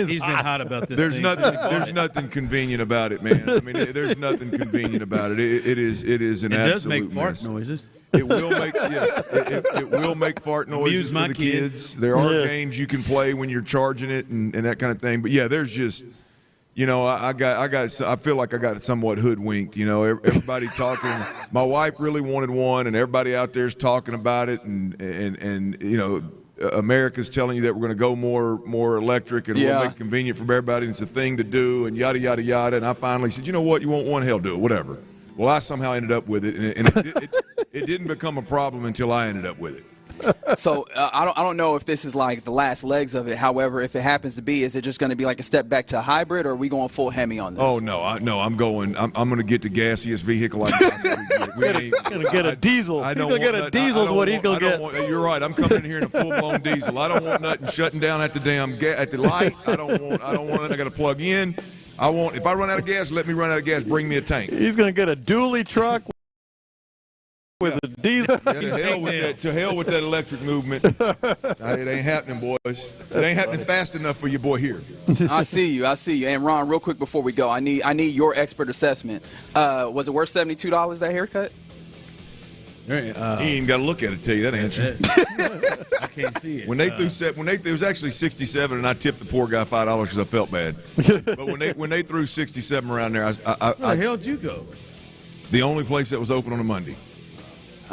Speaker 5: He's been hot about this.
Speaker 21: There's nothing convenient about it, man. I mean, there's nothing convenient about it. It is an absolute mess. It does make
Speaker 5: fart noises.
Speaker 21: It will make it will make fart noises for the kids. There are games you can play when you're charging it and that kind of thing. But yeah, there's just I feel like I got somewhat hoodwinked. Everybody talking. My wife really wanted one, and everybody out there's talking about it, and America's telling you that we're going to go more electric and we'll make it convenient for everybody. And it's a thing to do, and yada yada yada. And I finally said, you know what? You want one? Hell, do it. Whatever. Well, I somehow ended up with it, and it didn't become a problem until I ended up with it.
Speaker 19: So I don't know if this is like the last legs of it. However, if it happens to be, is it just going to be like a step back to a hybrid, or are we going full Hemi on this?
Speaker 21: Oh no, I'm going to get the gassiest vehicle I can possibly get.
Speaker 18: He's going to get a diesel.
Speaker 21: He's
Speaker 18: going to get a diesel. Is what he's going to get.
Speaker 21: You're right. I'm coming in here in a full-blown diesel. I don't want nothing shutting down at the damn at the light. I don't want it. I got to plug in. If I run out of gas, let me run out of gas. Bring me a tank.
Speaker 18: He's going to get a dually truck with a diesel.
Speaker 21: Yeah, to hell with that electric movement. It ain't happening, boys. It ain't happening fast enough for your boy here.
Speaker 19: I see you. And Ron, real quick before we go, I need your expert assessment. Was it worth $72, that haircut?
Speaker 21: He ain't even got to look at it to tell you that answer.
Speaker 5: I can't see it.
Speaker 21: When it was actually $67, and I tipped the poor guy $5 because I felt bad. But when they threw $67 around there,
Speaker 5: where the hell did you go?
Speaker 21: The only place that was open on a Monday.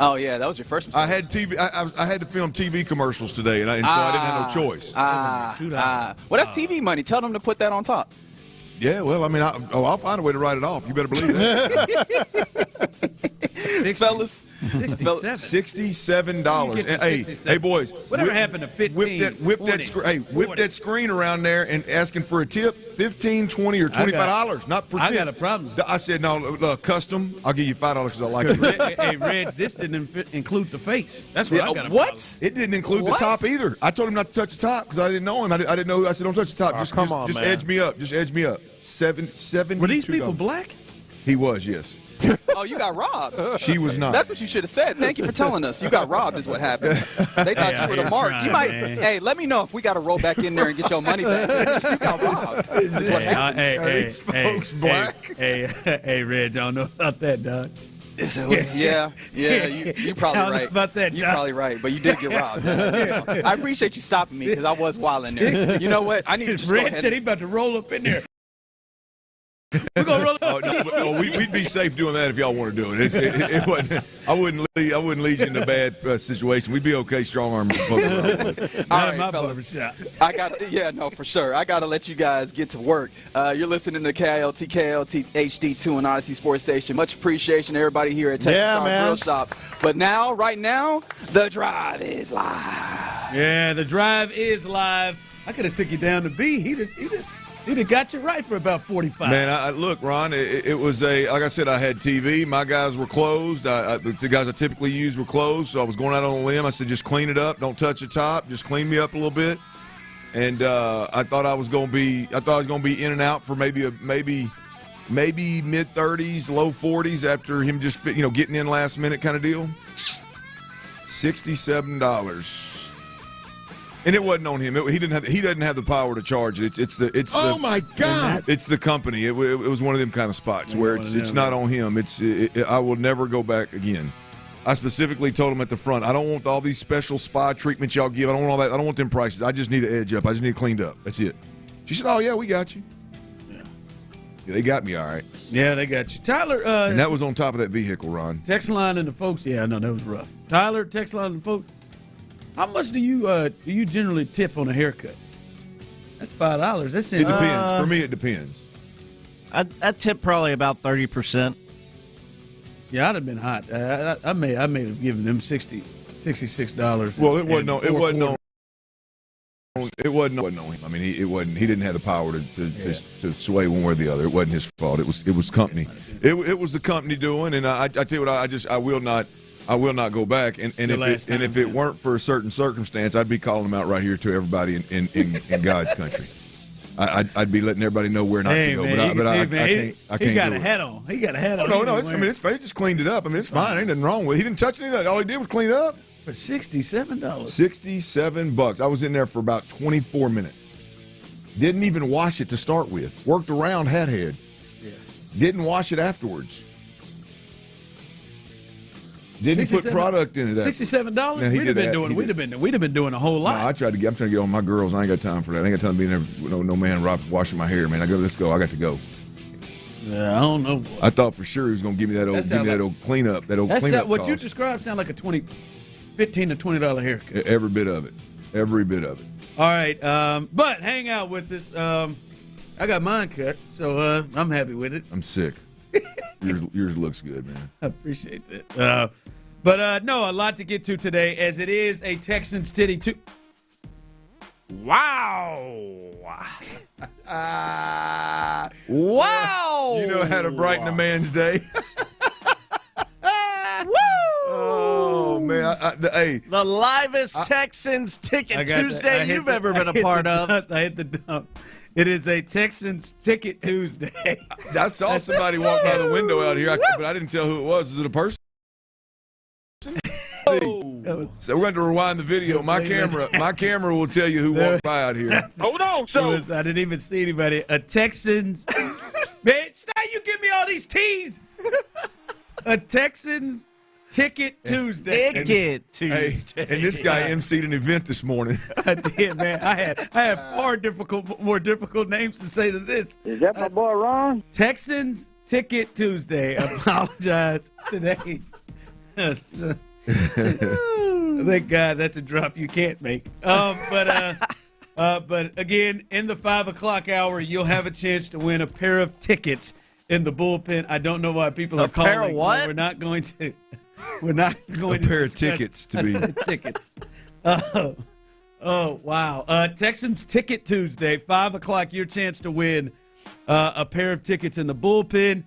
Speaker 19: Oh yeah, that was your first mistake.
Speaker 21: I had TV. I had to film TV commercials today, and so I didn't have no choice.
Speaker 19: Well, that's TV money. Tell them to put that on top.
Speaker 21: Yeah, well, I mean, I'll find a way to write it off. You better believe that.
Speaker 19: Fellas.
Speaker 21: $67. Hey, boys.
Speaker 5: Whatever happened to 15?
Speaker 21: Whip that screen around there and asking for a tip. $15, $20, or $25, not percent.
Speaker 5: I got a problem.
Speaker 21: I said no. Custom. I'll give you $5 because I like it.
Speaker 5: Hey, Reg, this didn't include the face. That's what I got.
Speaker 21: What? It didn't include the top either. I told him not to touch the top because I didn't know him. I didn't know. I said don't touch the top. Just edge me up. Just edge me up. $72.
Speaker 5: Were these people black?
Speaker 21: He was, yes.
Speaker 19: Oh, you got robbed.
Speaker 21: She was not.
Speaker 19: That's what you should have said. Thank you for telling us. You got robbed is what happened. They thought you were the mark. You might. Man. Hey, let me know if we got to roll back in there and get your money back. You got robbed.
Speaker 21: These folks black.
Speaker 5: Hey, Reg, I don't know about that, dog.
Speaker 19: Yeah, you're probably right.
Speaker 5: About that,
Speaker 19: you're probably right, but you did get robbed. I appreciate you stopping me because I was wilding there. You know what? I need to just go ahead.
Speaker 5: Reg said he about to roll up in there.
Speaker 2: We're gonna roll it.
Speaker 21: We'd be safe doing that if y'all want to do it. It wasn't, I wouldn't lead you in a bad situation. We'd be okay strong arm.
Speaker 19: All right, fellas. For sure. I got to let you guys get to work. You're listening to KLT HD2 on Odyssey Sports Station. Much appreciation to everybody here at Texas Star Grill Shop. But now, right now, the drive is live.
Speaker 2: Yeah, the drive is live. I could have took you down to B. He'd have got you right for about 45.
Speaker 21: Man, look, Ron, it was like I said, I had TV. My guys were closed. The guys I typically use were closed, so I was going out on a limb. I said, just clean it up. Don't touch the top. Just clean me up a little bit. And I thought I was going to be in and out for maybe mid-30s, low 40s after him just getting in last minute kind of deal. $67. And it wasn't on him. He doesn't have the power to charge it.
Speaker 18: Oh my God!
Speaker 21: It's the company. It was one of them kind of spots where it's not on him. I will never go back again. I specifically told him at the front, I don't want all these special spa treatments y'all give. I don't want all that. I don't want them prices. I just need an edge up. I just need it cleaned up. That's it. She said, "Oh yeah, we got you." Yeah, they got me all right.
Speaker 2: Yeah, they got you, Tyler.
Speaker 21: And that was on top of that vehicle, Ron.
Speaker 2: Text line and the folks. Yeah, no, that was rough. Tyler, text line and the folks. How much do you generally tip on a haircut? That's $5. It
Speaker 21: depends. For me, it depends.
Speaker 22: I tip probably about 30%.
Speaker 2: Yeah, I'd have been hot. I may have given them $66.
Speaker 21: Well, it wasn't on him. I mean, he didn't have the power to sway one way or the other. It wasn't his fault. It was company. It was the company doing. And I tell you what, I will not go back. And if it weren't for a certain circumstance, I'd be calling them out right here to everybody in God's country. I'd be letting everybody know where not to go. I can't.
Speaker 2: He got a hat on. He got a hat on.
Speaker 21: No. It's fake. Just cleaned it up. I mean, it's fine. Ain't nothing wrong with it. He didn't touch anything. All he did was clean it up.
Speaker 2: For $67.
Speaker 21: $67. I was in there for about 24 minutes. Didn't even wash it to start with. Worked around hat head. Yeah. Didn't wash it afterwards. Didn't put product in it.
Speaker 2: $67.
Speaker 21: Now,
Speaker 2: We'd have been doing a whole lot.
Speaker 21: No, I'm trying to get on my girls. I ain't got time for that. I ain't got time to be in there. No man washing my hair, man. Let's go. I got to go.
Speaker 2: Yeah, I don't know.
Speaker 21: I thought for sure he was gonna give me that old cleanup.
Speaker 2: What you described sound like a $15 to $20 haircut.
Speaker 21: Every bit of it.
Speaker 2: All right, but hang out with us. I got mine cut, so I'm happy with it.
Speaker 21: I'm sick. Yours looks good, man.
Speaker 2: I appreciate that. But no, a lot to get to today, as it is a Texans Titty 2. Wow.
Speaker 21: Wow. You know how to brighten a man's day.
Speaker 22: Woo!
Speaker 21: Oh, man. Hey.
Speaker 22: The livest Texans Ticket Tuesday you've ever been a part of.
Speaker 2: I hit the dump. It is a Texans Ticket Tuesday.
Speaker 21: I saw somebody walk by the window out here, but I didn't tell who it was. Is it a person? So we're going to rewind the video. My camera will tell you who walked by out here.
Speaker 11: Hold on,
Speaker 2: I didn't even see anybody. A Texans. Man, stop! You give me all these T's. A Texans Ticket Tuesday.
Speaker 22: Ticket Tuesday.
Speaker 21: Hey, and this guy emceed an event this morning.
Speaker 2: I did, man. I had more difficult names to say than this.
Speaker 11: Is that my boy Ron?
Speaker 2: Texans Ticket Tuesday. I apologize today. Thank God that's a drop you can't make. But again, in the 5 o'clock hour, you'll have a chance to win a pair of tickets in the bullpen. I don't know why people are calling.
Speaker 22: A pair of what?
Speaker 2: We're not going to. We're not going
Speaker 21: to. A pair of tickets to be.
Speaker 2: Tickets. Oh wow! Texans Ticket Tuesday, 5 o'clock. Your chance to win a pair of tickets in the bullpen.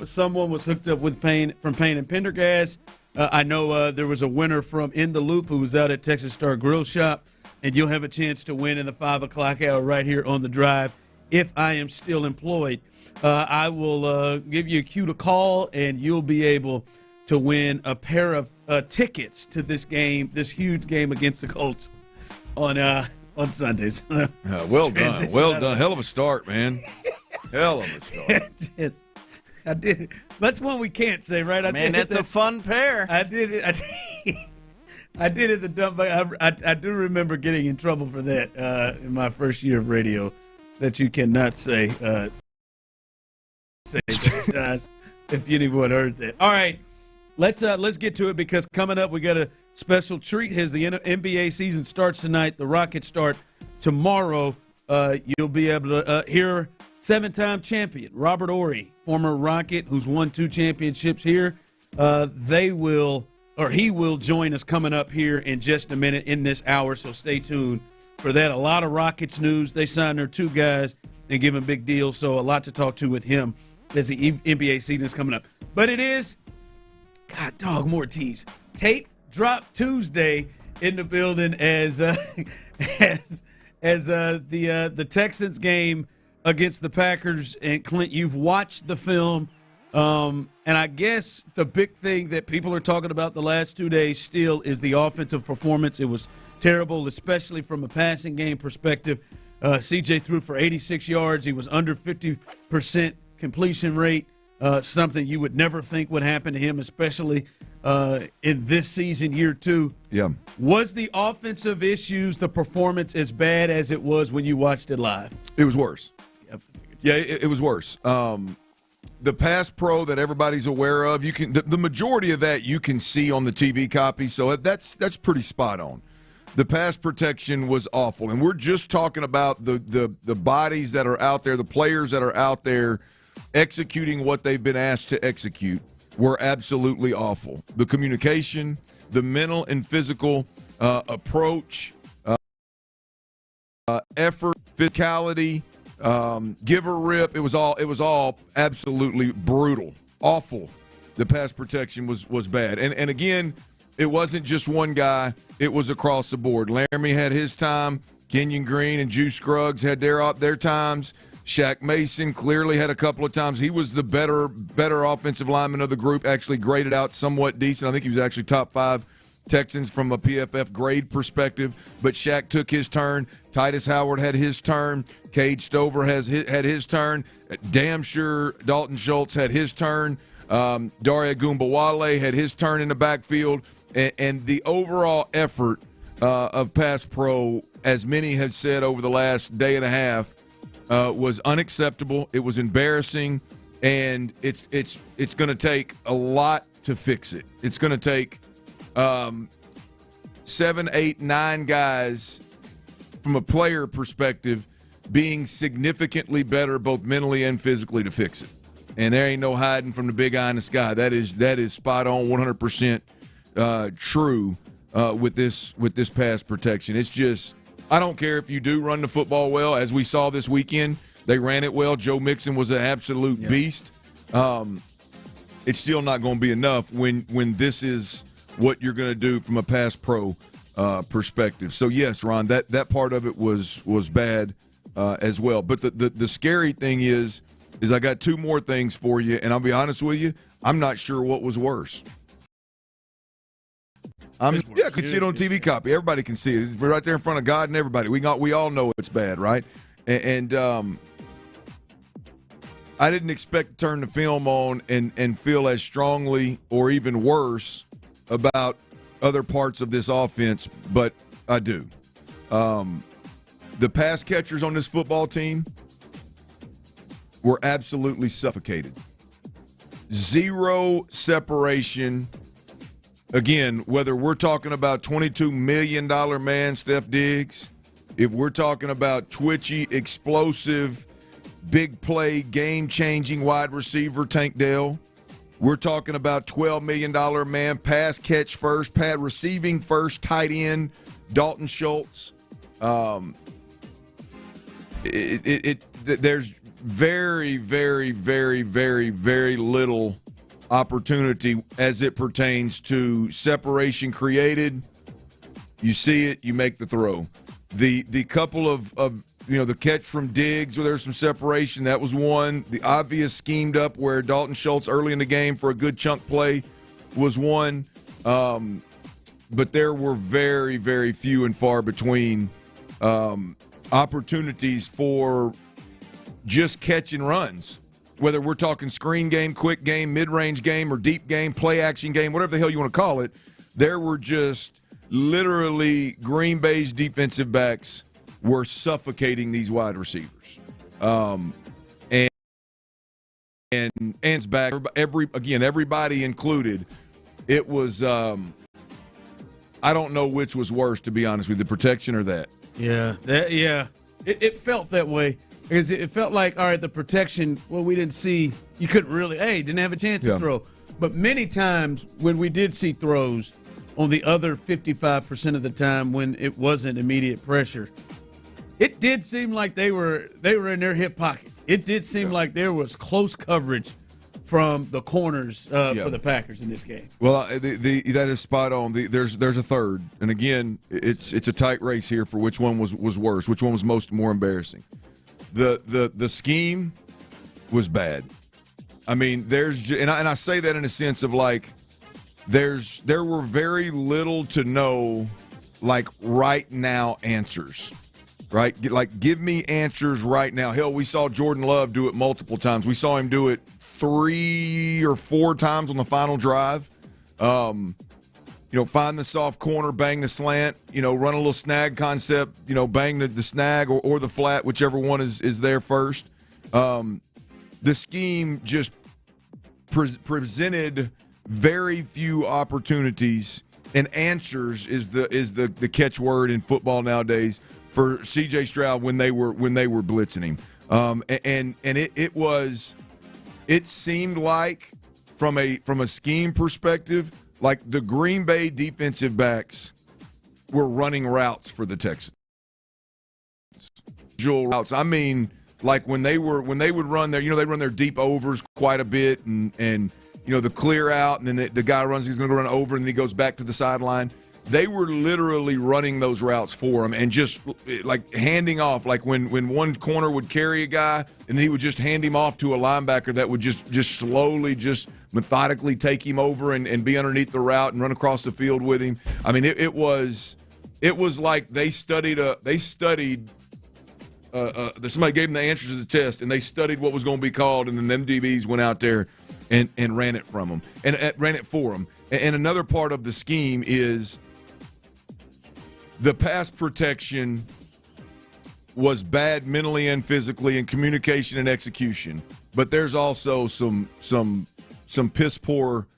Speaker 2: Someone was hooked up with Payne and Pendergast. I know there was a winner from In the Loop who was out at Texas Star Grill Shop, and you'll have a chance to win in the 5 o'clock hour right here on the drive. If I am still employed, I will give you a cue to call, and you'll be able to win a pair of tickets to this game, this huge game against the Colts on Sundays.
Speaker 21: Well done. Hell of a start, man. Hell of a start.
Speaker 2: I did it. That's one we can't say, right?
Speaker 22: It's a fun pair.
Speaker 2: I did it. I did it the dump. I do remember getting in trouble for that in my first year of radio. That you cannot say. apologize if anyone heard that. All right, let's get to it because coming up we got a special treat. As the NBA season starts tonight, the Rockets start tomorrow. You'll be able to hear seven-time champion Robert Horry, former Rocket, who's won 2 championships here. He will join us coming up here in just a minute in this hour, so stay tuned for that. A lot of Rockets news. They signed their 2 guys and give them big deals, so a lot to talk to with him as the NBA season is coming up. But it is, God dog, more tease. Tape Drop Tuesday in the building as the Texans game against the Packers. And Clint, you've watched the film, and I guess the big thing that people are talking about the last 2 days still is the offensive performance. It was terrible, especially from a passing game perspective. CJ threw for 86 yards. He was under 50% completion rate, something you would never think would happen to him, especially in this season, year 2.
Speaker 21: Yeah.
Speaker 2: Was the offensive issues, the performance, as bad as it was when you watched it live?
Speaker 21: It was worse. Yeah, it was worse. The pass pro that everybody's aware of, you can the majority of that you can see on the TV copy, so that's pretty spot on. The pass protection was awful, and we're just talking about the bodies that are out there, the players that are out there executing what they've been asked to execute were absolutely awful. The communication, the mental and physical approach, effort, physicality, give a rip. It was all absolutely brutal, awful. The pass protection was bad, and again, it wasn't just one guy. It was across the board. Laramie had his time. Kenyon Green and Juice Scruggs had their times. Shaq Mason clearly had a couple of times. He was the better offensive lineman of the group, actually graded out somewhat decent. I think he was actually top 5 Texans from a PFF grade perspective. But Shaq took his turn. Titus Howard had his turn. Cade Stover had his turn. Damn sure Dalton Schultz had his turn. Daria Gumbawale had his turn in the backfield. And the overall effort of pass pro, as many have said over the last day and a half, was unacceptable. It was embarrassing, and it's going to take a lot to fix it. It's going to take 7, 8, 9 guys from a player perspective being significantly better both mentally and physically to fix it. And there ain't no hiding from the big eye in the sky. That is spot on, 100% true with this pass protection. It's just, I don't care if you do run the football well, as we saw this weekend. They ran it well. Joe Mixon was an absolute beast. It's still not going to be enough when this is what you're going to do from a pass pro perspective. So yes, Ron, that part of it was bad as well. But the scary thing is I got 2 more things for you, and I'll be honest with you, I'm not sure what was worse. I could see it on TV copy. Everybody can see it. It's right there in front of God and everybody. We all know it's bad, right? And I didn't expect to turn the film on and feel as strongly or even worse about other parts of this offense, but I do. The pass catchers on this football team were absolutely suffocated. 0 separation. Again, whether we're talking about $22 million man Steph Diggs, if we're talking about twitchy, explosive, big play, game-changing wide receiver Tank Dell, we're talking about $12 million man pass catch first, receiving first, tight end Dalton Schultz. There's very, very, very, very, very little opportunity as it pertains to separation created. You see it, you make the throw. The couple of the catch from Diggs where there's some separation, that was one. The obvious schemed up where Dalton Schultz early in the game for a good chunk play was one. But there were very, very few and far between opportunities for just catch and runs. Whether we're talking screen game, quick game, mid-range game, or deep game, play-action game, whatever the hell you want to call it, there were just literally Green Bay's defensive backs were suffocating these wide receivers. and back, everybody included. It was I don't know which was worse, to be honest with you, the protection or that.
Speaker 2: Yeah, it felt that way because it felt like, all right, the protection. Well, we didn't see. You couldn't really. Didn't have a chance to throw. But many times when we did see throws, on the other 55% of the time when it wasn't immediate pressure, it did seem like they were in their hip pockets. It did seem like there was close coverage from the corners for the Packers in this game.
Speaker 21: Well, that is spot on. There's a third, and again, it's a tight race here for which one was worse, which one was more embarrassing. The scheme was bad. I mean, and I say that in a sense of like there were very little to no like right now answers. Right? Like, give me answers right now. Hell, we saw Jordan Love do it multiple times. We saw him do it 3 or 4 times on the final drive. Find the soft corner, bang the slant, run a little snag concept, bang the snag or the flat, whichever one is there first. The scheme just presented very few opportunities, and answers is the catchword in football nowadays for C.J. Stroud when they were blitzing him, and it seemed like from a scheme perspective, like the Green Bay defensive backs were running routes for the Texans. Visual routes. I mean, like when they would run their, they run their deep overs quite a bit, and the clear out, and then the guy runs, he's going to run over, and then he goes back to the sideline. They were literally running those routes for him and just like handing off, like when one corner would carry a guy and then he would just hand him off to a linebacker that would just slowly, just methodically take him over and be underneath the route and run across the field with him. I mean, it was like somebody gave them the answers to the test and they studied what was going to be called, and then them DBs went out there and ran it from them and ran it for them. And another part of the scheme is the pass protection was bad mentally and physically, and communication and execution. But there's also some piss poor,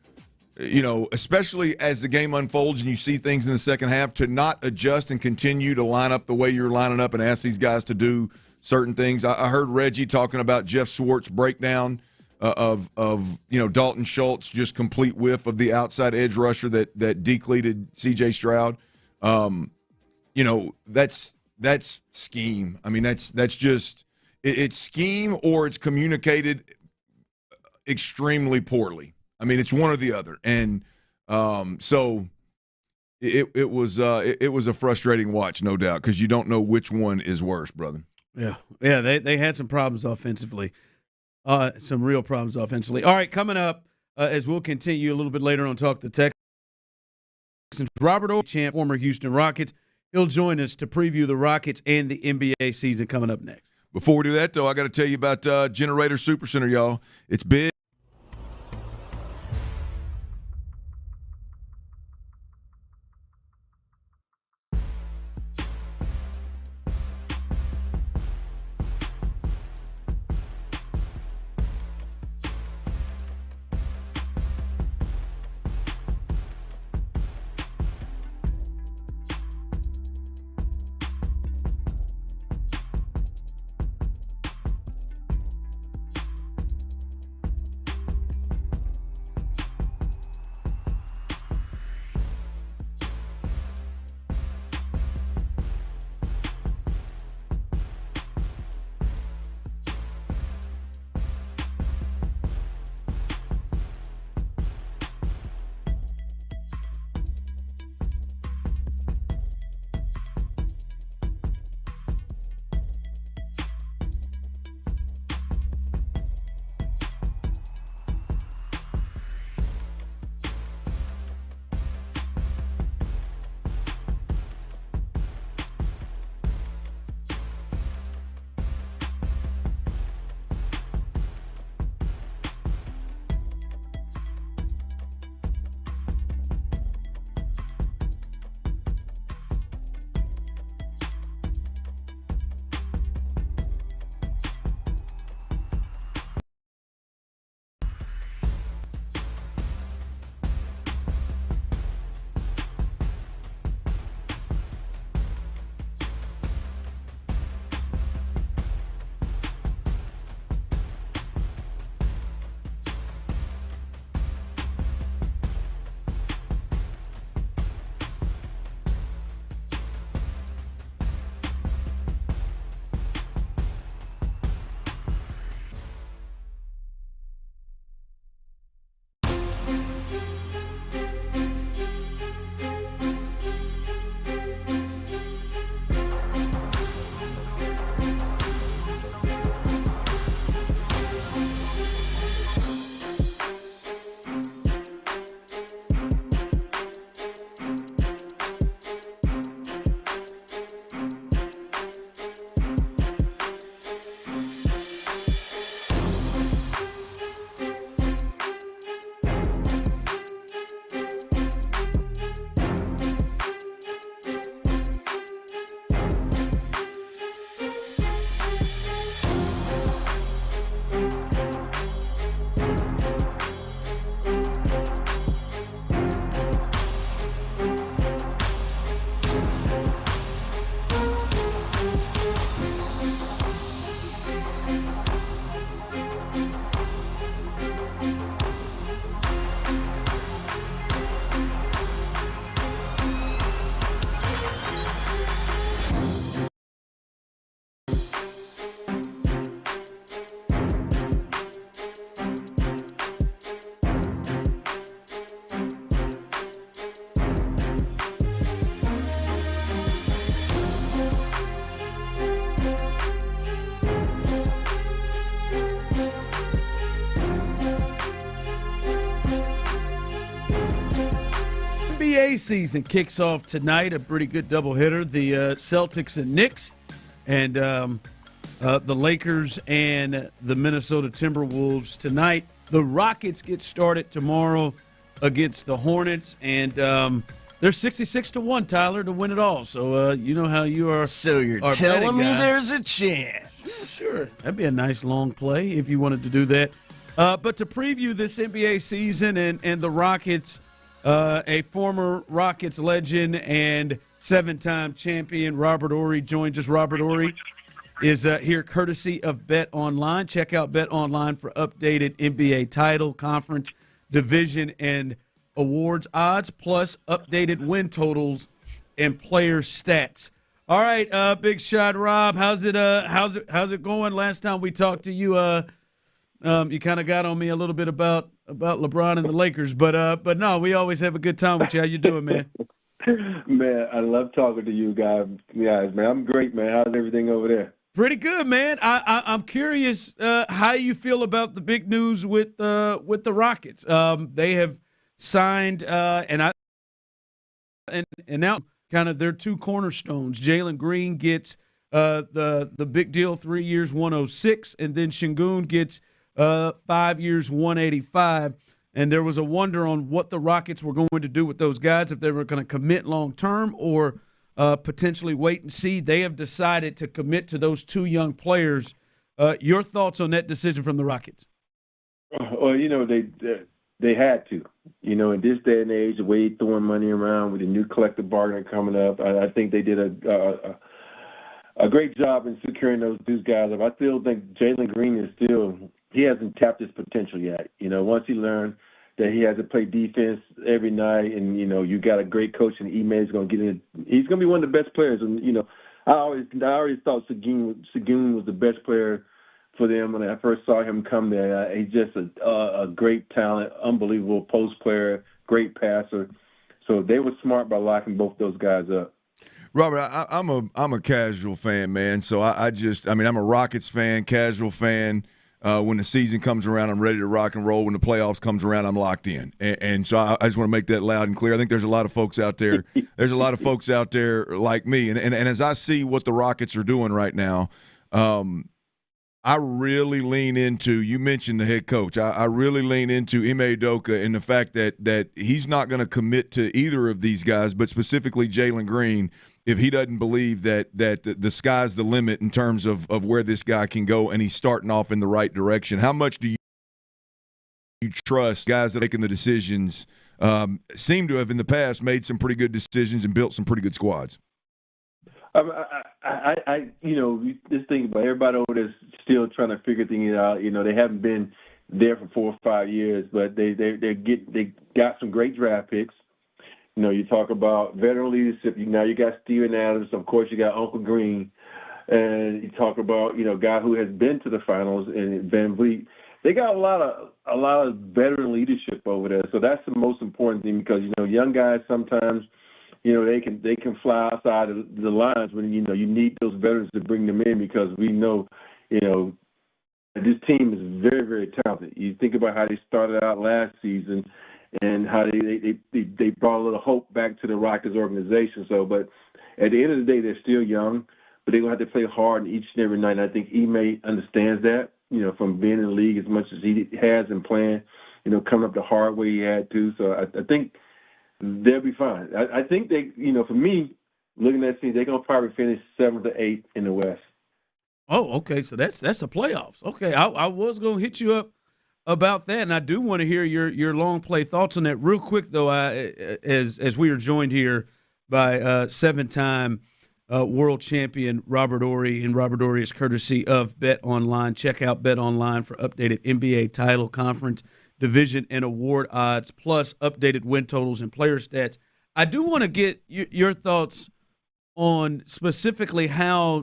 Speaker 21: especially as the game unfolds and you see things in the second half, to not adjust and continue to line up the way you're lining up and ask these guys to do certain things. I heard Reggie talking about Jeff Swartz' breakdown of Dalton Schultz, just complete whiff of the outside edge rusher that decleated C.J. Stroud. That's scheme. I mean, that's just it's scheme, or it's communicated extremely poorly. I mean, it's one or the other, and so it was a frustrating watch, no doubt, because you don't know which one is worse, brother.
Speaker 2: Yeah. They had some problems offensively, some real problems offensively. All right, coming up as we'll continue a little bit later on, talk to Texans. Robert Ochamp, former Houston Rockets. He'll join us to preview the Rockets and the NBA season coming up next.
Speaker 21: Before we do that, though, I got to tell you about Generator Supercenter, y'all. It's big.
Speaker 2: NBA season kicks off tonight. A pretty good doubleheader. The Celtics and Knicks, and the Lakers and the Minnesota Timberwolves tonight. The Rockets get started tomorrow against the Hornets, and they're 66-1, Tyler, to win it all. So you know how you are.
Speaker 22: So you're telling me there's a chance?
Speaker 2: Sure, that'd be a nice long play if you wanted to do that. But to preview this NBA season and the Rockets, a former Rockets legend and 7-time champion Robert Horry joins us. Robert Horry is here courtesy of Bet Online. Check out Bet Online for updated NBA title, conference, division, and awards odds, plus updated win totals and player stats. All right, Big Shot Rob, how's it going? Last time we talked to you, you kind of got on me a little bit about LeBron and the Lakers, but no, we always have a good time with you. How you doing, man?
Speaker 4: Man, I love talking to you guys, man. I'm great, man. How's everything over there?
Speaker 2: Pretty good, man. I'm curious how you feel about the big news with the Rockets. They have signed and now kind of their two cornerstones. Jalen Green gets the big deal, 3 years, 106, and then Şengün gets 5 years, 185. And there was a wonder on what the Rockets were going to do with those guys, if they were going to commit long term or potentially wait and see. They have decided to commit to those two young players. Your thoughts on that decision from the Rockets?
Speaker 4: Well, they had to. In this day and age, the way you're throwing money around with the new collective bargaining coming up, I think they did a great job in securing those guys up. I still think Jalen Green he hasn't tapped his potential yet. Once he learned that he has to play defense every night, and you got a great coach, and Ime's going to get in. He's going to be one of the best players. And I always thought Şengün was the best player for them when I first saw him come there. He's just a great talent, unbelievable post player, great passer. So they were smart by locking both those guys up.
Speaker 21: Robert, I'm a casual fan, man. So I'm a Rockets fan, casual fan. When the season comes around, I'm ready to rock and roll. When the playoffs comes around, I'm locked in. And so I just want to make that loud and clear. I think there's a lot of folks out there. There's a lot of folks out there like me. And as I see what the Rockets are doing right now, I really lean into, you mentioned the head coach, I really lean into Ime Udoka and the fact that he's not going to commit to either of these guys, but specifically Jalen Green, if he doesn't believe that the sky's the limit in terms of where this guy can go and he's starting off in the right direction. How much do you trust guys that are making the decisions, seem to have in the past made some pretty good decisions and built some pretty good squads?
Speaker 4: Just think about everybody over there still trying to figure things out. They haven't been there for 4 or 5 years, but they got some great draft picks. You talk about veteran leadership. Now you got Steven Adams. Of course, you got Uncle Green, and you talk about a guy who has been to the finals and Van Vliet. They got a lot of veteran leadership over there. So that's the most important thing because young guys sometimes. They can fly outside of the lines when you need those veterans to bring them in because we know, this team is very, very talented. You think about how they started out last season and how they brought a little hope back to the Rockets organization. So, but at the end of the day, they're still young, but they're gonna have to play hard each and every night. And I think Ime understands that, from being in the league as much as he has and playing, coming up the hard way he had to. So I think they'll be fine. I think they, for me, looking at that team, they're going to probably finish 7th or 8th in the West.
Speaker 2: Oh, okay. So that's the playoffs. Okay, I was going to hit you up about that, and I do want to hear your long play thoughts on that. Real quick, though, as we are joined here by 7-time world champion Robert Horry, and Robert Horry is courtesy of Bet Online. Check out Bet Online for updated NBA title, conference, division, and award odds, plus updated win totals and player stats. I do want to get your thoughts on specifically how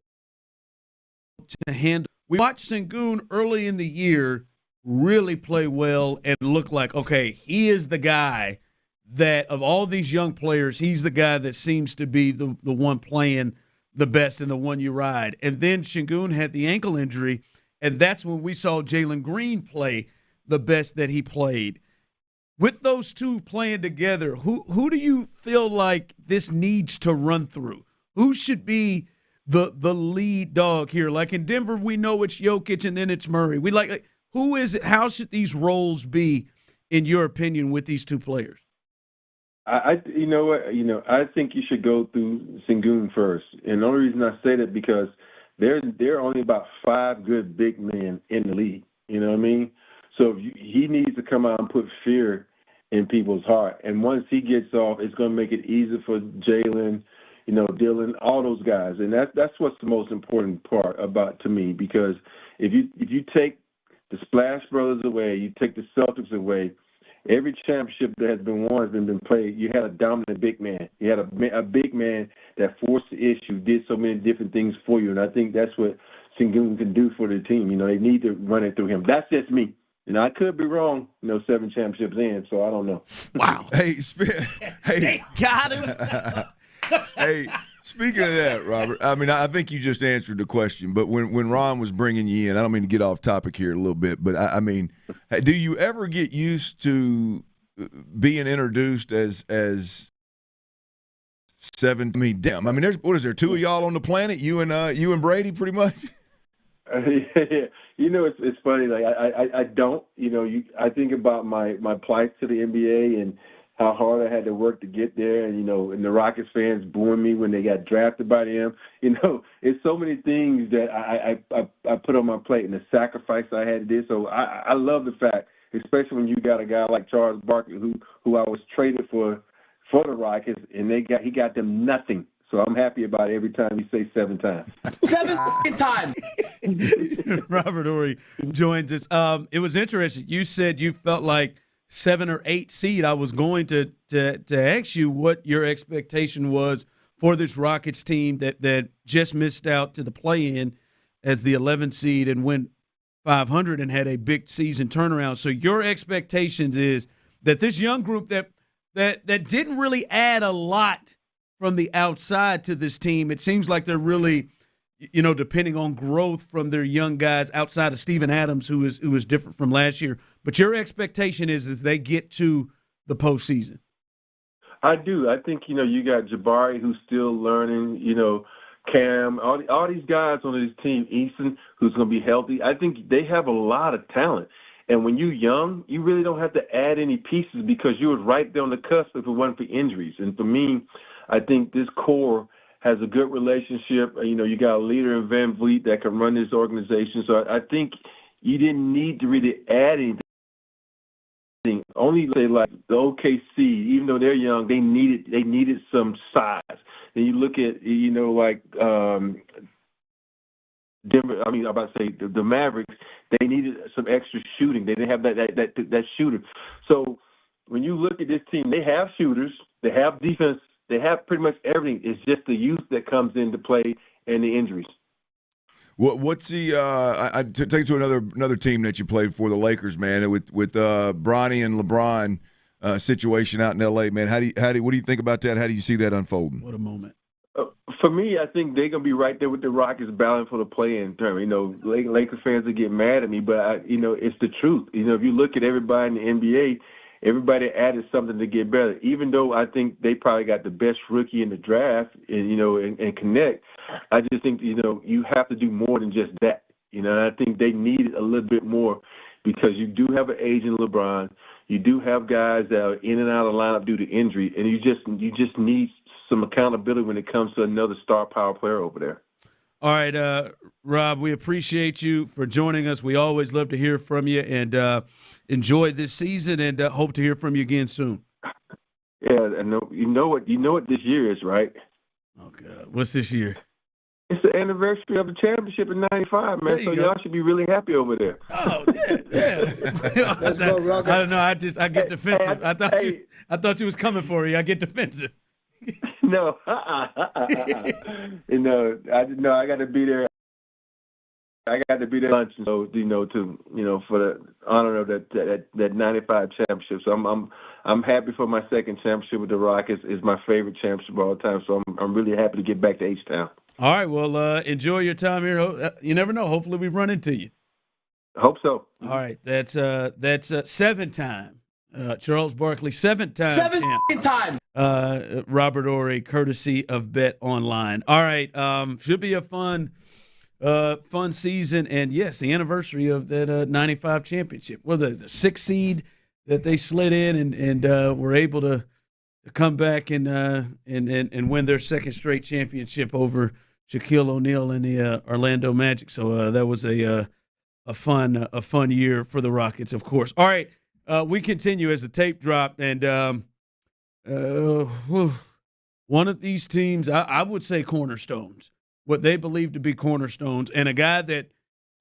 Speaker 2: to handle. We watched Şengün early in the year really play well and look like, okay, he is the guy that of all these young players, he's the guy that seems to be the one playing the best and the one you ride. And then Şengün had the ankle injury, and that's when we saw Jalen Green play the best that he played. with those two playing together, who do you feel like this needs to run through? Who should be the lead dog here? Like in Denver, we know it's Jokic and then it's Murray. We like who is it? How should these roles be, in your opinion, with these two players?
Speaker 4: You know what? I think you should go through Sengun first, and the only reason I say that because there are only about 5 good big men in the league. You know what I mean? So he needs to come out and put fear in people's heart. And once he gets off, it's going to make it easier for Jalen, Dylan, all those guys. And that's what's the most important part about to me, because if you take the Splash Brothers away, you take the Celtics away, every championship that has been won has been played. You had a dominant big man. You had a big man that forced the issue, did so many different things for you. And I think that's what Sengun can do for the team. They need to run it through him. That's just me. I could be wrong, 7 championships in, so I don't know.
Speaker 21: Wow. Hey,
Speaker 22: got him.
Speaker 21: Hey, speaking of that, Robert, I think you just answered the question, but when Ron was bringing you in, I don't mean to get off topic here a little bit, but do you ever get used to being introduced as 7? Damn. Is there 2 of y'all on the planet? You and Brady, pretty much.
Speaker 4: It's funny. Like I don't. I think about my plight to the NBA and how hard I had to work to get there, and and the Rockets fans booing me when they got drafted by them. It's so many things that I put on my plate and the sacrifice I had to do. So I love the fact, especially when you got a guy like Charles Barkley who I was traded for the Rockets, and he got them nothing. So I'm happy about it every time you say 7 times.
Speaker 8: 7 times.
Speaker 2: Robert Horry joins us. It was interesting. You said you felt like 7 or 8 seed. I was going to ask you what your expectation was for this Rockets team that just missed out to the play-in as the 11th seed and went 500 and had a big season turnaround. So your expectations is that this young group that didn't really add a lot from the outside to this team, it seems like they're really, depending on growth from their young guys outside of Steven Adams, who is different from last year. But your expectation is they get to the postseason.
Speaker 4: I do. I think, you got Jabari, who's still learning, Cam, all these guys on this team, Easton, who's going to be healthy. I think they have a lot of talent. And when you're young, you really don't have to add any pieces because you was right there on the cusp if it wasn't for injuries. And for me, I think this core has a good relationship. You got a leader in Van Vliet that can run this organization. So I think you didn't need to really add anything. Only say like the OKC, even though they're young, they needed some size. And you look at Denver. I'm about to say the Mavericks. They needed some extra shooting. They didn't have that shooter. So when you look at this team, they have shooters. They have defense. They have pretty much everything. It's just the youth that comes into play and the injuries.
Speaker 21: What's the I take you to another team that you played for, the Lakers, man, with Bronny and LeBron situation out in L.A., man. What do you think about that? How do you see that unfolding?
Speaker 2: What a moment.
Speaker 4: For me, I think they're gonna be right there with the Rockets battling for the play-in term. Lakers fans will get mad at me, but it's the truth. If you look at everybody in the NBA. Everybody added something to get better, even though I think they probably got the best rookie in the draft and connect. I just think, you have to do more than just that. And I think they need a little bit more because you do have an aging LeBron. You do have guys that are in and out of the lineup due to injury, and you just need some accountability when it comes to another star power player over there.
Speaker 2: All right, Rob, we appreciate you for joining us. We always love to hear from you, and enjoy this season, and hope to hear from you again soon.
Speaker 4: Yeah, and you know what this year is, right?
Speaker 2: Oh God, what's this year?
Speaker 4: It's the anniversary of the championship in '95, man. So y'all should be really happy over there.
Speaker 2: Oh yeah. I don't know. I get defensive. I thought you was coming for you. I get defensive.
Speaker 4: No, I got to be there. I got to be there lunch, so for the honor of that '95 championship. So I'm happy for my second championship with the Rockets. It's my favorite championship of all time. So I'm really happy to get back to H-Town.
Speaker 2: All right, well, enjoy your time here. You never know. Hopefully, we run into you.
Speaker 4: Hope so.
Speaker 2: All right, that's 7-time Charles Barkley, seven-time champ. Robert Horry, courtesy of Bet Online. All right, should be a fun season, and yes, the anniversary of that 95 championship. Well, the 6th seed that they slid in and were able to come back and win their second straight championship over Shaquille O'Neal and the Orlando Magic. So that was a fun year for the Rockets, of course. All right, we continue as the tape dropped, and one of these teams, I would say cornerstones, what they believe to be cornerstones, and a guy that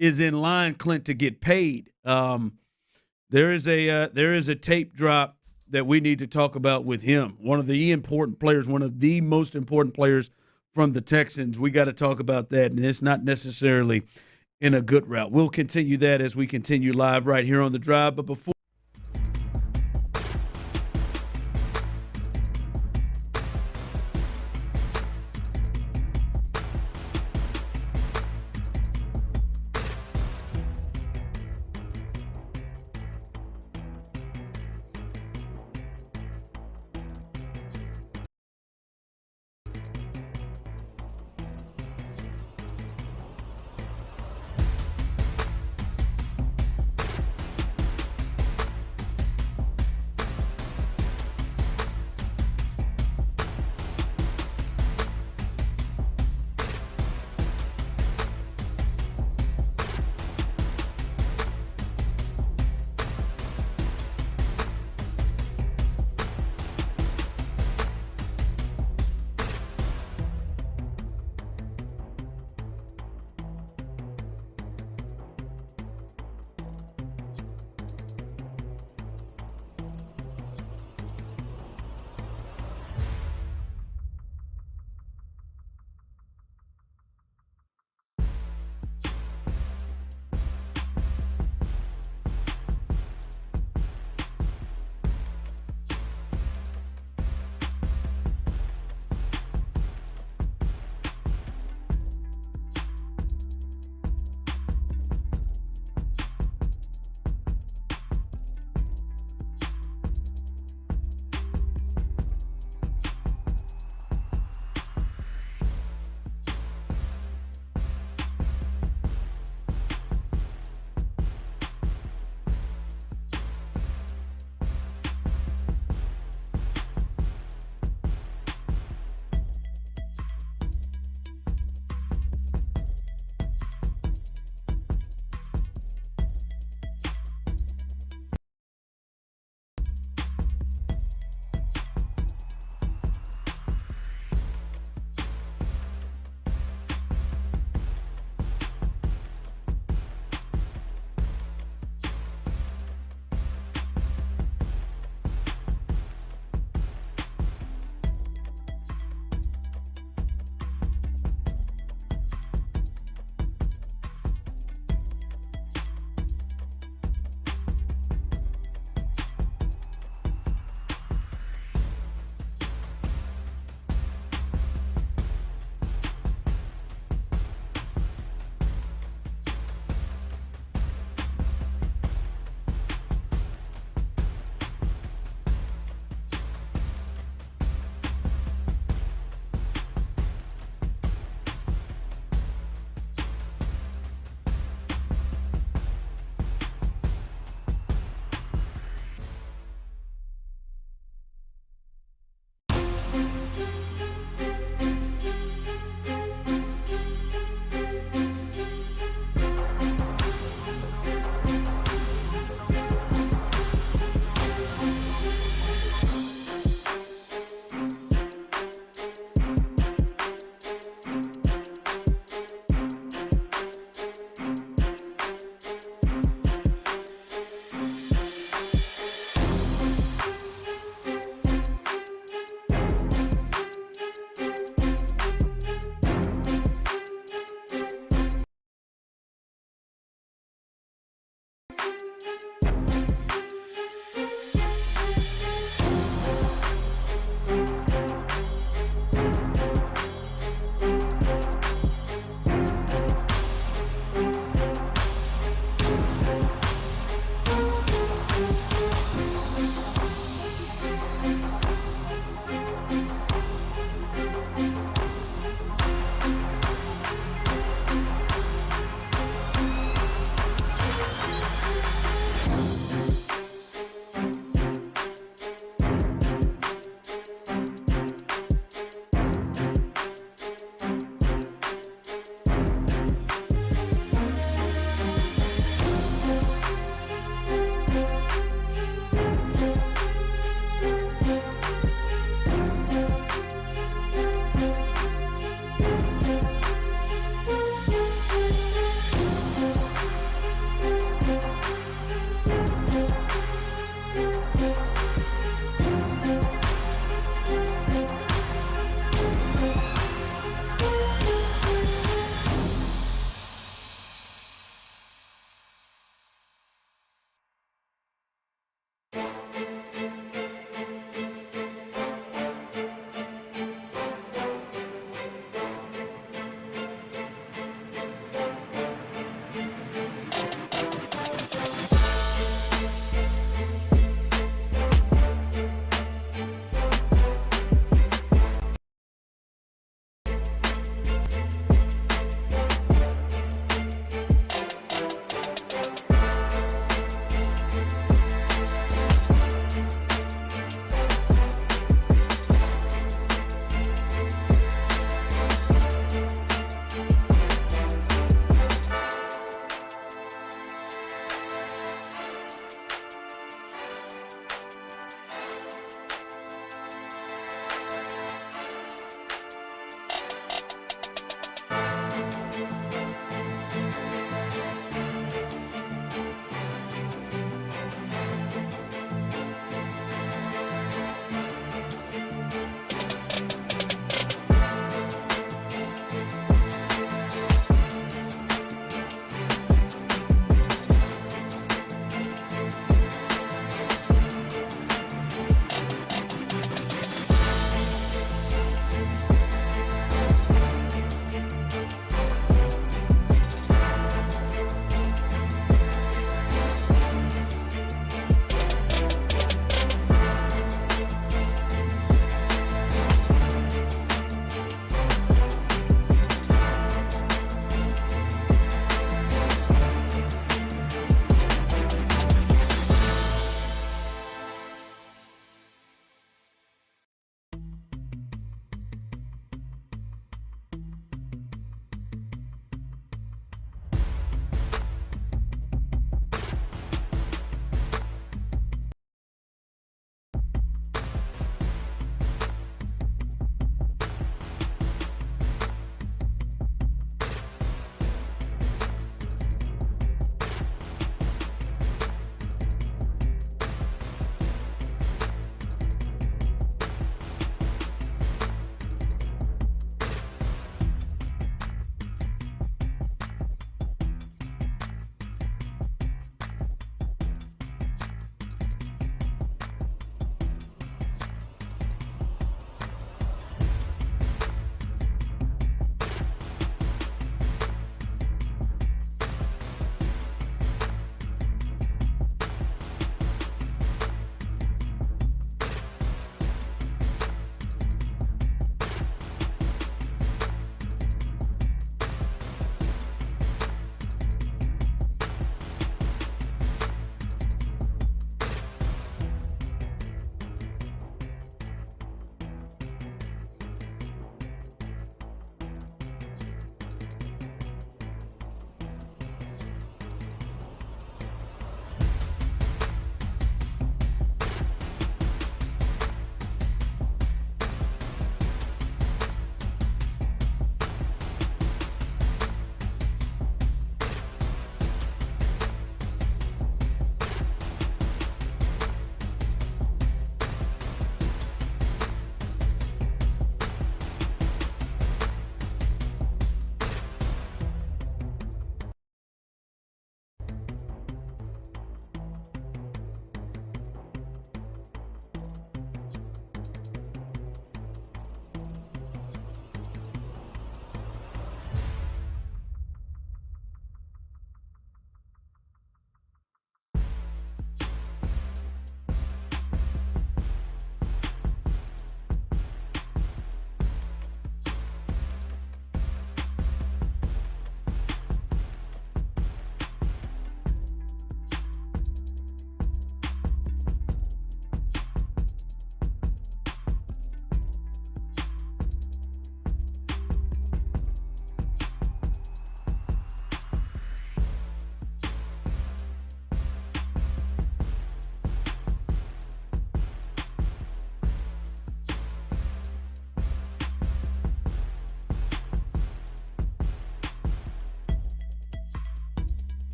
Speaker 2: is in line, Clint, to get paid. There is a tape drop that we need to talk about with him. One of the important players, one of the most important players from the Texans. We got to talk about that, and it's not necessarily in a good route. We'll continue that as we continue live right here on The Drive. But before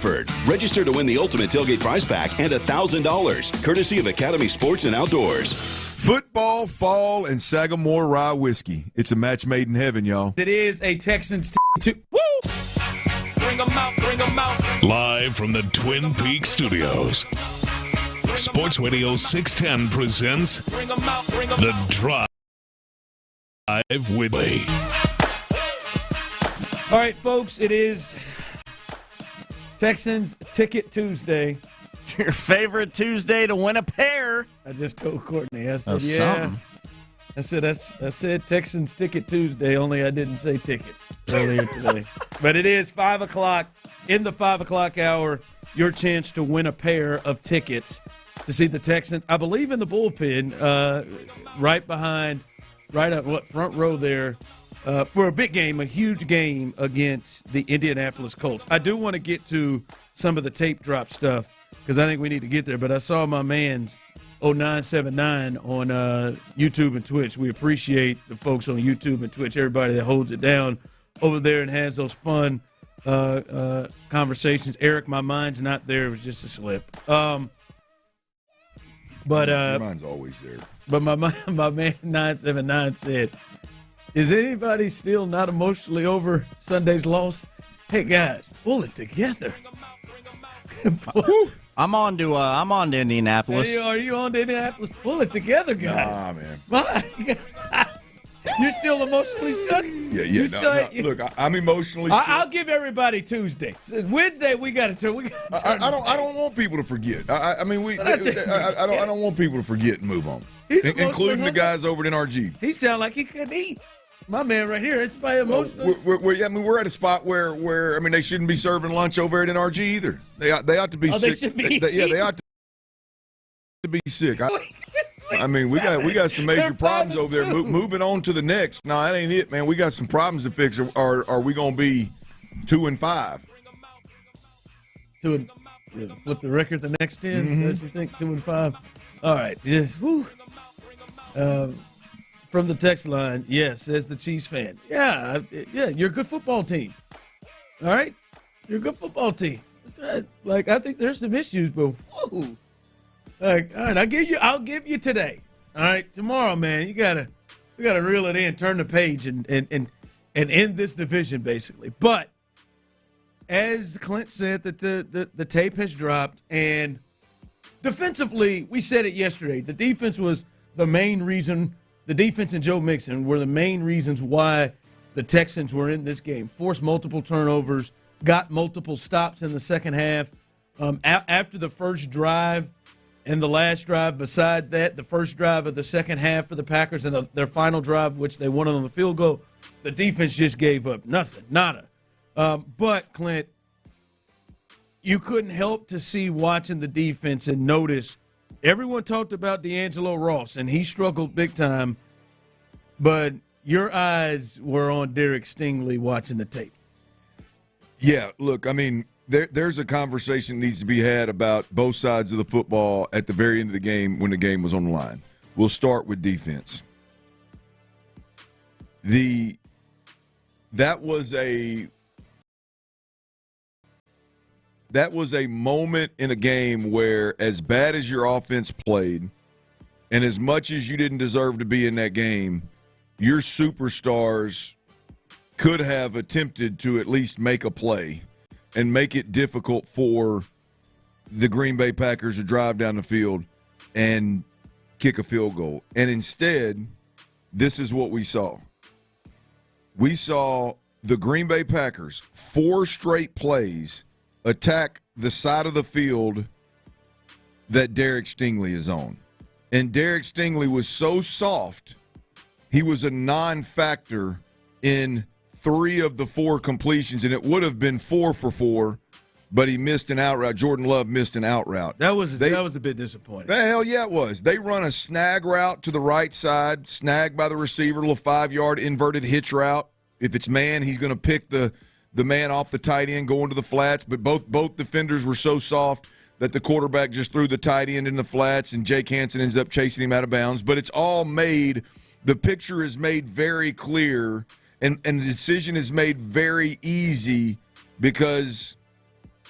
Speaker 8: Register to win the ultimate tailgate prize pack and $1,000, courtesy of Academy Sports and Outdoors.
Speaker 21: Football, fall, and Sagamore Rye Whiskey. It's a match made in heaven, y'all.
Speaker 2: It is a Texans Woo!
Speaker 9: Bring 'em out, bring 'em out.
Speaker 1: Live from the Twin Peaks studios, Sports Radio 610 presents The Drive with Lee.
Speaker 2: All right, folks, it is Texans Ticket Tuesday.
Speaker 22: Your favorite Tuesday to win a pair.
Speaker 2: I just told Courtney. I said,
Speaker 22: That's
Speaker 2: yeah.
Speaker 22: something.
Speaker 2: I said Texans Ticket Tuesday, only I didn't say tickets earlier today. But it is 5 o'clock. In the 5 o'clock hour, your chance to win a pair of tickets to see the Texans. I believe in the bullpen, right behind, front row there, for a big game, a huge game against the Indianapolis Colts. I do want to get to some of the tape drop stuff because I think we need to get there. But I saw my man's 0979 on YouTube and Twitch. We appreciate the folks on YouTube and Twitch, everybody that holds it down over there and has those fun conversations. Eric, my mind's not there. It was just a slip. But
Speaker 21: mine's always there.
Speaker 2: But my man 979 said, is anybody still not emotionally over Sunday's loss? Hey guys, pull it together.
Speaker 22: I'm on to Indianapolis.
Speaker 2: Hey, are you on to Indianapolis? Pull it together, guys.
Speaker 21: Nah, man.
Speaker 2: Why? You're still emotionally shook?
Speaker 21: Yeah. Look, I'm emotionally shook.
Speaker 2: I'll give everybody Tuesday. Wednesday, we got to turn.
Speaker 21: I don't want people to forget. I don't want people to forget and move on, including the guys over at NRG.
Speaker 2: He sound like he couldn't eat. My man right here, it's by emotional.
Speaker 21: We're at a spot where they shouldn't be serving lunch over at NRG either. They ought to be sick.
Speaker 2: They should be.
Speaker 21: They ought to be sick. We got some major problems over there. Moving on to the next. No, that ain't it, man. We got some problems to fix. Are we going to be 2-5?
Speaker 2: Flip the record the next 10?
Speaker 21: Mm-hmm.
Speaker 2: Don't you think 2-5? All right, just whoo. From the text line, yes, says the Chiefs fan. Yeah, you're a good football team. All right, you're a good football team. I think there's some issues, but whoo. All right, I'll give you today. All right, tomorrow, man, we gotta reel it in, turn the page, and end this division basically. But as Clint said, that the tape has dropped, and defensively, we said it yesterday. The defense was the main reason. The defense and Joe Mixon were the main reasons why the Texans were in this game. Forced multiple turnovers, got multiple stops in the second half. After the first drive and the last drive, beside that, the first drive of the second half for the Packers and their final drive, which they won on the field goal, the defense just gave up nothing, nada. But, Clint, you couldn't help to see watching the defense and notice everyone talked about D'Angelo Ross, and he struggled big time, but your eyes were on Derek Stingley watching the tape.
Speaker 21: Yeah, look, there's a conversation that needs to be had about both sides of the football at the very end of the game when the game was on the line. We'll start with defense. That was a moment in a game where, as bad as your offense played, and as much as you didn't deserve to be in that game, your superstars could have attempted to at least make a play and make it difficult for the Green Bay Packers to drive down the field and kick a field goal. And instead, this is what we saw. We saw the Green Bay Packers, 4 straight plays, attack the side of the field that Derek Stingley is on. And Derek Stingley was so soft, he was a non-factor in 3 of the 4 completions, and it would have been 4 for 4, but he missed an out route. Jordan Love missed an out route.
Speaker 2: That was a bit disappointing.
Speaker 21: The hell yeah, it was. They run a snag route to the right side, snagged by the receiver, little 5-yard inverted hitch route. If it's man, he's going to pick the man off the tight end going to the flats, but both defenders were so soft that the quarterback just threw the tight end in the flats, and Jake Hansen ends up chasing him out of bounds. But it's all made – the picture is made very clear, and the decision is made very easy because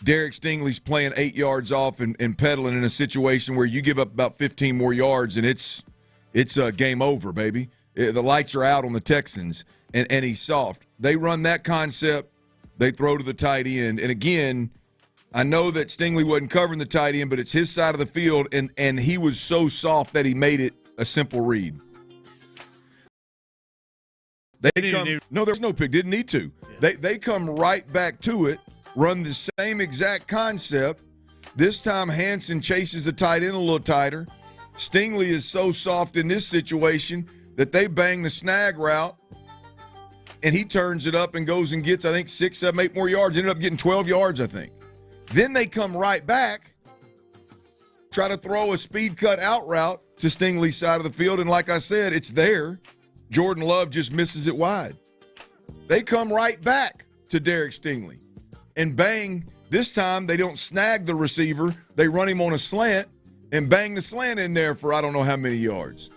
Speaker 21: Derek Stingley's playing 8 yards off and pedaling in a situation where you give up about 15 more yards and it's game over, baby. The lights are out on the Texans, and he's soft. They run that concept. They throw to the tight end. And, again, I know that Stingley wasn't covering the tight end, but it's his side of the field, and he was so soft that he made it a simple read. No, there's no pick. Didn't need to. Yeah. They come right back to it, run the same exact concept. This time Hansen chases the tight end a little tighter. Stingley is so soft in this situation that they bang the snag route, and he turns it up and goes and gets, I think, 6, 7, 8 more yards. Ended up getting 12 yards, I think. Then they come right back, try to throw a speed cut out route to Stingley's side of the field, and like I said, it's there. Jordan Love just misses it wide. They come right back to Derek Stingley, and bang, this time they don't snag the receiver. They run him on a slant and bang the slant in there for I don't know how many yards.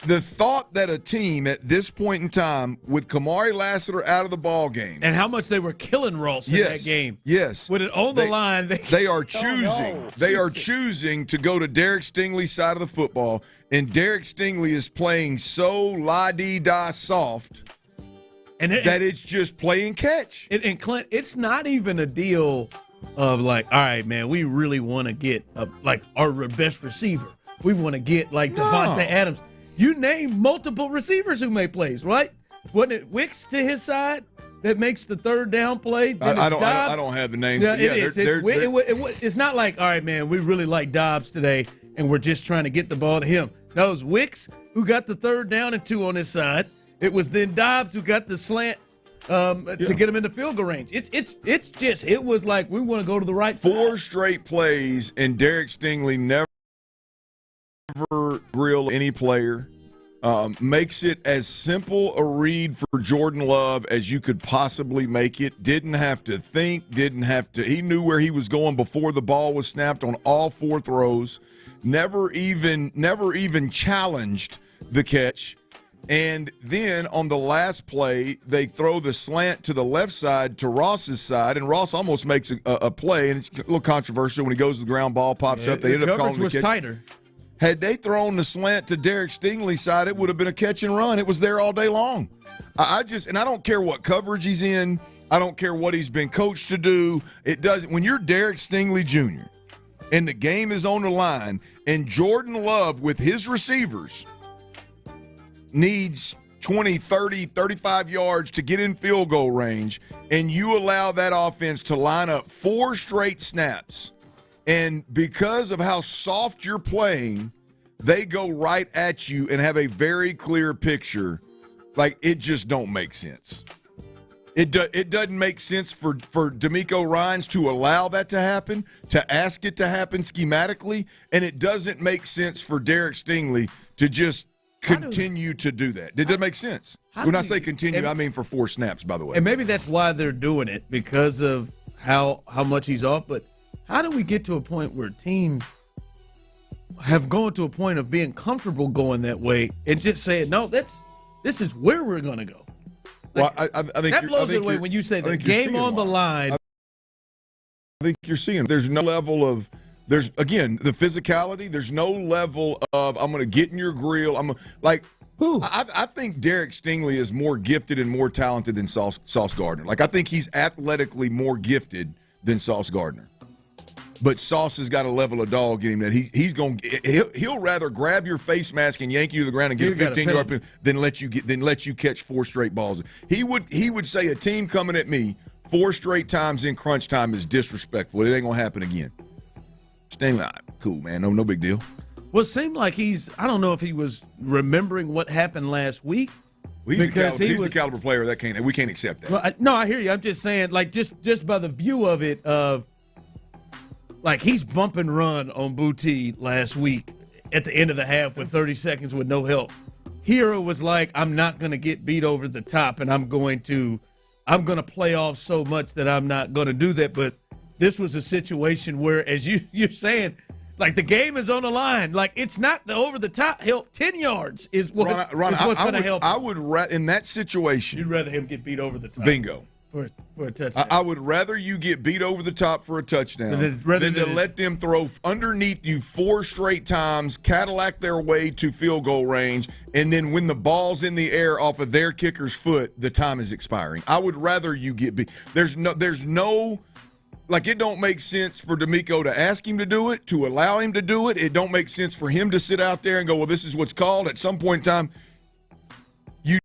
Speaker 21: The thought that a team at this point in time, with Kamari Lassiter out of the ball game,
Speaker 2: and how much they were killing Ross in that game,
Speaker 21: with
Speaker 2: it on the line,
Speaker 21: they are choosing. They are choosing to go to Derek Stingley's side of the football, and Derek Stingley is playing so la-dee-da soft that it's just play and catch.
Speaker 2: And Clint, it's not even a deal of like, all right, man, we really want to get like our best receiver. We want to get like Devontae Adams. You name multiple receivers who make plays, right? Wasn't it Wicks to his side that makes the third down play?
Speaker 21: I don't have the names.
Speaker 2: Yeah,
Speaker 21: but
Speaker 2: it's not like, all right, man, we really like Dobbs today, and we're just trying to get the ball to him. That was Wicks who got the third down and 2 on his side. It was then Dobbs who got the slant to get him into field goal range. It was like we want to go to the right side.
Speaker 21: 4 straight plays, and Derek Stingley never grill any player. Makes it as simple a read for Jordan Love as you could possibly make it. Didn't have to think, he knew where he was going before the ball was snapped on all 4 throws. Never even challenged the catch. And then on the last play, they throw the slant to the left side to Ross's side, and Ross almost makes a play, and it's a little controversial when he goes to the ground, ball pops up. They end up calling the
Speaker 2: coverage was tighter.
Speaker 21: Had they thrown the slant to Derek Stingley's side, it would have been a catch and run. It was there all day long. I don't care what coverage he's in. I don't care what he's been coached to do. It doesn't. When you're Derek Stingley Jr. and the game is on the line, and Jordan Love with his receivers needs 20, 30, 35 yards to get in field goal range, and you allow that offense to line up 4 straight snaps, and because of how soft you're playing, they go right at you and have a very clear picture. Like, it just don't make sense. It doesn't make sense for DeMeco Ryans to allow that to happen, to ask it to happen schematically, and it doesn't make sense for Derek Stingley to just continue to do that. Did that make sense? When I say continue, I mean for 4 snaps, by the way.
Speaker 2: And maybe that's why they're doing it, because of how much he's off, but how do we get to a point where teams have gone to a point of being comfortable going that way and just saying, no, this is where we're going to go?
Speaker 21: Well, I think
Speaker 2: that blows it away when you say the game on the line.
Speaker 21: I think you're seeing there's no level of the physicality. There's no level of I'm going to get in your grill. I think Derek Stingley is more gifted and more talented than Sauce Gardner. Like, I think he's athletically more gifted than Sauce Gardner. But Sauce has got a level of dog in him that he'll rather grab your face mask and yank you to the ground and get a 15-yard pin than let you catch 4 straight balls. He would say a team coming at me 4 straight times in crunch time is disrespectful. It ain't gonna happen again. Stingley, cool, man, no big deal.
Speaker 2: Well, it seemed like I don't know if he was remembering what happened last week.
Speaker 21: Well, he's a caliber player we can't accept that.
Speaker 2: Well, no, I hear you. I'm just saying, like, just by the view of it, like, he's bump and run on Boutte last week at the end of the half with 30 seconds with no help. Here it was like, I'm not going to get beat over the top, and I'm going to play off so much that I'm not going to do that. But this was a situation where, as you're saying, like, the game is on the line. Like, it's not the over-the-top help. 10 yards is what's going to help.
Speaker 21: I would in that situation.
Speaker 2: You'd rather him get beat over the top.
Speaker 21: Bingo.
Speaker 2: for a touchdown.
Speaker 21: I would rather you get beat over the top for a touchdown than to let them throw underneath you 4 straight times, Cadillac their way to field goal range, and then when the ball's in the air off of their kicker's foot, the time is expiring. I would rather you get beat. There's no like, it don't make sense for DeMeco to ask him to do it, to allow him to do it. It don't make sense for him to sit out there and go, well, this is what's called. At some point in time, you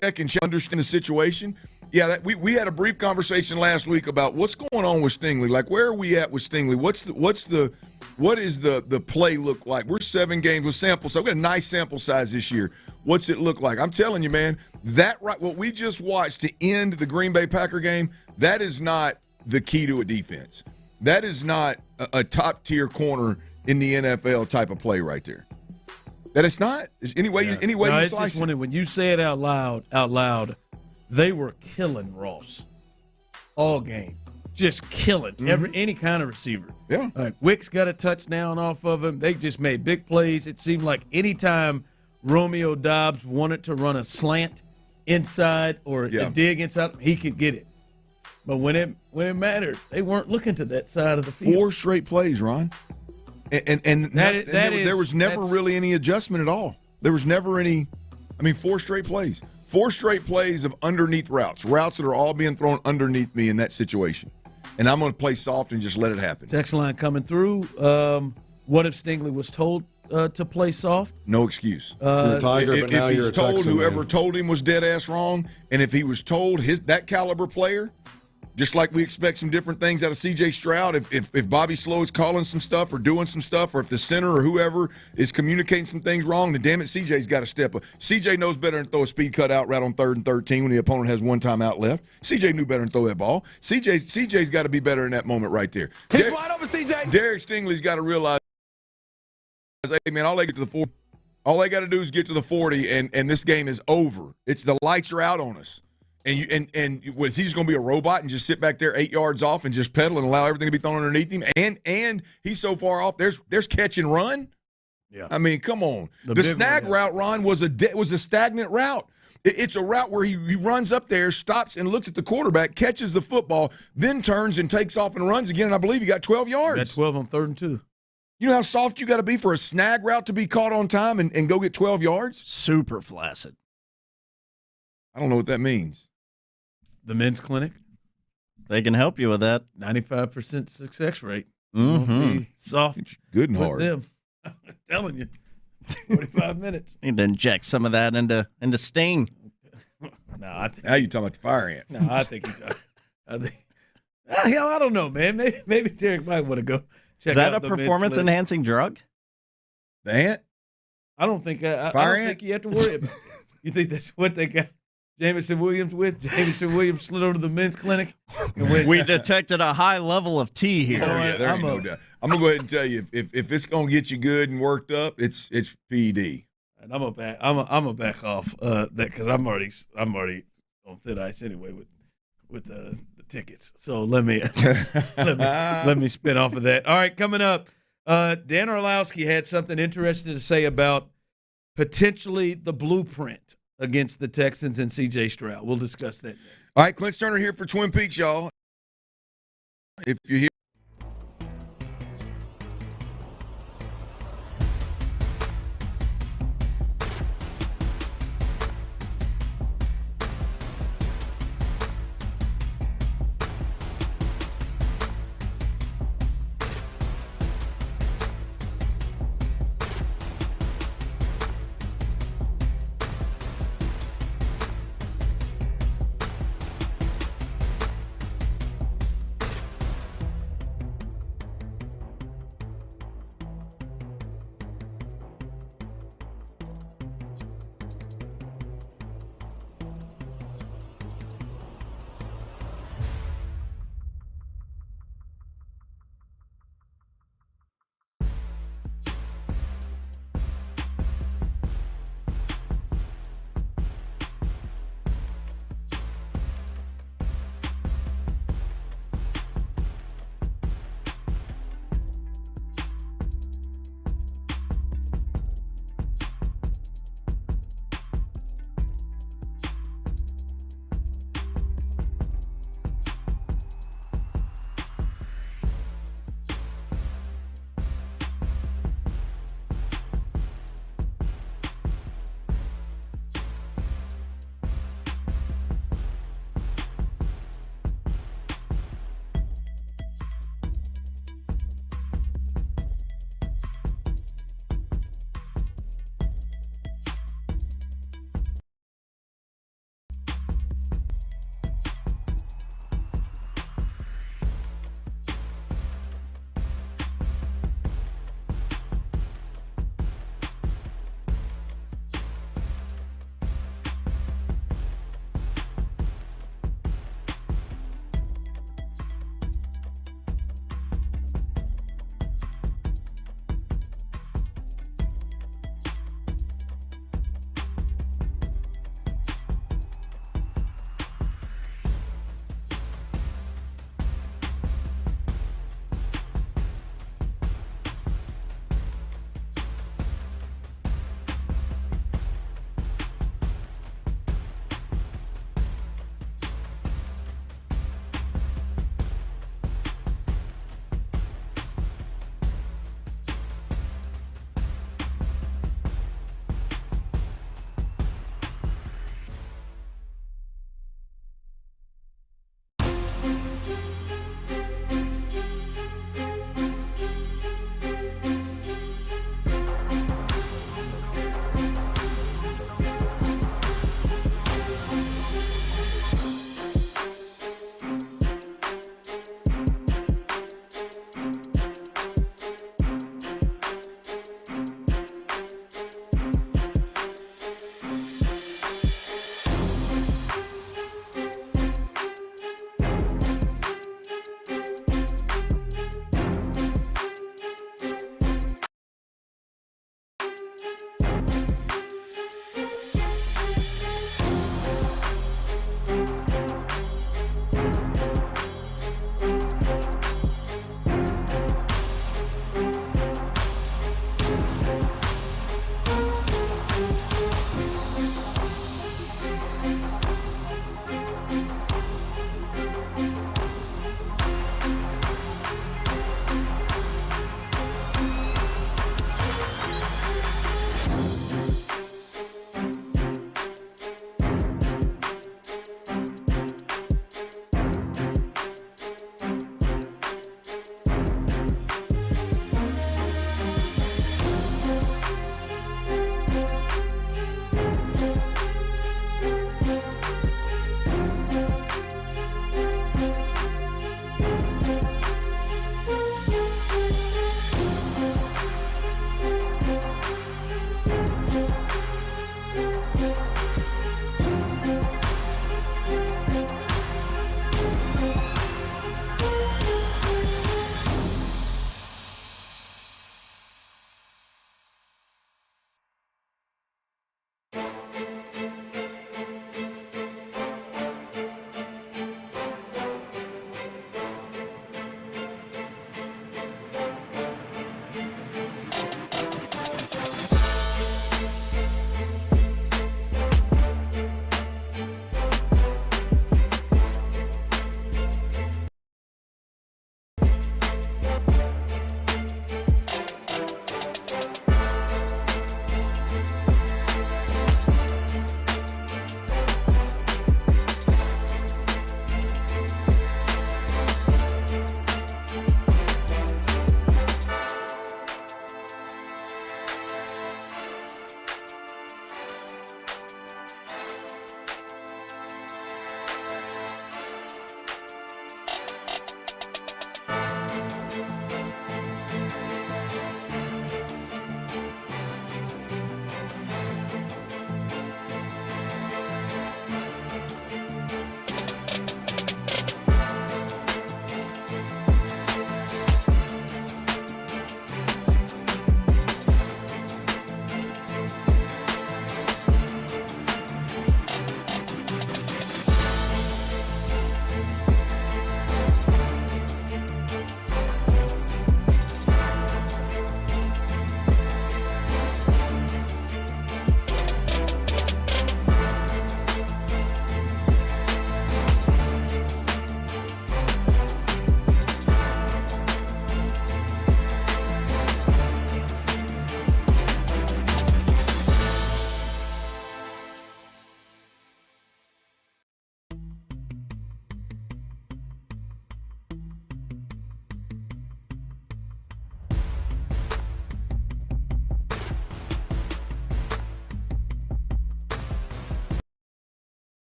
Speaker 21: check and understand the situation. Yeah, we had a brief conversation last week about what's going on with Stingley. Like, where are we at with Stingley? What is the play look like? We're 7 games with samples, so we've got a nice sample size this year. What's it look like? I'm telling you, man, what we just watched to end the Green Bay Packer game, that is not the key to a defense. That is not a top-tier corner in the NFL type of play right there. That it's not. Any way you slice it.
Speaker 2: When you say it out loud, they were killing Ross all game. Just killing any kind of receiver.
Speaker 21: Yeah.
Speaker 2: Wicks got a touchdown off of him. They just made big plays. It seemed like anytime Romeo Doubs wanted to run a slant inside or a dig inside, he could get it. But when it mattered, they weren't looking to that side of the field.
Speaker 21: 4 straight plays, Ron. There was never really any adjustment at all. There was never any – 4 straight plays. 4 straight plays of underneath routes that are all being thrown underneath me in that situation. And I'm going to play soft and just let it happen.
Speaker 2: Text line coming through. What if Stingley was told to play soft?
Speaker 21: No excuse.
Speaker 18: You're a Tiger, but now
Speaker 21: if
Speaker 18: you're
Speaker 21: he's
Speaker 18: a
Speaker 21: told,
Speaker 18: Texan,
Speaker 21: whoever
Speaker 18: man.
Speaker 21: told him was dead ass wrong, and if he was told that caliber player, just like we expect some different things out of C.J. Stroud, if Bobby Slow is calling some stuff or doing some stuff, or if the center or whoever is communicating some things wrong, then damn it, C.J.'s got to step up. C.J. knows better than throw a speed cut out right on 3rd and 13 when the opponent has 1 timeout left. C.J. knew better than throw that ball. C.J.'s got to be better in that moment right there.
Speaker 9: He's wide open, C.J.
Speaker 21: Derek Stingley's got to realize, hey, man, all they got to do is get to the 40, and this game is over. It's the lights are out on us. And was he just going to be a robot and just sit back there 8 yards off and just pedal and allow everything to be thrown underneath him? And he's so far off. There's catch and run.
Speaker 2: Yeah.
Speaker 21: Come on. The snag route, Ron, was a stagnant route. It's a route where he runs up there, stops and looks at the quarterback, catches the football, then turns and takes off and runs again. And I believe he got 12 yards.
Speaker 2: Got 12 on 3rd and 2.
Speaker 21: You know how soft you got to be for a snag route to be caught on time and go get 12 yards?
Speaker 22: Super flaccid.
Speaker 21: I don't know what that means.
Speaker 2: The men's clinic,
Speaker 22: they can help you with that.
Speaker 2: 95% success rate.
Speaker 22: Mm-hmm.
Speaker 2: Soft.
Speaker 21: Good and
Speaker 2: with
Speaker 21: hard.
Speaker 2: Them. I'm telling you, 45 minutes.
Speaker 22: Need to inject some of that into Sting.
Speaker 21: Now you're talking about the fire ant.
Speaker 2: No, I think I don't know, man. Maybe Derek might want to go check
Speaker 22: Is that
Speaker 2: out
Speaker 22: a
Speaker 2: the
Speaker 22: performance-enhancing drug?
Speaker 21: The ant?
Speaker 2: I don't think I
Speaker 21: fire
Speaker 2: don't
Speaker 21: ant?
Speaker 2: think you have to worry about it. You think that's what they got Jameson Williams with? Jameson Williams slid over to the men's clinic.
Speaker 22: We detected a high level of tea here.
Speaker 21: Oh, yeah, there ain't no doubt. I'm gonna go ahead and tell you, if it's gonna get you good and worked up, it's PD.
Speaker 2: And I'm gonna back off that because I'm already on thin ice anyway with the tickets. So let me spin off of that. All right, coming up, Dan Orlowski had something interesting to say about potentially the blueprint against the Texans and C.J. Stroud. We'll discuss that next.
Speaker 21: All right, Clint Stoerner here for Twin Peaks, y'all. If you're here.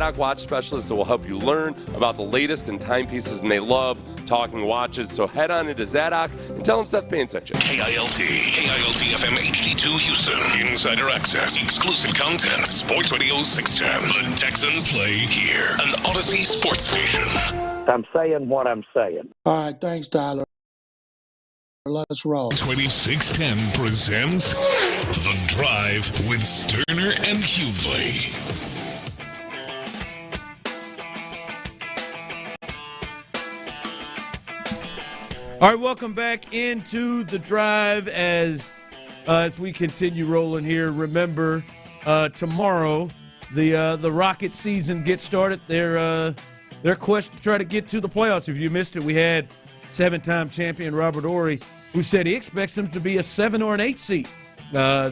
Speaker 10: Zadok watch specialist that will help you learn about the latest in timepieces, and they love talking watches. So head on into Zadok and tell them Seth Payne sent you.
Speaker 1: KILT FM HD2 Houston. Insider access, exclusive content. Sports Radio 610. The Texans play here. An Odyssey sports station.
Speaker 13: I'm saying what I'm saying.
Speaker 23: All right, thanks, Tyler. Let's roll.
Speaker 1: 2610 presents The Drive with Stoerner and Hughley.
Speaker 2: All right, welcome back into The Drive as we continue rolling here. Remember, tomorrow the Rocket season gets started. Their quest to try to get to the playoffs. If you missed it, we had 7-time champion Robert Ory, who said he expects them to be a 7 or an 8 seed. There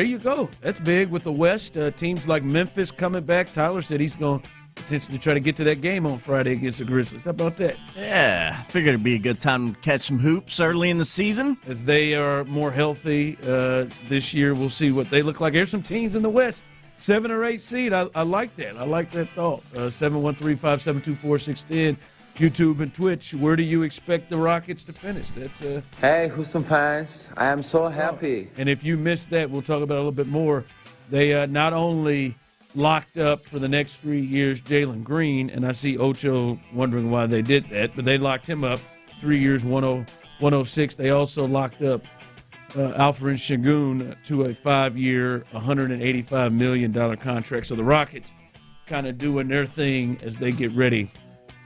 Speaker 2: you go. That's big with the West. Teams like Memphis coming back. Tyler said he's going to potentially try to get to that game on Friday against the Grizzlies. How about that?
Speaker 22: Yeah, I figured it'd be a good time to catch some hoops early in the season.
Speaker 2: As they are more healthy this year, we'll see what they look like. There's some teams in the West, 7 or 8 seed. I like that. I like that thought. 713-572-4610. YouTube and Twitch. Where do you expect the Rockets to finish? That's
Speaker 24: Hey, Houston fans, I am so happy.
Speaker 2: And if you missed that, we'll talk about it a little bit more. They not only locked up for the next 3 years Jalen Green, and I see Ocho wondering why they did that, but they locked him up 3 years, 106. They also locked up Alfred Şengün to a 5-year, $185 million contract. So the Rockets kind of doing their thing as they get ready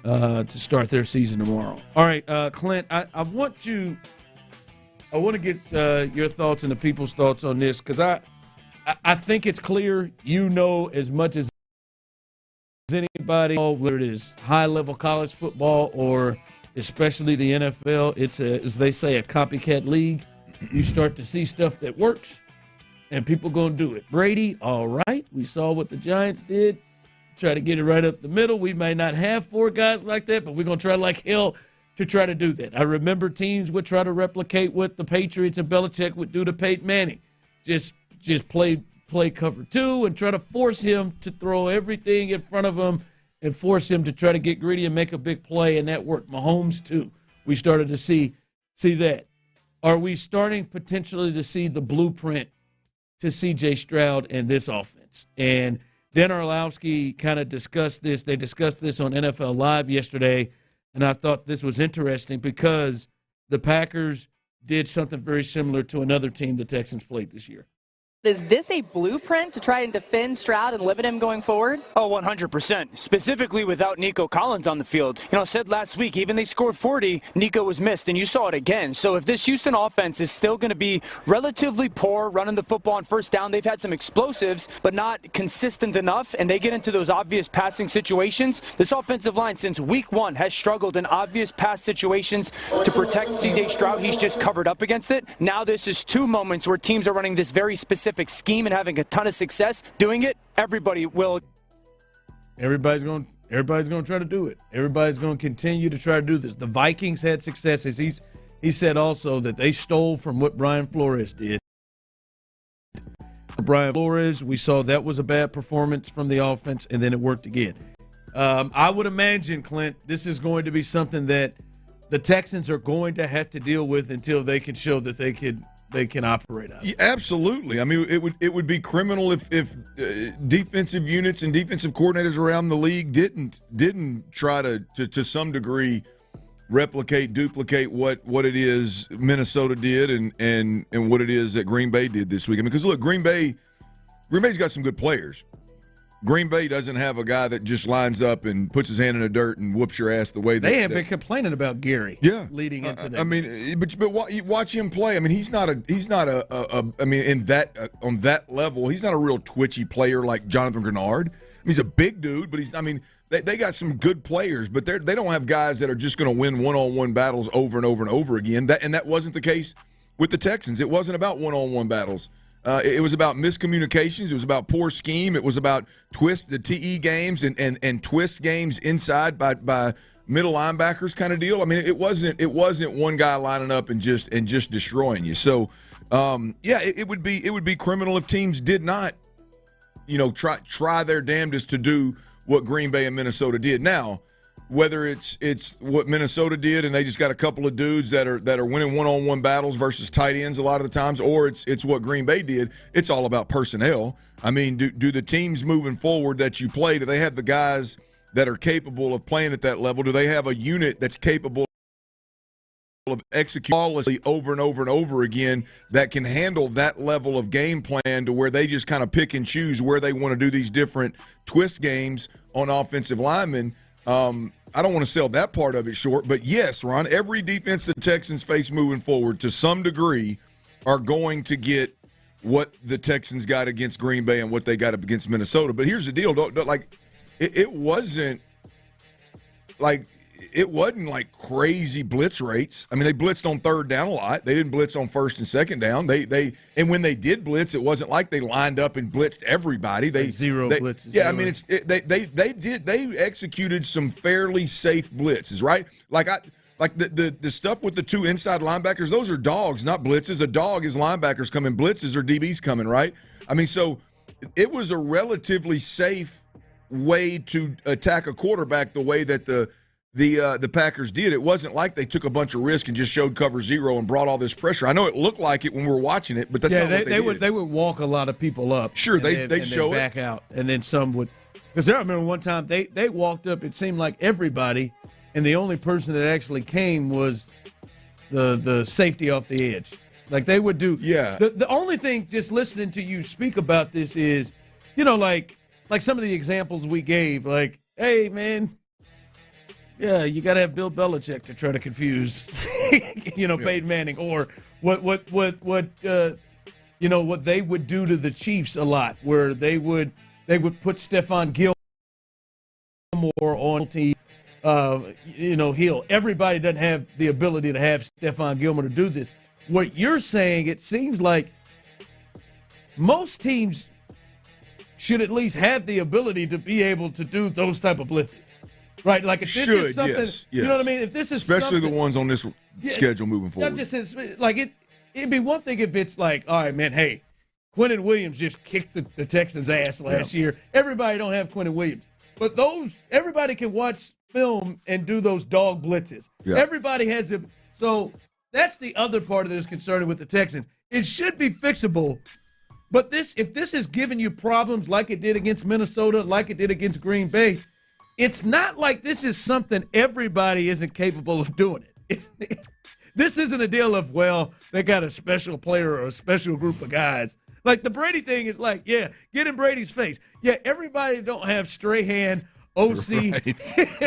Speaker 2: to start their season tomorrow. All right, Clint, I want to get your thoughts and the people's thoughts on this, because I think it's clear you know as much as anybody, whether it is high-level college football or especially the NFL. It's, as they say, a copycat league. You start to see stuff that works, and people going to do it. Brady, all right. We saw what the Giants did. Try to get it right up the middle. We may not have 4 guys like that, but we're going to try like hell to try to do that. I remember teams would try to replicate what the Patriots and Belichick would do to Peyton Manning. Just play cover 2 and try to force him to throw everything in front of him and force him to try to get greedy and make a big play, and that worked. Mahomes, too. We started to see that. Are we starting potentially to see the blueprint to C.J. Stroud and this offense? And Dan Orlovsky kind of discussed this. They discussed this on NFL Live yesterday, and I thought this was interesting because the Packers did something very similar to another team the Texans played this year.
Speaker 25: Is this a blueprint to try and defend Stroud and limit him going forward?
Speaker 26: Oh, 100%. Specifically without Nico Collins on the field. Said last week, even they scored 40, Nico was missed, and you saw it again. So if this Houston offense is still going to be relatively poor running the football on first down, they've had some explosives, but not consistent enough, and they get into those obvious passing situations. This offensive line since week 1 has struggled in obvious pass situations to protect C.J. Stroud. He's just covered up against it. Now this is 2 moments where teams are running this very specific scheme and having a ton of success doing it. Everybody's going to try to do it. Everybody's going to continue to try to do this. The Vikings had successes. He said also that they stole from what Brian Flores did. Brian Flores, we saw that was a bad performance from the offense, and then it worked again. I would imagine, Clint, this is going to be something that the Texans are going to have to deal with until they can show that they can operate out.
Speaker 21: Yeah, absolutely. I mean, it would be criminal if defensive units and defensive coordinators around the league didn't try to some degree duplicate what it is Minnesota did and what it is that Green Bay did this week. I mean, because look, Green Bay's got some good players. Green Bay doesn't have a guy that just lines up and puts his hand in the dirt and whoops your ass the way that
Speaker 2: they have been complaining about Gary.
Speaker 21: Yeah,
Speaker 2: leading into that.
Speaker 21: I mean, but watch him play. I mean, he's not on that level, he's not a real twitchy player like Jonathan Grenard. I mean, he's a big dude, but they got some good players, but they don't have guys that are just going to win one-on-one battles over and over and over again. That wasn't the case with the Texans. It wasn't about one-on-one battles. It was about miscommunications. It was about poor scheme. It was about the TE games and twist games inside by middle linebackers kind of deal. I mean, it wasn't one guy lining up and just destroying you. So, it would be criminal if teams did not, try their damnedest to do what Green Bay and Minnesota did. Now, whether it's what Minnesota did and they just got a couple of dudes that are winning one-on-one battles versus tight ends a lot of the times, or it's what Green Bay did, it's all about personnel. I mean, do the teams moving forward that you play, do they have the guys that are capable of playing at that level? Do they have a unit that's capable of executing flawlessly over and over and over again that can handle that level of game plan to where they just kind of pick and choose where they want to do these different twist games on offensive linemen? I don't want to sell that part of it short, but yes, Ron, every defense the Texans face moving forward to some degree are going to get what the Texans got against Green Bay and what they got against Minnesota. But here's the deal. It wasn't like crazy blitz rates. I mean, they blitzed on third down a lot. They didn't blitz on first and second down. And when they did blitz, it wasn't like they lined up and blitzed everybody. Zero blitzes. Yeah, I mean, they executed some fairly safe blitzes, right? Like the stuff with the two inside linebackers, those are dogs, not blitzes. A dog is linebackers coming, blitzes are DBs coming, right? I mean, so it was a relatively safe way to attack a quarterback the way that the Packers did. It wasn't like they took a bunch of risk and just showed cover zero and brought all this pressure. I know it looked like it when we were watching it, but that's not what they did.
Speaker 2: They would walk a lot of people up.
Speaker 21: Sure, they'd show
Speaker 2: back out, and then some would. Because I remember one time they walked up. It seemed like everybody, and the only person that actually came was the safety off the edge. Like they would do.
Speaker 21: Yeah.
Speaker 2: The only thing, just listening to you speak about this is, like some of the examples we gave. Like, hey man. Yeah, you got to have Bill Belichick to try to confuse, Peyton Manning, or what they would do to the Chiefs a lot, where they would put Stephon Gilmore on team, Hill. Everybody doesn't have the ability to have Stephon Gilmore to do this. What you're saying, it seems like most teams should at least have the ability to be able to do those type of blitzes. Right, like if this is something,
Speaker 21: yes.
Speaker 2: You know what I mean? If this is
Speaker 21: especially the ones on this schedule moving forward.
Speaker 2: It'd be one thing if it's like, all right, man, hey, Quinnen Williams just kicked the Texans' ass last year. Everybody don't have Quinnen Williams, but everybody can watch film and do those dog blitzes. Yeah. Everybody has it. So that's the other part of this concerning with the Texans. It should be fixable, but if this is giving you problems like it did against Minnesota, like it did against Green Bay. It's not like this is something everybody isn't capable of doing it. This isn't a deal of, well, they got a special player or a special group of guys. Like the Brady thing is like, yeah, get in Brady's face. Yeah, everybody don't have Strahan, OC,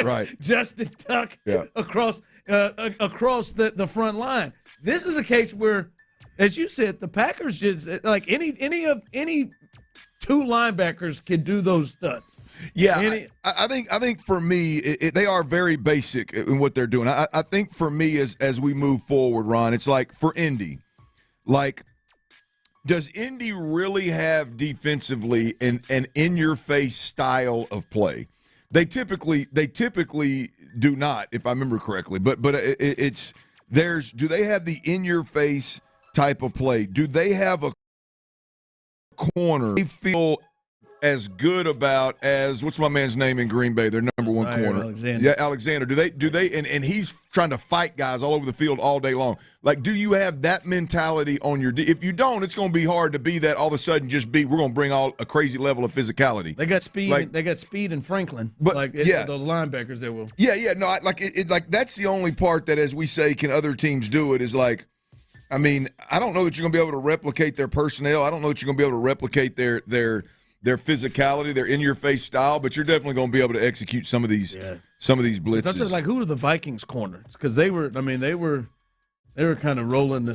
Speaker 21: right.
Speaker 2: Justin Tuck across the front line. This is a case where, as you said, the Packers just like any two linebackers can do those stunts.
Speaker 21: Yeah, I think for me, they are very basic in what they're doing. I think for me, as we move forward, Ron, it's like for Indy, like, does Indy really have defensively an in-your-face style of play? They typically do not, if I remember correctly. But do they have the in-your-face type of play? Do they have a corner they feel as good about as what's my man's name in Green Bay, their number one corner?
Speaker 2: Alexander.
Speaker 21: Yeah, Alexander. Do they and he's trying to fight guys all over the field all day long. Like, do you have that mentality on your if you don't, it's going to be hard to be that all of a sudden we're going to bring a crazy level of physicality.
Speaker 2: They got speed. They got speed in Franklin.
Speaker 21: But
Speaker 2: the linebackers they will.
Speaker 21: Yeah. No, like that's the only part that, as we say, can other teams do it, is like, I mean, I don't know that you're going to be able to replicate their personnel. I don't know that you're going to be able to replicate their physicality, their in-your-face style, but you're definitely going to be able to execute some of these blitzes.
Speaker 2: That's just like, who are the Vikings corners? Because they were kind of rolling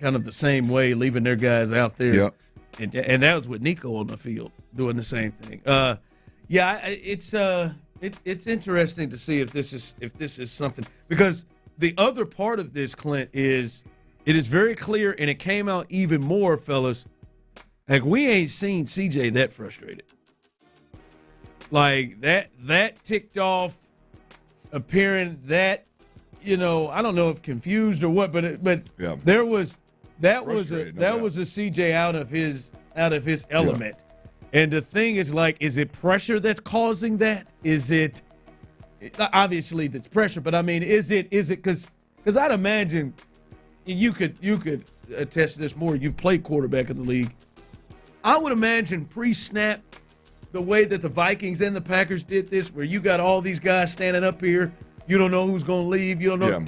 Speaker 2: kind of the same way, leaving their guys out there.
Speaker 21: Yep.
Speaker 2: And that was with Nico on the field doing the same thing. It's interesting to see if this is something, because the other part of this, Clint, is it is very clear, and it came out even more, fellas. Like, we ain't seen CJ that frustrated. Like, that ticked off, appearing that, I don't know if confused or what, but there was that was a CJ out of his element. And the thing is, like, is it pressure that's causing that? Is it obviously that's pressure, but I mean, is it because I'd imagine you could attest to this more. You've played quarterback in the league. I would imagine pre-snap, the way that the Vikings and the Packers did this, where you got all these guys standing up here, you don't know who's going to leave, you don't know. Yeah.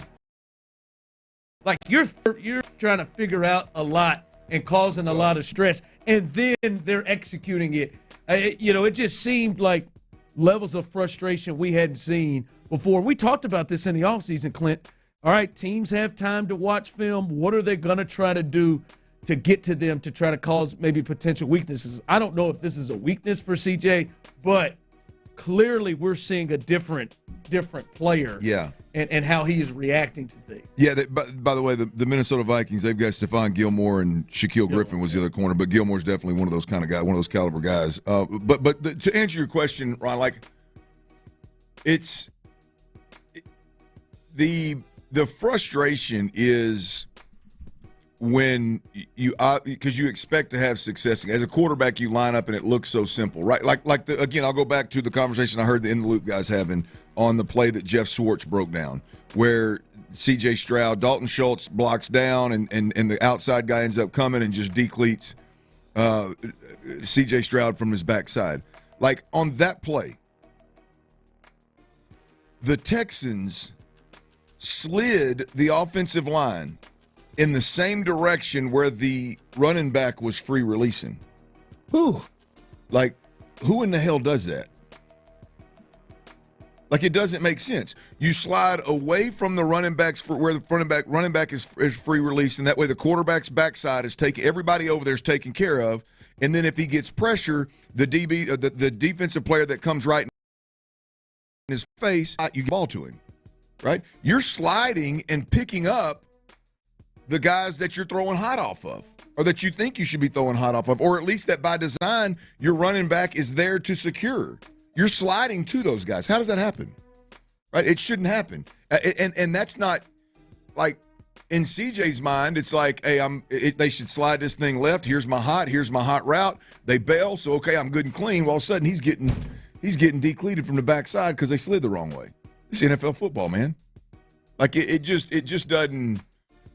Speaker 2: Like you're trying to figure out a lot and causing a lot of stress, and then they're executing it. It just seemed like levels of frustration we hadn't seen before. We talked about this in the offseason, Clint. All right, teams have time to watch film. What are they going to try to do to get to them to try to cause maybe potential weaknesses? I don't know if this is a weakness for CJ, but clearly we're seeing a different player.
Speaker 21: Yeah.
Speaker 2: And how he is reacting to things.
Speaker 21: Yeah, by the way, the Minnesota Vikings, they've got Stephon Gilmore and Shaquille Griffin was the other corner, but Gilmore's definitely one of those kind of guys, one of those caliber guys. But to answer your question, Ron, like it's the frustration is when because you expect to have success as a quarterback, you line up and it looks so simple, right? Again, I'll go back to the conversation I heard the In the Loop guys having on the play that Jeff Schwartz broke down, where C.J. Stroud, Dalton Schultz blocks down and the outside guy ends up coming and just decleats C.J. Stroud from his backside. Like on that play, the Texans slid the offensive line in the same direction where the running back was free releasing.
Speaker 18: Ooh.
Speaker 21: Like, who in the hell does that? Like, it doesn't make sense. You slide away from the running backs for where the running back is free releasing. That way the quarterback's backside is taken. Everybody over there is taken care of. And then if he gets pressure, the defensive player that comes right in his face, you give the ball to him, right? You're sliding and picking up the guys that you're throwing hot off of, or that you think you should be throwing hot off of, or at least that by design your running back is there to secure. You're sliding to those guys. How does that happen? Right? It shouldn't happen. And that's not like in CJ's mind. It's like, hey, they should slide this thing left. Here's my hot route. They bail, so okay, I'm good and clean. Well, all of a sudden he's getting decleated from the backside because they slid the wrong way. It's NFL football, man. Like it just doesn't.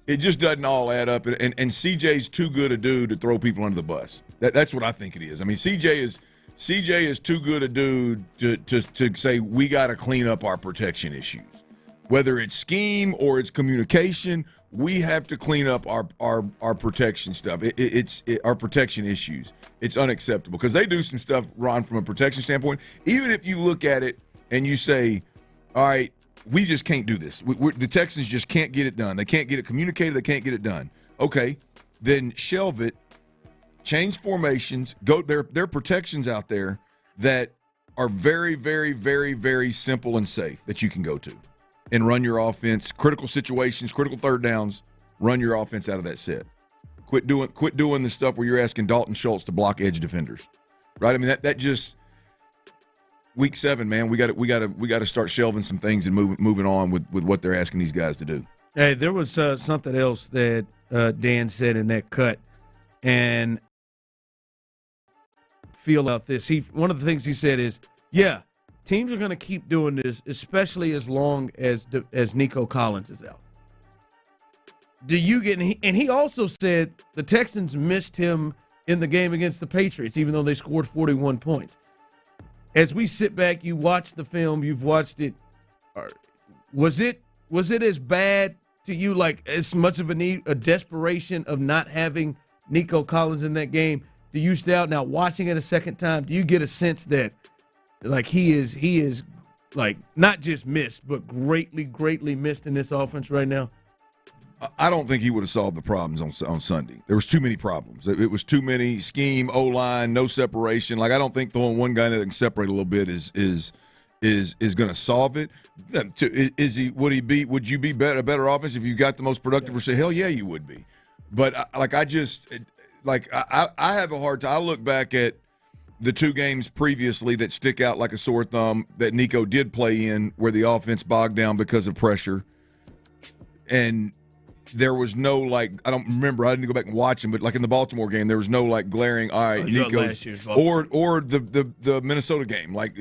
Speaker 21: It just doesn't all add up, and CJ's too good a dude to throw people under the bus. That's what I think it is. I mean, CJ is too good a dude to say we got to clean up our protection issues, whether it's scheme or it's communication. We have to clean up our protection stuff. It's our protection issues. It's unacceptable because they do some stuff, Ron, from a protection standpoint. Even if you look at it and you say, all right, we just can't do this. The Texans just can't get it done. They can't get it communicated. They can't get it done. Okay, then shelve it, change formations, go. There are protections out there that are very, very, very, very simple and safe that you can go to and run your offense. Critical situations, critical third downs, run your offense out of that set. Quit doing the stuff where you're asking Dalton Schultz to block edge defenders, right? I mean that just. Week 7, man, we got to start shelving some things and moving on with what they're asking these guys to do.
Speaker 2: Hey, there was something else that Dan said in that cut, and feel out this. One of the things he said is, yeah, teams are going to keep doing this, especially as long as Nico Collins is out. Do you get? And he also said the Texans missed him in the game against the Patriots, even though they scored 41 points. As we sit back, you watch the film, you've watched it. Was it as bad to you, like as much of a desperation of not having Nico Collins in that game? Do you stay out now watching it a second time? Do you get a sense that like he is like not just missed, but greatly missed in this offense right now?
Speaker 21: I don't think he would have solved the problems on Sunday. There was too many problems. It was too many scheme, O-line, no separation. Like I don't think throwing one guy that can separate a little bit is going to solve it. Would you be a better offense if you got the most productive receiver? Hell yeah, you would be. But I have a hard time. I look back at the 2 games previously that stick out like a sore thumb that Nico did play in, where the offense bogged down because of pressure, and there was no, like, I don't remember. I didn't go back and watch him, but like in the Baltimore game, there was no like glaring, all right, Nico's, or the Minnesota game. Like,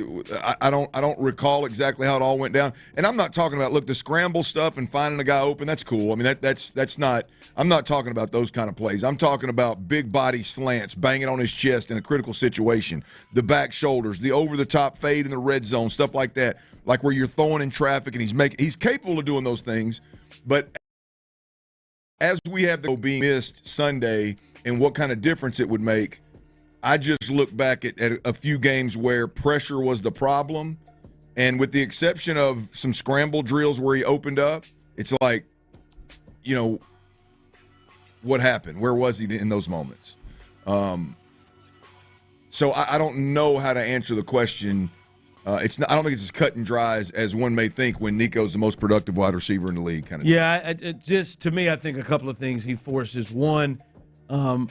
Speaker 21: I don't recall exactly how it all went down. And I'm not talking about, look, the scramble stuff and finding a guy open. That's cool. I mean, that's not. I'm not talking about those kind of plays. I'm talking about big body slants, banging on his chest in a critical situation, the back shoulders, the over the top fade in the red zone, stuff like that. Like where you're throwing in traffic, and he's capable of doing those things, but as we have the being missed Sunday and what kind of difference it would make, I just look back at a few games where pressure was the problem, and with the exception of some scramble drills where he opened up, it's like, you know, what happened? Where was he in those moments? So I don't know how to answer the question. It's not, I don't think it's as cut and dry as one may think when Nico's the most productive wide receiver in the league. Kind of.
Speaker 2: Yeah, just to me, I think a couple of things he forces. One, I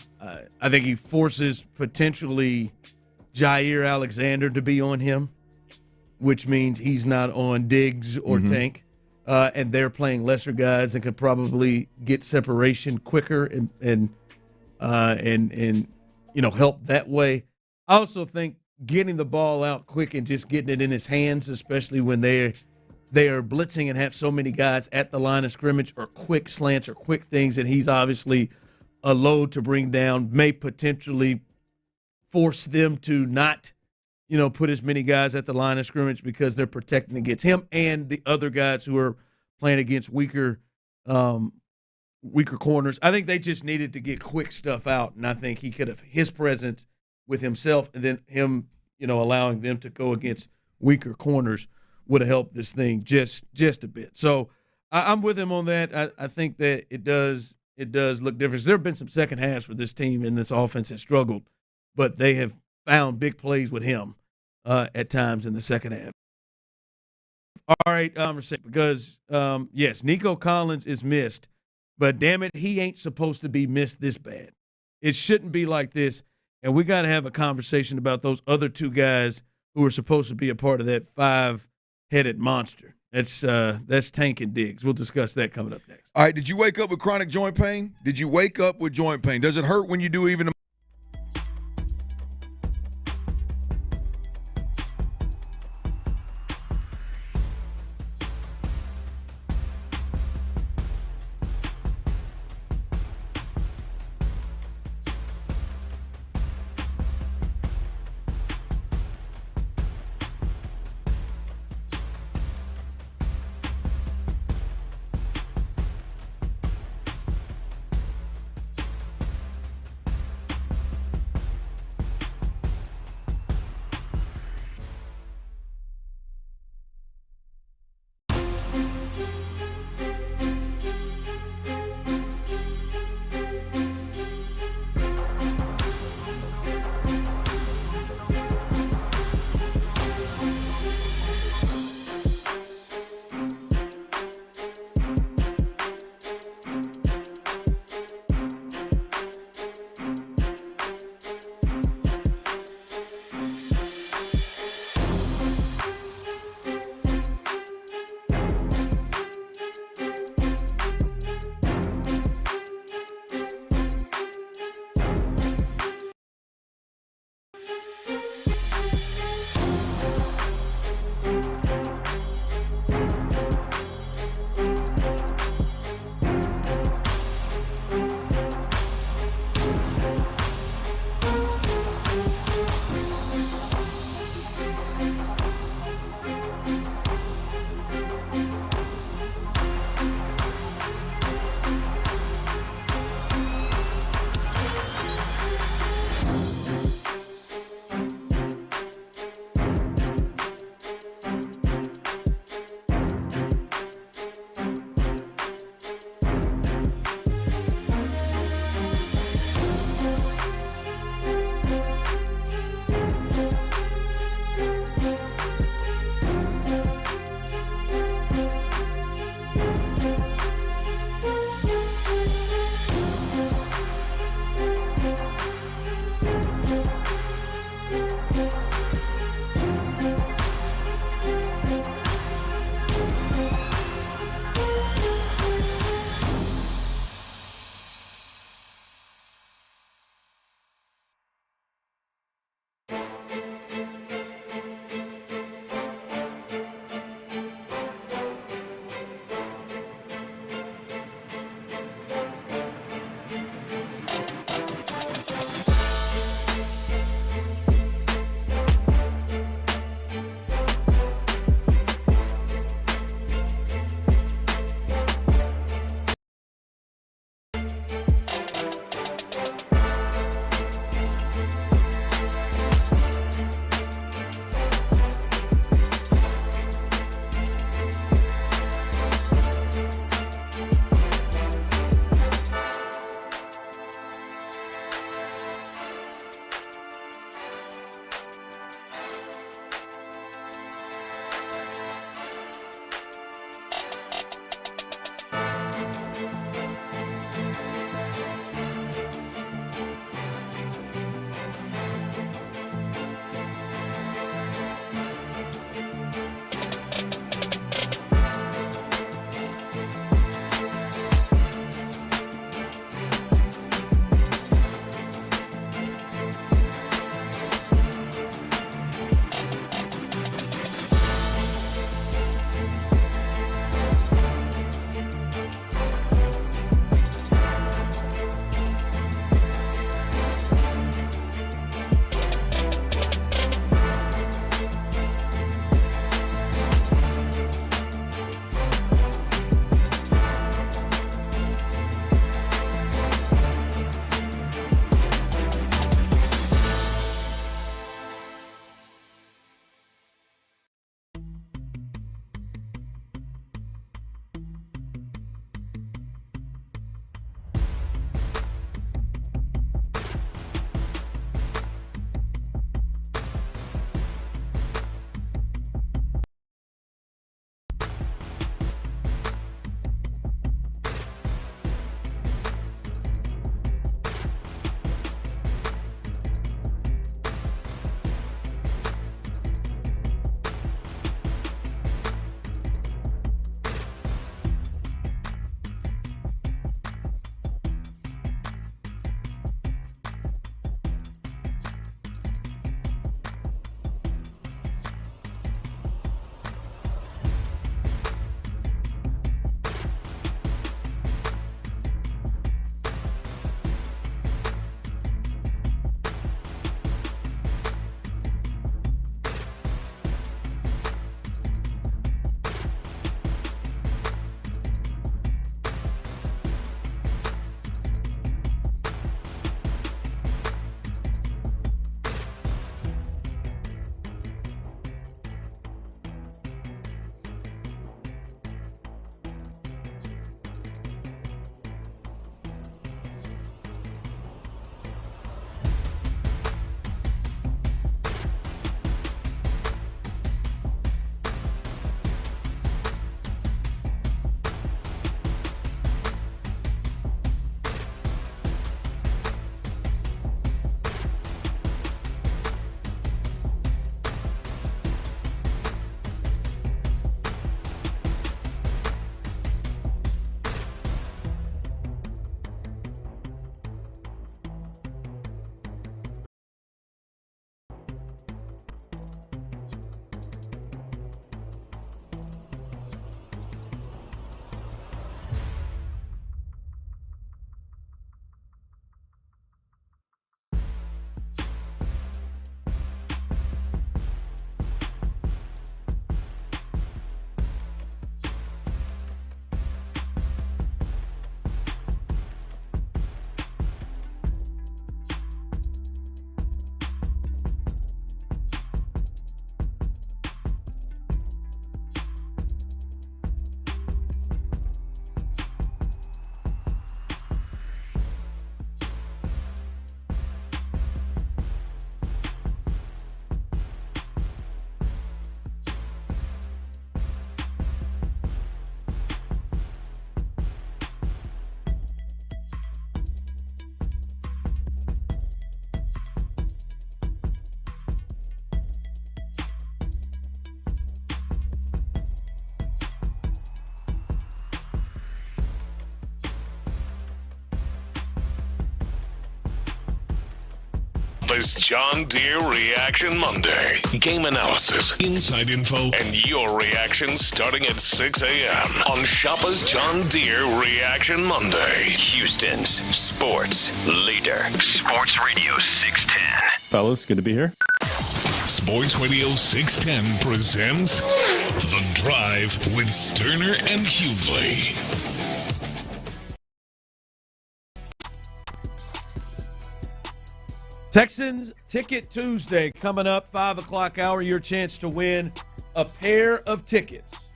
Speaker 2: think he forces potentially Jair Alexander to be on him, which means he's not on Diggs or Tank, and they're playing lesser guys and could probably get separation quicker and you know, help that way. I also think getting the ball out quick and just getting it in his hands, especially when they are blitzing and have so many guys at the line of scrimmage, or quick slants or quick things, and he's obviously a load to bring down, may potentially force them to not, you know, put as many guys at the line of scrimmage because they're protecting against him and the other guys who are playing against weaker corners. I think they just needed to get quick stuff out, and I think he could have his presence with himself and then him, you know, allowing them to go against weaker corners would have helped this thing just a bit. So I'm with him on that. I think that it does look different. There have been some second halves where this team and this offense has struggled, but they have found big plays with him at times in the second half. All right, because, yes, Nico Collins is missed, but damn it, he ain't supposed to be missed this bad. It shouldn't be like this. And we got to have a conversation about those other two guys who are supposed to be a part of that five-headed monster. That's Tank and Diggs. We'll discuss that coming up next.
Speaker 21: All right, did you wake up with chronic joint pain? Did you wake up with joint pain? Does it hurt when you do even –
Speaker 1: Shopper's John Deere Reaction Monday. Game analysis, inside info, and your reaction starting at 6 a.m. on Shopper's John Deere Reaction Monday.
Speaker 3: Houston's sports leader. Sports Radio 610.
Speaker 6: Fellas, good to be here.
Speaker 1: Sports Radio 610 presents The Drive with Stoerner and Hughley.
Speaker 2: Texans Ticket Tuesday coming up, 5 o'clock hour. Your chance to win a pair of tickets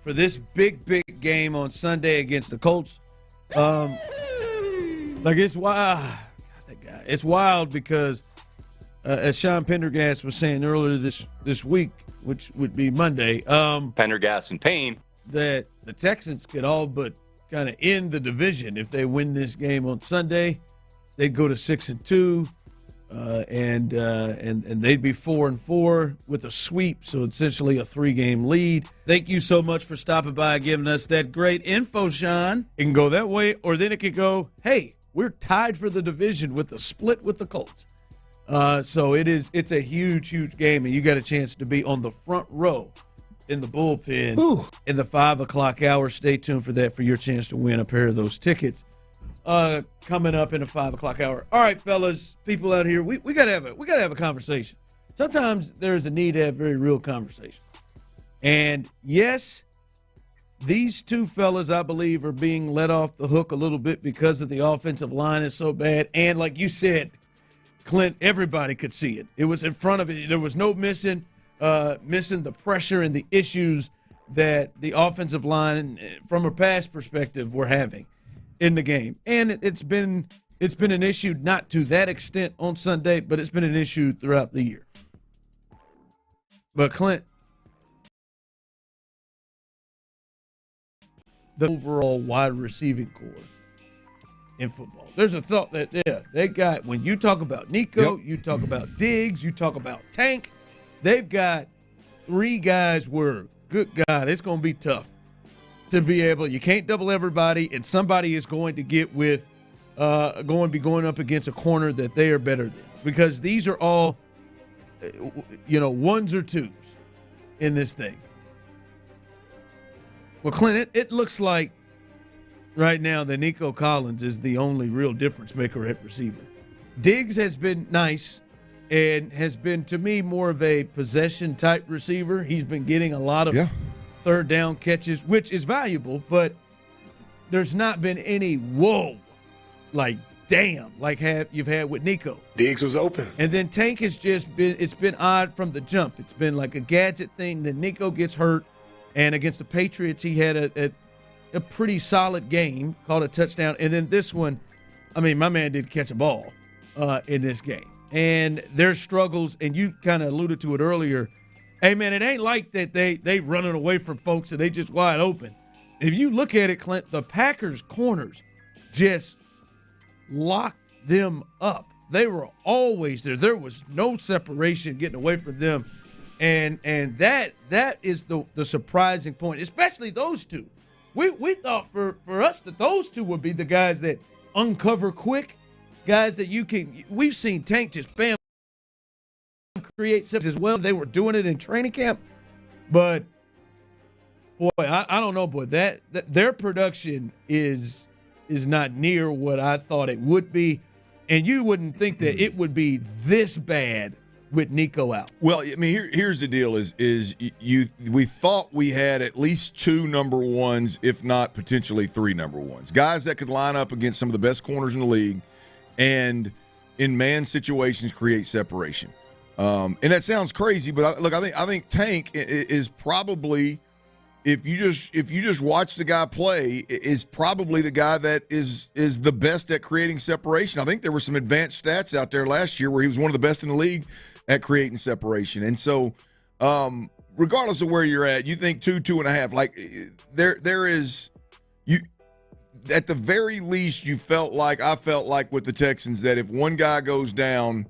Speaker 2: for this big game on Sunday against the Colts. It's wild. It's wild because, as Sean Pendergast was saying earlier this week, which would be Monday,
Speaker 12: Pendergast and Payne, that
Speaker 2: the Texans could all but kind of end the division if they win this game on Sunday. They'd go to 6-2, and they'd be 4-4 with a sweep, so essentially a 3-game lead. Thank you so much for stopping by and giving us that great info, Sean. It can go that way, or then it could go, hey, we're tied for the division with a split with the Colts. So it's a huge game, and you got a chance to be on the front row in the bullpen in the 5 o'clock hour. Stay tuned for that for your chance to win a pair of those tickets. Coming up in the 5 o'clock hour. All right, fellas, people out here, we gotta have a conversation. Sometimes there's a need to have very real conversation. And yes, these two fellas, I believe, are being let off the hook a little bit because of the offensive line is so bad. And like you said, Clint, everybody could see it. It was in front of it. There was no missing the pressure and the issues that the offensive line, from a pass perspective, were having in the game. And it's been an issue, not to that extent on Sunday, but it's been an issue throughout the year. But Clint, the overall wide receiving core in football, there's a thought that they got, when you talk about Nico, you talk about Diggs, you talk about Tank, they've got 3 guys where, good God, it's going to be tough to be able, you can't double everybody, and somebody is going to get with, going up against a corner that they are better than, because these are all, ones or twos in this thing. Well, Clint, it looks like right now that Nico Collins is the only real difference maker at receiver. Diggs has been nice and has been, to me, more of a possession-type receiver. He's been getting a lot of third down catches, which is valuable, but there's not been any whoa, like damn, like you've had with Nico.
Speaker 14: Diggs was open.
Speaker 2: And then Tank has just been, it's been odd from the jump. It's been like a gadget thing. Then Nico gets hurt, and against the Patriots, he had a pretty solid game, called a touchdown. And then this one, I mean, my man didn't catch a ball in this game. And there's struggles, and you kind of alluded to it earlier. Hey, man, it ain't like that they running away from folks and they just wide open. If you look at it, Clint, the Packers' corners just locked them up. They were always there. There was no separation getting away from them. And that is the surprising point, especially those two. We thought for us that those two would be the guys that uncover quick, guys that you can – we've seen Tank just bam, create stuff as well. They were doing it in training camp. But, boy, I don't know, boy. That their production is not near what I thought it would be. And you wouldn't think that it would be this bad with Nico out.
Speaker 21: Well, I mean, here's the deal: we thought we had at least 2 number ones, if not potentially 3 number ones, guys that could line up against some of the best corners in the league, and in man situations create separation. And that sounds crazy, but I think Tank is probably, if you just watch the guy play, is probably the guy that is the best at creating separation. I think there were some advanced stats out there last year where he was one of the best in the league at creating separation. And so, regardless of where you're at, you think 2.5, like there is, you at the very least, I felt like with the Texans that if one guy goes down,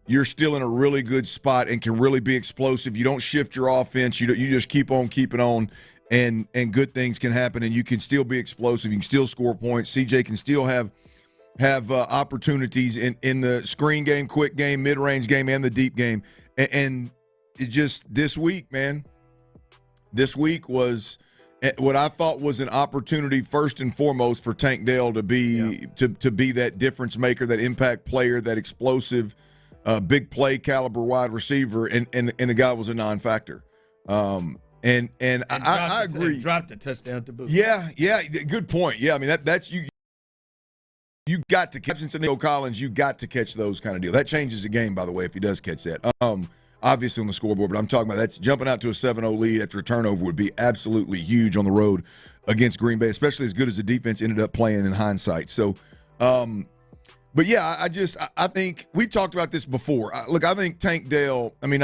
Speaker 21: you're still in a really good spot and can really be explosive. You don't shift your offense. You just keep on keeping on, and good things can happen, and you can still be explosive. You can still score points. CJ can still have have opportunities in the screen game, quick game, mid-range game, and the deep game. And it just this week, man, this week was what I thought was an opportunity first and foremost for Tank Dell to be to be that difference maker, that impact player, that explosive, big play caliber wide receiver, and the guy was a non-factor. And I agree.
Speaker 2: And dropped a touchdown to boot.
Speaker 21: Yeah, good point. Yeah, I mean that's you. You got to catch Nico Collins. You got to catch those kind of deals. That changes the game, by the way, if he does catch that. Obviously on the scoreboard, but I'm talking about that's jumping out to a 7-0 lead after a turnover would be absolutely huge on the road against Green Bay, especially as good as the defense ended up playing in hindsight. So, but yeah, I think we talked about this before. I think Tank Dell. I think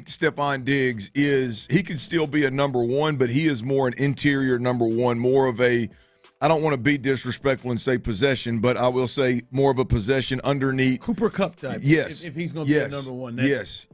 Speaker 21: Stephon Diggs he could still be a number one, but he is more an interior number one, more of a. I don't want to be disrespectful and say possession, but I will say more of a possession underneath.
Speaker 2: Cooper Kupp type.
Speaker 21: Yes.
Speaker 2: If he's going to be a number one.
Speaker 21: Yes.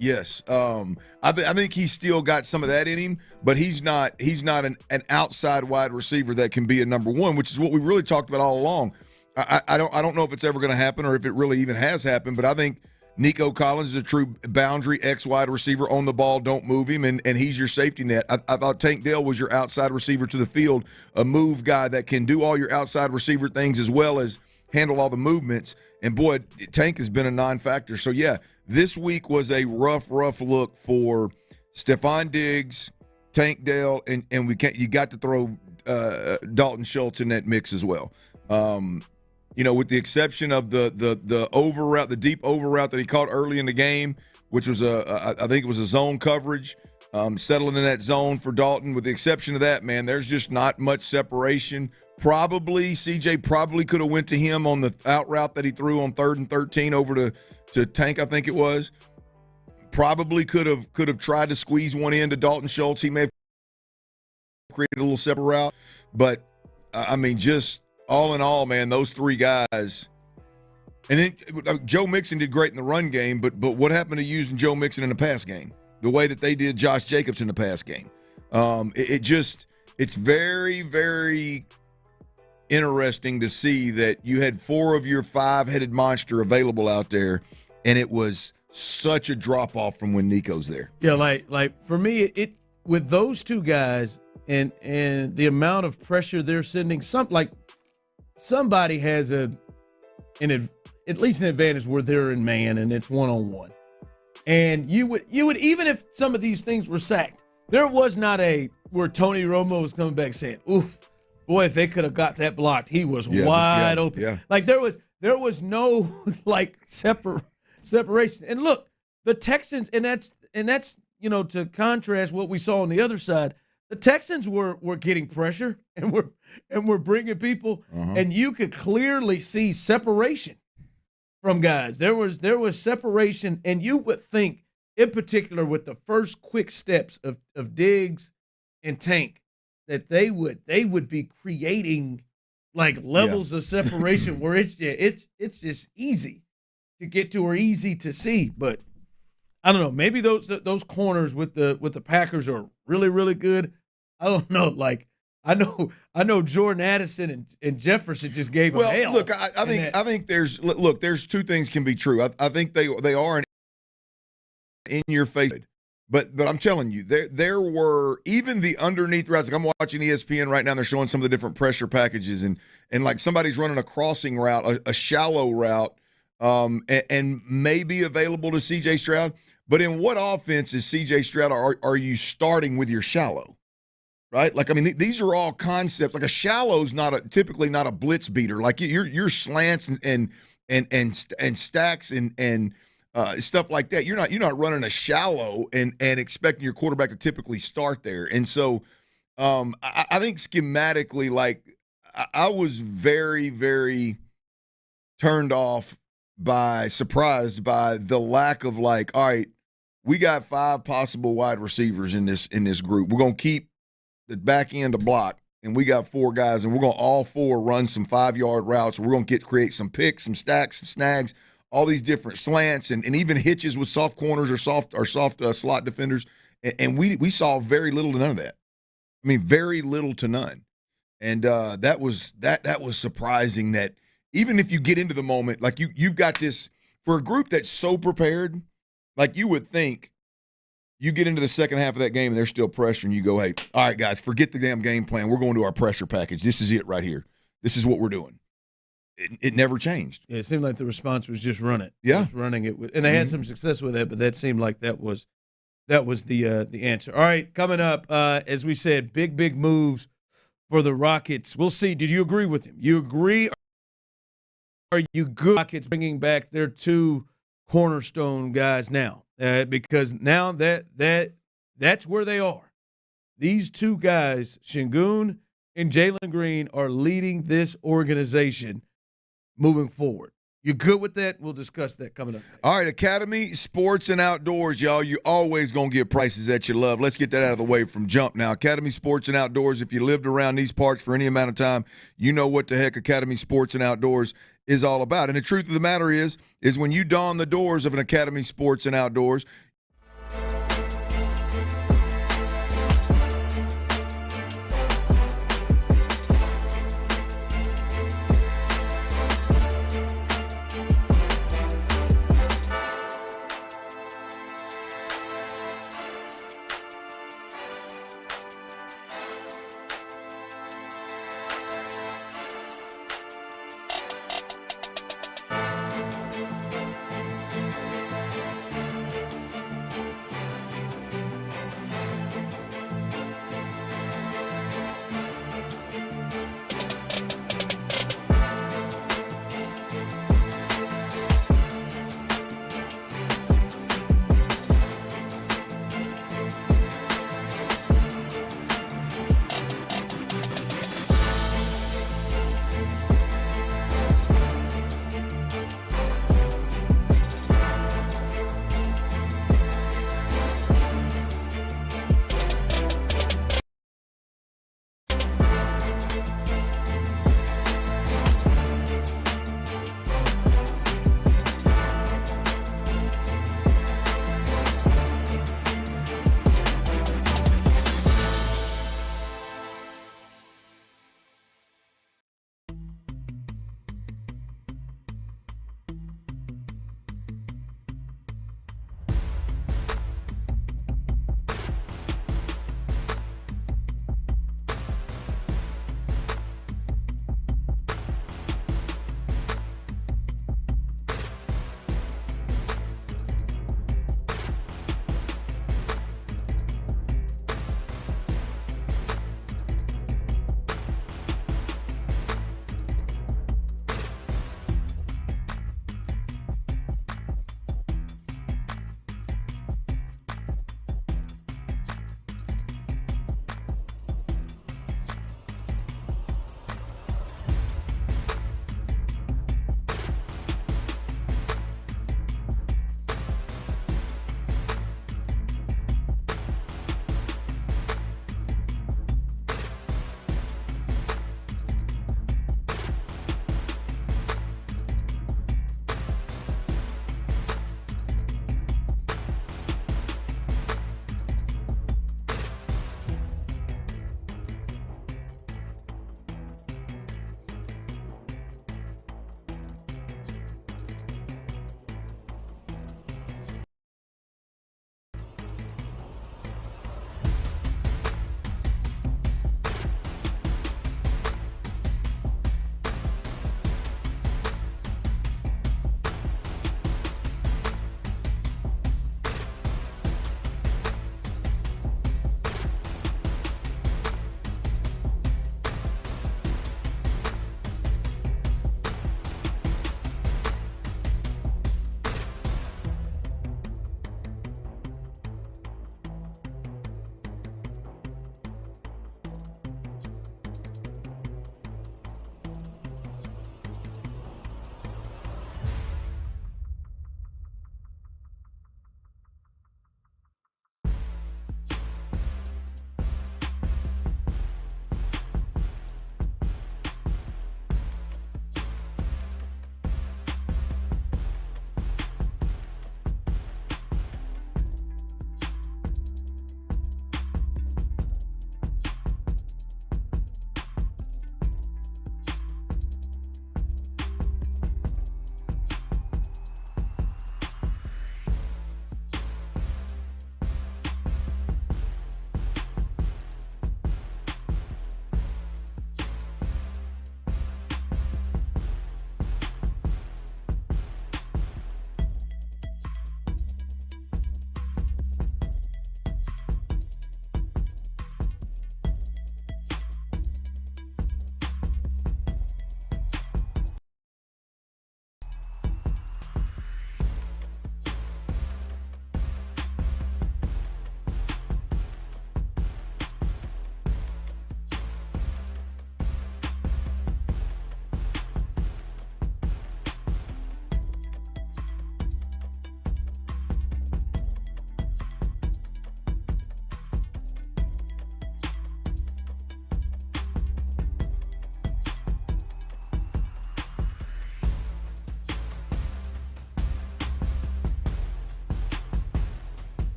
Speaker 21: I think he's still got some of that in him, but he's not an outside wide receiver that can be a number one, which is what we really talked about all along. I don't know if it's ever going to happen or if it really even has happened, but I think Nico Collins is a true boundary X wide receiver on the ball. Don't move him, and he's your safety net. I thought Tank Dell was your outside receiver to the field, a move guy that can do all your outside receiver things as well as handle all the movements. And, boy, Tank has been a non-factor. So, yeah, this week was a rough look for Stephon Diggs, Tank Dell, and you got to throw Dalton Schultz in that mix as well. With the exception of the over route, the deep over route that he caught early in the game, which was I think it was a zone coverage, settling in that zone for Dalton. With the exception of that, man, there's just not much separation. CJ probably could have went to him on the out route that he threw on 3rd and 13 over to Tank, I think it was. Probably could have tried to squeeze one in to Dalton Schultz. He may have created a little separate route, but just. All in all, man, those three guys. And then Joe Mixon did great in the run game, but what happened to using Joe Mixon in the pass game? The way that they did Josh Jacobs in the pass game. It's very, very interesting to see that you had 4 of your 5-headed monster available out there, and it was such a drop-off from when Nico's there.
Speaker 2: Yeah, like for me, it with those two guys and the amount of pressure they're sending, somebody has at least an advantage where they're in man and it's one-on-one. And you would even if some of these things were sacked, there was not where Tony Romo was coming back saying, "Oof, boy, if they could have got that blocked, he was wide open."
Speaker 21: Yeah.
Speaker 2: Like there was no separation. And look, the Texans, and that's to contrast what we saw on the other side. The Texans were getting pressure and we're bringing people, and you could clearly see separation from guys. There was separation, and you would think, in particular, with the first quick steps of Diggs and Tank, that they would be creating like levels of separation where it's just easy to get to or easy to see. But I don't know. Maybe those corners with the Packers are really, really good. I don't know. Like I know Jordan Addison and Jefferson just gave him hell.
Speaker 21: Look, I think there's 2 things can be true. I think they are in your face, but I'm telling you, there were even the underneath routes. Like I'm watching ESPN right now, and they're showing some of the different pressure packages, and like somebody's running a crossing route, a shallow route, and maybe available to C.J. Stroud. But in what offense is C.J. Stroud are you starting with your shallow? Right? Like, these are all concepts. Like a shallow's typically not a blitz beater. Like your slants and stacks and stuff like that. You're not running a shallow and expecting your quarterback to typically start there. And so I think schematically, like I was very, very surprised by the lack of all right, we got 5 possible wide receivers in this group. We're going to keep the back end to block, and we got 4 guys, and we're going to all 4 run some 5-yard routes. We're going to create some picks, some stacks, some snags, all these different slants, and even hitches with soft corners or soft slot defenders. And we saw very little to none of that. Very little to none. And that was surprising that even if you get into the moment, like you've got this for a group that's so prepared, like you would think you get into the second half of that game and they're still pressuring you, go, hey, all right, guys, forget the damn game plan. We're going to our pressure package. This is it right here. This is what we're doing. It never changed.
Speaker 2: Yeah, it seemed like the response was just run it.
Speaker 21: Yeah.
Speaker 2: Just running it. And they had some success with that, but that seemed like that was the answer. All right, coming up, as we said, big moves for the Rockets. We'll see. Did you agree with him? You agree? Are you good? Rockets bringing back their two cornerstone guys now, because now that's where they are. These two guys, Şengün and Jalen Green, are leading this organization moving forward. You good with that? We'll discuss that coming up.
Speaker 21: All right, Academy Sports and Outdoors, y'all. You're always going to get prices that you love. Let's get that out of the way from jump now. Academy Sports and Outdoors, if you lived around these parts for any amount of time, you know what the heck Academy Sports and Outdoors is all about. And the truth of the matter is when you don the doors of an Academy Sports and Outdoors,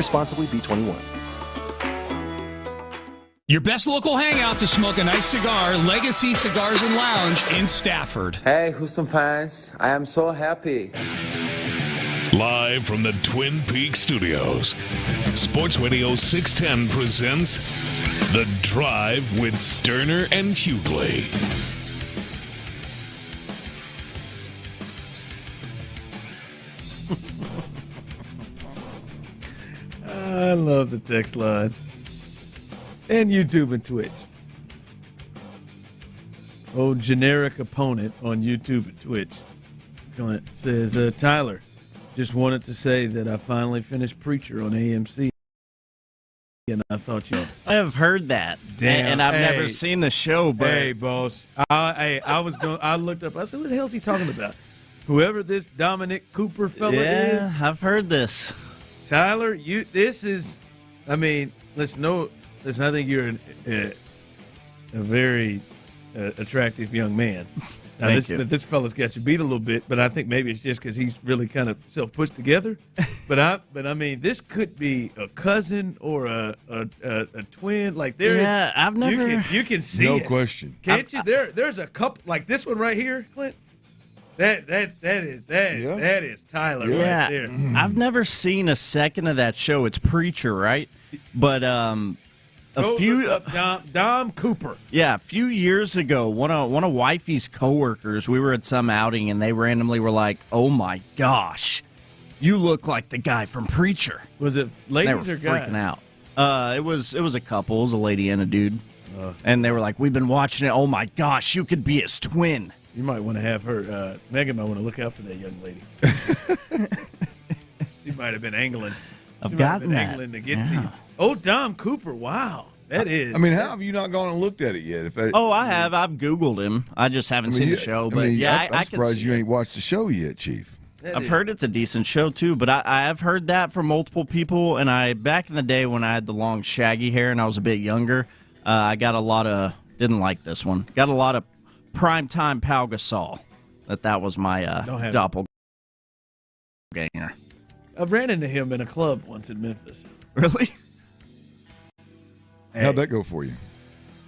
Speaker 6: responsibly. B21.
Speaker 14: Your best local hangout to smoke a nice cigar, Legacy Cigars and Lounge in Stafford.
Speaker 24: Hey, Houston fans, I am so happy.
Speaker 1: Live from the Twin Peaks studios, Sports Radio 610 presents The Drive with Stoerner and Hughley.
Speaker 2: I love the text line. And YouTube and Twitch. Old generic opponent on YouTube and Twitch. Clint says, Tyler, just wanted to say that I finally finished Preacher on AMC. And I thought you.
Speaker 22: I have heard that.
Speaker 2: Damn.
Speaker 22: And I've never seen the show, but.
Speaker 2: Hey, boss. I looked up. I said, what the hell is he talking about? Whoever this Dominic Cooper fella is.
Speaker 22: Yeah, I've heard this.
Speaker 2: Tyler, listen, I think you're a very attractive young man. Now, this fella's got you beat a little bit, but I think maybe it's just because he's really kind of self-pushed together. But I mean, this could be a cousin or a twin. Like
Speaker 22: I've never.
Speaker 2: You can see
Speaker 21: no
Speaker 2: it.
Speaker 21: question,
Speaker 2: can't you? There's a couple like this one right here, Clint. That is Tyler right there.
Speaker 22: I've never seen a second of that show. It's Preacher, right? But
Speaker 2: Dom Cooper.
Speaker 22: Yeah, a few years ago, one of Wifey's coworkers, we were at some outing, and they randomly were like, "Oh my gosh, you look like the guy from Preacher."
Speaker 2: Was it ladies or guys?
Speaker 22: They were freaking out. It was a couple. It was a lady and a dude, and they were like, "We've been watching it. Oh my gosh, you could be his twin."
Speaker 2: You might want to have her. Megan might want to look out for that young lady. She might have been angling.
Speaker 22: I've gotten that.
Speaker 2: Angling to get to you. Oh, Dom Cooper. Wow. That is.
Speaker 21: I mean, how have you not gone and looked at it yet?
Speaker 22: I have. I've Googled him. I just haven't seen the show. But
Speaker 21: I'm surprised you ain't watched the show yet, Chief.
Speaker 22: I've heard it's a decent show, too. But I have heard that from multiple people. And back in the day when I had the long, shaggy hair and I was a bit younger, I got a lot of, didn't like this one, got a lot of primetime Pau Gasol. That was my doppelganger.
Speaker 2: I ran into him in a club once in Memphis.
Speaker 22: Really?
Speaker 21: How'd that go for you?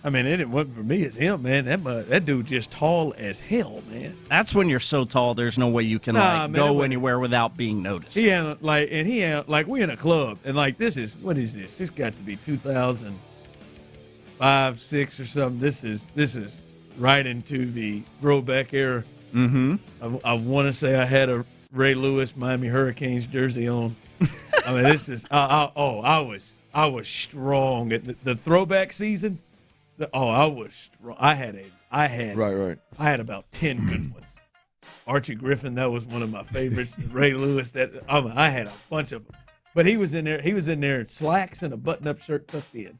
Speaker 2: I mean, it wasn't for me. It's him, man. That dude just tall as hell, man.
Speaker 22: That's when you're so tall, there's no way you can go anywhere without being noticed.
Speaker 2: We in a club, and like what is this? This got to be 2005, 6 or something. This is right into the throwback era.
Speaker 22: Mm-hmm.
Speaker 2: I want to say I had a Ray Lewis Miami Hurricanes jersey on. I mean, this is I was strong at the throwback season. I was strong. I had about 10 good ones. Archie Griffin, that was one of my favorites. Ray Lewis, I had a bunch of them. But he was in there in slacks and a button-up shirt tucked in,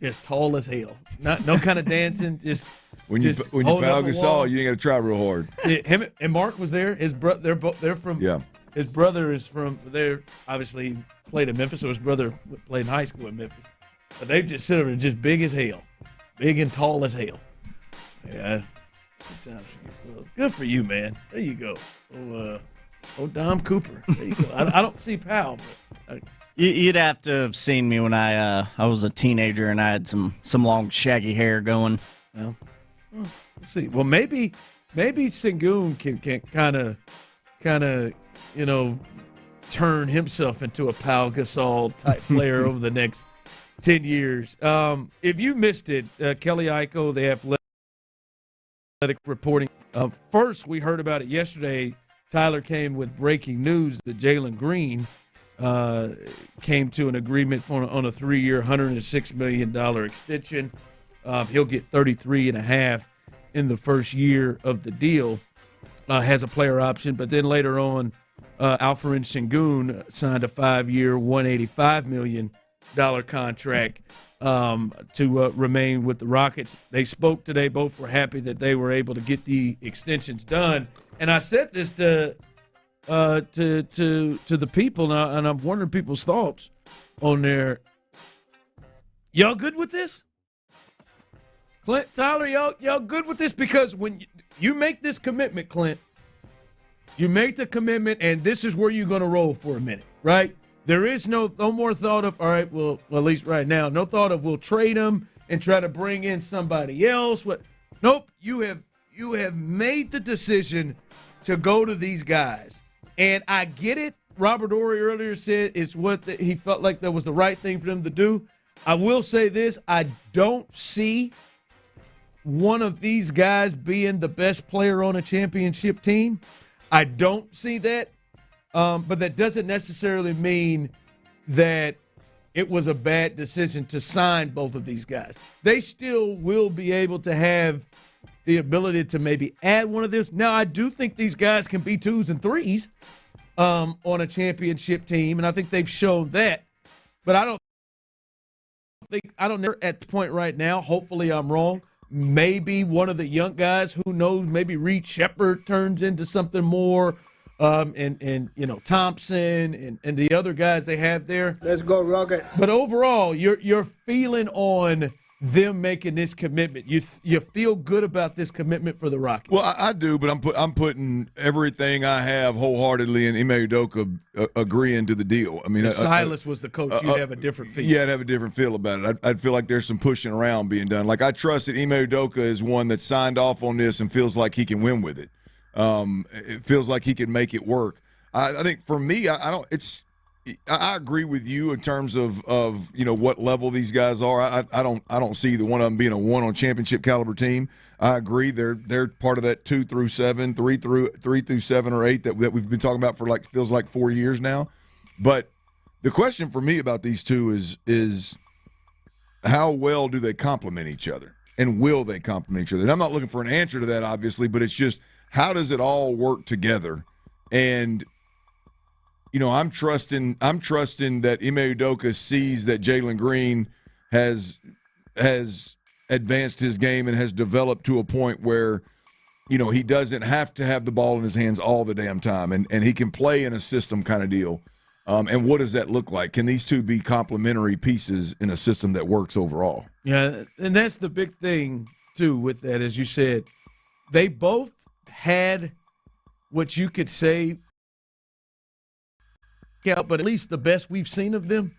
Speaker 2: just tall as hell. No kind of dancing, just.
Speaker 21: When you Pau Gasol, you ain't got to try real hard.
Speaker 2: Him and Mark was there. His brother, they're from.
Speaker 21: Yeah.
Speaker 2: His brother is from there. Obviously, played in Memphis. So his brother played in high school in Memphis. But they just sit over just big as hell, big and tall as hell. Yeah, good times for you. Well, good for you, man. There you go. Dom Cooper. There you go. I don't see Pau, but.
Speaker 22: You'd have to have seen me when I was a teenager and I had some long shaggy hair going.
Speaker 2: Well, let's see. Well, maybe Sengun can kind of turn himself into a Pau Gasol type player over the next 10 years. If you missed it, Kelly Iko, the Athletic reporting. First, we heard about it yesterday. Tyler came with breaking news that Jalen Green came to an agreement on a 3-year, $106 million extension. He'll get $33.5 in the first year of the deal. Has a player option, but then later on, Alperen Sengun signed a 5-year, $185 million contract to remain with the Rockets. They spoke today. Both were happy that they were able to get the extensions done. And I said this to the people, and I'm wondering people's thoughts on there. Y'all good with this? Clint, Tyler, y'all good with this? Because when you make this commitment, Clint, you make the commitment, and this is where you're going to roll for a minute, right? There is no more thought of, all right, well, at least right now, no thought of we'll trade him and try to bring in somebody else. Nope, you have made the decision to go to these guys. And I get it. Robert Horry earlier said it's what he felt like that was the right thing for them to do. I will say this. I don't see one of these guys being the best player on a championship team. I don't see that. But that doesn't necessarily mean that it was a bad decision to sign both of these guys. They still will be able to have the ability to maybe add one of this. Now, I do think these guys can be 2s and 3s on a championship team, and I think they've shown that. But I don't know at the point right now. Hopefully I'm wrong. Maybe one of the young guys, who knows, maybe Reed Shepherd turns into something more. And Thompson and the other guys they have there.
Speaker 23: Let's go Rockets.
Speaker 2: But overall, you're feeling on them making this commitment. You feel good about this commitment for the Rockets.
Speaker 21: Well, I do, but I'm putting everything I have wholeheartedly in Ime Udoka agreeing to the deal. I mean,
Speaker 2: if Silas was the coach, you'd have a different feel.
Speaker 21: Yeah, I'd have a different feel about it. I'd feel like there's some pushing around being done. Like, I trust that Ime Udoka is one that signed off on this and feels like he can win with it. It feels like he can make it work. I think for me, I agree with you in terms of what level these guys are. I don't see either one of them being a one on championship caliber team. I agree they're part of that 2 through 7, 3 through 7 or 8 that we've been talking about for feels like 4 years now. But the question for me about these two is how well do they complement each other, and will they complement each other? And I'm not looking for an answer to that, obviously, but it's just, how does it all work together? And I'm trusting that Ime Udoka sees that Jalen Green has advanced his game and has developed to a point where he doesn't have to have the ball in his hands all the damn time, and he can play in a system kind of deal. And what does that look like? Can these two be complementary pieces in a system that works overall?
Speaker 2: Yeah, and that's the big thing too with that, as you said. They both had what you could say, but at least the best we've seen of them.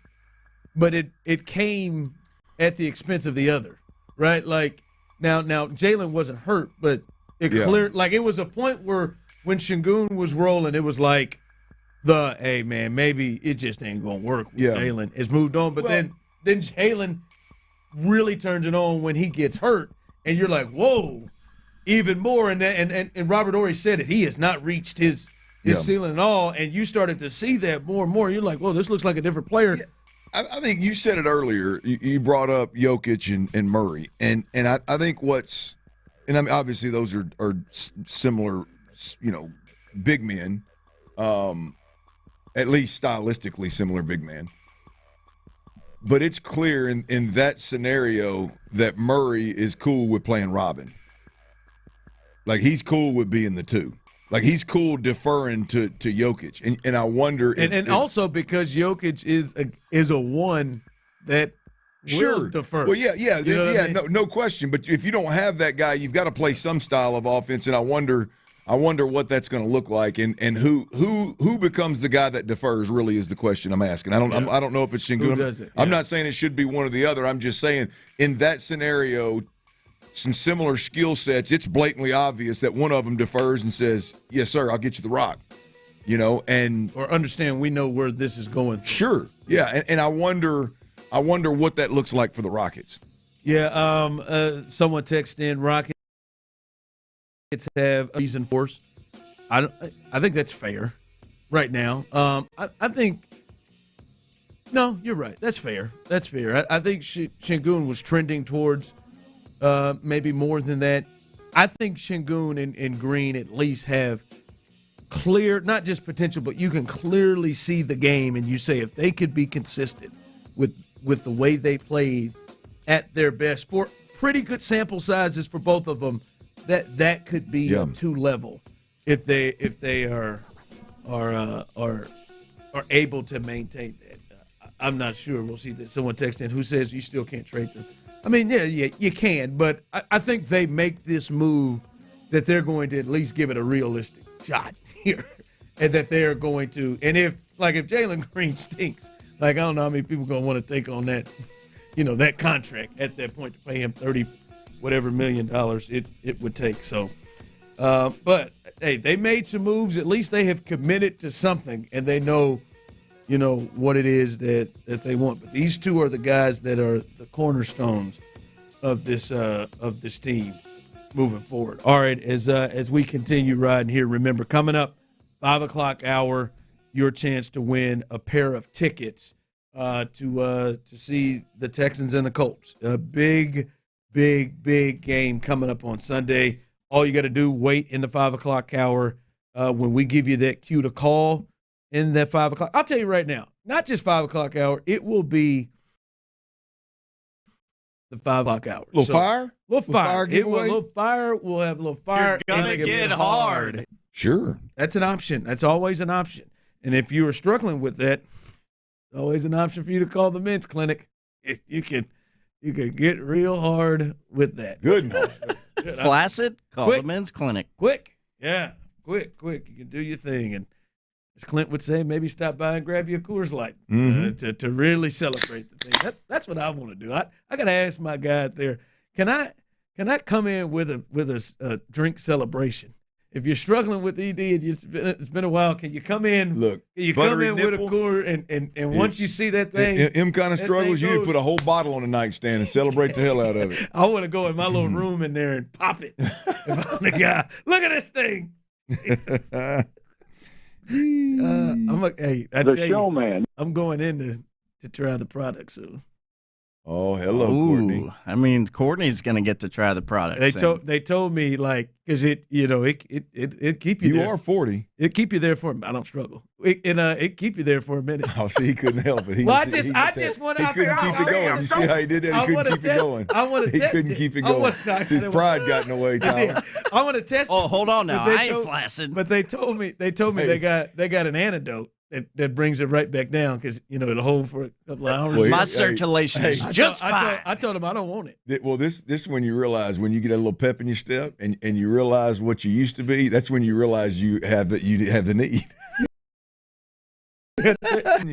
Speaker 2: But it came at the expense of the other, right? Like now Jalen wasn't hurt, but it cleared. Like, it was a point where when Şengün was rolling, it was like hey man, maybe it just ain't gonna work with Jalen. It's moved on, but then Jalen really turns it on when he gets hurt, and you're like, whoa. Even more, and Robert Horry said it. He has not reached his ceiling at all, and you started to see that more and more. You're like, "Whoa, this looks like a different player."
Speaker 21: Yeah, I think you said it earlier. You brought up Jokic and Murray, and I think and I mean, obviously those are similar, big men, at least stylistically similar big men. But it's clear in that scenario that Murray is cool with playing Robin. Like, he's cool with being the 2. Like, he's cool deferring to Jokic. And I wonder if
Speaker 2: also because Jokic is a one that will defer.
Speaker 21: Well, I mean? no question. But if you don't have that guy, you've got to play some style of offense, and I wonder what that's going to look like, and who becomes the guy that defers really is the question I'm asking. I don't know if it's Şengün. I'm not saying it should be one or the other. I'm just saying in that scenario, some similar skill sets, it's blatantly obvious that one of them defers and says, yes, sir, I'll get you the rock, or
Speaker 2: understand we know where this is going.
Speaker 21: Sure. Yeah. And I wonder what that looks like for the Rockets.
Speaker 2: Yeah. Someone texted in, Rockets have a reason force. I think that's fair right now. I think, no, you're right. That's fair. I think Şengün was trending towards maybe more than that. I think Şengün and Green at least have clear, not just potential, but you can clearly see the game, and you say if they could be consistent with the way they played at their best for pretty good sample sizes for both of them, that could be a 2 level if they are able to maintain that. I'm not sure. We'll see that. Someone texted in who says you still can't trade them. I mean, yeah, you can, but I think they make this move that they're going to at least give it a realistic shot here, and that they are going to. And if like if Jalen Green stinks, like I don't know how many people going to want to take on that, that contract at that point to pay him $30 whatever million it would take. So, but hey, they made some moves. At least they have committed to something, and they know, what it is that they want. But these two are the guys that are the cornerstones of this team moving forward. All right, as we continue riding here, remember, coming up, 5 o'clock hour, your chance to win a pair of tickets to see the Texans and the Colts. A big game coming up on Sunday. All you got to do, wait in the 5 o'clock hour when we give you that cue to call in that 5 o'clock. I'll tell you right now, not just 5 o'clock hour, it will be the 5 o'clock hour.
Speaker 21: Little fire?
Speaker 2: Little fire.
Speaker 21: It will.
Speaker 2: Little fire. We'll have a little fire.
Speaker 22: You're going to get hard.
Speaker 21: Sure.
Speaker 2: That's an option. That's always an option. And if you are struggling with that, it's always an option for you to call the men's clinic. You can get real hard with that.
Speaker 21: Good.
Speaker 22: Flaccid? Call the men's clinic.
Speaker 2: Quick. Yeah. Quick. You can do your thing. And as Clint would say, maybe stop by and grab you a Coors Light to really celebrate the thing. That's what I want to do. I got to ask my guy out there, can I come in with a drink celebration? If you're struggling with ED and it's been a while, can you come in?
Speaker 21: Look,
Speaker 2: can you come in with a Coors and once you see that thing,
Speaker 21: M kind of struggles, you need to put a whole bottle on the nightstand and celebrate the hell out of it.
Speaker 2: I want to go in my little room in there and pop it. If I'm the guy, look at this thing. I'm going in to try the product soon.
Speaker 21: Oh, hello, Courtney.
Speaker 22: I mean, Courtney's going to get to try the product.
Speaker 2: They told me, like, because it keep you.
Speaker 21: You
Speaker 2: there.
Speaker 21: are 40.
Speaker 2: It keep you there for. I don't struggle. It keep you there for a minute.
Speaker 21: Oh, see, he couldn't help it.
Speaker 2: I just want to.
Speaker 21: He couldn't keep it going. You see how he did that? He couldn't keep it going.
Speaker 2: I want to test it.
Speaker 21: He couldn't keep it going. His pride got in the way, Tyler.
Speaker 2: I want to test.
Speaker 22: Oh, hold on now. I ain't flaccid.
Speaker 2: But they told me they got an antidote. That brings it right back down because, it'll hold for a couple of hours.
Speaker 22: My circulation is just fine.
Speaker 2: I told him I don't want it.
Speaker 21: Well, this is when you realize, when you get a little pep in your step and you realize what you used to be, that's when you realize you have the need.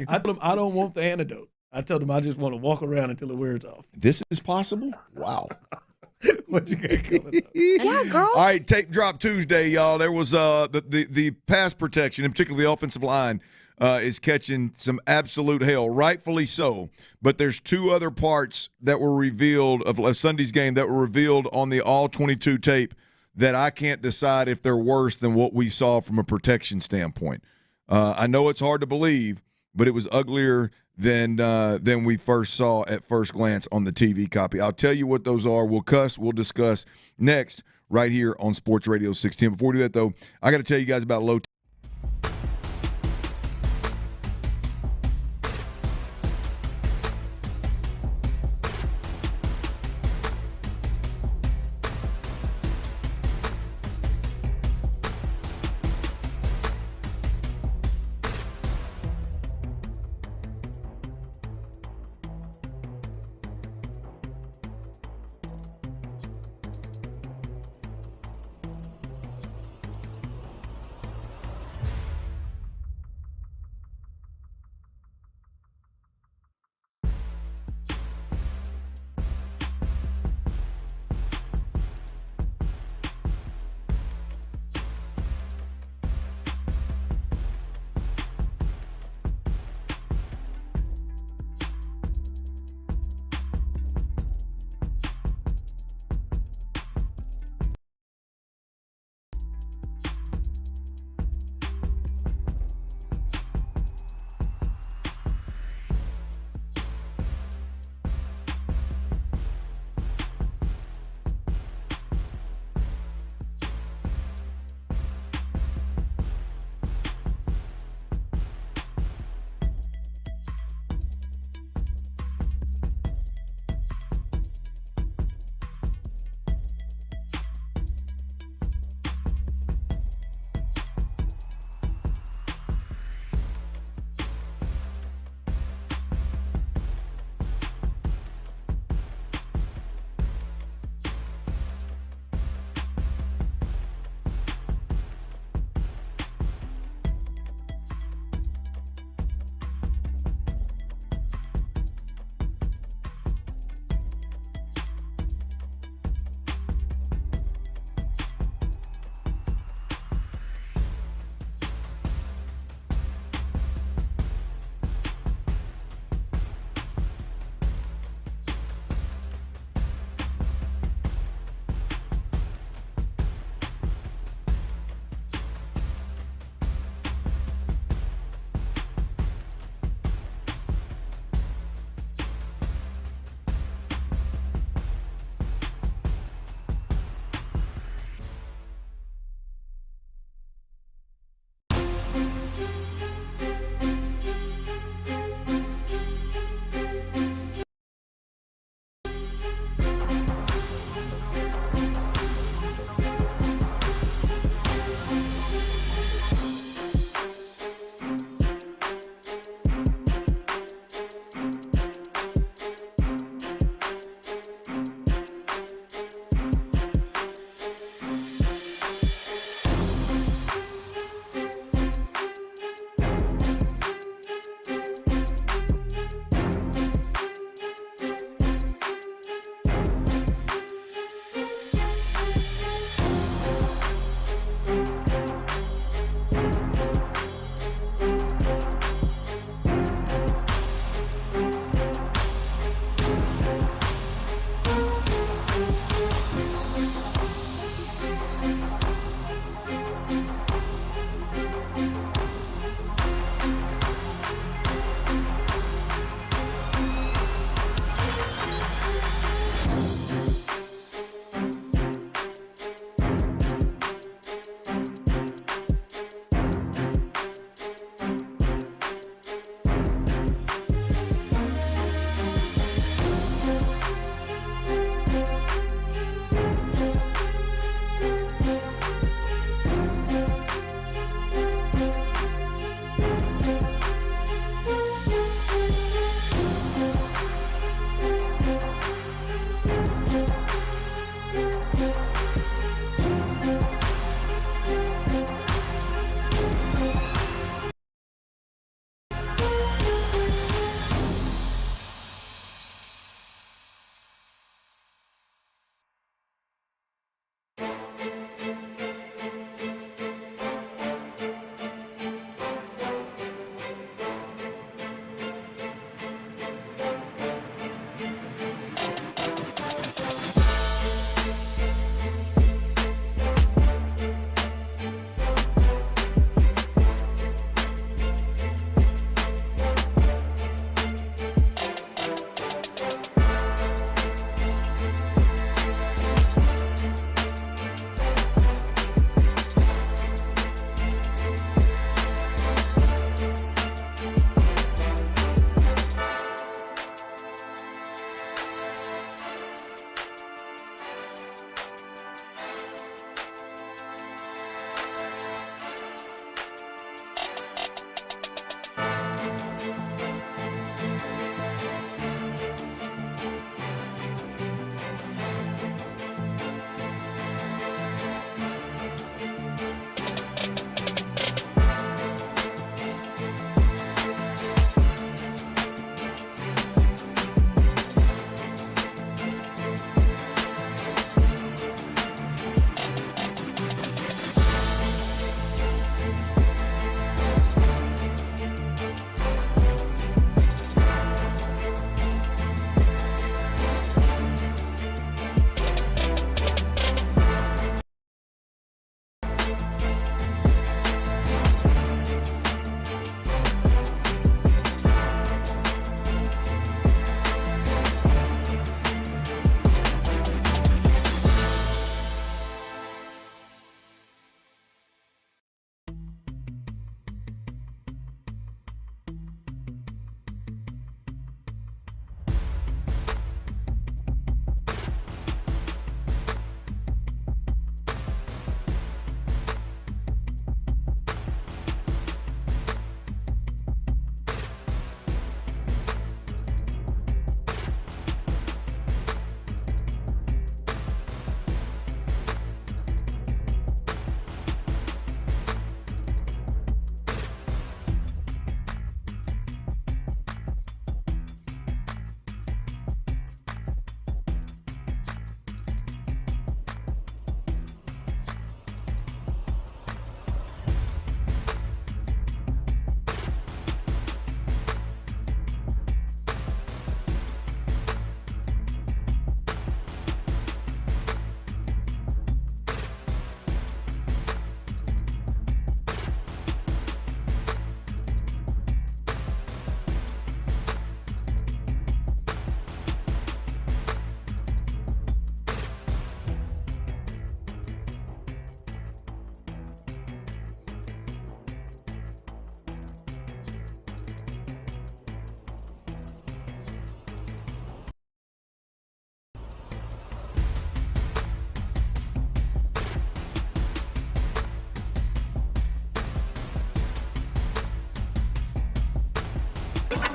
Speaker 2: I told him I don't want the antidote. I told him I just want to walk around until it wears off.
Speaker 21: This is possible? Wow.
Speaker 2: What you got coming up?
Speaker 6: Yeah, girl.
Speaker 21: All right, tape drop Tuesday, y'all. There was the pass protection, and particularly the offensive line, is catching some absolute hell, rightfully so. But there's two other parts that were revealed of Sunday's game that were revealed on the All-22 tape that I can't decide if they're worse than what we saw from a protection standpoint. I know it's hard to believe, but it was uglier than we first saw at first glance on the TV copy. I'll tell you what those are. We'll discuss next right here on Sports Radio 610. Before we do that, though, I got to tell you guys about Low.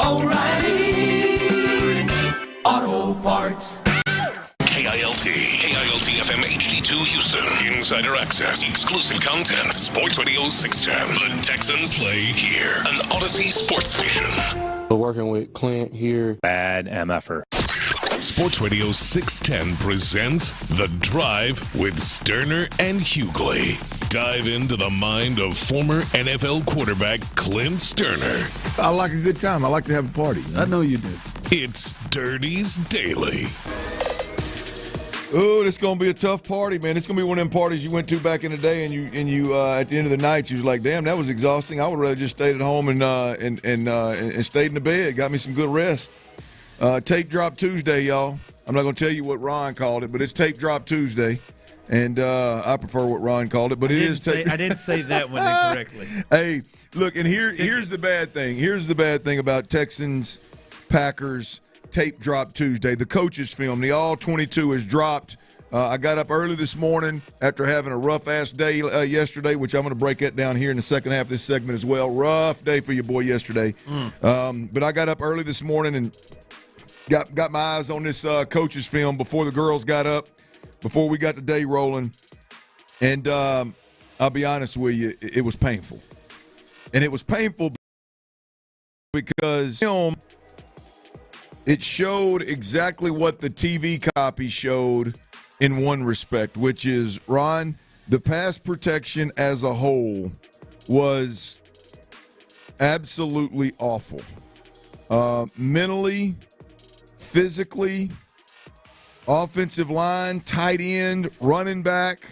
Speaker 9: O'Reilly Auto Parts.
Speaker 1: KILT FM HD2 Houston. Insider access, exclusive content. Sports Radio 610. The Texans play here. An Odyssey sports station.
Speaker 6: We're working with Clint here. Bad MFer.
Speaker 1: Sports Radio 610 presents The Drive with Stoerner and Hughley. Dive into the mind of former NFL quarterback Clint Stoerner.
Speaker 21: I like a good time. I like to have a party.
Speaker 2: I know you do.
Speaker 1: It's Dirty's Daily.
Speaker 21: Oh, this gonna be a tough party, man. It's gonna be one of them parties you went to back in the day, and you at the end of the night, you was like, "Damn, that was exhausting. I would rather just stayed at home and stayed in the bed, got me some good rest." Tape Drop Tuesday, y'all. I'm not gonna tell you what Ron called it, but it's Tape Drop Tuesday, and I prefer what Ron called it. But I
Speaker 2: didn't say that one incorrectly.
Speaker 21: Hey, look, and here's the bad thing. Here's the bad thing about Texans, Packers. Tape Drop Tuesday. The coaches film, the All 22 is dropped. I got up early this morning after having a rough-ass day yesterday, which I'm going to break that down here in the second half of this segment as well. Rough day for your boy yesterday. But I got up early this morning and got my eyes on this coaches film before the girls got up, before we got the day rolling. And I'll be honest with you, it was painful. And it was painful because film, it showed exactly what the TV copy showed in one respect, which is, Ron, the pass protection as a whole was absolutely awful. Mentally, physically, offensive line, tight end, running back,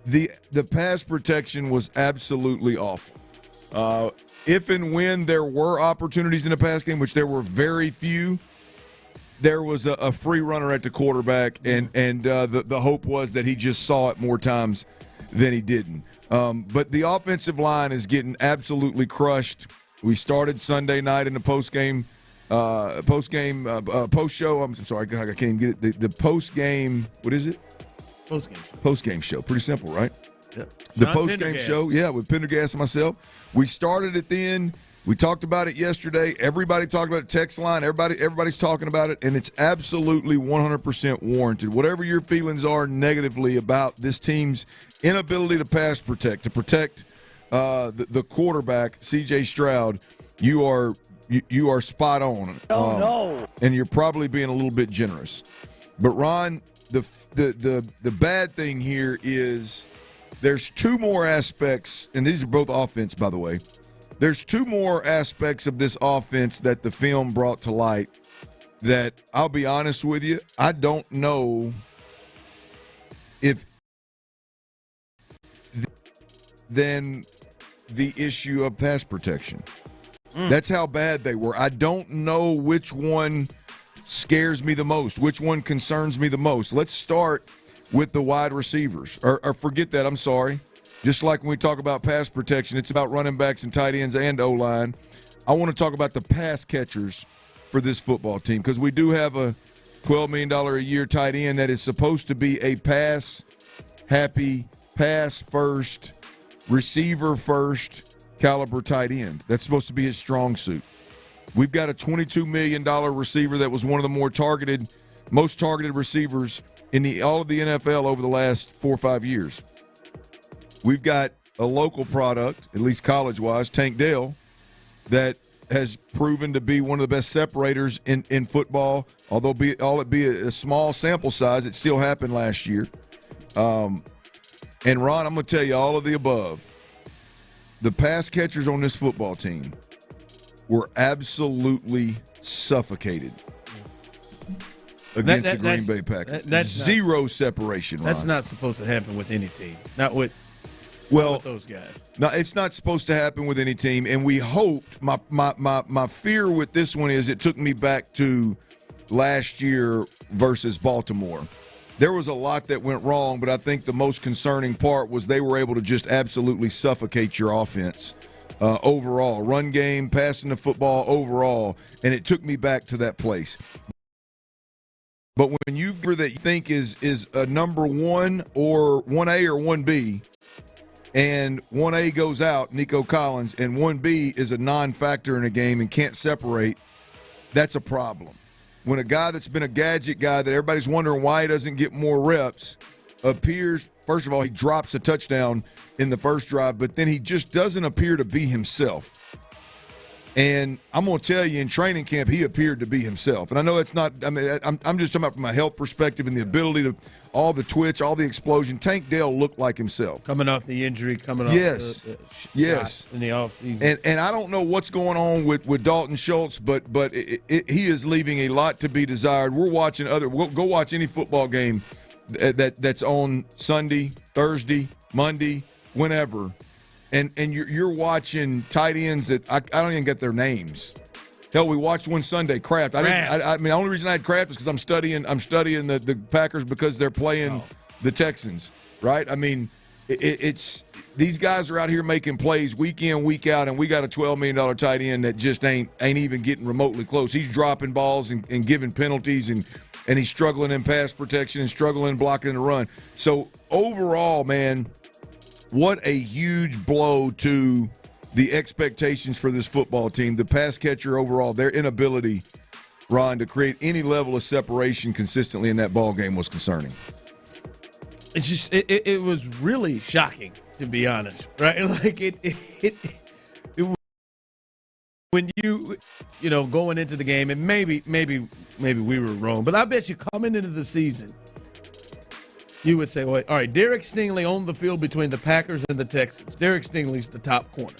Speaker 21: the pass protection was absolutely awful. If and when there were opportunities in the pass game, which there were very few, there was a free runner at the quarterback, and the hope was that he just saw it more times than he didn't. But the offensive line is getting absolutely crushed. We started Sunday night in the post show. I'm sorry, I can't even get it. The post game. What is it? Post game show. Pretty simple, right?
Speaker 2: Yep.
Speaker 21: The post game show, with Pendergast and myself. We started it then. We talked about it yesterday. Everybody talked about it. Text line. Everybody's talking about it, and it's absolutely 100% warranted. Whatever your feelings are negatively about this team's inability to pass protect, to protect the quarterback, C.J. Stroud, you are spot on.
Speaker 9: No.
Speaker 21: And you're probably being a little bit generous. But Ron, the bad thing here is there's two more aspects, and these are both offense, by the way. There's two more aspects of this offense that the film brought to light that, I'll be honest with you, I don't know if than the issue of pass protection. That's how bad they were. I don't know which one scares me the most, which one concerns me the most. Let's start with the wide receivers. Or forget that, I'm sorry. Just like when we talk about pass protection, it's about running backs and tight ends and O-line. I want to talk about the pass catchers for this football team, because we do have a $12 million a year tight end that is supposed to be a pass-happy, pass-first, receiver-first caliber tight end. That's supposed to be his strong suit. We've got a $22 million receiver that was one of the most targeted receivers in all of the NFL over the last 4 or 5 years. We've got a local product, at least college-wise, Tank Dell, that has proven to be one of the best separators in football. Although it be a small sample size, it still happened last year. And Ron, I'm going to tell you all of the above. The pass catchers on this football team were absolutely suffocated against the Green Bay Packers. That's zero separation, Ron.
Speaker 2: That's not supposed to happen with any team. Not with those guys.
Speaker 21: No, it's not supposed to happen with any team, and we hoped. My fear with this one is it took me back to last year versus Baltimore. There was a lot that went wrong, but I think the most concerning part was they were able to just absolutely suffocate your offense overall. Run game, passing the football overall, and it took me back to that place. But when you that you think is a number one or 1A or 1B, and 1A goes out, Nico Collins, and 1B is a non-factor in a game and can't separate, that's a problem. When a guy that's been a gadget guy that everybody's wondering why he doesn't get more reps appears, first of all, he drops a touchdown in the first drive, but then he just doesn't appear to be himself. And I'm going to tell you, in training camp, he appeared to be himself. And I know it's not – I mean, I'm just talking about from a health perspective and the ability to – all the twitch, all the explosion. Tank Dell looked like himself.
Speaker 2: Coming off the injury, coming off
Speaker 21: the shot
Speaker 2: in the offseason.
Speaker 21: And I don't know what's going on with Dalton Schultz, but he is leaving a lot to be desired. We're watching go watch any football game that's on Sunday, Thursday, Monday, whenever. And you're watching tight ends that I don't even get their names. Hell, we watched one Sunday, Kraft. I mean, the only reason I had Kraft is because I'm studying the Packers because they're playing the Texans, right? I mean, it's these guys are out here making plays week in, week out, and we got a $12 million tight end that just ain't even getting remotely close. He's dropping balls and giving penalties, and he's struggling in pass protection and struggling in blocking the run. So overall, man, what a huge blow to the expectations for this football team. The pass catcher overall, their inability, Ron, to create any level of separation consistently in that ball game was concerning.
Speaker 2: It's just it was really shocking, to be honest, right? Like it when you going into the game, and maybe we were wrong, but I bet you coming into the season, you would say, well, all right, Derek Stingley on the field between the Packers and the Texans. Derek Stingley's the top corner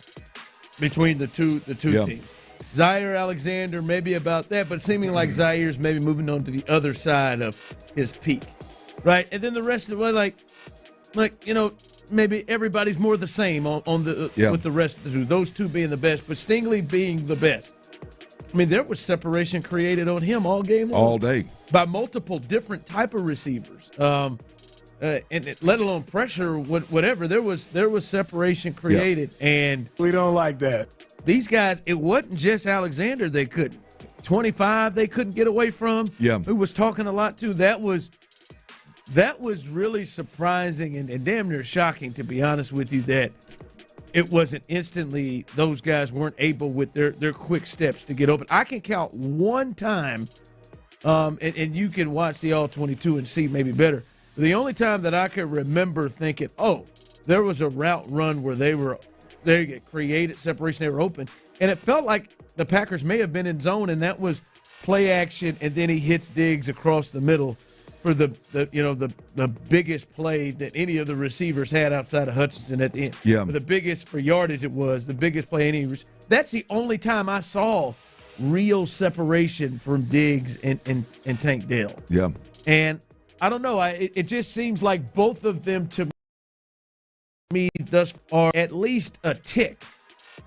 Speaker 2: between the two teams. Zaire Alexander, maybe about that, but seeming like Zaire's maybe moving on to the other side of his peak, right? And then the rest of it, maybe everybody's more the same with the rest of the two. Those two being the best, but Stingley being the best. I mean, there was separation created on him all game long.
Speaker 21: All day.
Speaker 2: By multiple different type of receivers. And let alone pressure, whatever. There was separation created, and
Speaker 5: we don't like that.
Speaker 2: These guys, it wasn't just Alexander they couldn't. 25 they couldn't get away from.
Speaker 21: Yeah.
Speaker 2: Who was talking a lot too. That was really surprising and damn near shocking, to be honest with you, that it wasn't instantly those guys weren't able with their quick steps to get open. I can count one time, and you can watch the All-22 and see maybe better. The only time that I could remember thinking, oh, there was a route run where they get created separation, they were open, and it felt like the Packers may have been in zone, and that was play action, and then he hits Diggs across the middle for the biggest play that any of the receivers had outside of Hutchinson at the end.
Speaker 21: Yeah.
Speaker 2: The biggest for yardage it was, the biggest play any. That's the only time I saw real separation from Diggs and Tank Dell.
Speaker 21: Yeah.
Speaker 2: And I don't know. It just seems like both of them to me thus are at least a tick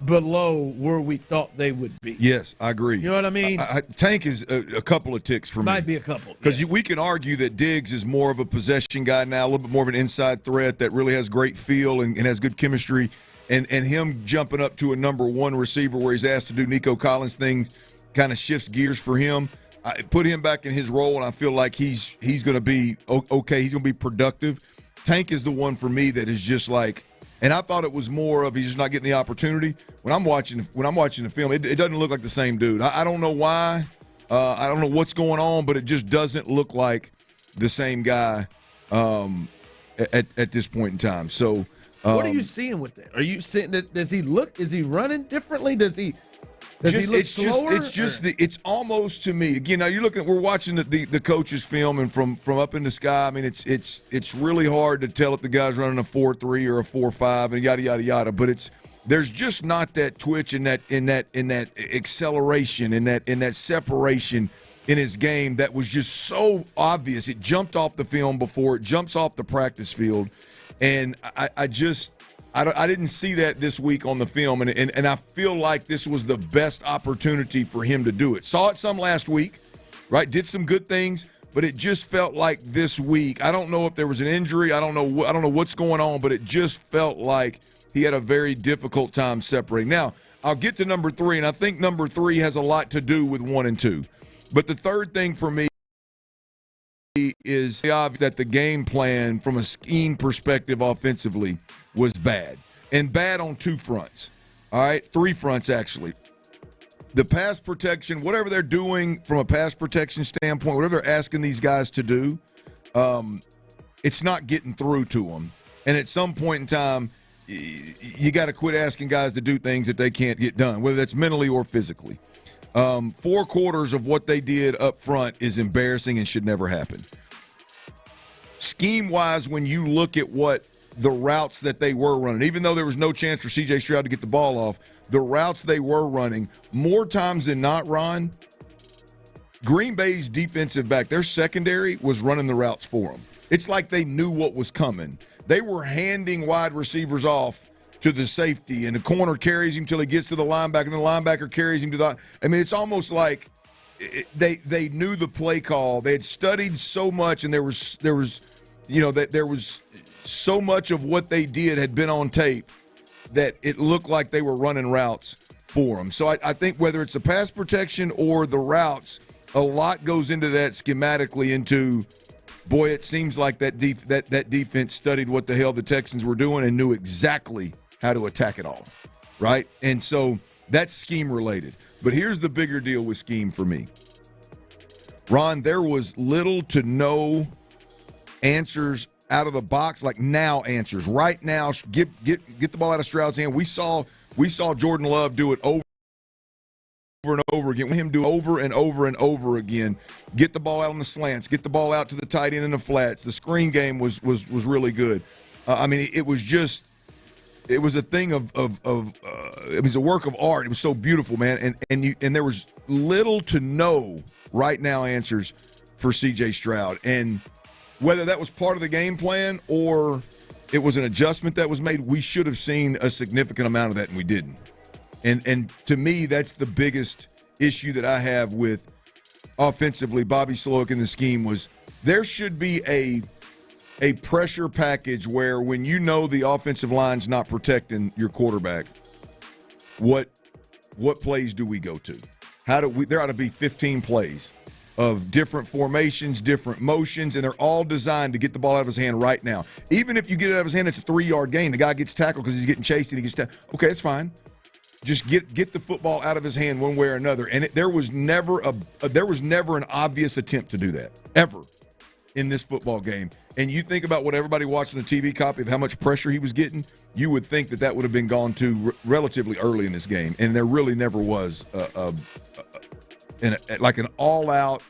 Speaker 2: below where we thought they would be.
Speaker 21: Yes, I agree.
Speaker 2: You know what I mean?
Speaker 21: Tank is a couple of ticks for me.
Speaker 2: Might be a couple.
Speaker 21: Because we can argue that Diggs is more of a possession guy now, a little bit more of an inside threat that really has great feel and has good chemistry. And him jumping up to a number one receiver where he's asked to do Nico Collins things kind of shifts gears for him. I put him back in his role, and I feel like he's going to be okay. He's going to be productive. Tank is the one for me that is just like, and I thought it was more of he's just not getting the opportunity. When I'm watching the film, it doesn't look like the same dude. I don't know why. I don't know what's going on, but it just doesn't look like the same guy at this point in time. So,
Speaker 2: what are you seeing with that? Are you seeing that? Does he look? Is he running differently? Does he look slower?
Speaker 21: It's almost to me. Again, now we're watching the coach's film and from up in the sky. I mean, it's really hard to tell if the guy's running a 4.3 or a 4.5 and yada yada yada. But there's just not that twitch and that acceleration and that separation in his game that was just so obvious. It jumped off the film before it jumps off the practice field, and I didn't see that this week on the film, and I feel like this was the best opportunity for him to do it. Saw it some last week, right? Did some good things, but it just felt like this week. I don't know if there was an injury. I don't know what's going on, but it just felt like he had a very difficult time separating. Now, I'll get to number 3, and I think number 3 has a lot to do with 1 and 2. But the third thing for me is obvious that the game plan from a scheme perspective offensively was bad. And bad on two fronts. All right, three fronts actually. The pass protection, whatever they're doing from a pass protection standpoint, whatever they're asking these guys to do, it's not getting through to them. And at some point in time, you got to quit asking guys to do things that they can't get done, whether that's mentally or physically. 4 quarters of what they did up front is embarrassing and should never happen. Scheme-wise, when you look at what the routes that they were running, even though there was no chance for C.J. Stroud to get the ball off, the routes they were running, more times than not, Ron, Green Bay's defensive back, their secondary was running the routes for them. It's like they knew what was coming. They were handing wide receivers off to the safety, and the corner carries him till he gets to the linebacker, and the linebacker carries him to the – I mean, it's almost like they knew the play call. They had studied so much, and there was so much of what they did had been on tape that it looked like they were running routes for them. So I think whether it's the pass protection or the routes, a lot goes into that schematically into, boy, it seems like that defense studied what the hell the Texans were doing and knew exactly how to attack it all, right? And so that's scheme related. But here's the bigger deal with scheme for me. Ron, there was little to no answers out of the box, like now answers. Right now, get the ball out of Stroud's hand. We saw Jordan Love do it over and over again. Him do over and over and over again. Get the ball out on the slants. Get the ball out to the tight end in the flats. The screen game was really good. I mean, it was a thing of it was a work of art. It was so beautiful, man. And there was little to no right now answers for C.J. Stroud. And whether that was part of the game plan or it was an adjustment that was made, we should have seen a significant amount of that, and we didn't. And to me, that's the biggest issue that I have with offensively Bobby Slowick in the scheme was there should be a pressure package where when you know the offensive line's not protecting your quarterback, what plays do we go to? There ought to be 15 plays of different formations, different motions, and they're all designed to get the ball out of his hand right now. Even if you get it out of his hand, it's a 3-yard gain. The guy gets tackled because he's getting chased and he gets tackled. Okay, that's fine. Just get the football out of his hand one way or another. And there was never an obvious attempt to do that, ever, in this football game. And you think about what everybody watching the TV copy of how much pressure he was getting, you would think that would have been gone to relatively early in this game. And there really never was like an all-out,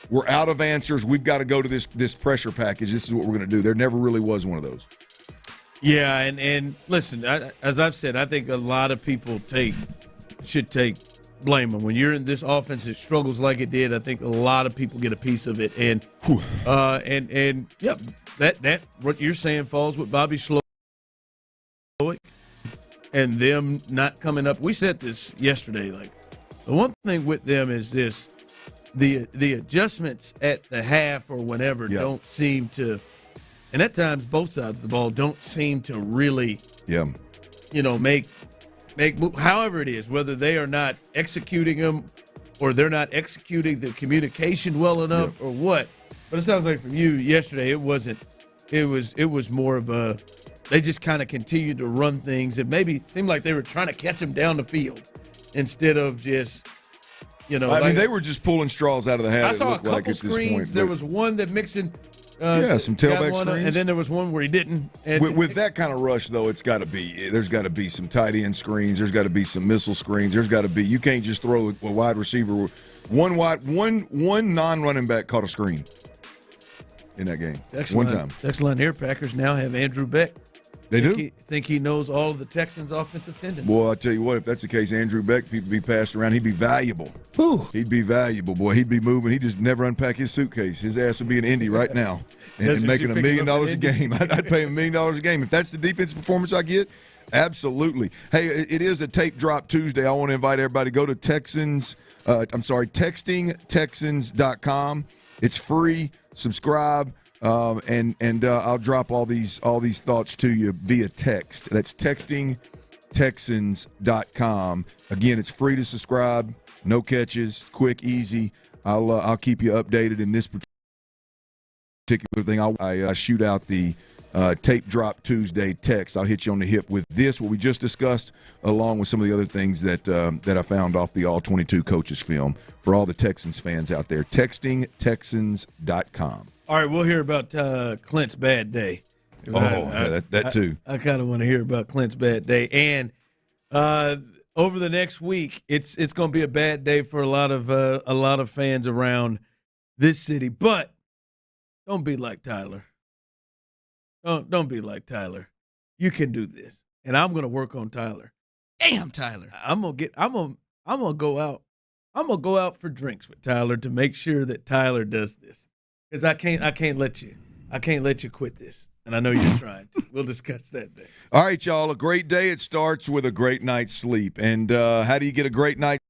Speaker 21: we're out of answers, we've got to go to this pressure package, this is what we're going to do. There never really was one of those.
Speaker 2: Yeah, and listen, as I've said, I think a lot of people should take blame. When you're in this offense that struggles like it did, I think a lot of people get a piece of it. And that what you're saying falls with Bobby Slowick and them not coming up. We said this yesterday, like the one thing with them is this. The adjustments at the half or whenever don't seem to, and at times both sides of the ball don't seem to really, make however it is, whether they are not executing them or they're not executing the communication well enough or what. But it sounds like from you yesterday, it wasn't. It was more of a. They just kind of continued to run things and maybe seemed like they were trying to catch them down the field instead of just. I mean, they
Speaker 21: were just pulling straws out of the hat.
Speaker 2: I saw a couple screens. There was one that Mixon
Speaker 21: some tailback screens.
Speaker 2: And then there was one where he didn't.
Speaker 21: With that kind of rush, though, there's got to be some tight end screens. There's got to be some missile screens. There's got to be. You can't just throw a wide receiver. One non-running back caught a screen in that game. One time.
Speaker 2: Excellent. Here, Packers now have Andrew Beck.
Speaker 21: They
Speaker 2: think he knows all of the Texans' offensive tendencies.
Speaker 21: Boy, I tell you what, if that's the case, Andrew Beck, people be passed around, he'd be valuable.
Speaker 2: Ooh.
Speaker 21: He'd be valuable, boy. He'd be moving. He'd just never unpack his suitcase. His ass would be in Indy right now and making $1 million a game. I'd pay him $1 million a game. If that's the defensive performance I get, absolutely. Hey, it is a tape drop Tuesday. I want to invite everybody to go to textingtexans.com. It's free. Subscribe. And I'll drop all these thoughts to you via text. That's textingtexans.com. Again, it's free to subscribe. No catches, quick, easy. I'll keep you updated in this particular particular thing, I shoot out the Tape Drop Tuesday text. I'll hit you on the hip with this, what we just discussed, along with some of the other things that I found off the All 22 Coaches film for all the Texans fans out there. TextingTexans.com.
Speaker 2: All right, we'll hear about Clint's bad day.
Speaker 21: That too.
Speaker 2: I kind of want to hear about Clint's bad day. And over the next week, it's going to be a bad day for a lot of fans around this city. But don't be like Tyler. Don't be like Tyler. You can do this. And I'm going to work on Tyler.
Speaker 5: Damn, Tyler.
Speaker 2: I'm going to go out. I'm going to go out for drinks with Tyler to make sure that Tyler does this. Cuz I can't let you quit this. And I know you're trying to. We'll discuss that day.
Speaker 21: All right, y'all. A great day. It starts with a great night's sleep. And how do you get a great night?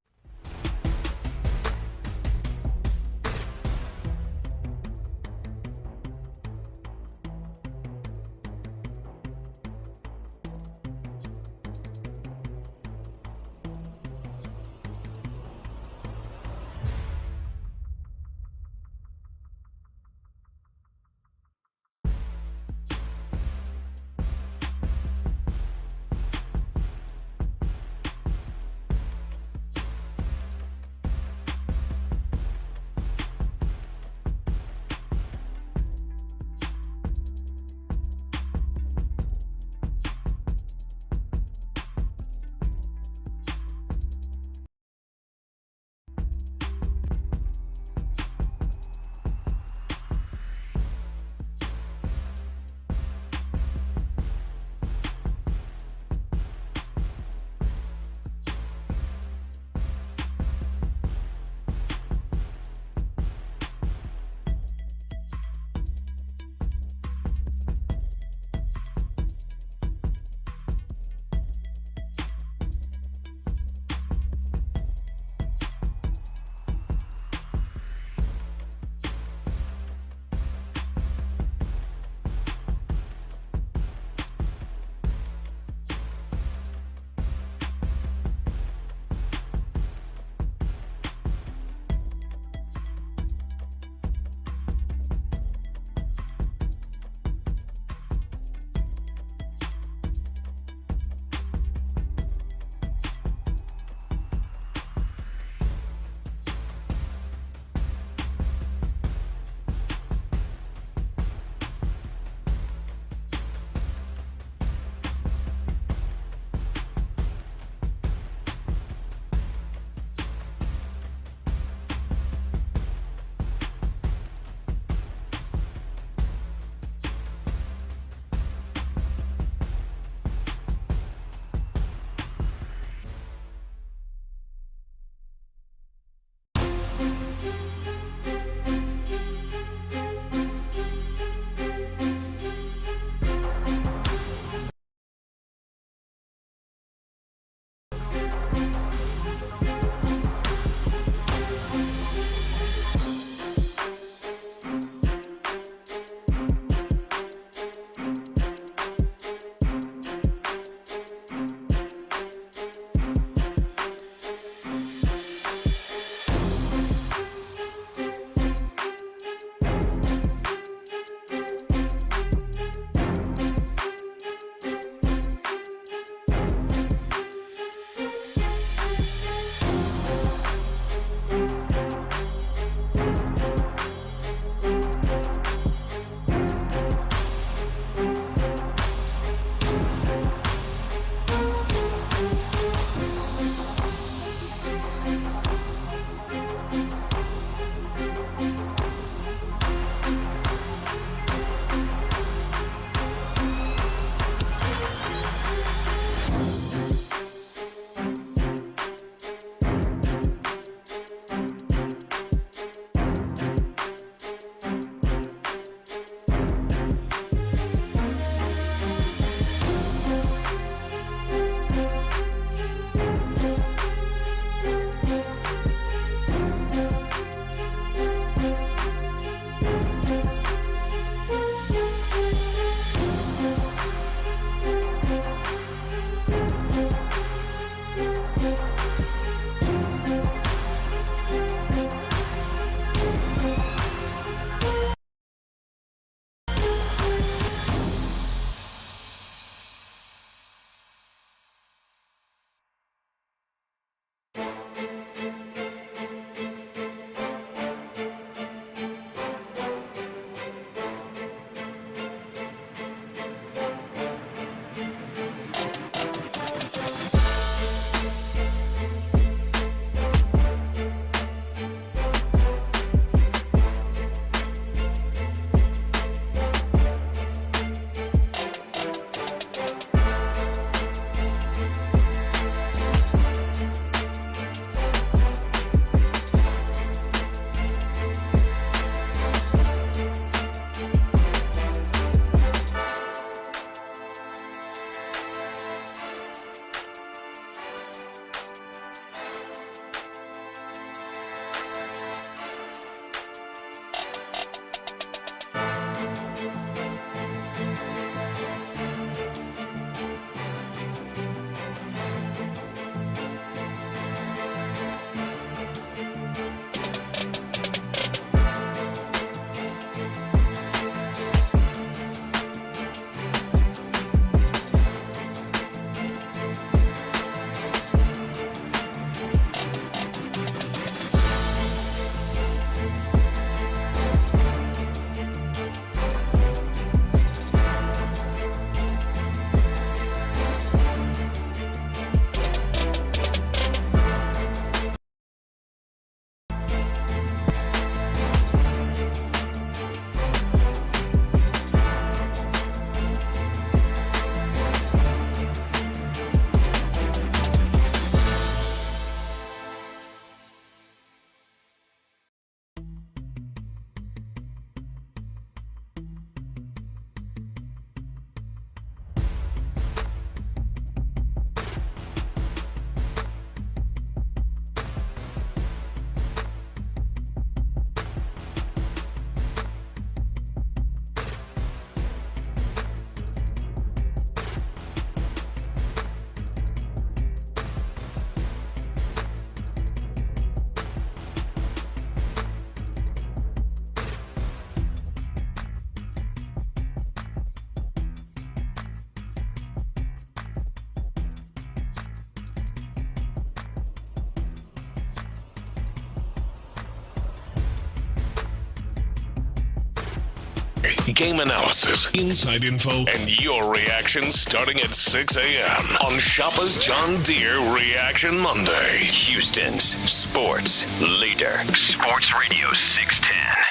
Speaker 1: game analysis, inside info, and your reactions starting at 6 a.m. on Shoppa's John Deere Reaction Monday.
Speaker 3: Houston's sports leader. Sports Radio 610.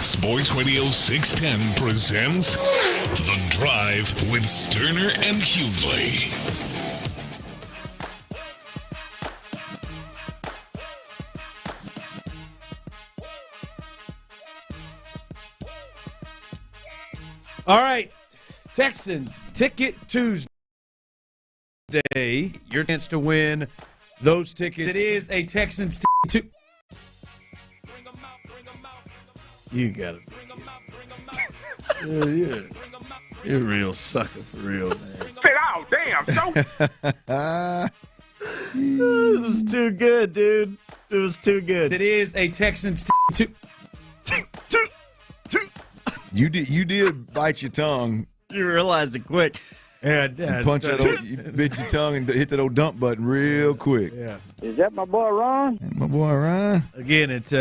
Speaker 1: Sports Radio 610 presents The Drive with Stoerner and Hughley.
Speaker 2: All right, Texans Ticket Tuesday. Your chance to win those tickets. It is a Texans ticket. You got it. Yeah. You're a real sucker for real, man.
Speaker 9: Oh, damn.
Speaker 22: It was too good, dude. It was too good.
Speaker 2: It is a Texans ticket.
Speaker 21: You did bite your tongue.
Speaker 22: You realized it quick.
Speaker 2: Yeah,
Speaker 21: you bit your tongue and hit that old dump button real quick.
Speaker 2: Yeah.
Speaker 13: Is that my boy Ron?
Speaker 21: My boy Ryan.
Speaker 2: Again, it's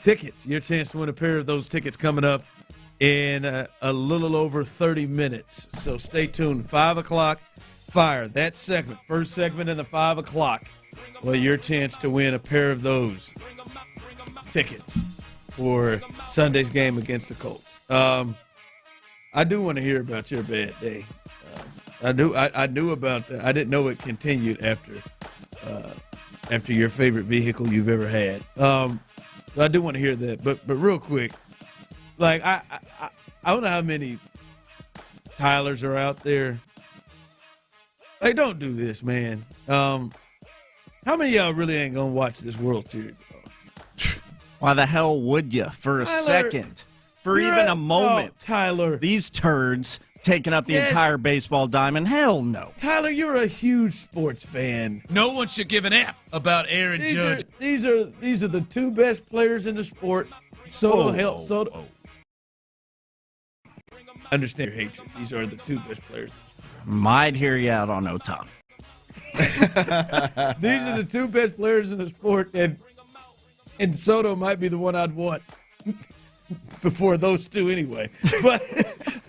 Speaker 2: tickets. Your chance to win a pair of those tickets coming up in a little over 30 minutes. So stay tuned. 5 o'clock, fire. That segment, first segment in the 5 o'clock. Well, your chance to win a pair of those tickets for Sunday's game against the Colts. I do want to hear about your bad day. I knew about that. I didn't know it continued after your favorite vehicle you've ever had. I do want to hear that. But real quick, like I don't know how many Tylers are out there. Like, don't do this, man. How many of y'all really ain't gonna watch this World Series?
Speaker 22: Why the hell would you for a second? For even a moment.
Speaker 2: Oh, Tyler.
Speaker 22: These turds taking up the entire baseball diamond? Hell no.
Speaker 2: Tyler, you're a huge sports fan. No one should give an F about Aaron Judge. These are the two best players in the sport. Soto. Understand your hatred. These are the two best players.
Speaker 22: Might hear you out on Otani.
Speaker 2: These are the two best players in the sport, and Soto might be the one I'd want before those two anyway. But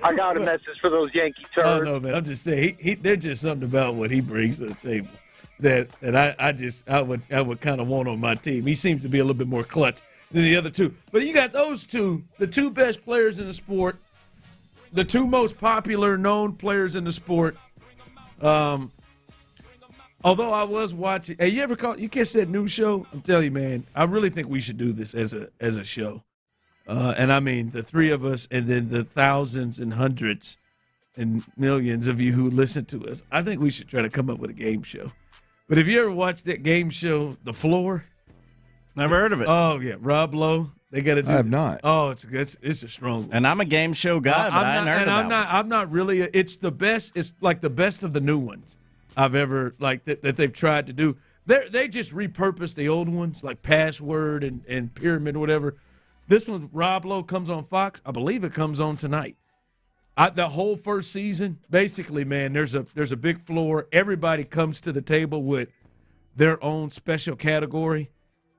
Speaker 13: I got a message for those Yankee turds.
Speaker 2: Oh no, man! I'm just saying there's just something about what he brings to the table that I would kind of want on my team. He seems to be a little bit more clutch than the other two. But you got those two, the two best players in the sport, the two most popular known players in the sport. Although I was watching, hey, you catch that new show? I'm telling you, man, I really think we should do this as a show. And I mean, the three of us and then the thousands and hundreds and millions of you who listen to us. I think we should try to come up with a game show. But have you ever watched that game show, The Floor?
Speaker 22: Never heard of it.
Speaker 2: Oh, yeah. Rob Lowe. They got to do
Speaker 21: I have not.
Speaker 2: Oh, it's a strong one.
Speaker 22: And I'm a game show guy, but I hadn't heard of that.
Speaker 2: I'm not really. It's the best. It's like the best of the new ones I've ever, like, that they've tried to do. They just repurpose the old ones, like Password and Pyramid or whatever. This one, Rob Lowe, comes on Fox. I believe it comes on tonight. The whole first season, basically, man, there's a big floor. Everybody comes to the table with their own special category,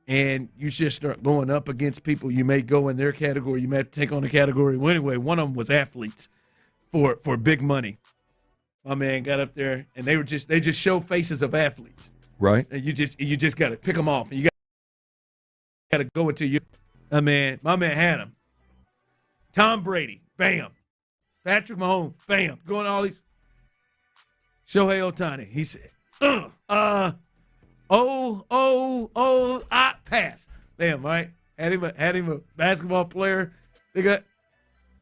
Speaker 2: and you just start going up against people. You may go in their category. You may have to take on a category. Well, anyway, one of them was athletes for big money. My man got up there, and they just show faces of athletes.
Speaker 21: Right.
Speaker 2: And you just got to pick them off, and you got to go into your. My man had him. Tom Brady, bam. Patrick Mahomes, bam. Going all these. Shohei Ohtani, he said, pass. Damn, right? Had him a basketball player. They got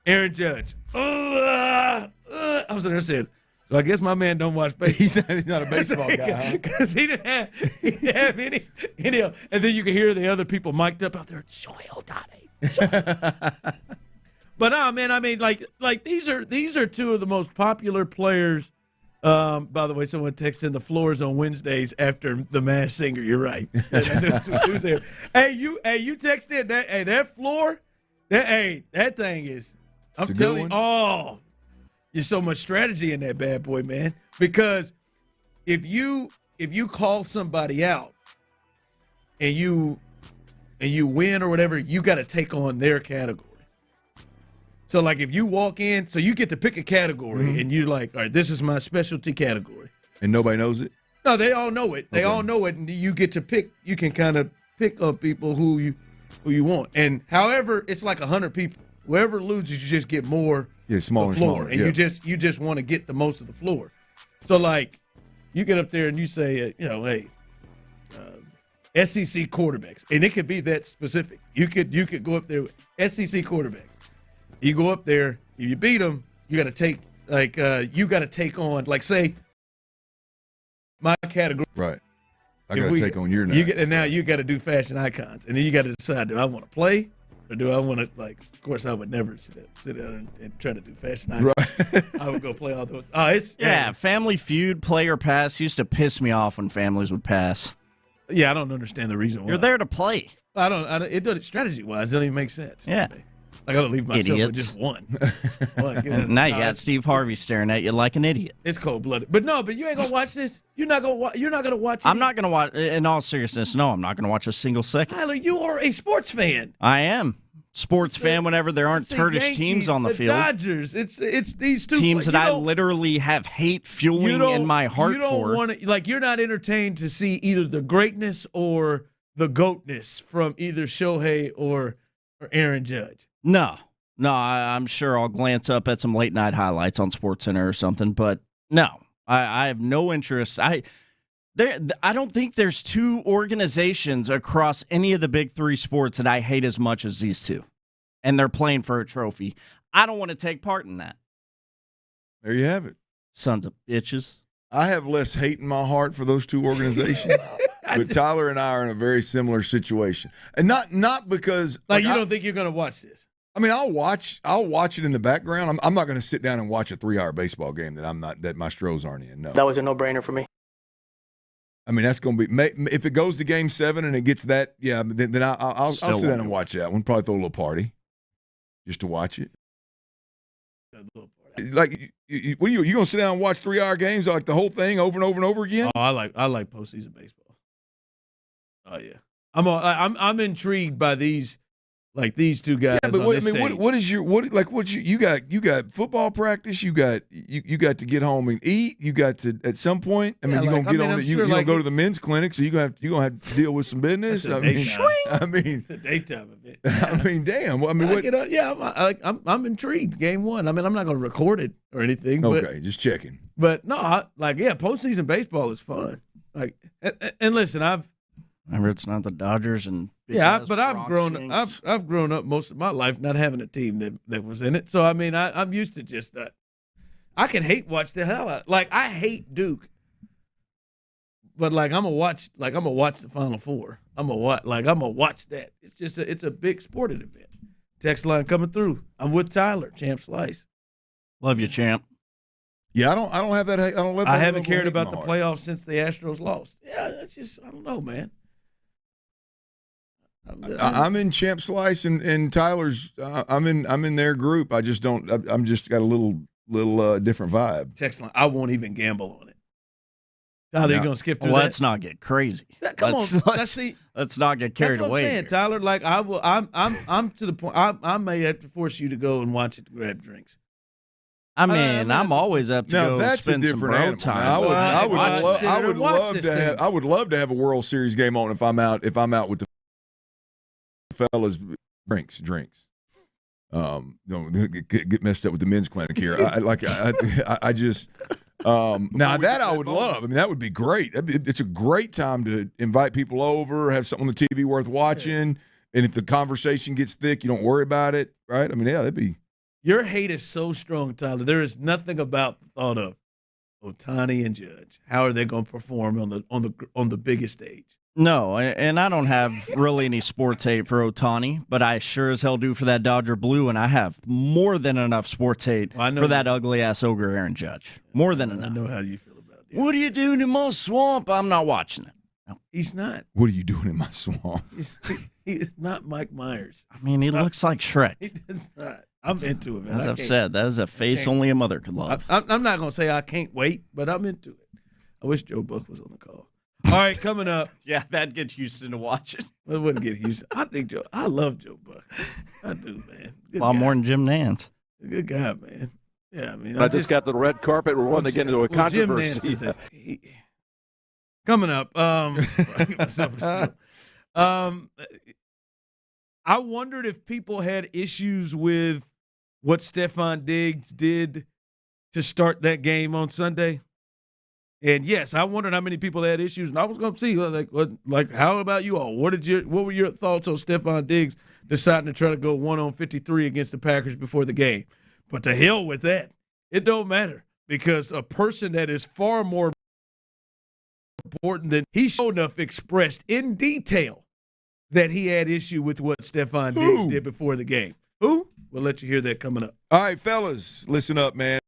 Speaker 2: Aaron Judge. I was there saying, so I guess my man don't watch baseball.
Speaker 21: He's not a baseball guy,
Speaker 2: because he didn't have any. And then you can hear the other people mic'd up out there. Shohei Ohtani. But no, man. I mean, like these are two of the most popular players. By the way, someone texted in the floors on Wednesdays after the Masked Singer. You're right. Hey, you texted that. Hey, that floor. That thing is. I'm telling you. Oh. There's so much strategy in that bad boy, man. Because if you call somebody out and you win or whatever, you got to take on their category. So, like, if you walk in, so you get to pick a category, and you're like, all right, this is my specialty category.
Speaker 21: And nobody knows it?
Speaker 2: No, they all know it. They all know it, and you get to pick. You can kind of pick on people who you want. And however, it's like 100 people. Whoever loses, you just get more
Speaker 21: smaller and
Speaker 2: floor.
Speaker 21: smaller.
Speaker 2: And you just want to get the most of the floor. So, like, you get up there and you say, hey, SEC quarterbacks. And it could be that specific. You could go up there with SEC quarterbacks. You go up there, if you beat them, you got to take on, like, say, my category.
Speaker 21: Right. I got to take on your now.
Speaker 2: And now you got to do fashion icons. And then you got to decide, do I want to play or do I want to, like, of course, I would never sit down and try to do fashion icons. Right. I would go play all those.
Speaker 22: Family Feud, play or pass used to piss me off when families would pass.
Speaker 2: Yeah, I don't understand the reason why.
Speaker 22: You're there to play.
Speaker 2: I don't it doesn't, strategy-wise, it doesn't even make sense.
Speaker 22: Yeah.
Speaker 2: I got to leave myself with just one.
Speaker 22: Now you got Steve Harvey staring at you like an idiot.
Speaker 2: It's cold-blooded. But you ain't going to watch this? You're not going to watch it?
Speaker 22: I'm not going to watch, in all seriousness, no, I'm not going to watch a single second.
Speaker 2: Tyler, you are a sports fan.
Speaker 22: I am. Sports fan whenever there aren't Turkish teams on the field.
Speaker 2: Dodgers. It's these two
Speaker 22: teams that I literally have hate fueling in my heart
Speaker 2: you don't
Speaker 22: for.
Speaker 2: Want to, like, you're not entertained to see either the greatness or the goatness from either Shohei or Aaron Judge.
Speaker 22: No, I'm sure I'll glance up at some late night highlights on SportsCenter or something, but no, I have no interest. I don't think there's two organizations across any of the big three sports that I hate as much as these two, and they're playing for a trophy. I don't want to take part in that.
Speaker 21: There you have it.
Speaker 22: Sons of bitches.
Speaker 21: I have less hate in my heart for those two organizations. But Tyler and I are in a very similar situation. And not because
Speaker 2: you don't think you're going to watch this.
Speaker 21: I mean, I'll watch it in the background. I'm not going to sit down and watch a 3-hour baseball game that my Stros aren't in. No.
Speaker 5: That was a no-brainer for me.
Speaker 21: I mean, that's going to be if it goes to Game 7 and it gets that, then I'll sit down and watch that one. Probably throw a little party just to watch it. Like, what are you going to sit down and watch 3-hour games like the whole thing over and over and over again?
Speaker 2: Oh, I like postseason baseball. Oh yeah, I'm intrigued by these two guys.
Speaker 21: Yeah, but
Speaker 2: on this stage.
Speaker 21: You got football practice. You got to get home and eat. You got to at some point. I mean, you're gonna get on it. You're gonna go to the men's clinic, so you're gonna have to deal with some business.
Speaker 2: The daytime event.
Speaker 21: I mean, damn. I mean,
Speaker 2: I'm intrigued. Game one. I mean, I'm not gonna record it or anything.
Speaker 21: Okay, just checking.
Speaker 2: But no, postseason baseball is fun. Like, and listen,
Speaker 22: Remember, it's not the Dodgers and
Speaker 2: but I've grown up most of my life not having a team that was in it. So I mean, I'm used to just that. I can hate watch the hell out. Like, I hate Duke, but I'm gonna watch the Final Four. I'm gonna watch that. It's a big sporting event. Text line coming through. I'm with Tyler, Champ Slice.
Speaker 22: Love you, Champ.
Speaker 21: Yeah, I don't have that.
Speaker 2: I haven't cared about the playoffs since the Astros lost. Yeah, that's just, I don't know, man.
Speaker 21: I'm in Champ Slice and Tyler's. I'm in their group. I just don't. I'm just got a little different vibe.
Speaker 2: Text line. I won't even gamble on it. Tyler, you gonna skip through that?
Speaker 22: Let's not get crazy. Let's not get carried away.
Speaker 2: That's what I'm saying, Tyler. Like, I will. I'm to the point. I may have to force you to go and watch it to grab drinks.
Speaker 22: I mean, I'm always up to go spend some bro time.
Speaker 21: I would love to have a World Series game on if I'm out with the fellas. Drinks. Don't get messed up with the men's clinic here. I just now that I would love. I mean, that would be great. It's a great time to invite people over, have something on the TV worth watching, and if the conversation gets thick, you don't worry about it, right? I mean, yeah, that'd be.
Speaker 2: Your hate is so strong, Tyler. There is nothing about the thought of Ohtani and Judge. How are they going to perform on the biggest stage?
Speaker 22: No, and I don't have really any sports hate for Ohtani, but I sure as hell do for that Dodger blue, and I have more than enough sports hate for that ugly-ass ogre Aaron Judge. More than enough.
Speaker 2: I know how you feel about it.
Speaker 22: What are you doing in my swamp? I'm not watching it. No.
Speaker 2: He's not.
Speaker 21: What are you doing in my swamp?
Speaker 2: He is not Mike Myers.
Speaker 22: I mean, he looks like Shrek.
Speaker 2: He does not. I'm into it, man.
Speaker 22: As I've said, that is a face only a mother could love.
Speaker 2: I'm not going to say I can't wait, but I'm into it. I wish Joe Buck was on the call. All right, coming up.
Speaker 22: Yeah, that'd get Houston to watch it.
Speaker 2: It wouldn't get Houston. I love Joe Buck. I do, man.
Speaker 22: A lot more than Jim Nantz.
Speaker 2: Good guy, man. Yeah, I mean,
Speaker 5: I just got the red carpet. We're wanting to get into a controversy.
Speaker 2: Coming up, I wondered if people had issues with what Stefon Diggs did to start that game on Sunday. And yes, I wondered how many people had issues, and I was going to see like how about you all? What were your thoughts on Stefon Diggs deciding to try to go 1-on-53 against the Packers before the game? But to hell with that, it don't matter because a person that is far more important than he sure enough expressed in detail that he had issue with what Stefon Diggs did before the game. Who? We'll let you hear that coming up.
Speaker 21: All right, fellas, listen up, man.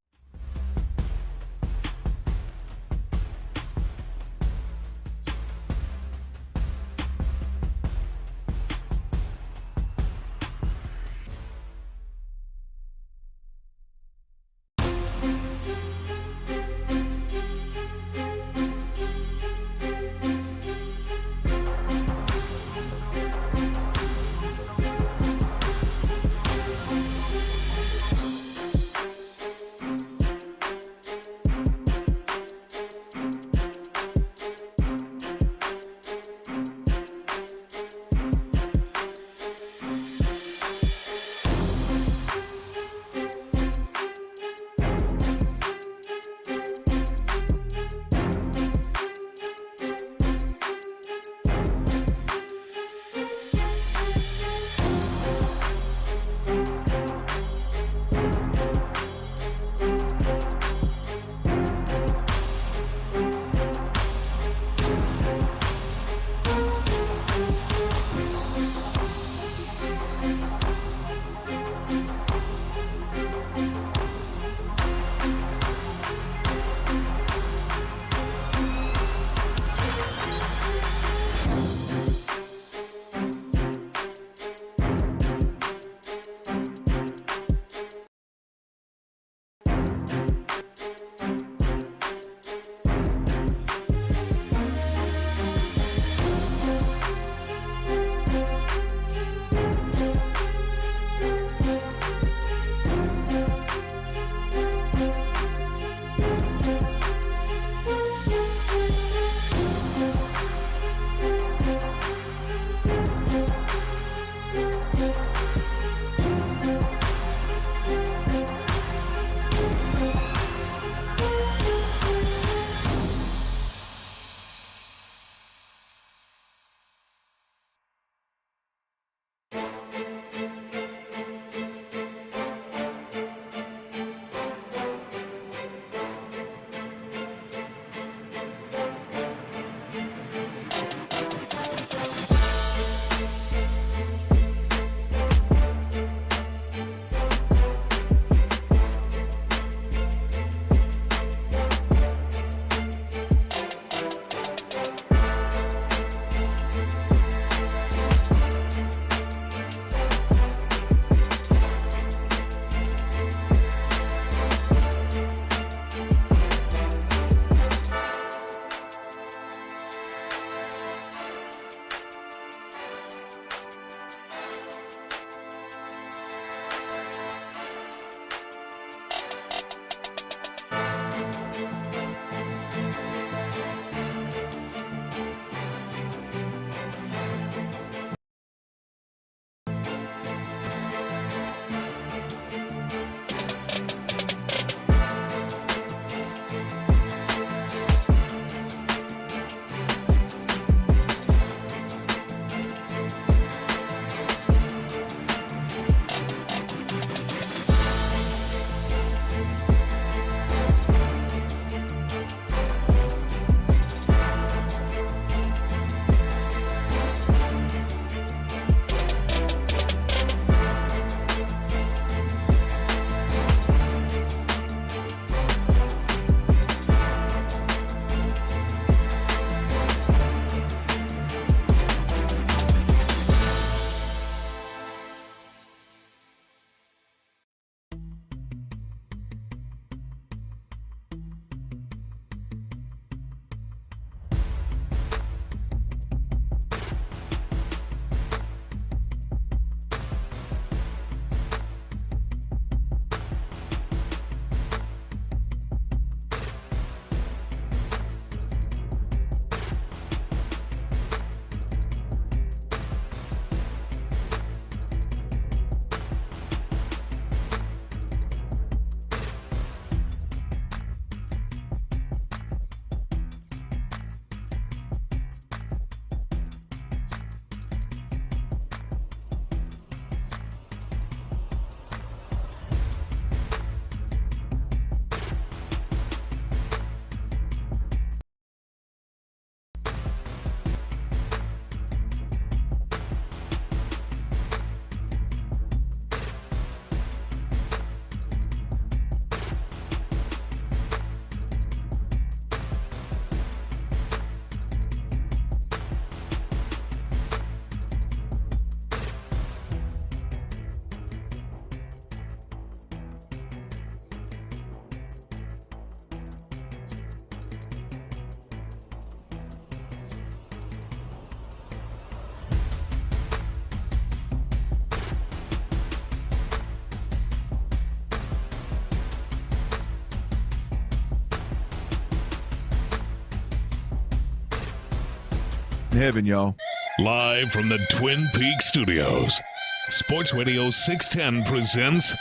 Speaker 21: heaven, y'all.
Speaker 1: Live from the Twin Peaks studios, Sports Radio 610 presents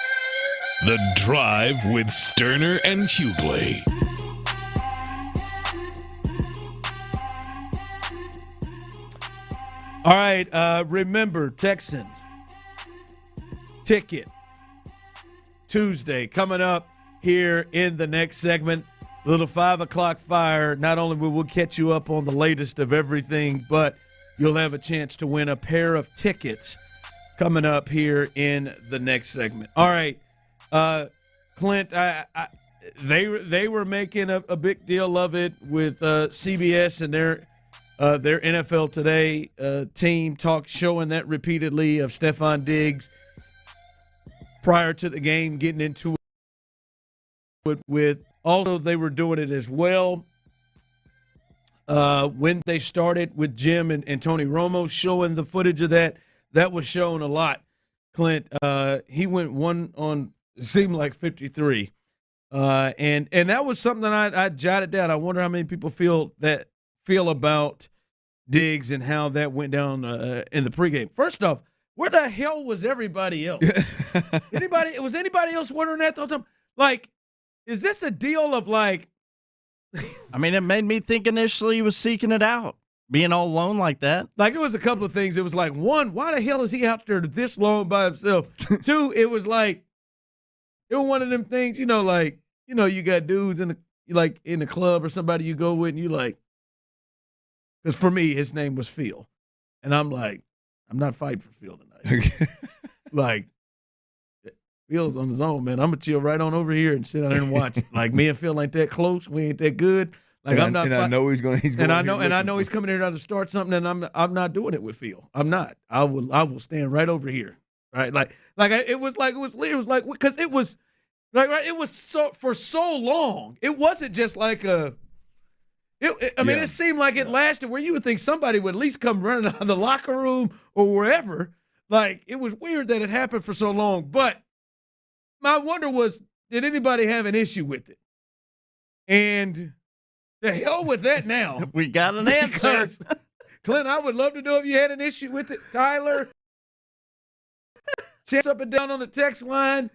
Speaker 1: The Drive with Stoerner and Hughley.
Speaker 2: All right, remember, Texans ticket Tuesday coming up here in the next segment. Little 5 o'clock fire. Not only will we catch you up on the latest of everything, but you'll have a chance to win a pair of tickets coming up here in the next segment. All right, Clint, they were making a big deal of it with CBS and their NFL Today team showing that repeatedly of Stephon Diggs prior to the game, getting into it with. Also, they were doing it as well when they started with Jim and Tony Romo showing the footage of that. That was shown a lot. Clint, he went one on, it seemed like 53. And that was something that I jotted down. I wonder how many people feel about Diggs and how that went down in the pregame. First off, where the hell was everybody else? Was anybody else wondering that the whole time? Like, is this a deal of like?
Speaker 22: I mean, it made me think initially he was seeking it out, being all alone like that.
Speaker 2: Like, it was a couple of things. It was like, one, why the hell is he out there this long by himself? Two, it was like, it was one of them things, you got dudes in the club or somebody you go with, and you like, because for me, his name was Phil, and I'm like, I'm not fighting for Phil tonight. Like, Phil's on his own, man. I'm gonna chill right on over here and sit down there and watch it. Like, me and Phil ain't that close. We ain't that good. Like,
Speaker 21: I know he's going.
Speaker 2: And I know he's coming here to start something, and I'm not doing it with Phil. I'm not. I will stand right over here. Right, it was because it was like, right, it was so for so long. It wasn't just like a. It seemed like it lasted where you would think somebody would at least come running out of the locker room or wherever. Like, it was weird that it happened for so long. But my wonder was, did anybody have an issue with it? And the hell with that now.
Speaker 22: We got an answer.
Speaker 2: Clint, I would love to know if you had an issue with it. Tyler, chance up and down on the text line.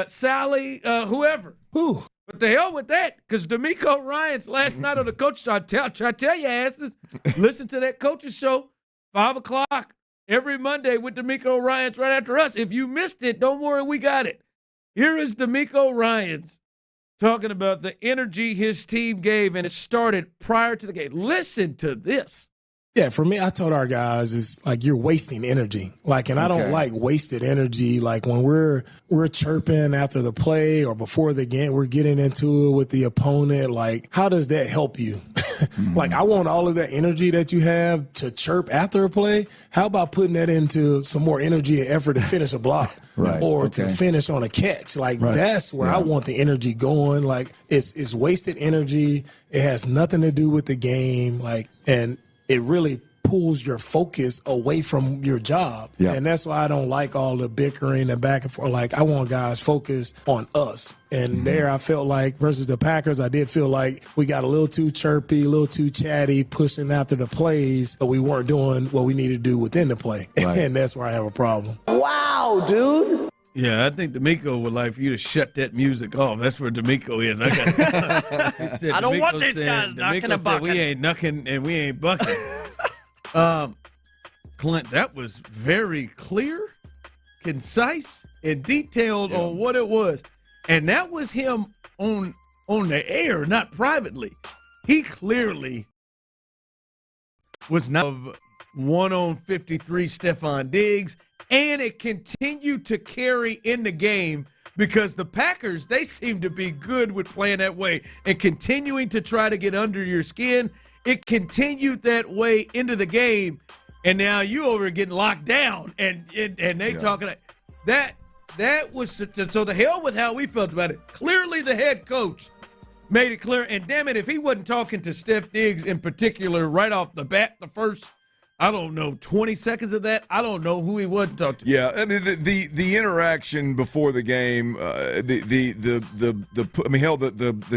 Speaker 2: Sally, whoever.
Speaker 23: Ooh.
Speaker 2: But the hell with that, because DeMeco Ryans last night on the coach show, I tell you asses, listen to that coach's show, 5 o'clock every Monday with DeMeco Ryans right after us. If you missed it, don't worry, we got it. Here is DeMeco Ryans talking about the energy his team gave, and it started prior to the game. Listen to this.
Speaker 23: Yeah, for me, I told our guys, it's like you're wasting energy. Like, and I don't like wasted energy. Like, when we're chirping after the play or before the game, we're getting into it with the opponent. Like, how does that help you? Like, I want all of that energy that you have to chirp after a play. How about putting that into some more energy and effort to finish a block or to finish on a catch? Like, that's where I want the energy going. Like, it's wasted energy. It has nothing to do with the game. Like, and it really pulls your focus away from your job. Yeah. And that's why I don't like all the bickering and back and forth. Like, I want guys focused on us. And there I felt like, versus the Packers, I did feel like we got a little too chirpy, a little too chatty, pushing after the plays, but we weren't doing what we needed to do within the play. Right. And that's where I have a problem.
Speaker 2: Wow, dude. Yeah, I think DeMeco would like for you to shut that music off. That's where DeMeco is.
Speaker 22: I don't want these guys knocking and bucking.
Speaker 2: We ain't knocking and we ain't bucking. Clint, that was very clear, concise, and detailed on what it was. And that was him on the air, not privately. He clearly was not of 1 on 53 Stephon Diggs. And it continued to carry in the game because the Packers, they seem to be good with playing that way and continuing to try to get under your skin. It continued that way into the game, and now you over getting locked down, and they talking that was so the hell with how we felt about it. Clearly, the head coach made it clear, and damn it, if he wasn't talking to Steph Diggs in particular right off the bat, the first 20 seconds of that, I don't know who he wasn't talking to.
Speaker 21: Yeah, I mean the interaction before the game, the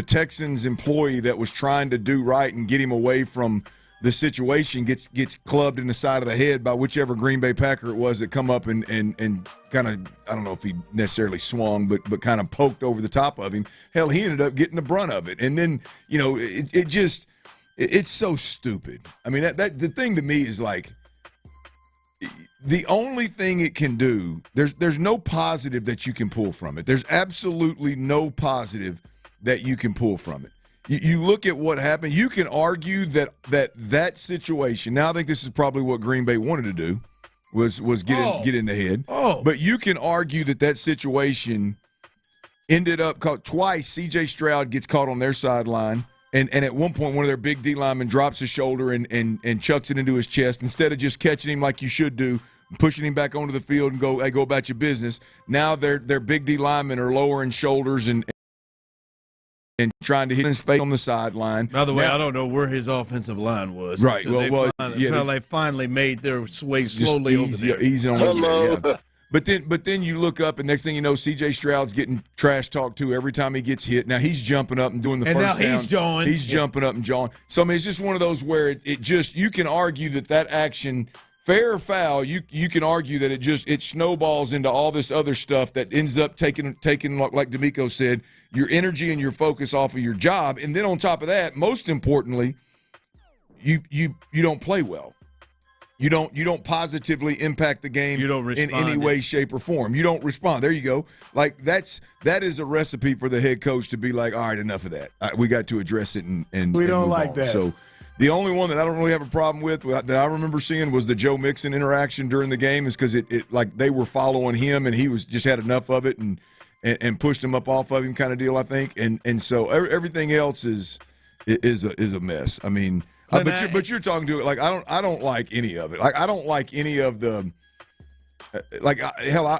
Speaker 21: Texans employee that was trying to do right and get him away from the situation, gets clubbed in the side of the head by whichever Green Bay Packer it was that come up and kind of, I don't know if he necessarily swung, but kind of poked over the top of him. Hell, he ended up getting the brunt of it. And then, it's so stupid. I mean, that the thing to me is like, the only thing it can do, there's no positive that you can pull from it. There's absolutely no positive that you can pull from it. You look at what happened. You can argue that situation. Now I think this is probably what Green Bay wanted to do, was get in the head. But you can argue that situation ended up caught twice. C.J. Stroud gets caught on their sideline, and at one point one of their big D linemen drops his shoulder and chucks it into his chest instead of just catching him like you should do, pushing him back onto the field and go about your business. Now their big D linemen are lowering shoulders and trying to hit his face on the sideline.
Speaker 2: By the way, I don't know where his offensive line was.
Speaker 21: Right.
Speaker 2: So they finally made their way slowly over there.
Speaker 21: Easy on there, yeah. But then you look up, and next thing you know, C.J. Stroud's getting trash talked to every time he gets hit. Now he's jumping up and doing the first down.
Speaker 2: He's jawing.
Speaker 21: He's jumping up and jawing. So, I mean, it's just one of those where it just – you can argue that action – fair or foul, you can argue that it snowballs into all this other stuff that ends up taking like DeMeco said, your energy and your focus off of your job. And then on top of that, most importantly, you don't play well. You don't positively impact the game in any way, shape, or form. You don't respond. There you go. Like that is a recipe for the head coach to be like, all right, enough of that. We got to address it and
Speaker 23: we don't
Speaker 21: move
Speaker 23: like
Speaker 21: on.
Speaker 23: that.
Speaker 21: So the only one that I don't really have a problem with that I remember seeing was the Joe Mixon interaction during the game, is because it like they were following him and he was just had enough of it and pushed him up off of him kind of deal, I think. And so everything else is a mess. I mean, but you're talking to it like I don't like any of it. Like I don't like any of the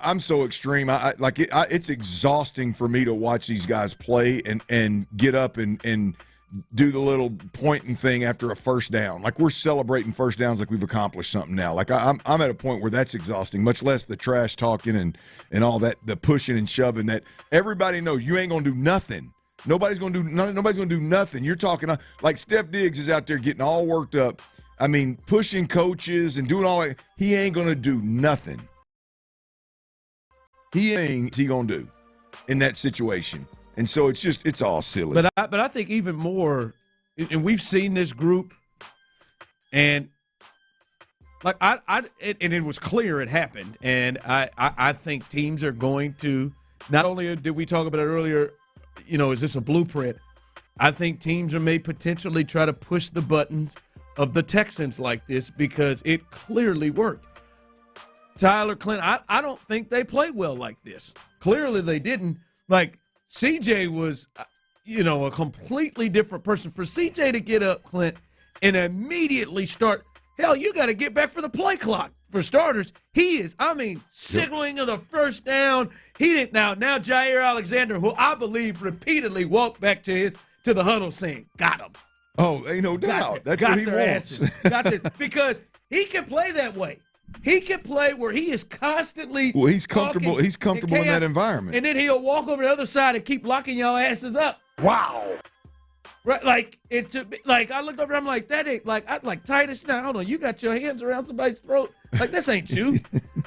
Speaker 21: I'm so extreme. It's exhausting for me to watch these guys play and get up and do the little pointing thing after a first down. Like we're celebrating first downs like we've accomplished something now. Like I'm at a point where that's exhausting, much less the trash talking and all that, the pushing and shoving that everybody knows you ain't going to do nothing. Nobody's going to do nothing. You're talking like Steph Diggs is out there getting all worked up. I mean, pushing coaches and doing all that. He ain't going to do nothing. He going to do in that situation. And so it's all silly.
Speaker 2: But I think even more, and we've seen this group, and like and it was clear it happened. And I think teams are going to, not only did we talk about it earlier, is this a blueprint? I think teams may potentially try to push the buttons of the Texans like this because it clearly worked. Tyler Clinton, I don't think they played well like this. Clearly they didn't. Like, CJ was, a completely different person. For CJ to get up, Clint, and immediately start, hell, you got to get back for the play clock. For starters, he is, signaling of the first down. He didn't. Now Jair Alexander, who I believe repeatedly walked back to the huddle saying, got him.
Speaker 21: Oh, ain't no doubt. That's what he wants.
Speaker 2: Because he can play that way. He can play where he is constantly.
Speaker 21: Well, he's comfortable. He's comfortable in that environment,
Speaker 2: and then he'll walk over to the other side and keep locking y'all asses up. Wow, right? Like I looked over, I'm like, that ain't like Titus. Now hold on, you got your hands around somebody's throat. Like this ain't you.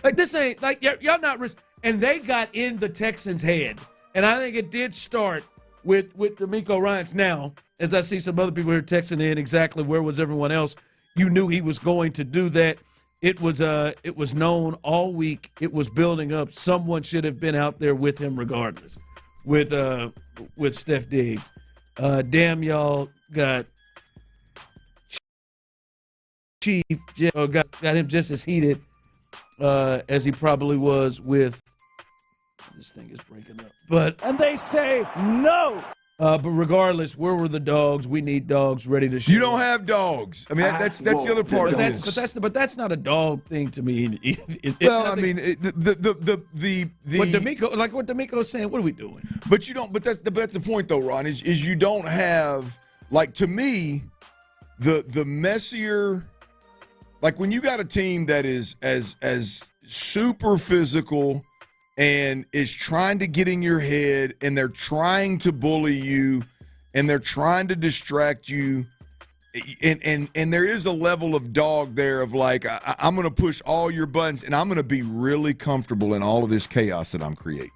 Speaker 2: Like this ain't like y'all not. And they got in the Texans' head, and I think it did start with DeMeco Ryans. Now, as I see some other people here texting in, exactly where was everyone else? You knew he was going to do that. It was known all week. It was building up. Someone should have been out there with him regardless. With Steph Diggs. Damn, y'all got Chief got him just as heated as he probably was with. This thing is breaking up. And they say no. But regardless, where were the dogs? We need dogs ready to shoot.
Speaker 21: You don't have dogs. I mean, that's the other part of this.
Speaker 2: But that's not a dog thing to me.
Speaker 21: What
Speaker 2: DeMeco is saying, what are we doing?
Speaker 21: But you don't. But that's the point, though, Ron. Is you don't have, like, to me, the messier, like when you got a team that is as super physical and is trying to get in your head, and they're trying to bully you, and they're trying to distract you, and there is a level of dog there of like, I'm going to push all your buttons, and I'm going to be really comfortable in all of this chaos that I'm creating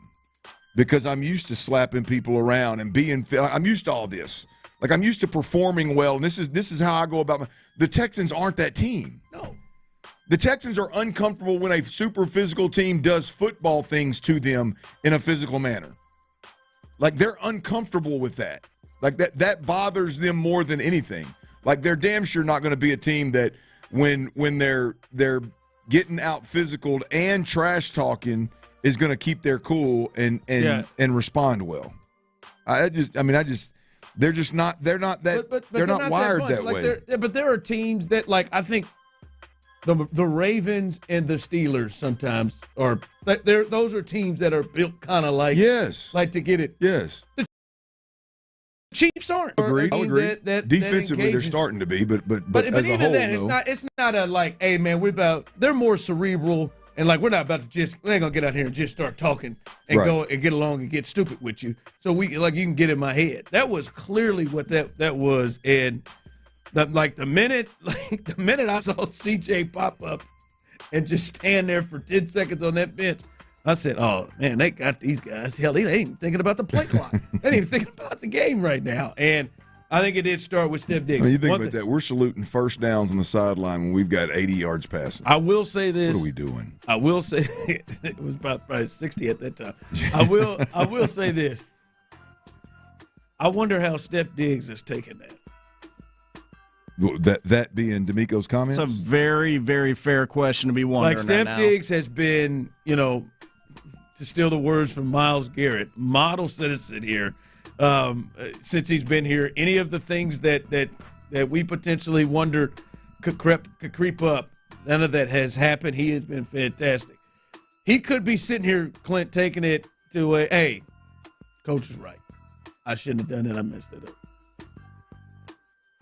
Speaker 21: because I'm used to slapping people around and I'm used to all this. Like, I'm used to performing well, and this is how I go about the Texans aren't that team.
Speaker 2: No.
Speaker 21: The Texans are uncomfortable when a super physical team does football things to them in a physical manner. Like, they're uncomfortable with that. Like, that bothers them more than anything. Like, they're damn sure not going to be a team that when they're getting out physical and trash talking is going to keep their cool and respond well. They're just not. They're not that. But they're not wired that way.
Speaker 2: But there are teams that, like, I think the Ravens and the Steelers sometimes are. Those are teams that are built kind of like to get it.
Speaker 21: Yes.
Speaker 2: The Chiefs aren't.
Speaker 21: Agreed. I'll agree. Defensively, they're starting to be, but as a whole,
Speaker 2: it's not a like, hey man, they're more cerebral. And, like, we're not about to they ain't going to get out here and just start talking and go and get along and get stupid with you. So, you can get in my head. That was clearly what that was. And, the minute I saw CJ pop up and just stand there for 10 seconds on that bench, I said, oh, man, they got these guys. Hell, they ain't even thinking about the play clock. They ain't even thinking about the game right now. And I think it did start with Steph Diggs.
Speaker 21: You think about that. We're saluting first downs on the sideline when we've got 80 yards passing.
Speaker 2: I will say this.
Speaker 21: What are we doing?
Speaker 2: I will say it was probably 60 at that time. I will say this. I wonder how Steph Diggs is taking that.
Speaker 21: That being DeMeco's comments?
Speaker 22: It's a very, very fair question to be wondering.
Speaker 2: Like, Steph Diggs has been, to steal the words from Myles Garrett, model citizen here. Since he's been here, any of the things that we potentially wondered could creep up, none of that has happened. He has been fantastic. He could be sitting here, Clint, taking it to hey, coach is right. I shouldn't have done it. I messed it up.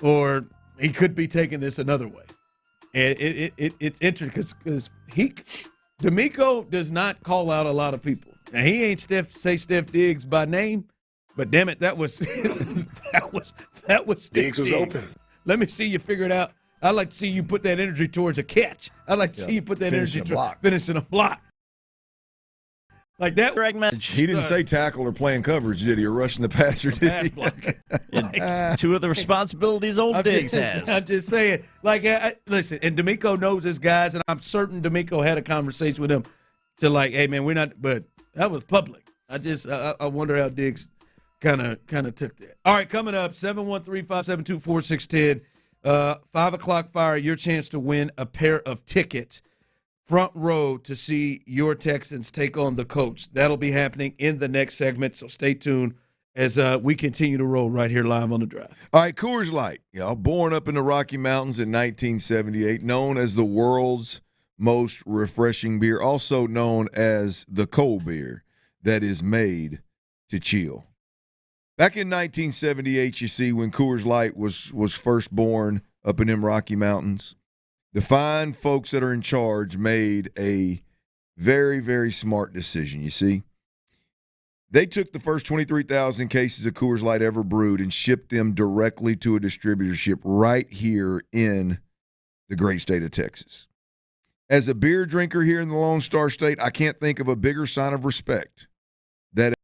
Speaker 2: Or he could be taking this another way. And it's interesting because DeMeco does not call out a lot of people. Now, he ain't Steph Diggs by name. But damn it, that was
Speaker 6: Diggs was open.
Speaker 2: Let me see you figure it out. I'd like to see you put that energy towards a catch. I'd like to see you put that energy towards finishing a block. Like that.
Speaker 21: He didn't say tackle or playing coverage, did he? Or rushing the passer, did he?
Speaker 22: Two of the responsibilities Diggs has.
Speaker 2: I'm just saying. Like, listen, and DeMeco knows his guys, and I'm certain DeMeco had a conversation with him to like, hey, man, we're not – but that was public. I wonder how Diggs – kind of took that. All right, coming up, 713-572-4610. 5 o'clock fire, your chance to win a pair of tickets, front row to see your Texans take on the Colts. That'll be happening in the next segment, so stay tuned as we continue to roll right here live on The Drive.
Speaker 21: All right, Coors Light, born up in the Rocky Mountains in 1978, known as the world's most refreshing beer, also known as the cold beer that is made to chill. Back in 1978, you see, when Coors Light was first born up in them Rocky Mountains, the fine folks that are in charge made a very, very smart decision, you see. They took the first 23,000 cases of Coors Light ever brewed and shipped them directly to a distributorship right here in the great state of Texas. As a beer drinker here in the Lone Star State, I can't think of a bigger sign of respect that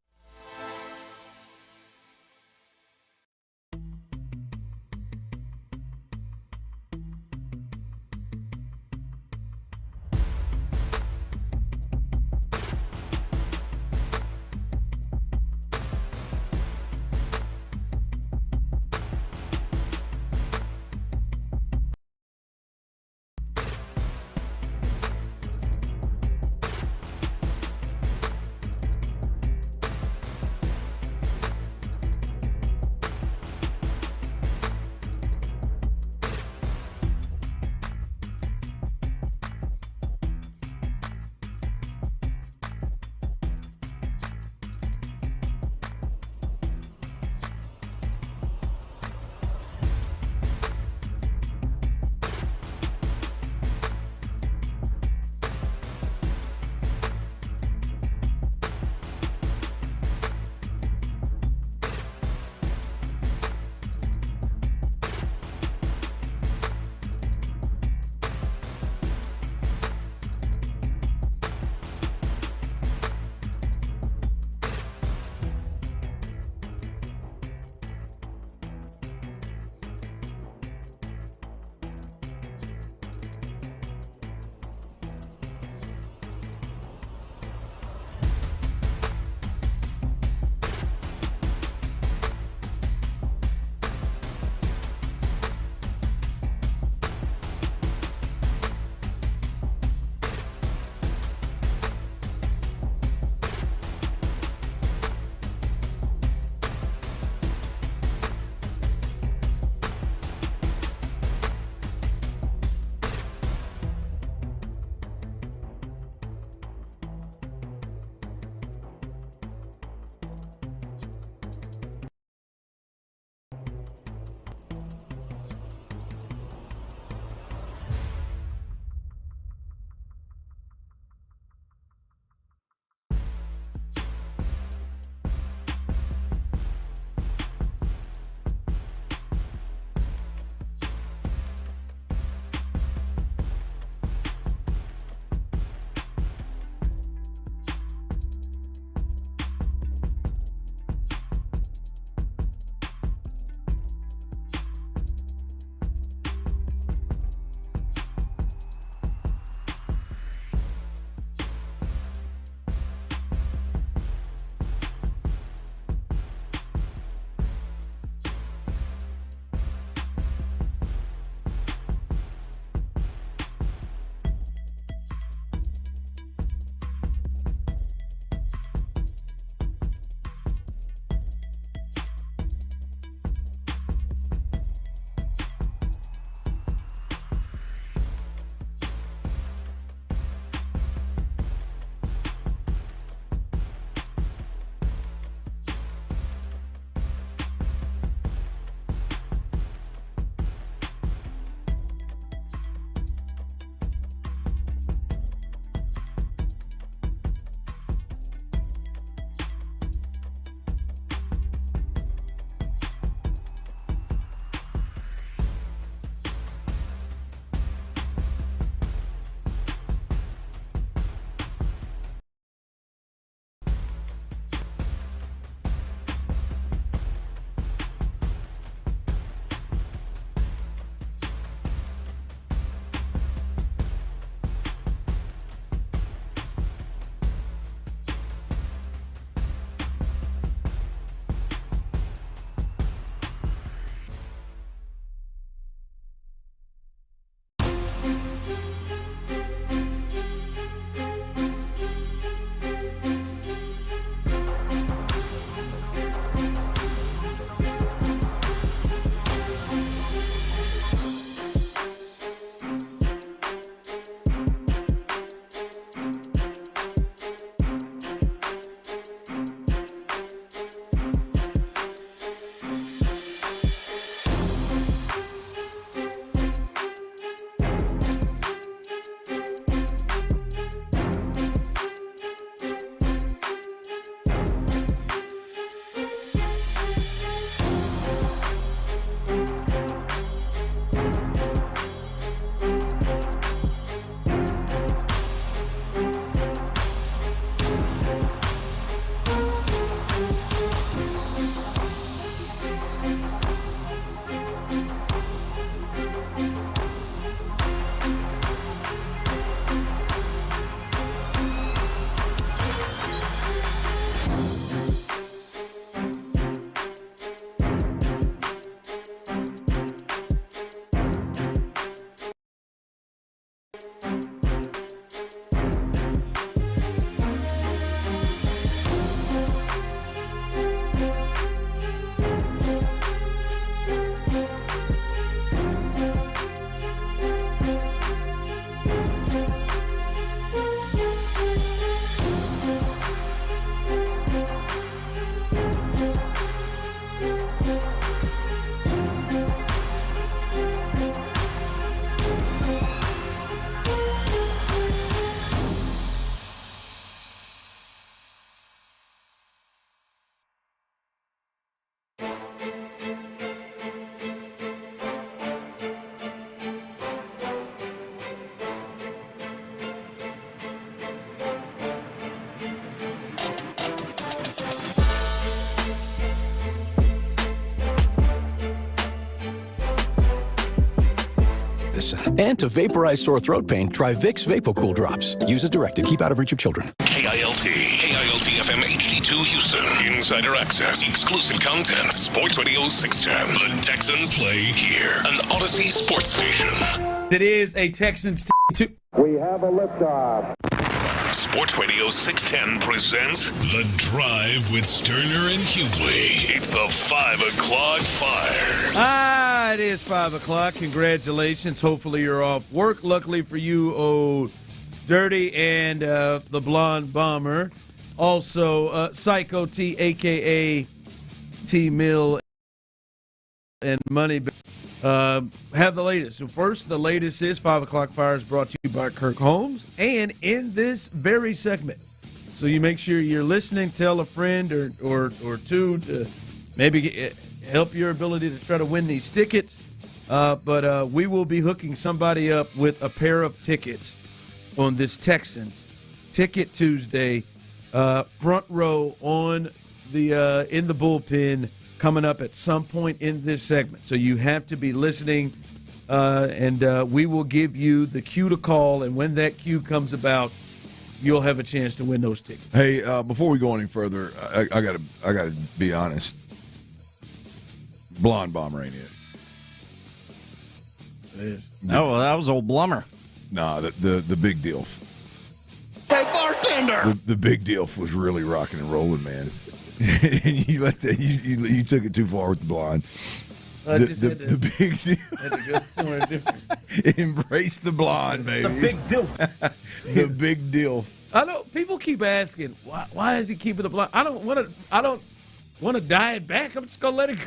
Speaker 7: medicine. And to vaporize sore throat pain, try Vicks VapoCool Drops. Use as directed. Keep out of reach of children.
Speaker 1: KILT FM HD2 Houston. Insider access, exclusive content. Sports Radio 610. The Texans play here. An Odyssey sports station.
Speaker 2: It is a Texans
Speaker 11: We have a liftoff.
Speaker 1: Sports Radio 610 presents The Drive with Stoerner and Hughley. It's the 5 o'clock fire.
Speaker 2: It is 5 o'clock. Congratulations. Hopefully you're off work. Luckily for you, old Dirty and the Blonde Bomber. Also, Psycho T, a.k.a. T-Mill and Money. Have the latest. So first, the latest is 5 o'clock fire is brought to you by Kirk Holmes. And in this very segment, so you make sure you're listening, tell a friend or two to maybe help your ability to try to win these tickets. But we will be hooking somebody up with a pair of tickets on this Texans Ticket Tuesday, front row on the in the bullpen, coming up at some point in this segment. So you have to be listening, and we will give you the cue to call, and when that cue comes about, you'll have a chance to win those tickets.
Speaker 21: Hey, before we go any further, I gotta be honest. Blonde Bomber ain't it.
Speaker 22: No, that was old Blummer.
Speaker 21: Nah, the big deal.
Speaker 9: Hey, bartender!
Speaker 21: The big deal was really rocking and rolling, man. you let that you took it too far with the blonde. The big deal.
Speaker 2: Had to go somewhere different.
Speaker 21: Embrace the blonde, baby.
Speaker 2: The big deal.
Speaker 21: The big deal.
Speaker 2: I know people keep asking why is he keeping the blonde? I don't want to dye it back. I'm just gonna let it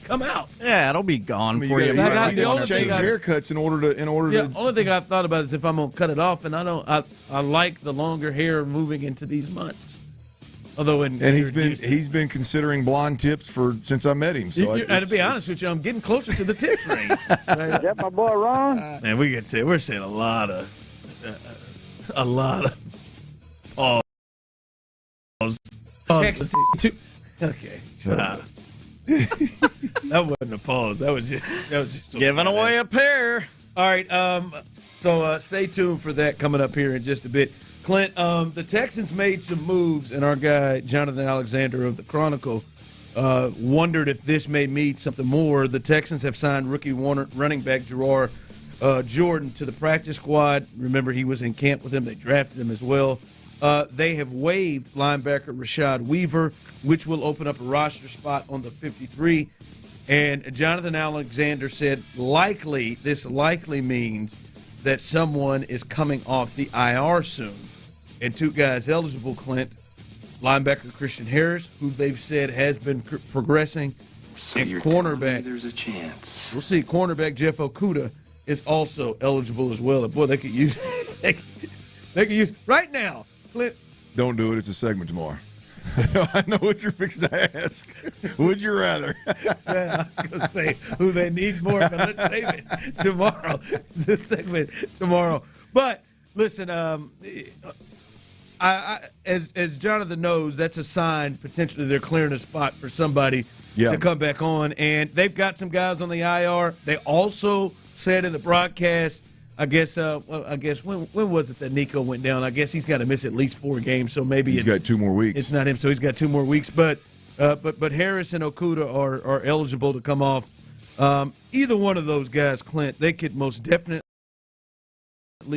Speaker 2: come out.
Speaker 22: Yeah, it'll be gone for you.
Speaker 21: You gotta change haircuts in order to.
Speaker 2: Only thing I've thought about is if I'm gonna cut it off, and I like the longer hair moving into these months. Although
Speaker 21: he's been considering blonde tips since I met him. So
Speaker 2: and to be honest with you, I'm getting closer to the tip range.
Speaker 13: Is that my boy Ron?
Speaker 2: Man, we're seeing a lot of pause. Text to okay. That wasn't a pause. That was just
Speaker 22: giving away a pair.
Speaker 2: All right. So stay tuned for that coming up here in just a bit. Clint, the Texans made some moves, and our guy Jonathan Alexander of the Chronicle wondered if this may mean something more. The Texans have signed rookie running back Gerard Jordan to the practice squad. Remember, he was in camp with them. They drafted him as well. They have waived linebacker Rashad Weaver, which will open up a roster spot on the 53. And Jonathan Alexander said this likely means that someone is coming off the IR soon. And two guys eligible, Clint, linebacker Christian Harris, who they've said has been progressing,
Speaker 15: so
Speaker 2: and
Speaker 15: you're
Speaker 2: cornerback.
Speaker 15: There's a chance.
Speaker 2: We'll see. Cornerback Jeff Okudah is also eligible as well. And boy, they could use they could use right now, Clint.
Speaker 21: Don't do it. It's a segment tomorrow. I know what you're fixing to ask. Would you rather?
Speaker 2: Yeah, I was going to say who they need more, but let's save it tomorrow. The segment tomorrow. But listen, as Jonathan knows, that's a sign potentially they're clearing a spot for somebody to come back on. And they've got some guys on the IR. They also said in the broadcast, I guess when was it that Nico went down? I guess he's got to miss at least 4 games, so maybe
Speaker 21: he's got 2 more weeks.
Speaker 2: It's not him, so he's got 2 more weeks. But Harris and Okudah are eligible to come off. Either one of those guys, Clint, they could most definitely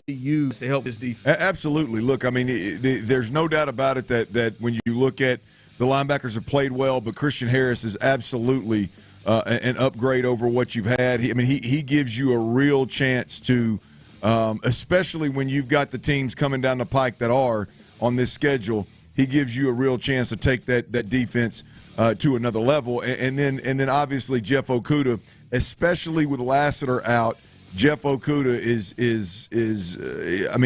Speaker 2: use to help this defense.
Speaker 21: Absolutely. Look, I mean, there's no doubt about it that when you look at the linebackers have played well, but Christian Harris is absolutely an upgrade over what you've had. He gives you a real chance to, especially when you've got the teams coming down the pike that are on this schedule, he gives you a real chance to take that defense to another level. And then obviously Jeff Okudah, especially with Lassiter out, Jeff Okudah is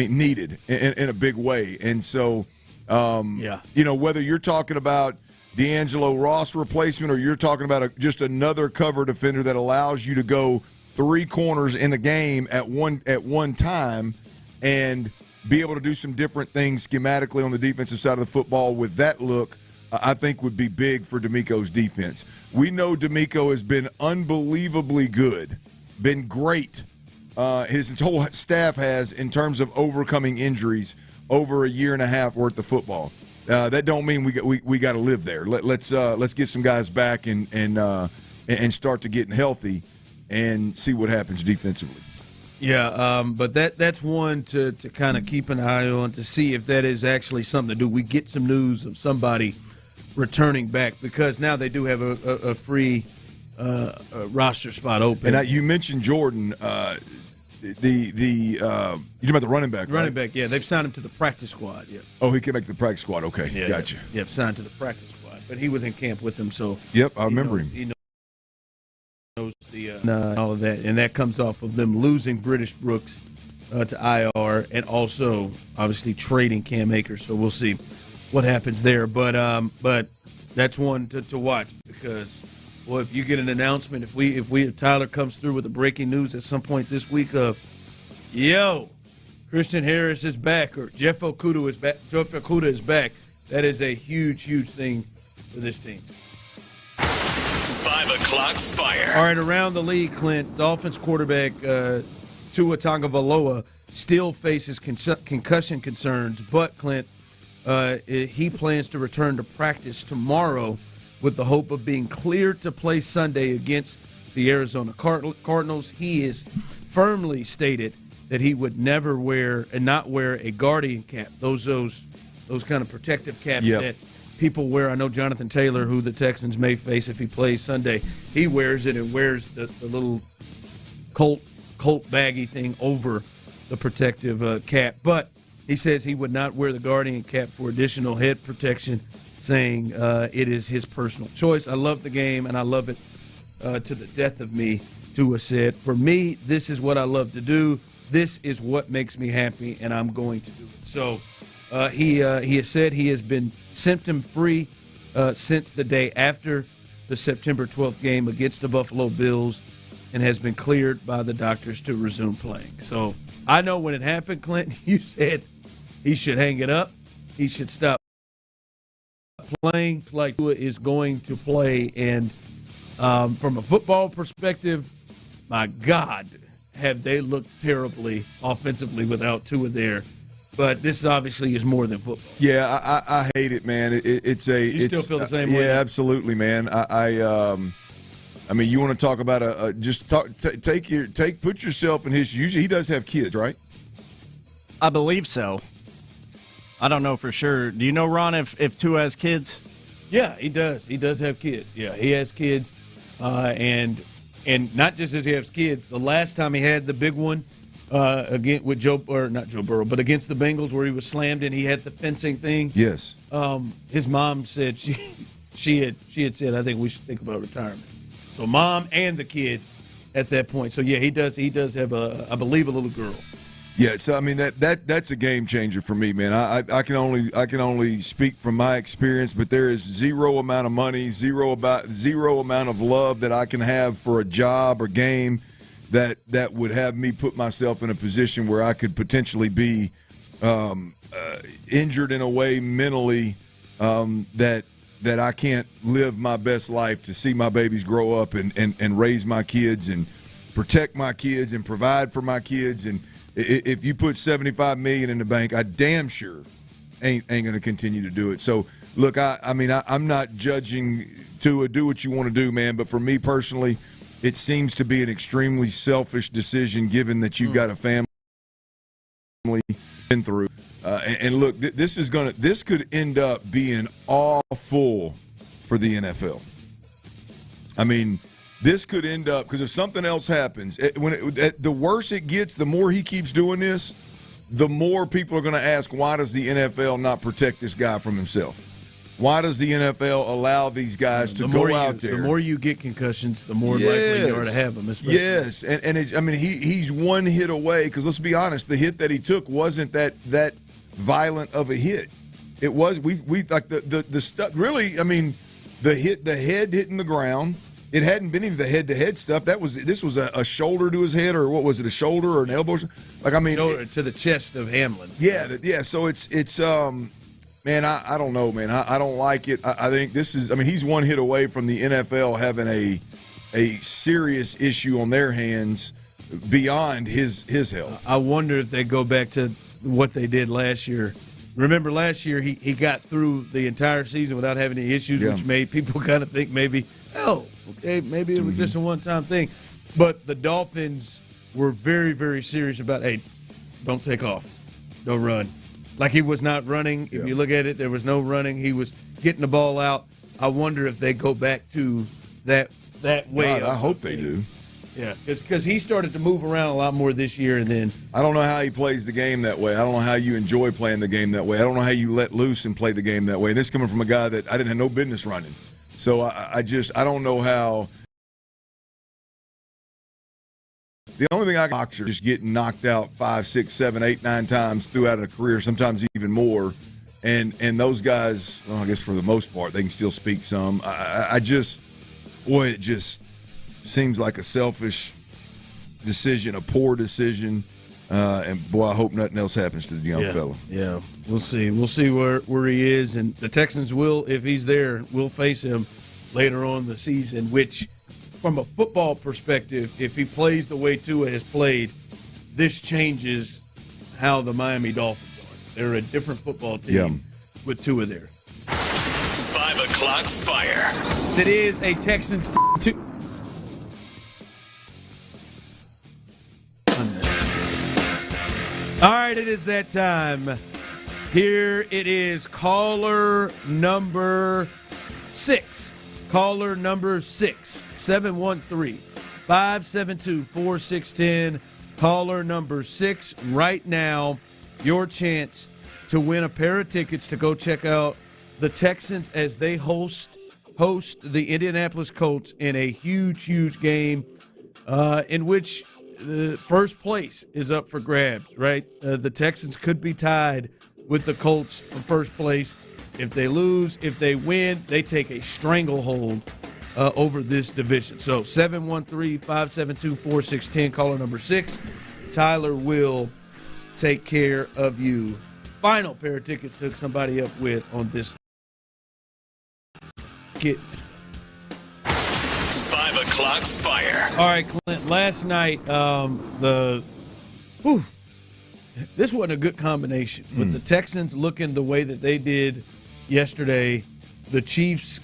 Speaker 21: needed in a big way. And so, whether you're talking about D'Angelo Ross replacement or you're talking about just another cover defender that allows you to go 3 corners in a game at one time and be able to do some different things schematically on the defensive side of the football with that look, I think would be big for DeMeco's defense. We know DeMeco has been unbelievably good, been great his whole staff has in terms of overcoming injuries over a year and a half worth of football. That don't mean we got to live there. Let's get some guys back and start to getting healthy and see what happens defensively.
Speaker 2: Yeah, but that's one to kind of keep an eye on to see if that is actually something to do. We get some news of somebody returning back because now they do have a free roster spot open.
Speaker 21: And you mentioned Jordan. You're talking about the running back, right?
Speaker 2: Running back, yeah. They've signed him to the practice squad, yeah.
Speaker 21: Oh, he came back to the practice squad. Okay,
Speaker 2: yeah,
Speaker 21: gotcha.
Speaker 2: Yeah, signed to the practice squad. But he was in camp with them, so.
Speaker 21: Yep, I remember him.
Speaker 2: He knows all of that. And that comes off of them losing British Brooks to IR and also, obviously, trading Cam Akers. So we'll see what happens there. But that's one to watch because – well, if you get an announcement, if Tyler comes through with the breaking news at some point this week of, Christian Harris is back or Jeff Okudah is back, that is a huge, huge thing for this team.
Speaker 1: 5 o'clock fire.
Speaker 2: All right, around the league, Clint, Dolphins quarterback Tua Tagovailoa still faces concussion concerns, but Clint, he plans to return to practice tomorrow with the hope of being cleared to play Sunday against the Arizona Cardinals. He is firmly stated that he would never wear a guardian cap, those kind of protective caps that people wear. I know Jonathan Taylor, who the Texans may face if he plays Sunday, he wears it and wears the little Colt baggy thing over the protective cap. But he says he would not wear the guardian cap for additional head protection, saying it is his personal choice. I love the game, and I love it to the death of me, Tua said. For me, this is what I love to do. This is what makes me happy, and I'm going to do it. So he has said he has been symptom-free since the day after the September 12th game against the Buffalo Bills and has been cleared by the doctors to resume playing. So I know when it happened, Clint, you said he should hang it up. He should stop playing like Tua is going to play. And from a football perspective, my God, have they looked terribly offensively without Tua there. But this obviously is more than football.
Speaker 21: Yeah, I hate it, man. You
Speaker 2: still feel the same way?
Speaker 21: Yeah, absolutely, man. I mean, you want to talk about put yourself in his shoes. He does have kids, right?
Speaker 22: I believe so. I don't know for sure. Do you know, Ron, if Tua has kids?
Speaker 2: Yeah, he does. He does have kids. Yeah, he has kids. And not just as he has kids, the last time he had the big one again with not Joe Burrow, but against the Bengals where he was slammed and he had the fencing thing.
Speaker 21: Yes.
Speaker 2: His mom said she had said, I think we should think about retirement. So mom and the kids at that point. So yeah, he does have I believe a little girl.
Speaker 21: Yeah, so I mean that's a game changer for me, man. I can only speak from my experience, but there is zero amount of money, zero amount of love that I can have for a job or game that would have me put myself in a position where I could potentially be injured in a way mentally that I can't live my best life to see my babies grow up and raise my kids and protect my kids and provide for my kids. And if you put $75 million in the bank, I damn sure ain't going to continue to do it. So, look, I'm not judging Tua. Do what you want to do, man. But for me personally, it seems to be an extremely selfish decision given that you've got a family been through. And look, this could end up being awful for the NFL. I mean, this could end up, because if something else happens, the worse it gets, the more he keeps doing this, the more people are going to ask, why does the NFL not protect this guy from himself? Why does the NFL allow these guys to go out there?
Speaker 2: The more you get concussions, the more likely you are to have them. Especially.
Speaker 21: Yes, and he's one hit away, because let's be honest, the hit that he took wasn't that violent of a hit. It was we like the stuff. Really, I mean, the head hitting the ground. It hadn't been even the head-to-head stuff. This was a shoulder to his head, or what was it? A shoulder or an elbow? Like, I mean,
Speaker 2: shoulder to the chest of Hamlin.
Speaker 21: Yeah. So it's man, I don't know, man. I don't like it. I think this is. I mean, he's one hit away from the NFL having a serious issue on their hands beyond his health.
Speaker 2: I wonder if they go back to what they did last year. Remember last year he got through the entire season without having any issues, which made people kind of think maybe it was just a one-time thing. But the Dolphins were very, very serious about, hey, don't take off. Don't run. Like he was not running. If you look at it, there was no running. He was getting the ball out. I wonder if they go back to that way.
Speaker 21: God, I hope they do.
Speaker 2: Yeah, because he started to move around a lot more this year, and then
Speaker 21: I don't know how he plays the game that way. I don't know how you enjoy playing the game that way. I don't know how you let loose and play the game that way. And this coming from a guy that I didn't have no business running. So I don't know how. The only thing I can boxer just getting knocked out 5, 6, 7, 8, 9 times throughout a career, sometimes even more. And those guys, well, I guess for the most part, they can still speak some. It just seems like a selfish decision, a poor decision. And, boy, I hope nothing else happens to the young fella.
Speaker 2: Yeah, we'll see. We'll see where he is. And the Texans will, if he's there, will face him later on in the season, which, from a football perspective, if he plays the way Tua has played, this changes how the Miami Dolphins are. They're a different football team with Tua there.
Speaker 1: 5 o'clock fire.
Speaker 2: It is a Texans team. All right, it is that time. Here it is, caller number 6. Caller number 6, 713-572-4610. Caller number 6 right now. Your chance to win a pair of tickets to go check out the Texans as they host the Indianapolis Colts in a huge, huge game in which the first place is up for grabs, right? The Texans could be tied with the Colts for first place. If they lose, if they win, they take a stranglehold over this division. So 713-572-4610, caller number 6. Tyler will take care of you. Final pair of tickets to hook somebody up with on this. Get
Speaker 1: 5 o'clock fire.
Speaker 2: All right, Clint. Last night, this wasn't a good combination. With the Texans looking the way that they did yesterday, the Chiefs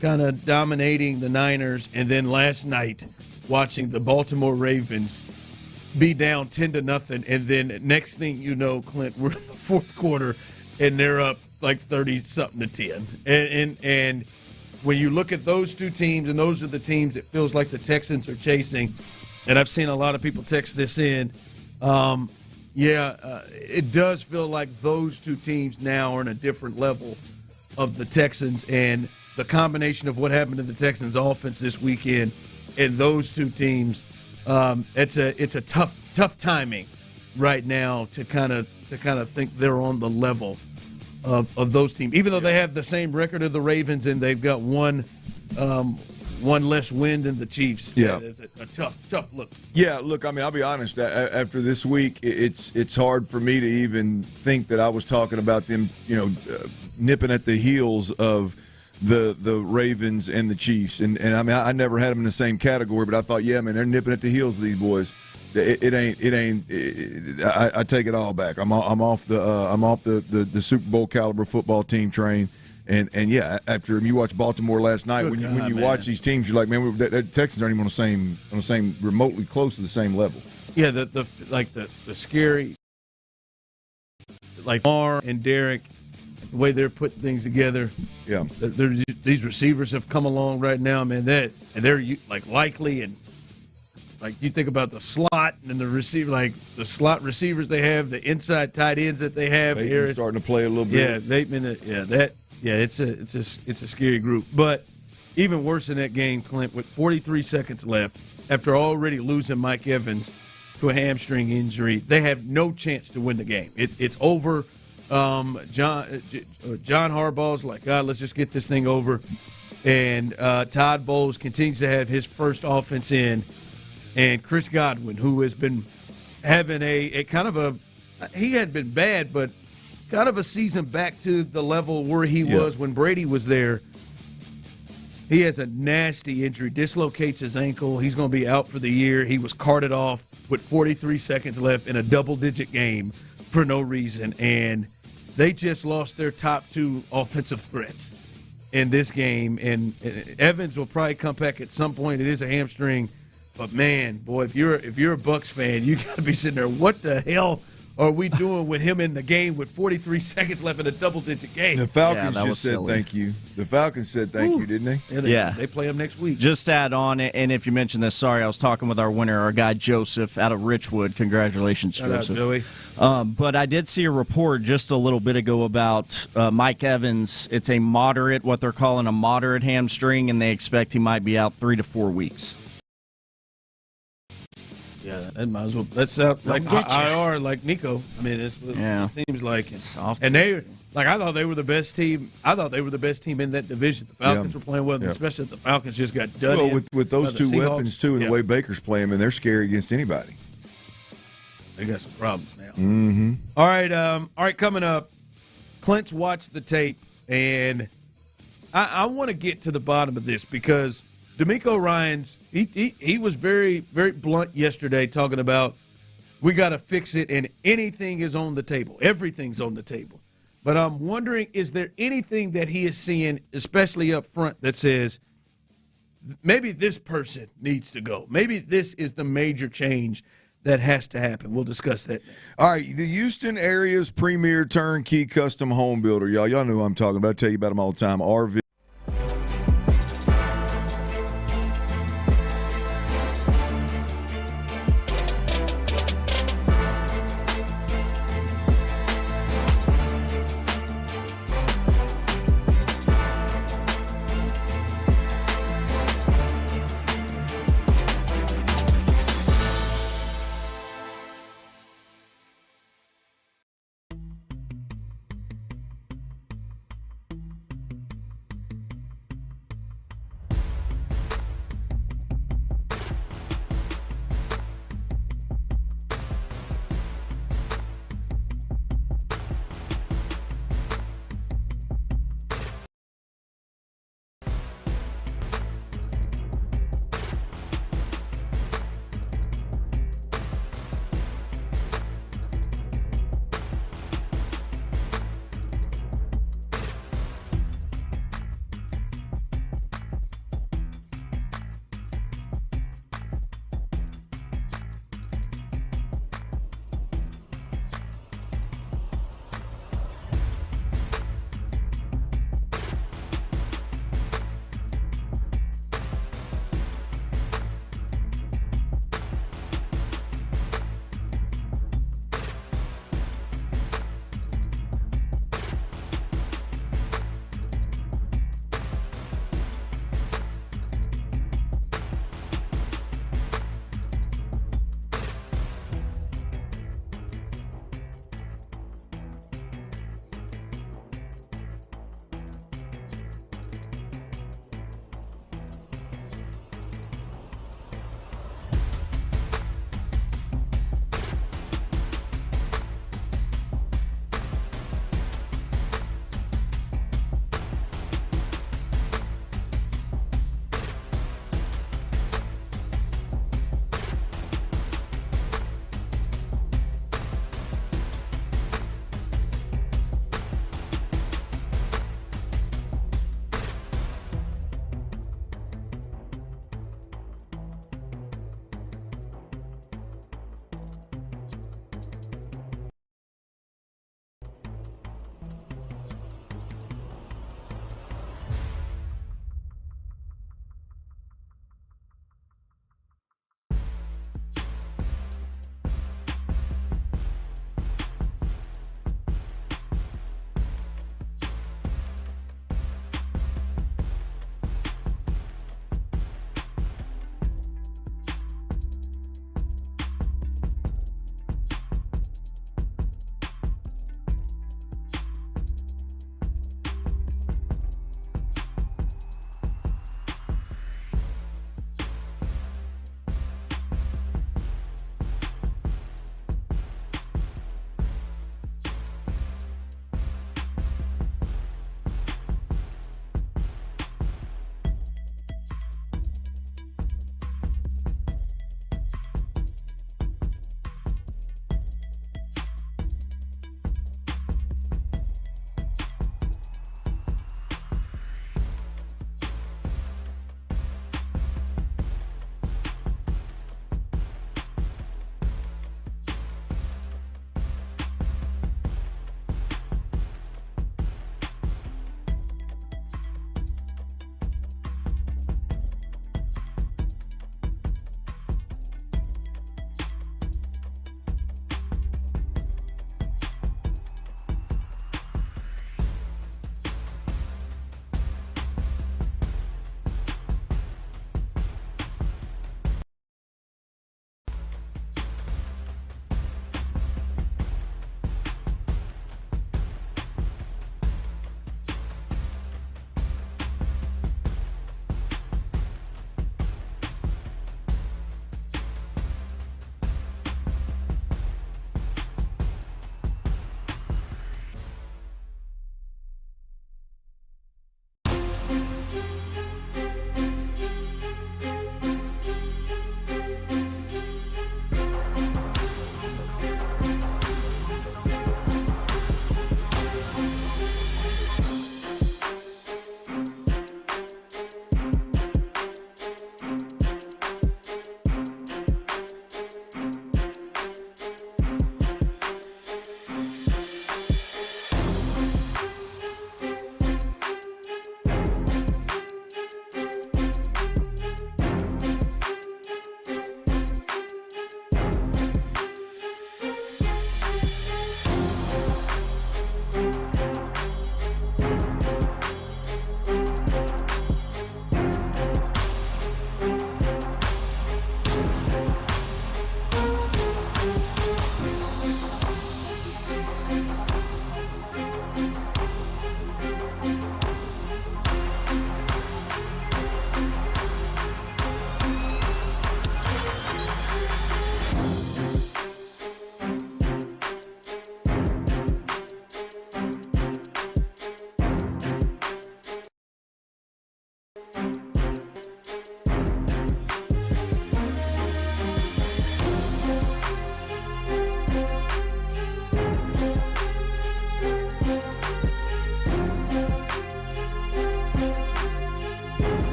Speaker 2: kind of dominating the Niners, and then last night watching the Baltimore Ravens be down 10-0, and then next thing you know, Clint, we're in the fourth quarter, and they're up like 30-something to 10. And when you look at those two teams, and those are the teams it feels like the Texans are chasing, and I've seen a lot of people text this in, it does feel like those two teams now are in a different level of the Texans, and the combination of what happened to the Texans offense this weekend and those two teams, it's a tough timing right now to kind of think they're on the level of those teams, even though they have the same record of the Ravens and they've got one less win than the Chiefs.
Speaker 21: Yeah,
Speaker 2: it's a tough look.
Speaker 21: Yeah, look, I mean, I'll be honest. After this week, it's hard for me to even think that I was talking about them, nipping at the heels of the Ravens and the Chiefs. And I mean, I never had them in the same category, but I thought, yeah, man, they're nipping at the heels of these boys. I take it all back. I'm off the Super Bowl caliber football team train. And yeah, after you watch Baltimore last night, when you watch these teams, you're like, man, the Texans aren't even on the same remotely close to the same level.
Speaker 2: Yeah, the scary, like Mar and Derek, the way they're putting things together.
Speaker 21: Yeah,
Speaker 2: these receivers have come along right now, man. They're like Likely, and like you think about the slot and the receiver, like the slot receivers they have, the inside tight ends that they have.
Speaker 21: Bateman's starting to play a little bit.
Speaker 2: Yeah, Bateman. It's a scary group. But even worse in that game, Clint, with 43 seconds left, after already losing Mike Evans to a hamstring injury, they have no chance to win the game. It's over. John Harbaugh's like, God, let's just get this thing over. And Todd Bowles continues to have his first offense in. And Chris Godwin, who has been having a kind of a – he had been bad, but kind of a season back to the level where he was when Brady was there. He has a nasty injury, dislocates his ankle. He's going to be out for the year. He was carted off with 43 seconds left in a double-digit game for no reason, and they just lost their top 2 offensive threats in this game. And Evans will probably come back at some point. It is a hamstring, but man, boy, if you're a Bucs fan, you got to be sitting there. What the hell are we doing with him in the game with 43 seconds left in a double-digit game?
Speaker 21: The Falcons just said thank you. The Falcons said thank you, didn't they?
Speaker 2: Yeah, they play him next week.
Speaker 22: Just to add on, and if you mentioned this, sorry, I was talking with our winner, our guy Joseph out of Richwood. Congratulations,
Speaker 2: Shout
Speaker 22: Joseph.
Speaker 2: out, Joey.
Speaker 22: But I did see a report just a little bit ago about Mike Evans. It's a moderate, what they're calling a moderate hamstring, and they expect he might be out 3 to 4 weeks.
Speaker 2: Yeah, that might as well. That sounds like IR, like Nico. I mean, it seems like it's
Speaker 22: soft.
Speaker 2: And I thought they were the best team. I thought they were the best team in that division. The Falcons were playing well, especially if the Falcons just got done.
Speaker 21: Well, with those 2 weapons too, and the way Baker's playing, and they're scary against anybody.
Speaker 2: They got some problems now.
Speaker 21: Mm-hmm.
Speaker 2: All right. Coming up, Clint's watched the tape, and I want to get to the bottom of this because DeMeco Ryans, he was very, very blunt yesterday talking about we got to fix it and anything is on the table. Everything's on the table. But I'm wondering, is there anything that he is seeing, especially up front, that says maybe this person needs to go? Maybe this is the major change that has to happen. We'll discuss that now.
Speaker 21: All right, the Houston area's premier turnkey custom home builder. Y'all know who I'm talking about. I tell you about them all the time. RV.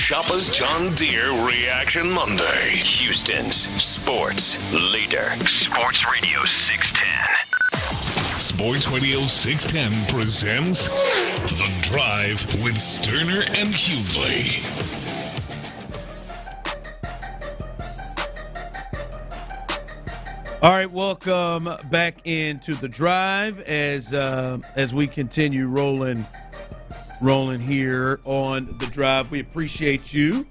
Speaker 1: Shopper's John Deere Reaction Monday.
Speaker 3: Houston's sports leader. Sports Radio 610.
Speaker 1: Sports Radio 610 presents The Drive with Stoerner and Hughley.
Speaker 2: All right, welcome back into The Drive as we continue rolling here on The Drive. We appreciate you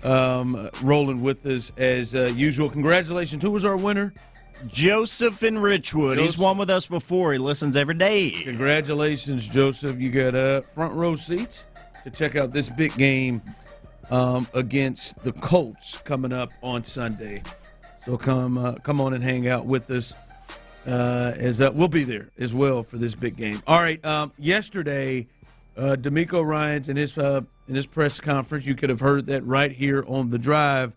Speaker 2: rolling with us as usual. Congratulations. Who was our winner?
Speaker 22: Joseph in Richwood. He's won with us before. He listens every day.
Speaker 2: Congratulations, Joseph. You got front row seats to check out this big game against the Colts coming up on Sunday. So come on and hang out with us as we'll be there as well for this big game. All right, yesterday – DeMeco Ryans in his press conference, you could have heard that right here on The Drive,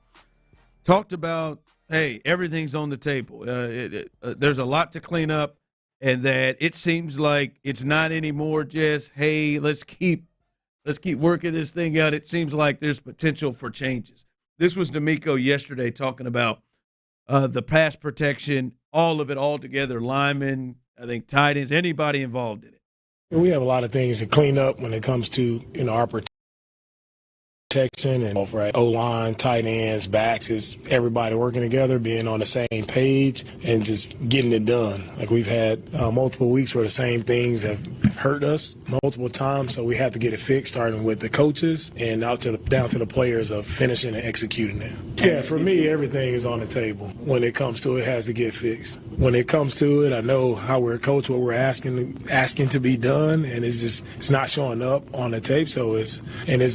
Speaker 2: talked about, hey, everything's on the table. There's a lot to clean up, and that it seems like it's not anymore just, hey, let's keep working this thing out. It seems like there's potential for changes. This was DeMeco yesterday talking about the pass protection, all of it all together, linemen, I think tight ends, anybody involved in it.
Speaker 23: We have a lot of things to clean up when it comes to our protection and right, O-line, tight ends, backs, is everybody working together, being on the same page and just getting it done. Like we've had multiple weeks where the same things have hurt us multiple times, so we have to get it fixed, starting with the coaches and down to the players of finishing and executing it. Yeah, for me, everything is on the table. When it comes to it, has to get fixed. When it comes to it, I know how we're coached, what we're asking to be done, and it's not showing up on the tape. So it's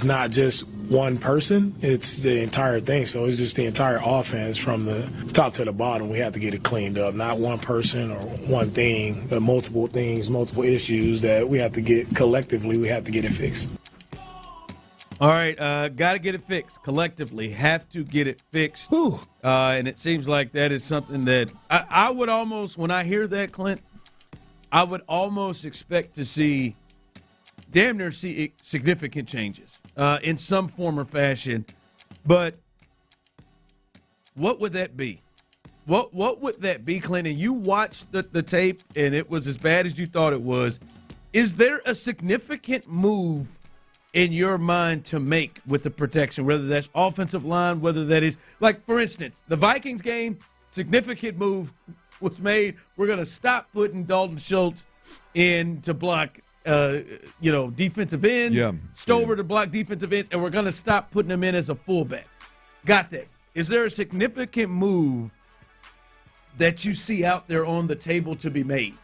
Speaker 23: not just one person, it's the entire thing. So it's just the entire offense from the top to the bottom. We have to get it cleaned up, not one person or one thing, but multiple things, multiple issues that we have to get collectively. We have to get it fixed.
Speaker 2: All right, got to get it fixed. Collectively, have to get it fixed. And it seems like that is something that I would almost, when I hear that, Clint, I would almost expect to see significant changes in some form or fashion. But what would that be? What would that be, Clint? And you watched the tape, and it was as bad as you thought it was. Is there a significant move in your mind to make with the protection, whether that's offensive line, whether that is, like, for instance, the Vikings game, significant move was made. We're going to stop putting Dalton Schultz in to block, defensive ends, Stover to block defensive ends, and we're going to stop putting him in as a fullback. Got that. Is there a significant move that you see out there on the table to be made?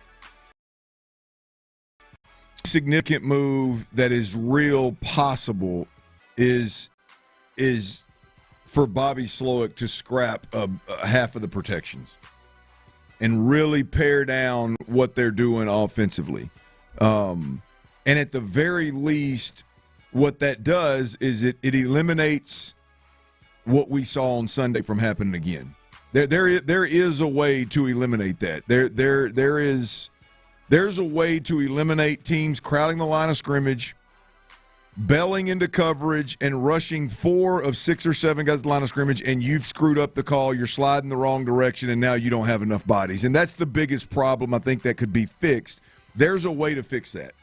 Speaker 21: significant move that is real possible is for Bobby Slowick to scrap half of the protections and really pare down what they're doing offensively. And at the very least, what that does is it eliminates what we saw on Sunday from happening again. There is a way to eliminate that. There's a way to eliminate teams crowding the line of scrimmage, belling into coverage, and rushing 4 of 6 or 7 guys at the line of scrimmage, and you've screwed up the call. You're sliding the wrong direction, and now you don't have enough bodies. And that's the biggest problem I think that could be fixed. There's a way to fix that.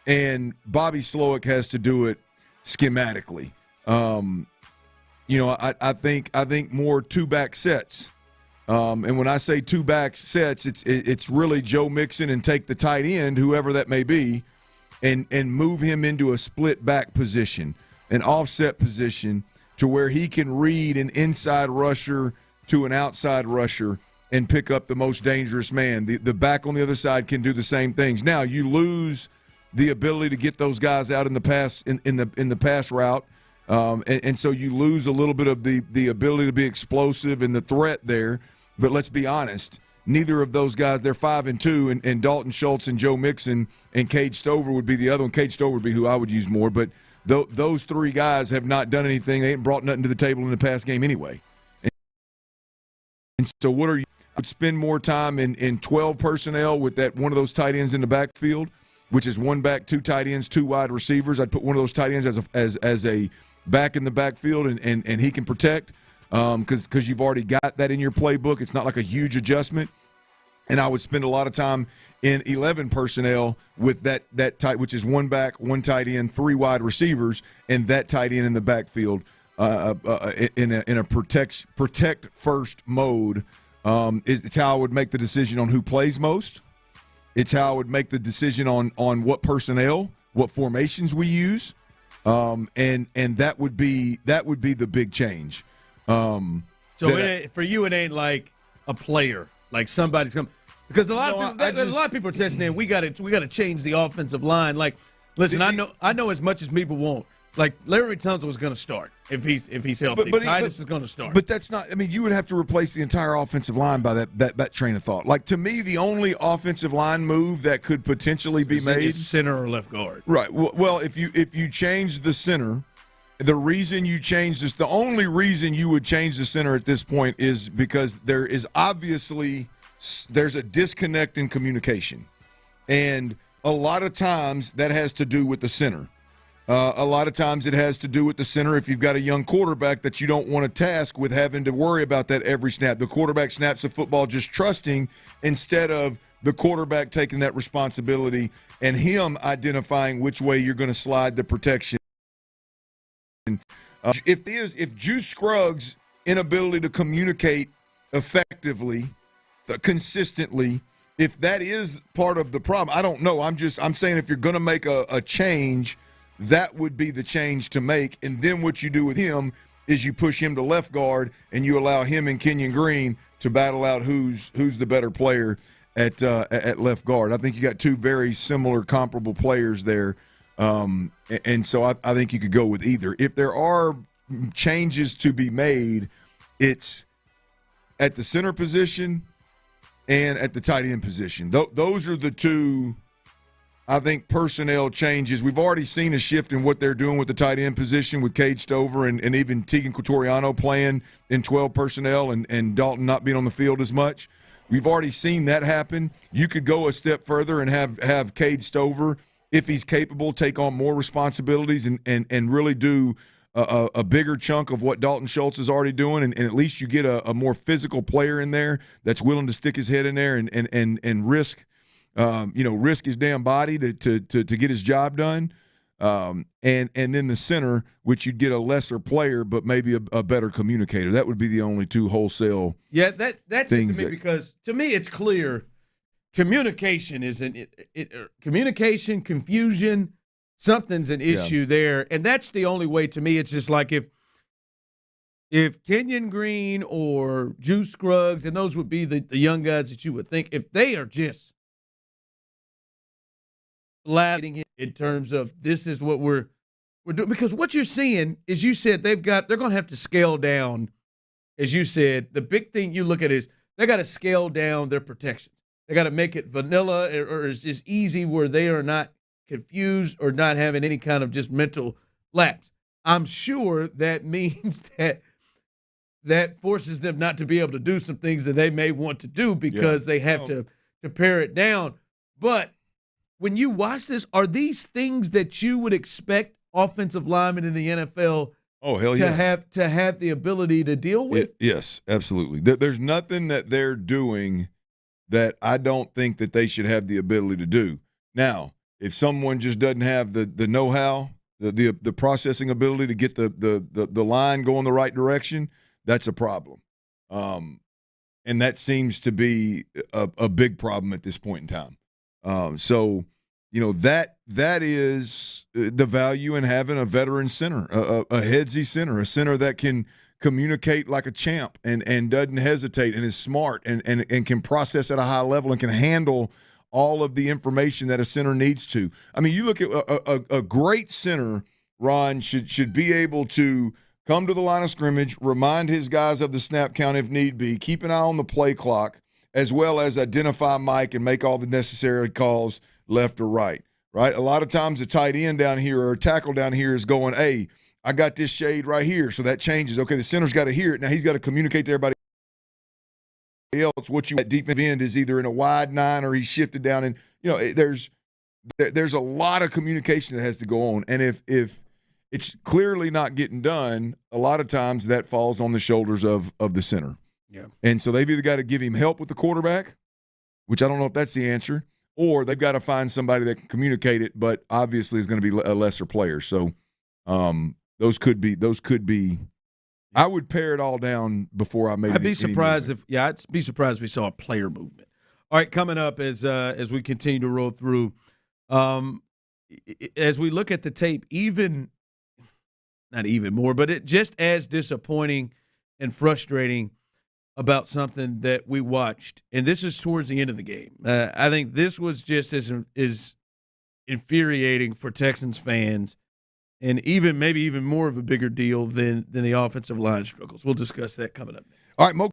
Speaker 21: And Bobby Slowick has to do it schematically. I think more two-back sets. And when I say two-back sets, it's really Joe Mixon and take the tight end, whoever that may be, and move him into a split-back position, an offset position, to where he can read an inside rusher to an outside rusher and pick up the most dangerous man. The back on the other side can do the same things. Now, you lose the ability to get those guys out in the pass in the pass route. And so you lose a little bit of the ability to be explosive and the threat there. But let's be honest, neither of those guys, they're 5-2, and Dalton Schultz and Joe Mixon and Cade Stover would be the other one. Cade Stover would be who I would use more. But those 3 guys have not done anything. They ain't brought nothing to the table in the pass game anyway. And so what are you? Would spend more time in 12 personnel with that one of those tight ends in the backfield, which is 1 back, 2 tight ends, 2 wide receivers. I'd put one of those tight ends as a back in the backfield, and he can protect because you've already got that in your playbook. It's not like a huge adjustment. And I would spend a lot of time in 11 personnel with that tight, which is 1 back, 1 tight end, 3 wide receivers, and that tight end in the backfield in a protect first mode. It's how I would make the decision on who plays most. It's how I would make the decision on what personnel, what formations we use, and that would be the big change.
Speaker 2: For you, it ain't like a player, like somebody's coming, because a lot of people are testing in. We got to change the offensive line. Like, listen, I know as much as people want. Like, Larry Tunsil was going to start if he's healthy. Titus is going to start.
Speaker 21: But that's not – I mean, you would have to replace the entire offensive line by that train of thought. Like, to me, the only offensive line move that could potentially be made –
Speaker 2: is center or left guard.
Speaker 21: Right. Well, if you change the center, the reason you change this – the only reason you would change the center at this point is because there is obviously – there's a disconnect in communication. And a lot of times that has to do with the center. A lot of times it has to do with the center if you've got a young quarterback that you don't want to task with having to worry about that every snap. The quarterback snaps the football just trusting instead of the quarterback taking that responsibility and him identifying which way you're going to slide the protection. If Juice Scruggs' inability to communicate effectively, consistently, if that is part of the problem, I don't know. I'm saying if you're going to make a change, that would be the change to make. And then what you do with him is you push him to left guard and you allow him and Kenyon Green to battle out who's the better player at left guard. I think you got 2 very similar, comparable players there. And so I think you could go with either. If there are changes to be made, it's at the center position and at the tight end position. Those are the 2, I think, personnel changes. We've already seen a shift in what they're doing with the tight end position with Cade Stover and even Tegan Quatoriano playing in 12 personnel and Dalton not being on the field as much. We've already seen that happen. You could go a step further and have Cade Stover, if he's capable, take on more responsibilities and really do a bigger chunk of what Dalton Schultz is already doing, and at least you get a more physical player in there that's willing to stick his head in there and risk – risk his damn body to get his job done, and then the center, which you'd get a lesser player but maybe a better communicator. That would be the only 2 wholesale.
Speaker 2: Yeah, that's to me, because to me it's clear communication isn't communication, confusion, something's an issue there, and that's the only way. To me, it's just like if Kenyon Green or Juice Scruggs, and those would be the young guys that you would think, if they are just flatting it in terms of this is what we're doing. Because what you're seeing is, you said, they're going to have to scale down. As you said, the big thing you look at is they got to scale down their protections. They got to make it vanilla or it's just easy where they are not confused or not having any kind of just mental lapse. I'm sure that means that forces them not to be able to do some things that they may want to do because they have to pare it down. But when you watch this, are these things that you would expect offensive linemen in the NFL to have the ability to deal with?
Speaker 21: Yes, absolutely. There's nothing that they're doing that I don't think that they should have the ability to do. Now, if someone just doesn't have the know-how, the processing ability to get the line going the right direction, that's a problem. And that seems to be a big problem at this point in time. So, that is the value in having a veteran center, a headsy center, a center that can communicate like a champ and doesn't hesitate and is smart and can process at a high level and can handle all of the information that a center needs to. I mean, you look at a great center, Ron, should be able to come to the line of scrimmage, remind his guys of the snap count if need be, keep an eye on the play clock, as well as identify Mike and make all the necessary calls left or right, right? A lot of times a tight end down here or a tackle down here is going, hey, I got this shade right here, so that changes. Okay, the center's got to hear it. Now he's got to communicate to everybody else what you at defensive end is either in a wide 9 or he's shifted down. And, there's a lot of communication that has to go on. And if it's clearly not getting done, a lot of times that falls on the shoulders of the center.
Speaker 2: Yeah.
Speaker 21: And so they've either got to give him help with the quarterback, which I don't know if that's the answer, or they've got to find somebody that can communicate it, but obviously is going to be a lesser player. So those could be. I would pare it all down before I made.
Speaker 2: I'd be surprised I'd be surprised if we saw a player movement. All right, coming up as we continue to roll through, as we look at the tape, not even more, but it just as disappointing and frustrating about something that we watched, and this is towards the end of the game. I think this was just as infuriating for Texans fans, and maybe even more of a bigger deal than the offensive line struggles. We'll discuss that coming up.
Speaker 21: All right, Mo.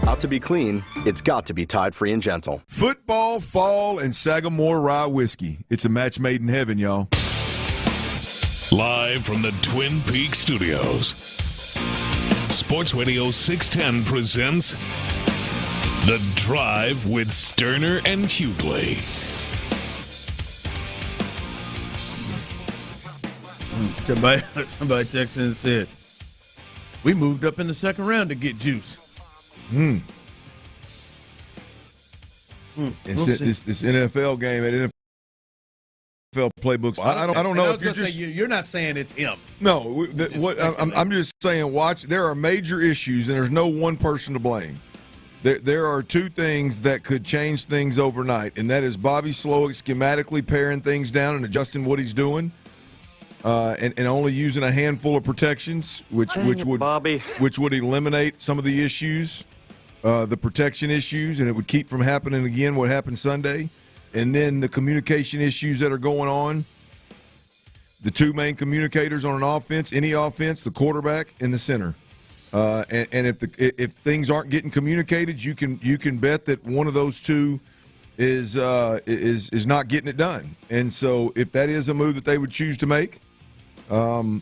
Speaker 4: Out to be clean, it's got to be Tide Free and Gentle.
Speaker 21: Football, fall, and Sagamore Rye Whiskey. It's a match made in heaven, y'all.
Speaker 1: Live from the Twin Peaks studios, Sports Radio 610 presents The Drive with Stoerner and Hughley.
Speaker 2: Somebody texted and said, we moved up in the second round to get juice.
Speaker 21: This NFL game at NFL playbooks. I don't know if you're just.
Speaker 2: You're not saying it's him.
Speaker 21: No, I'm just saying. Watch. There are major issues, and there's no one person to blame. There are two things that could change things overnight, and that is Bobby Slowick schematically paring things down and adjusting what he's doing, and only using a handful of protections, which would eliminate some of the issues, the protection issues, and it would keep from happening again what happened Sunday. And then the communication issues that are going on. The two main communicators on an offense, any offense, the quarterback and the center. And if things aren't getting communicated, you can bet that one of those two is not getting it done. And so if that is a move that they would choose to make, you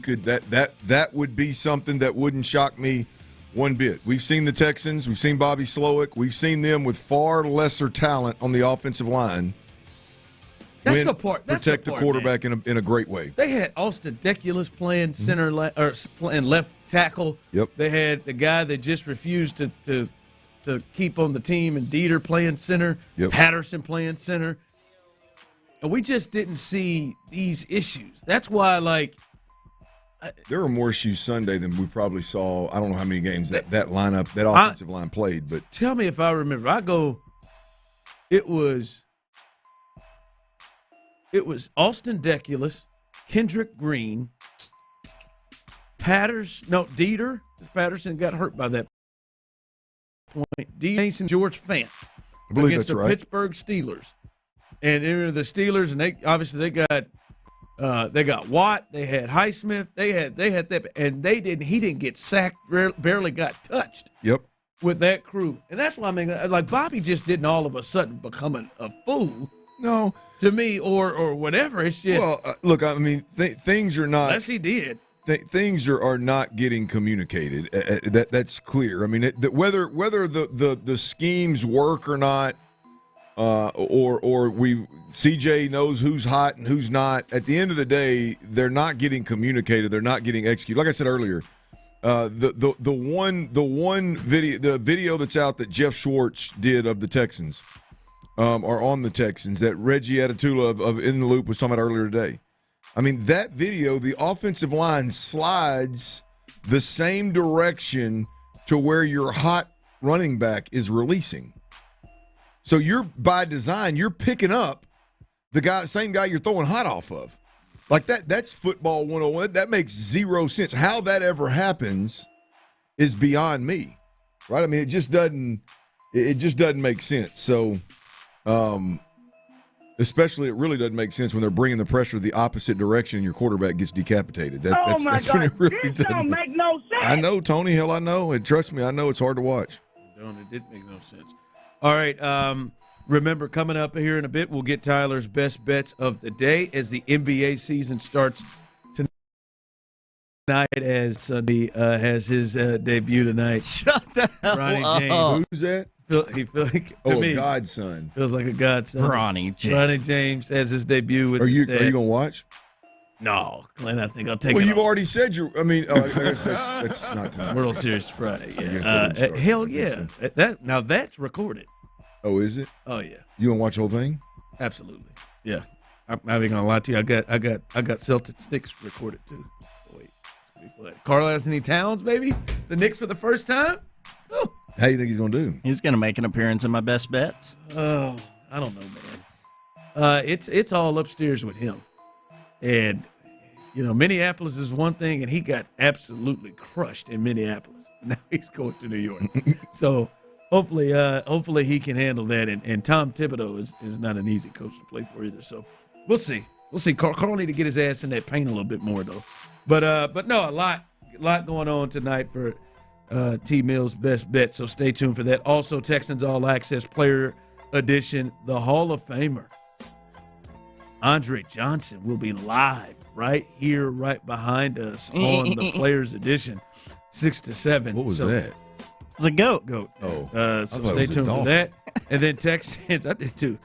Speaker 21: could that would be something that wouldn't shock me one bit. We've seen the Texans. We've seen Bobby Slowick. We've seen them with far lesser talent on the offensive line.
Speaker 2: That's the part.
Speaker 21: Protect the quarterback in a great way.
Speaker 2: They had Austin Deculus playing center or playing left tackle.
Speaker 21: Yep.
Speaker 2: They had the guy that just refused to keep on the team, and Dieter playing center.
Speaker 21: Yep.
Speaker 2: Patterson playing center. And we just didn't see these issues. That's why,
Speaker 21: there were more issues Sunday than we probably saw. I don't know how many games that lineup, that offensive line played. But
Speaker 2: tell me if I remember. It was Austin Deculus, Kendrick Green, Dieter. Patterson got hurt by that point. Mason, George Fant against the Pittsburgh Steelers. And the Steelers, and they got Watt, they had Highsmith, they had that, and he didn't get sacked, barely got touched.
Speaker 21: Yep.
Speaker 2: With that crew. And that's why Bobby just didn't all of a sudden become a fool.
Speaker 21: No.
Speaker 2: To me, or whatever. It's just.
Speaker 21: Well, look, I mean, things are not.
Speaker 2: Yes, he did.
Speaker 21: Things are not getting communicated. That's clear. I mean, whether the schemes work or not, or CJ knows who's hot and who's not. At the end of the day, they're not getting communicated. They're not getting executed. Like I said earlier, the video that's out that Jeff Schwartz did of the Texans, or on the Texans, that Reggie Atatula of In the Loop was talking about earlier today. I mean, that video, the offensive line slides the same direction to where your hot running back is releasing. So by design, you're picking up the same guy you're throwing hot off of. Like that's football 101. That makes zero sense. How that ever happens is beyond me. Right? I mean, it just doesn't make sense. So especially it really doesn't make sense when they're bringing the pressure the opposite direction and your quarterback gets decapitated. That's when it really
Speaker 13: this don't make no sense.
Speaker 21: I know, Tony. Hell, I know. And trust me, I know it's hard to watch.
Speaker 2: It did make no sense. All right, remember, coming up here in a bit, we'll get Tyler's best bets of the day as the NBA season starts tonight, as Sunday has his debut tonight.
Speaker 22: Shut the hell
Speaker 2: Ronnie
Speaker 22: up.
Speaker 2: James.
Speaker 21: Who's that?
Speaker 2: He feels like, to me,
Speaker 21: a godson.
Speaker 2: Feels like a godson.
Speaker 22: Ronnie James
Speaker 2: has his debut with
Speaker 21: Are you going to watch?
Speaker 2: No, Glenn, I think I'll take it.
Speaker 21: Well, you've
Speaker 2: off.
Speaker 21: already said I guess that's not tonight.
Speaker 2: World Series Friday, yeah. Hell yeah. That's recorded.
Speaker 21: Oh, is it?
Speaker 2: Oh, yeah.
Speaker 21: You want to watch the whole thing?
Speaker 2: Absolutely. Yeah. I'm not even going to lie to you. I got Celtic Knicks recorded, too. Wait, it's going to be fun. Karl Anthony Towns, baby. The Knicks for the first time. Oh.
Speaker 21: How do you think he's going to do?
Speaker 22: He's going to make an appearance in my best bets.
Speaker 2: Oh, I don't know, man. It's all upstairs with him. And, Minneapolis is one thing, and he got absolutely crushed in Minneapolis. Now he's going to New York. So hopefully he can handle that. And Tom Thibodeau is not an easy coach to play for either. So we'll see. Carl need to get his ass in that paint a little bit more, though. But no, a lot going on tonight for T. Mills' best bet. So stay tuned for that. Also, Texans All Access Player Edition, the Hall of Famer Andre Johnson will be live right here, right behind us on the Players Edition, 6 to 7.
Speaker 21: What was that?
Speaker 22: It's a goat.
Speaker 21: Oh,
Speaker 2: so stay tuned for that. And then Texans, I did too.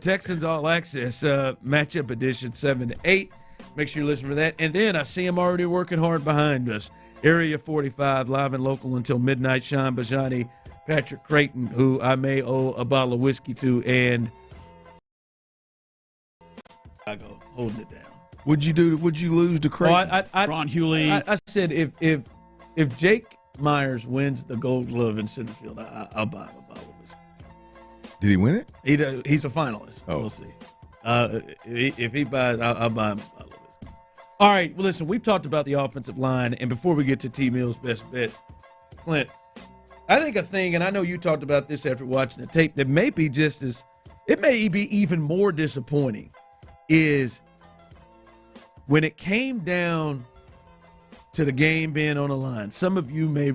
Speaker 2: Texans All Access Matchup Edition, 7 to 8. Make sure you listen for that. And then I see him already working hard behind us. Area 45, live and local until midnight. Sean Bijani, Patrick Creighton, who I may owe a bottle of whiskey to, and I go holding it down.
Speaker 21: What'd you do? Would you lose to Creighton?
Speaker 8: Ron Hughley.
Speaker 2: I said if Jake Myers wins the Gold Glove in center field, I'll buy him a bottle of whiskey.
Speaker 21: Did he win it?
Speaker 2: He's a finalist.
Speaker 21: Oh.
Speaker 2: We'll see. If he buys, I'll buy him a bottle of whiskey. All right. Well, listen, we've talked about the offensive line, and before we get to T. Mills' best bet, Clint, I think a thing, and I know you talked about this after watching the tape, that may be it may be even more disappointing is when it came down to the game being on the line. Some of you may,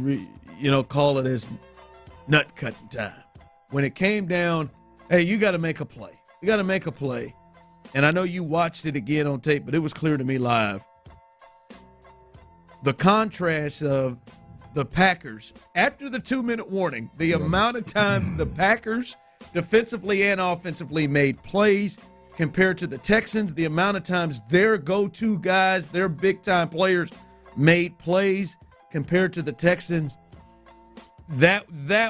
Speaker 2: call it as nut cutting time. When it came down, hey, you got to make a play. You got to make a play. And I know you watched it again on tape, but it was clear to me live. The contrast of the Packers, after the 2-minute warning, the amount of times the Packers defensively and offensively made plays compared to the Texans, the amount of times their go-to guys, their big-time players made plays compared to the Texans, that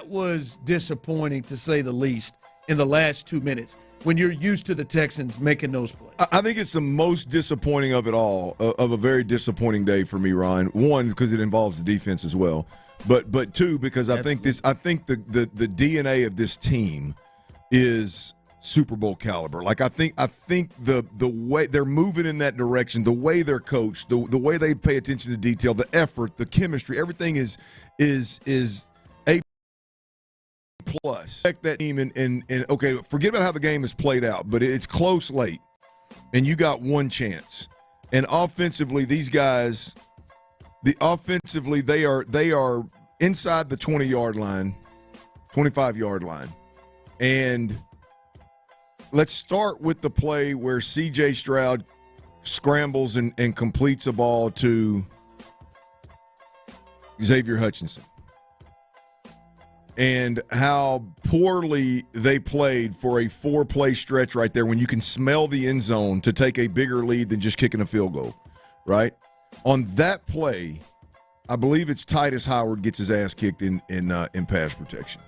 Speaker 2: was disappointing, to say the least, in the last 2 minutes when you're used to the Texans making those plays.
Speaker 21: I think it's the most disappointing of it all, of a very disappointing day for me, Ryan. One, because it involves the defense as well, but two, because I think the DNA of this team is Super Bowl caliber. Like I think the way they're moving in that direction, the way they're coached, the way they pay attention to detail, the effort, the chemistry, everything is A plus. That team and okay, forget about how the game is played out, but it's close late, and you got one chance. And offensively, these guys, they are inside the 20-yard line, 25-yard line, and let's start with the play where C.J. Stroud scrambles and completes a ball to Xavier Hutchinson, and how poorly they played for a 4-play stretch right there when you can smell the end zone to take a bigger lead than just kicking a field goal, right? On that play, I believe it's Titus Howard gets his ass kicked in pass protection.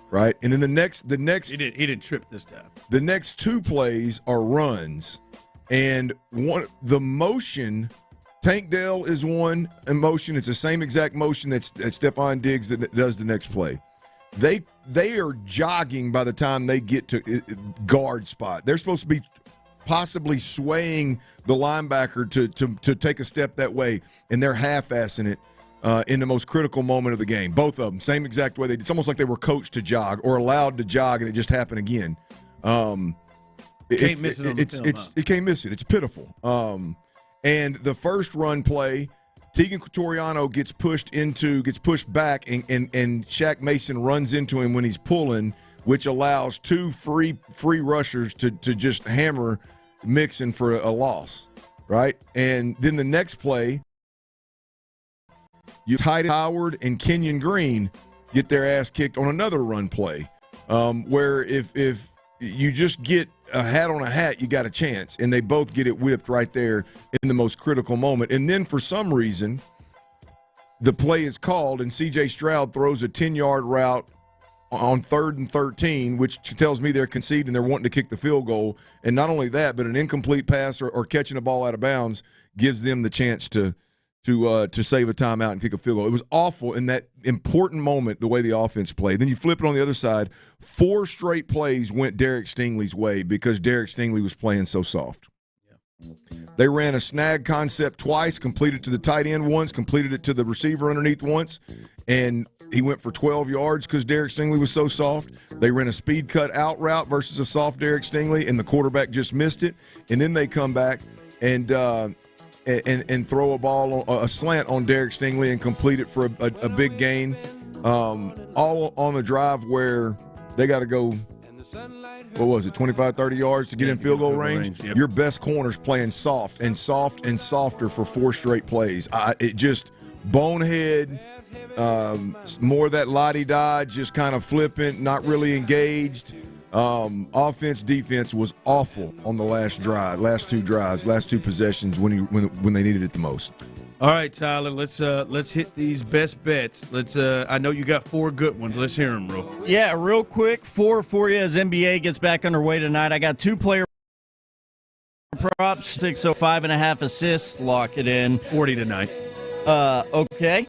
Speaker 21: Right, and then the next
Speaker 2: he didn't trip this time.
Speaker 21: The next 2 plays are runs, and the motion. Tank Dell is one motion. It's the same exact motion that Stephon Diggs that does the next play. They are jogging by the time they get to guard spot. They're supposed to be possibly swaying the linebacker to take a step that way, and they're half-assing it. In the most critical moment of the game. Both of them, same exact way. It's almost like they were coached to jog or allowed to jog, and it just happened again.
Speaker 2: Can't miss it on the film,
Speaker 21: it can't miss it. It's pitiful. And the first run play, Tegan Toriano gets pushed back, and Shaq Mason runs into him when he's pulling, which allows 2 free rushers to just hammer Mixon for a loss, right? And then the next play, Titus Howard and Kenyon Green get their ass kicked on another run play, where if you just get a hat on a hat, you got a chance, and they both get it whipped right there in the most critical moment. And then for some reason, the play is called, and C.J. Stroud throws a 10-yard route on 3rd and 13, which tells me they're conceding, they're wanting to kick the field goal. And not only that, but an incomplete pass or catching a ball out of bounds gives them the chance to save a timeout and kick a field goal. It was awful in that important moment, the way the offense played. Then you flip it on the other side. 4 straight plays went Derek Stingley's way because Derek Stingley was playing so soft. Yeah. They ran a snag concept twice, completed to the tight end once, completed it to the receiver underneath once, and he went for 12 yards because Derek Stingley was so soft. They ran a speed cut out route versus a soft Derek Stingley, and the quarterback just missed it. And then they come back and and throw a slant on Derek Stingley and complete it for a big gain. All on the drive where they got to go, what was it, 25, 30 yards to get in field goal range?
Speaker 2: Yep.
Speaker 21: Your best corner's playing soft and softer for 4 straight plays. It just bonehead, more of that la-di-da, just kind of flippant, not really engaged. Offense, defense was awful on the last two possessions when they needed it the most.
Speaker 2: All right, Tyler, let's hit these best bets. I know you got 4 good ones. Let's hear them, bro.
Speaker 22: Yeah, real quick, 4 for you as NBA gets back underway tonight. I got 2 player props, 605.5 assists. Lock it in.
Speaker 2: 40 tonight.
Speaker 22: Okay.